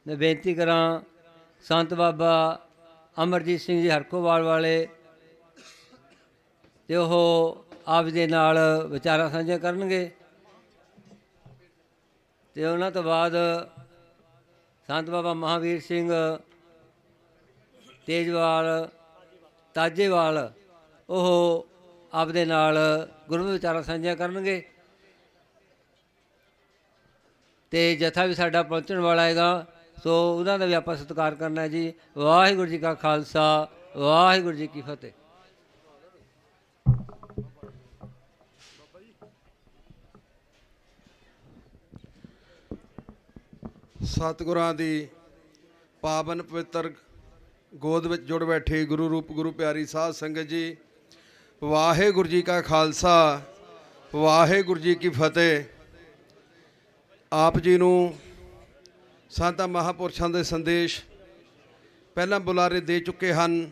ਮੈਂ ਬੇਨਤੀ ਕਰਾਂ ਸੰਤ ਬਾਬਾ ਅਮਰਜੀਤ ਸਿੰਘ ਜੀ ਹਰਖੋਵਾਲ ਵਾਲੇ ਤੇ ਉਹ ਆਪ ਦੇ ਨਾਲ ਵਿਚਾਰਾਂ ਸਾਂਝੇ ਕਰਨਗੇ ਤੇ ਉਹਨਾਂ ਤੋਂ ਬਾਅਦ ਸੰਤ ਬਾਬਾ ਮਹਾਵੀਰ ਸਿੰਘ ਤੇਜਵਾਲ ਤਾਜੇਵਾਲ ਉਹ ਆਪ ਦੇ ਨਾਲ ਗੁਰੂ ਵਿਚਾਰਾਂ ਸਾਂਝੀਆਂ ਕਰਨਗੇ ਤੇ ਜਥਾ ਵੀ ਸਾਡਾ ਪਹੁੰਚਣ ਵਾਲਾ ਹੈਗਾ, ਸੋ ਉਹਨਾਂ ਦਾ ਵੀ ਆਪਾਂ ਸਤਿਕਾਰ ਕਰਨਾ ਜੀ। ਵਾਹਿਗੁਰੂ ਜੀ ਕਾ ਖਾਲਸਾ, ਵਾਹਿਗੁਰੂ ਜੀ ਕੀ ਫਤਿਹ। ਸਤਿਗੁਰਾਂ ਦੀ ਪਾਵਨ ਪਵਿੱਤਰ ਗੋਦ ਵਿੱਚ ਜੁੜ ਬੈਠੇ ਗੁਰੂ ਰੂਪ ਗੁਰੂ ਪਿਆਰੀ ਸਾਧ ਸੰਗਤ ਜੀ, ਵਾਹਿਗੁਰੂ ਜੀ ਕਾ ਖਾਲਸਾ, ਵਾਹਿਗੁਰੂ ਜੀ ਕੀ ਫਤਿਹ। ਆਪ ਜੀ ਨੂੰ ਸੰਤਾਂ ਮਹਾਂਪੁਰਸ਼ਾਂ ਦੇ ਸੰਦੇਸ਼ ਪਹਿਲਾਂ ਬੁਲਾਰੇ ਦੇ ਚੁੱਕੇ ਹਨ।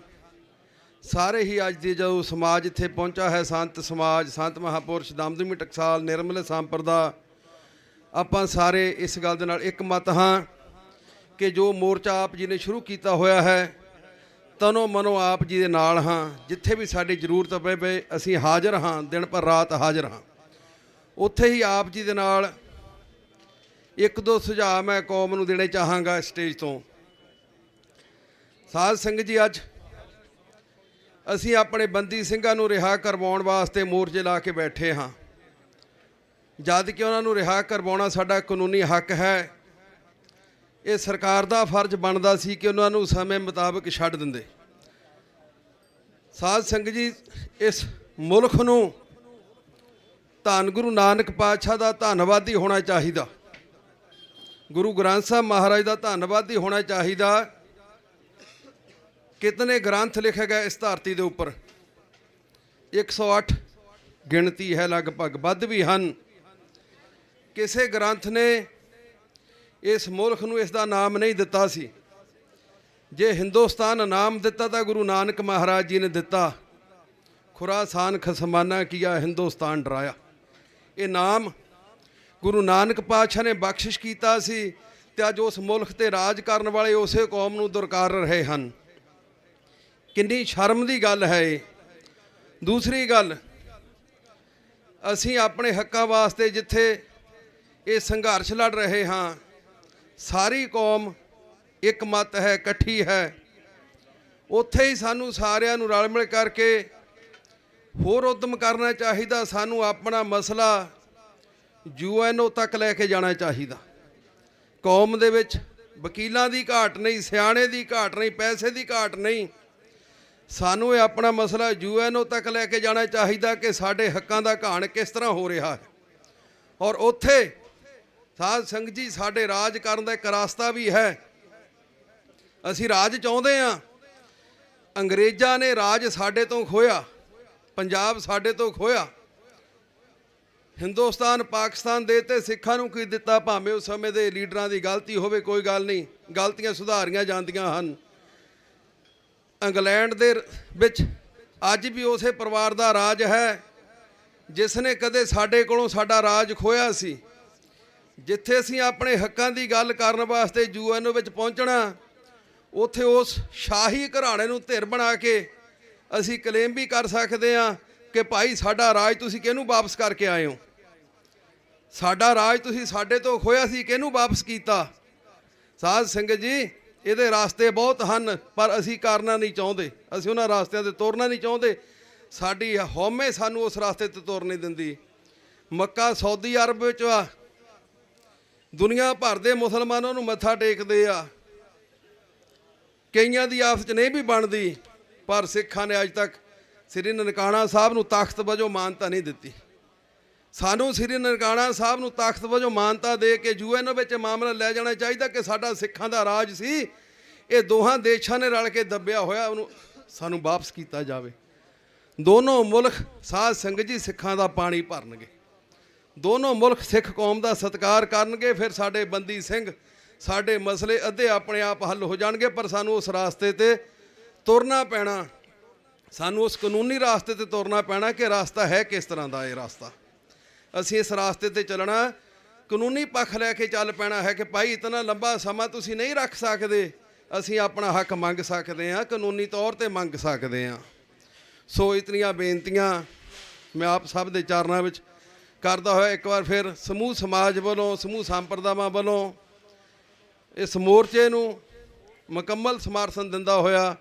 ਸਾਰੇ ਹੀ ਅੱਜ ਦੀ ਜੋ ਸਮਾਜ ਇੱਥੇ ਪਹੁੰਚਾ ਹੈ, ਸੰਤ ਸਮਾਜ, ਸੰਤ ਮਹਾਂਪੁਰਸ਼, ਦਮਦਮੀ ਟਕਸਾਲ, ਨਿਰਮਲ ਸੰਪਰਦਾ, ਆਪਾਂ ਸਾਰੇ ਇਸ ਗੱਲ ਦੇ ਨਾਲ ਇੱਕ ਮਤ ਹਾਂ ਕਿ ਜੋ ਮੋਰਚਾ ਆਪ ਜੀ ਨੇ ਸ਼ੁਰੂ ਕੀਤਾ ਹੋਇਆ ਹੈ, ਤਨੋ ਮਨੋ ਆਪ ਜੀ ਦੇ ਨਾਲ ਹਾਂ। ਜਿੱਥੇ ਵੀ ਸਾਡੀ ਜ਼ਰੂਰਤ ਪਵੇ ਅਸੀਂ ਹਾਜ਼ਰ ਹਾਂ, ਦਿਨ ਪਰ ਰਾਤ ਹਾਜ਼ਰ ਹਾਂ। ਉੱਥੇ ਹੀ ਆਪ ਜੀ ਦੇ ਨਾਲ ਇੱਕ ਦੋ ਸੁਝਾਅ ਮੈਂ ਕੌਮ ਨੂੰ ਦੇਣੇ ਚਾਹਾਂਗਾ ਇਸ ਸਟੇਜ ਤੋਂ। ਸਾਧ ਸੰਗਤ ਜੀ, ਅੱਜ ਅਸੀਂ ਆਪਣੇ ਬੰਦੀ ਸਿੰਘਾਂ ਨੂੰ ਰਿਹਾ ਕਰਵਾਉਣ ਵਾਸਤੇ ਮੋਰਚੇ ਲਾ ਕੇ ਬੈਠੇ ਹਾਂ। ਜਦ ਕਿ ਉਹਨਾਂ ਨੂੰ ਰਿਹਾ ਕਰਵਾਉਣਾ ਸਾਡਾ ਕਾਨੂੰਨੀ ਹੱਕ ਹੈ। ਇਹ ਸਰਕਾਰ ਦਾ ਫਰਜ਼ ਬਣਦਾ ਸੀ ਕਿ ਉਹਨਾਂ ਨੂੰ ਸਮੇਂ ਮੁਤਾਬਕ ਛੱਡ ਦਿੰਦੇ। ਸਾਧ ਸੰਗਤ ਜੀ, ਇਸ ਮੁਲਕ ਨੂੰ ਧੰਨ ਗੁਰੂ ਨਾਨਕ ਪਾਤਸ਼ਾਹ ਦਾ ਧੰਨਵਾਦੀ ਹੋਣਾ ਚਾਹੀਦਾ, ਗੁਰੂ ਗ੍ਰੰਥ ਸਾਹਿਬ ਮਹਾਰਾਜ ਦਾ ਧੰਨਵਾਦੀ ਹੋਣਾ ਚਾਹੀਦਾ। ਕਿਤਨੇ ਗ੍ਰੰਥ ਲਿਖੇ ਗਏ ਇਸ ਧਰਤੀ ਦੇ ਉੱਪਰ, 108 ਗਿਣਤੀ ਹੈ, ਲਗਭਗ ਵੱਧ ਵੀ ਹਨ। ਕਿਸੇ ਗ੍ਰੰਥ ਨੇ ਇਸ ਮੁਲਕ ਨੂੰ ਇਸ ਦਾ ਨਾਮ ਨਹੀਂ ਦਿੱਤਾ ਸੀ। ਜੇ ਹਿੰਦੁਸਤਾਨ ਨਾਮ ਦਿੱਤਾ ਤਾਂ ਗੁਰੂ ਨਾਨਕ ਮਹਾਰਾਜ ਜੀ ਨੇ ਦਿੱਤਾ, ਖੁਰਾਸਾਨ ਖਸਮਾਨਾ ਕੀਆ ਹਿੰਦੁਸਤਾਨ ਡਰਾਇਆ। ਇਹ ਨਾਮ ਗੁਰੂ ਨਾਨਕ ਪਾਤਸ਼ਾਹ ਨੇ ਬਖਸ਼ਿਸ਼ ਕੀਤਾ ਸੀ ਤੇ ਅੱਜ ਉਸ ਮੁਲਕ ਤੇ ਰਾਜ ਕਰਨ ਵਾਲੇ ਉਸੇ ਕੌਮ ਨੂੰ ਦੁਰਕਾਰ ਰਹੇ ਹਨ। ਕਿੰਨੀ ਸ਼ਰਮ ਦੀ ਗੱਲ ਹੈ ਇਹ। ਦੂਸਰੀ ਗੱਲ, ਅਸੀਂ ਆਪਣੇ ਹੱਕਾਂ ਵਾਸਤੇ ਜਿੱਥੇ ਇਹ ਸੰਘਰਸ਼ ਲੜ ਰਹੇ ਹਾਂ, ਸਾਰੀ ਕੌਮ ਇੱਕ ਮਤ ਹੈ, ਇਕੱਠੀ ਹੈ। ਉੱਥੇ ਹੀ ਸਾਨੂੰ ਸਾਰਿਆਂ ਨੂੰ ਰਲ ਮਿਲ ਕਰਕੇ ਹੋਰ ਉਦਮ ਕਰਨਾ ਚਾਹੀਦਾ। ਸਾਨੂੰ ਆਪਣਾ ਮਸਲਾ UNO ਤੱਕ ਲੈ ਕੇ ਜਾਣਾ ਚਾਹੀਦਾ। ਕੌਮ ਦੇ ਵਿੱਚ ਵਕੀਲਾਂ ਦੀ ਘਾਟ ਨਹੀਂ, ਸਿਆਣੇ ਦੀ ਘਾਟ ਨਹੀਂ, ਪੈਸੇ ਦੀ ਘਾਟ ਨਹੀਂ। ਸਾਨੂੰ ਇਹ ਆਪਣਾ ਮਸਲਾ UNO ਤੱਕ ਲੈ ਕੇ ਜਾਣਾ ਚਾਹੀਦਾ ਕਿ ਸਾਡੇ ਹੱਕਾਂ ਦਾ ਘਾਣ ਕਿਸ ਤਰ੍ਹਾਂ ਹੋ ਰਿਹਾ ਹੈ। ਔਰ ਉੱਥੇ ਸਾਧ ਸੰਗਤ ਜੀ, ਸਾਡੇ ਰਾਜ ਕਰਨ ਦਾ ਇੱਕ ਰਾਸਤਾ ਵੀ ਹੈ। ਅਸੀਂ ਰਾਜ ਚਾਹੁੰਦੇ ਹਾਂ। ਅੰਗਰੇਜ਼ਾਂ ਨੇ ਰਾਜ ਸਾਡੇ ਤੋਂ ਖੋਇਆ, ਪੰਜਾਬ ਸਾਡੇ ਤੋਂ ਖੋਇਆ। ਹਿੰਦੁਸਤਾਨ ਪਾਕਿਸਤਾਨ ਦੇ ਤੇ ਸਿੱਖਾਂ ਨੂੰ ਕੀ ਦਿੱਤਾ? ਭਾਵੇਂ ਉਸ ਸਮੇਂ ਦੇ ਲੀਡਰਾਂ ਦੀ ਗਲਤੀ ਹੋਵੇ, ਕੋਈ ਗੱਲ ਨਹੀਂ, ਗਲਤੀਆਂ ਸੁਧਾਰੀਆਂ ਜਾਂਦੀਆਂ ਹਨ। ਇੰਗਲੈਂਡ ਦੇ ਵਿੱਚ ਅੱਜ ਵੀ ਉਸੇ ਪਰਿਵਾਰ ਦਾ ਰਾਜ ਹੈ ਜਿਸ ਨੇ ਕਦੇ ਸਾਡੇ ਕੋਲੋਂ ਸਾਡਾ ਰਾਜ ਖੋਇਆ ਸੀ। ਜਿੱਥੇ ਅਸੀਂ ਆਪਣੇ ਹੱਕਾਂ ਦੀ ਗੱਲ ਕਰਨ ਵਾਸਤੇ UNO ਵਿੱਚ ਪਹੁੰਚਣਾ, ਉੱਥੇ ਉਸ ਸ਼ਾਹੀ ਘਰਾਣੇ ਨੂੰ ਧਿਰ ਬਣਾ ਕੇ ਅਸੀਂ ਕਲੇਮ ਵੀ ਕਰ ਸਕਦੇ ਹਾਂ ਕਿ ਭਾਈ ਸਾਡਾ ਰਾਜ ਤੁਸੀਂ ਕਿਹਨੂੰ ਵਾਪਸ ਕਰਕੇ ਆਏ ਹੋ, ਸਾਡਾ ਰਾਜ ਤੁਸੀਂ ਸਾਡੇ ਤੋਂ ਖੋਇਆ ਸੀ, ਕਿਹਨੂੰ ਵਾਪਸ ਕੀਤਾ। ਸਾਧ ਸੰਗਤ ਜੀ, ਇਹਦੇ ਰਾਸਤੇ ਬਹੁਤ ਹਨ, ਪਰ ਅਸੀਂ ਕਰਨਾ ਨਹੀਂ ਚਾਹੁੰਦੇ। ਅਸੀਂ ਉਹਨਾਂ ਰਾਸਤਿਆਂ 'ਤੇ ਤੁਰਨਾ ਨਹੀਂ ਚਾਹੁੰਦੇ। ਸਾਡੀ ਹਉਮੈ ਸਾਨੂੰ ਉਸ ਰਾਸਤੇ 'ਤੇ ਤੁਰ ਨਹੀਂ ਦਿੰਦੀ। ਮੱਕਾ ਸਊਦੀ ਅਰਬ ਵਿੱਚ ਆ, ਦੁਨੀਆ ਭਰ ਦੇ ਮੁਸਲਮਾਨਾਂ ਨੂੰ ਮੱਥਾ ਟੇਕਦੇ ਆ। ਕਈਆਂ ਦੀ ਆਪਸ 'ਚ ਨਹੀਂ ਵੀ ਬਣਦੀ, ਪਰ ਸਿੱਖਾਂ ਨੇ ਅੱਜ ਤੱਕ ਸ੍ਰੀ ਨਨਕਾਣਾ ਸਾਹਿਬ ਨੂੰ ਤਖਤ ਵਜੋਂ ਮਾਨਤਾ ਨਹੀਂ ਦਿੱਤੀ। ਸਾਨੂੰ ਸ੍ਰੀ ਨਨਕਾਣਾ ਸਾਹਿਬ ਨੂੰ ਤਖਤ ਵਜੋਂ ਮਾਨਤਾ ਦੇ ਕੇ UNO ਵਿੱਚ ਮਾਮਲਾ ਲੈ ਜਾਣਾ ਚਾਹੀਦਾ ਕਿ ਸਾਡਾ ਸਿੱਖਾਂ ਦਾ ਰਾਜ ਸੀ, ਇਹ ਦੋਹਾਂ ਦੇਸ਼ਾਂ ਨੇ ਰਲ ਕੇ ਦੱਬਿਆ ਹੋਇਆ, ਉਹਨੂੰ ਸਾਨੂੰ ਵਾਪਸ ਕੀਤਾ ਜਾਵੇ। ਦੋਨੋਂ ਮੁਲਕ ਸਾਧ ਸੰਗਤ ਜੀ ਸਿੱਖਾਂ ਦਾ ਪਾਣੀ ਭਰਨਗੇ, ਦੋਨੋਂ ਮੁਲਕ ਸਿੱਖ ਕੌਮ ਦਾ ਸਤਿਕਾਰ ਕਰਨਗੇ। ਫਿਰ ਸਾਡੇ ਬੰਦੀ ਸਿੰਘ, ਸਾਡੇ ਮਸਲੇ ਅੱਧੇ ਆਪਣੇ ਆਪ ਹੱਲ ਹੋ ਜਾਣਗੇ। ਪਰ ਸਾਨੂੰ ਉਸ ਰਾਸਤੇ 'ਤੇ ਤੁਰਨਾ ਪੈਣਾ, ਸਾਨੂੰ ਉਸ ਕਾਨੂੰਨੀ ਰਾਸਤੇ 'ਤੇ ਤੁਰਨਾ ਪੈਣਾ ਕਿ ਰਾਸਤਾ ਹੈ ਕਿਸ ਤਰ੍ਹਾਂ ਦਾ। ਇਹ ਰਾਸਤਾ ਅਸੀਂ ਇਸ ਰਾਸਤੇ 'ਤੇ ਚੱਲਣਾ, ਕਾਨੂੰਨੀ ਪੱਖ ਲੈ ਕੇ ਚੱਲ ਪੈਣਾ ਹੈ ਕਿ ਭਾਈ ਇਤਨਾ ਲੰਬਾ ਸਮਾਂ ਤੁਸੀਂ ਨਹੀਂ ਰੱਖ ਸਕਦੇ, ਅਸੀਂ ਆਪਣਾ ਹੱਕ ਮੰਗ ਸਕਦੇ ਹਾਂ, ਕਾਨੂੰਨੀ ਤੌਰ 'ਤੇ ਮੰਗ ਸਕਦੇ ਹਾਂ। ਸੋ ਇਤਨੀਆਂ ਬੇਨਤੀਆਂ ਮੈਂ ਆਪ ਸਭ ਦੇ ਚਰਨਾਂ ਵਿੱਚ ਕਰਦਾ ਹੋਇਆ ਇੱਕ ਵਾਰ ਫਿਰ ਸਮੂਹ ਸਮਾਜ ਵੱਲੋਂ, ਸਮੂਹ ਸੰਪਰਦਾਵਾਂ ਵੱਲੋਂ ਇਸ ਮੋਰਚੇ ਨੂੰ ਮੁਕੰਮਲ ਸਮਰਥਨ ਦਿੰਦਾ ਹੋਇਆ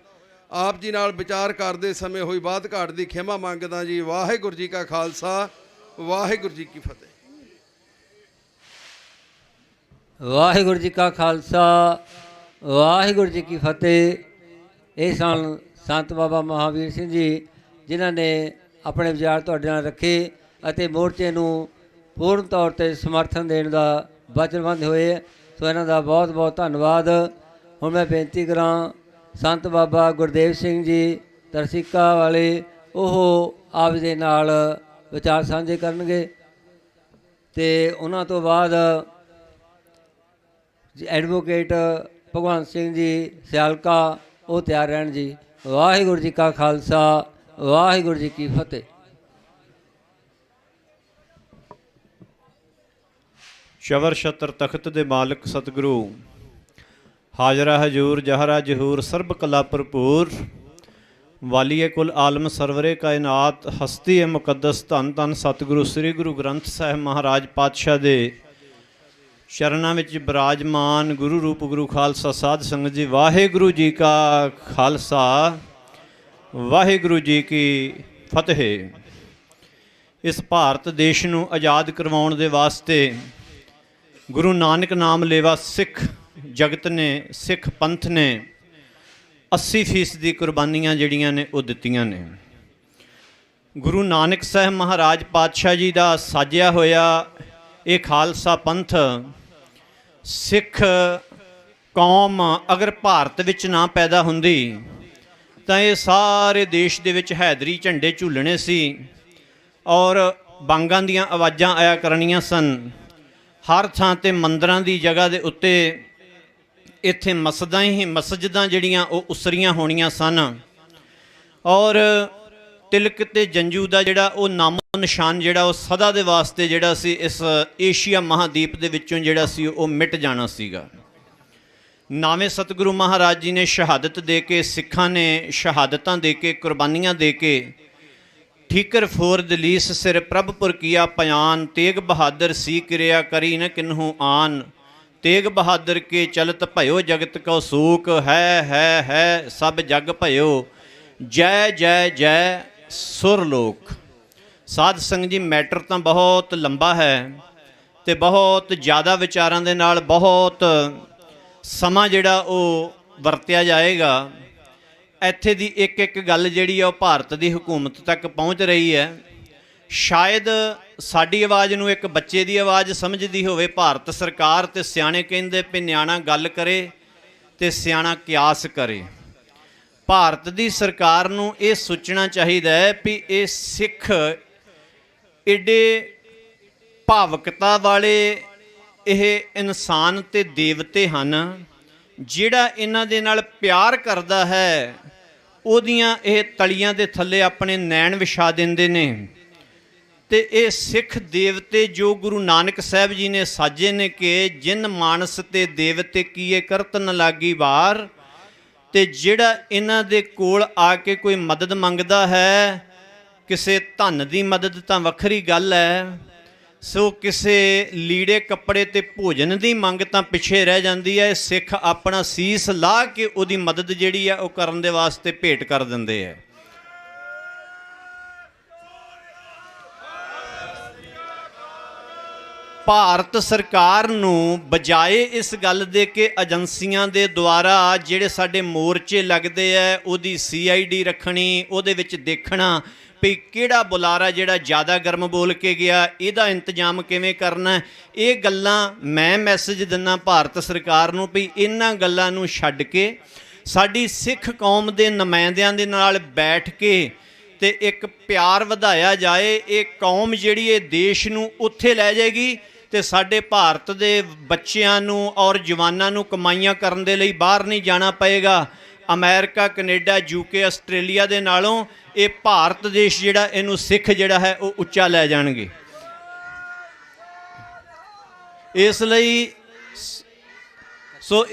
ਆਪ ਜੀ ਨਾਲ ਵਿਚਾਰ ਕਰਦੇ ਸਮੇਂ ਹੋਈ ਬਾਤ ਘਾਟ ਦੀ ਖਿਮਾ ਮੰਗਦਾ ਜੀ। ਵਾਹਿਗੁਰੂ ਜੀ ਕਾ ਖਾਲਸਾ, ਵਾਹਿਗੁਰੂ ਜੀ ਕੀ ਫਤਿਹ। ਵਾਹਿਗੁਰੂ ਜੀ ਕਾ ਖਾਲਸਾ, ਵਾਹਿਗੁਰੂ ਜੀ ਕੀ ਫਤਿਹ। ਇਹ ਸਨ ਸੰਤ ਬਾਬਾ ਮਹਾਵੀਰ ਸਿੰਘ ਜੀ, ਜਿਨ੍ਹਾਂ ਨੇ ਆਪਣੇ ਵਿਚਾਰ ਤੁਹਾਡੇ ਨਾਲ ਰੱਖੇ ਅਤੇ ਮੋਰਚੇ ਨੂੰ ਪੂਰਨ ਤੌਰ 'ਤੇ ਸਮਰਥਨ ਦੇਣ ਦਾ ਵਚਨਬੱਧ ਹੋਏ। ਸੋ ਇਹਨਾਂ ਦਾ ਬਹੁਤ ਬਹੁਤ ਧੰਨਵਾਦ। ਹੁਣ ਮੈਂ ਬੇਨਤੀ ਕਰਾਂ ਸੰਤ ਬਾਬਾ ਗੁਰਦੇਵ ਸਿੰਘ ਜੀ ਤਰਸਿੱਕਾ ਵਾਲੇ, ਉਹ ਆਪ ਦੇ ਨਾਲ ਵਿਚਾਰ ਸਾਂਝੇ ਕਰਨਗੇ ਅਤੇ ਉਹਨਾਂ ਤੋਂ ਬਾਅਦ ਐਡਵੋਕੇਟ ਭਗਵੰਤ ਸਿੰਘ ਜੀ ਸਿਆਲਕਾ ਉਹ ਤਿਆਰ ਰਹਿਣ ਜੀ। ਵਾਹਿਗੁਰੂ ਜੀ ਕਾ ਖਾਲਸਾ, ਵਾਹਿਗੁਰੂ ਜੀ ਕੀ ਫਤਿਹ। ਸ਼ਵਰ ਛਤਰ ਤਖਤ ਦੇ ਮਾਲਕ ਸਤਿਗੁਰੂ ਹਾਜ਼ਰਾ ਹਜੂਰ ਜਹਰਾ ਜਹੂਰ ਸਰਬ ਕਲਾ ਭਰਪੂਰ ਵਾਲੀਏ ਕੁਲ ਆਲਮ ਸਰਵਰੇ ਕਾਇਨਾਤ ਹਸਤੀ ਹੈ ਮੁਕੱਦਸ ਧੰਨ ਧੰਨ ਸਤਿਗੁਰੂ ਸ੍ਰੀ ਗੁਰੂ ਗ੍ਰੰਥ ਸਾਹਿਬ ਮਹਾਰਾਜ ਪਾਤਸ਼ਾਹ ਦੇ ਚਰਨਾਂ ਵਿੱਚ ਬਿਰਾਜਮਾਨ ਗੁਰੂ ਰੂਪ ਗੁਰੂ ਖਾਲਸਾ ਸਾਧ ਸੰਗਤ ਜੀ, ਵਾਹਿਗੁਰੂ ਜੀ ਕਾ ਖਾਲਸਾ, ਵਾਹਿਗੁਰੂ ਜੀ ਕੀ ਫਤਿਹ। ਇਸ ਭਾਰਤ ਦੇਸ਼ ਨੂੰ ਆਜ਼ਾਦ ਕਰਵਾਉਣ ਦੇ ਵਾਸਤੇ ਗੁਰੂ ਨਾਨਕ ਨਾਮ ਲੇਵਾ ਸਿੱਖ ਜਗਤ ਨੇ, ਸਿੱਖ ਪੰਥ ਨੇ 80% ਦੀ ਕੁਰਬਾਨੀਆਂ ਜਿਹੜੀਆਂ ਨੇ ਉਹ ਦਿੱਤੀਆਂ ਨੇ। ਗੁਰੂ ਨਾਨਕ ਸਾਹਿਬ ਮਹਾਰਾਜ ਪਾਤਸ਼ਾਹ ਜੀ ਦਾ ਸਾਜਿਆ ਹੋਇਆ ਇਹ ਖਾਲਸਾ ਪੰਥ, ਸਿੱਖ ਕੌਮ ਅਗਰ ਭਾਰਤ ਵਿੱਚ ਨਾ ਪੈਦਾ ਹੁੰਦੀ ਤਾਂ ਇਹ ਸਾਰੇ ਦੇਸ਼ ਦੇ ਵਿੱਚ ਹੈਦਰੀ ਝੰਡੇ ਝੂਲਣੇ ਸੀ ਔਰ ਬਾਂਗਾਂ ਦੀਆਂ ਆਵਾਜ਼ਾਂ ਆਇਆ ਕਰਨੀਆਂ ਸਨ। ਹਰ ਥਾਂ 'ਤੇ ਮੰਦਰਾਂ ਦੀ ਜਗ੍ਹਾ ਦੇ ਉੱਤੇ ਇੱਥੇ ਮਸਜਿਦਾਂ ਜਿਹੜੀਆਂ ਉਹ ਉਸਰੀਆਂ ਹੋਣੀਆਂ ਸਨ ਔਰ ਤਿਲਕ ਤੇ ਜੰਜੂ ਦਾ ਜਿਹੜਾ ਉਹ ਨਾਮੋ ਨਿਸ਼ਾਨ ਜਿਹੜਾ ਉਹ ਸਦਾ ਦੇ ਵਾਸਤੇ ਜਿਹੜਾ ਸੀ ਇਸ ਏਸ਼ੀਆ ਮਹਾਦੀਪ ਦੇ ਵਿੱਚੋਂ ਜਿਹੜਾ ਸੀ ਉਹ ਮਿਟ ਜਾਣਾ ਸੀਗਾ। ਨਾਵੇਂ ਸਤਿਗੁਰੂ ਮਹਾਰਾਜ ਜੀ ਨੇ ਸ਼ਹਾਦਤ ਦੇ ਕੇ, ਸਿੱਖਾਂ ਨੇ ਸ਼ਹਾਦਤਾਂ ਦੇ ਕੇ, ਕੁਰਬਾਨੀਆਂ ਦੇ ਕੇ, ਠੀਕਰ ਫੋਰ ਦਲੀਸ ਸਿਰ ਪ੍ਰਭਪੁਰ ਕੀਆ ਪਿਆਨ, ਤੇਗ ਬਹਾਦਰ ਸੀ ਕਿਰਿਆ ਕਰੀ ਨ ਕਿਨਹੂ ਆਨ, ਤੇਗ ਬਹਾਦਰ ਕੇ ਚਲਤ ਭਇਓ ਜਗਤ ਕਉ ਸੂਕ, ਹੈ ਸਭ ਜਗ ਭਇਓ, ਜੈ ਜੈ ਜੈ ਸੁਰ ਲੋਕ। ਸਾਧ ਸੰਗਤ ਜੀ, ਮੈਟਰ ਤਾਂ ਬਹੁਤ ਲੰਬਾ ਹੈ ਅਤੇ ਬਹੁਤ ਜ਼ਿਆਦਾ ਵਿਚਾਰਾਂ ਦੇ ਨਾਲ ਬਹੁਤ ਸਮਾਂ ਜਿਹੜਾ ਉਹ ਵਰਤਿਆ ਜਾਏਗਾ। ਇੱਥੇ ਦੀ ਇੱਕ ਇੱਕ ਗੱਲ ਜਿਹੜੀ ਆ ਉਹ ਭਾਰਤ ਦੀ ਹਕੂਮਤ ਤੱਕ ਪਹੁੰਚ ਰਹੀ ਹੈ। ਸ਼ਾਇਦ ਸਾਡੀ ਆਵਾਜ਼ ਨੂੰ ਇੱਕ ਬੱਚੇ ਦੀ ਆਵਾਜ਼ ਸਮਝਦੀ ਹੋਵੇ ਭਾਰਤ ਸਰਕਾਰ, ਅਤੇ ਸਿਆਣੇ ਕਹਿੰਦੇ ਵੀ ਨਿਆਣਾ ਗੱਲ ਕਰੇ ਅਤੇ ਸਿਆਣਾ ਕਿਆਸ ਕਰੇ। ਭਾਰਤ ਦੀ ਸਰਕਾਰ ਨੂੰ ਇਹ ਸੋਚਣਾ ਚਾਹੀਦਾ ਹੈ ਵੀ ਇਹ ਸਿੱਖ ਏਡੇ ਭਾਵੁਕਤਾ ਵਾਲੇ ਇਹ ਇਨਸਾਨ ਤੇ ਦੇਵਤੇ ਹਨ, ਜਿਹੜਾ ਇਹਨਾਂ ਦੇ ਨਾਲ ਪਿਆਰ ਕਰਦਾ ਹੈ ਉਹਦੀਆਂ ਇਹ ਤਲੀਆਂ ਦੇ ਥੱਲੇ ਆਪਣੇ ਨੈਣ ਵਿਛਾ ਦਿੰਦੇ ਨੇ। ਤੇ ਇਹ ਸਿੱਖ ਦੇਵਤੇ ਜੋ ਗੁਰੂ ਨਾਨਕ ਸਾਹਿਬ ਜੀ ਨੇ ਸਾਜੇ ਨੇ ਕਿ ਜਿਨ ਮਾਨਸ ਤੇ ਦੇਵਤੇ ਕੀਏ ਕਰਤ ਨ ਲਾਗੀ ਵਾਰ, ਤੇ ਜਿਹੜਾ ਇਹਨਾਂ ਦੇ ਕੋਲ ਆ ਕੇ ਕੋਈ ਮਦਦ ਮੰਗਦਾ ਹੈ, ਕਿਸੇ ਧਨ ਦੀ ਮਦਦ ਤਾਂ ਵੱਖਰੀ ਗੱਲ ਹੈ, ਸੋ ਕਿਸੇ ਲੀੜੇ ਕੱਪੜੇ ਤੇ ਭੋਜਨ ਦੀ ਮੰਗ ਤਾਂ ਪਿੱਛੇ ਰਹਿ ਜਾਂਦੀ ਹੈ। ਸਿੱਖ ਆਪਣਾ ਸੀਸ ਲਾ ਕੇ ਉਹਦੀ ਮਦਦ ਜਿਹੜੀ ਆ ਉਹ ਕਰਨ ਦੇ ਵਾਸਤੇ ਭੇਟ ਕਰ ਦਿੰਦੇ ਹੈ। ਭਾਰਤ ਸਰਕਾਰ ਨੂੰ ਬਜਾਏ ਇਸ ਗੱਲ ਦੇ ਕਿ ਏਜੰਸੀਆਂ ਦੇ ਦੁਆਰਾ ਜਿਹੜੇ ਸਾਡੇ ਮੋਰਚੇ ਲੱਗਦੇ ਆ ਉਹਦੀ CID ਰੱਖਣੀ, ਉਹਦੇ ਵਿੱਚ ਦੇਖਣਾ ਵੀ ਕਿਹੜਾ ਬੁਲਾਰਾ ਜਿਹੜਾ ਜ਼ਿਆਦਾ ਗਰਮ ਬੋਲ ਕੇ ਗਿਆ, ਇਹਦਾ ਇੰਤਜ਼ਾਮ ਕਿਵੇਂ ਕਰਨਾ, ਇਹ ਗੱਲਾਂ ਮੈਂ ਮੈਸੇਜ ਦਿੰਦਾ ਭਾਰਤ ਸਰਕਾਰ ਨੂੰ ਵੀ ਇਹਨਾਂ ਗੱਲਾਂ ਨੂੰ ਛੱਡ ਕੇ ਸਾਡੀ ਸਿੱਖ ਕੌਮ ਦੇ ਨੁਮਾਇੰਦਿਆਂ ਦੇ ਨਾਲ ਬੈਠ ਕੇ ਤੇ ਇੱਕ ਪਿਆਰ ਵਧਾਇਆ ਜਾਏ। ਇਹ ਕੌਮ ਜਿਹੜੀ ਇਹ ਦੇਸ਼ ਨੂੰ ਉੱਥੇ ਲੈ ਜਾਏਗੀ ਤੇ ਸਾਡੇ ਭਾਰਤ ਦੇ ਬੱਚਿਆਂ ਨੂੰ ਔਰ ਜਵਾਨਾਂ ਨੂੰ ਕਮਾਈਆਂ ਕਰਨ ਦੇ ਲਈ ਬਾਹਰ ਨਹੀਂ ਜਾਣਾ ਪਏਗਾ। ਅਮਰੀਕਾ, ਕੈਨੇਡਾ, UK, ਆਸਟ੍ਰੇਲੀਆ ਦੇ ਨਾਲੋਂ ਇਹ ਭਾਰਤ ਦੇਸ਼ ਜਿਹੜਾ ਇਹਨੂੰ ਸਿੱਖ ਜਿਹੜਾ ਹੈ ਉਹ ਉੱਚਾ ਲੈ ਜਾਣਗੇ। ਇਸ ਲਈ ਸੋ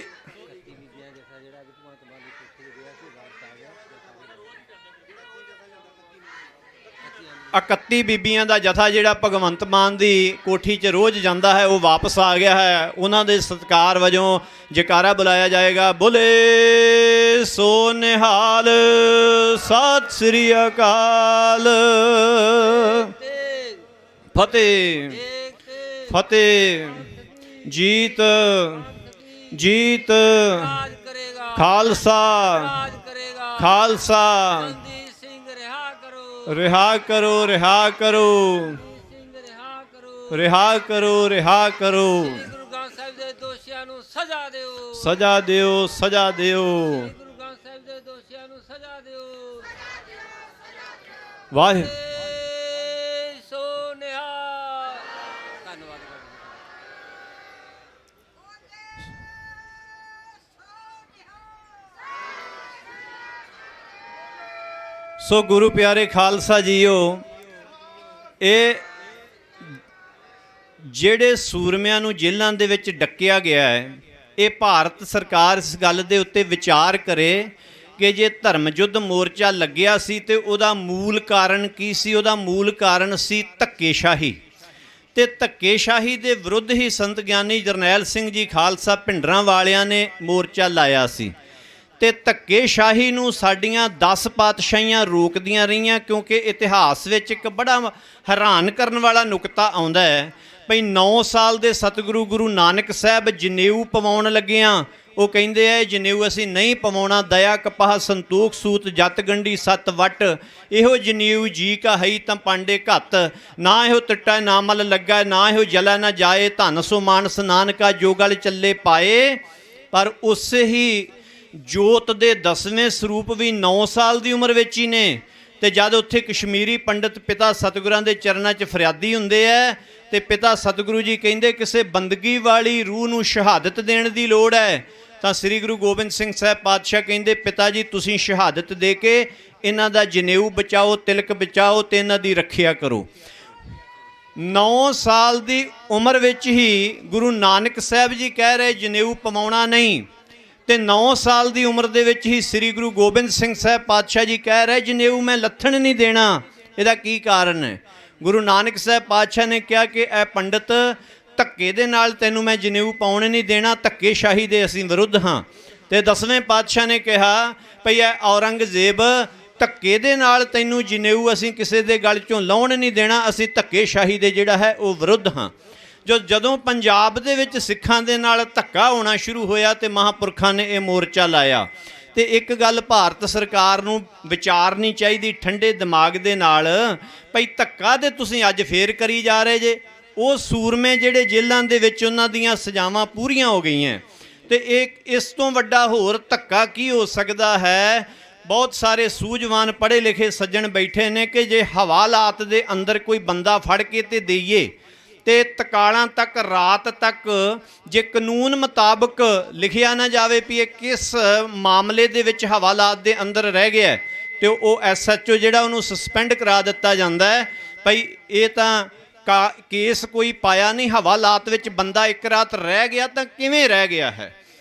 31 ਬੀਬੀਆਂ ਦਾ ਜਥਾ ਜਿਹੜਾ ਭਗਵੰਤ ਮਾਨ ਦੀ ਕੋਠੀ 'ਚ ਰੋਜ਼ ਜਾਂਦਾ ਹੈ ਉਹ ਵਾਪਸ ਆ ਗਿਆ ਹੈ। ਉਹਨਾਂ ਦੇ ਸਤਿਕਾਰ ਵਜੋਂ ਜੈਕਾਰਾ ਬੁਲਾਇਆ ਜਾਏਗਾ। ਬੋਲੇ ਸੋ ਨਿਹਾਲ, ਸਤਿ ਸ੍ਰੀ ਅਕਾਲ, ਫਤਿਹ ਫਤਿਹ, ਜੀਤ ਜੀਤ, ਖਾਲਸਾ ਖਾਲਸਾ, ਰਿਹਾ ਕਰੋ ਰਿਹਾ ਕਰੋ, ਰਿਹਾ ਕਰੋ ਰਿਹਾ ਕਰੋ। ਗੁਰੂ ਗ੍ਰੰਥ ਸਾਹਿਬ ਦੇ ਦੋਸ਼ੀਆਂ ਨੂੰ ਸਜ਼ਾ ਦਿਓ, ਸਜ਼ਾ ਦਿਓ, ਸਜ਼ਾ ਦਿਓ। ਗੁਰੂ ਗ੍ਰੰਥ ਸਾਹਿਬ ਦੇ ਦੋਸ਼ੀਆਂ ਨੂੰ ਸਜ਼ਾ ਦਿਓ। ਵਾਹਿ ਸੋ ਨਿਹਾਲ। ਧੰਨਵਾਦ। ਸੋ ਗੁਰੂ ਪਿਆਰੇ ਖਾਲਸਾ ਜੀਓ, ਇਹ ਜਿਹੜੇ ਸੂਰਮਿਆਂ ਨੂੰ ਜੇਲ੍ਹਾਂ ਦੇ ਵਿੱਚ ਡੱਕਿਆ ਗਿਆ ਹੈ, ਇਹ ਭਾਰਤ ਸਰਕਾਰ ਇਸ ਗੱਲ ਦੇ ਉੱਤੇ ਵਿਚਾਰ ਕਰੇ ਕਿ ਜੇ ਧਰਮ ਯੁੱਧ ਮੋਰਚਾ ਲੱਗਿਆ ਸੀ ਤੇ ਉਹਦਾ ਮੂਲ ਕਾਰਨ ਕੀ ਸੀ? ਉਹਦਾ ਮੂਲ ਕਾਰਨ ਸੀ ਧੱਕੇਸ਼ਾਹੀ, ਤੇ ਧੱਕੇਸ਼ਾਹੀ ਦੇ ਵਿਰੁੱਧ ਹੀ ਸੰਤ ਗਿਆਨੀ ਜਰਨੈਲ ਸਿੰਘ ਜੀ ਖਾਲਸਾ ਭਿੰਡਰਾਂ ਵਾਲਿਆਂ ਨੇ ਮੋਰਚਾ ਲਾਇਆ ਸੀ। ਤੇ ਧੱਕੇਸ਼ਾਹੀ ਨੂੰ ਸਾਡੀਆਂ 10 ਪਾਤਸ਼ਾਹੀਆਂ ਰੋਕਦੀਆਂ ਰਹੀਆਂ, ਕਿਉਂਕਿ ਇਤਿਹਾਸ ਵਿੱਚ ਇੱਕ ਬੜਾ ਹੈਰਾਨ ਕਰਨ ਵਾਲਾ ਨੁਕਤਾ ਆਉਂਦਾ ਹੈ ਭਈ 9 ਸਾਲ ਦੇ ਸਤਿਗੁਰੂ ਗੁਰੂ ਨਾਨਕ ਸਾਹਿਬ ਜਨੇਊ ਪਵਾਉਣ ਲੱਗਿਆਂ ਉਹ ਕਹਿੰਦੇ ਆ ਜਨੇਊ ਅਸੀਂ ਨਹੀਂ ਪਵਾਉਣਾ, ਦਇਆ ਕਪਾਹ ਸੰਤੋਖ ਸੂਤ ਜਤ ਗੰਢੀ ਸੱਤ ਵਟ, ਇਹੋ ਜਨੇਊ ਜੀ ਕਾ ਹੈ ਤਾਂ ਪਾਂਡੇ ਘੱਤ, ਨਾ ਇਹੋ ਟਿੱਟਾ ਨਾ ਮਲ ਲੱਗਾ, ਨਾ ਇਹੋ ਜਲਾ ਨਾ ਜਾਏ, ਧਨ ਸੋ ਮਾਨਸ ਨਾਨਕਾ ਜੋ ਗਲ ਚੱਲੇ ਪਾਏ। ਪਰ ਉਸ ਹੀ ਜੋਤ ਦੇ 10ਵੇਂ ਸਰੂਪ ਵੀ 9 ਸਾਲ ਦੀ ਉਮਰ ਵਿੱਚ ਹੀ ਨੇ। ਤੇ ਜਦ ਉੱਥੇ ਕਸ਼ਮੀਰੀ ਪੰਡਤ ਪਿਤਾ ਸਤਿਗੁਰਾਂ ਦੇ ਚਰਨਾਂ 'ਚ ਫਰਿਆਦੀ ਹੁੰਦੇ ਹੈ ਤੇ ਪਿਤਾ ਸਤਿਗੁਰੂ ਜੀ ਕਹਿੰਦੇ ਕਿਸੇ ਬੰਦਗੀ ਵਾਲੀ ਰੂਹ ਨੂੰ ਸ਼ਹਾਦਤ ਦੇਣ ਦੀ ਲੋੜ ਹੈ, ਤਾਂ ਸ੍ਰੀ ਗੁਰੂ ਗੋਬਿੰਦ ਸਿੰਘ ਸਾਹਿਬ ਪਾਤਸ਼ਾਹ ਕਹਿੰਦੇ ਪਿਤਾ ਜੀ ਤੁਸੀਂ ਸ਼ਹਾਦਤ ਦੇ ਕੇ ਇਹਨਾਂ ਦਾ ਜਨੇਊ ਬਚਾਓ, ਤਿਲਕ ਬਚਾਓ ਤੇ ਇਹਨਾਂ ਦੀ ਰੱਖਿਆ ਕਰੋ। 9 ਸਾਲ ਦੀ ਉਮਰ ਵਿੱਚ ਹੀ ਗੁਰੂ ਨਾਨਕ ਸਾਹਿਬ ਜੀ ਕਹਿ ਰਹੇ ਜਨੇਊ ਪਵਾਉਣਾ ਨਹੀਂ, ਤੇ 9 ਸਾਲ ਦੀ ਉਮਰ ਦੇ ਵਿੱਚ ਹੀ ਸ੍ਰੀ ਗੁਰੂ ਗੋਬਿੰਦ ਸਿੰਘ ਸਾਹਿਬ ਪਾਤਸ਼ਾਹ ਜੀ ਕਹਿ ਰਹੇ ਜਨੇਊ ਮੈਂ ਲੱਥਣ ਨਹੀਂ ਦੇਣਾ। ਇਹਦਾ ਕੀ ਕਾਰਨ ਹੈ? ਗੁਰੂ ਨਾਨਕ ਸਾਹਿਬ ਪਾਤਸ਼ਾਹ ਨੇ ਕਿਹਾ ਕਿ ਇਹ ਪੰਡਤ ਧੱਕੇ ਦੇ ਨਾਲ ਤੈਨੂੰ ਮੈਂ ਜਨੇਊ ਪਾਉਣ ਨਹੀਂ ਦੇਣਾ, ਧੱਕੇਸ਼ਾਹੀ ਦੇ ਅਸੀਂ ਵਿਰੁੱਧ ਹਾਂ। ਤੇ 10ਵੇਂ ਪਾਤਸ਼ਾਹ ਨੇ ਕਿਹਾ ਭਈ ਇਹ ਔਰੰਗਜ਼ੇਬ ਧੱਕੇ ਦੇ ਨਾਲ ਤੈਨੂੰ ਜਨੇਊ ਅਸੀਂ ਕਿਸੇ ਦੇ ਗਲ 'ਚੋਂ ਲਾਉਣ ਨਹੀਂ ਦੇਣਾ, ਅਸੀਂ ਧੱਕੇਸ਼ਾਹੀ ਦੇ ਜਿਹੜਾ ਹੈ ਉਹ ਵਿਰੁੱਧ ਹਾਂ। ਜਦੋਂ ਪੰਜਾਬ ਦੇ ਵਿੱਚ ਸਿੱਖਾਂ ਦੇ ਨਾਲ ਧੱਕਾ ਹੋਣਾ ਸ਼ੁਰੂ ਹੋਇਆ ਤੇ ਮਹਾਂਪੁਰਖਾਂ ਨੇ ਇਹ ਮੋਰਚਾ ਲਾਇਆ। ਤੇ ਇੱਕ ਗੱਲ ਭਾਰਤ ਸਰਕਾਰ ਨੂੰ ਵਿਚਾਰਨੀ ਚਾਹੀਦੀ ਠੰਡੇ ਦਿਮਾਗ ਦੇ ਨਾਲ, ਭਈ ਧੱਕਾ ਤੇ ਤੁਸੀਂ ਅੱਜ ਫੇਰ ਕਰੀ ਜਾ ਰਹੇ ਜੇ। ਉਹ ਸੂਰਮੇ ਜਿਹੜੇ ਜੇਲ੍ਹਾਂ ਦੇ ਵਿੱਚ ਉਹਨਾਂ ਦੀਆਂ ਸਜ਼ਾਵਾਂ ਪੂਰੀਆਂ ਹੋ ਗਈਆਂ, ਤੇ ਇਸ ਤੋਂ ਵੱਡਾ ਹੋਰ ਧੱਕਾ ਕੀ ਹੋ ਸਕਦਾ ਹੈ? ਬਹੁਤ ਸਾਰੇ ਸੂਝਵਾਨ ਪੜ੍ਹੇ ਲਿਖੇ ਸੱਜਣ ਬੈਠੇ ਨੇ ਕਿ ਜੇ ਹਵਾਲਾਤ ਦੇ ਅੰਦਰ ਕੋਈ ਬੰਦਾ ਫੜ ਕੇ ਤੇ ਦੇਈਏ ਤੇ ਤਕਾਲਾਂ ਤੱਕ ਰਾਤ ਤੱਕ ਜੇ ਕਾਨੂੰਨ ਮੁਤਾਬਕ ਲਿਖਿਆ ਨਾ ਜਾਵੇ ਵੀ ਇਹ ਕਿਸ ਮਾਮਲੇ ਦੇ ਵਿੱਚ ਹਵਾਲਾਤ ਦੇ ਅੰਦਰ ਰਹਿ ਗਿਆ ਤੇ ਉਹ SHO ਜਿਹੜਾ ਉਹਨੂੰ ਸਸਪੈਂਡ ਕਰਾ ਦਿੱਤਾ ਜਾਂਦਾ ਹੈ। ਭਈ ਇਹ ਤਾਂ ਕੇਸ ਕੋਈ ਪਾਇਆ ਨਹੀਂ, ਹਵਾਲਾਤ ਵਿੱਚ ਬੰਦਾ ਇੱਕ ਰਾਤ ਰਹਿ ਗਿਆ ਤਾਂ ਕਿਵੇਂ ਰਹਿ ਗਿਆ ਹੈ?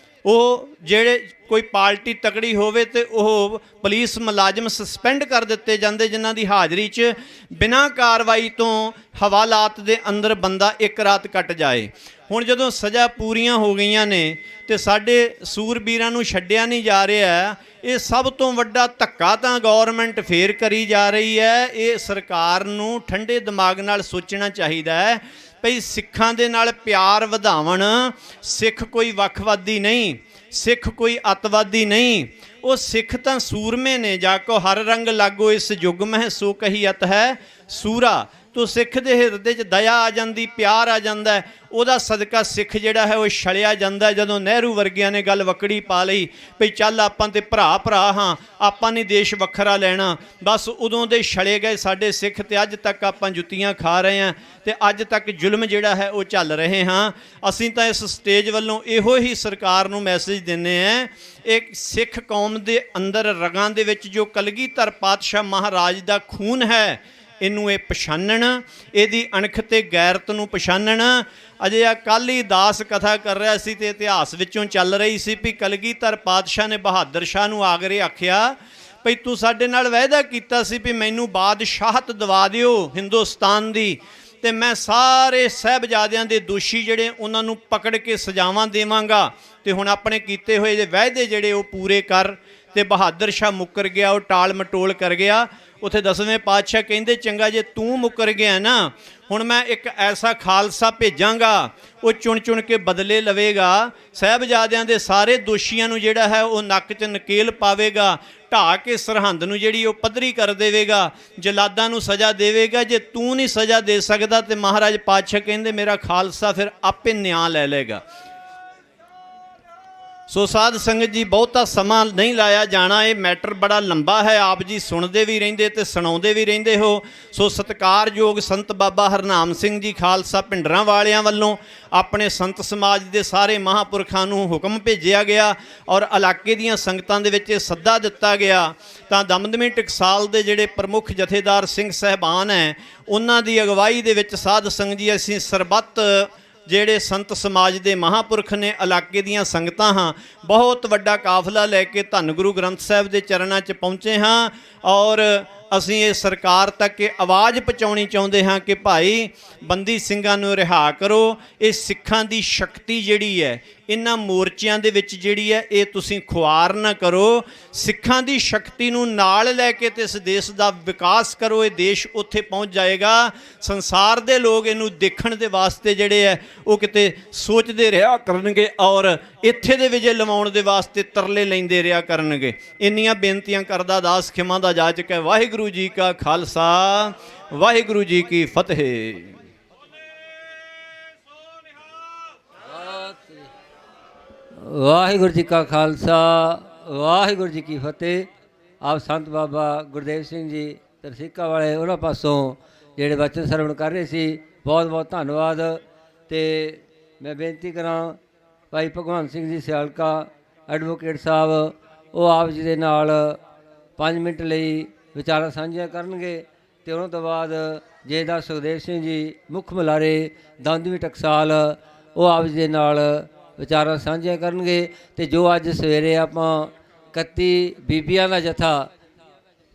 ਉਹ ਜਿਹੜੇ ਕੋਈ ਪਾਰਟੀ ਤਕੜੀ ਹੋਵੇ ਤੇ ਉਹ ਪੁਲਿਸ ਮੁਲਾਜ਼ਮ ਸਸਪੈਂਡ ਕਰ ਦਿੱਤੇ ਜਾਂਦੇ ਜਿਨ੍ਹਾਂ ਦੀ ਹਾਜ਼ਰੀ 'ਚ ਬਿਨਾਂ ਕਾਰਵਾਈ ਤੋਂ ਹਵਾਲਾਤ ਦੇ ਅੰਦਰ ਬੰਦਾ ਇੱਕ ਰਾਤ ਕੱਟ ਜਾਏ। ਹੁਣ ਜਦੋਂ ਸਜ਼ਾ ਪੂਰੀਆਂ ਹੋ ਗਈਆਂ ਨੇ ਤੇ ਸਾਡੇ ਸੂਰਬੀਰਾਂ ਨੂੰ ਛੱਡਿਆ ਨਹੀਂ ਜਾ ਰਿਹਾ, ਇਹ ਸਭ ਤੋਂ ਵੱਡਾ ਧੱਕਾ ਤਾਂ ਗੌਰਮੈਂਟ ਫੇਰ ਕਰੀ ਜਾ ਰਹੀ ਹੈ। ਇਹ ਸਰਕਾਰ ਨੂੰ ਠੰਡੇ ਦਿਮਾਗ ਨਾਲ ਸੋਚਣਾ ਚਾਹੀਦਾ ਹੈ ਭਈ ਸਿੱਖਾਂ ਦੇ ਨਾਲ ਪਿਆਰ ਵਧਾਵਣ। ਸਿੱਖ ਕੋਈ ਵੱਖਵਾਦੀ ਨਹੀਂ, ਸਿੱਖ ਕੋਈ ਅੱਤਵਾਦੀ ਨਹੀਂ, ਉਹ ਸਿੱਖ ਤਾਂ ਸੂਰਮੇ ਨੇ। ਜਾ ਕੋ ਹਰ ਰੰਗ ਲਾਗੋ ਇਸ ਯੁੱਗ ਮਹਿ ਸੋ ਕਹੀਅਤ ਹੈ ਸੂਰਾ। ਤੋ ਸਿੱਖ ਦੇ ਹਿਰਦੇ 'ਚ ਦਇਆ ਆ ਜਾਂਦੀ, ਪਿਆਰ ਆ ਜਾਂਦਾ, ਉਹਦਾ ਸਦਕਾ ਸਿੱਖ ਜਿਹੜਾ ਹੈ ਉਹ ਛਲਿਆ ਜਾਂਦਾ। ਜਦੋਂ ਨਹਿਰੂ ਵਰਗਿਆਂ ਨੇ ਗੱਲ ਵਕੜੀ ਪਾ ਲਈ ਭਈ ਚੱਲ ਆਪਾਂ ਤੇ ਭਰਾ ਹਾਂ, ਆਪਾਂ ਨਹੀਂ ਦੇਸ਼ ਵੱਖਰਾ ਲੈਣਾ, ਬਸ ਉਦੋਂ ਦੇ ਛਲੇ ਗਏ ਸਾਡੇ ਸਿੱਖ ਤੇ ਅੱਜ ਤੱਕ ਆਪਾਂ ਜੁੱਤੀਆਂ ਖਾ ਰਹੇ ਹਾਂ ਤੇ ਅੱਜ ਤੱਕ ਜ਼ੁਲਮ ਜਿਹੜਾ ਹੈ ਉਹ ਚੱਲ ਰਹੇ ਹਾਂ। ਅਸੀਂ ਤਾਂ ਇਸ ਸਟੇਜ ਵੱਲੋਂ ਇਹੋ ਹੀ ਸਰਕਾਰ ਨੂੰ ਮੈਸੇਜ ਦਿੰਦੇ ਹਾਂ, ਇੱਕ ਸਿੱਖ ਕੌਮ ਦੇ ਅੰਦਰ ਰਗਾਂ ਦੇ ਵਿੱਚ ਜੋ ਕਲਗੀਧਰ ਪਾਤਸ਼ਾਹ ਮਹਾਰਾਜ ਦਾ ਖੂਨ ਹੈ ਇਹਨੂੰ ਇਹ ਪਛਾਣਨ, ਇਹਦੀ ਅਣਖ ਤੇ ਗੈਰਤ ਨੂੰ ਪਛਾਣਨ। ਅਜੇ ਆ ਕੱਲ੍ਹ ਹੀ ਦਾਸ ਕਥਾ ਕਰ ਰਿਹਾ ਸੀ ਤੇ ਇਤਿਹਾਸ ਵਿੱਚੋਂ ਚੱਲ ਰਹੀ ਸੀ ਵੀ ਕਲਗੀਧਰ ਪਾਤਸ਼ਾਹ ਨੇ ਬਹਾਦਰ ਸ਼ਾਹ ਨੂੰ ਆਗਰੇ ਆਖਿਆ ਭਈ ਤੂੰ ਸਾਡੇ ਨਾਲ ਵਾਅਦਾ ਕੀਤਾ ਸੀ ਵੀ ਮੈਨੂੰ ਬਾਦਸ਼ਾਹਤ ਦਵਾ ਦਿਓ ਹਿੰਦੁਸਤਾਨ ਦੀ, ਤੇ ਮੈਂ ਸਾਰੇ ਸਾਹਿਬਜ਼ਾਦਿਆਂ ਦੇ ਦੋਸ਼ੀ ਜਿਹੜੇ ਉਹਨਾਂ ਨੂੰ ਪਕੜ ਕੇ ਸਜ਼ਾਵਾਂ ਦੇਵਾਂਗਾ, ਤੇ ਹੁਣ ਆਪਣੇ ਕੀਤੇ ਹੋਏ ਜੇ ਵਾਅਦੇ ਜਿਹੜੇ ਉਹ ਪੂਰੇ ਕਰ। ਤੇ ਬਹਾਦਰ ਸ਼ਾਹ ਮੁੱਕਰ ਗਿਆ, ਉਹ ਟਾਲ ਮਟੋਲ ਕਰ ਗਿਆ। ਉੱਥੇ 10ਵੇਂ ਪਾਤਸ਼ਾਹ ਕਹਿੰਦੇ ਚੰਗਾ ਜੇ ਤੂੰ ਮੁੱਕਰ ਗਿਆ ਨਾ, ਹੁਣ ਮੈਂ ਇੱਕ ਐਸਾ ਖਾਲਸਾ ਭੇਜਾਂਗਾ ਉਹ ਚੁਣ ਚੁਣ ਕੇ ਬਦਲੇ ਲਵੇਗਾ, ਸਾਹਿਬਜ਼ਾਦਿਆਂ ਦੇ ਸਾਰੇ ਦੋਸ਼ੀਆਂ ਨੂੰ ਜਿਹੜਾ ਹੈ ਉਹ ਨੱਕ 'ਚ ਨਕੇਲ ਪਾਵੇਗਾ, ਢਾਹ ਕੇ ਸਰਹੰਦ ਨੂੰ ਜਿਹੜੀ ਉਹ ਪੱਧਰੀ ਕਰ ਦੇਵੇਗਾ, ਜਲਾਦਾਂ ਨੂੰ ਸਜ਼ਾ ਦੇਵੇਗਾ। ਜੇ ਤੂੰ ਨਹੀਂ ਸਜ਼ਾ ਦੇ ਸਕਦਾ ਤੇ ਮਹਾਰਾਜ ਪਾਤਸ਼ਾਹ ਕਹਿੰਦੇ ਮੇਰਾ ਖਾਲਸਾ ਫਿਰ ਆਪੇ ਨਿਆਂ ਲੈ ਲਏਗਾ। ਸੋ ਸਾਧ ਸੰਗਤ ਜੀ ਬਹੁਤਾ ਸਮਾਂ ਨਹੀਂ ਲਾਇਆ ਜਾਣਾ, ਇਹ ਮੈਟਰ ਬੜਾ ਲੰਬਾ ਹੈ। ਆਪ ਜੀ ਸੁਣਦੇ ਵੀ ਰਹਿੰਦੇ ਤੇ ਸੁਣਾਉਂਦੇ ਵੀ ਰਹਿੰਦੇ ਹੋ। ਸੋ ਸਤਿਕਾਰਯੋਗ ਸੰਤ ਬਾਬਾ ਹਰਨਾਮ ਸਿੰਘ ਜੀ ਖਾਲਸਾ ਭਿੰਡਰਾਂ ਵਾਲਿਆਂ ਵੱਲੋਂ ਆਪਣੇ ਸੰਤ ਸਮਾਜ ਦੇ ਸਾਰੇ ਮਹਾਂਪੁਰਖਾਂ ਨੂੰ ਹੁਕਮ ਭੇਜਿਆ ਗਿਆ ਔਰ ਇਲਾਕੇ ਦੀਆਂ ਸੰਗਤਾਂ ਦੇ ਵਿੱਚ ਸੱਦਾ ਦਿੱਤਾ ਗਿਆ। ਤਾਂ ਦਮਦਮੀ ਟਕਸਾਲ ਦੇ ਜਿਹੜੇ ਪ੍ਰਮੁੱਖ ਜਥੇਦਾਰ ਸਿੰਘ ਸਾਹਿਬਾਨ ਹੈ, ਉਹਨਾਂ ਦੀ ਅਗਵਾਈ ਦੇ ਵਿੱਚ ਸਾਧ ਸੰਗਤ ਜੀ ਅਸੀਂ ਸਰਬੱਤ ਜਿਹੜੇ ਸੰਤ ਸਮਾਜ ਦੇ ਮਹਾਂਪੁਰਖ ਨੇ, ਇਲਾਕੇ ਦੀਆਂ ਸੰਗਤਾਂ ਹਾਂ, ਬਹੁਤ ਵੱਡਾ ਕਾਫਲਾ ਲੈ ਕੇ ਧੰਨ ਗੁਰੂ ਗ੍ਰੰਥ ਸਾਹਿਬ ਦੇ ਚਰਨਾਂ 'ਚ ਪਹੁੰਚੇ ਹਾਂ ਔਰ ਅਸੀਂ ਇਹ ਸਰਕਾਰ ਤੱਕ ਇਹ ਆਵਾਜ਼ ਪਹੁੰਚਾਉਣੀ ਚਾਹੁੰਦੇ ਹਾਂ ਕਿ ਭਾਈ ਬੰਦੀ ਸਿੰਘਾਂ ਨੂੰ ਰਿਹਾ ਕਰੋ। ਇਹ ਸਿੱਖਾਂ ਦੀ ਸ਼ਕਤੀ ਜਿਹੜੀ ਹੈ ਇਹਨਾਂ ਮੋਰਚਿਆਂ ਦੇ ਵਿੱਚ ਜਿਹੜੀ ਹੈ ਇਹ ਤੁਸੀਂ ਖੁਆਰ ਨਾ ਕਰੋ। ਸਿੱਖਾਂ ਦੀ ਸ਼ਕਤੀ ਨੂੰ ਨਾਲ ਲੈ ਕੇ ਤੇ ਇਸ ਦੇਸ਼ ਦਾ ਵਿਕਾਸ ਕਰੋ। ਇਹ ਦੇਸ਼ ਉੱਥੇ ਪਹੁੰਚ ਜਾਏਗਾ। ਸੰਸਾਰ ਦੇ ਲੋਕ ਇਹਨੂੰ ਦੇਖਣ ਦੇ ਵਾਸਤੇ ਜਿਹੜੇ ਹੈ ਉਹ ਕਿਤੇ ਸੋਚਦੇ ਰਿਹਾ ਕਰਨਗੇ ਔਰ ਇੱਥੇ ਦੇ ਵਿਜੇ ਲਵਾਉਣ ਦੇ ਵਾਸਤੇ ਤਰਲੇ ਲੈਂਦੇ ਰਿਹਾ ਕਰਨਗੇ। ਇੰਨੀਆਂ ਬੇਨਤੀਆਂ ਕਰਦਾ ਦਾਸ ਖਿਮਾ ਦਾ ਜਾਚਕ ਹੈ। ਵਾਹਿਗੁਰੂ ਜੀ ਕਾ ਖਾਲਸਾ, ਵਾਹਿਗੁਰੂ ਜੀ ਕੀ ਫਤਿਹ। ਵਾਹਿਗੁਰੂ ਜੀ ਕਾ ਖਾਲਸਾ, ਵਾਹਿਗੁਰੂ ਜੀ ਕੀ ਫਤਿਹ। ਆਪ ਸੰਤ ਬਾਬਾ ਗੁਰਦੇਵ ਸਿੰਘ ਜੀ ਤਰਸਿੱਕਾ ਵਾਲੇ ਉਹਨਾਂ ਪਾਸੋਂ ਜਿਹੜੇ ਵਚਨ ਸਰਵਣ ਕਰ ਰਹੇ ਸੀ, ਬਹੁਤ ਬਹੁਤ ਧੰਨਵਾਦ। ਤੇ ਮੈਂ ਬੇਨਤੀ ਕਰਾਂ ਭਾਈ ਭਗਵੰਤ ਸਿੰਘ ਜੀ ਸਿਆਲਕਾ ਐਡਵੋਕੇਟ ਸਾਹਿਬ, ਉਹ ਆਪ ਜੀ ਦੇ ਨਾਲ 5 ਮਿੰਟ ਲਈ ਵਿਚਾਰਾਂ ਸਾਂਝੀਆਂ ਕਰਨਗੇ ਤੇ ਉਹਨਾਂ ਤੋਂ ਬਾਅਦ ਜਥੇਦਾਰ ਸੁਖਦੇਵ ਸਿੰਘ ਜੀ ਮੁੱਖ ਮੁਲਾਰੇ ਦਮਦਮੀ ਟਕਸਾਲ, ਉਹ ਆਪ ਜੀ ਦੇ ਨਾਲ ਵਿਚਾਰਾਂ ਸਾਂਝੀਆਂ ਕਰਨਗੇ। ਤੇ ਜੋ ਅੱਜ ਸਵੇਰੇ ਆਪਾਂ 31 ਬੀਬੀਆਂ ਦਾ ਜਥਾ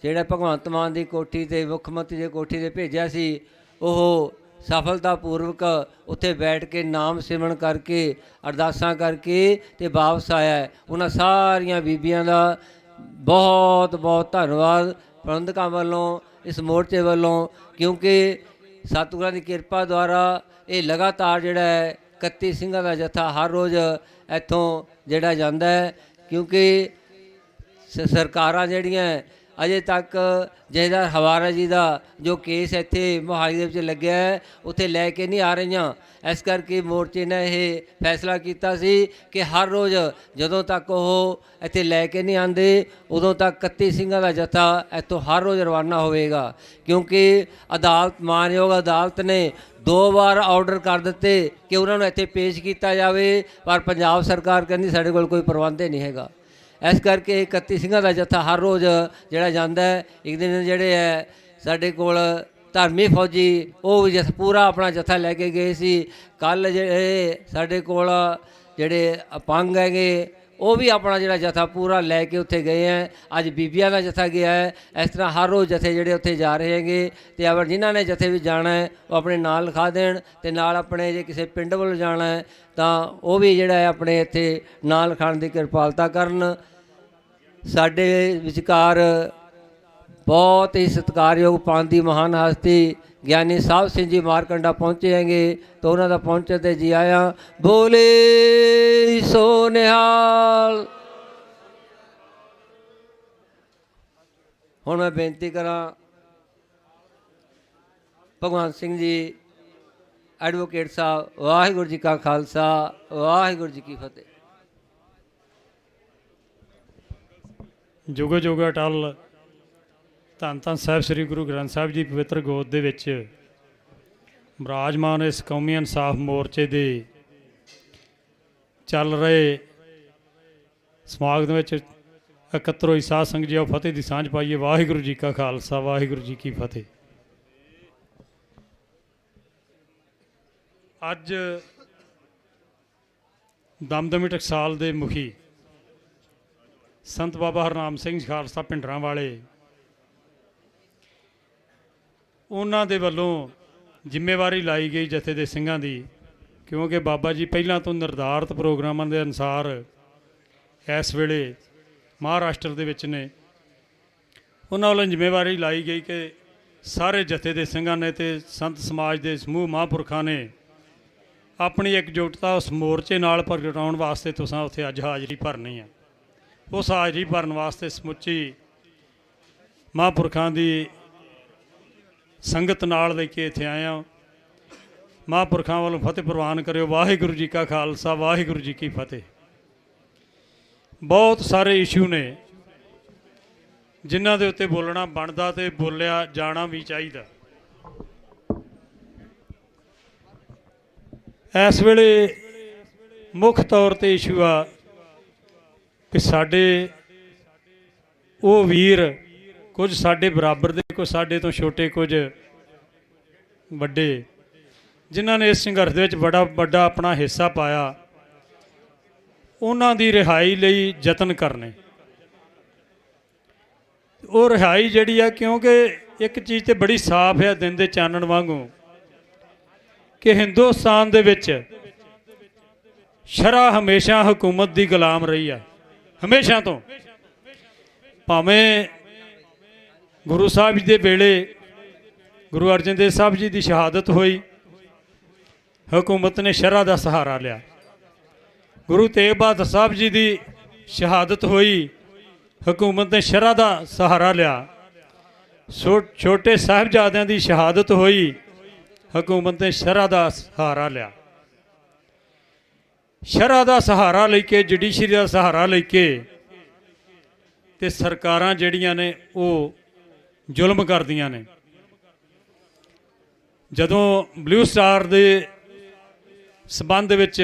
ਜਿਹੜਾ ਭਗਵੰਤ ਮਾਨ ਦੀ ਕੋਠੀ ਤੇ ਮੁੱਖ ਮੰਤਰੀ ਦੀ ਕੋਠੀ ਤੇ ਭੇਜਿਆ ਸੀ, ਉਹ ਸਫਲਤਾਪੂਰਵਕ ਉੱਥੇ ਬੈਠ ਕੇ ਨਾਮ ਸਿਮਰਨ ਕਰਕੇ ਅਰਦਾਸਾਂ ਕਰਕੇ ਤੇ ਵਾਪਸ ਆਇਆ। ਉਹਨਾਂ ਸਾਰੀਆਂ ਬੀਬੀਆਂ ਦਾ ਬਹੁਤ ਬਹੁਤ ਧੰਨਵਾਦ ਪ੍ਰਬੰਧਕਾਂ ਵੱਲੋਂ, ਇਸ ਮੋਰਚੇ ਵੱਲੋਂ, ਕਿਉਂਕਿ ਸਤਿਗੁਰਾਂ ਦੀ ਕਿਰਪਾ ਦੁਆਰਾ ਇਹ ਲਗਾਤਾਰ ਜਿਹੜਾ ਹੈ 31 ਸਿੰਘਾਂ ਦਾ ਜਥਾ ਹਰ ਰੋਜ਼ ਇੱਥੋਂ ਜਿਹੜਾ ਜਾਂਦਾ ਹੈ। ਕਿਉਂਕਿ ਸਰਕਾਰਾਂ ਜਿਹੜੀਆਂ ਅਜੇ ਤੱਕ ਜਥੇਦਾਰ ਹਵਾਰਾ ਜੀ ਦਾ ਜੋ ਕੇਸ ਇੱਥੇ ਮੋਹਾਲੀ ਦੇ ਵਿੱਚ ਲੱਗਿਆ ਹੈ ਉੱਥੇ ਲੈ ਕੇ ਨਹੀਂ ਆ ਰਹੀਆਂ। ਇਸ ਕਰਕੇ ਮੋਰਚੇ ਨੇ ਇਹ ਫੈਸਲਾ ਕੀਤਾ ਸੀ ਕਿ ਹਰ ਰੋਜ਼ ਜਦੋਂ ਤੱਕ ਉਹ ਇੱਥੇ ਲੈ ਕੇ ਨਹੀਂ ਆਉਂਦੇ ਉਦੋਂ ਤੱਕ 31 ਸਿੰਘਾਂ ਦਾ ਜਥਾ ਇੱਥੋਂ ਹਰ ਰੋਜ਼ ਰਵਾਨਾ ਹੋਵੇਗਾ। ਕਿਉਂਕਿ ਅਦਾਲਤ, ਮਾਨਯੋਗ ਅਦਾਲਤ ਨੇ 2 ਵਾਰ ਆਰਡਰ ਕਰ ਦਿੱਤੇ ਕਿ ਉਹਨਾਂ ਨੂੰ ਇੱਥੇ ਪੇਸ਼ ਕੀਤਾ ਜਾਵੇ, ਪਰ ਪੰਜਾਬ ਸਰਕਾਰ ਕਹਿੰਦੀ ਸਾਡੇ ਕੋਲ ਕੋਈ ਪ੍ਰਬੰਧ ਨਹੀਂ ਹੈਗਾ। ਇਸ ਕਰਕੇ 31 ਸਿੰਘਾਂ ਦਾ ਜਥਾ ਹਰ ਰੋਜ਼ ਜਿਹੜਾ ਜਾਂਦਾ ਹੈ। ਇੱਕ ਦਿਨ ਜਿਹੜੇ ਹੈ ਸਾਡੇ ਕੋਲ ਧਰਮੀ ਫੌਜੀ, ਉਹ ਵੀ ਪੂਰਾ ਆਪਣਾ ਜਥਾ ਲੈ ਕੇ ਗਏ ਸੀ। ਕੱਲ੍ਹ ਜਿਹੜੇ ਸਾਡੇ ਕੋਲ ਜਿਹੜੇ ਅਪੰਗ ਹੈਗੇ ਉਹ ਵੀ ਆਪਣਾ ਜਿਹੜਾ ਜਥਾ ਪੂਰਾ ਲੈ ਕੇ ਉੱਥੇ ਗਏ ਹੈ। ਅੱਜ ਬੀਬੀਆਂ ਦਾ ਜਥਾ ਗਿਆ ਹੈ। ਇਸ ਤਰ੍ਹਾਂ ਹਰ ਰੋਜ਼ ਜਥੇ ਜਿਹੜੇ ਉੱਥੇ ਜਾ ਰਹੇ ਹੈਗੇ। ਅਤੇ ਅਗਰ ਜਿਨ੍ਹਾਂ ਨੇ ਜਥੇ ਵਿੱਚ ਜਾਣਾ ਹੈ ਉਹ ਆਪਣੇ ਨਾਲ ਲਿਖਾ ਦੇਣ, ਅਤੇ ਨਾਲ ਆਪਣੇ ਜੇ ਕਿਸੇ ਪਿੰਡ ਵੱਲ ਜਾਣਾ ਹੈ ਤਾਂ ਉਹ ਵੀ ਜਿਹੜਾ ਹੈ ਆਪਣੇ ਇੱਥੇ ਨਾਂ ਲਿਖਾਉਣ ਦੀ ਕਿਰਪਾਲਤਾ ਕਰਨ। ਸਾਡੇ ਵਿਚਕਾਰ ਬਹੁਤ ਹੀ ਸਤਿਕਾਰਯੋਗ ਪੰਥ ਦੀ ਮਹਾਨ ਹਸਤੀ ਗਿਆਨੀ ਸਾਹਿਬ ਸਿੰਘ ਜੀ ਮਾਰਕੰਡਾ ਪਹੁੰਚੇ ਹੈਗੇ, ਤਾਂ ਉਹਨਾਂ ਦਾ ਪਹੁੰਚਣ 'ਤੇ ਜੀ ਆਇਆਂ। ਬੋਲੇ ਸੋ ਨਿਹਾਲ। ਹੁਣ ਮੈਂ ਬੇਨਤੀ ਕਰਾਂ ਭਗਵੰਤ ਸਿੰਘ ਜੀ ਐਡਵੋਕੇਟ ਸਾਹਿਬ, ਵਾਹਿਗੁਰੂ ਜੀ ਕਾ ਖਾਲਸਾ, ਵਾਹਿਗੁਰੂ ਜੀ ਕੀ ਫਤਿਹ। ਜੁਗੋ ਜੁਗ ਅਟਲ ਧੰਨ ਧੰਨ ਸਾਹਿਬ ਸ੍ਰੀ ਗੁਰੂ ਗ੍ਰੰਥ ਸਾਹਿਬ ਜੀ ਪਵਿੱਤਰ ਗੋਦ ਦੇ ਵਿੱਚ ਬਿਰਾਜਮਾਨ ਇਸ ਕੌਮੀ ਇਨਸਾਫ ਮੋਰਚੇ ਦੇ ਚੱਲ ਰਹੇ ਸਮਾਗਮ ਵਿੱਚ ਇਕੱਤਰ ਹੋਈ ਸਾਧ ਸੰਗਤ ਜੀ, ਆਓ ਫਤਿਹ ਦੀ ਸਾਂਝ ਪਾਈਏ। ਵਾਹਿਗੁਰੂ ਜੀ ਕਾ ਖਾਲਸਾ, ਵਾਹਿਗੁਰੂ ਜੀ ਕੀ ਫਤਿਹ। ਅੱਜ ਦਮਦਮੀ ਟਕਸਾਲ ਦੇ ਮੁਖੀ ਸੰਤ ਬਾਬਾ ਹਰਨਾਮ ਸਿੰਘ ਖਾਲਸਾ ਭਿੰਡਰਾਂ ਵਾਲੇ, ਉਹਨਾਂ ਦੇ ਵੱਲੋਂ ਜ਼ਿੰਮੇਵਾਰੀ ਲਾਈ ਗਈ ਜਥੇ ਦੇ ਸਿੰਘਾਂ ਦੀ, ਕਿਉਂਕਿ ਬਾਬਾ ਜੀ ਪਹਿਲਾਂ ਤੋਂ ਨਿਰਧਾਰਤ ਪ੍ਰੋਗਰਾਮਾਂ ਦੇ ਅਨੁਸਾਰ ਇਸ ਵੇਲੇ ਮਹਾਰਾਸ਼ਟਰ ਦੇ ਵਿੱਚ ਨੇ। ਉਹਨਾਂ ਵੱਲੋਂ ਜ਼ਿੰਮੇਵਾਰੀ ਲਾਈ ਗਈ ਕਿ ਸਾਰੇ ਜਥੇ ਦੇ ਸਿੰਘਾਂ ਨੇ ਅਤੇ ਸੰਤ ਸਮਾਜ ਦੇ ਸਮੂਹ ਮਹਾਂਪੁਰਖਾਂ ਨੇ ਆਪਣੀ ਇਕਜੁੱਟਤਾ ਉਸ ਮੋਰਚੇ ਨਾਲ ਪ੍ਰਗਟਾਉਣ ਵਾਸਤੇ ਤੁਸੀਂ ਉੱਥੇ ਅੱਜ ਹਾਜ਼ਰੀ ਭਰਨੀ ਹੈ। ਉਸ ਹਾਜ਼ਰੀ ਭਰਨ ਵਾਸਤੇ ਸਮੁੱਚੀ ਮਹਾਂਪੁਰਖਾਂ ਦੀ ਸੰਗਤ ਨਾਲ ਲੈ ਕੇ ਇੱਥੇ ਆਏ ਹਾਂ। ਮਹਾਂਪੁਰਖਾਂ ਵੱਲੋਂ ਫਤਿਹ ਪ੍ਰਵਾਨ ਕਰਿਓ। ਵਾਹਿਗੁਰੂ ਜੀ ਕਾ ਖਾਲਸਾ, ਵਾਹਿਗੁਰੂ ਜੀ ਕੀ ਫਤਿਹ। ਬਹੁਤ ਸਾਰੇ ਇਸ਼ੂ ਨੇ ਜਿਨ੍ਹਾਂ ਦੇ ਉੱਤੇ ਬੋਲਣਾ ਬਣਦਾ ਤੇ ਬੋਲਿਆ ਜਾਣਾ ਵੀ ਚਾਹੀਦਾ। ਇਸ ਵੇਲੇ ਮੁੱਖ ਤੌਰ ਤੇ ਇਸ਼ੂ ਆ ਕਿ ਸਾਡੇ ਉਹ ਵੀਰ, ਕੁਝ ਸਾਡੇ ਬਰਾਬਰ ਦੇ, ਕੁਝ ਸਾਡੇ ਤੋਂ ਛੋਟੇ, ਕੁਝ ਵੱਡੇ, ਜਿਨ੍ਹਾਂ ਨੇ ਇਸ ਸੰਘਰਸ਼ ਦੇ ਵਿੱਚ ਬੜਾ ਵੱਡਾ ਆਪਣਾ ਹਿੱਸਾ ਪਾਇਆ, ਉਹਨਾਂ ਦੀ ਰਿਹਾਈ ਲਈ ਯਤਨ ਕਰਨੇ। ਉਹ ਰਿਹਾਈ ਜਿਹੜੀ ਆ, ਕਿਉਂਕਿ ਇੱਕ ਚੀਜ਼ ਤੇ ਬੜੀ ਸਾਫ਼ ਹੈ ਦਿਨ ਦੇ ਚਾਨਣ ਵਾਂਗੂ ਕਿ ਹਿੰਦੁਸਤਾਨ ਦੇ ਵਿੱਚ ਸ਼ਰਅ ਹਮੇਸ਼ਾ ਹਕੂਮਤ ਦੀ ਗੁਲਾਮ ਰਹੀ ਹੈ, ਹਮੇਸ਼ਾ ਤੋਂ। ਭਾਵੇਂ ਗੁਰੂ ਸਾਹਿਬ ਜੀ ਦੇ ਵੇਲੇ ਗੁਰੂ ਅਰਜਨ ਦੇਵ ਸਾਹਿਬ ਜੀ ਦੀ ਸ਼ਹਾਦਤ ਹੋਈ, ਹਕੂਮਤ ਨੇ ਸ਼ਰਅ ਦਾ ਸਹਾਰਾ ਲਿਆ। ਗੁਰੂ ਤੇਗ ਬਹਾਦਰ ਸਾਹਿਬ ਜੀ ਦੀ ਸ਼ਹਾਦਤ ਹੋਈ, ਹਕੂਮਤ ਨੇ ਸ਼ਰਅ ਦਾ ਸਹਾਰਾ ਲਿਆ। ਛੋਟੇ ਸਾਹਿਬਜ਼ਾਦਿਆਂ ਦੀ ਸ਼ਹਾਦਤ ਹੋਈ, ਹਕੂਮਤ ਨੇ ਸ਼ਰਅ ਦਾ ਸਹਾਰਾ ਲਿਆ। ਸ਼ਰਅ ਦਾ ਸਹਾਰਾ ਲੈ ਕੇ, ਜੁਡੀਸ਼ਰੀ ਦਾ ਸਹਾਰਾ ਲੈ ਕੇ, ਤੇ ਸਰਕਾਰਾਂ ਜਿਹੜੀਆਂ ਨੇ ਉਹ ਜ਼ੁਲਮ ਕਰਦੀਆਂ ਨੇ। ਜਦੋਂ ਬਲੂ ਸਟਾਰ ਦੇ ਸਬੰਧ ਵਿੱਚ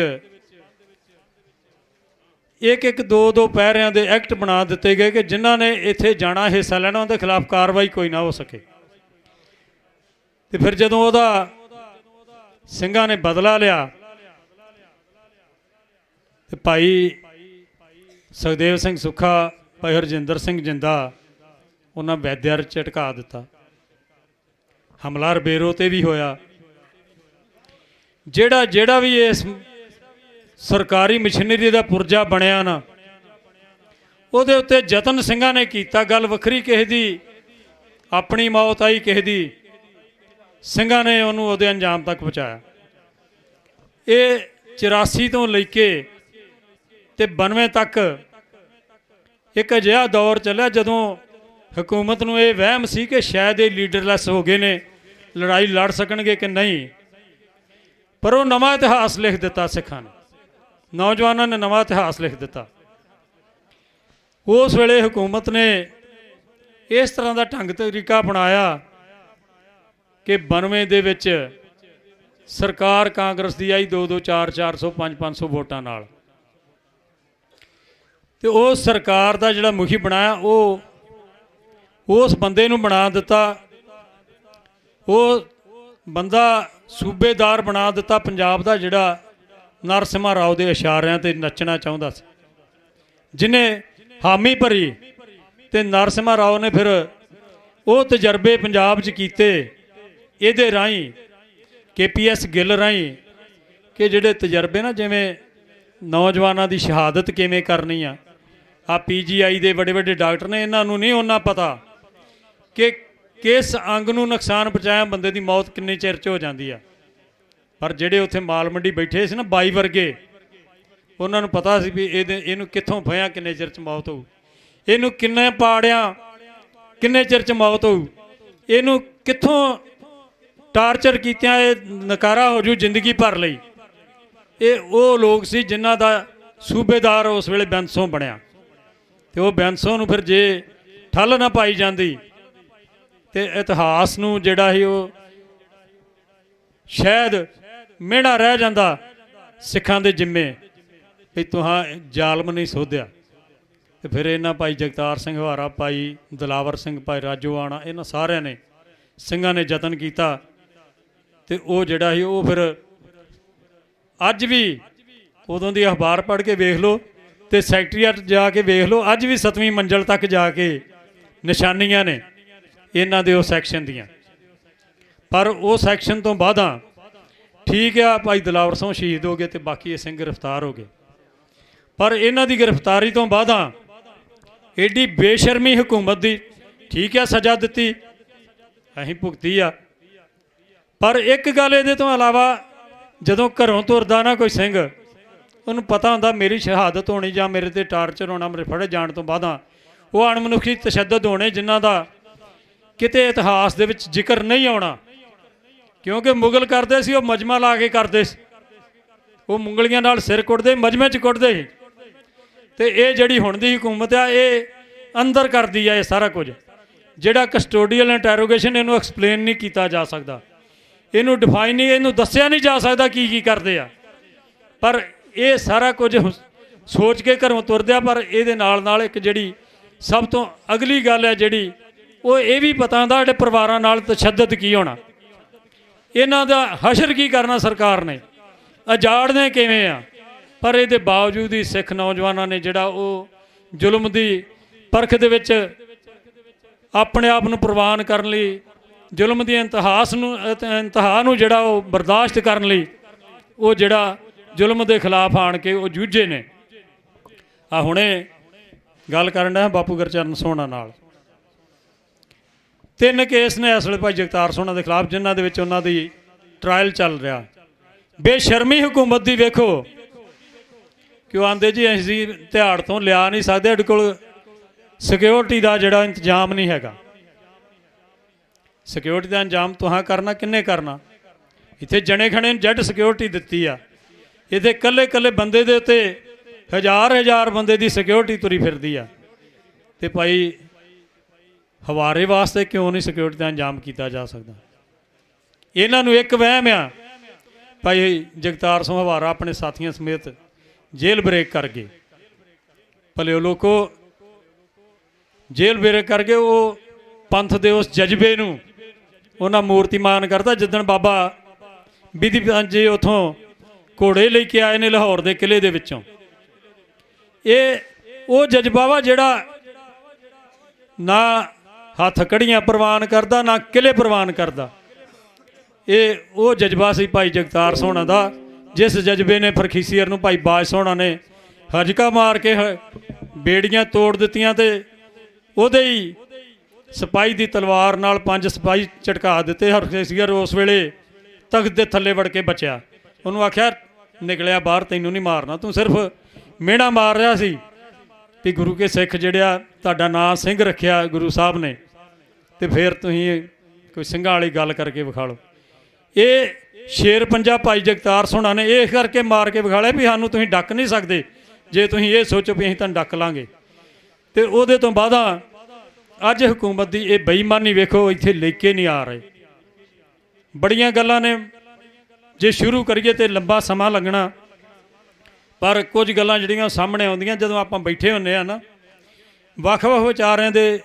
ਇੱਕ ਦੋ ਪਹਿਰਿਆਂ ਦੇ ਐਕਟ ਬਣਾ ਦਿੱਤੇ ਗਏ ਕਿ ਜਿਨ੍ਹਾਂ ਨੇ ਇੱਥੇ ਜਾਣਾ, ਹਿੱਸਾ ਲੈਣਾ, ਉਹਦੇ ਖਿਲਾਫ ਕਾਰਵਾਈ ਕੋਈ ਨਾ ਹੋ ਸਕੇ। ਤੇ ਫਿਰ ਜਦੋਂ ਉਹਦਾ ਸਿੰਘਾਂ ਨੇ ਬਦਲਾ ਲਿਆ ਤੇ ਭਾਈ ਸੁਖਦੇਵ ਸਿੰਘ ਸੁੱਖਾ, ਭਾਈ ਹਰਜਿੰਦਰ ਸਿੰਘ ਜਿੰਦਾ, ਉਹਨਾਂ ਵੈਦਿਆਰ ਝਟਕਾ ਦਿੱਤਾ। ਹਮਲਾ ਰਬੇਰੋ ਤੇ ਵੀ ਹੋਇਆ। ਜਿਹੜਾ ਵੀ ਇਸ ਸਰਕਾਰੀ ਮਸ਼ੀਨਰੀ ਦਾ ਪੁਰਜਾ ਬਣਿਆ ਨਾ, ਉਹਦੇ ਉੱਤੇ ਯਤਨ ਸਿੰਘਾਂ ਨੇ ਕੀਤਾ। ਗੱਲ ਵੱਖਰੀ ਕਿਸੇ ਦੀ ਆਪਣੀ ਮੌਤ ਆਈ, ਕਿਸੇ ਦੀ, ਸਿੰਘਾਂ ਨੇ ਉਹਨੂੰ ਉਹਦੇ ਅੰਜਾਮ ਤੱਕ ਪਹੁੰਚਾਇਆ। ਇਹ 84 ਤੋਂ ਲੈ ਕੇ ਤੇ 92 ਤੱਕ ਇੱਕ ਅਜਿਹਾ ਦੌਰ ਚੱਲਿਆ ਜਦੋਂ ਹਕੂਮਤ ਨੂੰ ਇਹ ਵਹਿਮ ਸੀ ਕਿ ਸ਼ਾਇਦ ਇਹ ਲੀਡਰਲੈਸ ਹੋ ਗਏ ਨੇ, ਲੜਾਈ ਲੜ ਸਕਣਗੇ ਕਿ ਨਹੀਂ। ਪਰ ਉਹ ਨਵਾਂ ਇਤਿਹਾਸ ਲਿਖ ਦਿੱਤਾ ਸਿੱਖਾਂ ਨੇ, ਨੌਜਵਾਨਾਂ ਨੇ ਨਵਾਂ ਇਤਿਹਾਸ ਲਿਖ ਦਿੱਤਾ। ਉਸ ਵੇਲੇ ਹਕੂਮਤ ਨੇ ਇਸ ਤਰ੍ਹਾਂ ਦਾ ਢੰਗ ਤਰੀਕਾ ਅਪਣਾਇਆ ਕਿ 92 ਦੇ ਵਿੱਚ ਸਰਕਾਰ ਕਾਂਗਰਸ ਦੀ ਆਈ 2-2, 400, 500 ਵੋਟਾਂ ਨਾਲ। ਤੇ ਉਹ ਸਰਕਾਰ ਦਾ ਜਿਹੜਾ ਮੁਖੀ ਬਣਾਇਆ, ਉਹ ਉਸ ਬੰਦੇ ਨੂੰ ਬਣਾ ਦਿੱਤਾ। ਉਹ ਬੰਦਾ ਸੂਬੇਦਾਰ ਬਣਾ ਦਿੱਤਾ ਪੰਜਾਬ ਦਾ, ਜਿਹੜਾ ਨਰਸਿਮਹਾ ਰਾਓ ਦੇ ਇਸ਼ਾਰਿਆਂ ਤੇ ਨੱਚਣਾ ਚਾਹੁੰਦਾ ਸੀ, ਜਿਹਨੇ ਹਾਮੀ ਭਰੀ। ਤੇ ਨਰਸਿਮਹਾ ਰਾਓ ਨੇ ਫਿਰ ਉਹ ਤਜਰਬੇ ਪੰਜਾਬ 'ਚ ਕੀਤੇ ਇਹਦੇ ਰਾਹੀਂ, KPS ਗਿੱਲ ਰਾਹੀਂ, ਕਿ ਜਿਹੜੇ ਤਜਰਬੇ ਨਾ, ਜਿਵੇਂ ਨੌਜਵਾਨਾਂ ਦੀ ਸ਼ਹਾਦਤ ਕਿਵੇਂ ਕਰਨੀ ਆ। PGI ਦੇ ਵੱਡੇ ਵੱਡੇ ਡਾਕਟਰ ਨੇ, ਇਹਨਾਂ ਨੂੰ ਨਹੀਂ ਉਹਨਾਂ ਪਤਾ ਕਿ ਕਿਸ ਅੰਗ ਨੂੰ ਨੁਕਸਾਨ ਪਹੁੰਚਾਇਆ ਬੰਦੇ ਦੀ ਮੌਤ ਕਿੰਨੇ ਚਿਰ 'ਚ ਹੋ ਜਾਂਦੀ ਆ। ਪਰ ਜਿਹੜੇ ਉੱਥੇ ਮਾਲ ਮੰਡੀ ਬੈਠੇ ਸੀ ਨਾ, ਬਾਈ ਵਰਗੇ, ਉਹਨਾਂ ਨੂੰ ਪਤਾ ਸੀ ਵੀ ਇਹਨੂੰ ਕਿੱਥੋਂ ਫਇਆ, ਕਿੰਨੇ ਚਿਰ 'ਚ ਮੌਤ ਹੋਊ, ਇਹਨੂੰ ਕਿੰਨੇ ਪਾੜਿਆਂ ਕਿੰਨੇ ਚਿਰ 'ਚ ਮੌਤ ਹੋਊ, ਇਹਨੂੰ ਕਿੱਥੋਂ ਟਾਰਚਰ ਕੀਤਿਆਂ ਇਹ ਨਕਾਰਾ ਹੋ ਜੂ ਜ਼ਿੰਦਗੀ ਭਰ ਲਈ। ਇਹ ਉਹ ਲੋਕ ਸੀ ਜਿਨ੍ਹਾਂ ਦਾ ਸੂਬੇਦਾਰ ਉਸ ਵੇਲੇ ਬੈਂਸੋਂ ਬਣਿਆ। ਤੇ ਉਹ ਬੈਂਸੋਂ ਨੂੰ ਫਿਰ ਜੇ ਠੱਲ ਨਾ ਪਾਈ ਜਾਂਦੀ ਤੇ ਇਤਿਹਾਸ ਨੂੰ ਜਿਹੜਾ ਸੀ ਉਹ ਸ਼ਾਇਦ ਮਿਹਣਾ ਰਹਿ ਜਾਂਦਾ ਸਿੱਖਾਂ ਦੇ ਜਿੰਮੇ ਵੀ ਤੁਹਾਂ ਜ਼ਾਲਮ ਨਹੀਂ ਸੋਧਿਆ। ਤੇ ਫਿਰ ਇਹਨਾਂ ਭਾਈ ਜਗਤਾਰ ਸਿੰਘ ਹਵਾਰਾ, ਭਾਈ ਦਿਲਾਵਰ ਸਿੰਘ, ਭਾਈ ਰਾਜੋਆਣਾ, ਇਹਨਾਂ ਸਾਰਿਆਂ ਨੇ ਸਿੰਘਾਂ ਨੇ ਯਤਨ ਕੀਤਾ। ਤੇ ਉਹ ਜਿਹੜਾ ਸੀ ਉਹ ਫਿਰ ਅੱਜ ਵੀ, ਉਦੋਂ ਦੀ ਅਖਬਾਰ ਪੜ੍ਹ ਕੇ ਵੇਖ ਲਓ ਤੇ ਸੈਕਟਰੀਏਟ ਜਾ ਕੇ ਵੇਖ ਲਓ, ਅੱਜ ਵੀ 7ਵੀਂ ਮੰਜ਼ਲ ਤੱਕ ਜਾ ਕੇ ਨਿਸ਼ਾਨੀਆਂ ਨੇ ਇਹਨਾਂ ਦੇ ਉਹ ਸੈਕਸ਼ਨ ਦੀਆਂ। ਪਰ ਉਹ ਸੈਕਸ਼ਨ ਤੋਂ ਬਾਅਦਾਂ ਠੀਕ ਆ, ਭਾਈ ਦਿਲਾਵਰ ਸਿੰਘ ਸ਼ਹੀਦ ਹੋ ਗਏ ਤੇ ਬਾਕੀ ਇਹ ਸਿੰਘ ਗ੍ਰਿਫਤਾਰ ਹੋ ਗਏ। ਪਰ ਇਹਨਾਂ ਦੀ ਗ੍ਰਿਫਤਾਰੀ ਤੋਂ ਬਾਅਦਾਂ ਐਡੀ ਬੇਸ਼ਰਮੀ ਹਕੂਮਤ ਦੀ, ਠੀਕ ਆ, ਸਜ਼ਾ ਦਿੱਤੀ, ਅਸੀਂ ਭੁਗਤੀ ਆ। ਪਰ ਇੱਕ ਗੱਲ ਇਹਦੇ ਤੋਂ ਇਲਾਵਾ, ਜਦੋਂ ਘਰੋਂ ਤੁਰਦਾ ਨਾ ਕੋਈ ਸਿੰਘ, ਉਹਨੂੰ ਪਤਾ ਹੁੰਦਾ ਮੇਰੀ ਸ਼ਹਾਦਤ ਹੋਣੀ ਜਾਂ ਮੇਰੇ ਤੇ ਟਾਰਚਰ ਹੋਣਾ, ਮੇਰੇ ਫੜੇ ਜਾਣ ਤੋਂ ਬਾਅਦਾਂ ਉਹ ਅਣਮਨੁੱਖੀ ਤਸ਼ੱਦਦ ਹੋਣੇ ਜਿਨ੍ਹਾਂ ਦਾ ਕਿਤੇ ਇਤਿਹਾਸ ਦੇ ਵਿੱਚ ਜ਼ਿਕਰ ਨਹੀਂ ਆਉਣਾ। ਕਿਉਂਕਿ ਮੁਗਲ ਕਰਦੇ ਸੀ, ਉਹ ਮਜਮਾ ਲਾ ਕੇ ਕਰਦੇ ਸੀ, ਉਹ ਮੁੰਗਲੀਆਂ ਨਾਲ ਸਿਰ ਕੁੱਟਦੇ, ਮਜਮੇ 'ਚ ਕੁੱਟਦੇ ਸੀ। ਤੇ ਇਹ ਜਿਹੜੀ ਹੁਣ ਦੀ ਹਕੂਮਤ ਆ ਇਹ ਅੰਦਰ ਕਰਦੀ ਆ ਇਹ ਸਾਰਾ ਕੁਝ। ਜਿਹੜਾ ਕਸਟੋਡੀਅਲ ਇੰਟਰੋਗੇਸ਼ਨ ਇਹਨੂੰ ਐਕਸਪਲੇਨ ਨਹੀਂ ਕੀਤਾ ਜਾ ਸਕਦਾ, ਇਹਨੂੰ ਡਿਫਾਈਨ ਨਹੀਂ, ਇਹਨੂੰ ਦੱਸਿਆ ਨਹੀਂ ਜਾ ਸਕਦਾ ਕੀ ਕੀ ਕਰਦੇ ਆ। ਪਰ ਇਹ ਸਾਰਾ ਕੁਝ ਸੋਚ ਕੇ ਘਰੋਂ ਤੁਰਦੇ ਆ। ਪਰ ਇਹਦੇ ਨਾਲ ਨਾਲ ਇੱਕ ਜਿਹੜੀ ਸਭ ਤੋਂ ਅਗਲੀ ਗੱਲ ਹੈ ਜਿਹੜੀ ਉਹ ਇਹ ਵੀ ਪਤਾ ਹੁੰਦਾ ਸਾਡੇ ਪਰਿਵਾਰਾਂ ਨਾਲ ਤਸ਼ੱਦਦ ਕੀ ਹੋਣਾ, ਇਹਨਾਂ ਦਾ ਹਸ਼ਰ ਕੀ ਕਰਨਾ ਸਰਕਾਰ ਨੇ, ਉਜਾੜਨੇ ਕਿਵੇਂ ਆ। ਪਰ ਇਹਦੇ ਬਾਵਜੂਦ ਹੀ ਸਿੱਖ ਨੌਜਵਾਨਾਂ ਨੇ ਜਿਹੜਾ ਉਹ ਜ਼ੁਲਮ ਦੀ ਪਰਖ ਦੇ ਵਿੱਚ ਆਪਣੇ ਆਪ ਨੂੰ ਪ੍ਰਵਾਨ ਕਰਨ ਲਈ, ਜ਼ੁਲਮ ਦੀ ਇੰਤਹਾ ਨੂੰ ਜਿਹੜਾ ਉਹ ਬਰਦਾਸ਼ਤ ਕਰਨ ਲਈ ਉਹ ਜਿਹੜਾ ਜ਼ੁਲਮ ਦੇ ਖਿਲਾਫ ਆਣ ਕੇ ਉਹ ਜੂਝੇ ਨੇ। ਆ ਹੁਣੇ ਗੱਲ ਕਰਨ ਡਿਆ ਬਾਪੂ ਗੁਰਚਰਨ ਸੋਹਣਾ ਨਾਲ, 3 ਕੇਸ ਨੇ ਇਸ ਵੇਲੇ ਭਾਈ ਜਗਤਾਰ ਸੋਹਣਾ ਦੇ ਖਿਲਾਫ, ਜਿਨ੍ਹਾਂ ਦੇ ਵਿੱਚ ਉਹਨਾਂ ਦੀ ਟਰਾਇਲ ਚੱਲ ਰਿਹਾ। ਬੇਸ਼ਰਮੀ ਹਕੂਮਤ ਦੀ ਵੇਖੋ ਕਿ ਉਹ ਆਂਦੇ ਜੀ ਅਸੀਂ ਤਿਹਾੜ ਤੋਂ ਲਿਆ ਨਹੀਂ ਸਕਦੇ, ਸਾਡੇ ਕੋਲ ਸਿਕਿਉਰਿਟੀ ਦਾ ਜਿਹੜਾ ਇੰਤਜ਼ਾਮ ਨਹੀਂ ਹੈਗਾ। ਸਿਕਿਉਰਿਟੀ ਦਾ ਇੰਤਜ਼ਾਮ ਤੁਹਾਂ ਕਰਨਾ, ਕਿੰਨੇ ਕਰਨਾ? ਇੱਥੇ ਜਣੇ ਖਣੇ ਨੂੰ ਜੱਡ ਸਿਕਿਉਰਿਟੀ ਦਿੱਤੀ ਆ, ਇੱਥੇ ਇਕੱਲੇ ਇਕੱਲੇ ਬੰਦੇ ਦੇ ਉੱਤੇ ਹਜ਼ਾਰ ਬੰਦੇ ਦੀ ਸਿਕਿਉਰਿਟੀ ਤੁਰੀ ਫਿਰਦੀ ਆ। ਤੇ ਭਾਈ ਹਵਾਰੇ ਵਾਸਤੇ ਕਿਉਂ ਨਹੀਂ ਸਿਕਿਉਰਿਟੀ ਦਾ ਇੰਤਜ਼ਾਮ ਕੀਤਾ ਜਾ ਸਕਦਾ? ਇਹਨਾਂ ਨੂੰ ਇੱਕ ਵਹਿਮ ਆ, ਭਾਈ ਜਗਤਾਰ ਸਿੰਘ ਹਵਾਰਾ ਆਪਣੇ ਸਾਥੀਆਂ ਸਮੇਤ ਜੇਲ੍ਹ ਬ੍ਰੇਕ ਕਰ ਗਏ। ਭਲੇ ਉਹ ਲੋਕੋ ਜੇਲ੍ਹ ਬ੍ਰੇਕ ਕਰਕੇ ਉਹ ਪੰਥ ਦੇ ਉਸ ਜਜ਼ਬੇ ਨੂੰ ਉਹਨਾਂ ਮੂਰਤੀਮਾਨ ਕਰਤਾ। ਜਿੱਦਣ ਬਾਬਾ ਬਿਧੀ ਜੀ ਉੱਥੋਂ ਘੋੜੇ ਲੈ ਕੇ ਆਏ ਨੇ ਲਾਹੌਰ ਦੇ ਕਿਲੇ ਦੇ ਵਿੱਚੋਂ, ਇਹ ਉਹ ਜਜ਼ਬਾ ਵਾ ਜਿਹੜਾ ਨਾ ਹੱਥ ਕੜੀਆਂ ਪ੍ਰਵਾਨ ਕਰਦਾ, ਨਾ ਕਿਲੇ ਪ੍ਰਵਾਨ ਕਰਦਾ। ਇਹ ਉਹ ਜਜ਼ਬਾ ਸੀ ਭਾਈ ਜਗਤਾਰ ਸੋਹਣਾ ਦਾ, ਜਿਸ ਜਜ਼ਬੇ ਨੇ ਫਰਖੀਸੀਅਰ ਨੂੰ ਭਾਈ ਬਾਜ ਸੋਹਣਾ ਨੇ ਹਜਕਾ ਮਾਰ ਕੇ ਬੇੜੀਆਂ ਤੋੜ ਦਿੱਤੀਆਂ ਤੇ ਉਹਦੇ ਹੀ ਸਿਪਾਹੀ ਦੀ ਤਲਵਾਰ ਨਾਲ 5 ਸਿਪਾਹੀ ਝਟਕਾ ਦਿੱਤੇ। ਫਰਖੀਸੀਅਰ ਉਸ ਵੇਲੇ ਤਖਤ ਦੇ ਥੱਲੇ ਵੜ ਕੇ ਬਚਿਆ। ਉਹਨੂੰ ਆਖਿਆ ਨਿਕਲਿਆ ਬਾਹਰ, ਤੈਨੂੰ ਨਹੀਂ ਮਾਰਨਾ, ਤੂੰ ਸਿਰਫ ਮਿਹਣਾ ਮਾਰ ਰਿਹਾ ਸੀ ਵੀ ਗੁਰੂ ਕੇ ਸਿੱਖ ਜਿਹੜਿਆ ਤੁਹਾਡਾ ਨਾਂ ਸਿੰਘ ਰੱਖਿਆ ਗੁਰੂ ਸਾਹਿਬ ਨੇ, ਤੇ ਫਿਰ ਤੁਸੀਂ ਕੋਈ ਸਿੰਘਾਂ ਵਾਲੀ ਗੱਲ ਕਰਕੇ ਵਿਖਾ ਲਓ। ਇਹ ਸ਼ੇਰ ਪੰਜਾ ਭਾਈ ਜਗਤਾਰ ਸੋਹਣਾ ਨੇ ਇਹ ਕਰਕੇ ਮਾਰ ਕੇ ਵਿਖਾ ਲਿਆ ਵੀ ਸਾਨੂੰ ਤੁਸੀਂ ਡੱਕ ਨਹੀਂ ਸਕਦੇ, ਜੇ ਤੁਸੀਂ ਇਹ ਸੋਚੋ ਵੀ ਅਸੀਂ ਤੁਹਾਨੂੰ ਡੱਕ ਲਾਂਗੇ। ਤੇ ਉਹਦੇ ਤੋਂ ਬਾਅਦ ਅੱਜ ਹਕੂਮਤ ਦੀ ਇਹ ਬੇਈਮਾਨੀ ਵੇਖੋ, ਇੱਥੇ ਲੈ ਕੇ ਨਹੀਂ ਆ ਰਹੇ। ਬੜੀਆਂ ਗੱਲਾਂ ਨੇ, ਜੇ ਸ਼ੁਰੂ ਕਰੀਏ ਤੇ ਲੰਬਾ ਸਮਾਂ ਲੱਗਣਾ, ਪਰ ਕੁਝ ਗੱਲਾਂ ਜਿਹੜੀਆਂ ਸਾਹਮਣੇ ਆਉਂਦੀਆਂ ਜਦੋਂ ਆਪਾਂ ਬੈਠੇ ਹੁੰਦੇ ਆ ਨਾ, ਵੱਖ-ਵੱਖ ਵਿਚਾਰਿਆਂ ਦੇ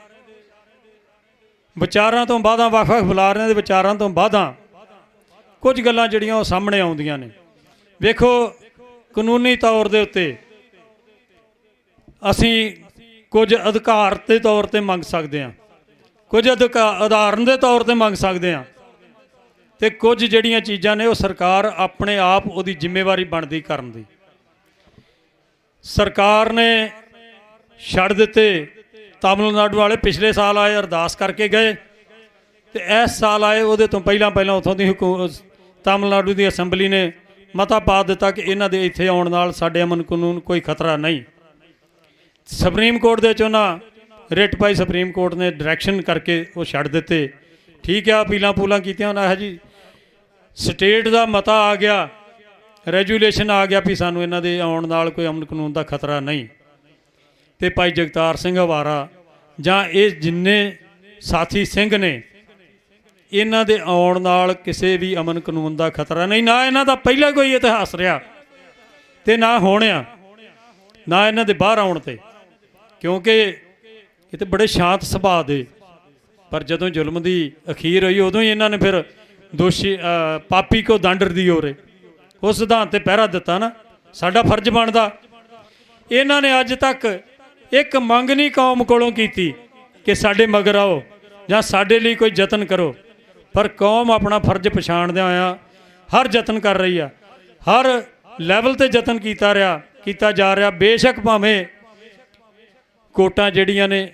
ਵਿਚਾਰਾਂ ਤੋਂ ਬਾਅਦ, ਵੱਖ-ਵੱਖ ਬੁਲਾਰਿਆਂ ਦੇ ਵਿਚਾਰਾਂ ਤੋਂ ਬਾਅਦ ਕੁਝ ਗੱਲਾਂ ਜਿਹੜੀਆਂ ਉਹ ਸਾਹਮਣੇ ਆਉਂਦੀਆਂ ਨੇ। ਵੇਖੋ ਕਾਨੂੰਨੀ ਤੌਰ ਦੇ ਉੱਤੇ ਅਸੀਂ ਕੁਝ ਅਧਿਕਾਰ ਦੇ ਤੌਰ ਤੇ ਮੰਗ ਸਕਦੇ ਹਾਂ, ਕੁਝ ਉਦਾਹਰਨ ਦੇ ਤੌਰ ਤੇ ਮੰਗ ਸਕਦੇ ਹਾਂ, ਤੇ ਕੁਝ ਜਿਹੜੀਆਂ ਚੀਜ਼ਾਂ ਨੇ ਉਹ ਸਰਕਾਰ ਆਪਣੇ ਆਪ ਉਹਦੀ ਜ਼ਿੰਮੇਵਾਰੀ ਬਣਦੀ ਕਰਨ ਦੀ। ਸਰਕਾਰ ਨੇ ਛੱਡ ਦਿੱਤੇ, ਤਾਮਿਲਨਾਡੂ ਵਾਲੇ ਪਿਛਲੇ ਸਾਲ ਆਏ ਅਰਦਾਸ ਕਰਕੇ ਗਏ, ਤੇ ਇਸ ਸਾਲ ਆਏ ਉਹਦੇ ਤੋਂ ਪਹਿਲਾਂ ਉੱਥੋਂ ਦੀ ਤਾਮਿਲਨਾਡੂ ਦੀ ਅਸੈਂਬਲੀ ਨੇ ਮਤਾ ਪਾ ਦਿੱਤਾ ਕਿ ਇਹਨਾਂ ਦੇ ਇੱਥੇ ਆਉਣ ਨਾਲ ਸਾਡੇ ਅਮਨ ਕਾਨੂੰਨ ਕੋਈ ਖਤਰਾ ਨਹੀਂ। ਸੁਪਰੀਮ ਕੋਰਟ ਦੇ ਵਿੱਚ ਉਹਨਾਂ ਰਿਟ ਪਾਈ, ਸੁਪਰੀਮ ਕੋਰਟ ਨੇ ਡਾਇਰੈਕਸ਼ਨ ਕਰਕੇ ਉਹ ਛੱਡ ਦਿੱਤੇ। ਠੀਕ ਆ, ਅਪੀਲਾਂ ਪੂਲਾਂ ਕੀਤੀਆਂ ਉਹਨਾਂ, ਹੈ ਜੀ ਸਟੇਟ ਦਾ ਮਤਾ ਆ ਗਿਆ, ਰੈਜੂਲੇਸ਼ਨ ਆ ਗਿਆ ਵੀ ਸਾਨੂੰ ਇਹਨਾਂ ਦੇ ਆਉਣ ਨਾਲ ਕੋਈ ਅਮਨ ਕਾਨੂੰਨ ਦਾ ਖਤਰਾ ਨਹੀਂ। ਤੇ ਭਾਈ ਜਗਤਾਰ ਸਿੰਘ ਹਵਾਰਾ ਜਾਂ ਇਹ ਜਿੰਨੇ ਸਾਥੀ ਸਿੰਘ ਨੇ, ਇਹਨਾਂ ਦੇ ਆਉਣ ਨਾਲ ਕਿਸੇ ਵੀ ਅਮਨ ਕਾਨੂੰਨ ਦਾ ਖਤਰਾ ਨਹੀਂ। ਨਾ ਇਹਨਾਂ ਦਾ ਪਹਿਲਾਂ ਕੋਈ ਇਤਿਹਾਸ ਰਿਹਾ ਤੇ ਨਾ ਹੋਣਿਆ, ਨਾ ਇਹਨਾਂ ਦੇ ਬਾਹਰ ਆਉਣ ਤੇ, ਕਿਉਂਕਿ ਇਹ ਤੇ ਬੜੇ ਸ਼ਾਂਤ ਸੁਭਾਅ ਦੇ। ਪਰ ਜਦੋਂ ਜ਼ੁਲਮ ਦੀ ਅਖੀਰ ਹੋਈ ਉਦੋਂ ਹੀ ਇਹਨਾਂ ਨੇ ਫਿਰ ਦੋਸ਼ੀ ਪਾਪੀ ਕੋ ਦੰਡ ਦਿਓ ਰੇ, ਉਸ ਸਿਧਾਂਤ ਤੇ ਪਹਿਰਾ ਦਿੱਤਾ ਨਾ। ਸਾਡਾ ਫਰਜ਼ ਬਣਦਾ। ਇਹਨਾਂ ਨੇ ਅੱਜ ਤੱਕ ਇੱਕ ਮੰਗ ਨਹੀਂ ਕੌਮ ਕੋਲੋਂ ਕੀਤੀ ਕਿ ਸਾਡੇ ਮਗਰ ਆਓ ਜਾਂ ਸਾਡੇ ਲਈ ਕੋਈ ਯਤਨ ਕਰੋ, ਪਰ ਕੌਮ ਆਪਣਾ ਫਰਜ਼ ਪਛਾਣਦਿਆਂ ਹੋਇਆ ਹਰ ਯਤਨ ਕਰ ਰਹੀ ਆ, ਹਰ ਲੈਵਲ ਤੇ ਯਤਨ ਕੀਤਾ ਜਾ ਰਿਹਾ। ਬੇਸ਼ੱਕ ਭਾਵੇਂ ਕੋਟਾਂ ਜਿਹੜੀਆਂ ਨੇ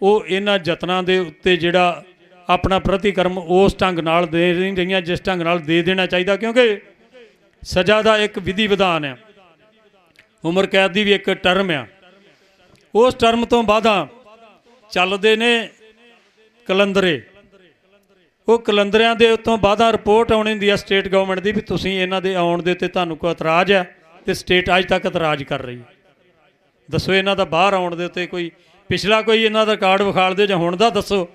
ਉਹ ਇਹਨਾਂ ਯਤਨਾਂ ਦੇ ਉੱਤੇ ਜਿਹੜਾ ਆਪਣਾ ਪ੍ਰਤੀਕਰਮ ਉਸ ਢੰਗ ਨਾਲ ਦੇ ਨਹੀਂ ਰਹੀਆਂ ਜਿਸ ਢੰਗ ਨਾਲ ਦੇ ਦੇਣਾ ਚਾਹੀਦਾ, ਕਿਉਂਕਿ ਸਜ਼ਾ ਦਾ ਇੱਕ ਵਿਧੀ ਵਿਧਾਨ ਆ, ਉਮਰ ਕੈਦ ਦੀ ਵੀ ਇੱਕ ਟਰਮ ਆ। ਉਸ ਟਰਮ ਤੋਂ ਬਾਅਦ ਚੱਲਦੇ ਨੇ ਕਲੰਦਰੇ, ਉਹ ਕਲੰਦਰਿਆਂ ਦੇ ਉੱਤੋਂ ਬਾਅਦ ਰਿਪੋਰਟ ਆਉਣੀ ਹੁੰਦੀ ਆ ਸਟੇਟ ਗਵਰਨਮੈਂਟ ਦੀ ਵੀ ਤੁਸੀਂ ਇਹਨਾਂ ਦੇ ਆਉਣ ਦੇ ਉੱਤੇ ਤੁਹਾਨੂੰ ਕੋਈ ਇਤਰਾਜ਼ ਹੈ, ਤੇ ਸਟੇਟ ਅੱਜ ਤੱਕ ਇਤਰਾਜ਼ ਕਰ ਰਹੀ। ਦੱਸੋ ਇਹਨਾਂ ਦਾ ਬਾਹਰ ਆਉਣ ਦੇ ਉੱਤੇ ਕੋਈ ਪਿਛਲਾ ਕੋਈ ਇਹਨਾਂ ਦਾ ਕਾਰਡ ਵਿਖਾਲ ਦਿਓ ਜਾਂ ਹੁਣ ਦਾ ਦੱਸੋ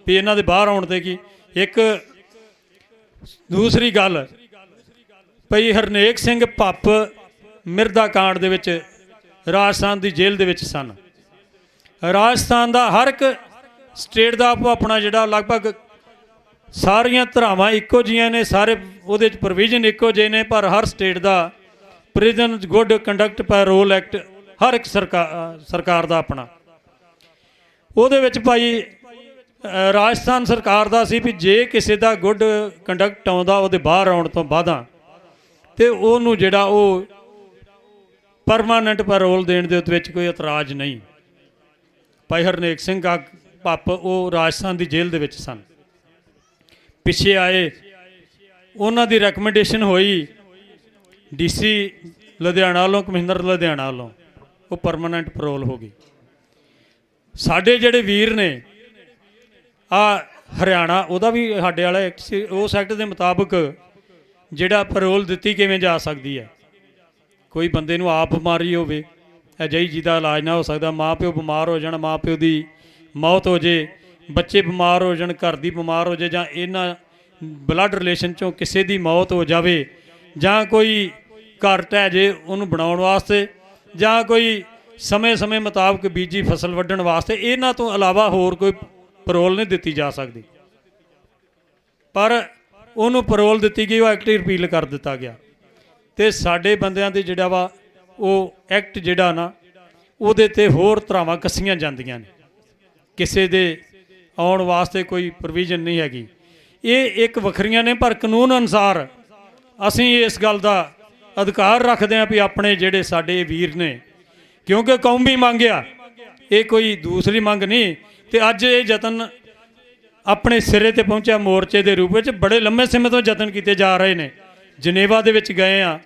ਵੀ ਇਹਨਾਂ ਦੇ ਬਾਹਰ ਆਉਣ ਤੇ ਕੀ। ਇੱਕ ਦੂਸਰੀ ਗੱਲ ਭਈ ਹਰਨੇਕ ਸਿੰਘ ਭੱਪ ਮਿਰਦਾ ਕਾਂਡ ਦੇ ਵਿੱਚ ਰਾਜਸਥਾਨ ਦੀ ਜੇਲ੍ਹ ਦੇ ਵਿੱਚ ਸਨ। ਰਾਜਸਥਾਨ ਦਾ ਹਰ ਇੱਕ ਸਟੇਟ ਦਾ ਆਪੋ ਆਪਣਾ ਜਿਹੜਾ ਲਗਭਗ ਸਾਰੀਆਂ ਧਰਾਵਾਂ ਇੱਕੋ ਜਿਹੀਆਂ ਨੇ, ਸਾਰੇ ਉਹਦੇ 'ਚ ਪ੍ਰੋਵੀਜ਼ਨ ਇੱਕੋ ਜਿਹੇ ਨੇ, ਪਰ ਹਰ ਸਟੇਟ ਦਾ prison good conduct parole act ਹਰ ਇੱਕ ਸਰਕਾਰ ਦਾ ਆਪਣਾ। ਉਹਦੇ ਵਿੱਚ ਭਾਈ ਰਾਜਸਥਾਨ ਸਰਕਾਰ ਦਾ ਸੀ ਵੀ ਜੇ ਕਿਸੇ ਦਾ ਗੁੱਡ ਕੰਡਕਟ ਆਉਂਦਾ ਉਹਦੇ ਬਾਹਰ ਆਉਣ ਤੋਂ ਬਾਅਦਾਂ ਤੇ ਉਹਨੂੰ ਜਿਹੜਾ ਉਹ ਪਰਮਾਨੈਂਟ ਪੈਰੋਲ ਦੇਣ ਦੇ ਵਿੱਚ ਕੋਈ ਇਤਰਾਜ਼ ਨਹੀਂ। ਭਾਈ ਹਰਨੇਕ ਸਿੰਘ ਭੱਪ ਉਹ ਰਾਜਸਥਾਨ ਦੀ ਜੇਲ੍ਹ ਦੇ ਵਿੱਚ ਸਨ। ਪਿੱਛੇ ਆਏ, ਉਹਨਾਂ ਦੀ ਰეკਮੈਂਡੇਸ਼ਨ ਹੋਈ DC ਲੁਧਿਆਣਾ ਵੱਲੋਂ, ਕਮਿਸ਼ਨਰ ਲੁਧਿਆਣਾ ਵੱਲੋਂ, ਉਹ ਪਰਮਾਨੈਂਟ ਪੈਰੋਲ ਹੋ ਗਈ। ਸਾਡੇ ਜਿਹੜੇ ਵੀਰ ਨੇ ਆ ਹਰਿਆਣਾ, ਉਹਦਾ ਵੀ ਸਾਡੇ ਵਾਲਾ ਐਕਟ ਸੀ, ਉਸ ਐਕਟ ਦੇ ਮੁਤਾਬਕ ਜਿਹੜਾ ਪੈਰੋਲ ਦਿੱਤੀ ਕਿਵੇਂ ਜਾ ਸਕਦੀ ਹੈ। ਕੋਈ ਬੰਦੇ ਨੂੰ ਆਪ ਬਿਮਾਰੀ ਹੋਵੇ, ਅਜਿਹੀ ਜਿਹਦਾ ਇਲਾਜ ਨਾ ਹੋ ਸਕਦਾ, ਮਾਂ ਪਿਓ ਬਿਮਾਰ ਹੋ ਜਾਣ, ਮਾਂ ਪਿਓ ਦੀ ਮੌਤ ਹੋ ਜੇ, ਬੱਚੇ ਬਿਮਾਰ ਹੋ ਜਾਣ, ਘਰ ਦੀ ਬਿਮਾਰ ਹੋ ਜੇ, ਜਾਂ ਇਹਨਾਂ ਬਲੱਡ ਰਿਲੇਸ਼ਨ 'ਚੋਂ ਕਿਸੇ ਦੀ ਮੌਤ ਹੋ ਜਾਵੇ, ਜਾਂ ਕੋਈ ਘਰ ਢਹਿ ਜੇ ਉਹਨੂੰ ਬਣਾਉਣ ਵਾਸਤੇ, ਜਾਂ ਕੋਈ ਸਮੇਂ ਮੁਤਾਬਕ ਬੀਜੀ ਫਸਲ ਵੱਢਣ ਵਾਸਤੇ, ਇਹਨਾਂ ਤੋਂ ਇਲਾਵਾ ਹੋਰ ਕੋਈ ਪੈਰੋਲ ਨਹੀਂ ਦਿੱਤੀ ਜਾ ਸਕਦੀ। ਪਰ ਉਹਨੂੰ ਪੈਰੋਲ ਦਿੱਤੀ ਗਈ, ਉਹ ਐਕਟ ਰਿਪੀਲ ਕਰ ਦਿੱਤਾ ਗਿਆ। ਅਤੇ ਸਾਡੇ ਬੰਦਿਆਂ ਦੇ ਜਿਹੜਾ ਵਾ ਉਹ ਐਕਟ ਜਿਹੜਾ ਨਾ ਉਹਦੇ 'ਤੇ ਹੋਰ ਧਾਰਾਵਾਂ ਕੱਸੀਆਂ ਜਾਂਦੀਆਂ ਨੇ, ਕਿਸੇ ਦੇ ਆਉਣ ਵਾਸਤੇ ਕੋਈ ਪ੍ਰੋਵੀਜ਼ਨ ਨਹੀਂ ਹੈਗੀ। ਇਹ ਇੱਕ ਵੱਖਰੀਆਂ ਨੇ, ਪਰ ਕਾਨੂੰਨ ਅਨੁਸਾਰ ਅਸੀਂ ਇਸ ਗੱਲ ਦਾ ਅਧਿਕਾਰ ਰੱਖਦੇ ਹਾਂ ਵੀ ਆਪਣੇ ਜਿਹੜੇ ਸਾਡੇ ਵੀਰ ਨੇ, ਕਿਉਂਕਿ ਕੌਮੀ ਮੰਗ ਆ, ਇਹ ਕੋਈ ਦੂਸਰੀ ਮੰਗ ਨਹੀਂ। ਅਤੇ ਅੱਜ ਇਹ ਯਤਨ ਆਪਣੇ ਸਿਰੇ 'ਤੇ ਪਹੁੰਚਿਆ ਮੋਰਚੇ ਦੇ ਰੂਪ ਵਿੱਚ। ਬੜੇ ਲੰਮੇ ਸਮੇਂ ਤੋਂ ਯਤਨ ਕੀਤੇ ਜਾ ਰਹੇ ਨੇ। ਜਨੇਵਾ ਦੇ ਵਿੱਚ ਗਏ ਆ,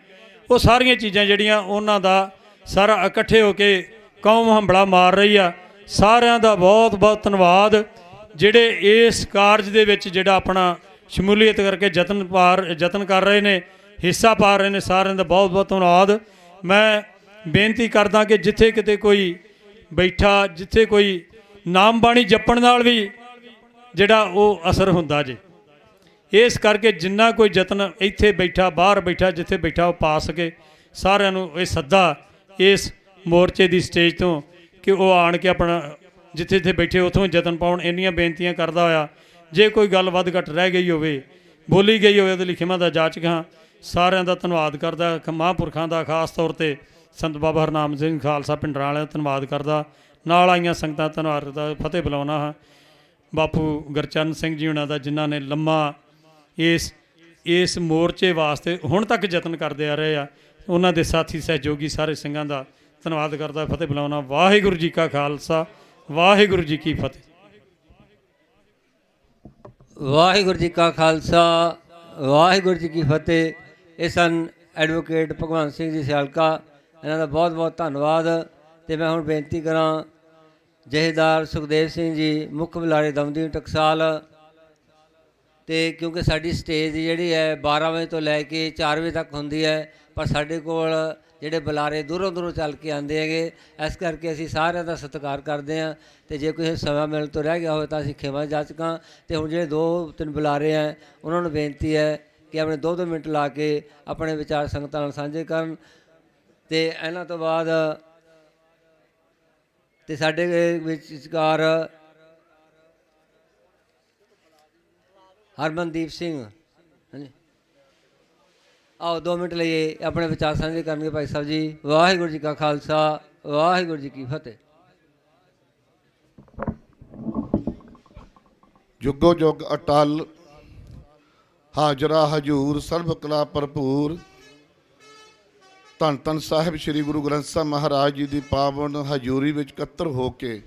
ਉਹ ਸਾਰੀਆਂ ਚੀਜ਼ਾਂ ਜਿਹੜੀਆਂ ਉਹਨਾਂ ਦਾ ਸਾਰਾ ਇਕੱਠੇ ਹੋ ਕੇ ਕੌਮ ਹੰਬਲਾ ਮਾਰ ਰਹੀ ਆ। ਸਾਰਿਆਂ ਦਾ ਬਹੁਤ ਬਹੁਤ ਧੰਨਵਾਦ ਜਿਹੜੇ ਇਸ ਕਾਰਜ ਦੇ ਵਿੱਚ ਜਿਹੜਾ ਆਪਣਾ ਸ਼ਮੂਲੀਅਤ ਕਰਕੇ ਯਤਨ ਕਰ ਰਹੇ ਨੇ, ਹਿੱਸਾ ਪਾ ਰਹੇ ਨੇ। ਸਾਰਿਆਂ ਦਾ ਬਹੁਤ ਬਹੁਤ ਧੰਨਵਾਦ। ਮੈਂ ਬੇਨਤੀ ਕਰਦਾ ਕਿ ਜਿੱਥੇ ਕਿਤੇ ਕੋਈ ਬੈਠਾ, ਜਿੱਥੇ ਕੋਈ ਨਾਮ ਬਾਣੀ ਜਪਣ ਨਾਲ ਵੀ ਜਿਹੜਾ ਉਹ ਅਸਰ ਹੁੰਦਾ ਜੇ, ਇਸ ਕਰਕੇ ਜਿੰਨਾ ਕੋਈ ਯਤਨ ਇੱਥੇ ਬੈਠਾ, ਬਾਹਰ ਬੈਠਾ, ਜਿੱਥੇ ਬੈਠਾ ਉਹ ਪਾ ਸਕੇ। ਸਾਰਿਆਂ ਨੂੰ ਇਹ ਸੱਦਾ ਇਸ ਮੋਰਚੇ ਦੀ ਸਟੇਜ ਤੋਂ ਕਿ ਉਹ ਆਣ ਕੇ ਆਪਣਾ ਜਿੱਥੇ ਜਿੱਥੇ ਬੈਠੇ ਉੱਥੋਂ ਯਤਨ ਪਾਉਣ। ਇੰਨੀਆਂ ਬੇਨਤੀਆਂ ਕਰਦਾ ਹੋਇਆ ਜੇ ਕੋਈ ਗੱਲ ਵੱਧ ਘੱਟ ਰਹਿ ਗਈ ਹੋਵੇ, ਬੋਲੀ ਗਈ ਹੋਵੇ, ਉਹਦੇ ਲਈ ਖਿਮਾ ਦਾ ਜਾਚਕ ਹਾਂ। ਸਾਰਿਆਂ ਦਾ ਧੰਨਵਾਦ ਕਰਦਾ, ਮਹਾਂਪੁਰਖਾਂ ਦਾ ਖਾਸ ਤੌਰ 'ਤੇ ਸੰਤ ਬਾਬਾ ਹਰਨਾਮ ਸਿੰਘ ਖਾਲਸਾ ਪਿੰਡਰਾਂ ਵਾਲਿਆਂ ਦਾ ਧੰਨਵਾਦ ਕਰਦਾ। ਨਾਲ ਆਈਆਂ ਸੰਗਤਾਂ ਧੰਨਵਾਦ ਦਾ ਫਤਿਹ ਬੁਲਾਉਣਾ ਹਾਂ। ਬਾਪੂ ਗੁਰਚਰਨ ਸਿੰਘ ਜੀ ਉਹਨਾਂ ਦਾ, ਜਿਨ੍ਹਾਂ ਨੇ ਲੰਮਾ ਇਸ ਮੋਰਚੇ ਵਾਸਤੇ ਹੁਣ ਤੱਕ ਯਤਨ ਕਰਦੇ ਆ ਰਹੇ ਆ, ਉਹਨਾਂ ਦੇ ਸਾਥੀ ਸਹਿਯੋਗੀ ਸਾਰੇ ਸਿੰਘਾਂ ਦਾ ਧੰਨਵਾਦ ਕਰਦਾ, ਫਤਿਹ ਬੁਲਾਉਣਾ। ਵਾਹਿਗੁਰੂ ਜੀ ਕਾ ਖਾਲਸਾ, ਵਾਹਿਗੁਰੂ ਜੀ ਕੀ ਫਤਿਹ। ਵਾਹਿਗੁਰੂ ਜੀ ਕਾ ਖਾਲਸਾ, ਵਾਹਿਗੁਰੂ ਜੀ ਕੀ ਫਤਿਹ। ਇਹ ਸਨ ਐਡਵੋਕੇਟ ਭਗਵੰਤ ਸਿੰਘ ਜੀ ਸਿਆਲਕਾ, ਇਹਨਾਂ ਦਾ ਬਹੁਤ ਬਹੁਤ ਧੰਨਵਾਦ। ਅਤੇ ਮੈਂ ਹੁਣ ਬੇਨਤੀ ਕਰਾਂ ਜਥੇਦਾਰ ਸੁਖਦੇਵ ਸਿੰਘ ਜੀ, ਮੁੱਖ ਬੁਲਾਰੇ ਦਮਦਮੀ ਟਕਸਾਲ। ਅਤੇ ਕਿਉਂਕਿ ਸਾਡੀ ਸਟੇਜ ਜਿਹੜੀ ਹੈ 12 ਵਜੇ ਤੋਂ ਲੈ ਕੇ 4 ਵਜੇ ਤੱਕ ਹੁੰਦੀ ਹੈ, ਪਰ ਸਾਡੇ ਕੋਲ ਜਿਹੜੇ ਬੁਲਾਰੇ ਦੂਰੋਂ ਦੂਰੋਂ ਚੱਲ ਕੇ ਆਉਂਦੇ ਹੈਗੇ, ਇਸ ਕਰਕੇ ਅਸੀਂ ਸਾਰਿਆਂ ਦਾ ਸਤਿਕਾਰ ਕਰਦੇ ਹਾਂ। ਅਤੇ ਜੇ ਕੋਈ ਸਮਾਂ ਮਿਲਣ ਤੋਂ ਰਹਿ ਗਿਆ ਹੋਵੇ ਤਾਂ ਅਸੀਂ ਖਿਮਾ ਜਾਚਕਾਂ। ਅਤੇ ਹੁਣ ਜਿਹੜੇ 2-3 ਬੁਲਾਰੇ ਹੈ ਉਹਨਾਂ ਨੂੰ ਬੇਨਤੀ ਹੈ ਕਿ ਆਪਣੇ 2-2 ਮਿੰਟ ਲਾ ਕੇ ਆਪਣੇ ਵਿਚਾਰ ਸੰਗਤਾਂ ਨਾਲ ਸਾਂਝੇ ਕਰਨ। ਅਤੇ ਇਹਨਾਂ ਤੋਂ ਬਾਅਦ ਅਤੇ ਸਾਡੇ ਵਿਚਕਾਰ ਹਰਮਨਦੀਪ ਸਿੰਘ, ਹਾਂਜੀ ਆਓ 2 ਮਿੰਟ ਲਈਏ ਆਪਣੇ ਵਿਚਾਰ ਸਾਂਝੇ ਕਰਨਗੇ ਭਾਈ ਸਾਹਿਬ ਜੀ। ਵਾਹਿਗੁਰੂ ਜੀ ਕਾ ਖਾਲਸਾ, ਵਾਹਿਗੁਰੂ ਜੀ ਕੀ ਫਤਿਹ। ਜੁਗੋ ਜੁਗ ਅਟਲ, ਹਾਜ਼ਰਾ ਹਜੂਰ, ਸਰਬ ਕਲਾ ਭਰਪੂਰ। ਧੰਨ ਧੰਨ ਸਾਹਿਬ ਸ੍ਰੀ ਗੁਰੂ ਗ੍ਰੰਥ ਸਾਹਿਬ ਮਹਾਰਾਜ ਜੀ ਦੀ ਪਾਵਨ ਹਜ਼ੂਰੀ ਵਿੱਚ ਇਕੱਤਰ ਹੋ ਕੇ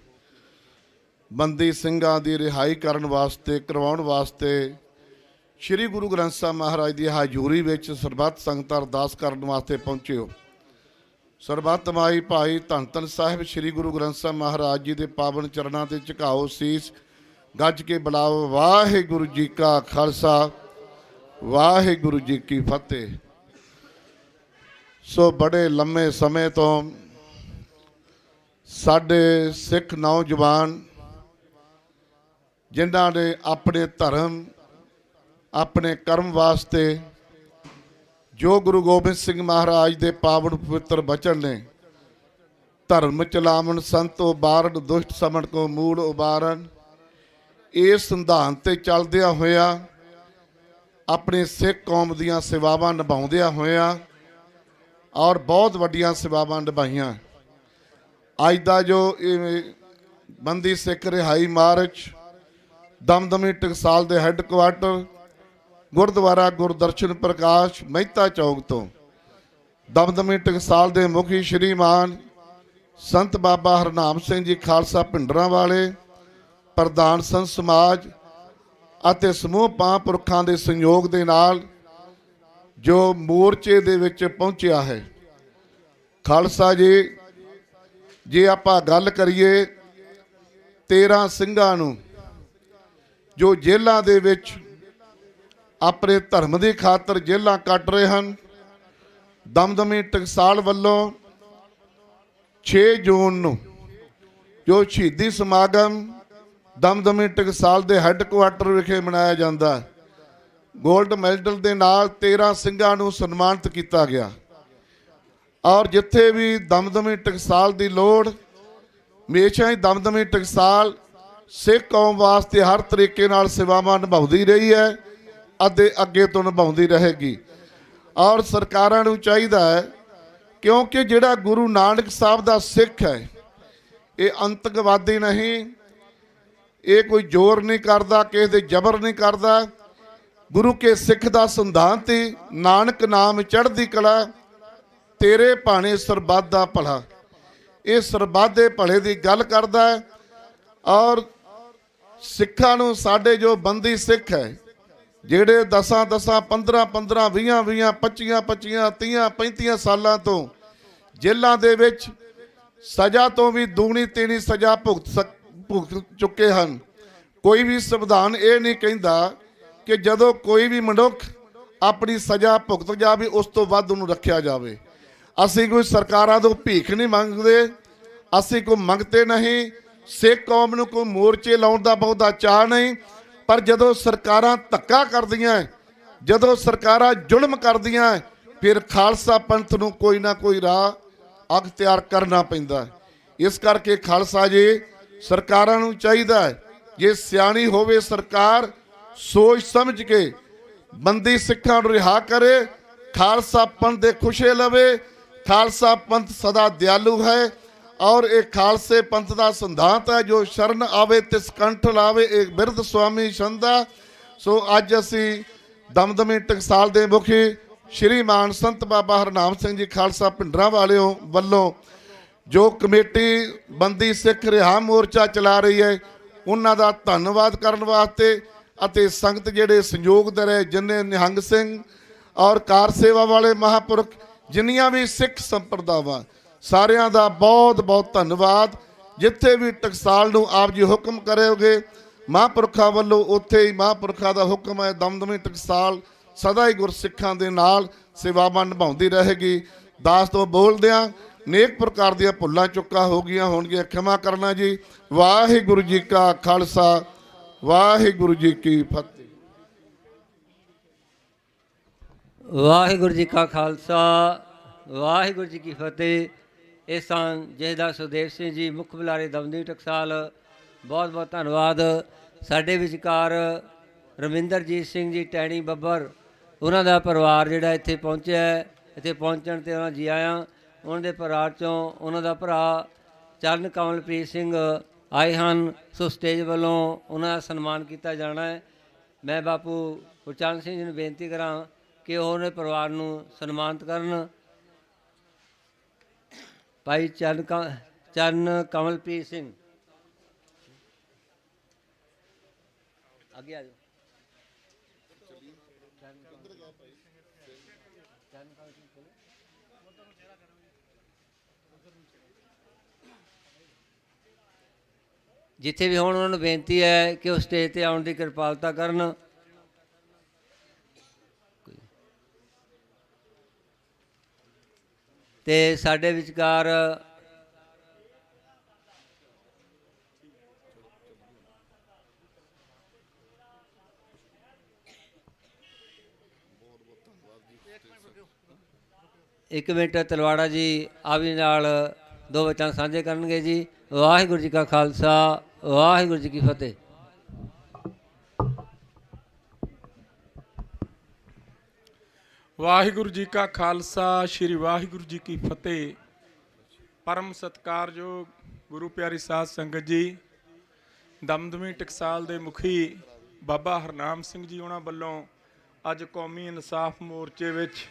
ਬੰਦੀ ਸਿੰਘਾਂ ਦੀ ਰਿਹਾਈ ਕਰਨ ਵਾਸਤੇ, ਕਰਵਾਉਣ ਵਾਸਤੇ ਸ੍ਰੀ ਗੁਰੂ ਗ੍ਰੰਥ ਸਾਹਿਬ ਮਹਾਰਾਜ ਦੀ ਹਜ਼ੂਰੀ ਵਿੱਚ ਸਰਬੱਤ ਸੰਗਤਾਂ ਅਰਦਾਸ ਕਰਨ ਵਾਸਤੇ ਪਹੁੰਚੇ ਹੋ। ਸਰਬੱਤ ਮਾਈ ਭਾਈ ਧੰਨ ਧੰਨ ਸਾਹਿਬ ਸ੍ਰੀ ਗੁਰੂ ਗ੍ਰੰਥ ਸਾਹਿਬ ਮਹਾਰਾਜ ਜੀ ਦੇ ਪਾਵਨ ਚਰਨਾਂ 'ਤੇ ਝੁਕਾਓ ਸੀਸ, ਗੱਜ ਕੇ ਬੁਲਾਓ। ਵਾਹਿਗੁਰੂ ਜੀ ਕਾ ਖਾਲਸਾ, ਵਾਹਿਗੁਰੂ ਜੀ ਕੀ ਫਤਿਹ। ਸੋ ਬੜੇ ਲੰਮੇ ਸਮੇਂ ਤੋਂ ਸਾਡੇ ਸਿੱਖ ਨੌਜਵਾਨ ਜਿਨ੍ਹਾਂ ਨੇ ਆਪਣੇ ਧਰਮ ਆਪਣੇ ਕਰਮ ਵਾਸਤੇ ਜੋ ਗੁਰੂ ਗੋਬਿੰਦ ਸਿੰਘ ਮਹਾਰਾਜ ਦੇ ਪਾਵਨ ਪਵਿੱਤਰ ਬਚਨ ਨੇ, ਧਰਮ ਚਲਾਵਣ ਸੰਤ ਉਬਾਰਨ ਦੁਸ਼ਟ ਸਮਣ ਕੋ ਮੂੜ ਉਬਾਰਨ, ਇਸ ਸੰਵਿਧਾਨ ਤੇ ਚੱਲਦਿਆਂ ਹੋਇਆ ਆਪਣੀ ਸਿੱਖ ਕੌਮ ਦੀਆਂ ਸੇਵਾਵਾਂ ਨਿਭਾਉਂਦਿਆਂ ਹੋਇਆ ਔਰ ਬਹੁਤ ਵੱਡੀਆਂ ਸੇਵਾਵਾਂ ਨਿਭਾਈਆਂ। ਅੱਜ ਦਾ ਜੋ ਇਹ ਬੰਦੀ ਸਿੱਖ ਰਿਹਾਈ ਮਾਰਚ ਦਮਦਮੀ ਟਕਸਾਲ ਦੇ ਹੈੱਡਕੁਆਟਰ ਗੁਰਦੁਆਰਾ ਗੁਰਦਰਸ਼ਨ ਪ੍ਰਕਾਸ਼ ਮਹਿਤਾ ਚੌਕ ਤੋਂ ਦਮਦਮੀ ਟਕਸਾਲ ਦੇ ਮੁਖੀ ਸ਼੍ਰੀਮਾਨ ਸੰਤ ਬਾਬਾ ਹਰਨਾਮ ਸਿੰਘ ਜੀ ਖਾਲਸਾ ਭਿੰਡਰਾਂ ਵਾਲੇ, ਪ੍ਰਧਾਨ ਸੰਤ ਸਮਾਜ ਅਤੇ ਸਮੂਹ ਮਹਾਂਪੁਰਖਾਂ ਦੇ ਸੰਯੋਗ ਦੇ ਨਾਲ ਜੋ ਮੋਰਚੇ ਦੇ ਵਿੱਚ ਪਹੁੰਚਿਆ ਹੈ। ਖਾਲਸਾ ਜੀ, ਜੇ ਆਪਾਂ ਗੱਲ ਕਰੀਏ 13 ਸਿੰਘਾਂ ਨੂੰ ਜੋ ਜੇਲ੍ਹਾਂ ਦੇ ਵਿੱਚ ਆਪਣੇ ਧਰਮ ਦੀ ਖਾਤਰ ਜੇਲ੍ਹਾਂ ਕੱਟ ਰਹੇ ਹਨ, ਦਮਦਮੀ ਟਕਸਾਲ ਵੱਲੋਂ 6 ਜੂਨ ਨੂੰ ਜੋ ਸ਼ਹੀਦੀ ਸਮਾਗਮ ਦਮਦਮੀ ਟਕਸਾਲ ਦੇ ਹੈੱਡਕੁਆਟਰ ਵਿਖੇ ਮਨਾਇਆ ਜਾਂਦਾ, ਗੋਲਡ ਮੈਡਲ ਦੇ ਨਾਲ 13 ਸਿੰਘਾਂ ਨੂੰ ਸਨਮਾਨਿਤ ਕੀਤਾ ਗਿਆ। ਔਰ ਜਿੱਥੇ ਵੀ ਦਮਦਮੀ ਟਕਸਾਲ ਦੀ ਲੋੜ, ਹਮੇਸ਼ਾ ਹੀ ਦਮਦਮੀ ਟਕਸਾਲ ਸਿੱਖ ਕੌਮ ਵਾਸਤੇ ਹਰ ਤਰੀਕੇ ਨਾਲ ਸੇਵਾਵਾਂ ਨਿਭਾਉਂਦੀ ਰਹੀ ਹੈ ਅਤੇ ਅੱਗੇ ਤੋਂ ਨਿਭਾਉਂਦੀ ਰਹੇਗੀ। ਔਰ ਸਰਕਾਰਾਂ ਨੂੰ ਚਾਹੀਦਾ ਹੈ, ਕਿਉਂਕਿ ਜਿਹੜਾ ਗੁਰੂ ਨਾਨਕ ਸਾਹਿਬ ਦਾ ਸਿੱਖ ਹੈ ਇਹ ਅੰਤਕਵਾਦੀ ਨਹੀਂ, ਇਹ ਕੋਈ ਜ਼ੋਰ ਨਹੀਂ ਕਰਦਾ, ਕਿਸੇ ਦੇ ਜ਼ਬਰ ਨਹੀਂ ਕਰਦਾ। ਗੁਰੂ ਕੇ ਸਿੱਖ ਦਾ ਸਿਧਾਂਤ ਹੀ ਨਾਨਕ ਨਾਮ ਚੜ੍ਹਦੀ ਕਲਾ, ਤੇਰੇ ਭਾਣੇ ਸਰਬੱਤ ਦਾ ਭਲਾ, ਇਹ ਸਰਬੱਤ ਦੇ ਭਲੇ ਦੀ ਗੱਲ ਕਰਦਾ ਹੈ। ਔਰ ਸਿੱਖਾਂ ਨੂੰ ਸਾਡੇ ਜੋ ਬੰਦੀ ਸਿੱਖ ਹੈ ਜਿਹੜੇ 10 15 20 20 25 30 35 ਸਾਲਾਂ ਤੋਂ ਜੇਲ੍ਹਾਂ ਦੇ ਵਿੱਚ ਸਜ਼ਾ ਤੋਂ ਵੀ ਦੂਣੀ ਤੀਣੀ ਸਜ਼ਾ ਭੁਗਤ ਚੁੱਕੇ ਹਨ। ਕੋਈ ਵੀ ਸੰਵਿਧਾਨ ਇਹ ਨਹੀਂ ਕਹਿੰਦਾ ਕਿ ਜਦੋਂ ਕੋਈ ਵੀ ਮਨੁੱਖ ਆਪਣੀ ਸਜ਼ਾ ਭੁਗਤ ਜਾਵੇ ਉਸ ਤੋਂ ਵੱਧ ਉਹਨੂੰ ਰੱਖਿਆ ਜਾਵੇ। ਅਸੀਂ ਕੋਈ ਸਰਕਾਰਾਂ ਤੋਂ ਭੀਖ ਨਹੀਂ ਮੰਗਦੇ, ਅਸੀਂ ਕੋਈ ਮੰਗਤੇ ਨਹੀਂ। ਸਿੱਖ ਕੌਮ ਨੂੰ ਕੋਈ ਮੋਰਚੇ ਲਾਉਣ ਦਾ ਬਹੁਤਾ ਚਾਅ ਨਹੀਂ, ਪਰ ਜਦੋਂ ਸਰਕਾਰਾਂ ਧੱਕਾ ਕਰਦੀਆਂ, ਜਦੋਂ ਸਰਕਾਰਾਂ ਜ਼ੁਲਮ ਕਰਦੀਆਂ, ਫਿਰ ਖਾਲਸਾ ਪੰਥ ਨੂੰ ਕੋਈ ਨਾ ਕੋਈ ਰਾਹ ਅਖਤਿਆਰ ਕਰਨਾ ਪੈਂਦਾ। ਇਸ ਕਰਕੇ ਖਾਲਸਾ ਜੀ, ਸਰਕਾਰਾਂ ਨੂੰ ਚਾਹੀਦਾ ਹੈ ਜੇ ਸਿਆਣੀ ਹੋਵੇ ਸਰਕਾਰ, ਸੋਚ ਸਮਝ ਕੇ ਬੰਦੀ ਸਿੱਖਾਂ ਨੂੰ ਰਿਹਾ ਕਰੇ, ਖਾਲਸਾ ਪੰਥ ਦੇ ਖੁਸ਼ੇ ਲਵੇ। ਖਾਲਸਾ ਪੰਥ ਸਦਾ ਦਿਆਲੂ ਹੈ ਔਰ ਇਹ ਖਾਲਸੇ ਪੰਥ ਦਾ ਸਿਧਾਂਤ ਹੈ, ਜੋ ਸ਼ਰਨ ਆਵੇ ਤਿਸ ਕੰਠ ਲਾਵੇ, ਇਹ ਬਿਰਧ ਸੁਆਮੀ ਛੰਦਾ। ਸੋ ਅੱਜ ਅਸੀਂ ਦਮਦਮੀ ਟਕਸਾਲ ਦੇ ਮੁਖੀ ਸ਼੍ਰੀਮਾਨ ਸੰਤ ਬਾਬਾ ਹਰਨਾਮ ਸਿੰਘ ਜੀ ਖਾਲਸਾ ਭਿੰਡਰਾਂ ਵਾਲਿਓ ਵੱਲੋਂ ਜੋ ਕਮੇਟੀ ਬੰਦੀ ਸਿੱਖ ਰਿਹਾ ਮੋਰਚਾ ਚਲਾ ਰਹੀ ਹੈ, ਉਹਨਾਂ ਦਾ ਧੰਨਵਾਦ ਕਰਨ ਵਾਸਤੇ ਅਤੇ ਸੰਗਤ ਜਿਹੜੇ ਸੰਯੋਗ ਦੇ ਰਹੇ, ਜਿੰਨੇ ਨਿਹੰਗ ਸਿੰਘ ਔਰ ਕਾਰ ਸੇਵਾ ਵਾਲੇ ਮਹਾਂਪੁਰਖ, ਜਿੰਨੀਆਂ ਵੀ ਸਿੱਖ ਸੰਪਰਦਾਵਾਂ, ਸਾਰਿਆਂ ਦਾ ਬਹੁਤ ਬਹੁਤ ਧੰਨਵਾਦ। ਜਿੱਥੇ ਵੀ ਟਕਸਾਲ ਨੂੰ ਆਪ ਜੀ ਹੁਕਮ ਕਰੋਗੇ ਮਹਾਂਪੁਰਖਾਂ ਵੱਲੋਂ, ਉੱਥੇ ਹੀ ਮਹਾਂਪੁਰਖਾਂ ਦਾ ਹੁਕਮ ਹੈ। ਦਮਦਮੀ ਟਕਸਾਲ ਸਦਾ ਹੀ ਗੁਰਸਿੱਖਾਂ ਦੇ ਨਾਲ ਸੇਵਾਵਾਂ ਨਿਭਾਉਂਦੀ ਰਹੇਗੀ। ਦਾਸ ਤੋਂ ਬੋਲਦਿਆਂ ਨੇਕ ਪ੍ਰਕਾਰ ਦੀਆਂ ਭੁੱਲਾਂ ਚੁੱਕਾਂ ਹੋ ਗਈਆਂ ਹੋਣਗੀਆਂ, ਖਿਮਾ ਕਰਨਾ ਜੀ। ਵਾਹਿਗੁਰੂ ਜੀ ਕਾ ਖਾਲਸਾ, ਵਾਹਿਗੁਰੂ ਜੀ ਕੀ ਫਤਿਹ। ਵਾਹਿਗੁਰੂ ਜੀ ਕਾ ਖਾਲਸਾ, ਵਾਹਿਗੁਰੂ ਜੀ ਕੀ ਫਤਿਹ। ਇਸ ਸਥਾਨ ਜਥੇਦਾਰ ਸੁਖਦੇਵ ਸਿੰਘ ਜੀ ਮੁੱਖ ਬੁਲਾਰੇ ਦਮਦਮੀ ਟਕਸਾਲ, ਬਹੁਤ ਬਹੁਤ ਧੰਨਵਾਦ। ਸਾਡੇ ਵਿਚਕਾਰ ਰਮਿੰਦਰਜੀਤ ਸਿੰਘ ਜੀ ਟੈਣੀ ਬੱਬਰ, ਉਹਨਾਂ ਦਾ ਪਰਿਵਾਰ ਜਿਹੜਾ ਇੱਥੇ ਪਹੁੰਚਿਆ ਹੈ, ਇੱਥੇ ਪਹੁੰਚਣ 'ਤੇ ਉਹਨਾਂ ਜੀ ਆਇਆਂ। ਉਹਨਾਂ ਦੇ ਪਰਿਵਾਰ 'ਚੋਂ ਉਹਨਾਂ ਦਾ ਭਰਾ ਚਰਨ ਕਮਲਪ੍ਰੀਤ ਸਿੰਘ ਆਏ ਹਨ, ਸੋ ਸਟੇਜ ਵੱਲੋਂ ਉਹਨਾਂ ਦਾ ਸਨਮਾਨ ਕੀਤਾ ਜਾਣਾ ਹੈ। ਮੈਂ ਬਾਪੂ ਗੁਰਚਰਨ ਸਿੰਘ ਜੀ ਨੂੰ ਬੇਨਤੀ ਕਰਾਂ ਕਿ ਉਹ ਉਹਨਾਂ ਦੇ ਪਰਿਵਾਰ ਨੂੰ ਸਨਮਾਨਿਤ ਕਰਨ। ਭਾਈ ਚਰਨ ਕਮਲਪ੍ਰੀਤ ਸਿੰਘ ਅੱਗੇ ਆ ਜਾਓ। ਜਿੱਥੇ ਵੀ ਹੁਣ ਉਹਨਾਂ ਨੂੰ ਬੇਨਤੀ ਹੈ ਕਿ ਉਹ ਸਟੇਜ 'ਤੇ ਆਉਣ ਦੀ ਕਿਰਪਾਲਤਾ ਕਰਨ। ਤੇ ਸਾਡੇ ਵਿਚਕਾਰ ਇੱਕ ਮਿੰਟ ਤਲਵਾੜਾ ਜੀ ਆਵੀ ਨਾਲ ਦੋ ਬਚਨ ਸਾਂਝੇ ਕਰਨਗੇ ਜੀ। ਵਾਹਿਗੁਰੂ ਜੀ ਕਾ ਖਾਲਸਾ, ਵਾਹਿਗੁਰੂ ਜੀ ਕੀ ਫਤਿਹ। ਵਾਹਿਗੁਰੂ ਜੀ ਕਾ ਖਾਲਸਾ, ਸ਼੍ਰੀ ਵਾਹਿਗੁਰੂ ਜੀ ਕੀ ਫਤਿਹ। ਪਰਮ ਸਤਿਕਾਰਯੋਗ ਗੁਰੂ ਪਿਆਰੀ ਸਾਧ ਸੰਗਤ ਜੀ, ਦਮਦਮੀ ਟਕਸਾਲ ਦੇ ਮੁਖੀ ਬਾਬਾ ਹਰਨਾਮ ਸਿੰਘ ਜੀ ਉਹਨਾਂ ਵੱਲੋਂ ਅੱਜ ਕੌਮੀ ਇਨਸਾਫ ਮੋਰਚੇ ਵਿੱਚ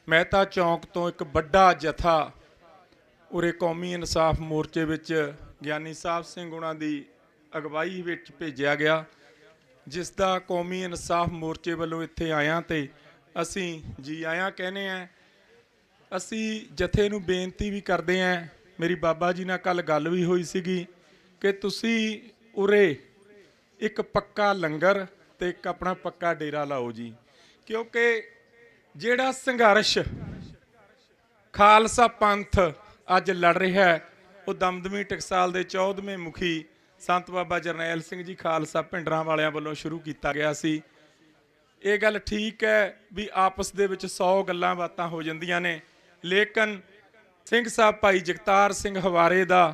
ਮਹਿਤਾ ਚੌਂਕ ਤੋਂ ਇੱਕ ਵੱਡਾ ਜਥਾ ਉਰੇ ਕੌਮੀ ਇਨਸਾਫ ਮੋਰਚੇ ਵਿੱਚ ਗਿਆਨੀ ਸਾਹਿਬ ਸਿੰਘ ਉਹਨਾਂ ਦੀ ਅਗਵਾਈ ਵਿੱਚ ਭੇਜਿਆ ਗਿਆ, ਜਿਸ ਦਾ ਕੌਮੀ ਇਨਸਾਫ ਮੋਰਚੇ ਵੱਲੋਂ ਇੱਥੇ ਆਇਆਂ ਤੇ ਅਸੀਂ ਜੀ ਆਇਆਂ ਕਹਿੰਦੇ ਹਾਂ। ਅਸੀਂ ਜਥੇ ਨੂੰ ਬੇਨਤੀ ਵੀ ਕਰਦੇ ਹਾਂ, ਮੇਰੀ ਬਾਬਾ ਜੀ ਨਾਲ ਕੱਲ ਗੱਲ ਵੀ ਹੋਈ ਸੀਗੀ ਕਿ ਤੁਸੀਂ ਉਰੇ ਇੱਕ ਪੱਕਾ ਲੰਗਰ ਤੇ ਇੱਕ ਆਪਣਾ ਪੱਕਾ ਡੇਰਾ ਲਾਓ ਜੀ, ਕਿਉਂਕਿ ਜਿਹੜਾ ਸੰਘਰਸ਼ ਖਾਲਸਾ ਪੰਥ ਅੱਜ ਲੜ ਰਿਹਾ ਹੈ ਉਹ ਦਮਦਮੀ ਟਕਸਾਲ ਦੇ 14ਵੇਂ ਮੁਖੀ ਸੰਤ ਬਾਬਾ ਜਰਨੈਲ ਸਿੰਘ ਜੀ ਖਾਲਸਾ ਭਿੰਡਰਾਂ ਵਾਲਿਆਂ ਵੱਲੋਂ ਸ਼ੁਰੂ ਕੀਤਾ ਗਿਆ ਸੀ। ਇਹ ਗੱਲ ਠੀਕ ਹੈ ਵੀ ਆਪਸ ਦੇ ਵਿੱਚ 100 ਗੱਲਾਂ ਬਾਤਾਂ ਹੋ ਜਾਂਦੀਆਂ ਨੇ, ਲੇਕਿਨ ਸਿੰਘ ਸਾਹਿਬ ਭਾਈ ਜਗਤਾਰ ਸਿੰਘ ਹਵਾਰੇ ਦਾ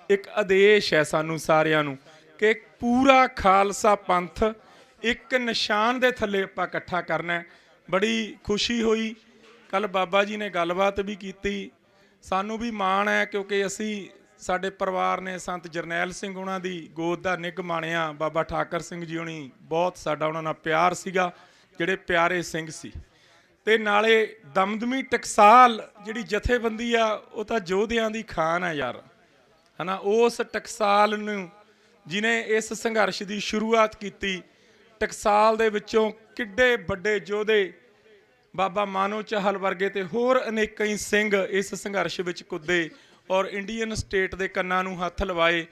ਇੱਕ ਆਦੇਸ਼ ਹੈ ਸਾਨੂੰ ਸਾਰਿਆਂ ਨੂੰ ਕਿ ਪੂਰਾ ਖਾਲਸਾ ਪੰਥ ਇੱਕ ਨਿਸ਼ਾਨ ਦੇ ਥੱਲੇ ਆਪਾਂ ਇਕੱਠਾ ਕਰਨਾ ਹੈ। ਬੜੀ ਖੁਸ਼ੀ ਹੋਈ ਕੱਲ ਬਾਬਾ ਜੀ ਨੇ ਗੱਲਬਾਤ ਵੀ ਕੀਤੀ, ਸਾਨੂੰ ਵੀ ਮਾਣ ਹੈ ਕਿਉਂਕਿ ਅਸੀਂ ਸਾਡੇ ਪਰਿਵਾਰ ਨੇ ਸੰਤ ਜਰਨੈਲ ਸਿੰਘ ਉਹਨਾਂ ਦੀ ਗੋਦ ਦਾ ਨਿੱਘ ਮਾਣਿਆ। ਬਾਬਾ ਠਾਕਰ ਸਿੰਘ ਜੀ ਹੋਣੀ ਬਹੁਤ ਸਾਡਾ ਉਹਨਾਂ ਨਾਲ ਪਿਆਰ ਸੀਗਾ, ਜਿਹੜੇ ਪਿਆਰੇ ਸਿੰਘ ਸੀ। ਤੇ ਨਾਲੇ ਦਮਦਮੀ ਟਕਸਾਲ ਜਿਹੜੀ ਜਥੇਬੰਦੀ ਆ ਉਹ ਤਾਂ ਯੋਧਿਆਂ ਦੀ ਖਾਨ ਹੈ ਯਾਰ, ਹਨਾ। ਉਸ ਟਕਸਾਲ ਨੂੰ ਜਿਹਨੇ ਇਸ ਸੰਘਰਸ਼ ਦੀ ਸ਼ੁਰੂਆਤ ਕੀਤੀ, ਟਕਸਾਲ ਦੇ ਵਿੱਚੋਂ ਕਿੱਡੇ ਵੱਡੇ ਯੋਧੇ ਬਾਬਾ ਮਾਨੋ ਚਾਹਲ ਵਰਗੇ ਤੇ ਹੋਰ ਅਨੇਕਾਂ ਹੀ ਸਿੰਘ ਇਸ ਸੰਘਰਸ਼ ਵਿੱਚ ਕੁੱਦੇ ਔਰ ਇੰਡੀਅਨ ਸਟੇਟ ਦੇ ਕੰਨਾਂ ਨੂੰ ਹੱਥ ਲਵਾਏ।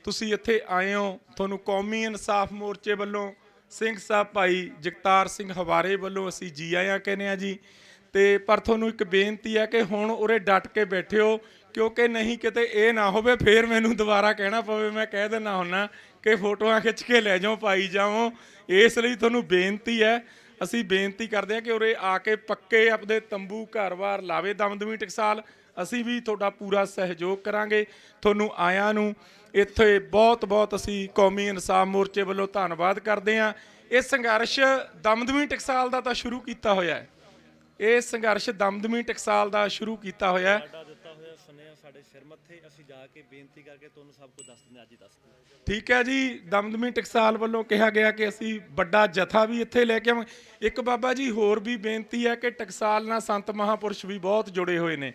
ਤੁਸੀਂ ਇੱਥੇ ਆਏ ਹੋ, ਤੁਹਾਨੂੰ ਕੌਮੀ ਇਨਸਾਫ ਮੋਰਚੇ ਵੱਲੋਂ ਸਿੰਘ ਸਾਹਿਬ ਭਾਈ ਜਗਤਾਰ ਸਿੰਘ ਹਵਾਰੇ ਵੱਲੋਂ ਅਸੀਂ ਜੀ ਆਇਆਂ ਕਹਿੰਦੇ ਆ ਜੀ। ਤੇ ਪਰ ਤੁਹਾਨੂੰ ਇੱਕ ਬੇਨਤੀ ਹੈ ਕਿ ਹੁਣ ਉਰੇ ਡਟ ਕੇ ਬੈਠਿਓ, ਕਿਉਂਕਿ ਨਹੀਂ ਕਿਤੇ ਇਹ ਨਾ ਹੋਵੇ ਫੇਰ ਮੈਨੂੰ ਦੁਬਾਰਾ ਕਹਿਣਾ ਪਵੇ। ਮੈਂ ਕਹਿ ਦਿੰਦਾ ਹੁੰਦਾ ਕਿ ਫੋਟੋਆਂ ਖਿੱਚ ਕੇ ਲੈ ਜਾਓ, ਪਾਈ ਜਾਓ। ਇਸ ਲਈ ਤੁਹਾਨੂੰ ਬੇਨਤੀ ਹੈ, ਅਸੀਂ ਬੇਨਤੀ ਕਰਦੇ ਹਾਂ ਕਿ ਉਰੇ ਆ ਕੇ ਪੱਕੇ ਆਪਣੇ ਤੰਬੂ ਘਰ-ਬਾਰ ਲਾਵੇ ਦਮਦਮੀ ਟਕਸਾਲ। ਅਸੀਂ ਵੀ ਤੁਹਾਡਾ ਪੂਰਾ ਸਹਿਯੋਗ ਕਰਾਂਗੇ। ਤੁਹਾਨੂੰ ਆਇਆਂ ਨੂੰ ਇੱਥੇ ਬਹੁਤ ਬਹੁਤ ਅਸੀਂ ਕੌਮੀ ਇਨਸਾਫ ਮੋਰਚੇ ਵੱਲੋਂ ਧੰਨਵਾਦ ਕਰਦੇ ਹਾਂ। ਇਹ ਸੰਘਰਸ਼ ਦਮਦਮੀ ਟਕਸਾਲ ਦਾ ਤਾਂ ਸ਼ੁਰੂ ਕੀਤਾ ਹੋਇਆ ਹੈ, ਇਹ ਸੰਘਰਸ਼ ਦਮਦਮੀ ਟਕਸਾਲ ਦਾ ਸ਼ੁਰੂ ਕੀਤਾ ਹੋਇਆ ਹੈ। ਸਾਡੇ ਸਿਰ ਮੱਥੇ ਅਸੀਂ ਜਾ ਕੇ ਬੇਨਤੀ ਕਰਕੇ ਤੁਹਾਨੂੰ ਸਭ ਕੁਝ ਦੱਸ ਦਿੰਦੇ, ਅੱਜ ਹੀ ਦੱਸ ਦਿੰਦੇ। ਠੀਕ ਹੈ ਜੀ, ਦਮਦਮੀ ਟਕਸਾਲ ਵੱਲੋਂ ਕਿਹਾ ਗਿਆ ਕਿ ਅਸੀਂ ਵੱਡਾ ਜਥਾ ਵੀ ਇੱਥੇ ਲੈ ਕੇ ਆਵਾਂਗੇ। ਇੱਕ ਬਾਬਾ ਜੀ ਹੋਰ ਵੀ ਬੇਨਤੀ ਹੈ ਕਿ ਟਕਸਾਲ ਨਾਲ ਸੰਤ ਮਹਾਂਪੁਰਸ਼ ਵੀ ਬਹੁਤ ਜੁੜੇ ਹੋਏ ਨੇ,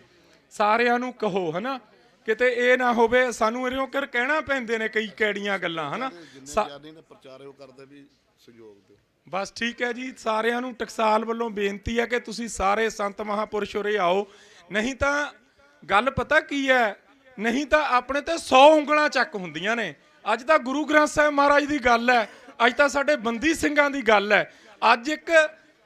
ਸਾਰਿਆਂ ਨੂੰ ਕਹੋ ਹਨਾ, ਕਿਤੇ ਇਹ ਨਾ ਹੋਵੇ ਸਾਨੂੰ ਇਹੋ ਕਰ ਕਹਿਣਾ ਪੈਂਦੇ ਨੇ ਕਈ ਕੈੜੀਆਂ ਗੱਲਾਂ ਹਨਾ। ਬਸ ਠੀਕ ਹੈ ਜੀ, ਸਾਰਿਆਂ ਨੂੰ ਟਕਸਾਲ ਵੱਲੋਂ ਬੇਨਤੀ ਹੈ ਕਿ ਤੁਸੀਂ ਸਾਰੇ ਸੰਤ ਮਹਾਂਪੁਰਸ਼ ਉਰੇ ਆਓ। ਨਹੀਂ ਤਾਂ ਗੱਲ ਪਤਾ ਕੀ ਹੈ, ਨਹੀਂ ਤਾਂ ਆਪਣੇ ਤੇ 100 ਉਂਗਲਾਂ ਚੱਕ ਹੁੰਦੀਆਂ ਨੇ। ਅੱਜ ਤਾਂ ਗੁਰੂ ਗ੍ਰੰਥ ਸਾਹਿਬ ਮਹਾਰਾਜ ਦੀ ਗੱਲ ਹੈ, ਅੱਜ ਤਾਂ ਸਾਡੇ ਬੰਦੀ ਸਿੰਘਾਂ ਦੀ ਗੱਲ ਹੈ, ਅੱਜ ਇੱਕ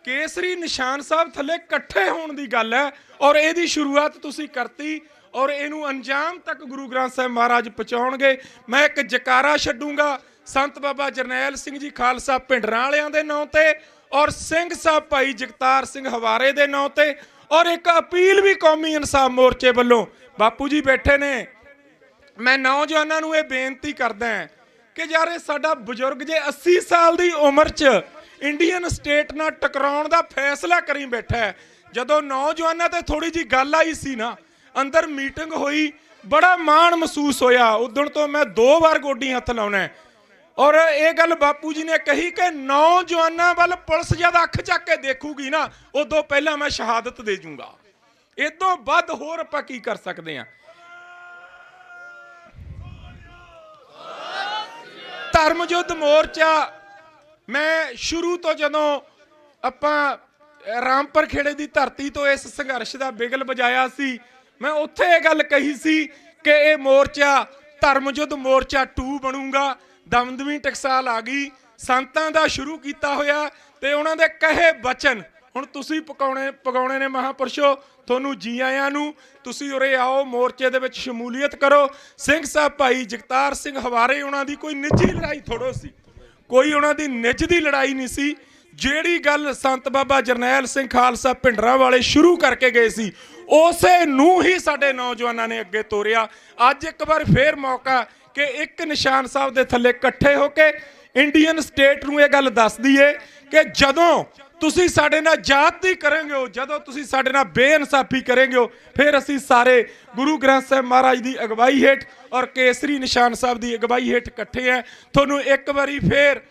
ਕੇਸਰੀ ਨਿਸ਼ਾਨ ਸਾਹਿਬ ਥੱਲੇ ਇਕੱਠੇ ਹੋਣ ਦੀ ਗੱਲ ਹੈ। ਔਰ ਇਹਦੀ ਸ਼ੁਰੂਆਤ ਤੁਸੀਂ ਕਰਤੀ ਔਰ ਇਹਨੂੰ ਅੰਜਾਮ ਤੱਕ ਗੁਰੂ ਗ੍ਰੰਥ ਸਾਹਿਬ ਮਹਾਰਾਜ ਪਹੁੰਚਾਉਣਗੇ। ਮੈਂ ਇੱਕ ਜਕਾਰਾ ਛੱਡੂੰਗਾ ਸੰਤ ਬਾਬਾ ਜਰਨੈਲ ਸਿੰਘ ਜੀ ਖਾਲਸਾ ਭਿੰਡਰਾਂ ਵਾਲਿਆਂ ਦੇ ਨਾਂ ਤੇ ਔਰ ਸਿੰਘ ਸਾਹਿਬ ਭਾਈ ਜਗਤਾਰ ਸਿੰਘ ਹਵਾਰੇ ਦੇ ਨਾਂ ਤੇ, ਔਰ ਇੱਕ ਅਪੀਲ ਵੀ ਕੌਮੀ ਇਨਸਾਫ ਮੋਰਚੇ ਵੱਲੋਂ। ਬਾਪੂ ਜੀ ਬੈਠੇ ਨੇ, ਮੈਂ ਨੌਜਵਾਨਾਂ ਨੂੰ ਇਹ ਬੇਨਤੀ ਕਰਦਾ ਕਿ ਯਾਰ ਇਹ ਸਾਡਾ ਬਜ਼ੁਰਗ ਜੇ 80 ਸਾਲ ਦੀ ਉਮਰ 'ਚ ਇੰਡੀਅਨ ਸਟੇਟ ਨਾਲ ਟਕਰਾਉਣ ਦਾ ਫੈਸਲਾ ਕਰੀ ਬੈਠਾ ਹੈ। ਜਦੋਂ ਨੌਜਵਾਨਾਂ ਤੇ ਥੋੜੀ ਜੀ ਗੱਲ ਆਈ ਸੀ ਨਾ, ਅੰਦਰ ਮੀਟਿੰਗ ਹੋਈ, ਬੜਾ ਮਾਣ ਮਹਿਸੂਸ ਹੋਇਆ। ਉਦੋਂ ਤੋਂ ਮੈਂ 2 ਵਾਰ ਗੋਡੀ ਹੱਥ ਲਾਉਣਾ। ਔਰ ਇਹ ਗੱਲ ਬਾਪੂ ਜੀ ਨੇ ਕਹੀ ਕਿ ਨੌਜਵਾਨਾਂ ਵੱਲ ਪੁਲਿਸ ਜਦ ਅੱਖ ਚੱਕ ਕੇ ਦੇਖੂਗੀ ਨਾ, ਉਦੋਂ ਪਹਿਲਾਂ ਮੈਂ ਸ਼ਹਾਦਤ ਦੇ ਜੂੰਗਾ। ਇਹ ਤੋਂ ਵੱਧ ਹੋਰ ਆਪਾਂ ਕੀ ਕਰ ਸਕਦੇ ਹਾਂ। ਧਰਮ ਯੁੱਧ ਮੋਰਚਾ ਮੈਂ ਸ਼ੁਰੂ ਤੋਂ ਜਦੋਂ ਆਪਾਂ ਰਾਮਪੁਰ ਖੇੜੇ ਦੀ ਧਰਤੀ ਤੋਂ ਇਸ ਸੰਘਰਸ਼ ਦਾ ਬਿਗਲ ਵਜਾਇਆ ਸੀ, ਮੈਂ ਉੱਥੇ ਇਹ ਗੱਲ ਕਹੀ ਸੀ ਕਿ ਇਹ ਮੋਰਚਾ ਧਰਮ ਯੁੱਧ ਮੋਰਚਾ 2 ਬਣੂਗਾ। ਦਮਦਮੀ ਟਕਸਾਲ ਆ ਗਈ, ਸੰਤਾਂ ਦਾ ਸ਼ੁਰੂ ਕੀਤਾ ਹੋਇਆ ਤੇ ਉਹਨਾਂ ਦੇ ਕਹੇ ਬਚਨ ਹੁਣ ਤੁਸੀਂ ਪਕਾਉਣੇ ਨੇ। ਮਹਾਂਪੁਰਸ਼ੋ ਤੁਹਾਨੂੰ ਜੀ ਆਇਆਂ ਨੂੰ, ਤੁਸੀਂ ਉਰੇ ਆਓ, ਮੋਰਚੇ ਦੇ ਵਿੱਚ ਸ਼ਮੂਲੀਅਤ ਕਰੋ। ਸਿੰਘ ਸਾਹਿਬ ਭਾਈ ਜਗਤਾਰ ਸਿੰਘ ਹਵਾਰੇ ਉਹਨਾਂ ਦੀ ਕੋਈ ਨਿੱਜੀ ਲੜਾਈ ਥੋੜੋ ਸੀ, ਕੋਈ ਉਹਨਾਂ ਦੀ ਨਿੱਜ ਦੀ ਲੜਾਈ ਨਹੀਂ ਸੀ। ਜਿਹੜੀ ਗੱਲ ਸੰਤ ਬਾਬਾ ਜਰਨੈਲ ਸਿੰਘ ਖਾਲਸਾ ਭਿੰਡਰਾਂ ਵਾਲੇ ਸ਼ੁਰੂ ਕਰਕੇ ਗਏ ਸੀ, ਉਸੇ ਨੂੰ ਹੀ ਸਾਡੇ ਨੌਜਵਾਨਾਂ ਨੇ ਅੱਗੇ ਤੋਰਿਆ। ਅੱਜ ਇੱਕ ਵਾਰ ਫੇਰ ਮੌਕਾ ਕਿ ਇੱਕ ਨਿਸ਼ਾਨ ਸਾਹਿਬ ਦੇ ਥੱਲੇ ਇਕੱਠੇ ਹੋ ਕੇ ਇੰਡੀਅਨ ਸਟੇਟ ਨੂੰ ਇਹ ਗੱਲ ਦੱਸ ਦਈਏ ਕਿ ਜਦੋਂ ਤੁਸੀਂ ਸਾਡੇ ਨਾਲ ਜਾਤੀ ਕਰੋਗੇ ਹੋ, ਜਦੋਂ ਤੁਸੀਂ ਸਾਡੇ ਨਾਲ ਬੇਇਨਸਾਫੀ ਕਰੋਗੇ ਹੋ, ਫਿਰ ਅਸੀਂ ਸਾਰੇ ਗੁਰੂ ਗ੍ਰੰਥ ਸਾਹਿਬ ਮਹਾਰਾਜ ਦੀ ਅਗਵਾਈ ਹੇਠ ਔਰ ਕੇਸਰੀ ਨਿਸ਼ਾਨ ਸਾਹਿਬ ਦੀ ਅਗਵਾਈ ਹੇਠ ਇਕੱਠੇ ਆ। ਤੁਹਾਨੂੰ ਇੱਕ ਵਾਰੀ ਫੇਰ,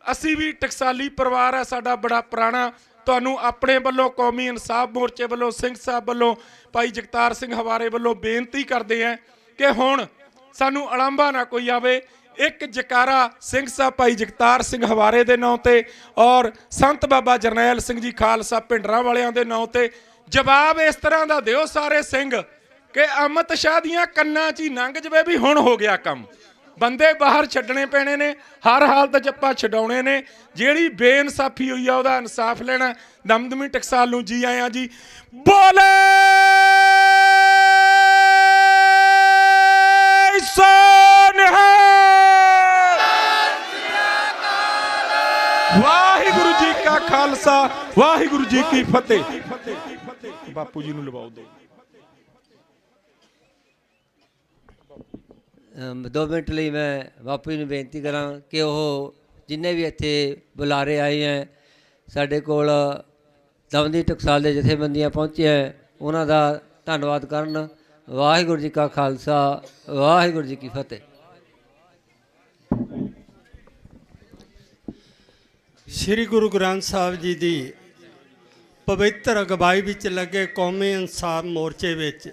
ਅਸੀਂ ਵੀ ਟਕਸਾਲੀ ਪਰਿਵਾਰ ਆ ਸਾਡਾ ਬੜਾ ਪੁਰਾਣਾ, ਤੁਹਾਨੂੰ ਆਪਣੇ ਵੱਲੋਂ ਕੌਮੀ ਇਨਸਾਫ ਮੋਰਚੇ ਵੱਲੋਂ, ਸਿੰਘ ਸਾਹਿਬ ਵੱਲੋਂ, ਭਾਈ ਜਗਤਾਰ ਸਿੰਘ ਹਵਾਰੇ ਵੱਲੋਂ ਬੇਨਤੀ ਕਰਦੇ ਆ ਕਿ ਹੁਣ ਸਾਨੂੰ ਅਲੰਭਾ ਨਾ ਕੋਈ ਆਵੇ। ਇੱਕ ਜਕਾਰਾ ਸਿੰਘ ਸਾਹਿਬ ਭਾਈ ਜਗਤਾਰ ਸਿੰਘ ਹਵਾਰੇ ਦੇ ਨਾਂ ਤੇ ਔਰ ਸੰਤ ਬਾਬਾ ਜਰਨੈਲ ਸਿੰਘ ਜੀ ਖਾਲਸਾ ਭਿੰਡਰਾਂ ਵਾਲਿਆਂ ਦੇ ਨਾਂ ਤੇ ਜਵਾਬ ਇਸ ਤਰ੍ਹਾਂ ਦਾ ਦਿਓ ਸਾਰੇ ਸਿੰਘ ਕਿ ਅਮਿਤ ਸ਼ਾਹ ਦੀਆਂ ਕੰਨਾਂ 'ਚ ਹੀ ਲੰਘ ਜਵੇ ਵੀ ਹੁਣ ਹੋ ਗਿਆ ਕੰਮ। ਬੰਦੇ ਬਾਹਰ ਛੱਡਣੇ ਪੈਣੇ ਨੇ, ਹਰ ਹਾਲਤ 'ਚ ਆਪਾਂ ਛਡਾਉਣੇ ਨੇ। ਜਿਹੜੀ ਬੇਇਨਸਾਫੀ ਹੋਈ ਆ ਉਹਦਾ ਇਨਸਾਫ ਲੈਣਾ। ਦਮਦਮੀ ਟਕਸਾਲ ਨੂੰ ਜੀ ਆਇਆਂ ਜੀ। ਬੋਲੇ ਵਾਹਿਗੁਰੂ ਜੀ ਕਾ ਖਾਲਸਾ, ਵਾਹਿਗੁਰੂ ਜੀ ਕੀ ਫਤਿਹ। ਬਾਪੂ ਜੀ ਨੂੰ ਲਵਾਓ ਦੋ 2 ਮਿੰਟ ਲਈ ਮੈਂ ਬਾਪੂ ਜੀ ਨੂੰ ਬੇਨਤੀ ਕਰਾਂ ਕਿ ਉਹ ਜਿੰਨੇ ਵੀ ਇੱਥੇ ਬੁਲਾਰੇ ਆਏ ਹੈ, ਸਾਡੇ ਕੋਲ ਦਮਦਮੀ ਟਕਸਾਲ ਦੇ ਜਥੇਬੰਦੀਆਂ ਪਹੁੰਚੇ ਹੈ, ਉਹਨਾਂ ਦਾ ਧੰਨਵਾਦ ਕਰਨ। ਵਾਹਿਗੁਰੂ ਜੀ ਕਾ ਖਾਲਸਾ, ਵਾਹਿਗੁਰੂ ਜੀ ਕੀ ਫਤਿਹ। ਸ੍ਰੀ ਗੁਰੂ ਗ੍ਰੰਥ ਸਾਹਿਬ ਜੀ ਦੀ ਪਵਿੱਤਰ ਅਗਵਾਈ ਵਿੱਚ ਲੱਗੇ ਕੌਮੀ ਇਨਸਾਫ ਮੋਰਚੇ ਵਿੱਚ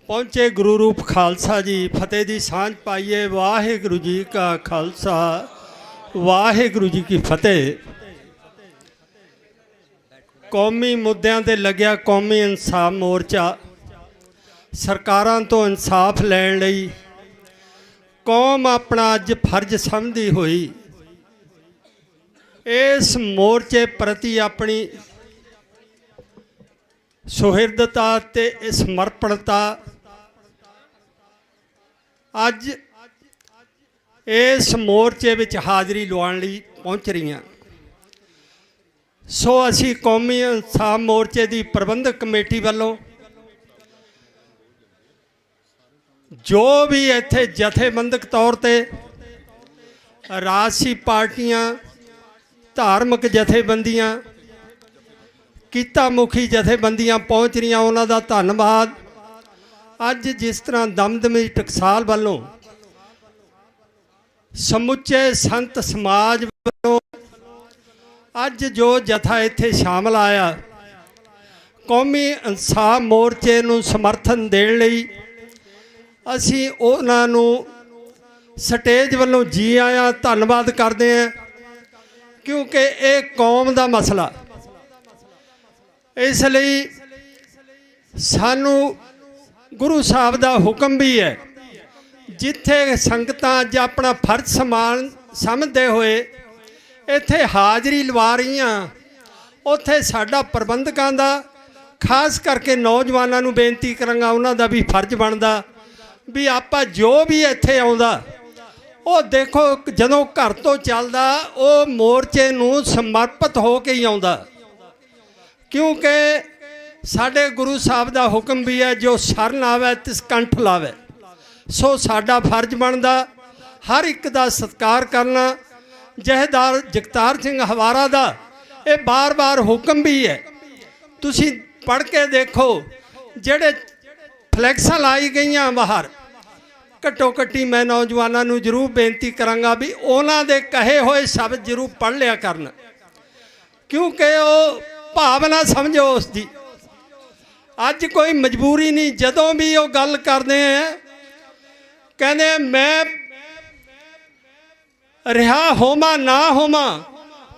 ਪਹੁੰਚੇ ਗੁਰੂ ਰੂਪ ਖਾਲਸਾ ਜੀ, ਫਤਿਹ ਦੀ ਸਾਂਝ ਪਾਈਏ। ਵਾਹਿਗੁਰੂ ਜੀ ਕਾ ਖਾਲਸਾ, ਵਾਹਿਗੁਰੂ ਜੀ ਕੀ ਫਤਿਹ। ਕੌਮੀ ਮੁੱਦਿਆਂ ਤੇ ਲੱਗਿਆ ਕੌਮੀ ਇਨਸਾਫ ਮੋਰਚਾ ਸਰਕਾਰਾਂ ਤੋਂ ਇਨਸਾਫ ਲੈਣ ਲਈ ਕੌਮ ਆਪਣਾ ਅੱਜ ਫਰਜ਼ ਸਮਝਦੀ ਹੋਈ ਇਸ ਮੋਰਚੇ ਪ੍ਰਤੀ ਆਪਣੀ ਸੁਹਿਰਦਤਾ ਤੇ ਸਮਰਪਣਤਾ ਅੱਜ ਇਸ ਮੋਰਚੇ ਵਿੱਚ ਹਾਜ਼ਰੀ ਲਵਾਉਣ ਲਈ ਪਹੁੰਚ ਰਹੀਆਂ। ਸੋ ਅਸੀਂ ਕੌਮੀ ਇਨਸਾਫ ਮੋਰਚੇ ਦੀ ਪ੍ਰਬੰਧਕ ਕਮੇਟੀ ਵੱਲੋਂ ਜੋ ਵੀ ਇੱਥੇ ਜਥੇਬੰਦਕ ਤੌਰ ਤੇ ਰਾਜਸੀ ਪਾਰਟੀਆਂ, ਧਾਰਮਿਕ ਜਥੇਬੰਦੀਆਂ, ਕਿੱਤਾ ਮੁਖੀ ਜਥੇਬੰਦੀਆਂ ਪਹੁੰਚ ਰਹੀਆਂ, ਉਹਨਾਂ ਦਾ ਧੰਨਵਾਦ। ਅੱਜ ਜਿਸ ਤਰ੍ਹਾਂ ਦਮਦਮੀ ਟਕਸਾਲ ਵੱਲੋਂ ਸਮੁੱਚੇ ਸੰਤ ਸਮਾਜ ਵੱਲੋਂ ਅੱਜ ਜੋ ਜਥਾ ਇੱਥੇ ਸ਼ਾਮਲ ਆਇਆ ਕੌਮੀ ਇਨਸਾਫ ਮੋਰਚੇ ਨੂੰ ਸਮਰਥਨ ਦੇਣ ਲਈ, ਅਸੀਂ ਉਹਨਾਂ ਨੂੰ ਸਟੇਜ ਵੱਲੋਂ ਜੀ ਆਇਆਂ ਧੰਨਵਾਦ ਕਰਦੇ ਹਾਂ, ਕਿਉਂਕਿ ਇਹ ਕੌਮ ਦਾ ਮਸਲਾ। ਇਸ ਲਈ ਸਾਨੂੰ ਗੁਰੂ ਸਾਹਿਬ ਦਾ ਹੁਕਮ ਵੀ ਹੈ, ਜਿੱਥੇ ਸੰਗਤਾਂ ਅੱਜ ਆਪਣਾ ਫਰਜ਼ ਸਮਾਨ ਸਮਝਦੇ ਹੋਏ ਇੱਥੇ ਹਾਜ਼ਰੀ ਲਵਾ ਰਹੀਆਂ, ਉੱਥੇ ਸਾਡਾ ਪ੍ਰਬੰਧਕਾਂ ਦਾ, ਖਾਸ ਕਰਕੇ ਨੌਜਵਾਨਾਂ ਨੂੰ ਬੇਨਤੀ ਕਰਾਂਗਾ, ਉਹਨਾਂ ਦਾ ਵੀ ਫਰਜ਼ ਬਣਦਾ ਵੀ ਆਪਾਂ ਜੋ ਵੀ ਇੱਥੇ ਆਉਂਦਾ ਉਹ ਦੇਖੋ ਜਦੋਂ ਘਰ ਤੋਂ ਚੱਲਦਾ ਉਹ ਮੋਰਚੇ ਨੂੰ ਸਮਰਪਿਤ ਹੋ ਕੇ ਹੀ ਆਉਂਦਾ, ਕਿਉਂਕਿ ਸਾਡੇ ਗੁਰੂ ਸਾਹਿਬ ਦਾ ਹੁਕਮ ਵੀ ਹੈ ਜੋ ਸ਼ਰਨ ਆਵੇ ਤਿਸ ਕੰਠ ਲਾਵੇ। ਸੋ ਸਾਡਾ ਫਰਜ਼ ਬਣਦਾ ਹਰ ਇੱਕ ਦਾ ਸਤਿਕਾਰ ਕਰਨਾ। ਜਥੇਦਾਰ ਜਗਤਾਰ ਸਿੰਘ ਹਵਾਰਾ ਦਾ ਇਹ ਬਾਰ-ਬਾਰ ਹੁਕਮ ਵੀ ਹੈ, ਤੁਸੀਂ ਪੜ੍ਹ ਕੇ ਦੇਖੋ, ਜਿਹੜੇ ਫਲੈਕਸਾਂ ਲਾਈ ਗਈਆਂ ਬਾਹਰ, ਘੱਟੋ ਘੱਟੀ ਮੈਂ ਨੌਜਵਾਨਾਂ ਨੂੰ ਜ਼ਰੂਰ ਬੇਨਤੀ ਕਰਾਂਗਾ ਵੀ ਉਹਨਾਂ ਦੇ ਕਹੇ ਹੋਏ ਸ਼ਬਦ ਜ਼ਰੂਰ ਪੜ੍ਹ ਲਿਆ ਕਰਨ, ਕਿਉਂਕਿ ਉਹ ਭਾਵਨਾ ਸਮਝੋ ਉਸ ਦੀ। ਅੱਜ ਕੋਈ ਮਜਬੂਰੀ ਨਹੀਂ, ਜਦੋਂ ਵੀ ਉਹ ਗੱਲ ਕਰਦੇ ਆ ਕਹਿੰਦੇ ਮੈਂ ਰਿਹਾ ਹੋਵਾਂ ਨਾ ਹੋਵਾਂ,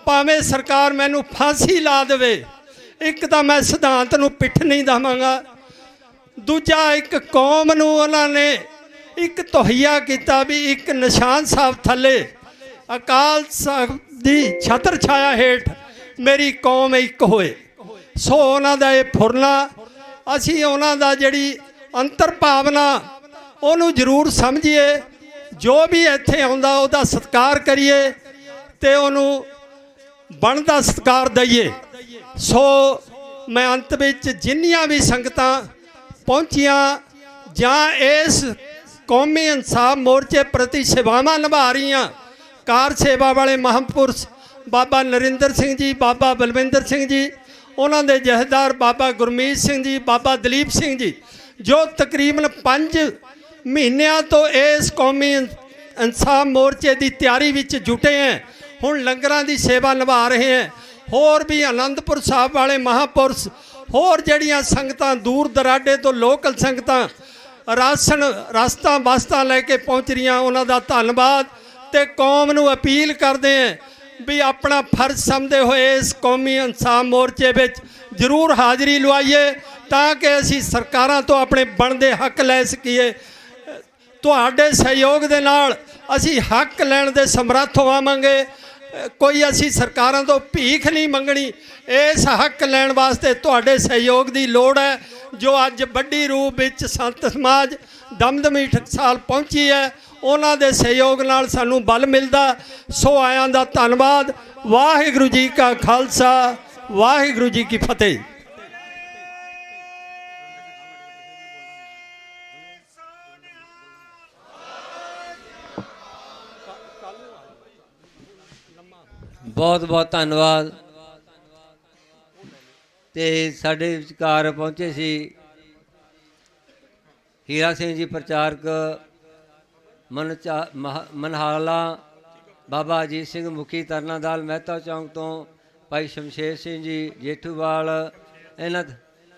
ਭਾਵੇਂ ਸਰਕਾਰ ਮੈਨੂੰ ਫਾਂਸੀ ਲਾ ਦੇਵੇ, ਇੱਕ ਤਾਂ ਮੈਂ ਸਿਧਾਂਤ ਨੂੰ ਪਿੱਠ ਨਹੀਂ ਦੇਵਾਂਗਾ, ਦੂਜਾ ਇੱਕ ਕੌਮ ਨੂੰ ਉਹਨਾਂ ਨੇ ਇੱਕ ਤੋਹੀਆ ਕੀਤਾ ਵੀ ਇੱਕ ਨਿਸ਼ਾਨ ਸਾਹਿਬ ਥੱਲੇ ਅਕਾਲ ਸਾਹਿਬ ਦੀ ਛਤਰ ਛਾਇਆ ਹੇਠ ਮੇਰੀ ਕੌਮ ਇੱਕ ਹੋਏ। ਸੋ ਉਹਨਾਂ ਦਾ ਇਹ ਫੁਰਨਾ, ਅਸੀਂ ਉਹਨਾਂ ਦਾ ਜਿਹੜੀ ਅੰਤਰ ਭਾਵਨਾ ਉਹਨੂੰ ਜ਼ਰੂਰ ਸਮਝੀਏ, ਜੋ ਵੀ ਇੱਥੇ ਆਉਂਦਾ ਉਹਦਾ ਸਤਿਕਾਰ ਕਰੀਏ ਤੇ ਉਹਨੂੰ ਬਣਦਾ ਸਤਿਕਾਰ ਦਈਏ। ਸੋ ਮੈਂ ਅੰਤ ਵਿੱਚ ਜਿੰਨੀਆਂ ਵੀ ਸੰਗਤਾਂ ਪਹੁੰਚੀਆਂ ਜਾਂ ਇਸ ਕੌਮੀ ਇਨਸਾਫ ਮੋਰਚੇ ਪ੍ਰਤੀ ਸੇਵਾਵਾਂ ਨਿਭਾ ਰਹੀਆਂ, ਕਾਰ ਸੇਵਾ ਵਾਲੇ ਮਹਾਂਪੁਰਸ਼ ਬਾਬਾ ਨਰਿੰਦਰ ਸਿੰਘ ਜੀ, ਬਾਬਾ ਬਲਵਿੰਦਰ ਸਿੰਘ ਜੀ, ਉਹਨਾਂ ਦੇ ਜਥੇਦਾਰ ਬਾਬਾ ਗੁਰਮੀਤ ਸਿੰਘ ਜੀ, ਬਾਬਾ ਦਲੀਪ ਸਿੰਘ ਜੀ, ਜੋ ਤਕਰੀਬਨ 5 ਮਹੀਨਿਆਂ ਤੋਂ ਇਸ ਕੌਮੀ ਇਨਸਾਫ ਮੋਰਚੇ ਦੀ ਤਿਆਰੀ ਵਿੱਚ ਜੁਟੇ ਹੈ, ਹੁਣ ਲੰਗਰਾਂ ਦੀ ਸੇਵਾ ਨਿਭਾ ਰਹੇ ਹੈ। ਹੋਰ ਵੀ ਆਨੰਦਪੁਰ ਸਾਹਿਬ ਵਾਲੇ ਮਹਾਂਪੁਰਸ਼, ਹੋਰ ਜਿਹੜੀਆਂ ਸੰਗਤਾਂ ਦੂਰ ਦਰਾਡੇ ਤੋਂ ਲੋਕਲ ਸੰਗਤਾਂ ਰਸਤਾਂ ਬਸਤਾਂ ਲੈ ਕੇ ਪਹੁੰਚ ਰਹੀਆਂ, ਉਹਨਾਂ ਦਾ ਧੰਨਵਾਦ। ਤੇ ਕੌਮ ਨੂੰ ਅਪੀਲ ਕਰਦੇ ਹਾਂ ਵੀ ਆਪਣਾ ਫਰਜ਼ ਸਮਝਦੇ ਹੋਏ ਇਸ ਕੌਮੀ ਇਨਸਾਫ ਮੋਰਚੇ ਵਿੱਚ ਜ਼ਰੂਰ ਹਾਜ਼ਰੀ ਲਵਾਈਏ, ਤਾਂ ਕਿ ਅਸੀਂ ਸਰਕਾਰਾਂ ਤੋਂ ਆਪਣੇ ਬਣਦੇ ਹੱਕ ਲੈ ਸਕੀਏ। ਤੁਹਾਡੇ ਸਹਿਯੋਗ ਦੇ ਨਾਲ ਅਸੀਂ ਹੱਕ ਲੈਣ ਦੇ ਸਮਰੱਥ ਹੋਵਾਂਗੇ। ਕੋਈ ਅਸੀਂ ਸਰਕਾਰਾਂ ਤੋਂ ਭੀਖ ਨਹੀਂ ਮੰਗਣੀ, ਇਸ ਹੱਕ ਲੈਣ ਵਾਸਤੇ ਤੁਹਾਡੇ ਸਹਿਯੋਗ ਦੀ ਲੋੜ ਹੈ, ਜੋ ਅੱਜ ਵੱਡੀ ਰੂਪ ਵਿੱਚ ਸੰਤ ਸਮਾਜ ਦਮਦਮੀ ਟਕਸਾਲ ਪਹੁੰਚੀ ਹੈ। ਉਹਨਾਂ ਦੇ ਸਹਿਯੋਗ ਨਾਲ ਸਾਨੂੰ ਬਲ ਮਿਲਦਾ। ਸੋ ਆਇਆਂ ਦਾ ਧੰਨਵਾਦ। ਵਾਹਿਗੁਰੂ ਜੀ ਕਾ ਖਾਲਸਾ, ਵਾਹਿਗੁਰੂ ਜੀ ਕੀ ਫਤਿਹ। ਬਹੁਤ ਬਹੁਤ ਧੰਨਵਾਦ। ਤੇ ਸਾਡੇ ਵਿਚਕਾਰ ਪਹੁੰਚੇ ਸੀ ਹੀਰਾ ਸਿੰਘ ਜੀ ਪ੍ਰਚਾਰਕ, ਮਨਹਾਲਾ ਬਾਬਾ ਅਜੀਤ ਸਿੰਘ ਮੁਖੀ ਤਰਨਾ ਦਲ ਮਹਿਤਾ ਚੌਂਕ ਤੋਂ, ਭਾਈ ਸ਼ਮਸ਼ੇਰ ਸਿੰਘ ਜੀ ਜੇਠੂਵਾਲ,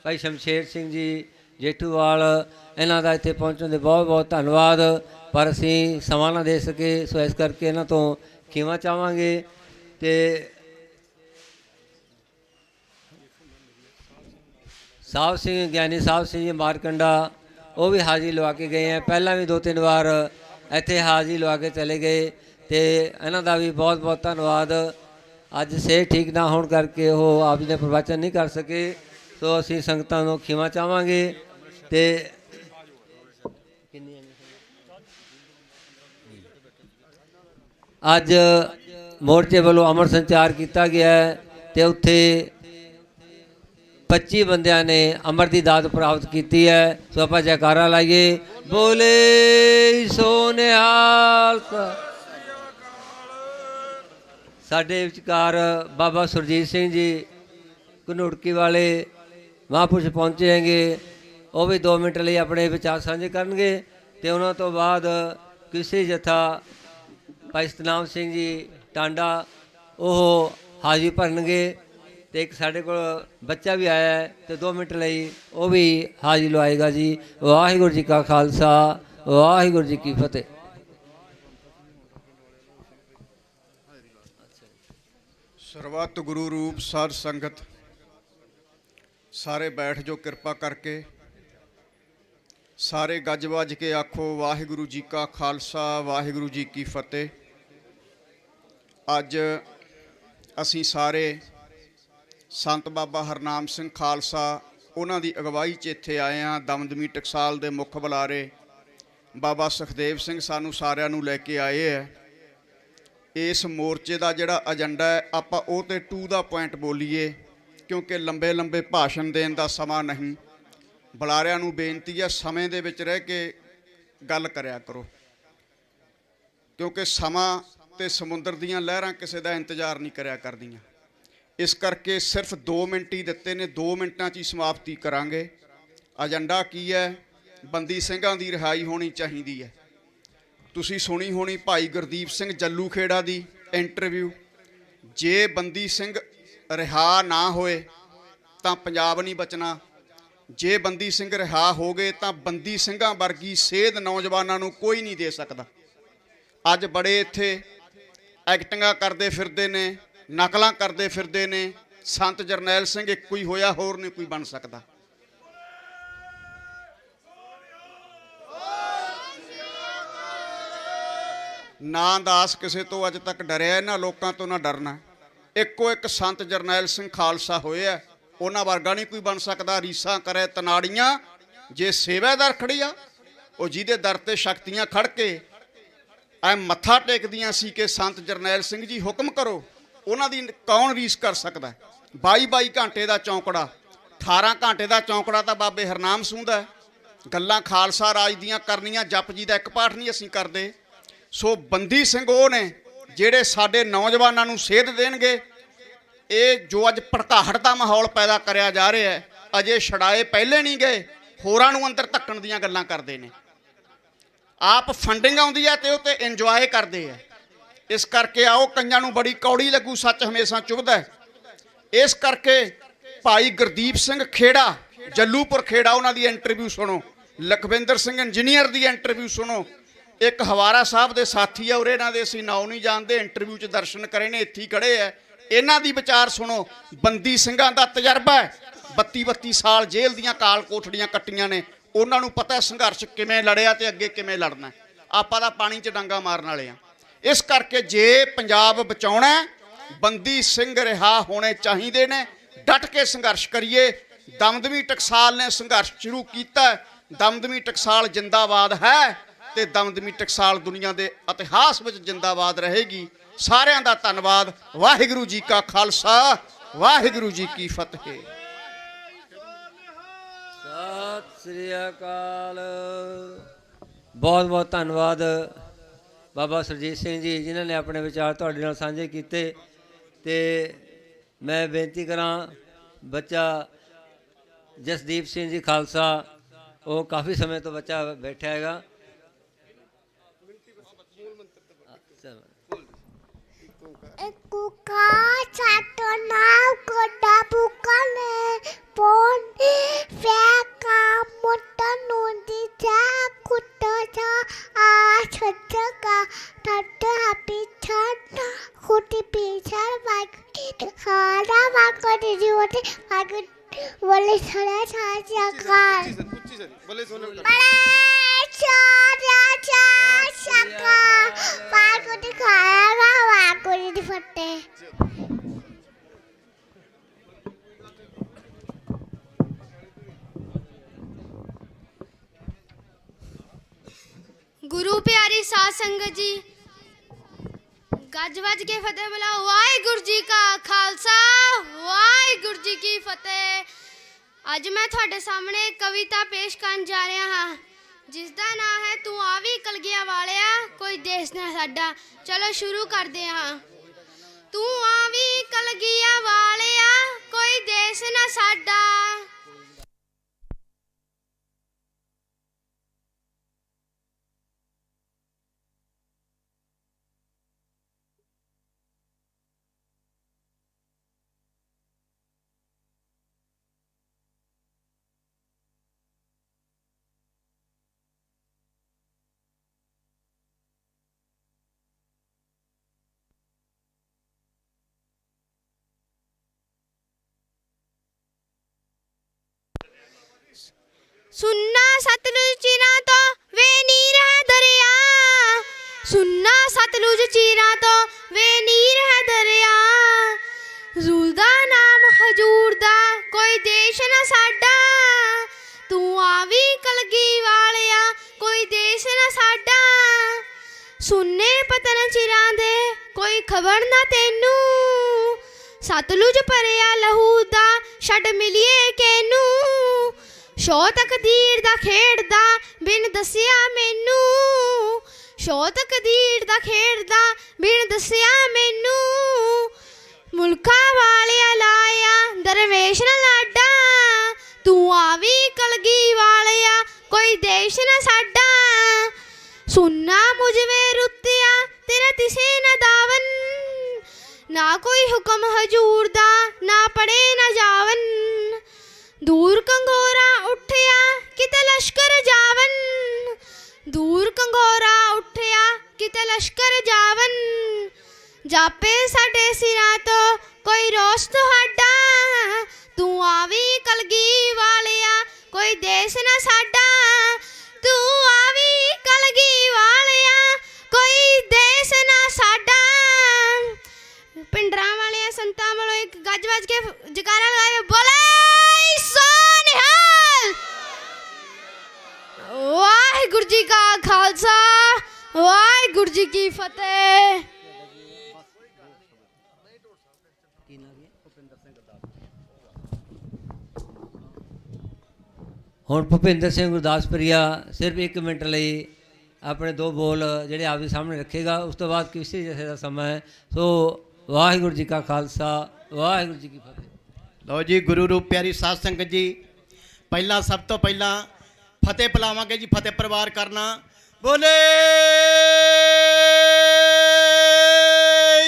ਭਾਈ ਸ਼ਮਸ਼ੇਰ ਸਿੰਘ ਜੀ ਜੇਠੂਵਾਲ, ਇਹਨਾਂ ਦਾ ਇੱਥੇ ਪਹੁੰਚਣ ਦੇ ਬਹੁਤ ਬਹੁਤ ਧੰਨਵਾਦ। ਪਰ ਅਸੀਂ ਸਮਾਂ ਨਾ ਦੇ ਸਕੇ, ਸੋ ਇਸ ਕਰਕੇ ਇਹਨਾਂ ਤੋਂ ਖਿਮਾ ਚਾਹਾਂਗੇ। ਤੇ ਸਾਹਿਬ ਸਿੰਘ ਗਿਆਨੀ ਸਾਹਿਬ ਸਿੰਘ ਜੀ ਮਾਰਕੰਡਾ, ਉਹ ਵੀ ਹਾਜ਼ਰੀ ਲਵਾ ਕੇ ਗਏ ਹੈ, ਪਹਿਲਾਂ ਵੀ 2-3 ਵਾਰ ਇੱਥੇ ਹਾਜ਼ਰੀ ਲਵਾ ਕੇ ਚਲੇ ਗਏ, ਤੇ ਇਹਨਾਂ ਦਾ ਵੀ ਬਹੁਤ ਬਹੁਤ ਧੰਨਵਾਦ। ਅੱਜ ਸਿਹਤ ਠੀਕ ਨਾ ਹੋਣ ਕਰਕੇ ਉਹ ਆਪ ਜੀ ਦੇ ਪ੍ਰਵਚਨ ਨਹੀਂ ਕਰ ਸਕੇ, ਸੋ ਅਸੀਂ ਸੰਗਤਾਂ ਨੂੰ ਖਿਮਾ ਚਾਹਾਂਗੇ। ਤੇ ਅੱਜ ਮੋਰਚੇ ਵੱਲੋਂ ਅੰਮ੍ਰਿਤ ਸੰਚਾਰ ਕੀਤਾ ਗਿਆ ਹੈ, ਤੇ ਉੱਥੇ 25 ਬੰਦਿਆਂ ਨੇ ਅੰਮ੍ਰਿਤ ਦੀ ਦਾਤ ਪ੍ਰਾਪਤ ਕੀਤੀ ਹੈ। ਸੋ ਆਪਾਂ ਜੈਕਾਰਾ ਲਾਈਏ, ਬੋਲੇ ਸੋ ਨਿਹਾਲ। ਸਾਡੇ ਵਿਚਕਾਰ ਬਾਬਾ ਸੁਰਜੀਤ ਸਿੰਘ ਜੀ ਘਨੁੜਕੀ ਵਾਲੇ ਮਹਾਂਪੁਰਸ਼ ਪਹੁੰਚੇ ਹੈਗੇ, ਉਹ ਵੀ 2 ਮਿੰਟ ਲਈ ਆਪਣੇ ਵਿਚਾਰ ਸਾਂਝੇ ਕਰਨਗੇ। ਤੇ ਉਹਨਾਂ ਤੋਂ ਬਾਅਦ ਕਿਸੇ ਜਥਾ ਭਾਈ ਸਤਨਾਮ ਸਿੰਘ ਜੀ ਟਾਂਡਾ, ਉਹ ਹਾਜ਼ਰੀ ਭਰਨਗੇ। ਤੇ ਇੱਕ ਸਾਡੇ ਕੋਲ ਬੱਚਾ ਵੀ ਆਇਆ ਹੈ, ਤੇ 2 ਮਿੰਟ ਲਈ ਉਹ ਵੀ ਹਾਜ਼ਰੀ ਲਵਾਏਗਾ ਜੀ। ਵਾਹਿਗੁਰੂ ਜੀ ਕਾ ਖਾਲਸਾ, ਵਾਹਿਗੁਰੂ ਜੀ ਕੀ ਫਤਿਹ। ਸਰਬੱਤ ਗੁਰੂ ਰੂਪ ਸਾਧ ਸੰਗਤ ਸਾਰੇ ਬੈਠ ਜੋ ਕਿਰਪਾ ਕਰਕੇ, ਸਾਰੇ ਗੱਜ ਵੱਜ ਕੇ ਆਖੋ ਵਾਹਿਗੁਰੂ ਜੀ ਕਾ ਖਾਲਸਾ, ਵਾਹਿਗੁਰੂ ਜੀ ਕੀ ਫਤਿਹ। ਅੱਜ ਅਸੀਂ ਸਾਰੇ ਸੰਤ ਬਾਬਾ ਹਰਨਾਮ ਸਿੰਘ ਖਾਲਸਾ ਉਹਨਾਂ ਦੀ ਅਗਵਾਈ 'ਚ ਇੱਥੇ ਆਏ ਹਾਂ। ਦਮਦਮੀ ਟਕਸਾਲ ਦੇ ਮੁੱਖ ਬੁਲਾਰੇ ਬਾਬਾ ਸੁਖਦੇਵ ਸਿੰਘ ਸਾਨੂੰ ਸਾਰਿਆਂ ਨੂੰ ਲੈ ਕੇ ਆਏ ਹੈ। ਇਸ ਮੋਰਚੇ ਦਾ ਜਿਹੜਾ ਏਜੰਡਾ ਹੈ, ਆਪਾਂ ਉਹ 'ਤੇ ਟੂ ਦਾ ਪੁਆਇੰਟ ਬੋਲੀਏ, ਕਿਉਂਕਿ ਲੰਬੇ ਲੰਬੇ ਭਾਸ਼ਣ ਦੇਣ ਦਾ ਸਮਾਂ ਨਹੀਂ। ਬੁਲਾਰਿਆਂ ਨੂੰ ਬੇਨਤੀ ਹੈ, ਸਮੇਂ ਦੇ ਵਿੱਚ ਰਹਿ ਕੇ ਗੱਲ ਕਰਿਆ ਕਰੋ, ਕਿਉਂਕਿ ਸਮਾਂ ਤੇ ਸਮੁੰਦਰ ਦੀਆਂ ਲਹਿਰਾਂ ਕਿਸੇ ਦਾ ਇੰਤਜ਼ਾਰ ਨਹੀਂ ਕਰਿਆ ਕਰਦੀਆਂ। ਇਸ ਕਰਕੇ ਸਿਰਫ 2 ਮਿੰਟ ਹੀ ਦਿੱਤੇ ਨੇ, 2 ਮਿੰਟਾਂ 'ਚ ਹੀ ਸਮਾਪਤੀ ਕਰਾਂਗੇ। ਏਜੰਡਾ ਕੀ ਹੈ? ਬੰਦੀ ਸਿੰਘਾਂ ਦੀ ਰਿਹਾਈ ਹੋਣੀ ਚਾਹੀਦੀ ਹੈ। ਤੁਸੀਂ ਸੁਣੀ ਹੋਣੀ ਭਾਈ ਗੁਰਦੀਪ ਸਿੰਘ ਜੱਲੂ ਖੇੜਾ ਦੀ ਇੰਟਰਵਿਊ। ਜੇ ਬੰਦੀ ਸਿੰਘ ਰਿਹਾ ਨਾ ਹੋਏ ਤਾਂ ਪੰਜਾਬ ਨਹੀਂ ਬਚਣਾ। ਜੇ ਬੰਦੀ ਸਿੰਘ ਰਿਹਾ ਹੋ ਗਏ ਤਾਂ ਬੰਦੀ ਸਿੰਘਾਂ ਵਰਗੀ ਸੇਧ ਨੌਜਵਾਨਾਂ ਨੂੰ ਕੋਈ ਨਹੀਂ ਦੇ ਸਕਦਾ। ਅੱਜ ਬੜੇ ਇੱਥੇ ਐਕਟਿੰਗਾਂ ਕਰਦੇ ਫਿਰਦੇ ਨੇ, ਨਕਲਾਂ ਕਰਦੇ ਫਿਰਦੇ ਨੇ। ਸੰਤ ਜਰਨੈਲ ਸਿੰਘ ਇੱਕੋ ਹੀ ਹੋਇਆ, ਹੋਰ ਨਹੀਂ ਕੋਈ ਬਣ ਸਕਦਾ। ਨਾ ਦਾਸ ਕਿਸੇ ਤੋਂ ਅੱਜ ਤੱਕ ਡਰਿਆ, ਇਹਨਾਂ ਲੋਕਾਂ ਤੋਂ ਨਾ ਡਰਨਾ। ਇੱਕੋ ਇੱਕ ਸੰਤ ਜਰਨੈਲ ਸਿੰਘ ਖਾਲਸਾ ਹੋਇਆ, ਉਹਨਾਂ ਵਰਗਾ ਨਹੀਂ ਕੋਈ ਬਣ ਸਕਦਾ। ਰੀਸਾਂ ਕਰੇ ਤਨਾੜੀਆਂ ਜੇ ਸੇਵਾਦਾਰ ਖੜੀਆਂ, ਉਹ ਜਿਹਦੇ ਦਰ ਤੇ ਸ਼ਕਤੀਆਂ ਖੜ ਕੇ ਐ ਮੱਥਾ ਟੇਕਦੀਆਂ ਸੀ ਕਿ ਸੰਤ ਜਰਨੈਲ ਸਿੰਘ ਜੀ ਹੁਕਮ ਕਰੋ, ਉਹਨਾਂ ਦੀ ਕੌਣ ਰੀਸ ਕਰ ਸਕਦਾ। 22 ਘੰਟੇ ਦਾ ਚੌਂਕੜਾ, 18 ਘੰਟੇ ਦਾ ਚੌਂਕੜਾ ਤਾਂ ਬਾਬੇ ਹਰਨਾਮ ਸਿੰਘ ਦਾ। ਗੱਲਾਂ ਖਾਲਸਾ ਰਾਜ ਦੀਆਂ ਕਰਨੀਆਂ, ਜਪ ਜੀ ਦਾ ਇੱਕ ਪਾਠ ਨਹੀਂ ਅਸੀਂ ਕਰਦੇ। ਸੋ ਬੰਦੀ ਸਿੰਘ ਉਹ ਨੇ ਜਿਹੜੇ ਸਾਡੇ ਨੌਜਵਾਨਾਂ ਨੂੰ ਸੇਧ ਦੇਣਗੇ। ਇਹ ਜੋ ਅੱਜ ਭੜਕਾਹਟ ਦਾ ਮਾਹੌਲ ਪੈਦਾ ਕਰਿਆ ਜਾ ਰਿਹਾ ਹੈ, ਅਜੇ ਛੜਾਏ ਪਹਿਲੇ ਨਹੀਂ ਗਏ, ਹੋਰਾਂ ਨੂੰ ਅੰਦਰ ਧੱਕਣ ਦੀਆਂ ਗੱਲਾਂ ਕਰਦੇ ਨੇ। ਆਪ ਫੰਡਿੰਗ ਆਉਂਦੀ ਹੈ ਤੇ ਉਹ ਤੇ ਇੰਜੋਏ ਕਰਦੇ ਆ। ਇਸ ਕਰਕੇ ਆਓ, ਕਈਆਂ ਨੂੰ ਬੜੀ ਕੌੜੀ ਲੱਗੂ, ਸੱਚ ਹਮੇਸ਼ਾ ਚੁਭਦਾ ਹੈ। ਇਸ ਕਰਕੇ ਭਾਈ ਗੁਰਦੀਪ ਸਿੰਘ ਖੇੜਾ, ਜੱਲੂਪੁਰ ਖੇੜਾ, ਉਹਨਾਂ ਦੀ ਇੰਟਰਵਿਊ ਸੁਣੋ। ਲਖਵਿੰਦਰ ਸਿੰਘ ਇੰਜੀਨੀਅਰ ਦੀ ਇੰਟਰਵਿਊ ਸੁਣੋ। ਇੱਕ ਹਵਾਰਾ ਸਾਹਿਬ ਦੇ ਸਾਥੀ ਆ ਉਰੇ, ਇਹਨਾਂ ਦੇ ਅਸੀਂ ਨਾਂ ਨਹੀਂ ਜਾਣਦੇ, ਇੰਟਰਵਿਊ 'ਚ ਦਰਸ਼ਨ ਕਰੇ ਨੇ, ਇੱਥੇ ਹੀ ਖੜੇ ਹੈ। ਇਹਨਾਂ ਦੀ ਵਿਚਾਰ ਸੁਣੋ। ਬੰਦੀ ਸਿੰਘਾਂ ਦਾ ਤਜਰਬਾ ਹੈ, 32 ਸਾਲ ਜੇਲ੍ਹ ਦੀਆਂ ਕਾਲ ਕੋਠੜੀਆਂ ਕੱਟੀਆਂ ਨੇ, ਉਹਨਾਂ ਨੂੰ ਪਤਾ ਸੰਘਰਸ਼ ਕਿਵੇਂ ਲੜਿਆ ਤੇ ਅੱਗੇ ਕਿਵੇਂ ਲੜਨਾ। ਆਪਾਂ ਤਾਂ ਪਾਣੀ 'ਚ ਡਾਂਗਾ ਮਾਰਨ ਵਾਲੇ ਆ। ਇਸ ਕਰਕੇ ਜੇ ਪੰਜਾਬ ਬਚਾਉਣਾ, ਬੰਦੀ ਸਿੰਘ ਰਿਹਾ ਹੋਣੇ ਚਾਹੀਦੇ ਨੇ। ਡਟ ਕੇ ਸੰਘਰਸ਼ ਕਰੀਏ। ਦਮਦਮੀ ਟਕਸਾਲ ਨੇ ਸੰਘਰਸ਼ ਸ਼ੁਰੂ ਕੀਤਾ। ਦਮਦਮੀ ਟਕਸਾਲ ਜਿੰਦਾਬਾਦ ਹੈ ਤੇ ਦਮਦਮੀ ਟਕਸਾਲ ਦੁਨੀਆ ਦੇ ਇਤਿਹਾਸ ਵਿੱਚ ਜਿੰਦਾਬਾਦ ਰਹੇਗੀ। ਸਾਰਿਆਂ ਦਾ ਧੰਨਵਾਦ। ਵਾਹਿਗੁਰੂ ਜੀ ਕਾ ਖਾਲਸਾ, ਵਾਹਿਗੁਰੂ ਜੀ ਕੀ ਫਤਿਹ। ਸਤਿ ਸ੍ਰੀ ਅਕਾਲ। ਬਹੁਤ ਬਹੁਤ ਧੰਨਵਾਦ ਬਾਬਾ ਸੁਰਜੀਤ ਸਿੰਘ ਜੀ, ਜਿਨ੍ਹਾਂ ਨੇ ਆਪਣੇ ਵਿਚਾਰ ਤੁਹਾਡੇ ਨਾਲ ਸਾਂਝੇ ਕੀਤੇ। ਤੇ ਮੈਂ ਬੇਨਤੀ ਕਰਾਂ, ਬੱਚਾ ਜਸਦੀਪ ਸਿੰਘ ਜੀ ਖਾਲਸਾ, ਉਹ ਕਾਫੀ ਸਮੇਂ ਤੋਂ ਬੱਚਾ ਬੈਠਾ ਹੈਗਾ। ਕੁਕਾ ਚਾਟੋ ਨਾਮ ਕੋਡਾ ਬੁਕਾਨੇ ਪੋਨ ਫੈਕਾ ਮੋਟਾ ਨੋਂਦੀ ਚਾ ਕੁੱਟਾ ਚਾ ਆ ਛੱਟਕਾ ਟੱਟ ਹਾਪੀ ਛੱਟ ਖੁੱਟੀ ਪੀਛੜ ਵਾਕ ਖਾੜਾ ਵਾਕੋ ਦੀ ਜੋਤੇ ਵਾਕ ਬੋਲੇ ਛੜਾ ਛਾ ਕਾਰ ਬੋਲੇ ਸੋਨੇ ਛੋੜਿਆ ਚਾ ਸ਼ਕਾ ਵਾਕੋ ਦੀ ਖਾਇਆ ਵਾਕੋ ਦੀ ਫੱਟੇ। ਗੁਰੂ ਪਿਆਰੀ ਸਾਧ ਸੰਗਤ ਜੀ, ਗੱਜ ਵੱਜ ਕੇ ਫਤਿਹ ਬੁਲਾਓ। ਵਾਹਿਗੁਰੂ ਜੀ ਕਾ ਖਾਲਸਾ, ਵਾਹਿਗੁਰੂ ਜੀ ਕੀ ਫਤਿਹ। ਅੱਜ ਮੈਂ ਤੁਹਾਡੇ ਸਾਹਮਣੇ ਕਵਿਤਾ ਪੇਸ਼ ਕਰਨ ਜਾ ਰਿਹਾ ਹਾਂ, ਜਿਸ ਦਾ ਨਾਮ ਹੈ ਤੂੰ ਆਵੀ ਕਲਗੀਆਂ ਵਾਲਿਆ, ਕੋਈ ਦੇਸ਼ ਨਾ ਸਾਡਾ। ਚਲੋ ਸ਼ੁਰੂ ਕਰਦੇ ਹਾਂ। ਤੂੰ ਆਵੀ ਕਲਗੀਆਂ ਵਾਲਿਆ, ਕੋਈ ਦੇਸ਼ ਨਾ ਸਾਡਾ। सुनना सतलुज चीरा तो वे नीर है दरिया, सुनना सतलुज चीरा तो वे नीर है दरिया। रूलदा नाम हजूर दा कोई देश ना साडा, तू आवी कलगी वालिया, कोई देश ना साडा। सुनने पतन चिरां दे कोई खबर ना तेनू, सतलुज भरिया लहू दा छड़ मिलिए कैनू। शो तकदीर दा खेड़दा बिन दसिया मैनू, शो तकदीर दा खेड़दा बिन दसिया मैनू। मुल्का वालिया लाया दरवेश न लाडा, तू आवी कलगी वालिया, कोई देश न साडा। सुनना मुझ में रुतिया तेरा तिसे न दावन, ना कोई हुक्म हजूर दा ना पड़े न जावन। दूर कंगोरा उठया किते लश्कर जावन, दूर कंगोरा उठया किते लश्कर जावन। जापे साडे सिरां तो कोई रोश तुहाडा, तू आवी कलगी वालिया, कोई देश ना साडा। तू आवी कलगी वालिया, कोई देश ना साडा। पिंडरां वाले संतां वालों एक गज वज के जकारा लगाए, बोले वाहिगुरु जी का खालसा, वाहिगुरु जी की फतेह। ਹੁਣ ਭੁਪਿੰਦਰ ਸਿੰਘ ਗੁਰਦਾਸਪੁਰੀਆ ਸਿਰਫ 1 ਮਿੰਟ ਲਈ ਆਪਣੇ 2 ਬੋਲ ਜਿਹੜੇ ਆਪਦੇ ਸਾਹਮਣੇ ਰੱਖੇਗਾ। ਉਸ ਤੋਂ ਬਾਅਦ ਕਿਸੇ ਜਥੇ ਦਾ ਸਮਾਂ ਹੈ। ਸੋ ਵਾਹਿਗੁਰੂ ਜੀ ਕਾ ਖਾਲਸਾ, ਵਾਹਿਗੁਰੂ ਜੀ ਕੀ ਫਤਿਹ। ਲਓ ਜੀ, ਗੁਰੂ ਰੂਪ ਪਿਆਰੀ ਸਾਧ ਸੰਗਤ ਜੀ, ਪਹਿਲਾਂ ਸਭ ਤੋਂ ਪਹਿਲਾਂ ਫਤਿਹ ਬੁਲਾਵਾਂਗੇ ਜੀ। ਫਤਿਹ ਪਰਿਵਾਰ ਕਰਨਾ, ਬੋਲੇ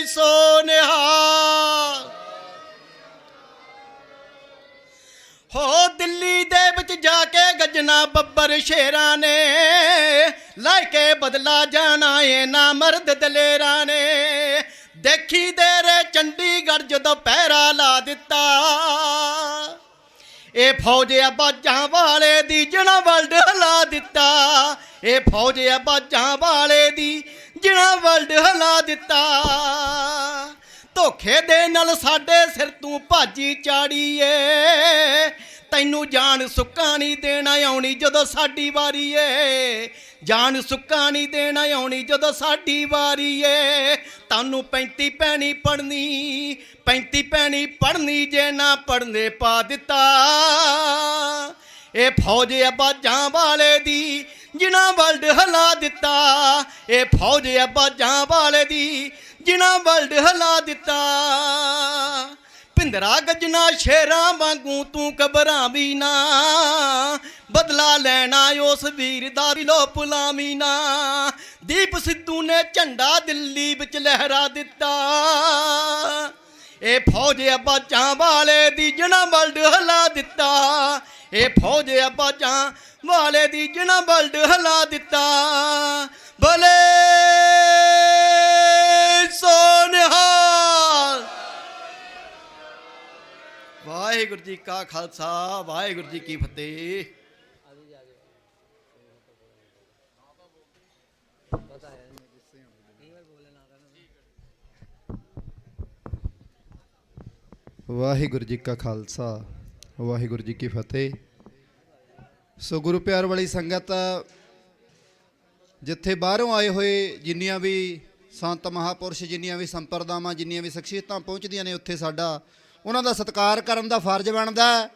ਸੋ ਨਿਹਾਲ। ਹੋ ਦਿੱਲੀ ਦੇ ਵਿੱਚ ਜਾ ਕੇ ਗੱਜਣਾ ਬੱਬਰ ਸ਼ੇਰਾਂ ਨੇ, ਲੈ ਕੇ ਬਦਲਾ ਜਾਣਾ ਏ ਨਾ ਮਰਦ ਦਲੇਰਾਂ ਨੇ। ਦੇਖੀ ਦੇਰੇ ਚੰਡੀਗੜ੍ਹ ਜਦੋਂ ਪਹਿਰਾ ਲਾ ਦਿੱਤਾ, ਇਹ ਫੌਜ ਬਾਜਾਂ ਵਾਲੇ ਦੀ ਜਿਣਾ ਵਰਲਡ ਹਿਲਾ ਦਿੱਤਾ। ਇਹ ਫੌਜ ਬਾਜਾਂ ਵਾਲੇ ਦੀ ਜਿਣਾ ਵਰਲਡ ਹਿਲਾ ਦਿੱਤਾ। ਧੋਖੇ ਦੇ ਨਾਲ ਸਾਡੇ ਸਿਰ ਤੂੰ ਭਾਜੀ ਚਾੜੀ ਏ, ਤੈਨੂੰ ਜਾਨ ਸੁੱਕਾ ਨਹੀਂ ਦੇਣਾ ਆਉਣੀ ਜਦੋਂ ਸਾਡੀ ਵਾਰੀ ਏ। ਜਾਨ ਸੁੱਕਾ ਨਹੀਂ ਦੇਣਾ ਆਉਣੀ ਜਦੋਂ ਸਾਡੀ ਵਾਰੀ ਏ। ਤੁਹਾਨੂੰ 35 ਪੈਣੀ ਪੜਨੀ, 35 ਪੈਣੀ ਪੜਨੀ, ਜੇ ਨਾ ਪੜਨੇ ਪਾ ਦਿੱਤਾ। ਇਹ ਫੌਜ ਬਾਜਾਂ ਵਾਲੇ ਦੀ ਜਿਨ੍ਹਾਂ ਵਰਲਡ ਹਿਲਾ ਦਿੱਤਾ। ਇਹ ਫੌਜ ਬਾਜਾਂ ਵਾਲੇ ਦੀ ਜਿਨ੍ਹਾਂ ਵਰਲਡ ਹਿਲਾ ਦਿੱਤਾ। ਭਿੰਦਰਾ ਗੱਜਣਾ ਸ਼ੇਰਾਂ ਵਾਂਗੂ ਤੂੰ ਘਬਰਾਵੀਂ ਨਾ, ਬਦਲਾ ਲੈਣਾ ਉਸ ਵੀਰ ਦਾ ਦਿਲੋਂ ਭੁਲਾਵੀਂ ਨਾ। ਦੀਪ ਸਿੱਧੂ ਨੇ ਝੰਡਾ ਦਿੱਲੀ ਵਿੱਚ ਲਹਿਰਾ ਦਿੱਤਾ। ਇਹ ਫੌਜ ਬਾਜਾਂ ਵਾਲੇ ਦੀ ਜਿਨ੍ਹਾਂ ਵਰਲਡ ਹਿਲਾ ਦਿੱਤਾ। ਇਹ ਫੌਜ ਬਾਜਾਂ ਵਾਲੇ ਦੀ ਜਿਨ੍ਹਾਂ ਵਰਲਡ ਹਿਲਾ ਦਿੱਤਾ। ਬੋਲੇ ਸੋ ਨਿਹਾਲ। ਵਾਹਿਗੁਰੂ ਜੀ ਕਾ ਖਾਲਸਾ, ਵਾਹਿਗੁਰੂ ਜੀ ਕੀ ਫਤਿਹ। ਵਾਹਿਗੁਰੂ ਜੀ ਕਾ ਖਾਲਸਾ, ਵਾਹਿਗੁਰੂ ਜੀ ਕੀ ਫਤਿਹ। ਸੋ ਗੁਰੂ ਪਿਆਰ ਵਾਲੀ ਸੰਗਤ, ਜਿੱਥੇ ਬਾਹਰੋਂ ਆਏ ਹੋਏ ਜਿੰਨੀਆਂ ਵੀ ਸੰਤ ਮਹਾਪੁਰਸ਼, ਜਿੰਨੀਆਂ ਵੀ ਸੰਪਰਦਾਵਾਂ, ਜਿੰਨੀਆਂ ਵੀ ਸ਼ਖਸੀਅਤਾਂ ਪਹੁੰਚਦੀਆਂ ਨੇ, ਉੱਥੇ ਸਾਡਾ ਉਹਨਾਂ ਦਾ ਸਤਿਕਾਰ ਕਰਨ ਦਾ ਫਰਜ਼ ਬਣਦਾ।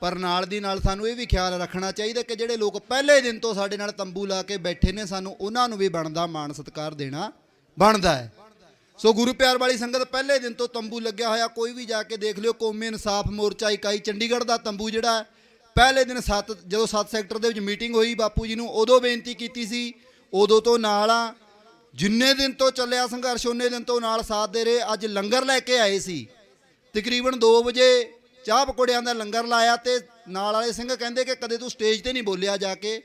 ਪਰ ਨਾਲ ਦੀ ਨਾਲ ਸਾਨੂੰ ਇਹ ਵੀ ਖਿਆਲ ਰੱਖਣਾ ਚਾਹੀਦਾ ਕਿ ਜਿਹੜੇ ਲੋਕ ਪਹਿਲੇ ਦਿਨ ਤੋਂ ਸਾਡੇ ਨਾਲ ਤੰਬੂ ਲਾ ਕੇ ਬੈਠੇ ਨੇ, ਸਾਨੂੰ ਉਹਨਾਂ ਨੂੰ ਵੀ ਬਣਦਾ ਮਾਣ ਸਤਿਕਾਰ ਦੇਣਾ ਬਣਦਾ ਹੈ। ਸੋ ਗੁਰੂ ਪਿਆਰ ਵਾਲੀ ਸੰਗਤ, ਪਹਿਲੇ ਦਿਨ ਤੋਂ ਤੰਬੂ ਲੱਗਿਆ ਹੋਇਆ, ਕੋਈ ਵੀ ਜਾ ਕੇ ਦੇਖ ਲਿਓ। ਕੌਮੀ ਇਨਸਾਫ ਮੋਰਚਾ ਇਕਾਈ ਚੰਡੀਗੜ੍ਹ ਦਾ ਤੰਬੂ ਜਿਹੜਾ ਪਹਿਲੇ ਦਿਨ ਜਦੋਂ 7 ਸੈਕਟਰ ਦੇ ਵਿੱਚ ਮੀਟਿੰਗ ਹੋਈ ਬਾਪੂ ਜੀ ਨੂੰ, ਉਦੋਂ ਬੇਨਤੀ ਕੀਤੀ ਸੀ, ਉਦੋਂ ਤੋਂ ਨਾਲ ਆ। ਜਿੰਨੇ ਦਿਨ ਤੋਂ ਚੱਲਿਆ ਸੰਘਰਸ਼ ਉਹਨੇ ਦਿਨ ਤੋਂ ਨਾਲ ਸਾਥ ਦੇ ਰਹੇ। ਅੱਜ ਲੰਗਰ ਲੈ ਕੇ ਆਏ ਸੀ, ਤਕਰੀਬਨ 2 ਵਜੇ ਚਾਹ ਪਕੌੜਿਆਂ ਦਾ ਲੰਗਰ ਲਾਇਆ, ਤੇ ਨਾਲ ਵਾਲੇ ਸਿੰਘ ਕਹਿੰਦੇ ਕਿ ਕਦੇ ਤੂੰ ਸਟੇਜ ਤੇ ਨਹੀਂ ਬੋਲਿਆ ਜਾ ਕੇ।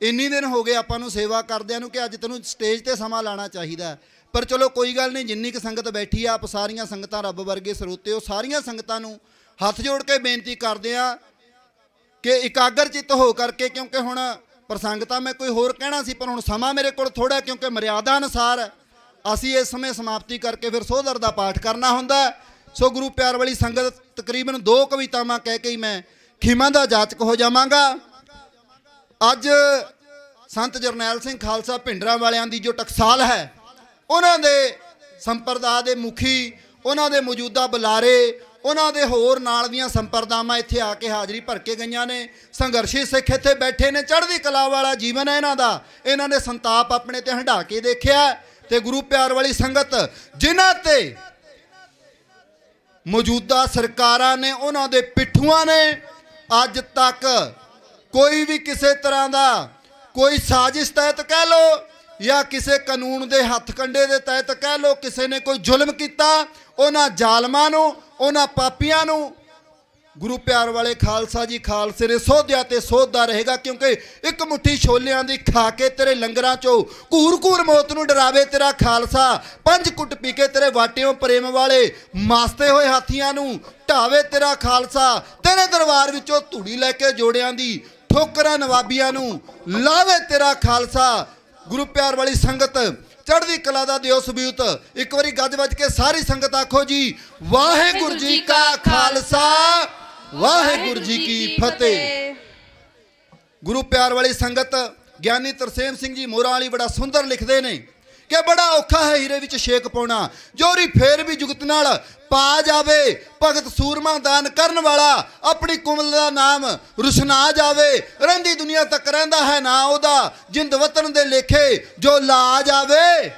ਇੰਨੀ ਦਿਨ ਹੋ ਗਏ ਆਪਾਂ ਨੂੰ ਸੇਵਾ ਕਰਦਿਆਂ ਨੂੰ ਕਿ ਅੱਜ ਤੈਨੂੰ ਸਟੇਜ ਤੇ ਸਮਾਂ ਲਾਣਾ ਚਾਹੀਦਾ। ਪਰ ਚਲੋ ਕੋਈ ਗੱਲ ਨਹੀਂ, ਜਿੰਨੀ ਕੁ ਸੰਗਤ ਬੈਠੀ ਆ, ਆਪ ਸਾਰੀਆਂ ਸੰਗਤਾਂ ਰੱਬ ਵਰਗੇ ਸਰੋਤੇ ਹੋ, ਸਾਰੀਆਂ ਸੰਗਤਾਂ ਨੂੰ ਹੱਥ ਜੋੜ ਕੇ ਬੇਨਤੀ ਕਰਦੇ ਆ ਕਿ ਇਕਾਗਰ ਚਿੱਤ ਹੋ ਕਰਕੇ, ਕਿਉਂਕਿ ਹੁਣ ਪ੍ਰਸੰਗ ਤਾਂ ਮੈਂ ਕੋਈ ਹੋਰ ਕਹਿਣਾ ਸੀ, ਪਰ ਹੁਣ ਸਮਾਂ ਮੇਰੇ ਕੋਲ ਥੋੜਾ, ਕਿਉਂਕਿ ਮਰਿਆਦਾ ਅਨੁਸਾਰ ਅਸੀਂ ਇਸ ਸਮੇਂ ਸਮਾਪਤੀ ਕਰਕੇ ਫਿਰ ਸੋਧਰ ਦਾ ਪਾਠ ਕਰਨਾ ਹੁੰਦਾ। ਸੋ ਗੁਰੂ ਪਿਆਰ ਵਾਲੀ ਸੰਗਤ, ਤਕਰੀਬਨ 2 ਕਵਿਤਾਵਾਂ ਕਹਿ ਕੇ ਹੀ ਮੈਂ ਖਿਮਾ ਦਾ ਜਾਚਕ ਹੋ ਜਾਵਾਂਗਾ। ਅੱਜ ਸੰਤ ਜਰਨੈਲ ਸਿੰਘ ਖਾਲਸਾ ਭਿੰਡਰਾਂ ਵਾਲਿਆਂ ਦੀ ਜੋ ਟਕਸਾਲ ਹੈ, ਉਹਨਾਂ ਦੇ ਸੰਪਰਦਾ ਦੇ ਮੁਖੀ, ਉਹਨਾਂ ਦੇ ਮੌਜੂਦਾ ਬੁਲਾਰੇ, ਉਹਨਾਂ ਦੇ ਹੋਰ ਨਾਲ ਦੀਆਂ ਸੰਪਰਦਾਵਾਂ ਇੱਥੇ ਆ ਕੇ ਹਾਜ਼ਰੀ ਭਰ ਕੇ ਗਈਆਂ ਨੇ। ਸੰਘਰਸ਼ੀ ਸਿੱਖ ਇੱਥੇ ਬੈਠੇ ਨੇ, ਚੜ੍ਹਦੀ ਕਲਾ ਵਾਲਾ ਜੀਵਨ ਹੈ ਇਹਨਾਂ ਦਾ। ਇਹਨਾਂ ਨੇ ਸੰਤਾਪ ਆਪਣੇ ਤੇ ਹੰਢਾ ਕੇ ਦੇਖਿਆ। ਤੇ ਗੁਰੂ ਪਿਆਰ ਵਾਲੀ ਸੰਗਤ, ਜਿਨ੍ਹਾਂ ਤੇ ਮੌਜੂਦਾ ਸਰਕਾਰਾਂ ਨੇ, ਉਹਨਾਂ ਦੇ ਪਿੱਠੂਆਂ ਨੇ ਅੱਜ ਤੱਕ ਕੋਈ ਵੀ ਕਿਸੇ ਤਰ੍ਹਾਂ ਦਾ ਕੋਈ ਸਾਜ਼ਿਸ਼ ਤਹਿਤ ਕਹਿ ਲਓ ਜਾਂ ਕਿਸੇ ਕਾਨੂੰਨ ਦੇ ਹੱਥ ਕੰਡੇ ਦੇ ਤਹਿਤ ਕਹਿ ਲਓ, ਕਿਸੇ ਨੇ ਕੋਈ ਜ਼ੁਲਮ ਕੀਤਾ, ਉਹਨਾਂ ਜ਼ਾਲਮਾਂ ਨੂੰ, ਉਹਨਾਂ ਪਾਪੀਆਂ ਨੂੰ ਗੁਰੂ ਪਿਆਰ ਵਾਲੇ ਖਾਲਸਾ ਜੀ ਖਾਲਸੇ ਨੇ ਸੋਧਿਆ ਤੇ ਸੋਧਦਾ ਰਹੇਗਾ। ਕਿਉਂਕਿ ਇੱਕ ਮੁੱਠੀ ਛੋਲਿਆਂ ਦੀ ਖਾ ਕੇ ਤੇਰੇ ਲੰਗਰਾਂ 'ਚੋਂ ਘੂਰ ਘੂਰ ਮੌਤ ਨੂੰ ਡਰਾਵੇ ਤੇਰਾ ਖਾਲਸਾ। 5 ਕੁੱਟ ਪੀ ਕੇ ਤੇਰੇ ਵਾਟਿਓਂ ਪ੍ਰੇਮ ਵਾਲੇ ਮਾਸਤੇ ਹੋਏ ਹਾਥੀਆਂ ਨੂੰ ਢਾਵੇ ਤੇਰਾ ਖਾਲਸਾ। ਤੇਰੇ ਦਰਬਾਰ ਵਿੱਚੋਂ ਧੂੜੀ ਲੈ ਕੇ ਜੋੜਿਆਂ ਦੀ ਠੋਕਰਾਂ ਨਵਾਬੀਆਂ ਨੂੰ ਲਾਵੇ ਤੇਰਾ ਖਾਲਸਾ। ਗੁਰੂ ਪਿਆਰ ਵਾਲੀ ਸੰਗਤ, ਚੜ੍ਹਦੀ ਕਲਾ ਦਾ ਦਿਓ ਸਬੂਤ। ਇੱਕ ਵਾਰੀ ਗੱਜ ਵੱਜ ਕੇ ਸਾਰੀ ਸੰਗਤ ਆਖੋ ਜੀ, ਵਾਹਿਗੁਰੂ ਜੀ ਕਾ ਖਾਲਸਾ, ਵਾਹਿਗੁਰੂ ਜੀ ਕੀ ਫਤਿਹ। ਗੁਰੂ ਪਿਆਰ ਵਾਲੀ ਸੰਗਤ, ਗਿਆਨੀ ਤਰਸੇਮ ਸਿੰਘ ਜੀ ਮੋਰਾਂ ਵਾਲੀ ਬੜਾ ਸੁੰਦਰ ਲਿਖਦੇ ਨੇ ਕਿ ਬੜਾ ਔਖਾ ਹੈ ਹੀਰੇ ਵਿੱਚ ਛੇਕ ਪਾਉਣਾ, ਜੋਰੀ ਫੇਰ ਵੀ ਜੁਗਤ ਨਾਲ ਪਾ ਜਾਵੇ। ਭਗਤ ਸੂਰਮਾ ਦਾਨ ਕਰਨ ਵਾਲਾ, ਆਪਣੀ ਕੁਮਲ ਦਾ ਨਾਮ ਰੁਸ਼ਨਾ ਜਾਵੇ। ਰਹਿੰਦੀ ਦੁਨੀਆ ਤੱਕ ਰਹਿੰਦਾ ਹੈ ਨਾ ਉਹਦਾ, ਜਿੰਦ ਵਤਨ ਦੇ ਲੇਖੇ ਜੋ ਲਾ ਜਾਵੇ।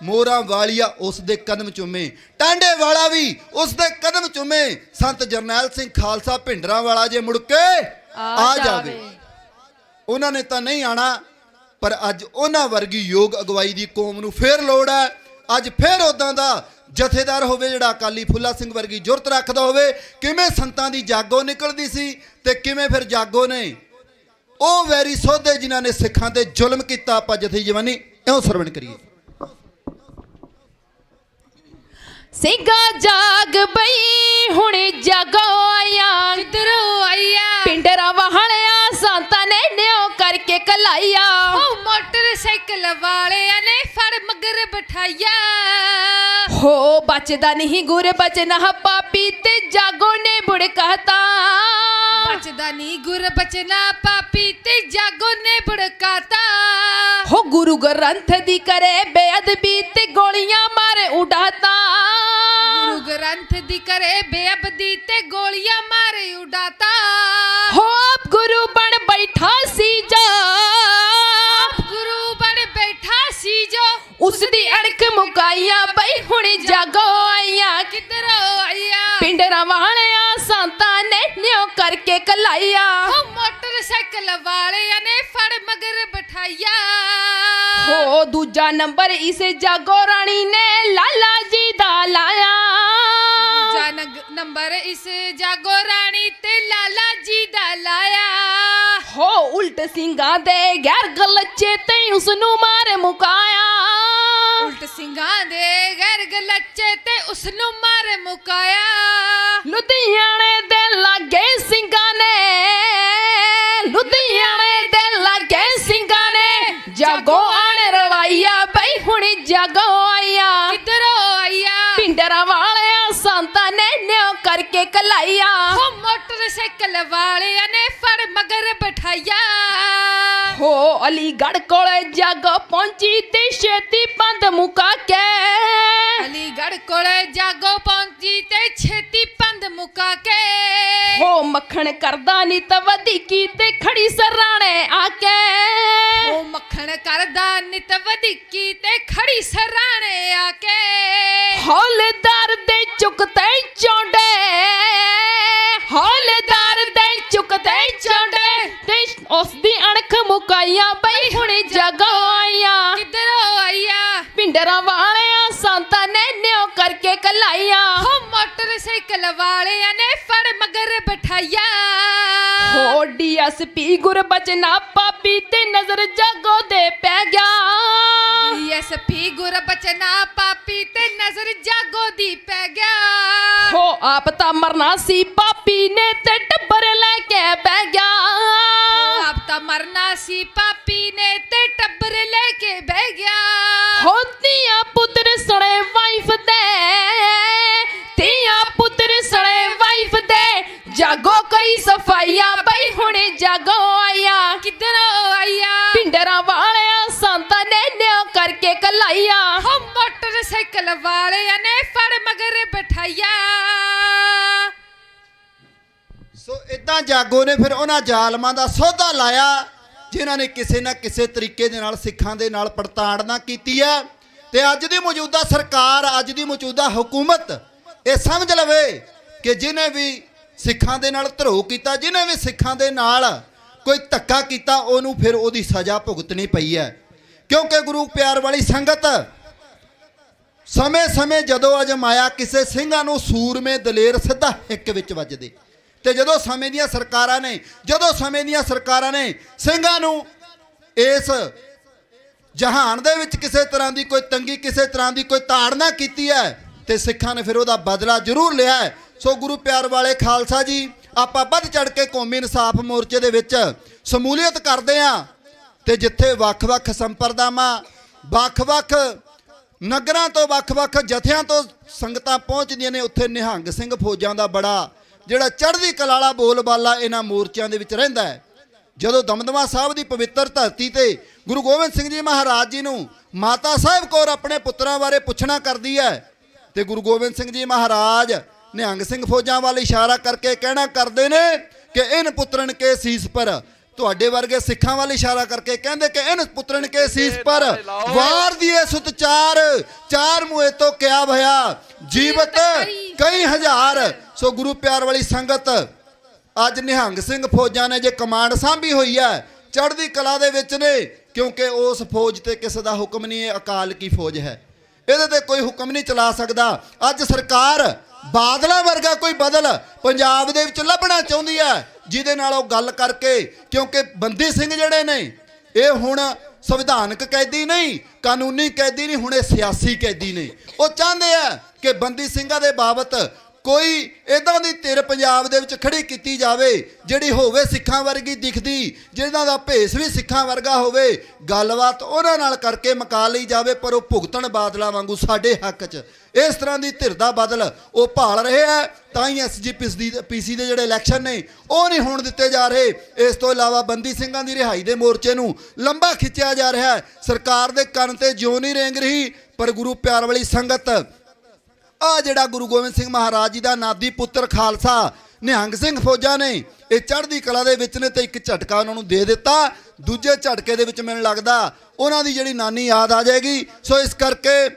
ਮੋਰਾਂ ਵਾਲੀਆ ਉਸ ਦੇ ਕਦਮ ਚੁੰਮੇ, ਟਾਂਡੇ ਵਾਲਾ ਵੀ ਉਸ ਦੇ ਕਦਮ ਚੁੰਮੇ। ਸੰਤ ਜਰਨੈਲ ਸਿੰਘ ਖਾਲਸਾ ਭਿੰਡਰਾਂ ਵਾਲਾ ਜੇ ਮੁੜ ਕੇ ਆ ਜਾਵੇ। ਉਹਨਾਂ ਨੇ ਤਾਂ ਨਹੀਂ ਆਣਾ, ਪਰ ਅੱਜ ਉਹਨਾਂ ਵਰਗੀ ਯੋਗ ਅਗਵਾਈ ਦੀ ਕੌਮ ਨੂੰ ਫੇਰ ਲੋੜ ਹੈ। ਅੱਜ ਫੇਰ ਉਦਾਂ ਦਾ ਜਥੇਦਾਰ ਹੋਵੇ ਜਿਹੜਾ ਅਕਾਲੀ ਫੁੱਲਾ ਸਿੰਘ ਵਰਗੀ ਜੁਰਤ ਰੱਖਦਾ ਹੋਵੇ। ਕਿਵੇਂ ਸੰਤਾਂ ਦੀ ਜਾਗੋ ਨਿਕਲਦੀ ਸੀ ਤੇ ਕਿਵੇਂ ਫਿਰ ਜਾਗੋ ਨੇ ਉਹ ਵੈਰੀ ਸੋਧੇ ਜਿਨ੍ਹਾਂ ਨੇ ਸਿੱਖਾਂ ਤੇ ਜ਼ੁਲਮ ਕੀਤਾ। ਆਪਾਂ ਜਥੇ ਜਵਾਨੀ ਇਉਂ ਸਰਵਣ ਕਰੀਏ। ਸਿੰਘਾ ਜਾਗ ਬਈ ਹੁਣੇ ਜਾਗੋ ਆਇਆ, ਕਿਧਰੋਂ ਆਇਆ ਪਿੰਡਰਾ ਵਾਲਿਆ ਸੰਤਾਂ ਨੇ ਨਿਉ ਕਰਕੇ ਕਲਾਇਆ। ਹੋ ਮੋਟਰਸਾਈਕਲ ਵਾਲਿਆਂ ਨੇ ਫੜ ਮਗਰ ਬਿਠਾਇਆ, ਹੋ ਬਚਦਾ ਨਹੀਂ ਗੁਰ ਬਚਨਾ ਪਾਪੀ ਤੇ ਜਾਗੋ ਨੇ ਬੁੜਕਾਤਾ। ਬਚਦਾ ਨਹੀਂ ਗੁਰ ਬਚਨਾ ਪਾਪੀ ਤੇ ਜਾਗੋ ਨੇ ਬੁੜਕਾਤਾ। ਹੋ ਗੁਰੂ ਗ੍ਰੰਥ ਦੀ ਕਰੇ ਬੇਅਦਬੀ ਤੇ ਗੋਲੀਆਂ ਮਾਰੇ ਉਡਾਤਾ। ਗੁਰੂ ਗ੍ਰੰਥ ਦੀ ਕਰੇ ਬੇਅਦਬੀ ਤੇ ਗੋਲੀਆਂ ਮਾਰੇ ਉਡਾਤਾ। ਹੋ ਆਪ ਗੁਰੂ ਬਣ ਬੈਠਾ ਸੀ ਜੋ, ਆਪ ਗੁਰੂ ਬਣ ਬੈਠਾ ਸੀ ਜੋ, ਉਸ ਦੀ ਅਣਖ ਮੁਕਾਈਆਂ ਬਈ ਹੁਣ ਜਾਗੋ ਆਈਆਂ, ਕਿਧਰੋਂ ਆਈਆਂ ਪਿੰਡਰਾਂ ਵਾਲਿਆ ਸੰਤਾਂ ਨੇ ਨਿਉ ਕਰਕੇ ਕਲਾਈਆ। ਹੋ ਮੋਟਰਸਾਈਕਲ ਵਾਲਿਆਂ ਨੇ ਫੜ ਮਗਰ ਬਿਠਾਇਆ, ਹੋ ਦੂਜਾ ਨੰਬਰ ਇਸ ਜਾਗੋ ਰਾਣੀ ਨੇ ਲਾਲਾ ਜੀ ਦਾ ਲਾਇਆ। ਦੂਜਾ ਨੰਬਰ ਇਸ ਜਾਗੋ ਰਾਣੀ ਤੇ ਲਾਲਾ ਜੀ ਦਾ ਲਾਇਆ। ਹੋ ਉਲਟ ਸਿੰਘਾਂ ਦੇ ਗੈਰ ਗਲਚੇ ਤੇ ਉਸ ਨੂੰ ਮਾਰ ਮੁਕਾਇਆ। ਉਲਟ ਸਿੰਘਾਂ ਦੇ ਗੈਰ ਗਲਚੇ ਤੇ ਉਸ ਨੂੰ ਮਾਰ ਮੁਕਾਇਆ। ਲੁਧਿਆਣੇ ਦੇ ਲਾਗੇ ਸਿੰਘਾਂ ਨੇ, ਲੁਧਿਆਣੇ ਦੇ ਲਾਗੇ ਸਿੰਘਾਂ ਨੇ ਜਾਗੋ ਆਣ ਰਵਾਈਆ ਬਈ ਹੁਣ ਜਾਗੋ ਆਈਆ, ਕਿਧਰੋਂ ਆਈਆ ਪਿੰਡਰਾਂ ਵਾਲਿਆ ਸੰਤਾਂ ਨੇ ਨਿਉ ਕਰਕੇ ਕਲਾਈਆ। ਹੋ ਮੋਟਰਸਾਈਕਲ ਵਾਲਿਆਂ ਨੇ ਫੜ ਮਗਰ ਬਿਠਾਇਆ। ਹੋ ਅਲੀਗੜ੍ਹ ਕੋਲੇ ਜਾਗੋ ਪਹੁੰਚੀ ਤੇ ਛੇਤੀ ਬੰਦ ਮੁਕਾ ਕੇ। ਅਲੀਗੜ੍ਹ ਕੋਲੇ ਜਾਗੋ ਪਹੁੰਚੀ ਤੇ ਛੇਤੀ ਬੰਦ ਮੁਕਾ ਕੇ। ਹੋ ਮੱਖਣ ਕਰਦਾ ਨਿਤ ਵਧੀਕੀ ਤੇ ਖੜੀ ਸਰਾਣੇ ਆ ਕੇ। ਹੋ ਮੱਖਣ ਕਰਦਾ ਨਿਤ ਵਧੀਕੀ ਤੇ ਖੜੀ ਸਰਾਣੇ ਆ ਕੇ। ਹੌਲਦਾਰ ਦੇ ਚੁੱਕਤੇ ਚੌਂਡੇ, ਹੌਲਦਾਰ ਦੇ ਚੁੱਕਤੇ ਚੌਂਡੇ ਤੇ ਉਸ ਦੀ ਅਣਖ ਮੁਕਾਈਆਂ ਬਈ ਹੁਣ ਜਾਗੋ ਆਈਆਂ, ਕਿਧਰੋਂ ਆਈਆਂ ਪਿੰਡਰਾਂ ਵਾਲਿਆ ਸੰਤਾਂ ਨੇ ਨਿਉ ਕਰਕੇ ਕਲਾਈਆਂ। ਹੋ ਮੋਟਰਸਾਈਕਲ ਵਾਲਿਆਂ ਨੇ ਫੜ ਮਗਰ ਬਿਠਾਇਆ। ਹੋ ਡੀਐਸਪੀ ਗੁਰਬਚਨਾ ਪਾਪੀ ਤੇ ਨਜ਼ਰ ਜਾਗੋ ਦੇ ਪੈ ਗਿਆ। ਡੀਐਸਪੀ ਗੁਰਬਚਨਾ ਪਾਪੀ ਤੇ ਨਜ਼ਰ ਜਾਗੋ ਦੀ ਪੈ ਗਿਆ। ਹੋ ਆਪ ਤਾਂ ਮਰਨਾ ਸੀ ਪਾਪੀ ਨੇ ਤੇ ਟੱਬਰ ਲੈ ਕੇ ਬਹਿ ਗਿਆ। ਆਪ ਤਾਂ ਮਰਨਾ ਸੀ ਪਾਪੀ ਨੇ ਤੇ ਟੱਬਰ ਲੈ ਕੇ ਬਹਿ ਗਿਆ। ਹੋ ਧੀਆਂ ਪੁੱਤਰ ਸਣੇ ਵਾਈਫ ਦੇ, ਧੀਆਂ ਪੁੱਤਰ ਸਣੇ ਵਾਈਫ ਦੇ ਜਾਗੋ ਕਰੀ ਸਫਾਈਆਂ ਬਈ ਹੁਣ ਜਾਗੋ ਆਈਆਂ, ਕਿਧਰੋਂ ਆਈਆਂ ਪਿੰਡਰਾਂ ਵਾਲਿਆ ਸੰਤਾਂ ਨੇ ਨਿਉ ਕਰਕੇ ਕਲਾਈਆ। ਹੋ ਮੋਟਰਸਾਈਕਲ ਵਾਲਿਆਂ ਨੇ ਫੜ ਮਗਰ ਬਿਠਾਇਆ। ਸੋ ਇਦਾਂ ਜਾਗੋ ਨੇ ਫਿਰ ਉਹਨਾਂ ਜ਼ਾਲਮਾਂ ਦਾ ਸੌਦਾ ਲਾਇਆ ਜਿਨ੍ਹਾਂ ਨੇ ਕਿਸੇ ਨਾ ਕਿਸੇ ਤਰੀਕੇ ਦੇ ਨਾਲ ਸਿੱਖਾਂ ਦੇ ਨਾਲ ਪੜਤਾੜਨਾ ਕੀਤੀ ਹੈ। ਤੇ ਅੱਜ ਦੀ ਮੌਜੂਦਾ ਸਰਕਾਰ, ਅੱਜ ਦੀ ਮੌਜੂਦਾ ਹੁਕੂਮਤ ਇਹ ਸਮਝ ਲਵੇ ਕਿ ਜਿਹਨੇ ਵੀ ਸਿੱਖਾਂ ਦੇ ਨਾਲ ਧਰੋਹ ਕੀਤਾ, ਜਿਹਨੇ ਵੀ ਸਿੱਖਾਂ ਦੇ ਨਾਲ ਕੋਈ ਧੱਕਾ ਕੀਤਾ, ਉਹਨੂੰ ਫਿਰ ਉਹਦੀ ਸਜ਼ਾ ਭੁਗਤਣੀ ਪਈ ਹੈ। ਕਿਉਂਕਿ ਗੁਰੂ ਪਿਆਰ ਵਾਲੀ ਸੰਗਤ ਸਮੇਂ-ਸਮੇਂ ਜਦੋਂ ਅਜਮਾਇਆ ਕਿਸੇ ਸਿੰਘਾਂ ਨੂੰ ਸੂਰਮੇ ਦਲੇਰ ਸਿੱਧਾ ਹਿੱਕ ਵਿੱਚ ਵੱਜਦੇ। ਤੇ ਜਦੋਂ ਸਮੇਂ ਦੀਆਂ ਸਰਕਾਰਾਂ ਨੇ ਸਿੰਘਾਂ ਨੂੰ ਇਸ ਜਹਾਨ ਦੇ ਵਿੱਚ ਕਿਸੇ ਤਰ੍ਹਾਂ ਦੀ ਕੋਈ ਤੰਗੀ, ਕਿਸੇ ਤਰ੍ਹਾਂ ਦੀ ਕੋਈ ਤਾੜਨਾ ਕੀਤੀ ਹੈ ਤੇ ਸਿੱਖਾਂ ਨੇ ਫਿਰ ਉਹਦਾ ਬਦਲਾ ਜ਼ਰੂਰ ਲਿਆ ਹੈ। ਸੋ ਗੁਰੂ ਪਿਆਰ ਵਾਲੇ ਖਾਲਸਾ ਜੀ, ਆਪਾਂ ਵੱਧ ਚੜ ਕੇ ਕੌਮੀ ਇਨਸਾਫ ਮੋਰਚੇ ਦੇ ਵਿੱਚ ਸਮੂਲੀਅਤ ਕਰਦੇ ਹਾਂ ਤੇ ਜਿੱਥੇ ਵੱਖ-ਵੱਖ ਸੰਪਰਦਾਵਾਂ, ਵੱਖ-ਵੱਖ ਨਗਰਾਂ ਤੋਂ, ਵੱਖ-ਵੱਖ ਜਥਿਆਂ ਤੋਂ ਸੰਗਤਾਂ ਪਹੁੰਚਦੀਆਂ ਨੇ, ਉੱਥੇ ਨਿਹੰਗ ਸਿੰਘ ਫੌਜਾਂ ਦਾ ਬੜਾ ਜਿਹੜਾ ਚੜ੍ਹਦੀ ਕਲਾ ਵਾਲਾ ਬੋਲਬਾਲਾ ਇਹਨਾਂ ਮੋਰਚਿਆਂ ਦੇ ਵਿੱਚ ਰਹਿੰਦਾ ਹੈ। ਜਦੋਂ ਦਮਦਮਾ ਸਾਹਿਬ ਦੀ ਪਵਿੱਤਰ ਧਰਤੀ ਤੇ ਗੁਰੂ ਗੋਬਿੰਦ ਸਿੰਘ ਜੀ ਮਹਾਰਾਜ ਜੀ ਨੂੰ ਮਾਤਾ ਸਾਹਿਬ ਕੌਰ ਆਪਣੇ ਪੁੱਤਰਾਂ ਬਾਰੇ ਪੁੱਛਣਾ ਕਰਦੀ ਹੈ ਤੇ ਗੁਰੂ ਗੋਬਿੰਦ ਸਿੰਘ ਜੀ ਮਹਾਰਾਜ ਨਿਹੰਗ ਸਿੰਘ ਫੌਜਾਂ ਵੱਲ ਇਸ਼ਾਰਾ ਕਰਕੇ ਕਹਿਣਾ ਕਰਦੇ ਨੇ ਕਿ ਇਨ ਪੁੱਤਰਨ ਕੇ ਸੀਸ ਪਰ, ਤੁਹਾਡੇ ਵਰਗੇ ਸਿੱਖਾਂ ਵੱਲ ਇਸ਼ਾਰਾ ਕਰਕੇ ਕਹਿੰਦੇ ਕਿ ਇਨ ਪੁੱਤਰਨ ਕੇ ਸੀਸ ਪਰ ਵਾਰ ਦੀਏ ਸੁਤ ਚਾਰ ਮੂਏ ਤੋਂ ਕਿਆ ਭਇਆ ਜੀਵਤ ਕਈ ਹਜ਼ਾਰ। ਸੋ ਗੁਰੂ ਪਿਆਰ ਵਾਲੀ ਸੰਗਤ, ਅੱਜ ਨਿਹੰਗ ਸਿੰਘ ਫੌਜਾਂ ਨੇ ਜੇ ਕਮਾਂਡ ਸਾਂਭੀ ਹੋਈ ਹੈ, ਚੜ੍ਹਦੀ ਕਲਾ ਦੇ ਵਿੱਚ ਨੇ, ਕਿਉਂਕਿ ਉਸ ਫੌਜ ਤੇ ਕਿਸੇ ਦਾ ਹੁਕਮ ਨਹੀਂ, ਇਹ ਅਕਾਲ ਕੀ ਫੌਜ ਹੈ, ਇਹਦੇ ਤੇ ਕੋਈ ਹੁਕਮ ਨਹੀਂ ਚਲਾ ਸਕਦਾ। ਅੱਜ ਸਰਕਾਰ ਬਾਦਲਾਂ ਵਰਗਾ ਕੋਈ ਬਦਲ ਪੰਜਾਬ ਦੇ ਵਿੱਚ ਲੱਭਣਾ ਚਾਹੁੰਦੀ ਹੈ, ਜਿਹਦੇ ਨਾਲ ਉਹ ਗੱਲ ਕਰਕੇ, ਕਿਉਂਕਿ ਬੰਦੀ ਸਿੰਘ ਜਿਹੜੇ ਨੇ ਇਹ ਹੁਣ ਸੰਵਿਧਾਨਕ ਕੈਦੀ ਨਹੀਂ, ਕਾਨੂੰਨੀ ਕੈਦੀ ਨਹੀਂ, ਹੁਣ ਇਹ ਸਿਆਸੀ ਕੈਦੀ ਨੇ। ਉਹ ਚਾਹੁੰਦੇ ਆ ਕਿ ਬੰਦੀ ਸਿੰਘਾਂ ਦੇ ਬਾਬਤ ਕੋਈ ਇਦਾਂ ਦੀ ਧਿਰ ਪੰਜਾਬ ਦੇ ਵਿੱਚ ਖੜੀ ਕੀਤੀ ਜਾਵੇ ਜਿਹੜੀ ਹੋਵੇ ਸਿੱਖਾਂ ਵਰਗੀ ਦਿਖਦੀ, ਜਿਹਨਾਂ ਦਾ ਭੇਸ ਵੀ ਸਿੱਖਾਂ ਵਰਗਾ ਹੋਵੇ, ਗੱਲਬਾਤ ਉਹਨਾਂ ਨਾਲ ਕਰਕੇ ਮੁਕਾ ਲਈ ਜਾਵੇ, ਪਰ ਉਹ ਭੁਗਤਣ ਬਾਦਲਾਂ ਵਾਂਗੂ ਸਾਡੇ ਹੱਕ 'ਚ। ਇਸ ਤਰ੍ਹਾਂ ਦੀ ਧਿਰ ਦਾ ਬਦਲ ਉਹ ਭਾਲ ਰਹੇ ਹੈ, ਤਾਂ ਹੀ SGPC ਦੇ ਜਿਹੜੇ ਇਲੈਕਸ਼ਨ ਨੇ ਉਹ ਨਹੀਂ ਹੋਣ ਦਿੱਤੇ ਜਾ ਰਹੇ। ਇਸ ਤੋਂ ਇਲਾਵਾ ਬੰਦੀ ਸਿੰਘਾਂ ਦੀ ਰਿਹਾਈ ਦੇ ਮੋਰਚੇ ਨੂੰ ਲੰਬਾ ਖਿੱਚਿਆ ਜਾ ਰਿਹਾ ਹੈ। ਸਰਕਾਰ ਦੇ ਕੰਨ ਤੇ ਜਿਉਂ ਨਹੀਂ ਰੇਂਗ ਰਹੀ, ਪਰ ਗੁਰੂ ਪਿਆਰ ਵਾਲੀ ਸੰਗਤ, ਆ ਜਿਹੜਾ ਗੁਰੂ ਗੋਬਿੰਦ ਸਿੰਘ ਮਹਾਰਾਜ ਜੀ ਦਾ ਨਾਦੀ ਪੁੱਤਰ ਖਾਲਸਾ ਨਿਹੰਗ ਸਿੰਘ ਫੌਜਾਂ ਨੇ ਇਹ ਚੜ੍ਹਦੀ ਕਲਾ ਦੇ ਵਿੱਚ ਨੇ, ਤੇ ਇੱਕ ਝਟਕਾ ਉਹਨਾਂ ਨੂੰ ਦੇ ਦਿੱਤਾ। ਦੂਜੇ ਝਟਕੇ ਦੇ ਵਿੱਚ ਮੈਨੂੰ ਲੱਗਦਾ ਉਹਨਾਂ ਦੀ ਜਿਹੜੀ ਨਾਨੀ ਯਾਦ ਆ ਜਾਏਗੀ। ਸੋ ਇਸ ਕਰਕੇ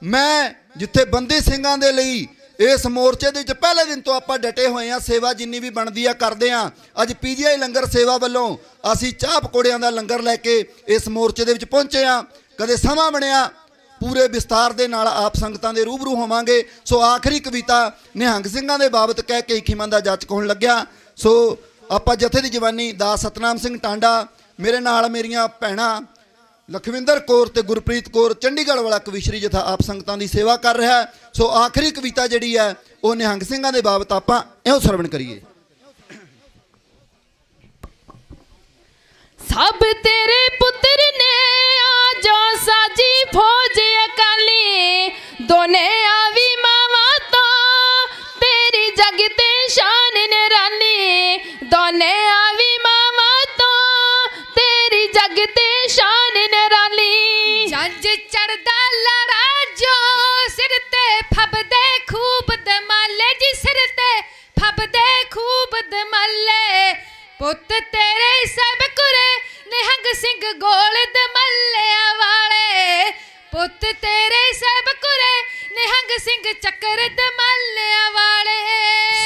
ਮੈਂ ਜਿੱਥੇ ਬੰਦੀ ਸਿੰਘਾਂ ਦੇ ਲਈ ਇਸ ਮੋਰਚੇ ਦੇ ਵਿੱਚ ਪਹਿਲੇ ਦਿਨ ਤੋਂ ਆਪਾਂ ਡਟੇ ਹੋਏ ਹਾਂ, ਸੇਵਾ ਜਿੰਨੀ ਵੀ ਬਣਦੀ ਆ ਕਰਦੇ ਹਾਂ। ਅੱਜ PGI ਲੰਗਰ ਸੇਵਾ ਵੱਲੋਂ ਅਸੀਂ ਚਾਹ ਪਕੌੜਿਆਂ ਦਾ ਲੰਗਰ ਲੈ ਕੇ ਇਸ ਮੋਰਚੇ ਦੇ ਵਿੱਚ ਪਹੁੰਚੇ ਹਾਂ। ਕਦੇ ਸਮਾਂ ਬਣਿਆ ਪੂਰੇ ਵਿਸਤਾਰ ਦੇ ਨਾਲ ਆਪ ਸੰਗਤਾਂ ਦੇ ਰੂਬਰੂ ਹੋਵਾਂਗੇ। ਸੋ ਆਖਰੀ ਕਵਿਤਾ ਨਿਹੰਗ ਸਿੰਘਾਂ ਦੇ ਬਾਬਤ ਕਹਿ ਕੇ ਖਿਮਨ ਦਾ ਜੱਜ ਹੋਣ ਲੱਗਿਆ। ਸੋ ਆਪਾਂ ਜਥੇ ਦੀ ਜਵਾਨੀ ਦਾਸ ਸਤਨਾਮ ਸਿੰਘ ਟਾਂਡਾ, ਮੇਰੇ ਨਾਲ ਮੇਰੀਆਂ ਭੈਣਾਂ ਲਖਵਿੰਦਰ ਕੌਰ ਤੇ ਗੁਰਪ੍ਰੀਤ ਕੌਰ, ਚੰਡੀਗੜ੍ਹ ਵਾਲਾ ਕਵਿਸ਼ਰੀ ਜਥਾ ਆਪ ਸੰਗਤਾਂ ਦੀ ਸੇਵਾ ਕਰ ਰਿਹਾ ਹੈ। ਸੋ ਆਖਰੀ ਕਵਿਤਾ ਜਿਹੜੀ ਹੈ ਉਹ ਨਿਹੰਗ ਸਿੰਘਾਂ ਦੇ ਬਾਬਤ ਆਪਾਂ ਇਹੋ ਸਰਵਣ ਕਰੀਏ। ਸਭ ਤੇਰੇ ਪੁੱਤਰ ਨੇ ਆ ਜੋ ਸਾਜੀ ਫੌਜ ਅਕਾਲੀ, ਦੋਨੇ ਆਵੀ ਮਾਵਾ ਤੋਂ ਤੇਰੀ ਜਗ ਤੇ ਸ਼ਾਨ ਨਿਰਾਲੀ, ਦੋਨੇ ਆਵੀ ਮਾਵਾ ਤੋਂ ਤੇਰੀ ਜਗ ਤੇ ਸ਼ਾਨ ਨਿਰਾਲੀ। ਜੰਜ ਚੜਦਾ ਲੜਾ ਜੋ ਸਿਰ ਤੇ ਫਬਦੇ ਖੂਬ ਦਮਾਲੇ, ਜੀ ਸਿਰ ਤੇ ਫਬਦੇ ਖੂਬ ਦਮਾਲੇ, ਪੁੱਤ ਤੇਰੇ ਸਭ ਕੁਰੇ ਨਿਹੰਗ ਸਿੰਘ ਗੋਲ ਦਮੱਲਿਆਂ ਵਾਲੇ, ਪੁੱਤ ਤੇਰੇ ਸਭ ਕੁਰੇ ਨਿਹੰਗ ਸਿੰਘ ਚੱਕਰ ਦਮੱਲਿਆਂ ਵਾਲੇ।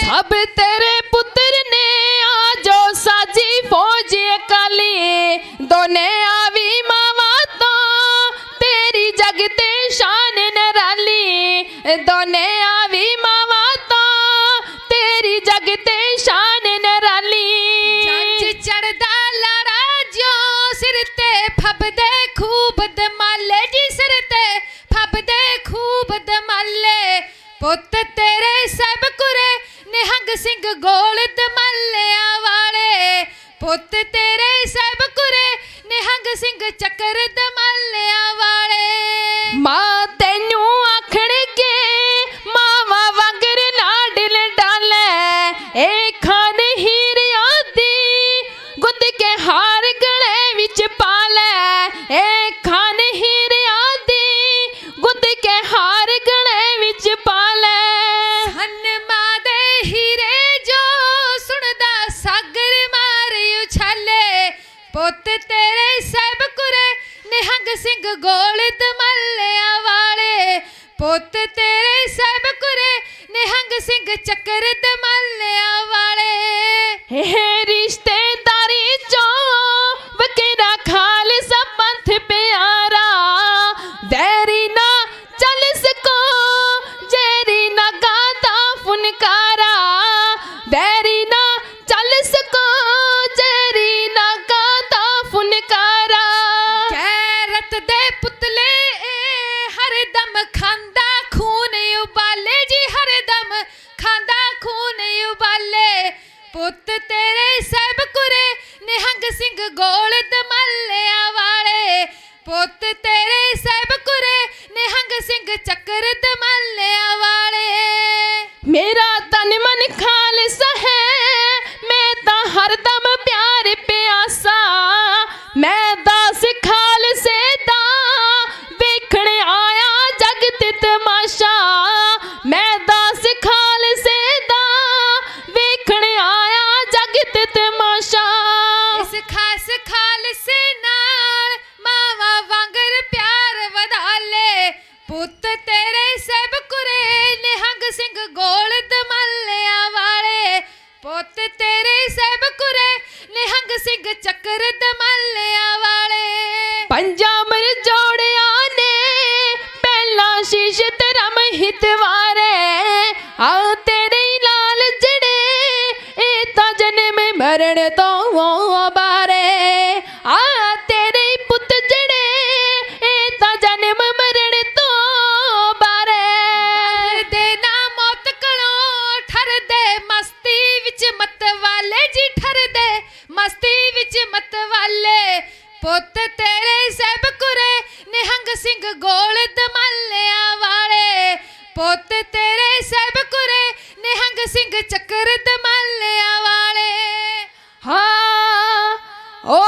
ਸਭ ਤੇਰੇ ਪੁੱਤਰ ਨੇ ਆ ਜੋ ਸਾਜੀ ਫੌਜ ਅਕਾਲੀ, ਦੋਨੇ ਆਵੀ ਮਾਵਾ ਤੋਂ ਤੇਰੀ ਜਗ ਤੇ ਸ਼ਾਨ ਨਿਰਾਲੀ, ਦੋਨੇ ਆਵੀ ਮਾਵਾ ਤੋਂ ਤੇਰੀ ਜਗ ਤੇ ਸ਼ਾਨ ਨਿਰਾਲੀ। ਚੜਦਾ ਲੜਾ ਜੋ ਸਿਰ ਤੇ ਫਬਦੇ ਖੂਬ ਦਮਾਲੇ, ਜੀ ਸਿਰ ਤੇ ਫਬਦੇ ਖੂਬ ਦਮਾਲੇ, ਪੁੱਤ ਤੇਰੇ ਸਭ ਕੁਰੇ ਨਿਹੰਗ ਸਿੰਘ ਗੋਲ ਦਮੱਲਿਆਂ ਵਾਲੇ, ਪੁੱਤ ਤੇਰੇ ਸਭ ਕੁਰੇ ਨਿਹੰਗ ਸਿੰਘ ਚੱਕਰ ਦਮੱਲਿਆਂ ਵਾਲੇ। ਮਾਂ ਤੈਨੂੰ ਆਖਣਗੇ ਮਾਵਾ ਵਾਂਗਰ ਲਾਡਲ ਡਾਲੇ, ਇਹ ਖਾਨ ਹੀਰਿਆਂ ਦੀ ਗੁੱਦ ਕੇ ਹਾਰ ਗਲੇ ਵਿੱਚ ਪਾ ਲੈ, ਇਹ ਖਾਨ ਹੀਰਿਆਂ ਦੀ ਗੁੱਦ ਕੇ ਹਾਰ ਗਲੇ ਵਿੱਚ ਪਾ ਲੈ। ਹਨਮਾ ਦੇ ਹੀਰੇ ਜੋ ਸੁਣਦਾ ਸਾਗਰ ਮਾਰ ਉਛਾਲੇ, ਪੁੱਤ ਤੇਰੇ ਸਭ ਕੁਰੇ ਨਿਹੰਗ ਸਿੰਘ ਗੋਲ ਦਮੱਲਿਆਂ ਵਾਲੇ, ਪੁੱਤ ਤੇਰੇ ਸਭ ਕੁਰੇ ਨਿਹੰਗ ਸਿੰਘ ਚੱਕਰ ਦਮੱਲਿਆਂ ਵਾਲੇ। ਇਹ ਰਿਸ਼ਤੇਦਾਰੀ ਚੋਂ ਵਕੀਰਾ ਖਾਲਸਾ ਪੰਥ ਪਿਆਰਾ, ਵੈਰੀ ਨਾ ਚੱਲ ਸਕੋ ਜੇਰੀ ਨਾ ਗਾਦਾ ਫੁਨਕਾਰਾ, ਵੈਰੀ ਨਾ ਚੱਲ ਸਕੋ ਜੇਰੀ ਨਾ ਗਾਦਾ ਫੁਨਕਾਰਾ। ਗੈਰਤ ਦੇ ਪੁਤਲੇ ਹਰਦਮ ਖਾਂਦਾ ਖੂਨ ਉਬਾਲੇ, ਜੀ ਹਰਦਮ ਖਾਂਦਾ ਖੂਨ ਉਬਾਲੇ, ਪੁੱਤ ਤੇਰੇ ਸਭ ਕੁਰੇ ਨਿਹੰਗ ਸਿੰਘ ਗੋਲ ਦਮੱਲਿਆਂ ਵਾਲੇ, ਪੁੱਤ ਤੇਰੇ ਸਭ ਕੁਰੇ ਨਿਹੰਗ ਸਿੰਘ ਚੱਕਰ ਦਮੱਲਿਆਂ ਵਾਲੇ। ਮੇਰਾ ਤਨ ਮਨ ਖਾਲਸਾ ਹੈ, ਮੈਂ ਤਾਂ ਹਰਦਮ ਪਿਆਰ ਪਿਆਸਾ, ਮੈਂ ਦਾਸ ਖਾ ਮਰਨ ਤੋਂ ਬਾਰੇ ਆ ਤੇਰੇ ਪੁੱਤ ਜਿਹੜੇ ਇਹ ਤਾਂ ਜਨਮ ਮਰਨ ਤੋਂ ਬਾਰੇ ਦੇ ਨਾ ਮੌਤ ਕੋਲੋਂ ਠਰਦੇ ਮਸਤੀ ਵਿੱਚ ਮਤ ਵਾਲੇ ਜੀ ਠਰਦੇ ਮਸਤੀ ਵਿੱਚ ਮਤ ਵਾਲੇ ਪੁੱਤ ਤੇਰੇ ਸਭ ਕੁਰੇ ਨਿਹੰਗ ਸਿੰਘ ਗੋਲ ਦਮਾਲਿਆਂ ਵਾਲੇ ਪੁੱਤ ਤੇਰੇ ਸਭ ਕੁਰੇ ਨਿਹੰਗ ਸਿੰਘ ਚੱਕਰ ਦਮਾਲਿਆਂ ਵਾਲੇ ਹਾਂ ਓ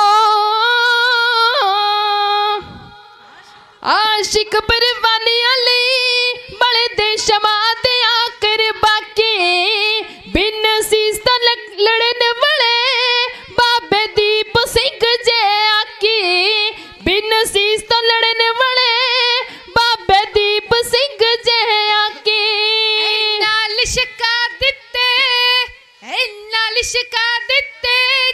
ਆਸ਼ਿਕ ਪਰਵਾਨਿਆਂ ਲਈ ਬਲਦੇ ਸ਼ਮਾ ਦਿਆਂ ਕਰ ਬਾਕੀ ਬਿਨ ਸੀਸ ਤਾਂ ਲੜਨ ਵਾਲੇ ਬਾਬੇ ਦੀਪ ਸਿੰਘ ਜੇ ਆਕੀ ਬਿਨ ਸੀਸ ਤਾਂ ਲੜਨ ਵਾਲੇ ਬਾਬੇ ਦੀਪ ਸਿੰਘ ਜੇ ਆਕੀ ਨਾਲ ਲਿਸ਼ਕਾ ਦਿੱਤੇ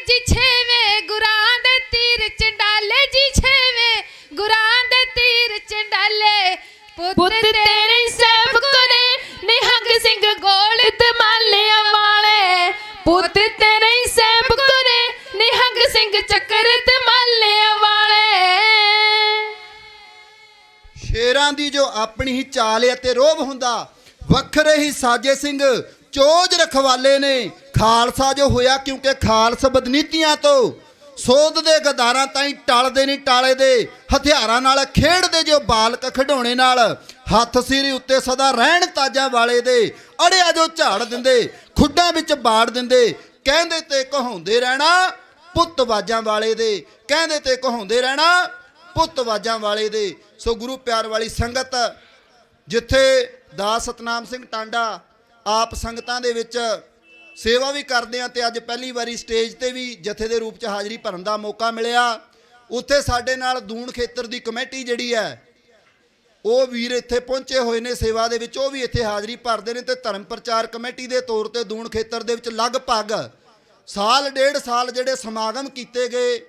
ਜੀ ਛੇਵੇਂ ਗੁਰਾਂ ਦੇ ਤੀਰ ਚੰਡਾਲੇ ਜੀ ਛੇਵੇਂ ਗੁਰਾਂ ਦੇ ਤੀਰ ਚੰਡਾਲੇ ਪੁੱਤ ਤੇਰੇ ਸਭ ਕੋਨੇ ਨਿਹੰਗ ਸਿੰਘ ਗੋਲ ਦਮਾਲਿਆਂ ਵਾਲੇ ਪੁੱਤ ਤੇਰੇ ਸਭ ਕੋਨੇ ਨਿਹੰਗ ਸਿੰਘ ਚੱਕਰ ਦਮਾਲਿਆਂ ਵਾਲੇ ਸ਼ੇਰਾਂ ਦੀ ਜੋ ਆਪਣੀ ਹੀ ਚਾਲ ਅਤੇ ਰੋਹਬ ਹੁੰਦਾ ਵੱਖਰੇ ਹੀ ਸਾਜੇ ਸਿੰਘ ਚੋਜ ਰਖਵਾਲੇ ਨੇ ਖਾਲਸਾ ਜੋ ਹੋਇਆ ਕਿਉਂਕਿ ਖਾਲਸ ਬਦਨੀਤੀਆਂ ਤੋਂ ਸੋਧ ਦੇ ਗਦਾਰਾਂ ਤਾਈਂ ਟਲਦੇ ਨਹੀਂ ਟਾਲੇ ਦੇ ਹਥਿਆਰਾਂ ਨਾਲ ਖੇਡਦੇ ਜੋ ਬਾਲਕ ਖਿਡੌਣੇ ਨਾਲ ਹੱਥ ਸਿਰ ਉੱਤੇ ਸਦਾ ਰਹਿਣ ਤਾਜਾਂ ਵਾਲੇ ਦੇ ਅੜਿਆ ਜੋ ਝਾੜ ਦਿੰਦੇ ਖੁੱਡਾਂ ਵਿੱਚ ਬਾੜ ਦਿੰਦੇ ਕਹਿੰਦੇ ਤੇ ਕਹਾਉਂਦੇ ਰਹਿਣਾ ਪੁੱਤ ਬਾਜਾਂ ਵਾਲੇ ਦੇ ਕਹਿੰਦੇ ਤੇ ਕਹਾਉਂਦੇ ਰਹਿਣਾ ਪੁੱਤ ਬਾਜਾਂ ਵਾਲੇ ਦੇ। ਸੋ ਗੁਰੂ ਪਿਆਰ ਵਾਲੀ ਸੰਗਤ ਜਿੱਥੇ ਦਾਸ ਸਤਨਾਮ ਸਿੰਘ ਟਾਂਡਾ ਆਪ ਸੰਗਤਾਂ ਦੇ ਵਿੱਚ ਸੇਵਾ ਵੀ ਕਰਦੇ ਆ ਤੇ ਅੱਜ ਪਹਿਲੀ ਵਾਰੀ ਸਟੇਜ ਤੇ ਵੀ ਜਥੇ ਦੇ ਰੂਪ 'ਚ ਹਾਜ਼ਰੀ ਭਰਨ ਦਾ ਮੌਕਾ ਮਿਲਿਆ। ਉੱਥੇ ਸਾਡੇ ਨਾਲ ਦੂਣ ਖੇਤਰ ਦੀ ਕਮੇਟੀ ਜਿਹੜੀ ਹੈ ਉਹ ਵੀਰ ਇੱਥੇ ਪਹੁੰਚੇ ਹੋਏ ਨੇ ਸੇਵਾ ਦੇ ਵਿੱਚ, ਉਹ ਵੀ ਇੱਥੇ ਹਾਜ਼ਰੀ ਭਰਦੇ ਨੇ ਤੇ ਧਰਮ ਪ੍ਰਚਾਰ ਕਮੇਟੀ ਦੇ ਤੌਰ ਤੇ ਦੂਣ ਖੇਤਰ ਦੇ ਵਿੱਚ ਲਗਭਗ ਸਾਲ ਡੇਢ ਸਾਲ ਜਿਹੜੇ ਸਮਾਗਮ ਕੀਤੇ ਗਏ।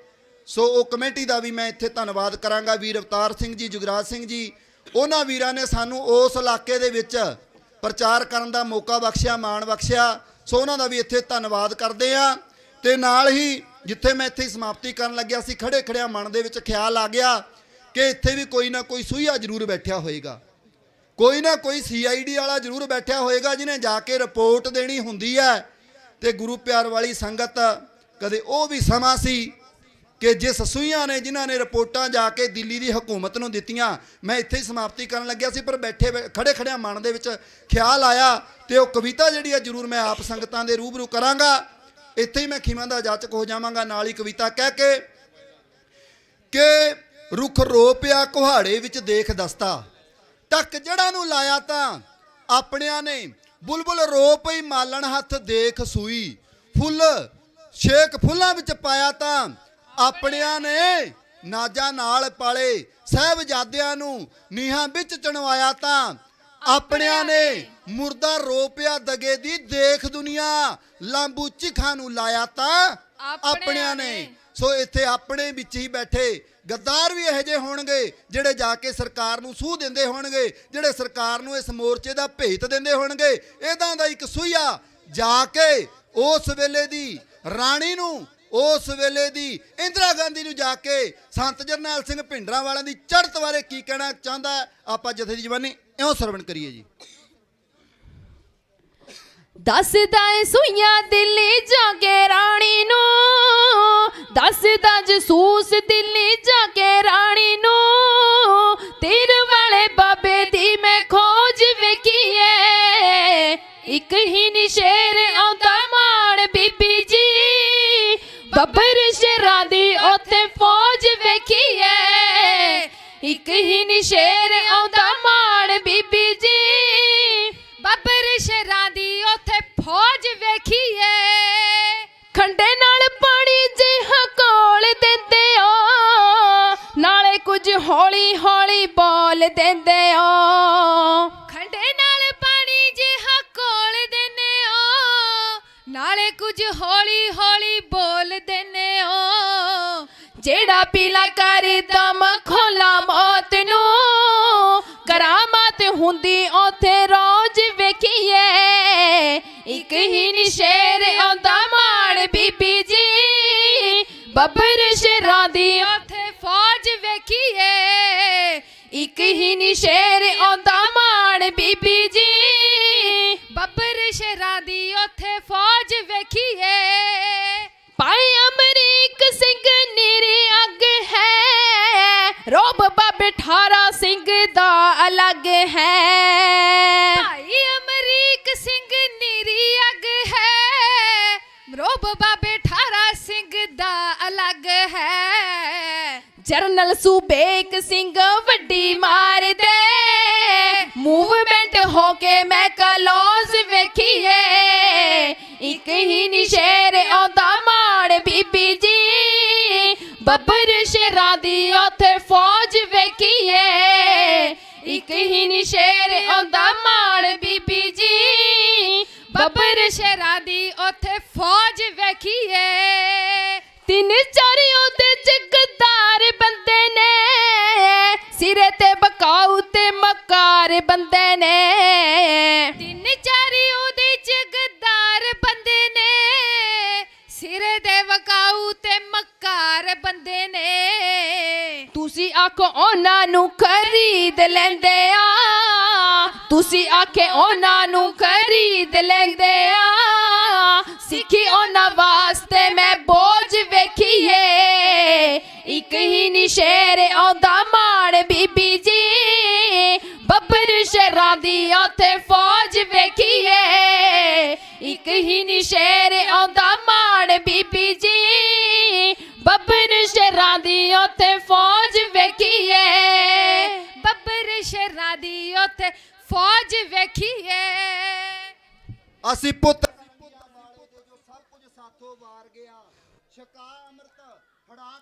ਸੋ ਉਹ ਕਮੇਟੀ ਦਾ ਵੀ ਮੈਂ ਇੱਥੇ ਧੰਨਵਾਦ ਕਰਾਂਗਾ। ਵੀਰ ਅਵਤਾਰ ਸਿੰਘ ਜੀ, ਜੁਗਰਾਜ ਸਿੰਘ ਜੀ, ਉਹਨਾਂ ਵੀਰਾਂ ਨੇ ਸਾਨੂੰ ਉਸ ਇਲਾਕੇ ਦੇ ਵਿੱਚ ਪ੍ਰਚਾਰ ਕਰਨ ਦਾ ਮੌਕਾ ਬਖਸ਼ਿਆ, ਮਾਣ ਬਖਸ਼ਿਆ। ਸੋ ਉਹਨਾਂ ਦਾ ਵੀ ਇੱਥੇ ਧੰਨਵਾਦ ਕਰਦੇ ਆ। ਤੇ ਨਾਲ ਹੀ ਜਿੱਥੇ ਮੈਂ ਇੱਥੇ ਸਮਾਪਤੀ ਕਰਨ ਲੱਗਿਆ ਸੀ, ਖੜੇ ਖੜਿਆ ਮਨ ਦੇ ਵਿੱਚ ਖਿਆਲ ਆ ਗਿਆ ਕਿ ਇੱਥੇ ਵੀ ਕੋਈ ਨਾ ਕੋਈ ਸੂਹੀਆ ਜ਼ਰੂਰ ਬੈਠਿਆ ਹੋਏਗਾ, ਕੋਈ ਨਾ ਕੋਈ CID ਵਾਲਾ ਜ਼ਰੂਰ ਬੈਠਿਆ ਹੋਏਗਾ ਜਿਹਨੇ ਜਾ ਕੇ ਰਿਪੋਰਟ ਦੇਣੀ ਹੁੰਦੀ ਹੈ। ਤੇ ਗੁਰੂ ਪਿਆਰ ਵਾਲੀ ਸੰਗਤ, ਕਦੇ ਉਹ ਵੀ ਸਮਾਂ ਸੀ ਕਿ ਜਿਸ ਸੂਹੀਆਂ ਨੇ ਜਿਨ੍ਹਾਂ ਨੇ ਰਿਪੋਰਟਾਂ ਜਾ ਕੇ ਦਿੱਲੀ ਦੀ ਹਕੂਮਤ ਨੂੰ ਦਿੱਤੀਆਂ। ਮੈਂ ਇੱਥੇ ਹੀ ਸਮਾਪਤੀ ਕਰਨ ਲੱਗਿਆ ਸੀ, ਪਰ ਬੈਠੇ ਖੜੇ ਖੜਿਆ ਮਨ ਦੇ ਵਿੱਚ ਖਿਆਲ ਆਇਆ ਤੇ ਉਹ ਕਵਿਤਾ ਜਿਹੜੀ ਹੈ ਜ਼ਰੂਰ ਮੈਂ ਆਪ ਸੰਗਤਾਂ ਦੇ ਰੂਬਰੂ ਕਰਾਂਗਾ। ਇੱਥੇ ਹੀ ਮੈਂ ਖਿਮਾ ਦਾ ਜਾਚਕ ਹੋ ਜਾਵਾਂਗਾ ਨਾਲ ਹੀ ਕਵਿਤਾ ਕਹਿ ਕੇ ਕਿ ਰੁੱਖ ਰੋ ਪਿਆ ਕੁਹਾੜੇ ਵਿੱਚ ਦੇਖ ਦਸਤਾ, ਟੱਕ ਜੜ੍ਹਾਂ ਨੂੰ ਲਾਇਆ ਤਾਂ ਆਪਣਿਆਂ ਨੇ, ਬੁਲਬੁਲ ਰੋ ਪਈ ਮਾਲਣ ਹੱਥ ਦੇਖ ਸੂਈ, ਫੁੱਲ ਛੇਕ ਫੁੱਲਾਂ ਵਿੱਚ ਪਾਇਆ ਤਾਂ ਆਪਣਿਆਂ ਨੇ, ਨਾਜਾਂ ਨਾਲ ਪਾਲੇ ਸਾਹਿਬਜ਼ਾਦਿਆਂ ਨੂੰ ਨੀਹਾਂ ਵਿੱਚ ਚਣਵਾਇਆ ਤਾਂ ਆਪਣਿਆਂ ਨੇ, ਮੁਰਦਾ ਰੋ ਪਿਆ ਦਗੇ ਦੀ ਦੇਖ ਦੁਨੀਆ, ਲਾਂਬੂ ਚਿਖਾਂ ਨੂੰ ਲਾਇਆ ਤਾਂ ਆਪਣਿਆਂ ਨੇ। ਸੋ ਇੱਥੇ ਆਪਣੇ ਵਿੱਚ ਹੀ ਬੈਠੇ ਗੱਦਾਰ ਵੀ ਇਹੋ ਜਿਹੇ ਹੋਣਗੇ ਜਿਹੜੇ ਜਾ ਕੇ ਸਰਕਾਰ ਨੂੰ ਸੂਹ ਦਿੰਦੇ ਹੋਣਗੇ, ਜਿਹੜੇ ਸਰਕਾਰ ਨੂੰ ਇਸ ਮੋਰਚੇ ਦਾ ਭੇਤ ਦਿੰਦੇ ਹੋਣਗੇ। ਇਹਦਾਂ ਦਾ ਇੱਕ ਸੂਹੀਆ ਜਾ ਕੇ ਉਸ ਵੇਲੇ ਦੀ ਰਾਣੀ ਨੂੰ, ਉਸ ਵੇਲੇ ਦੀ ਇੰਦਰਾ ਗਾਂਧੀ ਨੂੰ ਜਾ ਕੇ ਸੰਤ ਜਰਨੈਲ ਸਿੰਘ ਭਿੰਡਰਾਂਵਾਲਿਆਂ ਦੀ ਚੜ੍ਹਤ ਬਾਰੇ ਕੀ ਕਹਿਣਾ ਚਾਹੁੰਦਾ, ਆਪਾਂ ਜਥੇ ਦੀ ਜ਼ਬਾਨੀ ਇਉਂ ਸਰਵਣ ਕਰੀਏ ਜੀ। ਦੱਸਦਾ ਏ ਸੂਈਆਂ ਦਿੱਲੀ ਜਾ ਕੇ ਰਾਣੀ ਨੂੰ, ਦੱਸਦਾ ਜਸੂਸ ਦਿੱਲੀ ਜਾ ਕੇ ਰਾਣੀ ਨੂੰ, ਤੀਰ ਵਾਲੇ ਬਾਬੇ ਦੀ ਮੈਂ ਖੋਜ ਵੇਖੀਏ, ਇੱਕ ਹੀ ਨਿਸ਼ੇਰ ਆਉਂਦਾ ਮਾਣ ਬੀਬੀ ਜੀ, ਬੱਬਰ ਸ਼ੇਰਾਂ ਦੀ ਉੱਥੇ ਫੌਜ ਵੇਖੀਏ, ਇੱਕ ਹੀ ਨਿਸ਼ੇਰ ਆਉਂਦਾ ਮਾਣ ਬੀਬੀ ਜੀ, ਬੱਬਰ ਸ਼ੇਰਾਂ ਦੀ ਉੱਥੇ ਫੌਜ ਵੇਖੀਏ। ਖੰਡੇ ਨਾਲ ਪਾਣੀ ਜਿਹਾ ਕੋਲ ਦਿੰਦੇ ਓ, ਨਾਲੇ ਕੁਝ ਹੌਲੀ ਹੌਲੀ ਬੋਲ ਦਿੰਦੇ ਓ, ਖੰਡੇ ਨਾਲ ਪਾਣੀ ਜਿਹਾ ਕੋਲ ਦਿੰਦੇ ਓ, ਨਾਲੇ ਕੁਝ ਹੌਲੀ ਹੌਲੀ ਬੋਲ ਦਿੰਦੇ ਓ, ਜਿਹੜਾ ਪੀਲਾ ਕਰਦਾ ਮਖੌਲਾ ਮੌਤ ਨੂੰ, ਕਰਾਮਾਤ ਹੁੰਦੀ ਉੱਥੇ ਰੋਜ਼ ਵੇਖੀਏ, ਇੱਕ ਹੀ ਨਿਸ਼ੇਰ ਆਉਂਦਾ ਮਾਣ ਬੀਬੀ ਜੀ, ਬੱਬਰ ਸ਼ੇਰਾਂ ਦੀ ਉੱਥੇ ਫੌਜ ਵੇਖੀਏ ਇੱਕ ਹੀ ਨੀ ਸ਼ੇਰ ਆਉਂਦਾ ਮਾਣ ਬੀਬੀ ਜੀ ਬੱਬਰ ਸ਼ੇਰਾਂ ਦੀ ਉੱਥੇ ਫੌਜ ਵੇਖੀਏ ਭਾਈ ਅਮਰੀਕ ਸਿੰਘ ਨੀਰੀ ਅੱਗ ਹੈ ਰੋਬ ਬਾਬੇ 18 ਸਿੰਘ ਦਾ ਅਲੱਗ ਹੈ ਭਾਈ ਅਮਰੀਕ ਸਿੰਘ ਨੀਰੀ ਅੱਗ ਹੈ ਰੋਬ ਬਾਬੇ 18 ਸਿੰਘ ਦਾ ਅਲੱਗ ਹੈ ਜਰਨਲ ਸੂਬੇਕ ਸਿੰਘ ਵੱਡੀ ਮਾਰਦੇ ਮੂਵਮੈਂਟ ਹੋ ਕੇ ਮੈਂ ਕਲੋਜ਼ ਵੇਖੀਏ ਇੱਕ ਹੀ ਨੀ ਸ਼ੇਰ ਆਉਂਦਾ ਮਾਣ ਬੀਬੀ ਜੀ ਬੱਬਰ ਸ਼ੇਰਾਂ ਦੀ ਉੱਥੇ ਫੌਜ ਵੇਖੀਏ ਇੱਕ ਹੀ ਨੀ ਸ਼ੇਰ ਆਉਂਦਾ ਮਾਣ ਬੀਬੀ ਜੀ ਬੱਬਰ ਸ਼ੇਰਾਂ ਦੀ ਉੱਥੇ ਫੌਜ ਵੇਖੀਏ ਤਿੰਨ ਚਾਰ ਉਹਦੇ ਜਗਦਾਰ ਬੰਦੇ ਨੇ ਸਿਰੇ ਤੇ ਬਕਾਊ ਤੇ ਮਕਾਰ ਬੰਦੇ ਨੇ ਤਿੰਨ ਚਾਰ ਉਹਦੇ ਜਗਦਾਰ ਬੰਦੇ ਨੇ ਸਿਰੇ ਤੇ ਬਕਾਊ ਤੇ ਮਕਾਰ ਬੰਦੇ ਨੇ ਤੁਸੀਂ ਆਖੋ ਉਹਨਾਂ ਨੂੰ ਖਰੀਦ ਲੈਂਦੇ ਆ ਤੁਸੀਂ ਆਖੇ ਉਹਨਾਂ ਨੂੰ ਖਰੀਦ ਲੈਂਦੇ ਆ ਸਿੱਖੀ ਉਹਨਾਂ ਵਾਸਤੇ ਮੈਂ ਬੋਝ ਵੇਖੀਏ ਇੱਕ ਹੀ ਨੀ ਸ਼ੇਰ ਆਉਂਦਾ ਮਾਣ ਬੀਬੀ ਜੀ ਬੱਬਰ ਸ਼ੇਰਾਂ ਦੀ ਉੱਥੇ ਫੌਜ ਵੇਖੀਏ ਇੱਕ ਹੀ ਨੀ ਸ਼ੇਰ ਆਉਂਦਾ ਮਾਣ ਬੀਬੀ ਜੀ ਬੱਬਰ ਸ਼ੇਰਾਂ ਦੀ ਉੱਥੇ ਫੌਜ ਵੇਖੀਏ ਬੱਬਰ ਸ਼ੇਰਾਂ ਦੀ ਉੱਥੇ ਫੌਜ ਵੇਖੀਏ ਅਸੀਂ ਪੁੱਤ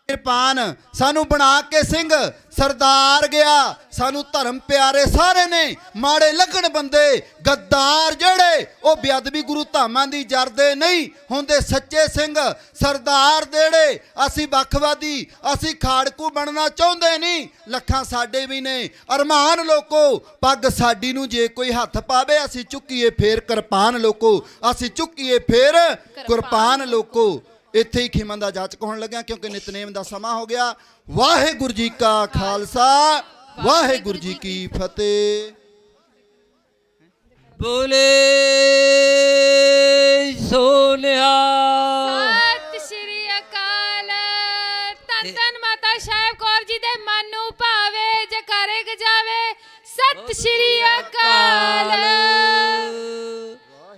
ਕਿਰਪਾਨ ਸਾਨੂੰ ਬਣਾ ਕੇ ਸਿੰਘ ਸਰਦਾਰ ਗਿਆ ਸਾਨੂੰ ਧਰਮ ਪਿਆਰੇ ਸਾਰੇ ਨੇ ਮਾੜੇ ਲੱਗਣ ਬੰਦੇ ਗੱਦਾਰ ਜਿਹੜੇ ਉਹ ਬੇਅਦਬੀ ਗੁਰੂ ਧਾਮਾਂ ਦੀ ਜਰਦੇ ਨਹੀਂ ਹੁੰਦੇ ਸੱਚੇ ਸਿੰਘ ਸਰਦਾਰ ਜਿਹੜੇ ਅਸੀਂ ਵੱਖਵਾਦੀ ਅਸੀਂ ਖਾੜਕੂ ਬਣਨਾ ਚਾਹੁੰਦੇ ਨਹੀਂ ਲੱਖਾਂ ਸਾਡੇ ਵੀ ਨੇ ਅਰਮਾਨ ਲੋਕੋ ਪੱਗ ਸਾਡੀ ਨੂੰ ਜੇ ਕੋਈ ਹੱਥ ਪਾਵੇ ਅਸੀਂ ਚੁੱਕੀਏ ਫੇਰ ਕਿਰਪਾਨ ਲੋਕੋ ਅਸੀਂ ਚੁੱਕੀਏ ਫੇਰ ਕਿਰਪਾਨ ਲੋਕੋ ਇੱਥੇ ਹੀ ਖਿਮਨ ਦਾ ਜਾਚਕ ਹੋਣ ਲੱਗਿਆ ਕਿਉਂਕਿ ਨਿਤਨੇਮ ਦਾ ਸਮਾਂ ਹੋ ਗਿਆ ਵਾਹਿਗੁਰੂ ਜੀ ਕਾ ਖਾਲਸਾ ਵਾਹਿਗੁਰੂ ਜੀ ਕੀ ਫਤਿਹ ਬੋਲੇ ਸੋਨਿਆ ਸਤਿ ਸ਼੍ਰੀ ਅਕਾਲ ਧੰਨ ਧੰਨ ਮਾਤਾ ਸਾਹਿਬ ਕੌਰ ਜੀ ਦੇ ਮਨ ਨੂੰ ਭਾਵੇ ਜਕਾਰੇ ਗਜਾਵੇ ਸਤਿ ਸ਼੍ਰੀ ਅਕਾਲ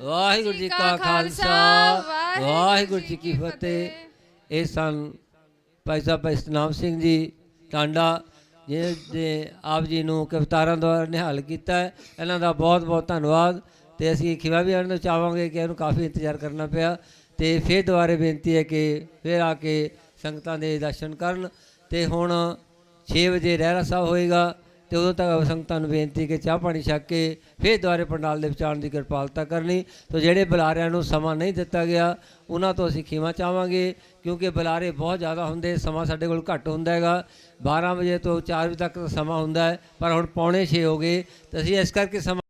ਵਾਹਿਗੁਰੂ ਜੀ ਕਾ ਖਾਲਸਾ ਵਾਹਿਗੁਰੂ ਜੀ ਕੀ ਫਤਿਹ ਇਹ ਸਨ ਭਾਈ ਸਾਹਿਬ ਸਤਨਾਮ ਸਿੰਘ ਜੀ ਟਾਂਡਾ ਜਿਹਨੇ ਆਪ ਜੀ ਨੂੰ ਕਵਿਤਾਰਾਂ ਦੁਆਰਾ ਨਿਹਾਲ ਕੀਤਾ ਹੈ ਇਹਨਾਂ ਦਾ ਬਹੁਤ ਬਹੁਤ ਧੰਨਵਾਦ ਤੇ ਅਸੀਂ ਖਿਵਾ ਵੀ ਇਹਨਾਂ ਨੂੰ ਚਾਹਾਂਗੇ ਕਿ ਇਹਨੂੰ ਕਾਫੀ ਇੰਤਜ਼ਾਰ ਕਰਨਾ ਪਿਆ ਤੇ ਫਿਰ ਦੁਬਾਰੇ ਬੇਨਤੀ ਹੈ ਕਿ ਫਿਰ ਆ ਕੇ ਸੰਗਤਾਂ ਦੇ ਦਰਸ਼ਨ ਕਰਨ ਤੇ ਹੁਣ 6 ਵਜੇ ਰਹਿਰਾ ਸਾਹਿਬ ਹੋਏਗਾ ਤੇ ਉਦੋਂ ਤੱਕ ਸੰਗਤਾਂ ਨੂੰ ਬੇਨਤੀ ਕਿ ਚਾਹ ਪਾਣੀ ਛਕ ਕੇ ਫਿਰ ਦੁਆਰੇ ਪੰਡਾਲ ਦੇ ਵਿੱਚ ਆਉਣ ਦੀ ਕਿਰਪਾਲਤਾ ਕਰਨੀ ਤੇ ਜਿਹੜੇ ਬੁਲਾਰਿਆਂ ਨੂੰ ਸਮਾਂ ਨਹੀਂ ਦਿੱਤਾ ਗਿਆ ਉਹਨਾਂ ਤੋਂ ਅਸੀਂ ਖਿਮਾ ਚਾਹਾਂਗੇ ਕਿਉਂਕਿ ਬੁਲਾਰੇ ਬਹੁਤ ਜ਼ਿਆਦਾ ਹੁੰਦੇ ਸਮਾਂ ਸਾਡੇ ਕੋਲ ਘੱਟ ਹੁੰਦਾ ਹੈਗਾ 12 ਵਜੇ ਤੋਂ 4 ਵਜੇ ਤੱਕ ਦਾ ਸਮਾਂ ਹੁੰਦਾ ਹੈ ਪਰ ਹੁਣ 5:45 ਹੋ ਗਏ ਤੇ ਅਸੀਂ ਇਸ ਕਰਕੇ ਸਮਾਂ